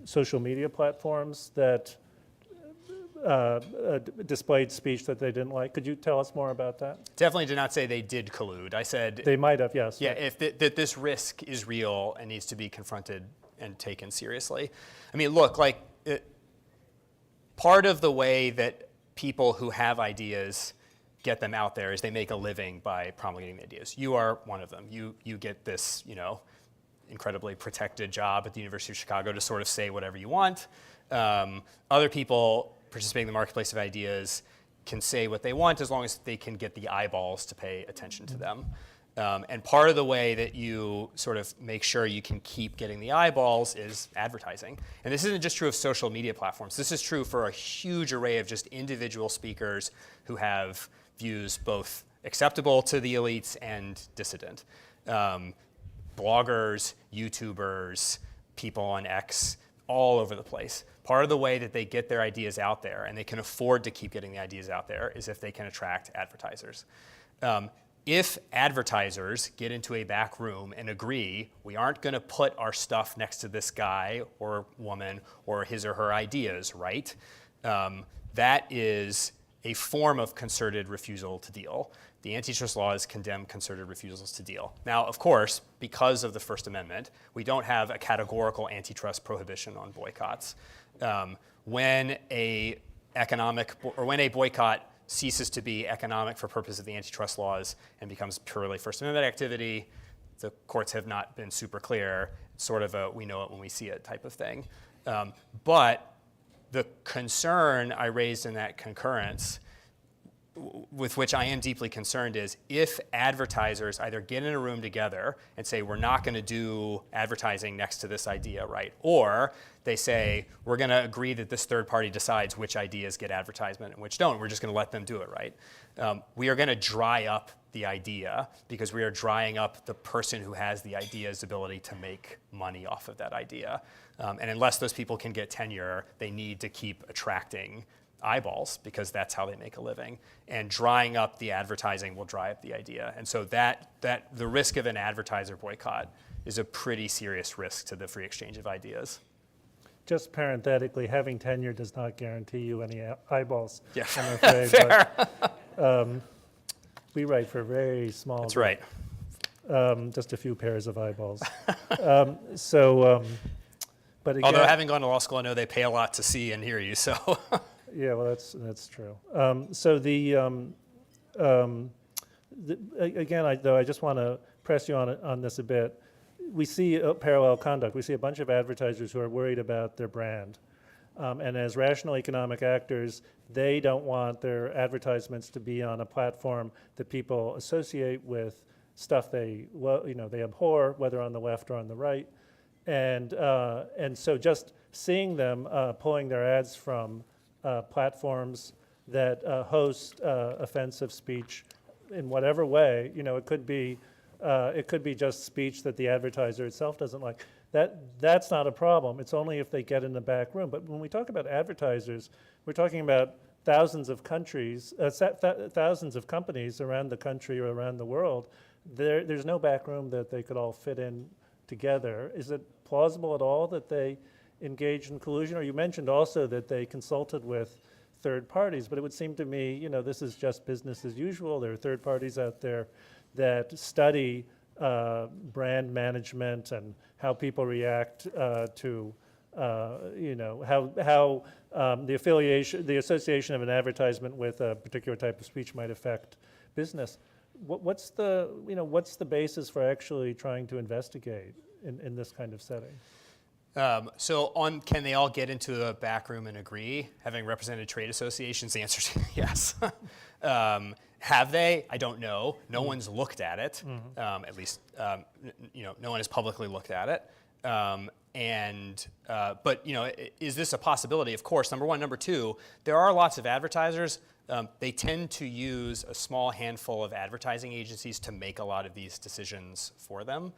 social media platforms that displayed speech that they didn't like. Could you tell us more about that? Definitely did not say they did collude. I said they might have, yes. Yeah, that this risk is real and needs to be confronted and taken seriously. I mean, look, part of the way that people who have ideas get them out there is they make a living by promulgating the ideas. You are one of them. You get this, incredibly protected job at the University of Chicago to sort of say whatever you want. Other people participating in the marketplace of ideas can say what they want as long as they can get the eyeballs to pay attention to them. And part of the way that you sort of make sure you can keep getting the eyeballs is advertising. And this isn't just true of social media platforms. This is true for a huge array of just individual speakers who have views both acceptable to the elites and dissident. Bloggers, YouTubers, people on X, all over the place. Part of the way that they get their ideas out there, and they can afford to keep getting the ideas out there, is if they can attract advertisers. If advertisers get into a back room and agree, we aren't going to put our stuff next to this guy or woman or his or her ideas, right? That is a form of concerted refusal to deal. The antitrust laws condemn concerted refusals to deal. Now, of course, because of the First Amendment, we don't have a categorical antitrust prohibition on boycotts. When a boycott ceases to be economic for purposes of the antitrust laws and becomes purely First Amendment activity, the courts have not been super clear. It's sort of a we know it when we see it type of thing. But the concern I raised in that concurrence with which I am deeply concerned is if advertisers either get in a room together and say, we're not going to do advertising next to this idea, right? Or they say, we're going to agree that this third party decides which ideas get advertisement and which don't. We're just going to let them do it, right? We are going to dry up the idea because we are drying up the person who has the idea's ability to make money off of that idea. And unless those people can get tenure, they need to keep attracting eyeballs because that's how they make a living. And drying up the advertising will dry up the idea. And so that the risk of an advertiser boycott is a pretty serious risk to the free exchange of ideas. Just parenthetically, having tenure does not guarantee you any eyeballs, Yeah. I'm afraid. Fair. But, we write for very small. That's right. Just a few pairs of eyeballs. But again, although having gone to law school, I know they pay a lot to see and hear you, so. Yeah, well, that's true. Again, I just want to press you on this a bit. We see parallel conduct. We see a bunch of advertisers who are worried about their brand. And as rational economic actors, they don't want their advertisements to be on a platform that people associate with stuff they abhor, whether on the left or on the right. And so just seeing them pulling their ads from platforms that host offensive speech in whatever way, it could be just speech that the advertiser itself doesn't like. That's not a problem. It's only if they get in the back room. But when we talk about advertisers, we're talking about thousands of countries, thousands of companies around the country or around the world. There's no back room that they could all fit in together. Is it plausible at all that they engaged in collusion? Or you mentioned also that they consulted with third parties, but it would seem to me, this is just business as usual. There are third parties out there that study brand management and how people react to, how the association of an advertisement with a particular type of speech might affect business. What's the basis for actually trying to investigate in this kind of setting? So can they all get into a back room and agree, having represented trade associations? The answer is yes. Have they? I don't know. No one's looked at it. At least, no one has publicly looked at it. But is this a possibility? Of course, number one. Number two, there are lots of advertisers. They tend to use a small handful of advertising agencies to make a lot of these decisions for them.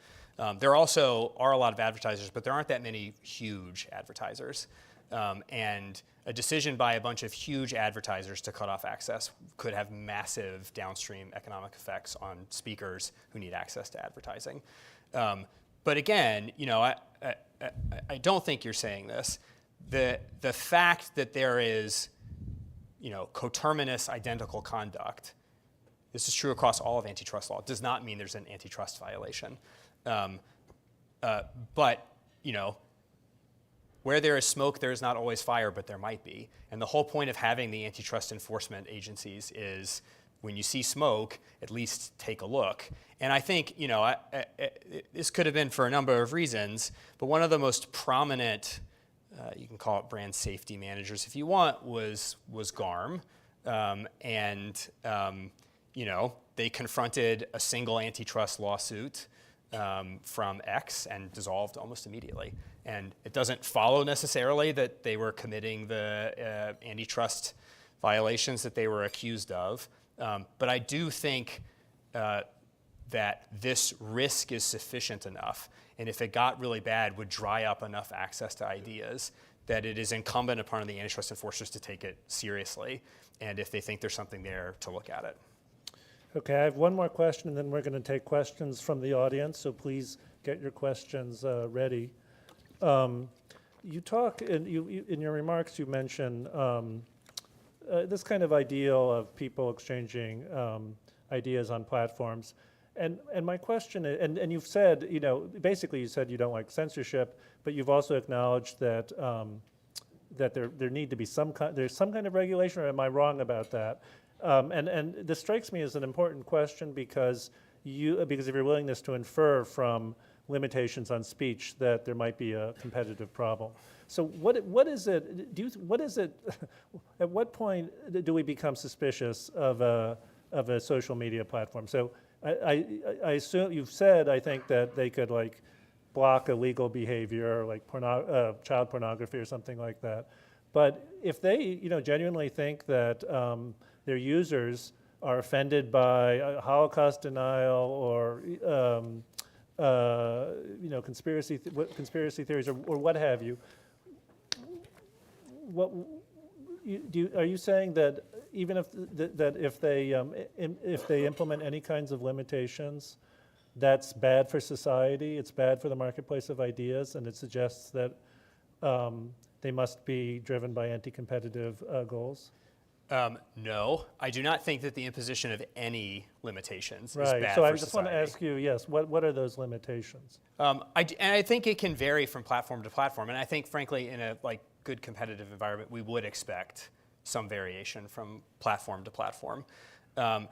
There also are a lot of advertisers, but there aren't that many huge advertisers. And a decision by a bunch of huge advertisers to cut off access could have massive downstream economic effects on speakers who need access to advertising. But again, I don't think you're saying this. The fact that there is, coterminous identical conduct, this is true across all of antitrust law, does not mean there's an antitrust violation. But, where there is smoke, there is not always fire, but there might be. And the whole point of having the antitrust enforcement agencies is when you see smoke, at least take a look. And I think, this could have been for a number of reasons, but one of the most prominent, you can call it brand safety managers if you want, was GARM. They confronted a single antitrust lawsuit from X and dissolved almost immediately. And it doesn't follow necessarily that they were committing the antitrust violations that they were accused of. But I do think that this risk is sufficient enough, and if it got really bad, would dry up enough access to ideas that it is incumbent upon the antitrust enforcers to take it seriously, and if they think there's something there, to look at it. Okay, I have one more question, and then we're going to take questions from the audience, so please get your questions ready. You talk, in your remarks, you mention this kind of ideal of people exchanging ideas on platforms. And my question is, and you've said, basically you said you don't like censorship, but you've also acknowledged that that there need to be there's some kind of regulation, or am I wrong about that? And this strikes me as an important question because of your willingness to infer from limitations on speech, that there might be a competitive problem. So what is it, at what point do we become suspicious of a social media platform? So I assume, you've said, I think, that they could like block illegal behavior, like child pornography or something like that. But if they, genuinely think that their users are offended by Holocaust denial or conspiracy theories or what have you, are you saying that even if they implement any kinds of limitations, that's bad for society, it's bad for the marketplace of ideas, and it suggests that they must be driven by anti-competitive goals? No, I do not think that the imposition of any limitations is bad so for society. I just want to ask you, yes, what are those limitations? And I think it can vary from platform to platform, and I think, frankly, in a good competitive environment, we would expect some variation from platform to platform.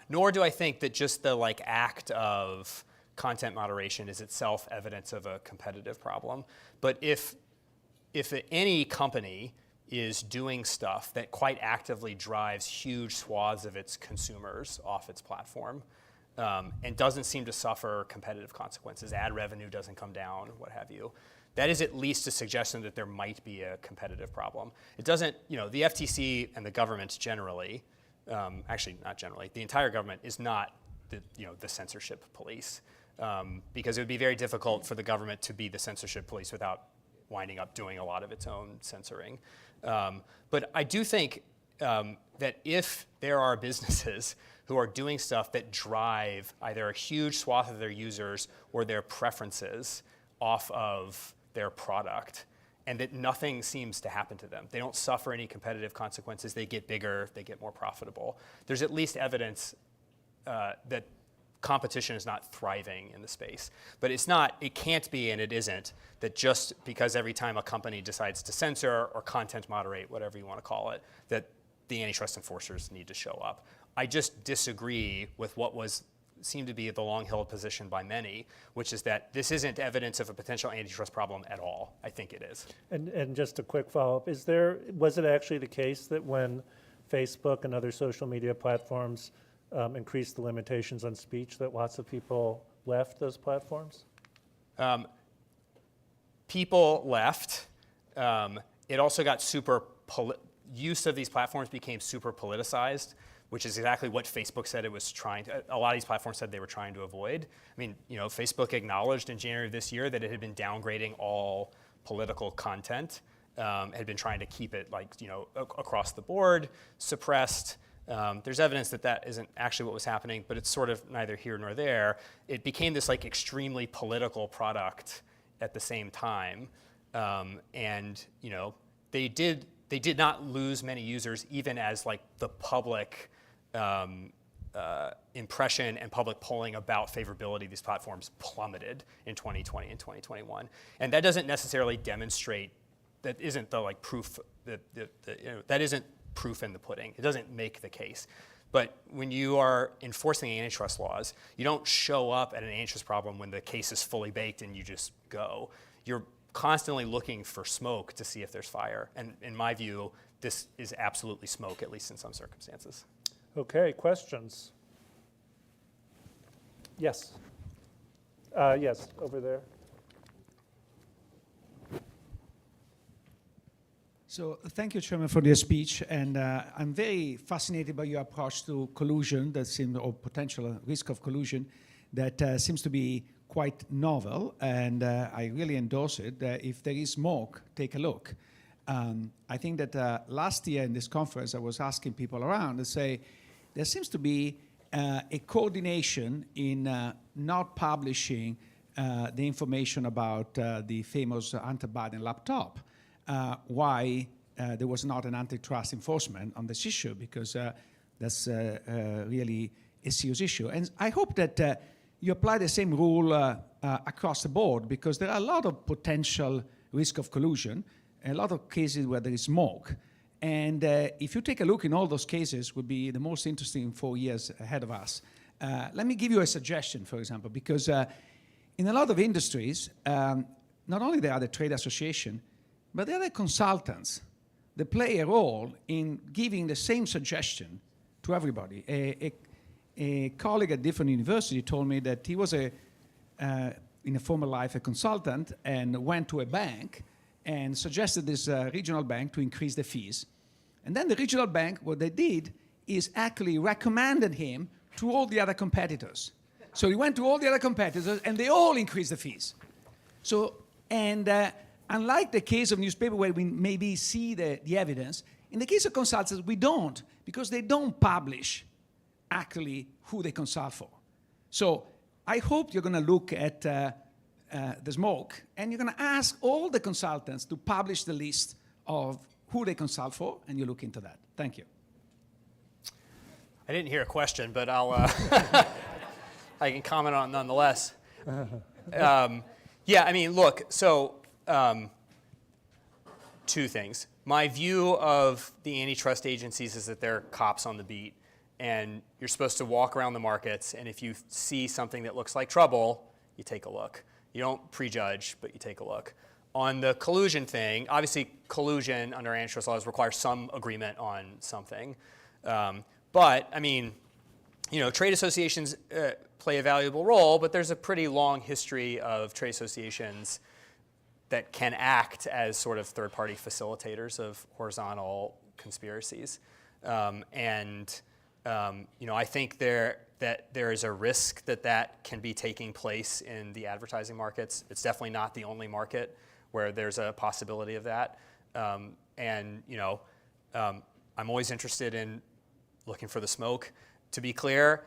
Nor do I think that just the act of content moderation is itself evidence of a competitive problem. But if any company is doing stuff that quite actively drives huge swaths of its consumers off its platform and doesn't seem to suffer competitive consequences, ad revenue doesn't come down, what have you, that is at least a suggestion that there might be a competitive problem. It doesn't, the FTC and the government generally, actually not generally, the entire government is not the censorship police, because it would be very difficult for the government to be the censorship police without winding up doing a lot of its own censoring. But I do think that if there are businesses who are doing stuff that drive either a huge swath of their users or their preferences off of their product, and that nothing seems to happen to them, they don't suffer any competitive consequences, they get bigger, they get more profitable, there's at least evidence that competition is not thriving in the space. But it can't be, and it isn't, that just because every time a company decides to censor or content moderate, whatever you want to call it, that the antitrust enforcers need to show up. I just disagree with what seemed to be the long-held position by many, which is that this isn't evidence of a potential antitrust problem at all. I think it is. And just a quick follow-up, was it actually the case that when Facebook and other social media platforms increased the limitations on speech, that lots of people left those platforms? People left. It also got use of these platforms became super politicized, which is exactly what Facebook said it was a lot of these platforms said they were trying to avoid. I mean, Facebook acknowledged in January of this year that it had been downgrading all political content, had been trying to keep it across the board, suppressed. There's evidence that isn't actually what was happening, but it's sort of neither here nor there. It became this extremely political product at the same time, and they did not lose many users, even as the public impression and public polling about favorability of these platforms plummeted in 2020 and 2021. And that doesn't necessarily demonstrate, that isn't the proof that isn't proof in the pudding. It doesn't make the case. But when you are enforcing antitrust laws, you don't show up at an antitrust problem when the case is fully baked and you just go. You're constantly looking for smoke to see if there's fire. And in my view, this is absolutely smoke, at least in some circumstances. Okay, questions? Yes. Yes, over there. So thank you, Chairman, for your speech. And I'm very fascinated by your approach to collusion or potential risk of collusion that seems to be quite novel. And I really endorse it. If there is smoke, take a look. I think that last year in this conference, I was asking people around to say, there seems to be a coordination in not publishing the information about the famous Hunter Biden laptop. Why there was not an antitrust enforcement on this issue, because that's really a serious issue. And I hope that you apply the same rule across the board, because there are a lot of potential risk of collusion, a lot of cases where there is smoke. And if you take a look in all those cases, would be the most interesting 4 years ahead of us. Let me give you a suggestion, for example, because in a lot of industries, not only they are the trade association, but they are the consultants that play a role in giving the same suggestion to everybody. A colleague at different university told me that he was in a former life a consultant and went to a bank and suggested this regional bank to increase the fees. And then the regional bank, what they did is actually recommended him to all the other competitors. So he went to all the other competitors and they all increased the fees. So, and unlike the case of newspaper where we maybe see the evidence, in the case of consultants, we don't, because they don't publish actually who they consult for. So I hope you're going to look at the smoke and you're going to ask all the consultants to publish the list of who they consult for, and you look into that. Thank you. I didn't hear a question, but I'll I can comment on it nonetheless. Yeah, I mean, look, so two things. My view of the antitrust agencies is that they're cops on the beat, and you're supposed to walk around the markets, and if you see something that looks like trouble, you take a look. You don't prejudge, but you take a look. On the collusion thing, obviously collusion under antitrust laws requires some agreement on something. But, I mean, you know, trade associations play a valuable role, but there's a pretty long history of trade associations that can act as sort of third-party facilitators of horizontal conspiracies. You know, I think that there is a risk that can be taking place in the advertising markets. It's definitely not the only market where there's a possibility of that. You know, I'm always interested in looking for the smoke. To be clear,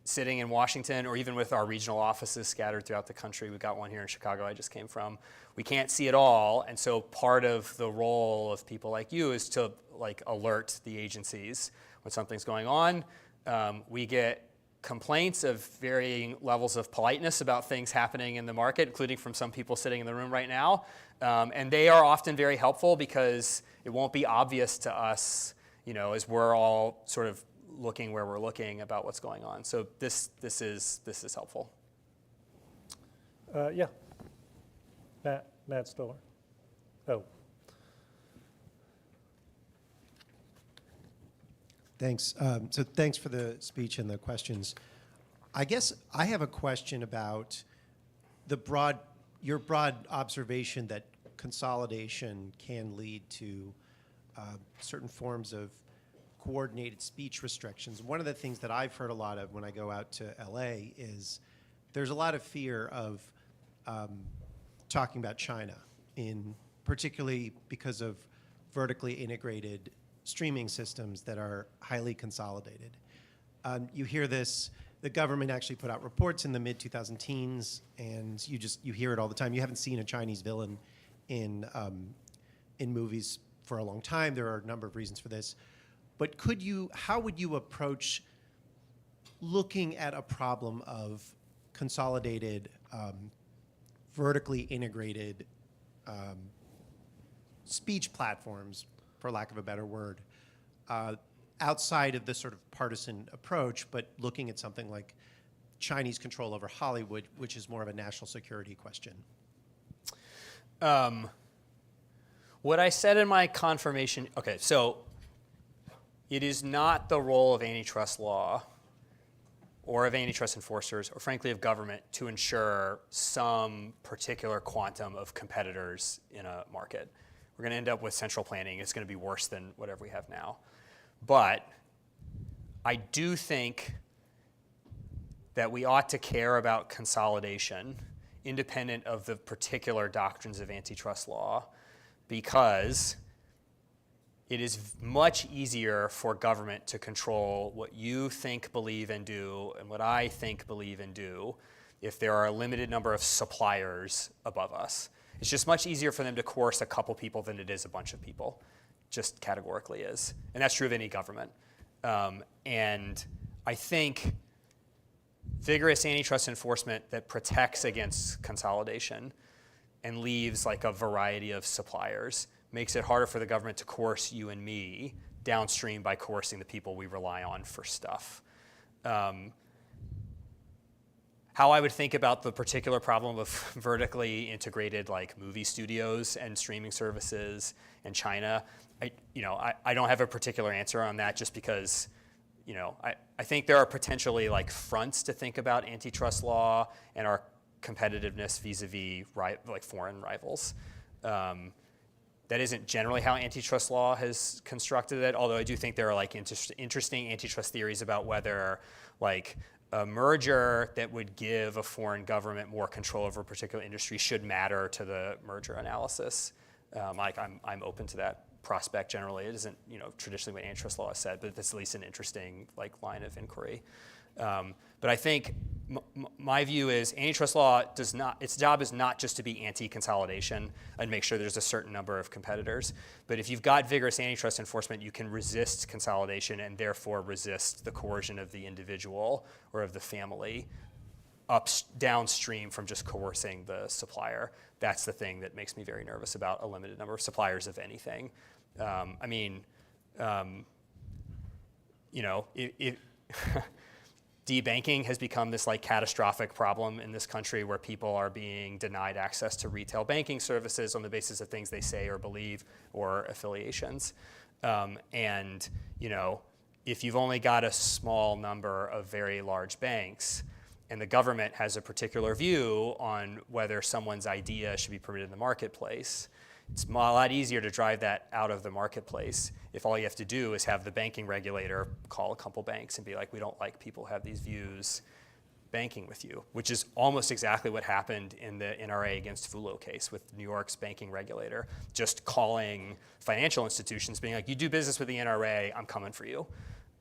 sitting in Washington or even with our regional offices scattered throughout the country, we've got one here in Chicago I just came from, we can't see it all, and so part of the role of people like you is to like alert the agencies when something's going on. We get complaints of varying levels of politeness about things happening in the market, including from some people sitting in the room right now. And they are often very helpful because it won't be obvious to us, you know, as we're all sort of looking where we're looking about what's going on. So this is helpful. Yeah. Matt Stiller. Oh. Thanks. So thanks for the speech and the questions. I guess I have a question about your broad observation that consolidation can lead to certain forms of coordinated speech restrictions. One of the things that I've heard a lot of when I go out to LA is there's a lot of fear of talking about China, particularly because of vertically integrated streaming systems that are highly consolidated. You hear this, the government actually put out reports in the mid-2010s, and you hear it all the time. You haven't seen a Chinese villain in movies for a long time. There are a number of reasons for this. But how would you approach looking at a problem of consolidated, vertically integrated speech platforms, for lack of a better word, outside of the sort of partisan approach, but looking at something like Chinese control over Hollywood, which is more of a national security question? What I said in my confirmation, okay, so it is not the role of antitrust law or of antitrust enforcers, or frankly of government, to ensure some particular quantum of competitors in a market. We're going to end up with central planning. It's going to be worse than whatever we have now. But I do think that we ought to care about consolidation independent of the particular doctrines of antitrust law, because it is much easier for government to control what you think, believe, and do, and what I think, believe, and do, if there are a limited number of suppliers above us. It's just much easier for them to coerce a couple people than it is a bunch of people, just categorically is. And that's true of any government. And I think vigorous antitrust enforcement that protects against consolidation and leaves like a variety of suppliers makes it harder for the government to coerce you and me downstream by coercing the people we rely on for stuff. how I would think about the particular problem of vertically integrated like movie studios and streaming services in China, I don't have a particular answer on that, just because I think there are potentially like fronts to think about antitrust law and our competitiveness vis-a-vis like foreign rivals. That isn't generally how antitrust law has constructed it, although I do think there are like interesting antitrust theories about whether like a merger that would give a foreign government more control over a particular industry should matter to the merger analysis. I'm open to that prospect generally. It isn't traditionally what antitrust law has said, but it's at least an interesting like line of inquiry. But I think my view is antitrust law its job is not just to be anti-consolidation and make sure there's a certain number of competitors. But if you've got vigorous antitrust enforcement, you can resist consolidation and therefore resist the coercion of the individual or of the family downstream from just coercing the supplier. That's the thing that makes me very nervous about a limited number of suppliers of anything. Debanking has become this like catastrophic problem in this country where people are being denied access to retail banking services on the basis of things they say or believe or affiliations. If you've only got a small number of very large banks and the government has a particular view on whether someone's idea should be permitted in the marketplace, it's a lot easier to drive that out of the marketplace if all you have to do is have the banking regulator call a couple banks and be like, we don't like people who have these views banking with you, which is almost exactly what happened in the NRA against Fulo case with New York's banking regulator, just calling financial institutions, being like, you do business with the NRA, I'm coming for you.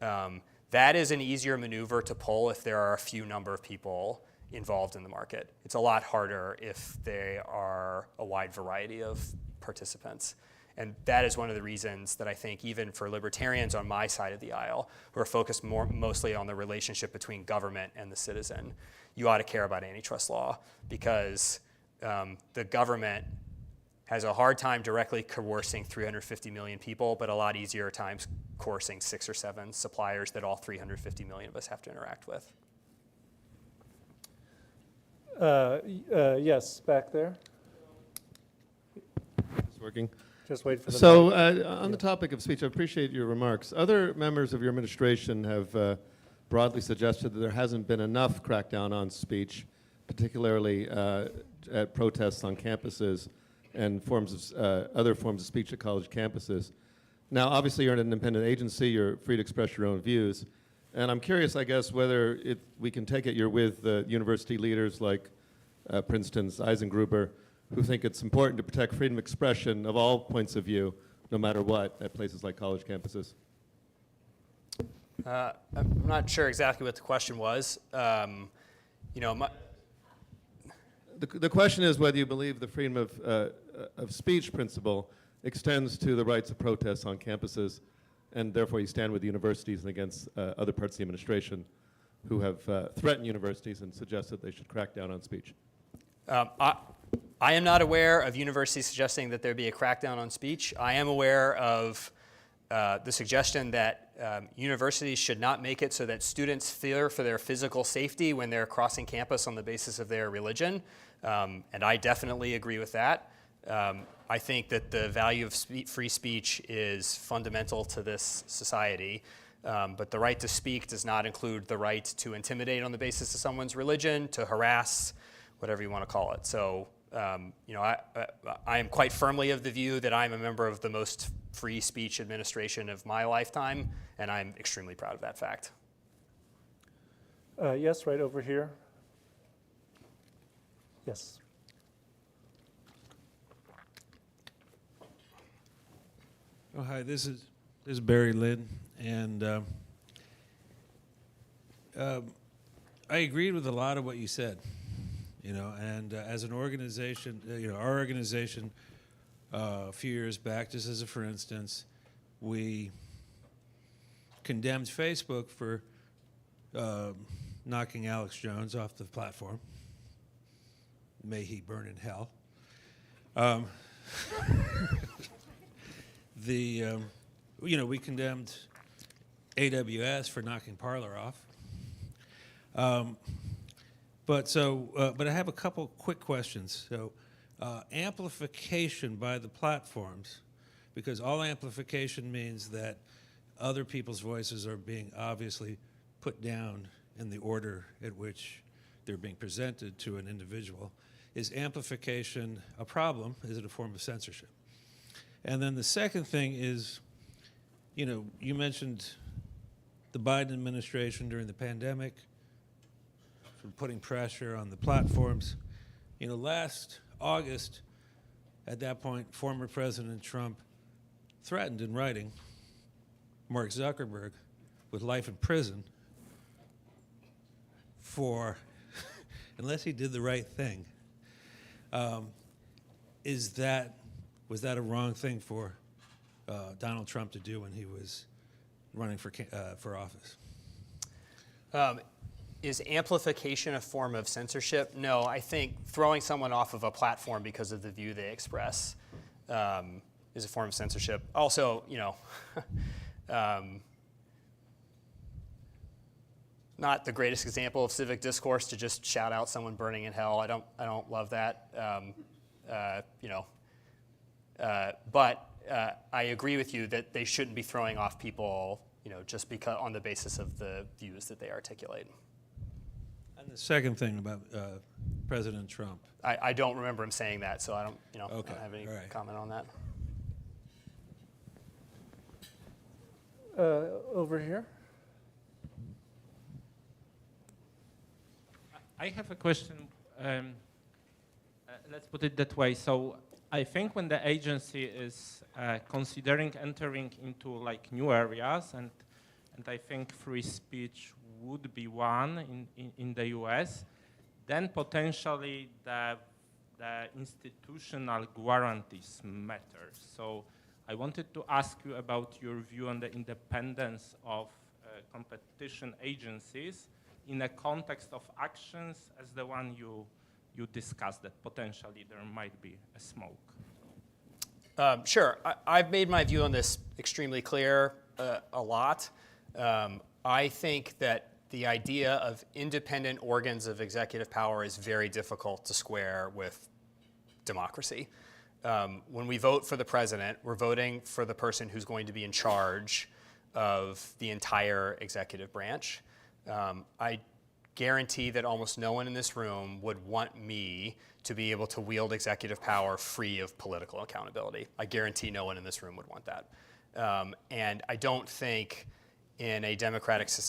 That is an easier maneuver to pull if there are a few number of people involved in the market. It's a lot harder if they are a wide variety of participants. And that is one of the reasons that I think even for libertarians on my side of the aisle, who are focused mostly on the relationship between government and the citizen, you ought to care about antitrust law, because the government has a hard time directly coercing 350 million people, but a lot easier times coercing 6 or 7 suppliers that all 350 million of us have to interact with. Yes, back there. It's working. Just wait for the So mic. on the topic of speech, I appreciate your remarks. Other members of your administration have broadly suggested that there hasn't been enough crackdown on speech, particularly at protests on campuses and other forms of speech at college campuses. Now, obviously, you're an independent agency. You're free to express your own views. And I'm curious, I guess, whether we can take it you're with university leaders like Princeton's Eisengruber, who think it's important to protect freedom of expression of all points of view, no matter what, at places like college campuses. I'm not sure exactly what the question was. The question is whether you believe the freedom of speech principle extends to the rights of protests on campuses, and therefore you stand with the universities and against other parts of the administration who have threatened universities and suggest that they should crack down on speech. I am not aware of universities suggesting that there be a crackdown on speech. I am aware of the suggestion that universities should not make it so that students fear for their physical safety when they're crossing campus on the basis of their religion, and I definitely agree with that. I think that the value of free speech is fundamental to this society, but the right to speak does not include the right to intimidate on the basis of someone's religion, to harass, whatever you want to call it. So, I am quite firmly of the view that I'm a member of the most free speech administration of my lifetime, and I'm extremely proud of that fact. Yes, right over here. Yes. Oh, hi, this is Barry Lynn, and I agreed with a lot of what you said, and as an organization, our organization, a few years back, just as a for instance, we condemned Facebook for knocking Alex Jones off the platform. May he burn in hell. We condemned AWS for knocking Parler off. But I have a couple quick questions. So, amplification by the platforms, because all amplification means that other people's voices are being obviously put down in the order at which they're being presented to an individual. Is amplification a problem? Is it a form of censorship? And then the second thing is, you mentioned the Biden administration during the pandemic for putting pressure on the platforms. Last August, at that point, former President Trump threatened in writing Mark Zuckerberg with life in prison for, unless he did the right thing. Was that a wrong thing for Donald Trump to do when he was running for office? Is amplification a form of censorship? No, I think throwing someone off of a platform because of the view they express is a form of censorship. Also, not the greatest example of civic discourse to just shout out someone burning in hell. I don't love that. But I agree with you that they shouldn't be throwing off people, just because on the basis of the views that they articulate. And the second thing about President Trump. I don't remember him saying that, so I don't have any comment on that. Over here. I have a question. Let's put it that way. So I think when the agency is considering entering into new areas, and I think free speech would be one in the US, then potentially the institutional guarantees matter. So I wanted to ask you about your view on the independence of competition agencies in a context of actions as the one you discussed, that potentially there might be a smoke. Sure. I've made my view on this extremely clear a lot. I think that the idea of independent organs of executive power is very difficult to square with democracy. When we vote for the president, we're voting for the person who's going to be in charge of the entire executive branch. I guarantee that almost no one in this room would want me to be able to wield executive power free of political accountability. I guarantee no one in this room would want that. And I don't think in a democratic society